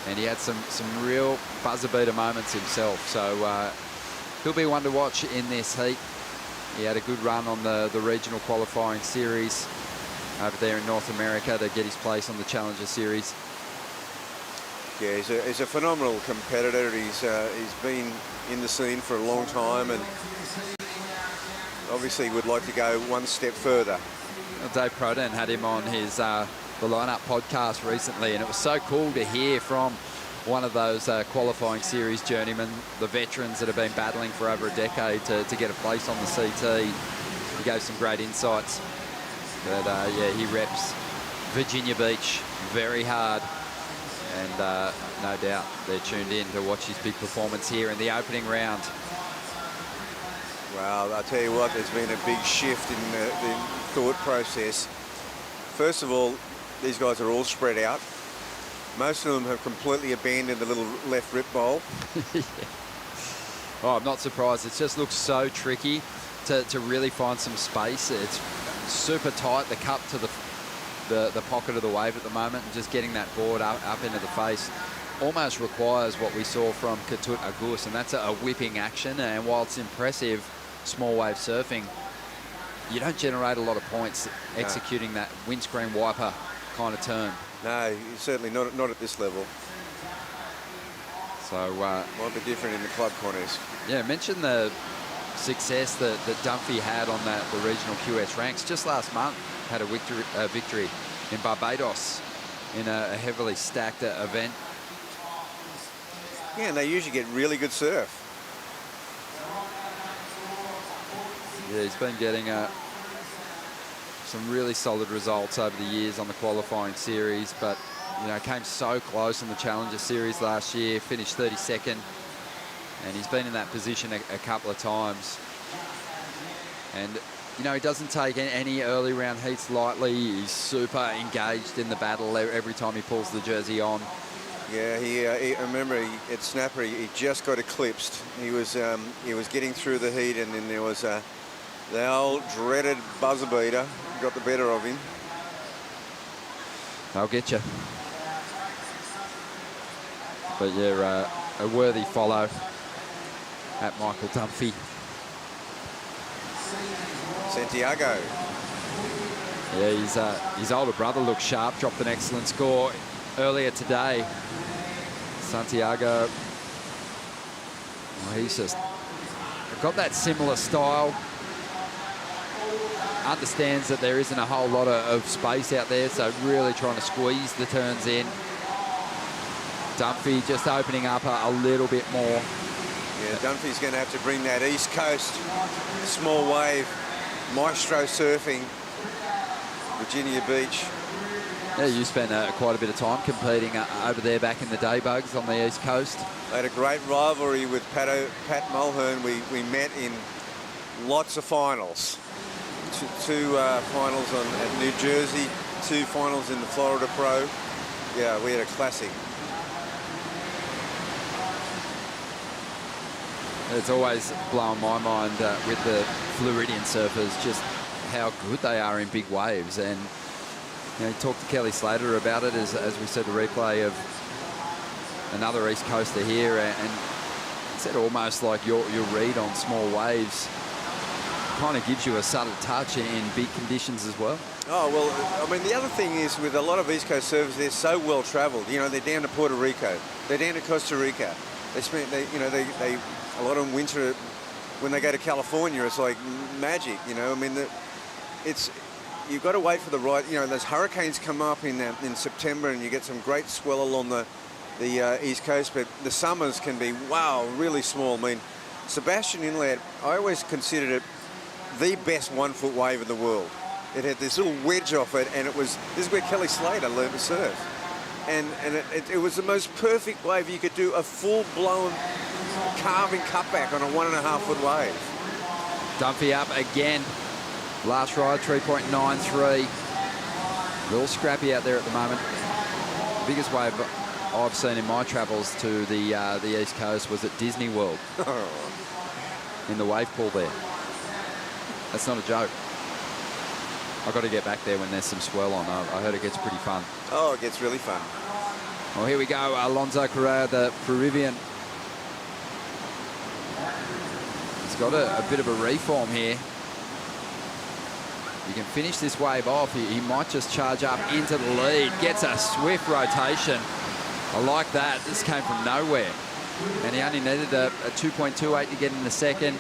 And he had some real buzzer-beater moments himself. So he'll be one to watch in this heat. He had a good run on the regional qualifying series over there in North America to get his place on the Challenger Series. Yeah, he's a phenomenal competitor. He's been in the scene for a long time and obviously would like to go one step further. Well, Dave Prodan had him on his the Lineup podcast recently, and it was so cool to hear from one of those qualifying series journeymen, the veterans that have been battling for over a decade to get a place on the CT. He gave some great insights. But yeah, he reps Virginia Beach very hard, and no doubt they're tuned in to watch his big performance here in the opening round. Well, I'll tell you what, there's been a big shift in the thought process. First of all, these guys are all spread out. Most of them have completely abandoned the little left rip bowl. Yeah. Oh, I'm not surprised. It just looks so tricky to really find some space. It's super tight, the cup to the pocket of the wave at the moment, and just getting that board up into the face almost requires what we saw from Ketut Agus, and that's a whipping action. And while it's impressive, small wave surfing, you don't generate a lot of points executing that windscreen wiper kind of turn. No, certainly not at this level. So might be different in the club contest. Yeah, mention the success that Dunphy had on the regional QS ranks. Just last month, had a victory in Barbados in a heavily stacked event. Yeah, and they usually get really good surf. Yeah, he's been getting some really solid results over the years on the qualifying series, but you know, came so close in the Challenger Series last year, finished 32nd, and he's been in that position a couple of times. And you know, he doesn't take any early round heats lightly. He's super engaged in the battle every time he pulls the jersey on. Yeah, I remember at Snapper, he just got eclipsed. He was getting through the heat, and then there was the old dreaded buzzer beater got the better of him. They'll get you. But yeah, a worthy follow at Michael Dunphy. Santiago. Yeah, his older brother looks sharp, dropped an excellent score earlier today. Santiago, well, he's just got that similar style. Understands that there isn't a whole lot of space out there, so really trying to squeeze the turns in. Dunphy just opening up a little bit more. Yeah, Dunphy's going to have to bring that East Coast small wave maestro surfing, Virginia Beach. Yeah, you spent quite a bit of time competing over there back in the day, Bugs, on the East Coast. They had a great rivalry with Pat Mulhern. We met in lots of finals. Two finals at New Jersey, 2 finals in the Florida Pro. Yeah, we had a classic. It's always blown my mind with the Floridian surfers just how good they are in big waves. And you know, you talked to Kelly Slater about it as we said, a replay of another East Coaster here, and he said almost like your read on small waves kind of gives you a subtle touch in big conditions as well. Oh, well, I mean, the other thing is with a lot of East Coast surfers, they're so well traveled. You know, they're down to Puerto Rico, they're down to Costa Rica. They a lot of them winter, when they go to California, it's like magic, you know. I mean, you've got to wait for the right, you know, those hurricanes come up in September and you get some great swell along the East Coast, but the summers can be, wow, really small. I mean, Sebastian Inlet, I always considered it the best 1-foot wave in the world. It had this little wedge off it, and this is where Kelly Slater learned to surf. And it was the most perfect wave. You could do a full-blown carving cutback on a 1.5-foot wave. Dunphy up again. Last ride, 3.93. A little scrappy out there at the moment. The biggest wave I've seen in my travels to the East Coast was at Disney World. In the wave pool there. That's not a joke. I've got to get back there when there's some swell on. I heard it gets pretty fun. Oh, it gets really fun. Well, here we go. Alonso Correa, the Peruvian. He's got a bit of a reform here. You can finish this wave off. He might just charge up into the lead. Gets a swift rotation. I like that. This came from nowhere. And he only needed a 2.28 to get in the second.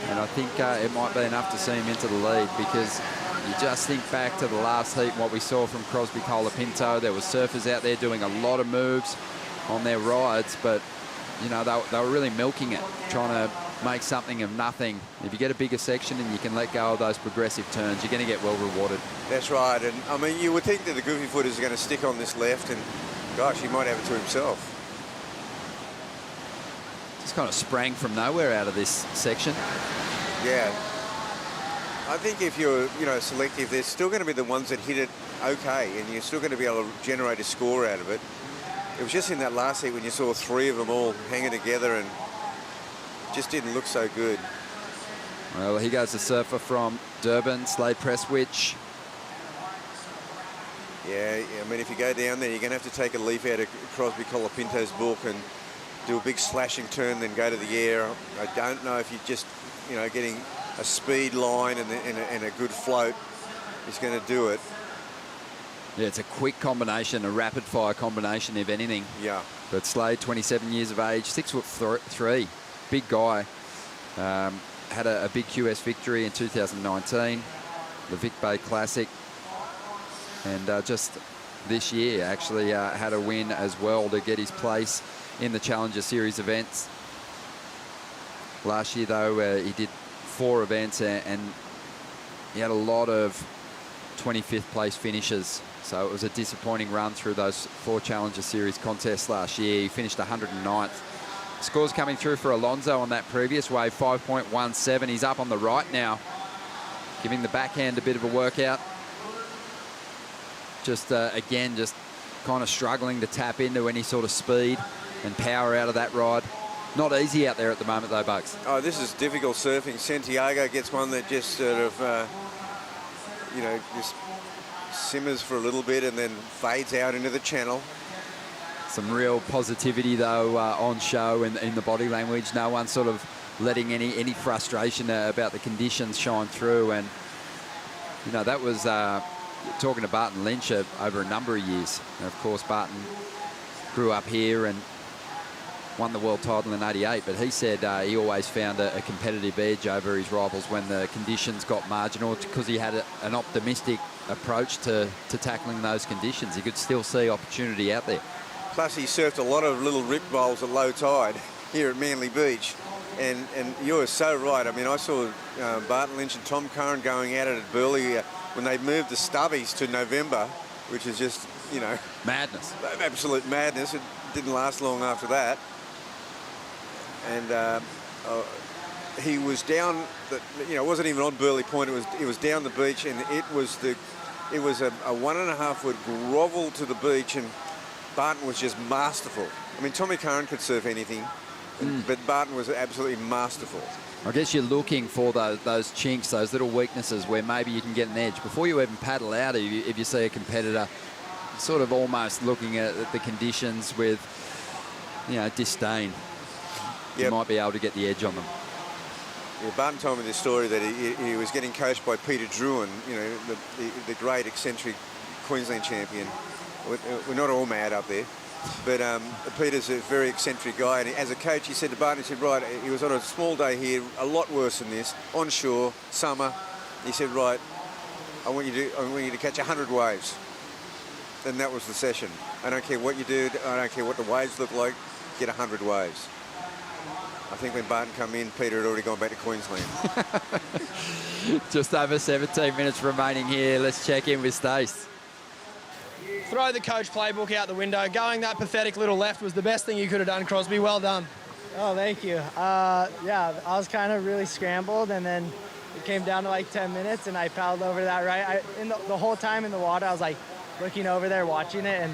And I think it might be enough to see him into the lead, because you just think back to the last heat and what we saw from Crosby Colapinto. There were surfers out there doing a lot of moves on their rides, but you know, they were really milking it, trying to make something of nothing. If you get a bigger section and you can let go of those progressive turns, you're going to get well rewarded. That's right. And I mean, you would think that the goofy footers are going to stick on this left, and gosh, he might have it to himself. Just kind of sprang from nowhere out of this section. Yeah. I think if you're, selective, there's still going to be the ones that hit it okay, and you're still going to be able to generate a score out of it. It was just in that last heat when you saw 3 of them all hanging together, and it just didn't look so good. Well, here goes the surfer from Durban, Slade Presswich. Yeah, I mean, if you go down there, you're going to have to take a leaf out of Crosby Colapinto's book and do a big slashing turn, then go to the air. I don't know if you're just, you know, getting a speed line and a good float is going to do it. Yeah, it's a quick combination, a rapid-fire combination, if anything. Yeah. But Slade, 27 years of age, 6'3", big guy. Had a big QS victory in 2019, the Vic Bay Classic. And just this year, actually had a win as well to get his place in the Challenger Series events. Last year, though, he did 4 events and he had a lot of 25th place finishes. So it was a disappointing run through those 4 Challenger Series contests last year. He finished 109th. Scores coming through for Alonso on that previous wave, 5.17. He's up on the right now, giving the backhand a bit of a workout. Just, again, just kind of struggling to tap into any sort of speed and power out of that ride. Not easy out there at the moment, though, Bugs. Oh, this is difficult surfing. Santiago gets one that just sort of, you know, just simmers for a little bit and then fades out into the channel. Some real positivity, though, on show in the body language. No one sort of letting any frustration about the conditions shine through. And, you know, that was talking to Barton Lynch over a number of years. And of course, Barton grew up here and won the world title in '88, but he said he always found a competitive edge over his rivals when the conditions got marginal, because he had an optimistic approach to tackling those conditions. He could still see opportunity out there. Plus, he surfed a lot of little rip bowls at low tide here at Manly Beach. And you're so right. I mean, I saw Barton Lynch and Tom Curran going at it at Burleigh when they moved the stubbies to November, which is just, you know... madness. Absolute madness. It didn't last long after that. And he was down, you know, it wasn't even on Burleigh Point. It was down the beach, and it was a 1.5 foot grovel to the beach, and Barton was just masterful. I mean, Tommy Curran could surf anything, but Barton was absolutely masterful. I guess you're looking for those chinks, those little weaknesses where maybe you can get an edge. Before you even paddle out, if you see a competitor, sort of almost looking at the conditions with, you know, disdain. You might be able to get the edge on them. Yeah, Barton told me this story that he was getting coached by Peter Druin, you know, the great eccentric Queensland champion. We're not all mad up there, but Peter's a very eccentric guy. And as a coach, he said to Barton, he said, right, he was on a small day here, a lot worse than this, onshore, summer. He said, right, I want you to catch 100 waves. And that was the session. I don't care what you do. I don't care what the waves look like. Get 100 waves. I think when Barton come in, Peter had already gone back to Queensland. Just over 17 minutes remaining here. Let's check in with Stace. Throw the coach playbook out the window. Going that pathetic little left was the best thing you could have done, Crosby. Well done. Oh, thank you. Yeah, I was kind of really scrambled, and then it came down to like 10 minutes, and I paddled over to that right. The whole time in the water, I was like looking over there, watching it,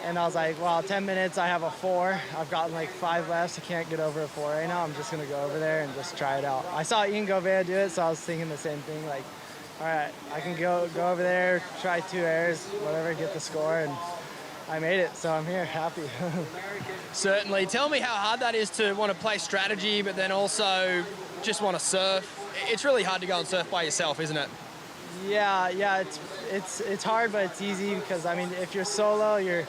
and I was like, wow, 10 minutes, I have a 4. I've gotten like 5 left. I can't get over a 4 right now. I'm just going to go over there and just try it out. I saw Ian Gouveia do it, so I was thinking the same thing. Like, all right, I can go over there, try 2 airs, whatever, get the score, and I made it, so I'm here, happy. Certainly. Tell me how hard that is to want to play strategy, but then also just want to surf. It's really hard to go and surf by yourself, isn't it? Yeah, it's hard, but it's easy because, I mean, if you're solo, you're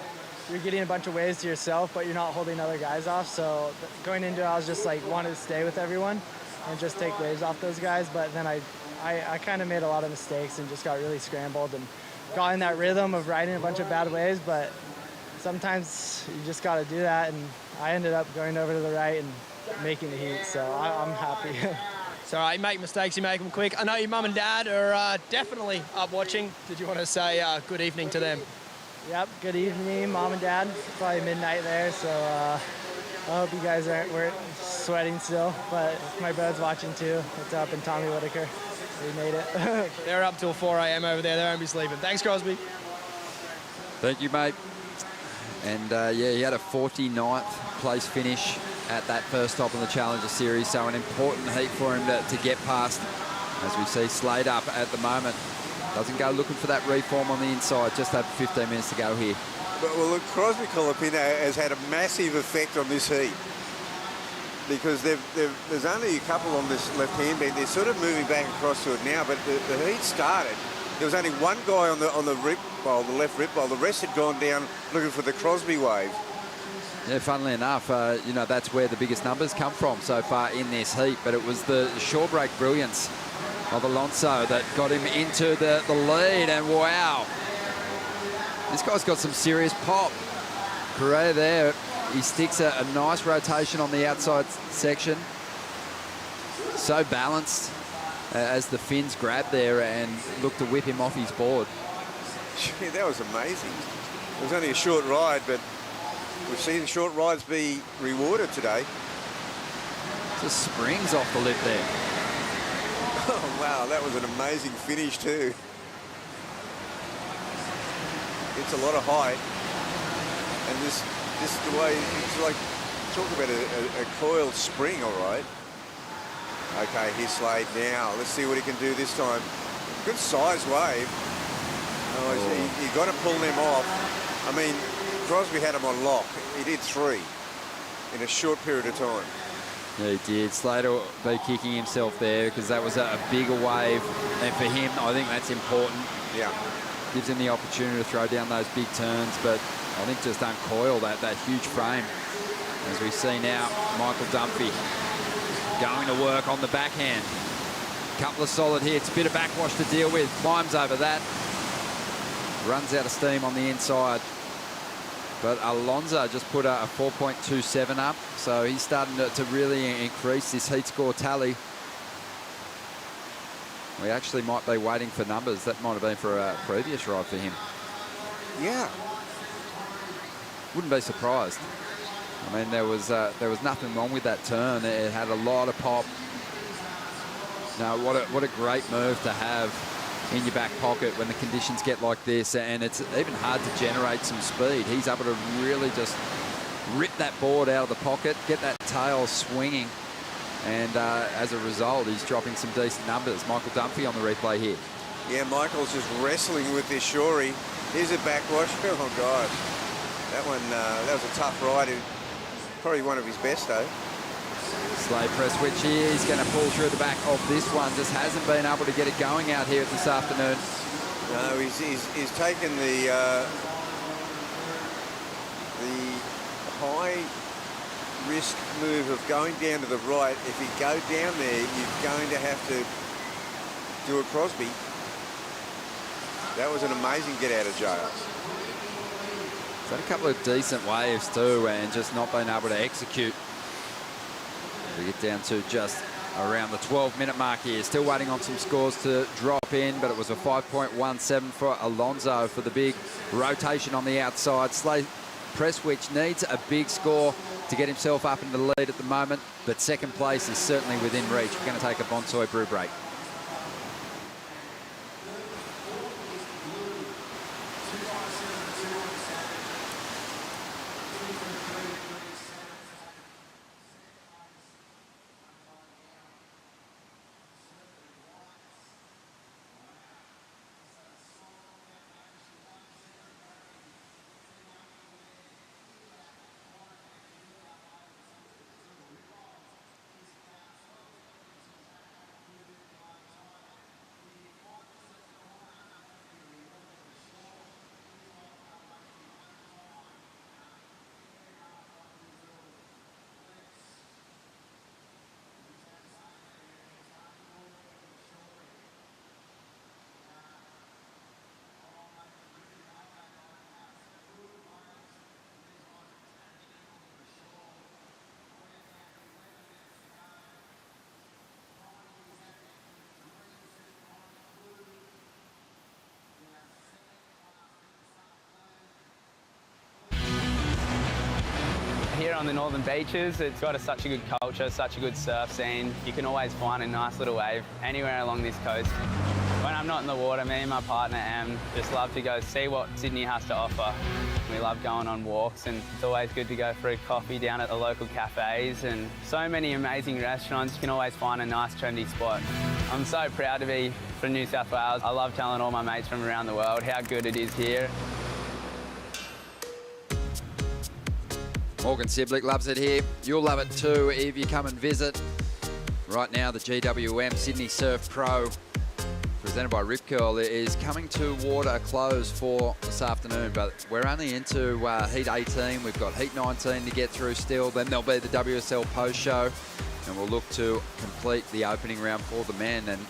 getting a bunch of waves to yourself, but you're not holding other guys off. So going into it, I was just like wanted to stay with everyone and just take waves off those guys. But then I kind of made a lot of mistakes and just got really scrambled and got in that rhythm of riding a bunch of bad waves. But sometimes you just got to do that. And I ended up going over to the right and making the heat. So I'm happy. It's all right, you make mistakes, you make them quick. I know your mum and dad are definitely up watching. Did you want to say good evening to them? Yep, good evening, Mom and Dad. Probably midnight there, so I hope you guys weren't sweating still. But my brother's watching too. What's up? And Tommy Whitaker. We made it. They're up till 4 a.m. over there. They won't be sleeping. Thanks, Crosby. Thank you, mate. And yeah, he had a 49th place finish at that first stop in the Challenger Series, so an important heat for him to get past, as we see Slade up at the moment. Doesn't go looking for that reform on the inside. Just over 15 minutes to go here. Well, look, Crosby Colapinto has had a massive effect on this heat because there's only a couple on this left-hand bend. They're sort of moving back across to it now, but the heat started. There was only one guy on the rip bowl, the left rip bowl. The rest had gone down looking for the Crosby wave. Yeah, funnily enough, you know, that's where the biggest numbers come from so far in this heat, but it was the shore break brilliance of Alonso that got him into the lead, and wow. This guy's got some serious pop. Correa there, he sticks a nice rotation on the outside section. So balanced as the fins grab there and look to whip him off his board. Yeah, that was amazing. It was only a short ride, but we've seen short rides be rewarded today. Just springs off the lip there. Oh, wow, that was an amazing finish too. It's a lot of height, and this is the way, it's like, talk about a coiled spring, all right. Okay, here's Slade now. Let's see what he can do this time. Good size wave. Oh, you got to pull them off. I mean, Crosby had him on lock. He did 3 in a short period of time. Yeah, he did. Slater will be kicking himself there because that was a bigger wave, and for him, I think that's important. Yeah. Gives him the opportunity to throw down those big turns, but I think just uncoil that huge frame. As we see now, Michael Dunphy going to work on the backhand. Couple of solid hits, bit of backwash to deal with, climbs over that. Runs out of steam on the inside. But Alonso just put a 4.27 up, so he's starting to really increase this heat score tally. We actually might be waiting for numbers. That might have been for a previous ride for him. Yeah. Wouldn't be surprised. I mean, there was nothing wrong with that turn. It had a lot of pop. No, what a great move to have in your back pocket when the conditions get like this, and it's even hard to generate some speed. He's able to really just rip that board out of the pocket, get that tail swinging, and as a result, he's dropping some decent numbers. Michael Dunphy on the replay here. Yeah, Michael's just wrestling with this shorey. Here's a backwash. Oh, gosh. That was a tough ride. Probably one of his best, though. Slade press switch here. He's going to pull through the back of this one. Just hasn't been able to get it going out here this afternoon. No, he's taken the high risk move of going down to the right. If you go down there, you're going to have to do a Crosby. That was an amazing get out of Joao. He's had a couple of decent waves too, and just not been able to execute. We get down to just around the 12-minute mark here. Still waiting on some scores to drop in, but it was a 5.17 for Alonso for the big rotation on the outside. Slade Presswich needs a big score to get himself up in the lead at the moment, but second place is certainly within reach. We're going to take a Bonsoy brew break. Here on the northern beaches, it's got such a good culture, such a good surf scene. You can always find a nice little wave anywhere along this coast. When I'm not in the water, me and my partner Em just love to go see what Sydney has to offer. We love going on walks, and it's always good to go for a coffee down at the local cafes, and so many amazing restaurants. You can always find a nice trendy spot. I'm so proud to be from New South Wales. I love telling all my mates from around the world how good it is here. Morgan Siblick loves it here. You'll love it too if you come and visit. Right now, the GWM Sydney Surf Pro, presented by Rip Curl, is coming toward a close for this afternoon, but we're only into Heat 18. We've got Heat 19 to get through still. Then there'll be the WSL post show, and we'll look to complete the opening round for the men and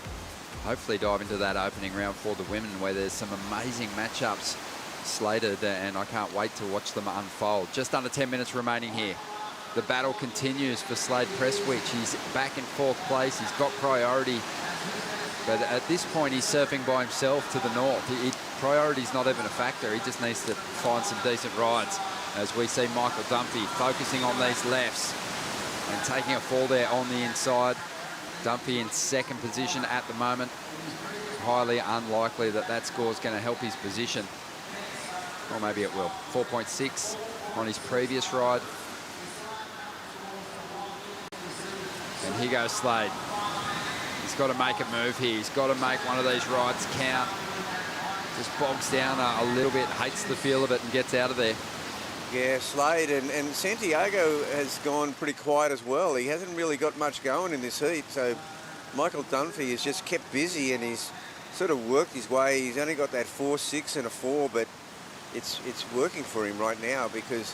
hopefully dive into that opening round for the women, where there's some amazing matchups slated, and I can't wait to watch them unfold. Just under 10 minutes remaining here. The battle continues for Slade Prestwich. He's back in 4th place. He's got priority, but at this point he's surfing by himself to the north. Priority's not even a factor. He just needs to find some decent rides. As we see Michael Dunphy focusing on these lefts and taking a fall there on the inside. Dunphy in 2nd position at the moment. Highly unlikely that that score is going to help his position. Or maybe it will. 4.6 on his previous ride. And here goes Slade. He's got to make a move here. He's got to make one of these rides count. Just bogs down a little bit, hates the feel of it and gets out of there. Yeah, Slade and Santiago has gone pretty quiet as well. He hasn't really got much going in this heat. So Michael Dunphy has just kept busy and he's sort of worked his way. He's only got that 4.6 and a 4, but it's working for him right now because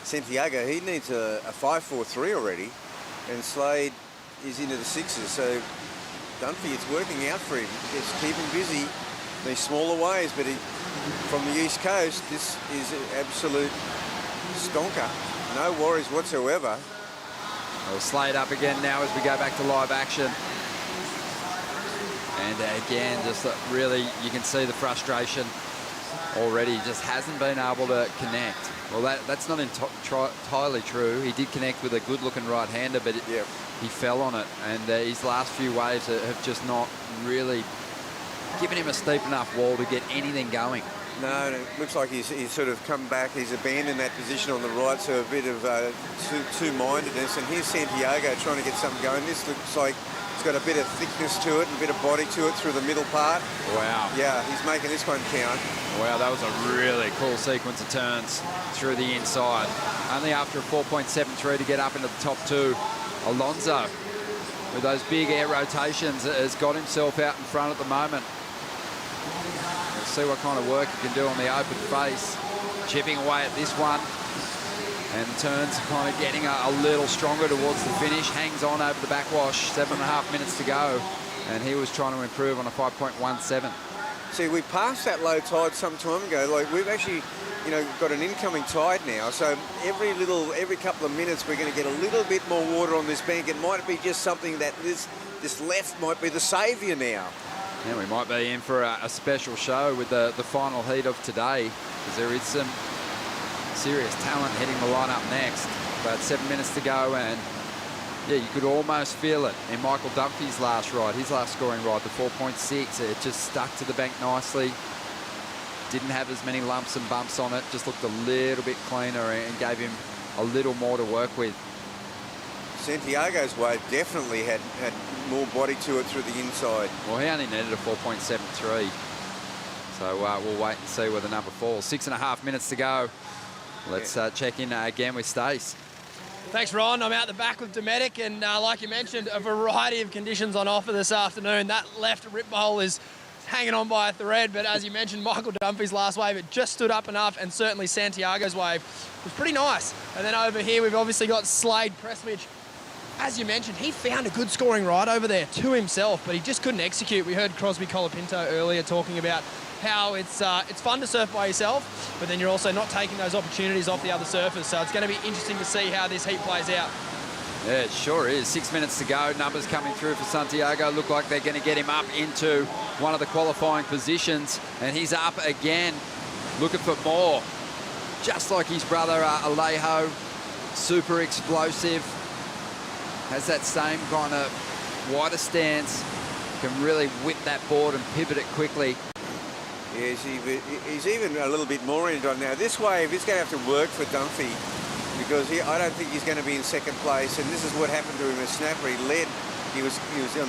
Santiago, he needs a 5.43 already, and Slade is into the 6s. So Dunphy, it's working out for him. Just keep him busy these smaller waves, but from the East Coast, this is an absolute stonker. No worries whatsoever. Well, Slade up again now as we go back to live action. And again, just really, you can see the frustration already. He just hasn't been able to connect. Well, that's not entirely true. He did connect with a good-looking right-hander, but he fell on it. And his last few waves have just not really given him a steep enough wall to get anything going. No, it looks like he's sort of come back. He's abandoned that position on the right, so a bit of two-mindedness. And here's Santiago trying to get something going. This looks like it's got a bit of thickness to it and a bit of body to it through the middle part. Wow. Yeah, he's making this one count. Wow, that was a really cool sequence of turns through the inside. Only after a 4.73 to get up into the top 2. Alonso, with those big air rotations, has got himself out in front at the moment. We'll see what kind of work he can do on the open face. Chipping away at this one. And turns kind of getting a little stronger towards the finish. Hangs on over the backwash. 7.5 minutes to go. And he was trying to improve on a 5.17. See, we passed that low tide some time ago. Like, we've actually, got an incoming tide now. So every couple of minutes, we're going to get a little bit more water on this bank. It might be just something that this left might be the saviour now. Yeah, we might be in for a special show with the final heat of today, because there is some serious talent hitting the lineup next. About 7 minutes to go, and yeah, you could almost feel it in Michael Dunphy's last ride, his last scoring ride, the 4.6. It just stuck to the bank nicely. Didn't have as many lumps and bumps on it. Just looked a little bit cleaner and gave him a little more to work with. Santiago's wave definitely had more body to it through the inside. Well, he only needed a 4.73. So we'll wait and see where the number falls. 6.5 minutes to go. Let's check in again with Stace. Thanks, Ron. I'm out the back with Dometic, and like you mentioned, a variety of conditions on offer this afternoon. That left rip bowl is hanging on by a thread, but as you mentioned, Michael Dunphy's last wave, it just stood up enough, and certainly Santiago's wave was pretty nice. And then over here, we've obviously got Slade Prestwich. As you mentioned, he found a good scoring ride over there to himself, but he just couldn't execute. We heard Crosby Colapinto earlier talking about how it's fun to surf by yourself, but then you're also not taking those opportunities off the other surfers. So it's going to be interesting to see how this heat plays out. Yeah, it sure is. 6 minutes to go. Numbers coming through for Santiago. Look like they're going to get him up into one of the qualifying positions, and he's up again, looking for more. Just like his brother Alejo, super explosive. Has that same kind of wider stance, can really whip that board and pivot it quickly. Yeah, he's even a little bit more into it now. This wave is going to have to work for Dunphy, because I don't think he's going to be in second place, and this is what happened to him as Snapper. He led He was in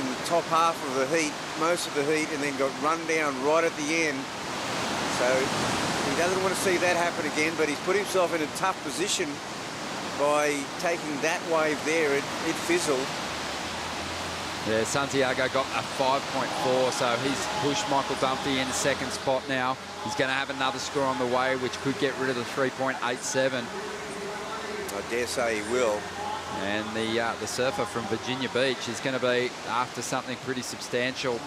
the top half of the heat, most of the heat, and then got run down right at the end. So he doesn't want to see that happen again, but he's put himself in a tough position by taking that wave there. It fizzled. Yeah, Santiago got a 5.4, so he's pushed Michael Dunphy in second spot now. He's going to have another score on the way, which could get rid of the 3.87. I dare say he will. And the surfer from Virginia Beach is going to be after something pretty substantial,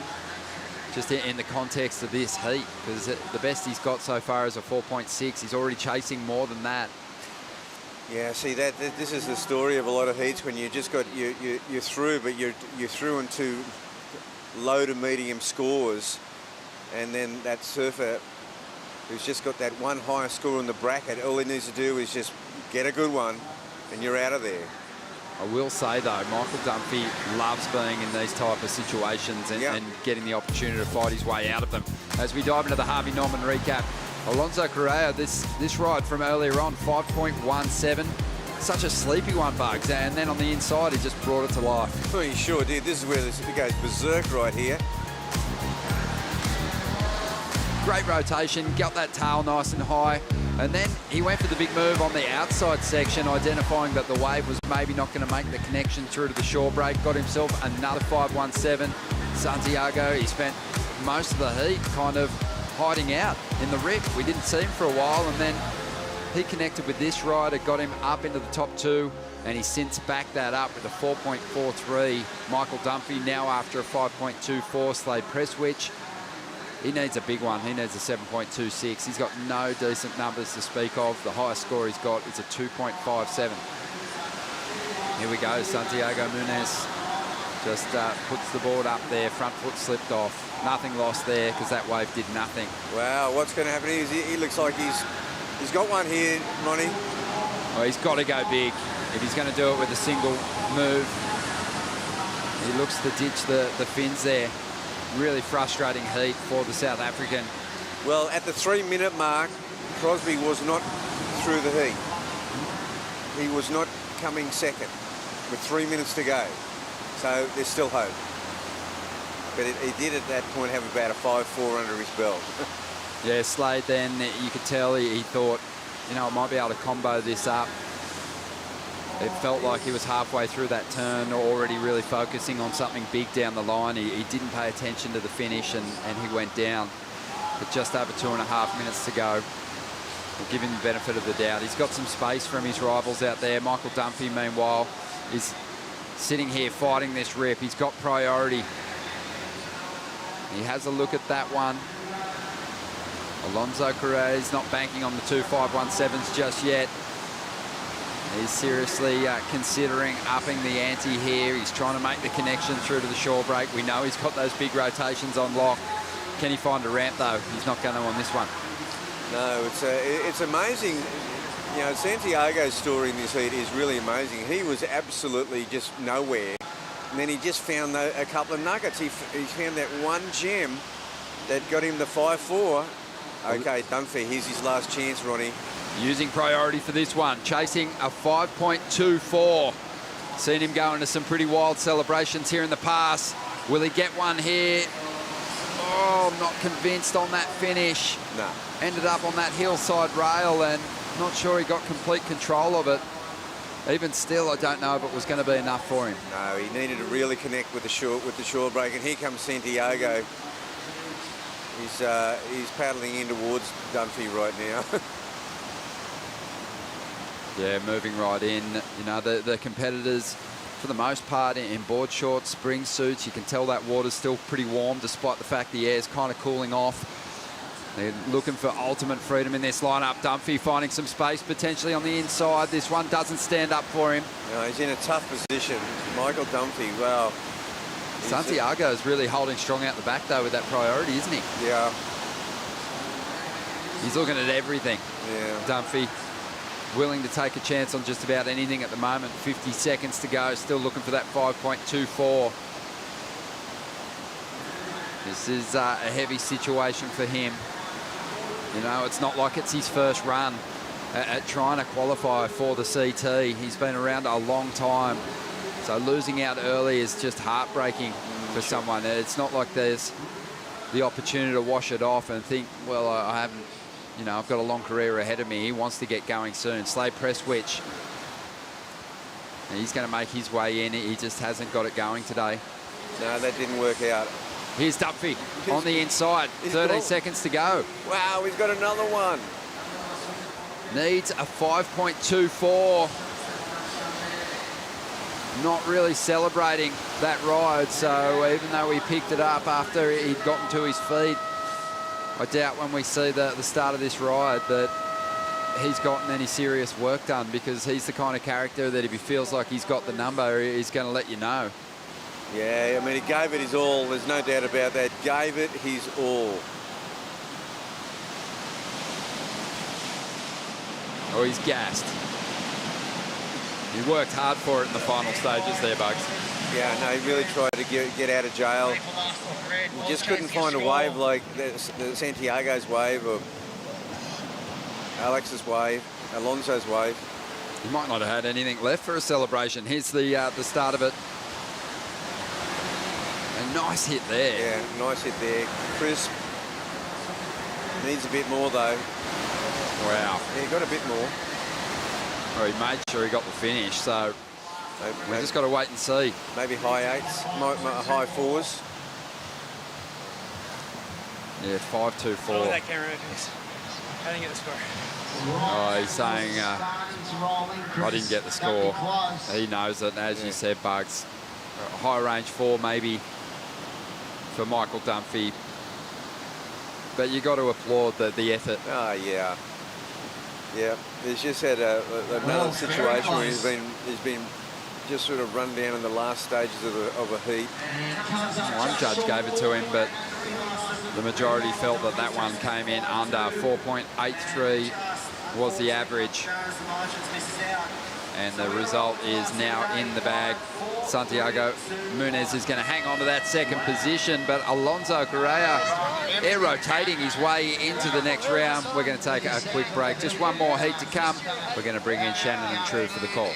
just in the context of this heat, because the best he's got so far is a 4.6. He's already chasing more than that. Yeah, see this is the story of a lot of heats when you just got you're through, but you're through into low to medium scores, and then that surfer who's just got that one higher score in the bracket, all he needs to do is just get a good one, and you're out of there. I will say though, Michael Dunphy loves being in these type of situations and getting the opportunity to fight his way out of them. As we dive into the Harvey Norman recap, Alonso Correa, this ride from earlier on, 5.17. Such a sleepy one, Bugs. And then on the inside, he just brought it to life. Well, he sure did. This is where it goes berserk right here. Great rotation, got that tail nice and high. And then he went for the big move on the outside section, identifying that the wave was maybe not going to make the connection through to the shore break. Got himself another 5.17. Santiago, he spent most of the heat kind of hiding out in the rip. We didn't see him for a while, and then he connected with this rider, got him up into the top two, and he's since backed that up with a 4.43. Michael Dunphy now after a 5.24 Slade Presswich. He needs a big one. He needs a 7.26. He's got no decent numbers to speak of. The highest score he's got is a 2.57. Here we go. Santiago Munez just puts the board up there. Front foot slipped off. Nothing lost there because that wave did nothing. Wow, what's going to happen is he looks like he's got one here, Ronnie. Oh, he's got to go big if he's going to do it with a single move. He looks to ditch the fins there. Really frustrating heat for the South African. Well, at the 3-minute mark, Crosby was not through the heat. He was not coming second with 3 minutes to go. So there's still hope. But he did at that point have about a 5.4 under his belt. Yeah, Slade then, you could tell he thought, you know, I might be able to combo this up. It felt like he was halfway through that turn, already really focusing on something big down the line. He didn't pay attention to the finish and he went down. But just over 2.5 minutes to go. We'll give him the benefit of the doubt. He's got some space from his rivals out there. Michael Dunphy, meanwhile, is sitting here fighting this rip. He's got priority. He has a look at that one. Alonso Correa is not banking on the 2 5.17s just yet. He's seriously considering upping the ante here. He's trying to make the connection through to the shore break. We know he's got those big rotations on lock. Can he find a ramp, though? He's not going to on this one. No, it's amazing. You know, Santiago's story in this heat is really amazing. He was absolutely just nowhere. And then he just found a couple of nuggets. He found that one gem that got him the 5.4. Okay, Dunphy, here's his last chance, Ronnie. Using priority for this one, chasing a 5.24. Seen him go into some pretty wild celebrations here in the pass. Will he get one here? Oh, I'm not convinced on that finish. No. Ended up on that hillside rail and not sure he got complete control of it. Even still, I don't know if it was going to be enough for him. No, he needed to really connect with the shore break, and here comes Santiago. He's paddling in towards Dunphy right now. Yeah, moving right in. You know, the competitors, for the most part, in board shorts, spring suits. You can tell that water's still pretty warm, despite the fact the air's kind of cooling off. They're looking for ultimate freedom in this lineup. Dunphy finding some space potentially on the inside. This one doesn't stand up for him. No, he's in a tough position. Michael Dunphy, wow. Santiago is really holding strong out the back, though, with that priority, isn't he? Yeah. He's looking at everything. Yeah. Dunphy willing to take a chance on just about anything at the moment. 50 seconds to go, still looking for that 5.24. This is a heavy situation for him. You know, it's not like it's his first run at trying to qualify for the CT. He's been around a long time. So losing out early is just heartbreaking for someone. It's not like there's the opportunity to wash it off and think, well, I haven't, you know, I've got a long career ahead of me. He wants to get going soon. Slade Prestwich, and he's going to make his way in. He just hasn't got it going today. No, that didn't work out. Here's Dumphy on the inside. 13 seconds to go. Wow, he's got another one. Needs a 5.24. Not really celebrating that ride, so even though he picked it up after he'd gotten to his feet, I doubt when we see the start of this ride that he's gotten any serious work done, because he's the kind of character that if he feels like he's got the number, he's going to let you know. Yeah, I mean, he gave it his all. There's no doubt about that. Gave it his all. Oh, he's gassed. He worked hard for it in the final stages there, Bugs. Yeah, no, he really tried to get out of jail. He just couldn't find a wave like the Santiago's wave or Alex's wave, Alonso's wave. He might not have had anything left for a celebration. Here's the start of it. A nice hit there. Yeah, nice hit there. Crisp. Needs a bit more, though. Wow. Yeah, he got a bit more. Well, he made sure he got the finish, so we just got to wait and see. Maybe high eights, high fours. Yeah, 5.24. Oh, that camera is. I didn't get the score. Oh, he's saying I didn't get the score. He knows it, as you said, Bugs. High range 4 maybe for Michael Dunphy. But you got to applaud the effort. Oh, yeah. Yeah, he's just had another situation where he's been just sort of run down in the last stages of a heat. One judge gave it to him, but the majority felt that one came in under. 4.83 was the average. And the result is now in the bag. Santiago Munez is going to hang on to that second position, but Alonso Correa air rotating his way into the next round. We're going to take a quick break. Just one more heat to come. We're going to bring in Shannon and True for the call.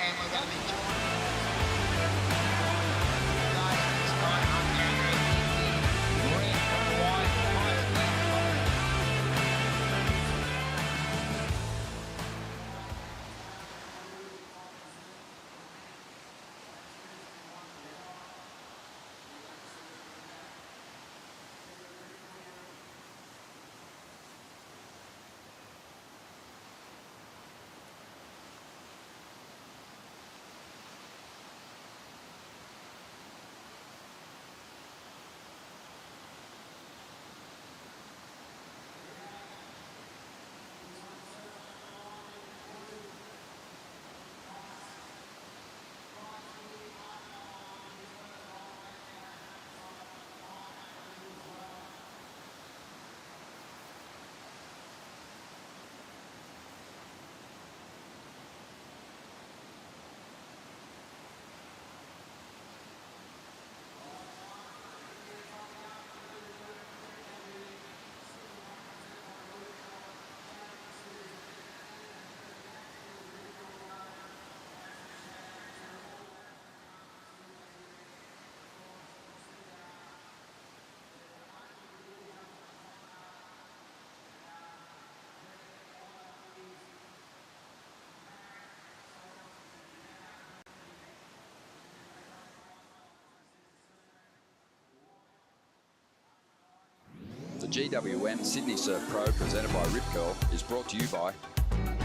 The GWM Sydney Surf Pro, presented by Rip Curl, is brought to you by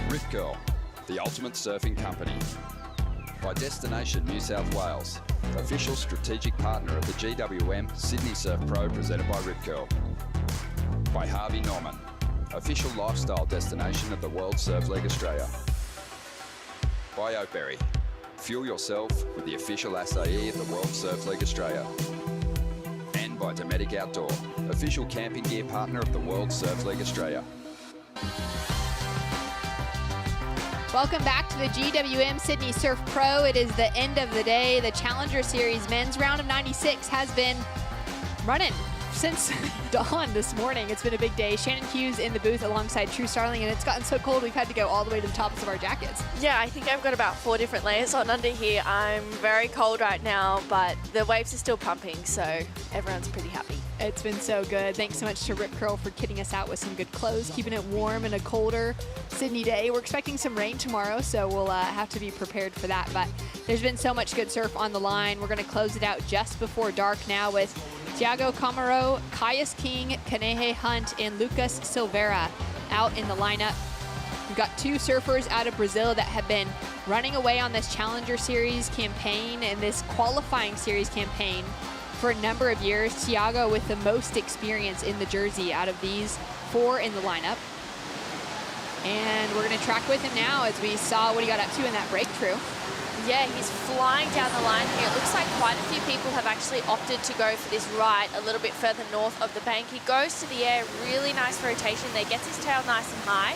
Rip Curl, the ultimate surfing company. By Destination New South Wales, official strategic partner of the GWM Sydney Surf Pro, presented by Rip Curl. By Harvey Norman, official lifestyle destination of the World Surf League Australia. By Oakberry, fuel yourself with the official acai of the World Surf League Australia. And by Dometic Outdoor, official camping gear partner of the World Surf League Australia. Welcome back to the GWM Sydney Surf Pro. It is the end of the day. The Challenger Series men's round of 96 has been running since dawn this morning. It's been a big day. Shannon Hughes in the booth alongside True Starling, and it's gotten so cold we've had to go all the way to the tops of our jackets. Yeah, I think I've got about 4 different layers on under here. I'm very cold right now, but the waves are still pumping, so everyone's pretty happy. It's been so good. Thanks so much to Rip Curl for kitting us out with some good clothes, keeping it warm in a colder Sydney day. We're expecting some rain tomorrow, so we'll have to be prepared for that. But there's been so much good surf on the line. We're going to close it out just before dark now with Thiago Camaro, Caius King, Kanehe Hunt, and Lucas Silveira out in the lineup. We've got 2 surfers out of Brazil that have been running away on this Challenger Series campaign and this qualifying series campaign for a number of years. Thiago with the most experience in the jersey out of these 4 in the lineup. And we're going to track with him now as we saw what he got up to in that breakthrough. Yeah, he's flying down the line here. It looks like quite a few people have actually opted to go for this right a little bit further north of the bank. He goes to the air, really nice rotation there, gets his tail nice and high,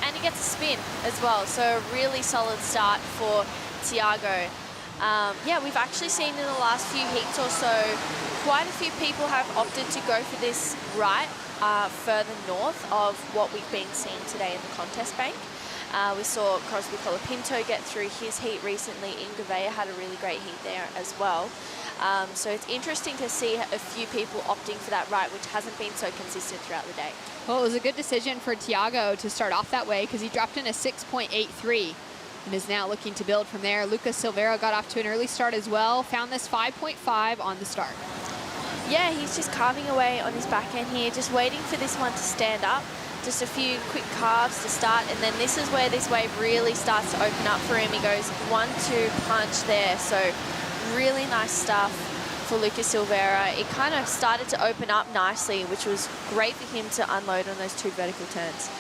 and he gets a spin as well. So a really solid start for Thiago. Yeah, we've actually seen in the last few heats or so, quite a few people have opted to go for this right further north of what we've been seeing today in the contest bank. We saw Crosby Colapinto get through his heat recently. Ingavea had a really great heat there as well. So it's interesting to see a few people opting for that right, which hasn't been so consistent throughout the day. Well, it was a good decision for Thiago to start off that way because he dropped in a 6.83 and is now looking to build from there. Lucas Silveira got off to an early start as well, found this 5.5 on the start. Yeah, he's just carving away on his backhand here, just waiting for this one to stand up. Just a few quick carves to start, and then this is where this wave really starts to open up for him. He goes 1-2 punch there, so really nice stuff for Lucas Silveira. It kind of started to open up nicely, which was great for him to unload on those 2 vertical turns.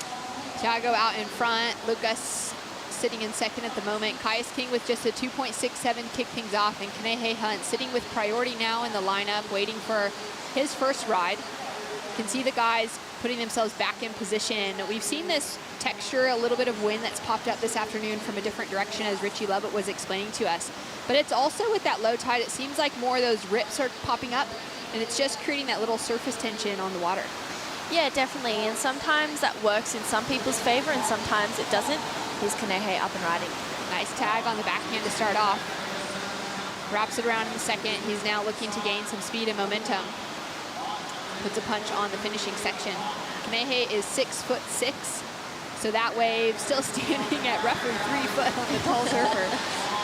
Thiago out in front, Lucas sitting in second at the moment. Caius King with just a 2.67 kick things off, and Kanehe Hunt sitting with priority now in the lineup, waiting for his first ride. You can see the guys putting themselves back in position. We've seen this texture, a little bit of wind that's popped up this afternoon from a different direction, as Richie Lovett was explaining to us. But it's also with that low tide, it seems like more of those rips are popping up, and it's just creating that little surface tension on the water. Yeah, definitely, and sometimes that works in some people's favor and sometimes it doesn't. Here's Kanehe up and riding. Nice tag on the backhand to start off. Wraps it around in the second. He's now looking to gain some speed and momentum. Puts a punch on the finishing section. Kanehe is 6'6", so that wave still standing at roughly 3 foot on the tall surfer,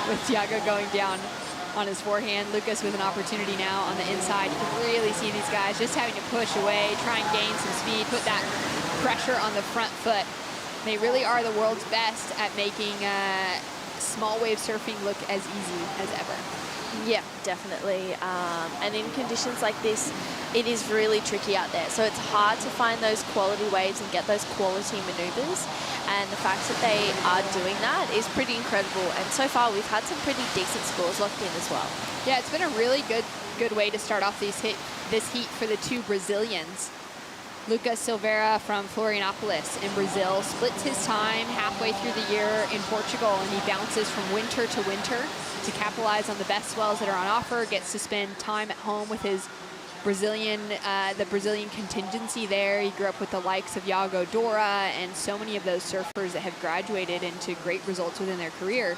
with Thiago going down on his forehand. Lucas with an opportunity now on the inside. You can really see these guys just having to push away, try and gain some speed, put that pressure on the front foot. They really are the world's best at making small wave surfing look as easy as ever. Yeah, definitely. And in conditions like this, it is really tricky out there. So it's hard to find those quality waves and get those quality maneuvers. And the fact that they are doing that is pretty incredible. And so far, we've had some pretty decent scores locked in as well. Yeah, it's been a really good way to start off this heat for the 2 Brazilians. Lucas Silveira from Florianopolis in Brazil splits his time halfway through the year in Portugal, and he bounces from winter to winter to capitalize on the best swells that are on offer, gets to spend time at home with his the Brazilian contingency there. He grew up with the likes of Iago Dora and so many of those surfers that have graduated into great results within their career.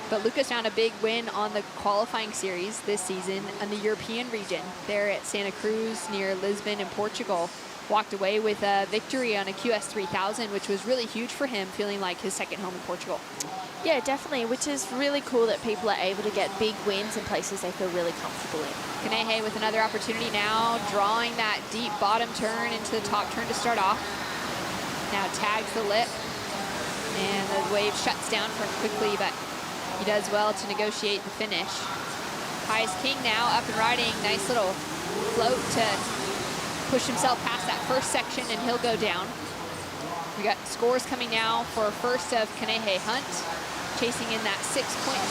But Lucas found a big win on the qualifying series this season in the European region, there at Santa Cruz near Lisbon in Portugal. Walked away with a victory on a QS 3000, which was really huge for him, feeling like his second home in Portugal. Yeah, definitely, which is really cool that people are able to get big wins in places they feel really comfortable in. Kanehe with another opportunity now, drawing that deep bottom turn into the top turn to start off. Now tags the lip, and the wave shuts down for him quickly, but he does well to negotiate the finish. Caius King now up and riding, nice little float to push himself past that first section, and he'll go down. We got scores coming now for first of Kanehe Hunt, chasing in that 6.07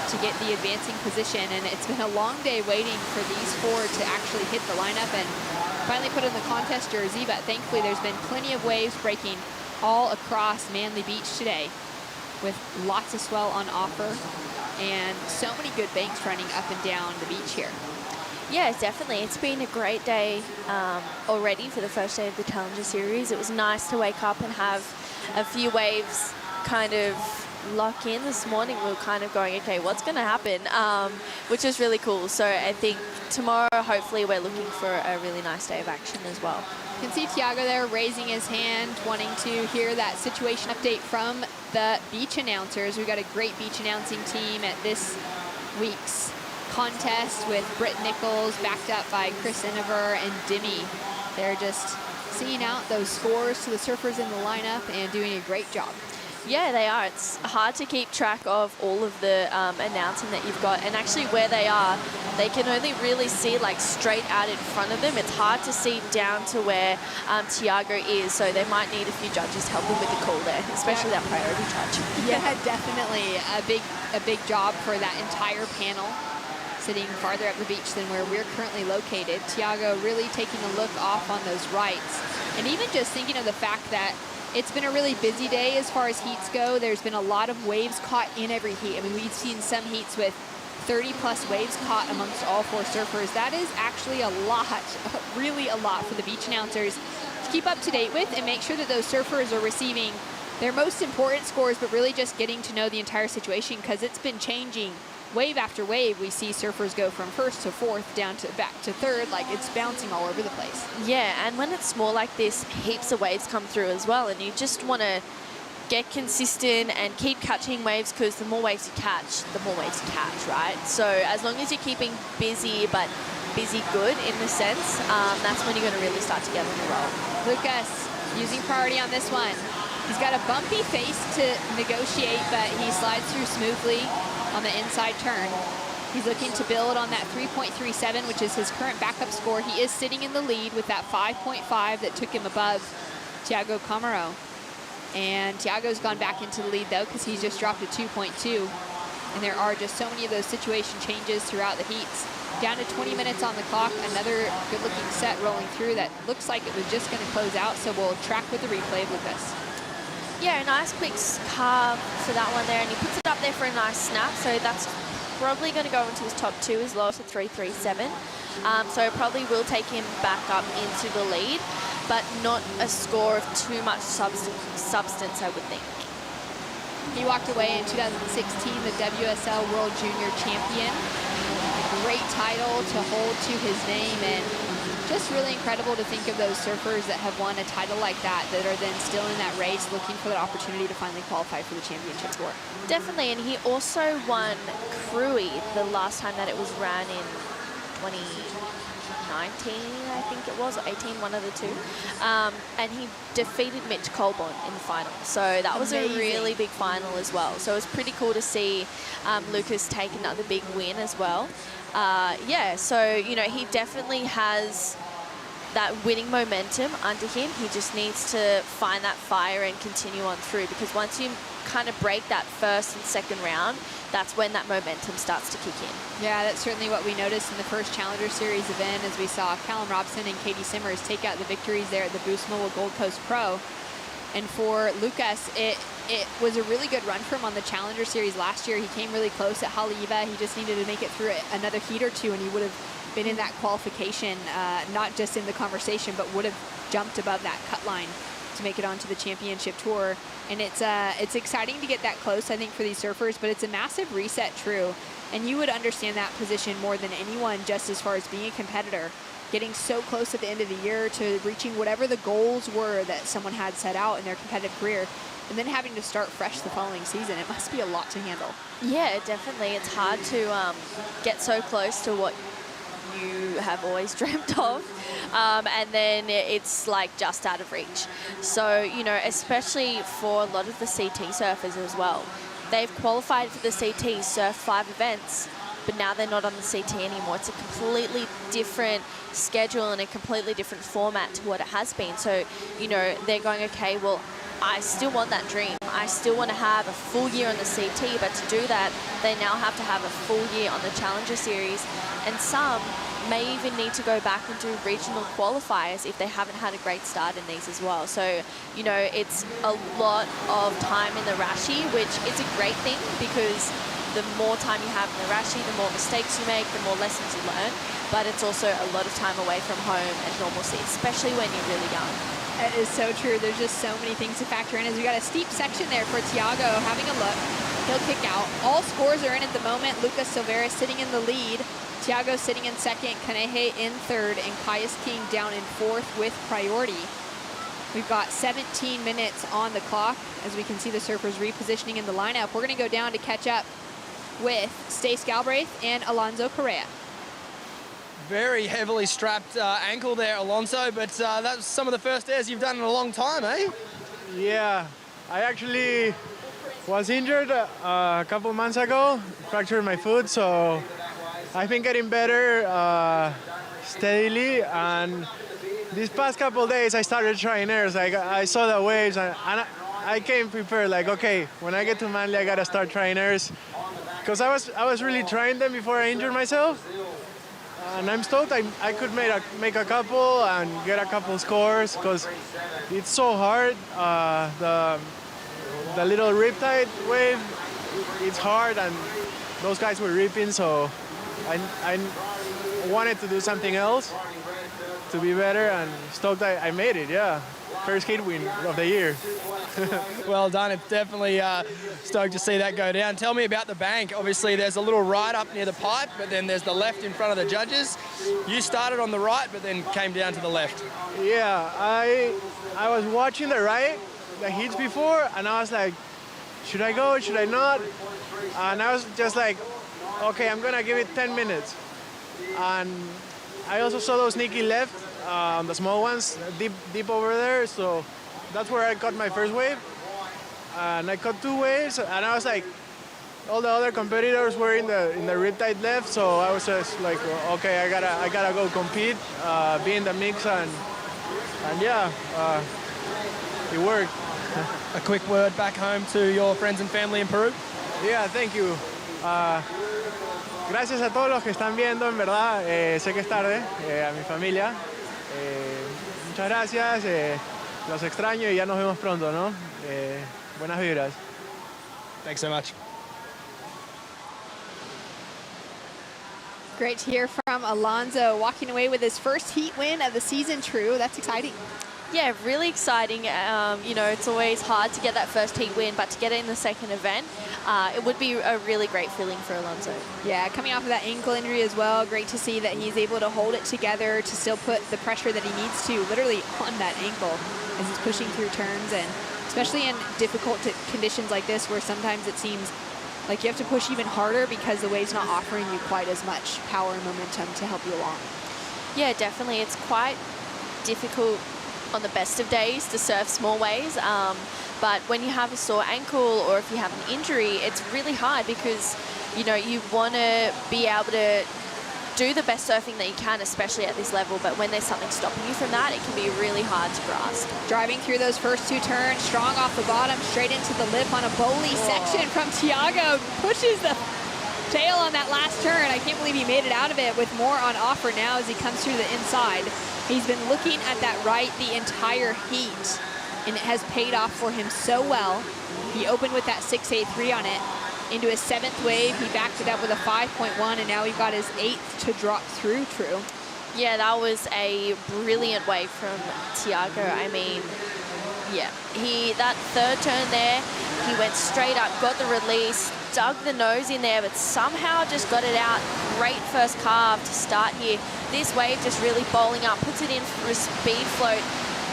to get the advancing position. And it's been a long day waiting for these 4 to actually hit the lineup and finally put in the contest jersey, but thankfully there's been plenty of waves breaking all across Manly Beach today, with lots of swell on offer and so many good banks running up and down the beach here. Yeah, definitely. It's been a great day already for the first day of the Challenger Series. It was nice to wake up and have a few waves kind of lock in. This morning we were kind of going, okay, what's going to happen, which is really cool. So I think tomorrow, hopefully, we're looking for a really nice day of action as well. You can see Tiago there raising his hand, wanting to hear that situation update from the beach announcers. We've got a great beach announcing team at this week's contest with Britt Nichols, backed up by Chris Iniver and Dimmy. They're just seeing out those scores to the surfers in the lineup and doing a great job. Yeah, they are. It's hard to keep track of all of the announcing that you've got, and actually where they are, they can only really see like straight out in front of them. It's hard to see down to where Tiago is, so they might need a few judges to help them with the call there, especially that priority judge. Yeah, definitely a big job for that entire panel, sitting farther up the beach than where we're currently located. Tiago really taking a look off on those rights, and even just thinking of the fact that it's been a really busy day as far as heats go. There's been a lot of waves caught in every heat. I mean, we've seen some heats with 30+ waves caught amongst all 4 surfers. That is actually a lot, really a lot for the beach announcers to keep up to date with and make sure that those surfers are receiving their most important scores, but really just getting to know the entire situation, because it's been changing wave after wave. We see surfers go from 1st to 4th down to back to 3rd, like it's bouncing all over the place. Yeah, and when it's small like this, heaps of waves come through as well, and you just want to get consistent and keep catching waves, because the more waves you catch, the more waves you catch, right? So as long as you're keeping busy, but busy good in the sense, that's when you're going to really start to get on the roll. Lucas using priority on this one. He's got a bumpy face to negotiate, but he slides through smoothly on the inside turn. He's looking to build on that 3.37, which is his current backup score. He is sitting in the lead with that 5.5 that took him above Tiago Camaro. And Tiago's gone back into the lead, though, because he's just dropped a 2.2. And there are just so many of those situation changes throughout the heats. Down to 20 minutes on the clock, another good-looking set rolling through that looks like it was just going to close out, so we'll track with the replay of Lucas. Yeah, a nice quick carve for that one there, and he puts it up there for a nice snap, so that's probably going to go into his top 2 as low as a 3.37. So it probably will take him back up into the lead, but not a score of too much substance, I would think. He walked away in 2016, the WSL World Junior Champion. A great title to hold to his name, and just really incredible to think of those surfers that have won a title like that are then still in that race looking for that opportunity to finally qualify for the championship tour. Definitely, and he also won Cruy the last time that it was ran in 2019, I think it was, or 18, one of the two. And he defeated Mitch Colborne in the final. So that was a really big final as well. So it was pretty cool to see Lucas take another big win as well. Yeah, so, you know, he definitely has that winning momentum under him. He just needs to find that fire and continue on through, because once you kind of break that first and second round, that's when that momentum starts to kick in. Yeah, that's certainly what we noticed in the first Challenger Series event, as we saw Callum Robson and Katie Simmers take out the victories there at the Boost Mobile Gold Coast Pro. And for Lucas, it was a really good run for him on the Challenger Series last year. He came really close at Haleiwa. He just needed to make it through another heat or two, and he would have been in that qualification, not just in the conversation, but would have jumped above that cut line to make it onto the championship tour. And it's exciting to get that close, I think, for these surfers, but it's a massive reset, true. And you would understand that position more than anyone, just as far as being a competitor, getting so close at the end of the year to reaching whatever the goals were that someone had set out in their competitive career, and then having to start fresh the following season. It must be a lot to handle. Yeah, definitely. It's hard to get so close to what you have always dreamt of, and then it's like just out of reach. So, you know, especially for a lot of the CT surfers as well, they've qualified for the CT, surf 5 events, but now they're not on the CT anymore. It's a completely different schedule and a completely different format to what it has been. So, you know, they're going, okay, well, I still want that dream. I still want to have a full year on the CT, but to do that, they now have to have a full year on the Challenger Series. And some may even need to go back and do regional qualifiers if they haven't had a great start in these as well. So, you know, it's a lot of time in the Rashi, which is a great thing, because the more time you have in the Rashi, the more mistakes you make, the more lessons you learn. But it's also a lot of time away from home and normalcy, especially when you're really young. That is so true. There's just so many things to factor in as we got a steep section there for Tiago having a look. He'll kick out. All scores are in at the moment. Lucas Silveira sitting in the lead. Tiago sitting in second. Kanehe in third. And Caius King down in fourth with priority. We've got 17 minutes on the clock as we can see the surfers repositioning in the lineup. We're going to go down to catch up with Stace Galbraith and Alonso Correa. Very heavily strapped ankle there, Alonso, but that was some of the first airs you've done in a long time, eh? Yeah, I actually was injured a couple months ago, fractured my foot, so I've been getting better steadily, and these past couple days I started trying airs. I saw the waves, and I came prepared, like, okay, when I get to Manly, I gotta start trying airs, because I was really trying them before I injured myself. And I'm stoked I could make a couple and get a couple scores, because it's so hard. The little riptide wave, it's hard, and those guys were ripping, so I wanted to do something else to be better, and stoked I made it, yeah. First hit win of the year. Well done. It's definitely stoked to see that go down. Tell me about the bank. Obviously, there's a little right up near the pipe, but then there's the left in front of the judges. You started on the right, but then came down to the left. Yeah, I was watching the right, the hits before, and I was like, should I go, should I not? And I was just like, okay, I'm gonna give it 10 minutes. And I also saw those sneaky left, the small ones, deep over there, so that's where I caught my first wave. And I caught 2 waves, and I was like, all the other competitors were in the riptide left, so I was just like, okay, I gotta go compete, be in the mix, and yeah, it worked. A quick word back home to your friends and family in Peru. Yeah, thank you. Gracias a todos los que están viendo, en verdad. Sé que es tarde, a mi familia. Muchas gracias. Los extraño y ya nos vemos pronto, ¿no? Buenas vibras. Thanks so much. Great to hear from Alonso walking away with his first heat win of the season. True, that's exciting. Yeah, really exciting. You know, it's always hard to get that first heat win, but to get it in the second event, it would be a really great feeling for Alonso. Yeah, coming off of that ankle injury as well, great to see that he's able to hold it together to still put the pressure that he needs to literally on that ankle as he's pushing through turns, and especially in difficult conditions like this where sometimes it seems like you have to push even harder because the wave's not offering you quite as much power and momentum to help you along. Yeah, definitely. It's quite difficult on the best of days to surf small waves, but when you have a sore ankle or if you have an injury, it's really hard because, you know, you want to be able to do the best surfing that you can, especially at this level, but when there's something stopping you from that, it can be really hard to grasp. Driving through those first 2 turns, strong off the bottom, straight into the lip on a bowly section from Tiago, pushes the tail on that last turn. I can't believe he made it out of it with more on offer now as he comes through the inside. He's been looking at that right the entire heat, and it has paid off for him so well. He opened with that 6.83 on it. Into his 7th wave, he backed it up with a 5.1, and now we've got his 8th to drop through, True. Yeah, that was a brilliant wave from Tiago. I mean, yeah, that 3rd turn there, he went straight up, got the release, dug the nose in there, but somehow just got it out. Great first carve to start here. This wave just really bowling up, puts it in for a speed float,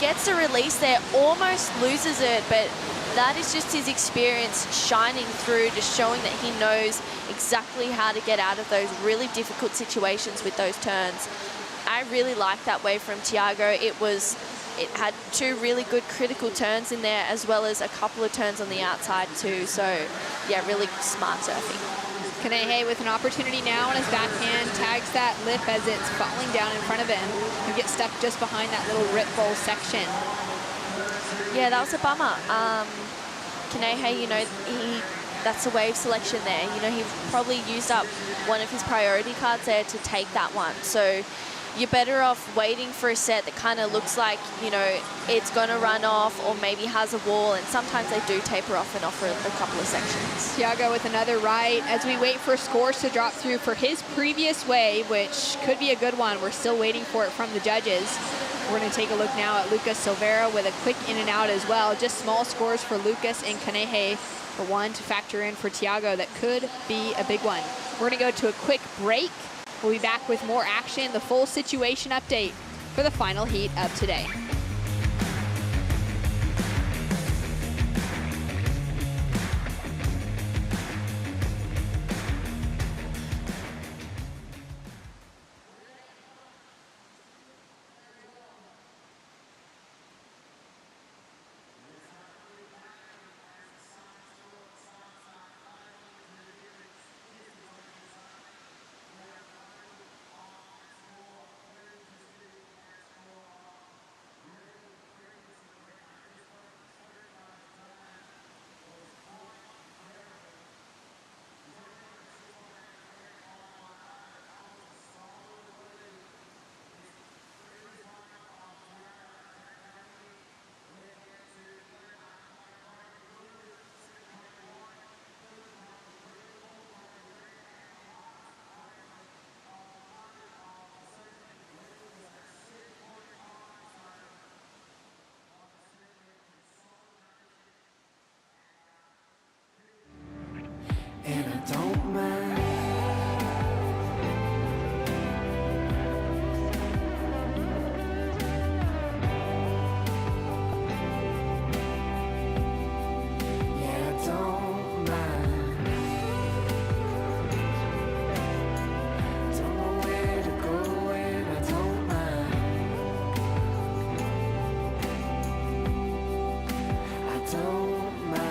gets a release there, almost loses it, but that is just his experience shining through, just showing that he knows exactly how to get out of those really difficult situations with those turns. I really like that wave from Tiago. It had 2 really good critical turns in there, as well as a couple of turns on the outside too. So yeah, really smart surfing. Kanehe with an opportunity now on his backhand, tags that lip as it's falling down in front of him. He gets stuck just behind that little rip bowl section. Yeah, that was a bummer. Kanehe, you know, that's a wave selection there. You know, he probably used up one of his priority cards there to take that one. So, you're better off waiting for a set that kind of looks like, you know, it's going to run off or maybe has a wall, and sometimes they do taper off and offer a couple of sections. Tiago with another right as we wait for scores to drop through for his previous wave, which could be a good one. We're still waiting for it from the judges. We're going to take a look now at Lucas Silveira with a quick in and out as well. Just small scores for Lucas and Kanehe, for one to factor in for Tiago. That could be a big one. We're going to go to a quick break. We'll be back with more action, the full situation update for the final heat of today. And I don't mind. Yeah, I don't mind. Don't know where to go and I don't mind. I don't mind.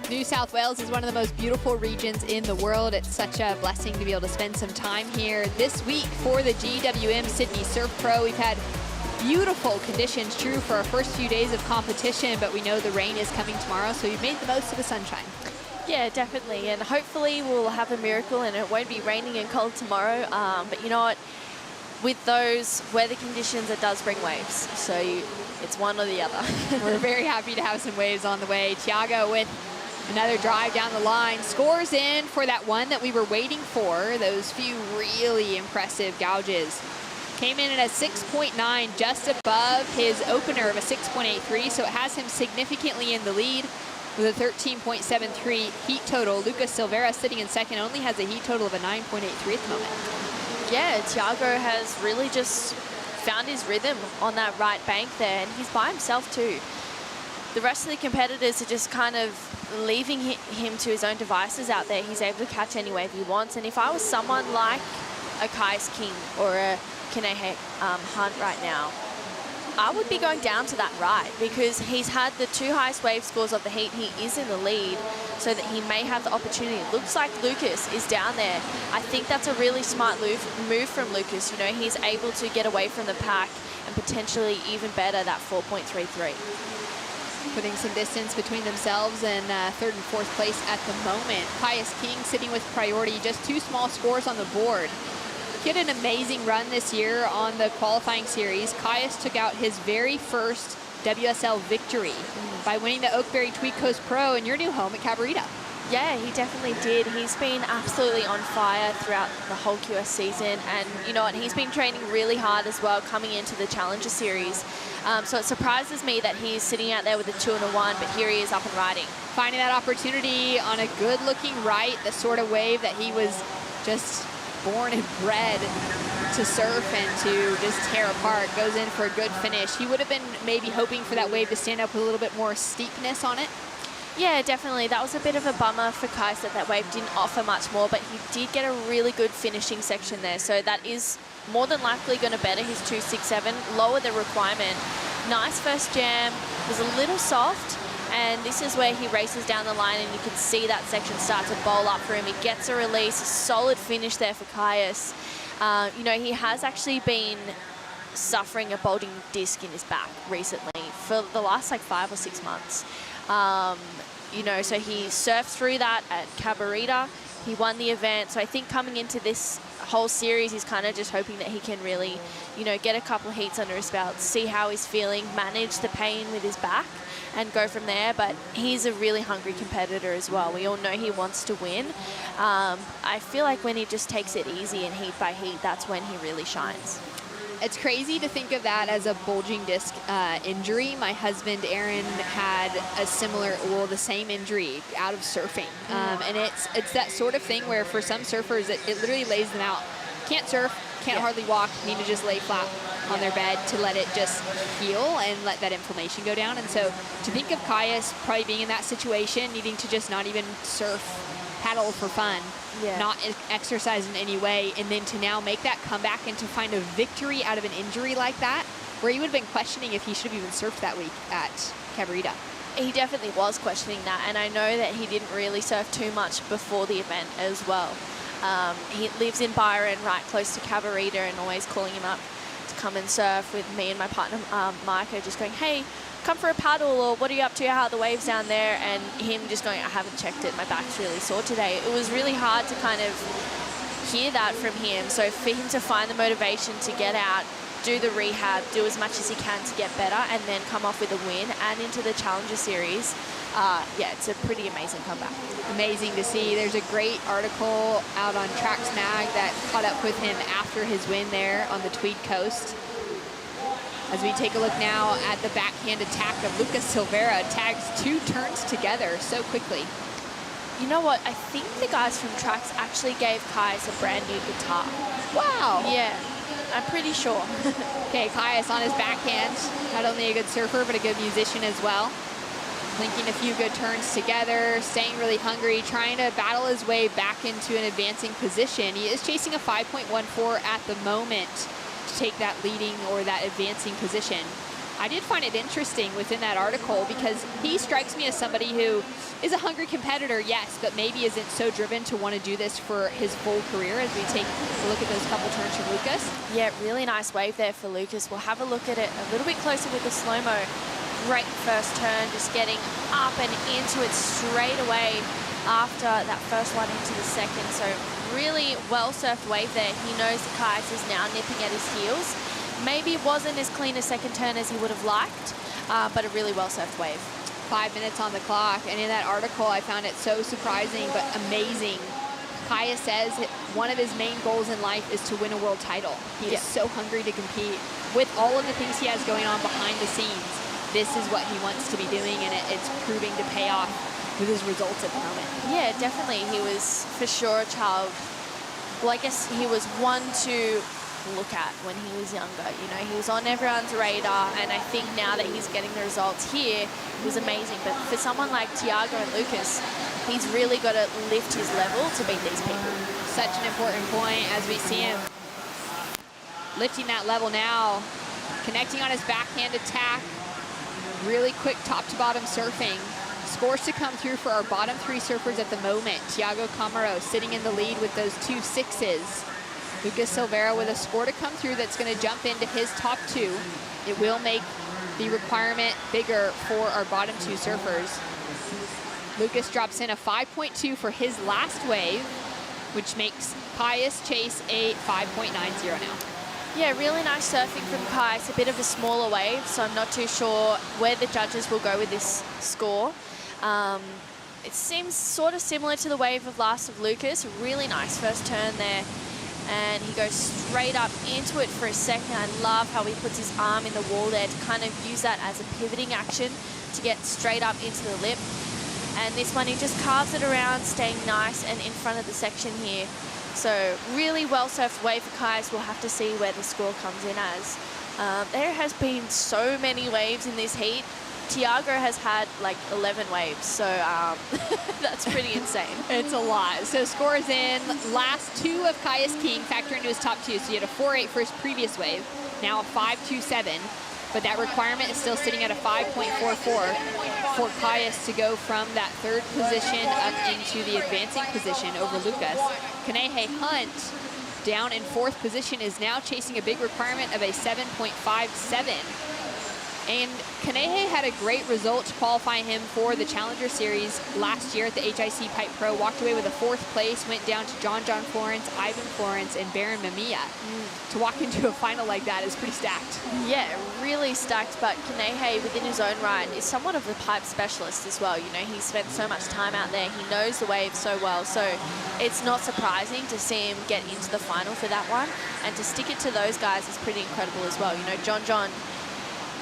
New South Wales is one of the most beautiful regions in the world. It's such a blessing to be able to spend some time here this week for the GWM Sydney Surf Pro. We've had beautiful conditions, true, for our first few days of competition, but we know the rain is coming tomorrow, so we've made the most of the sunshine. Yeah, definitely, and hopefully we'll have a miracle and it won't be raining and cold tomorrow. But you know what? With those weather conditions, it does bring waves, so it's one or the other. We're very happy to have some waves on the way. Tiago with another drive down the line, scores in for that one that we were waiting for. Those few really impressive gouges. Came in at a 6.9, just above his opener of a 6.83, so it has him significantly in the lead with a 13.73 heat total. Lucas Silveira sitting in second only has a heat total of a 9.83 at the moment. Yeah, Tiago has really just found his rhythm on that right bank there, and he's by himself too. The rest of the competitors are just kind of leaving him to his own devices out there. He's able to catch any wave he wants, and if I was someone like a Kais King or a Kanehe Hunt right now, I would be going down to that right, because he's had the two highest wave scores of the heat. He is in the lead, so that he may have the opportunity. It looks like Lucas is down there. I think that's a really smart move from Lucas. You know, he's able to get away from the pack and potentially even better that 4.33. Putting some distance between themselves and third and fourth place at the moment. Kais King sitting with priority, just two small scores on the board. He had an amazing run this year on the qualifying series. Kais took out his very first WSL victory by winning the Oakberry Tweed Coast Pro in your new home at Cabarita. Yeah, he definitely did. He's been absolutely on fire throughout the whole QS season, and you know what, he's been training really hard as well coming into the Challenger Series. So it surprises me that he's sitting out there with a 2 and a 1, but here he is up and riding. Finding that opportunity on a good looking right, the sort of wave that he was just born and bred to surf and to just tear apart. Goes in for a good finish. He would have been maybe hoping for that wave to stand up with a little bit more steepness on it. Yeah, definitely. That was a bit of a bummer for Kais that wave didn't offer much more, but he did get a really good finishing section there. So that is more than likely going to better his 2.67, lower the requirement. Nice first jam, was a little soft, and this is where he races down the line, and you can see that section start to bowl up for him. He gets a release, a solid finish there for Kais. You know, he has actually been suffering a bulging disc in his back recently for the last like 5 or 6 months. You know, so he surfed through that at Cabarita. He won the event. So I think coming into this whole series, he's kind of just hoping that he can really, you know, get a couple of heats under his belt, see how he's feeling, manage the pain with his back, and go from there. But he's a really hungry competitor as well. We all know he wants to win. I feel like when he just takes it easy and heat by heat, that's when he really shines. It's crazy to think of that as a bulging disc injury. My husband, Aaron, had a similar, well, the same injury out of surfing. And it's that sort of thing where for some surfers, it literally lays them out. Can't surf, can't hardly walk, need to just lay flat on their bed to let it just heal and let that inflammation go down. And so to think of Caius probably being in that situation, needing to just not even surf, paddle for fun, not exercise in any way, and then to now make that comeback and to find a victory out of an injury like that, where you would have been questioning if he should have even surfed that week at Cabarita. He definitely was questioning that, and I know that he didn't really surf too much before the event as well. He lives in Byron, right close to Cabarita, and always calling him up to come and surf with me and my partner, Micah, just going, hey, come for a paddle, or what are you up to, how are the waves down there? And him just going, I haven't checked it, my back's really sore today. It was really hard to kind of hear that from him. So for him to find the motivation to get out, do the rehab, do as much as he can to get better, and then come off with a win and into the Challenger Series, yeah, it's a pretty amazing comeback. Amazing to see. There's a great article out on Tracks Mag that caught up with him after his win there on the Tweed Coast. As we take a look now at the backhand attack of Lucas Silveira, tags 2 turns together so quickly. You know what? I think the guys from Tracks actually gave Caius a brand new guitar. Wow. Yeah, I'm pretty sure. Okay, Caius on his backhand, not only a good surfer, but a good musician as well. Linking a few good turns together, staying really hungry, trying to battle his way back into an advancing position. He is chasing a 5.14 at the moment to take that leading or that advancing position. I did find it interesting within that article because he strikes me as somebody who is a hungry competitor, yes, but maybe isn't so driven to want to do this for his full career as we take a look at those couple turns from Lucas. Yeah, really nice wave there for Lucas. We'll have a look at it a little bit closer with the slow-mo. Great first turn, just getting up and into it straight away after that first one into the second. So really well-surfed wave there. He knows the Caius is now nipping at his heels. Maybe it wasn't as clean a second turn as he would have liked, but a really well-surfed wave. 5 minutes on the clock, and in that article I found it so surprising but amazing. Caius says one of his main goals in life is to win a world title. He is so hungry to compete. With all of the things he has going on behind the scenes, this is what he wants to be doing, and it's proving to pay off with his results at the moment. Yeah, definitely. He was for sure a child. Well, I guess he was one to look at when he was younger. You know, he was on everyone's radar, and I think now that he's getting the results here, it was amazing. But for someone like Tiago and Lucas, he's really got to lift his level to beat these people. Such an important point as we see him lifting that level now, connecting on his backhand attack, really quick top to bottom surfing. Scores to come through for our bottom 3 surfers at the moment. Tiago Camaro sitting in the lead with those 2 6s. Lucas Silveira with a score to come through that's going to jump into his top 2. It will make the requirement bigger for our bottom 2 surfers. Lucas drops in a 5.2 for his last wave, which makes Caius chase a 5.90 now. Yeah, really nice surfing from Caius. A bit of a smaller wave, so I'm not too sure where the judges will go with this score. It seems sort of similar to the wave of last of Lucas. Really nice first turn there. And he goes straight up into it for a second. I love how he puts his arm in the wall there to kind of use that as a pivoting action to get straight up into the lip. And this one, he just carves it around, staying nice and in front of the section here. So really well-surfed wave for Caius. We'll have to see where the score comes in as. There has been so many waves in this heat. Tiago has had like 11 waves, so that's pretty insane. It's a lot. So scores in, last 2 of Caius King factor into his top 2. So he had a 4.8 for his previous wave, now a 5.27. But that requirement is still sitting at a 5.44 for Caius to go from that 3rd position up into the advancing position over Lucas. Kanehe Hunt, down in 4th position, is now chasing a big requirement of a 7.57. And Kanehe had a great result to qualify him for the Challenger Series last year at the HIC Pipe Pro. Walked away with a 4th place, went down to John Florence, Ivan Florence, and Baron Mamiya. To walk into a final like that is pretty stacked. Yeah, really stacked, but Kanehe, within his own right, is somewhat of a pipe specialist as well. You know, he spent so much time out there. He knows the waves so well, so it's not surprising to see him get into the final for that one. And to stick it to those guys is pretty incredible as well. You know, John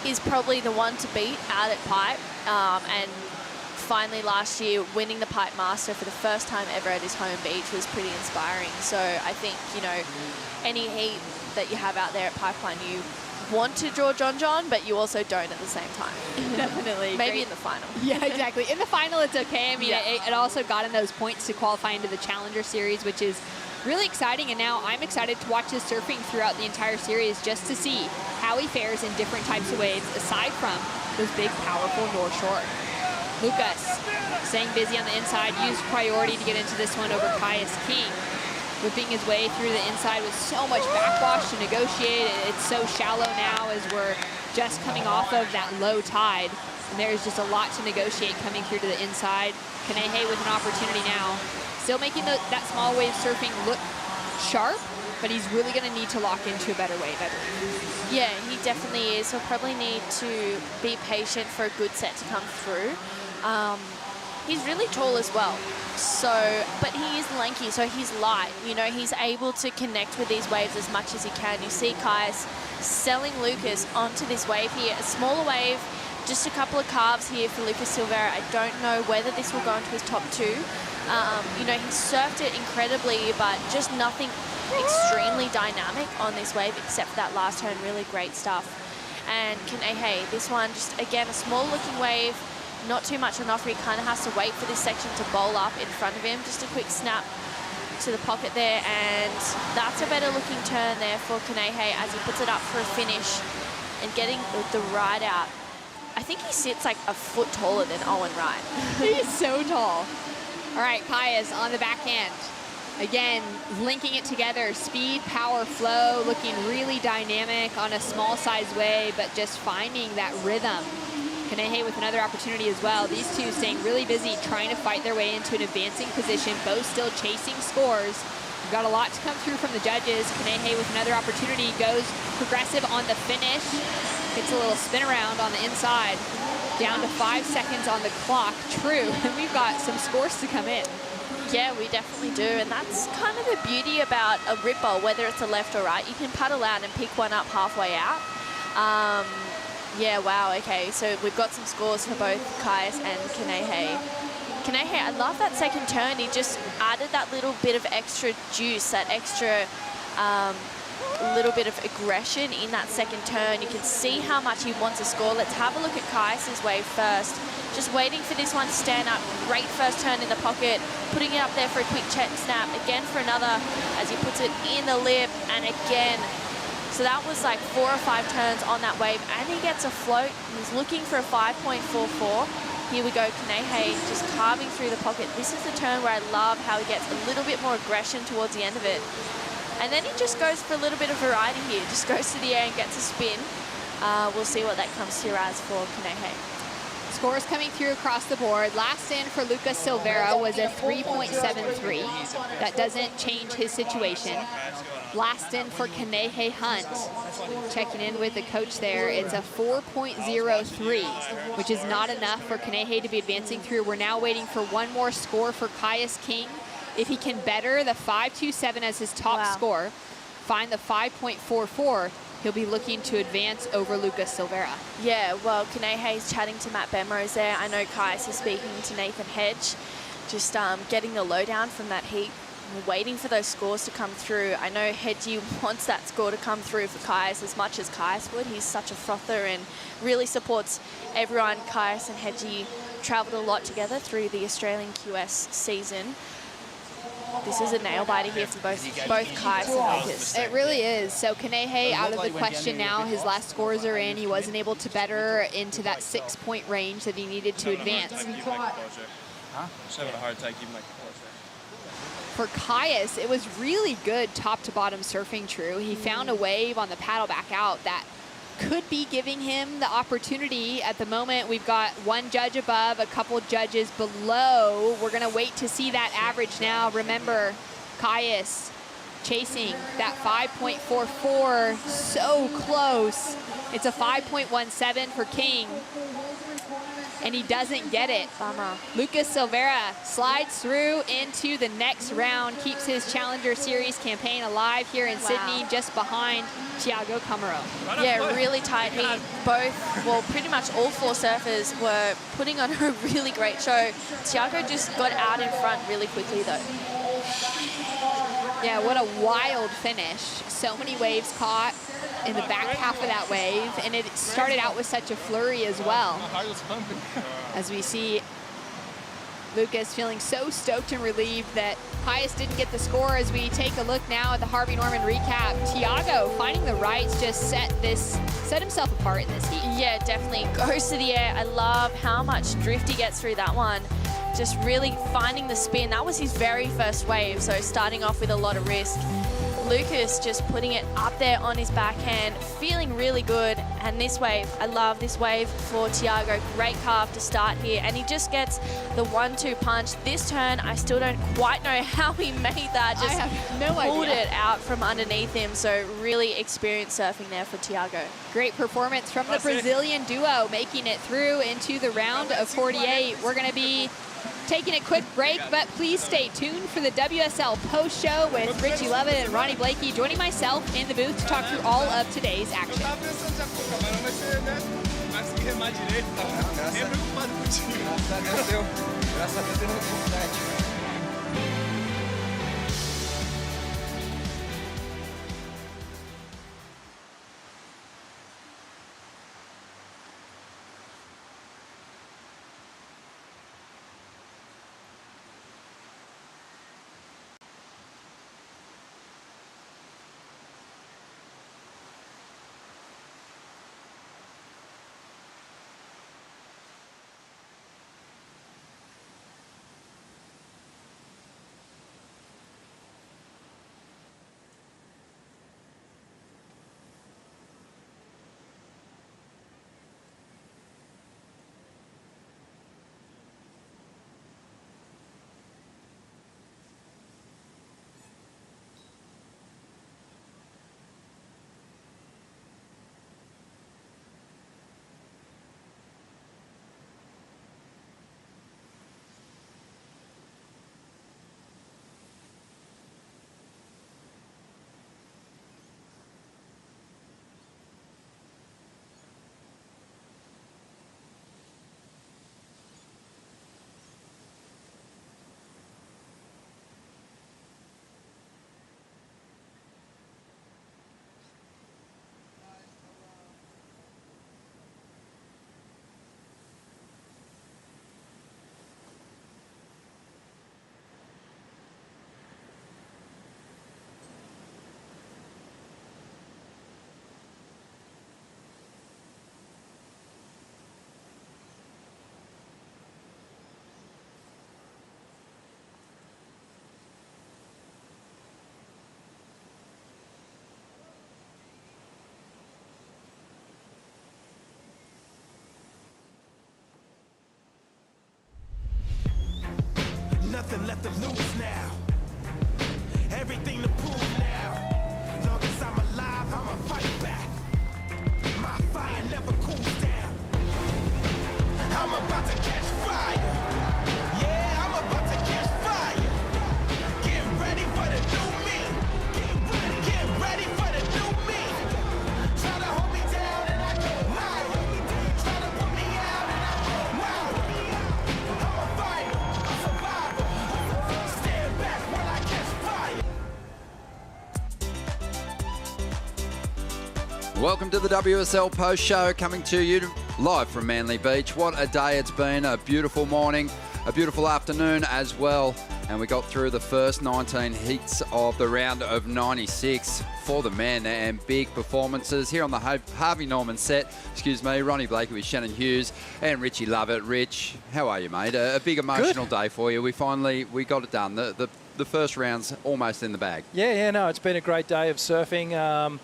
is probably the one to beat out at pipe, and finally last year winning the Pipe Master for the first time ever at his home beach was pretty inspiring. So I think, you know, any heat that you have out there at Pipeline, you want to draw John, but you also don't at the same time. Definitely. Maybe Great. in the final. Yeah, exactly. In the final, it's okay. I mean, Yeah. it also got in those points to qualify into the Challenger Series, which is really exciting. And now I'm excited to watch his surfing throughout the entire series just to see how he fares in different types of waves, aside from those big, powerful North Shore. Lucas staying busy on the inside, used priority to get into this one over Caius King. Whipping his way through the inside with so much backwash to negotiate. It's so shallow now as we're just coming off of that low tide. And there's just a lot to negotiate coming through to the inside. Kanehe with an opportunity now. Still making that small wave surfing look sharp, but he's really going to need to lock into a better wave, I believe. Yeah, he definitely is. He'll probably need to be patient for a good set to come through. He's really tall as well, but he is lanky, so he's light. You know, he's able to connect with these waves as much as he can. You see Caius selling Lucas onto this wave here. A smaller wave, just a couple of carves here for Lucas Silveira. I don't know whether this will go into his top 2. You know, he surfed it incredibly, but just nothing extremely dynamic on this wave except for that last turn. Really great stuff. And Kanehe, this one, just again, a small looking wave. Not too much on offer. He kind of has to wait for this section to bowl up in front of him. Just a quick snap to the pocket there, and that's a better looking turn there for Kanehe as he puts it up for a finish and getting the ride out. I think he sits like a foot taller than Owen Wright. He's so tall. All right, Caius on the backhand. Again, linking it together, speed, power, flow, looking really dynamic on a small size wave, but just finding that rhythm. Kanehe with another opportunity as well. These two staying really busy, trying to fight their way into an advancing position, both still chasing scores. We've got a lot to come through from the judges. Kanehe with another opportunity, goes progressive on the finish. Gets a little spin around on the inside. Down to 5 seconds on the clock. True, and we've got some scores to come in. Yeah, we definitely do, and that's kind of the beauty about a rip bowl, whether it's a left or right. You can paddle out and pick one up halfway out. Yeah, wow, okay, so we've got some scores for both Caius and Kanehe. Kanehe, I love that second turn. He just added that little bit of extra juice, that extra little bit of aggression in that second turn. You can see how much he wants to score. Let's have a look at Caius's wave first. Just waiting for this one to stand up. Great first turn in the pocket, putting it up there for a quick check snap. Again for another as he puts it in the lip, and again. So that was like 4 or 5 turns on that wave, and he gets a float. He's looking for a 5.44. Here we go, Kanehe just carving through the pocket. This is the turn where I love how he gets a little bit more aggression towards the end of it. And then he just goes for a little bit of variety here. Just goes to the air and gets a spin. We'll see what that comes to as for Kanehe. Scores coming through across the board. Last in for Lucas Silveira was a 3.73. That doesn't change his situation. Last in for Kanehe Hunt. Checking in with the coach there, it's a 4.03, which is not enough for Kanehe to be advancing through. We're now waiting for one more score for Caius King. If he can better the 5.27 as his top score, find the 5.44, he'll be looking to advance over Lucas Silveira. Yeah, well, Kanehe's chatting to Matt Bemrose there. I know Caius is speaking to Nathan Hedge, just getting the lowdown from that heat. We're waiting for those scores to come through. I know Hedgie wants that score to come through for Caius as much as Caius would. He's such a frother and really supports everyone. Caius and Hedgie travelled a lot together through the Australian QS season. This is a nail-biter here for both Caius and Lucas. It really is. So Kanehe out of the question now. His last scores are in. He wasn't able to better into that 6-point range that he needed to advance. Just having a hard time keeping my composure. For Caius, it was really good top-to-bottom surfing, True. He found a wave on the paddle back out that could be giving him the opportunity. At the moment, we've got one judge above, a couple judges below. We're going to wait to see that average now. Remember, Caius chasing that 5.44, so close. It's a 5.17 for King, and he doesn't get it. Bummer. Lucas Silveira slides through into the next round, keeps his Challenger Series campaign alive here in Sydney, just behind Thiago Camaro. Yeah, really tight heat. Both, well, pretty much all four surfers were putting on a really great show. Thiago just got out in front really quickly, though. Yeah, what a wild finish. So many waves caught in the back half of that wave, and it started out with such a flurry as well. As we see Lucas feeling so stoked and relieved that Caius didn't get the score. As we take a look now at the Harvey Norman recap, Thiago finding the rights just set himself apart in this heat. Yeah, definitely goes to the air. I love how much drift he gets through that one. Just really finding the spin. That was his very first wave, so starting off with a lot of risk. Lucas just putting it up there on his backhand, feeling really good. And this wave, I love this wave for Thiago. Great carve to start here, and he just gets the 1-2 punch. This turn, I still don't quite know how he made that. Just I have no pulled idea. it out from underneath him. So really experienced surfing there for Thiago. Great performance from the Brazilian duo, making it through into the round of 48. We're going to be taking a quick break, but please stay tuned for the WSL post show with Richie Lovett and Ronnie Blakey joining myself in the booth to talk through all of today's action. Nothing left to lose now. Everything to prove now. Long as I'm alive, I'ma fight back. My fire never cools down. I'm about to catch fire. Yeah, I'm about to catch fire. Get ready for the new me. Get ready for the new me. Try to hold me down and I go higher. Try to put me out and I go louder. I'm a fighter, a survivor. Stand back while I catch fire. Welcome to the WSL Post Show, coming to you live from Manly Beach. What a day it's been, a beautiful morning, a beautiful afternoon as well. And we got through the first 19 heats of the round of 96 for the men, and big performances here on the Harvey Norman set. Ronnie Blakey with Shannon Hughes and Richie Lovett. Rich, how are you, mate? A big emotional day for you. We got it done. The first round's almost in the bag. Yeah, no, it's been a great day of surfing.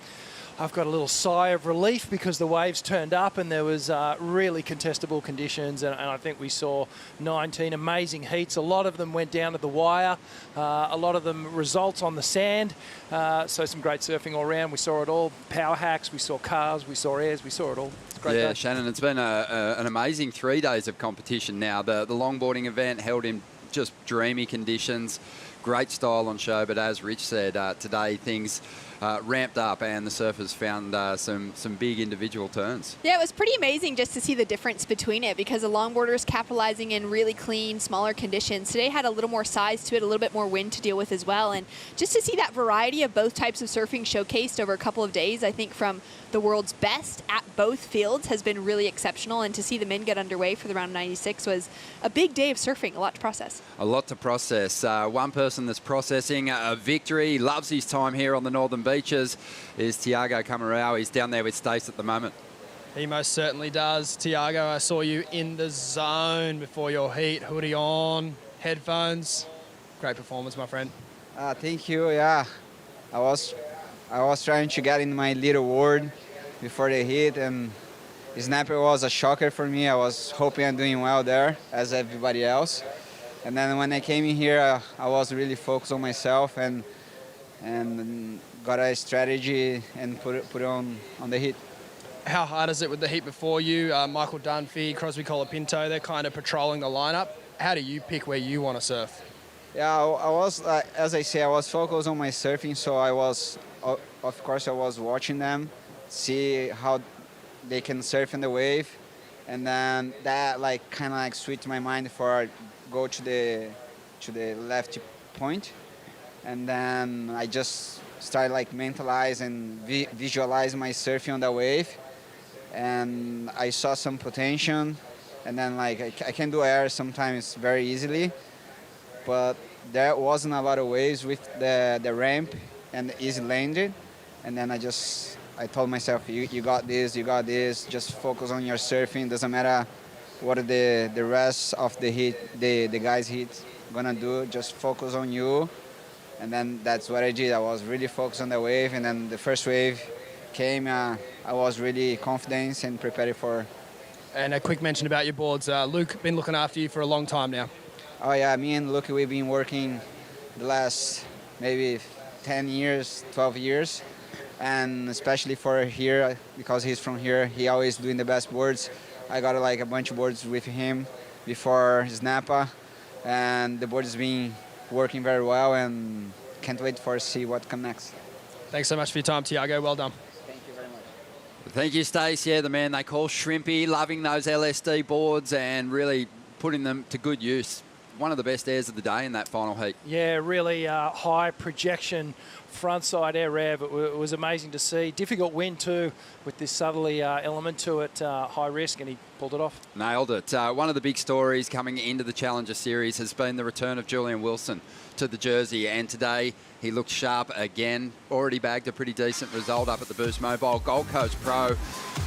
I've got a little sigh of relief because the waves turned up and there was really contestable conditions, and I think we saw 19 amazing heats. A lot of them went down to the wire, a lot of them results on the sand, so some great surfing all around. We saw it all. Power hacks, we saw cars, we saw airs, we saw it all. It's a great day. Shannon, it's been an amazing 3 days of competition now. The longboarding event held in just dreamy conditions, great style on show, but as Rich said, today things ramped up and the surfers found some big individual turns. Yeah, it was pretty amazing just to see the difference between it, because the longboarders capitalizing in really clean, smaller conditions. Today had a little more size to it, a little bit more wind to deal with as well. And just to see that variety of both types of surfing showcased over a couple of days, I think from the world's best at both fields has been really exceptional. And to see the men get underway for the round of 96 was a big day of surfing, a lot to process. A lot to process. One person that's processing a victory, loves his time here on the Northern Beaches, is Tiago Camarao. He's down there with Stace at the moment. He most certainly does. Tiago, I saw you in the zone before your heat, hoodie on, headphones. Great performance, my friend. Thank you. Yeah, I was trying to get in my little world before the heat, and snapper was a shocker for me. I was hoping I'm doing well there, as everybody else. And then when I came in here, I was really focused on myself and got a strategy and put it on the heat. How hard is it with the heat before you? Michael Dunphy, Crosby Colapinto, they're kind of patrolling the lineup. How do you pick where you want to surf? Yeah, I was, as I say, I was focused on my surfing, so I was, of course, I was watching them, see how they can surf in the wave, and then that kind of switched my mind for go to the left point, and then I just started mentalize and visualize my surfing on the wave, and I saw some potential, and then I can do air sometimes very easily, but there wasn't a lot of waves with the ramp and easy landing, and then I told myself, you got this, just focus on your surfing, doesn't matter what the rest of the heat, the guys' heat gonna do, just focus on you. And then that's what I did. I was really focused on the wave, and then the first wave came, I was really confident and prepared for. And a quick mention about your boards. Luke, been looking after you for a long time now. Oh yeah, me and Luke, we've been working the last maybe 10 years, 12 years. And especially for here, because he's from here, he always doing the best boards. I got a bunch of boards with him before his Napa, and the board has been working very well, and can't wait for see what comes next. Thanks so much for your time, Tiago. Well done. Thank you very much. Thank you, Stace. Yeah, the man they call Shrimpy, loving those LSD boards and really putting them to good use. One of the best airs of the day in that final heat. Yeah, really high projection frontside air rev. It was amazing to see. Difficult wind too, with this southerly element to it, high risk, and he pulled it off. Nailed it. One of the big stories coming into the Challenger Series has been the return of Julian Wilson to the jersey, and today he looked sharp again. Already bagged a pretty decent result up at the Boost Mobile Gold Coast Pro,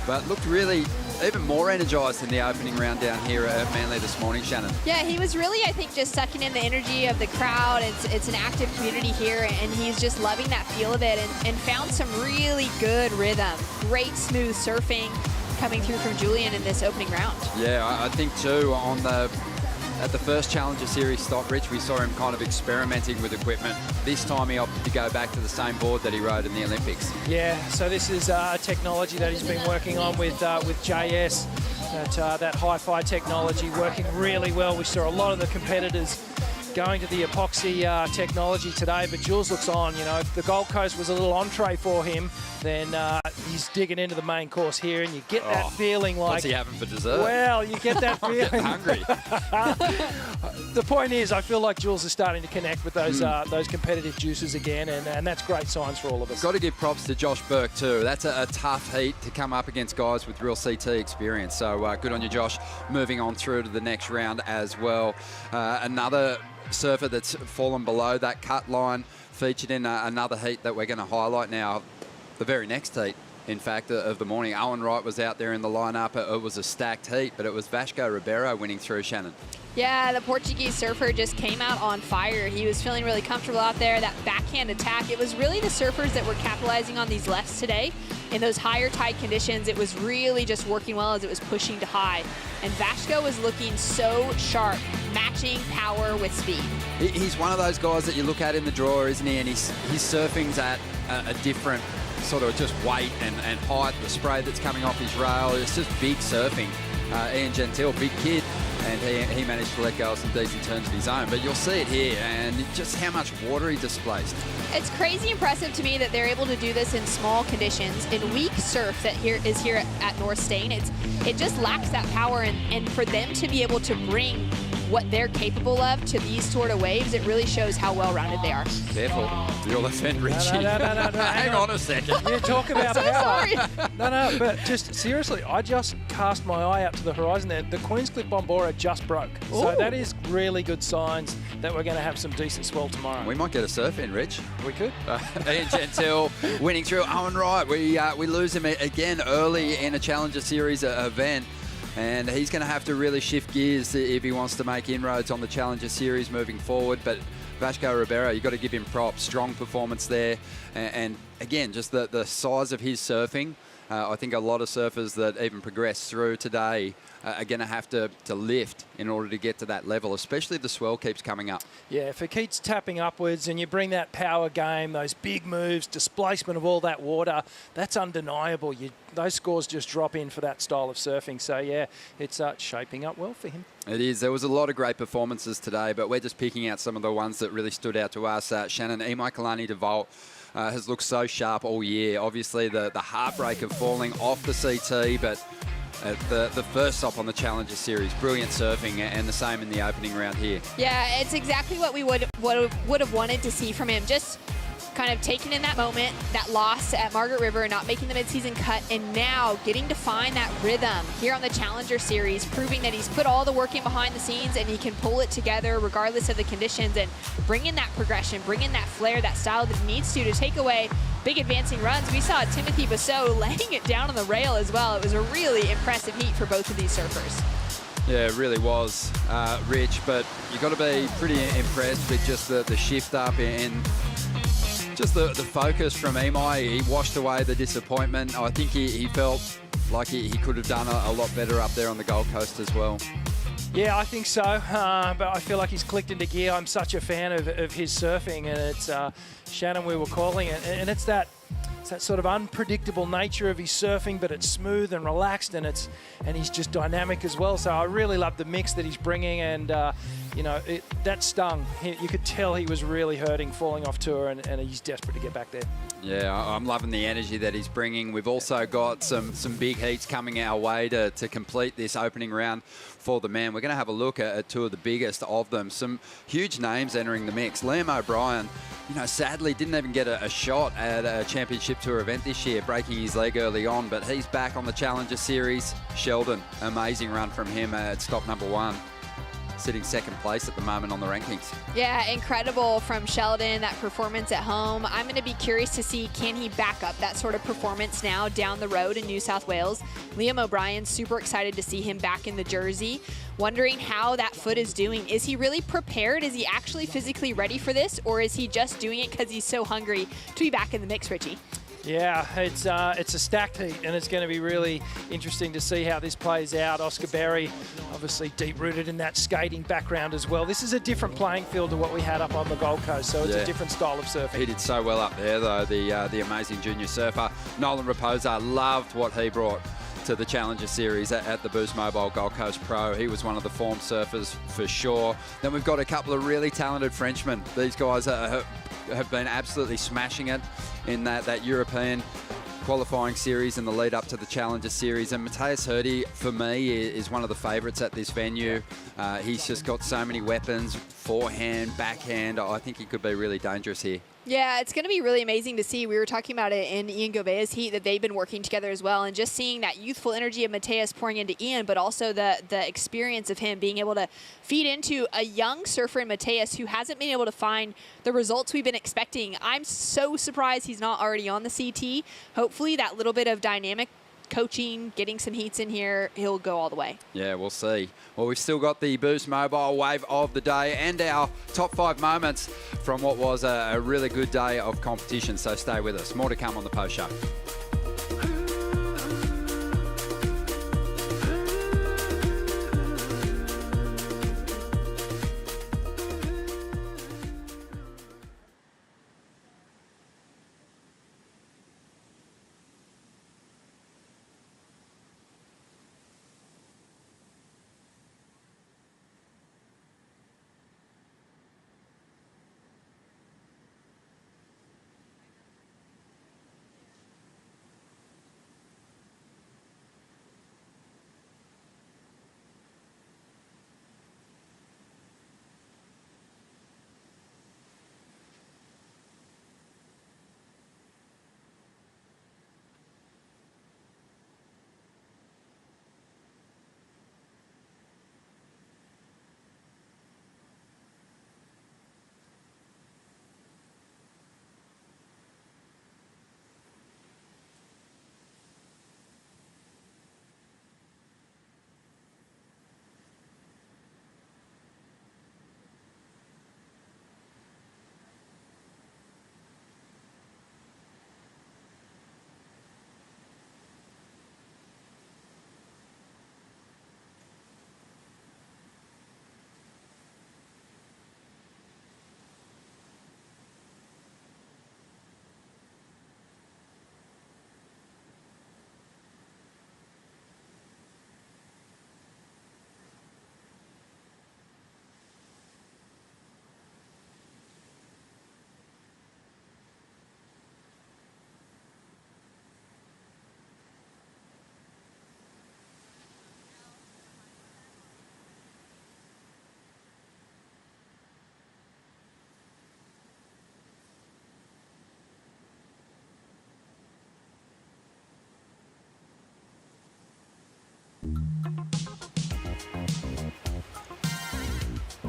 but looked really even more energised in the opening round down here at Manly this morning, Shannon. Yeah, he was really, I think, just sucking in the energy of the crowd. It's an active community here, and he's just loving that feel of it, and found some really good rhythm. Great smooth surfing coming through from Julian in this opening round. Yeah, I think too at the first Challenger Series stop, Rich, we saw him kind of experimenting with equipment. This time he opted to go back to the same board that he rode in the Olympics. Yeah, so this is technology that he's been working on with JS, that hi-fi technology working really well. We saw a lot of the competitors going to the epoxy technology today, but Jules looks on. You know, if the Gold Coast was a little entree for him, then he's digging into the main course here, and you get that feeling like... What's he having for dessert? Well, you get that feeling... I'm hungry. The point is, I feel like Jules is starting to connect with those competitive juices again, and that's great signs for all of us. Got to give props to Josh Burke too. That's a tough heat to come up against guys with real CT experience. So good on you, Josh. Moving on through to the next round as well. Another surfer that's fallen below that cut line, featured in another heat that we're going to highlight now. The very next heat, in fact, of the morning. Owen Wright was out there in the lineup. It was a stacked heat, but it was Vasco Ribeiro winning through, Shannon. Yeah, the Portuguese surfer just came out on fire. He was feeling really comfortable out there. That backhand attack, it was really the surfers that were capitalizing on these lefts today. In those higher tide conditions, it was really just working well as it was pushing to high. And Vashko was looking so sharp, matching power with speed. He's one of those guys that you look at in the draw, isn't he? And his surfing's at a different sort of just weight and height. The spray that's coming off his rail, it's just big surfing. Ian Gentile, big kid, and he managed to let go of some decent turns of his own. But you'll see it here, and just how much water he displaced. It's crazy impressive to me that they're able to do this in small conditions, in weak surf that is here at North Stain. It just lacks that power, and for them to be able to bring what they're capable of to these sort of waves, it really shows how well-rounded they are. Careful, you'll offend Richie. No, Hang on a second. You talk about so power. sorry. No, but just seriously, I just cast my eye out to the horizon there. The Queen's Clip Bombora just broke. So Ooh. that is really good signs that we're going to have some decent swell tomorrow. We might get a surf in, Rich. We could. Ian Gentile winning through. Owen Wright, we lose him again early in a Challenger Series event. And he's going to have to really shift gears if he wants to make inroads on the Challenger Series moving forward. But Vashko Ribeiro, you've got to give him props. Strong performance there. And again, just the size of his surfing. I think a lot of surfers that even progress through today are going to have to lift in order to get to that level, especially if the swell keeps coming up. Yeah, if it keeps tapping upwards and you bring that power game, those big moves, displacement of all that water, that's undeniable. Those scores just drop in for that style of surfing. So, yeah, it's shaping up well for him. It is. There was a lot of great performances today, but we're just picking out some of the ones that really stood out to us. Shannon Imai DeVault has looked so sharp all year. Obviously, the heartbreak of falling off the CT, but the first stop on the Challenger Series, brilliant surfing, and the same in the opening round here. Yeah, it's exactly what we would have wanted to see from him. Just kind of taking in that moment, that loss at Margaret River, not making the midseason cut, and now getting to find that rhythm here on the Challenger Series, proving that he's put all the work in behind the scenes and he can pull it together regardless of the conditions, and bring in that progression, bring in that flair, that style that he needs to take away big advancing runs. We saw Timothy Basso laying it down on the rail as well. It was a really impressive heat for both of these surfers. Yeah, it really was, Rich, but you've got to be pretty impressed with just the shift up and just the focus from Imai. He washed away the disappointment. I think he felt like he could have done a lot better up there on the Gold Coast as well. Yeah, I think so, but I feel like he's clicked into gear. I'm such a fan of his surfing, and it's Shannon, we were calling it, and it's that sort of unpredictable nature of his surfing, but it's smooth and relaxed, and he's just dynamic as well. So I really love the mix that he's bringing, and that stung. You could tell he was really hurting falling off tour, and he's desperate to get back there. Yeah, I'm loving the energy that he's bringing. We've also got some big heats coming our way to complete this opening round for the men. We're going to have a look at two of the biggest of them. Some huge names entering the mix. Liam O'Brien, sadly didn't even get a shot at a Championship Tour event this year, breaking his leg early on, but he's back on the Challenger Series. Sheldon, amazing run from him at stop number 1. Sitting second place at the moment on the rankings. Yeah, incredible from Sheldon, that performance at home. I'm going to be curious to see, can he back up that sort of performance now down the road in New South Wales? Liam O'Brien, super excited to see him back in the jersey. Wondering how that foot is doing. Is he really prepared? Is he actually physically ready for this? Or is he just doing it because he's so hungry to be back in the mix, Richie? Yeah, it's a stacked heat, and it's going to be really interesting to see how this plays out. Oscar Berry, obviously deep-rooted in that skating background as well. This is a different playing field to what we had up on the Gold Coast, so it's a different style of surfing. He did so well up there, though, the amazing junior surfer. Nolan Raposa loved what he brought to the Challenger Series at the Boost Mobile Gold Coast Pro. He was one of the form surfers for sure. Then we've got a couple of really talented Frenchmen. These guys have been absolutely smashing it in that European qualifying series in the lead up to the Challenger Series. And Matthias Herdy, for me, is one of the favourites at this venue. He's just got so many weapons, forehand, backhand. I think he could be really dangerous here. Yeah, it's going to be really amazing to see. We were talking about it in Ian Gobea's heat, that they've been working together as well, and just seeing that youthful energy of Matthias pouring into Ian, but also the experience of him being able to feed into a young surfer in Matthias who hasn't been able to find the results we've been expecting. I'm so surprised he's not already on the CT. Hopefully that little bit of dynamic coaching, getting some heats in here, he'll go all the way. Yeah, we'll see. Well, we've still got the Boost Mobile Wave of the day and our top 5 moments from what was a really good day of competition. So stay with us. More to come on the post show.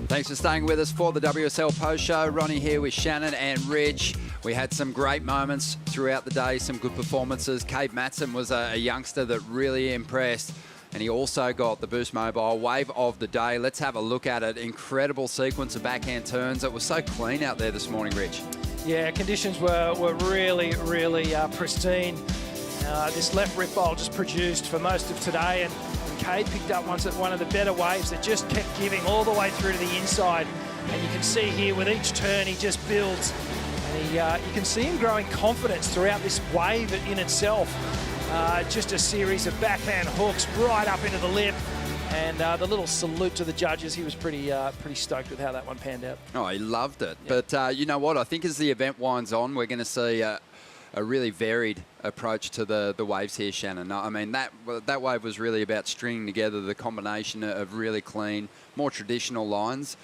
Thanks for staying with us for the WSL Post Show. Ronnie here with Shannon and Rich. We had some great moments throughout the day, some good performances. Cade Matson was a youngster that really impressed, and he also got the Boost Mobile Wave of the day. Let's have a look at it. Incredible sequence of backhand turns. It was so clean out there this morning, Rich. Yeah, conditions were really, really pristine. This left rip bowl just produced for most of today, and Cade picked up one of the better waves that just kept giving all the way through to the inside. And you can see here with each turn, he just builds. And you can see him growing confidence throughout this wave in itself. Just a series of backhand hooks right up into the lip. And the little salute to the judges. He was pretty stoked with how that one panned out. Oh, he loved it. Yeah. But you know what? I think as the event winds on, we're going to see a really varied approach to the waves here, Shannon. I mean, that wave was really about stringing together the combination of really clean, more traditional lines.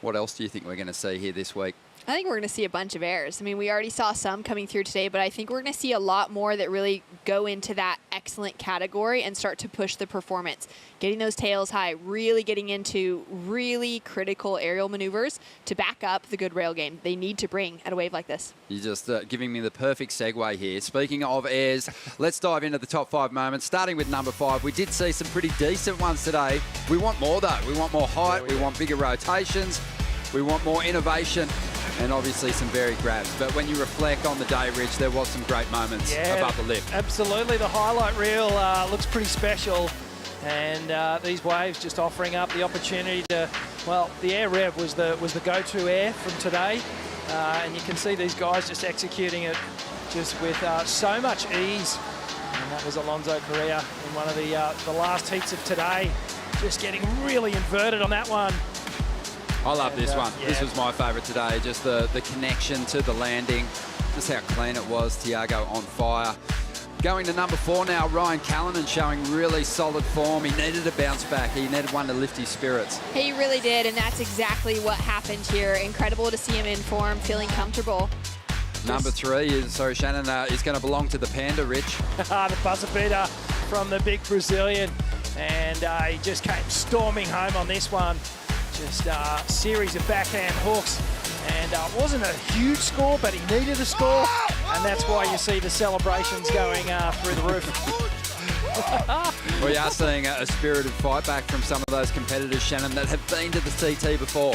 What else do you think we're going to see here this week? I think we're going to see a bunch of airs. I mean, we already saw some coming through today, but I think we're going to see a lot more that really go into that excellent category and start to push the performance. Getting those tails high, really getting into really critical aerial maneuvers to back up the good rail game they need to bring at a wave like this. You're just giving me the perfect segue here. Speaking of airs, let's dive into the top 5 moments, starting with number 5. We did see some pretty decent ones today. We want more, though. We want more height. We want bigger rotations. We want more innovation. And obviously some varied grabs. But when you reflect on the day, Rich, there was some great moments above the lip. Absolutely. The highlight reel looks pretty special. And these waves just offering up the opportunity to, well, the air rev was the go-to air from today. And you can see these guys just executing it just with so much ease. And that was Alonso Correa in one of the last heats of today. Just getting really inverted on that one. I love this one. Yeah. This was my favourite today. Just the connection to the landing. Just how clean it was. Tiago on fire. Going to number 4 now, Ryan Callanan showing really solid form. He needed a bounce back. He needed one to lift his spirits. He really did, and that's exactly what happened here. Incredible to see him in form, feeling comfortable. Number 3 is, sorry, Shannon, is going to belong to the Panda, Rich. The buzzer beater from the big Brazilian. And he just came storming home on this one. Just a series of backhand hooks, and it wasn't a huge score, but he needed a score, and that's why you see the celebrations going through the roof. We are seeing a spirited fight back from some of those competitors, Shannon, that have been to the CT before.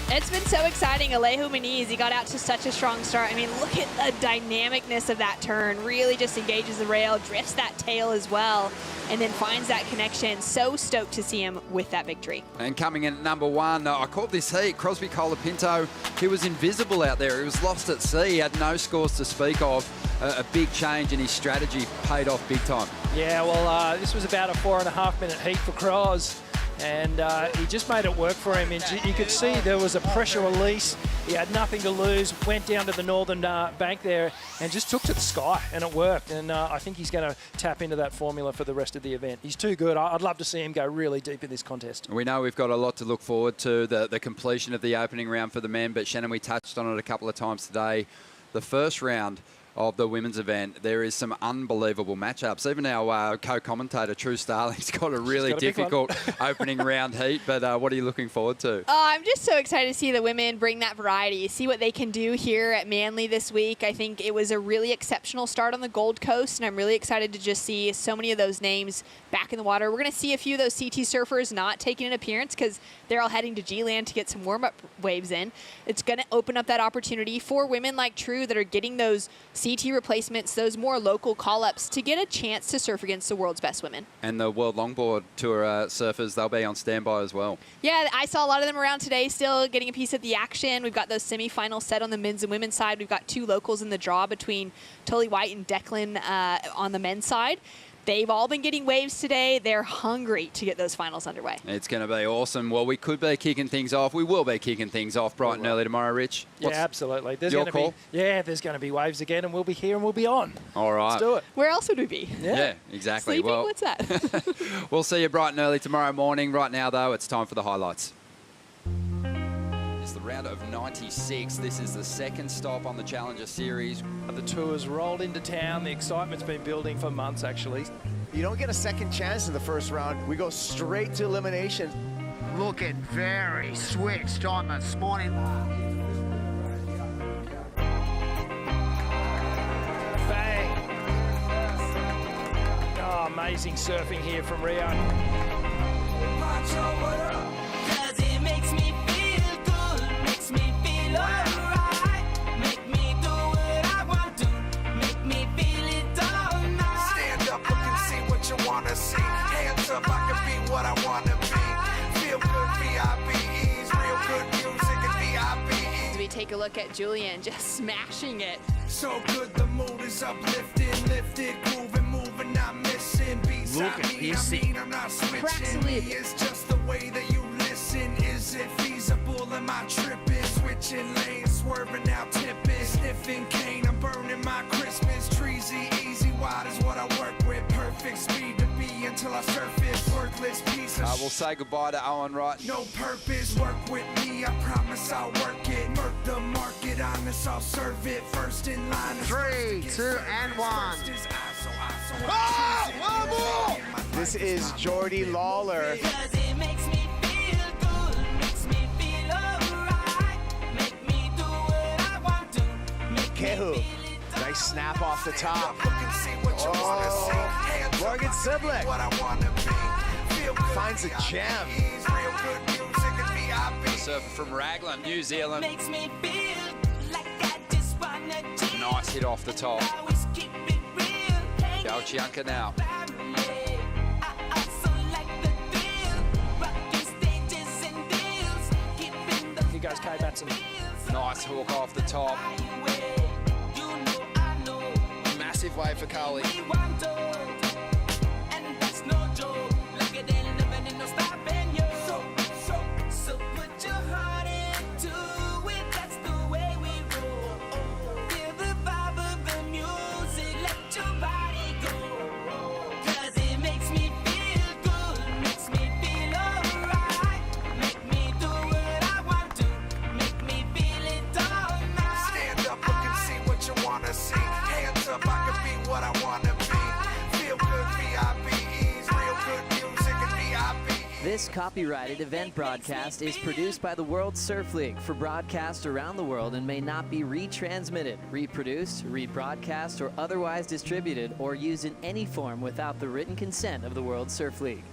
It's been so exciting. Alejo Muniz, he got out to such a strong start. I mean, look at the dynamicness of that turn. Really just engages the rail, drifts that tail as well, and then finds that connection. So stoked to see him with that victory. And coming in at number 1, I called this heat, Crosby Colapinto. He was invisible out there. He was lost at sea. He had no scores to speak of. A big change in his strategy paid off big time. Yeah, well, this was about a 4.5-minute heat for Cross. And he just made it work for him. And you could see there was a pressure release. He had nothing to lose, went down to the northern bank there and just took to the sky, and it worked. And I think he's going to tap into that formula for the rest of the event. He's too good. I'd love to see him go really deep in this contest. We know we've got a lot to look forward to, the completion of the opening round for the men, but Shannon, we touched on it a couple of times today. The first round of the women's event, there is some unbelievable matchups. Even our co-commentator, True Starling's got a really difficult opening round heat, but what are you looking forward to? I'm just so excited to see the women bring that variety, see what they can do here at Manly this week. I think it was a really exceptional start on the Gold Coast, and I'm really excited to just see so many of those names back in the water. We're going to see a few of those CT surfers not taking an appearance because they're all heading to G-Land to get some warm-up waves in. It's going to open up that opportunity for women like True that are getting those CT replacements, those more local call-ups, to get a chance to surf against the world's best women. And the World Longboard Tour surfers, they'll be on standby as well. Yeah, I saw a lot of them around today still getting a piece of the action. We've got those semifinals set on the men's and women's side. We've got 2 locals in the draw between Tully White and Declan on the men's side. They've all been getting waves today. They're hungry to get those finals underway. It's going to be awesome. Well, we could be kicking things off. We will be kicking things off bright and early tomorrow, Rich. Yeah, absolutely. There's your going to call? be there's going to be waves again, and we'll be here and we'll be on. All right. Let's do it. Where else would we be? Yeah, exactly. Sleeping? Well, What's that? we'll see you bright and early tomorrow morning. Right now, though, it's time for the highlights. It's the round of 96. This is the second stop on the Challenger Series. The tour's rolled into town. The excitement's been building for months, actually. You don't get a second chance in the first round. We go straight to elimination. Looking very switched on this morning. Bang. Oh, amazing surfing here from Rio. Cause it makes me feel good, makes me feel alright, make me do what I want to, make me feel it all night. Stand up, look and see what you wanna see. Hands up, I can be what I wanna be. Feel good, VIPEs, real good music and VIPEs. As we take a look at Julian just smashing it. So good, the mood is uplifted, lifted, grooving, moving, not missing. Look at this. I'm not switching. Me, it's just the way that you listen. Is it feasible? Am I tripping? Switching lanes, swerving out, tipping, sniffing cane. I'm burning my Christmas trees. Easy wide is what I work with. Perfect speed to be until I surface. Worthless piece of We'll say goodbye to Owen Wright. no purpose, work with me, I promise I'll work it. Murk the market, honest, I'll serve it. First in line. 3, 2, and 1. This is Jordy Lawler. Cause it makes me feel good, makes me feel alright, make me do what I want to, make Kehu. me Nice snap off the top. Oh, Morgan Siblick what I wanna be. Feel good, finds a gem. real good music and VIP. Surfer from Raglan, New Zealand. makes me feel like I just wanna chill. Nice hit off the top. Always keep it real. Joao Chianca now. Family. I also like the thrill. Rocking stages and deals. Keeping the Here goes Kay Batson. Nice hook off the top. highway. You know I know. Massive wave for Carly. We want to. And that's no joke. Like it ain't living in no stopping you. So put your heart into it. That's the way we roll. Feel the vibe of the music. Let your body go. Cause it makes me feel good. Makes me feel alright. Make me do what I want to. Make me feel it all night. Stand up, look and see what you wanna see. Hands up, I can be what I wanna be. This copyrighted event broadcast is produced by the World Surf League for broadcast around the world and may not be retransmitted, reproduced, rebroadcast, or otherwise distributed or used in any form without the written consent of the World Surf League.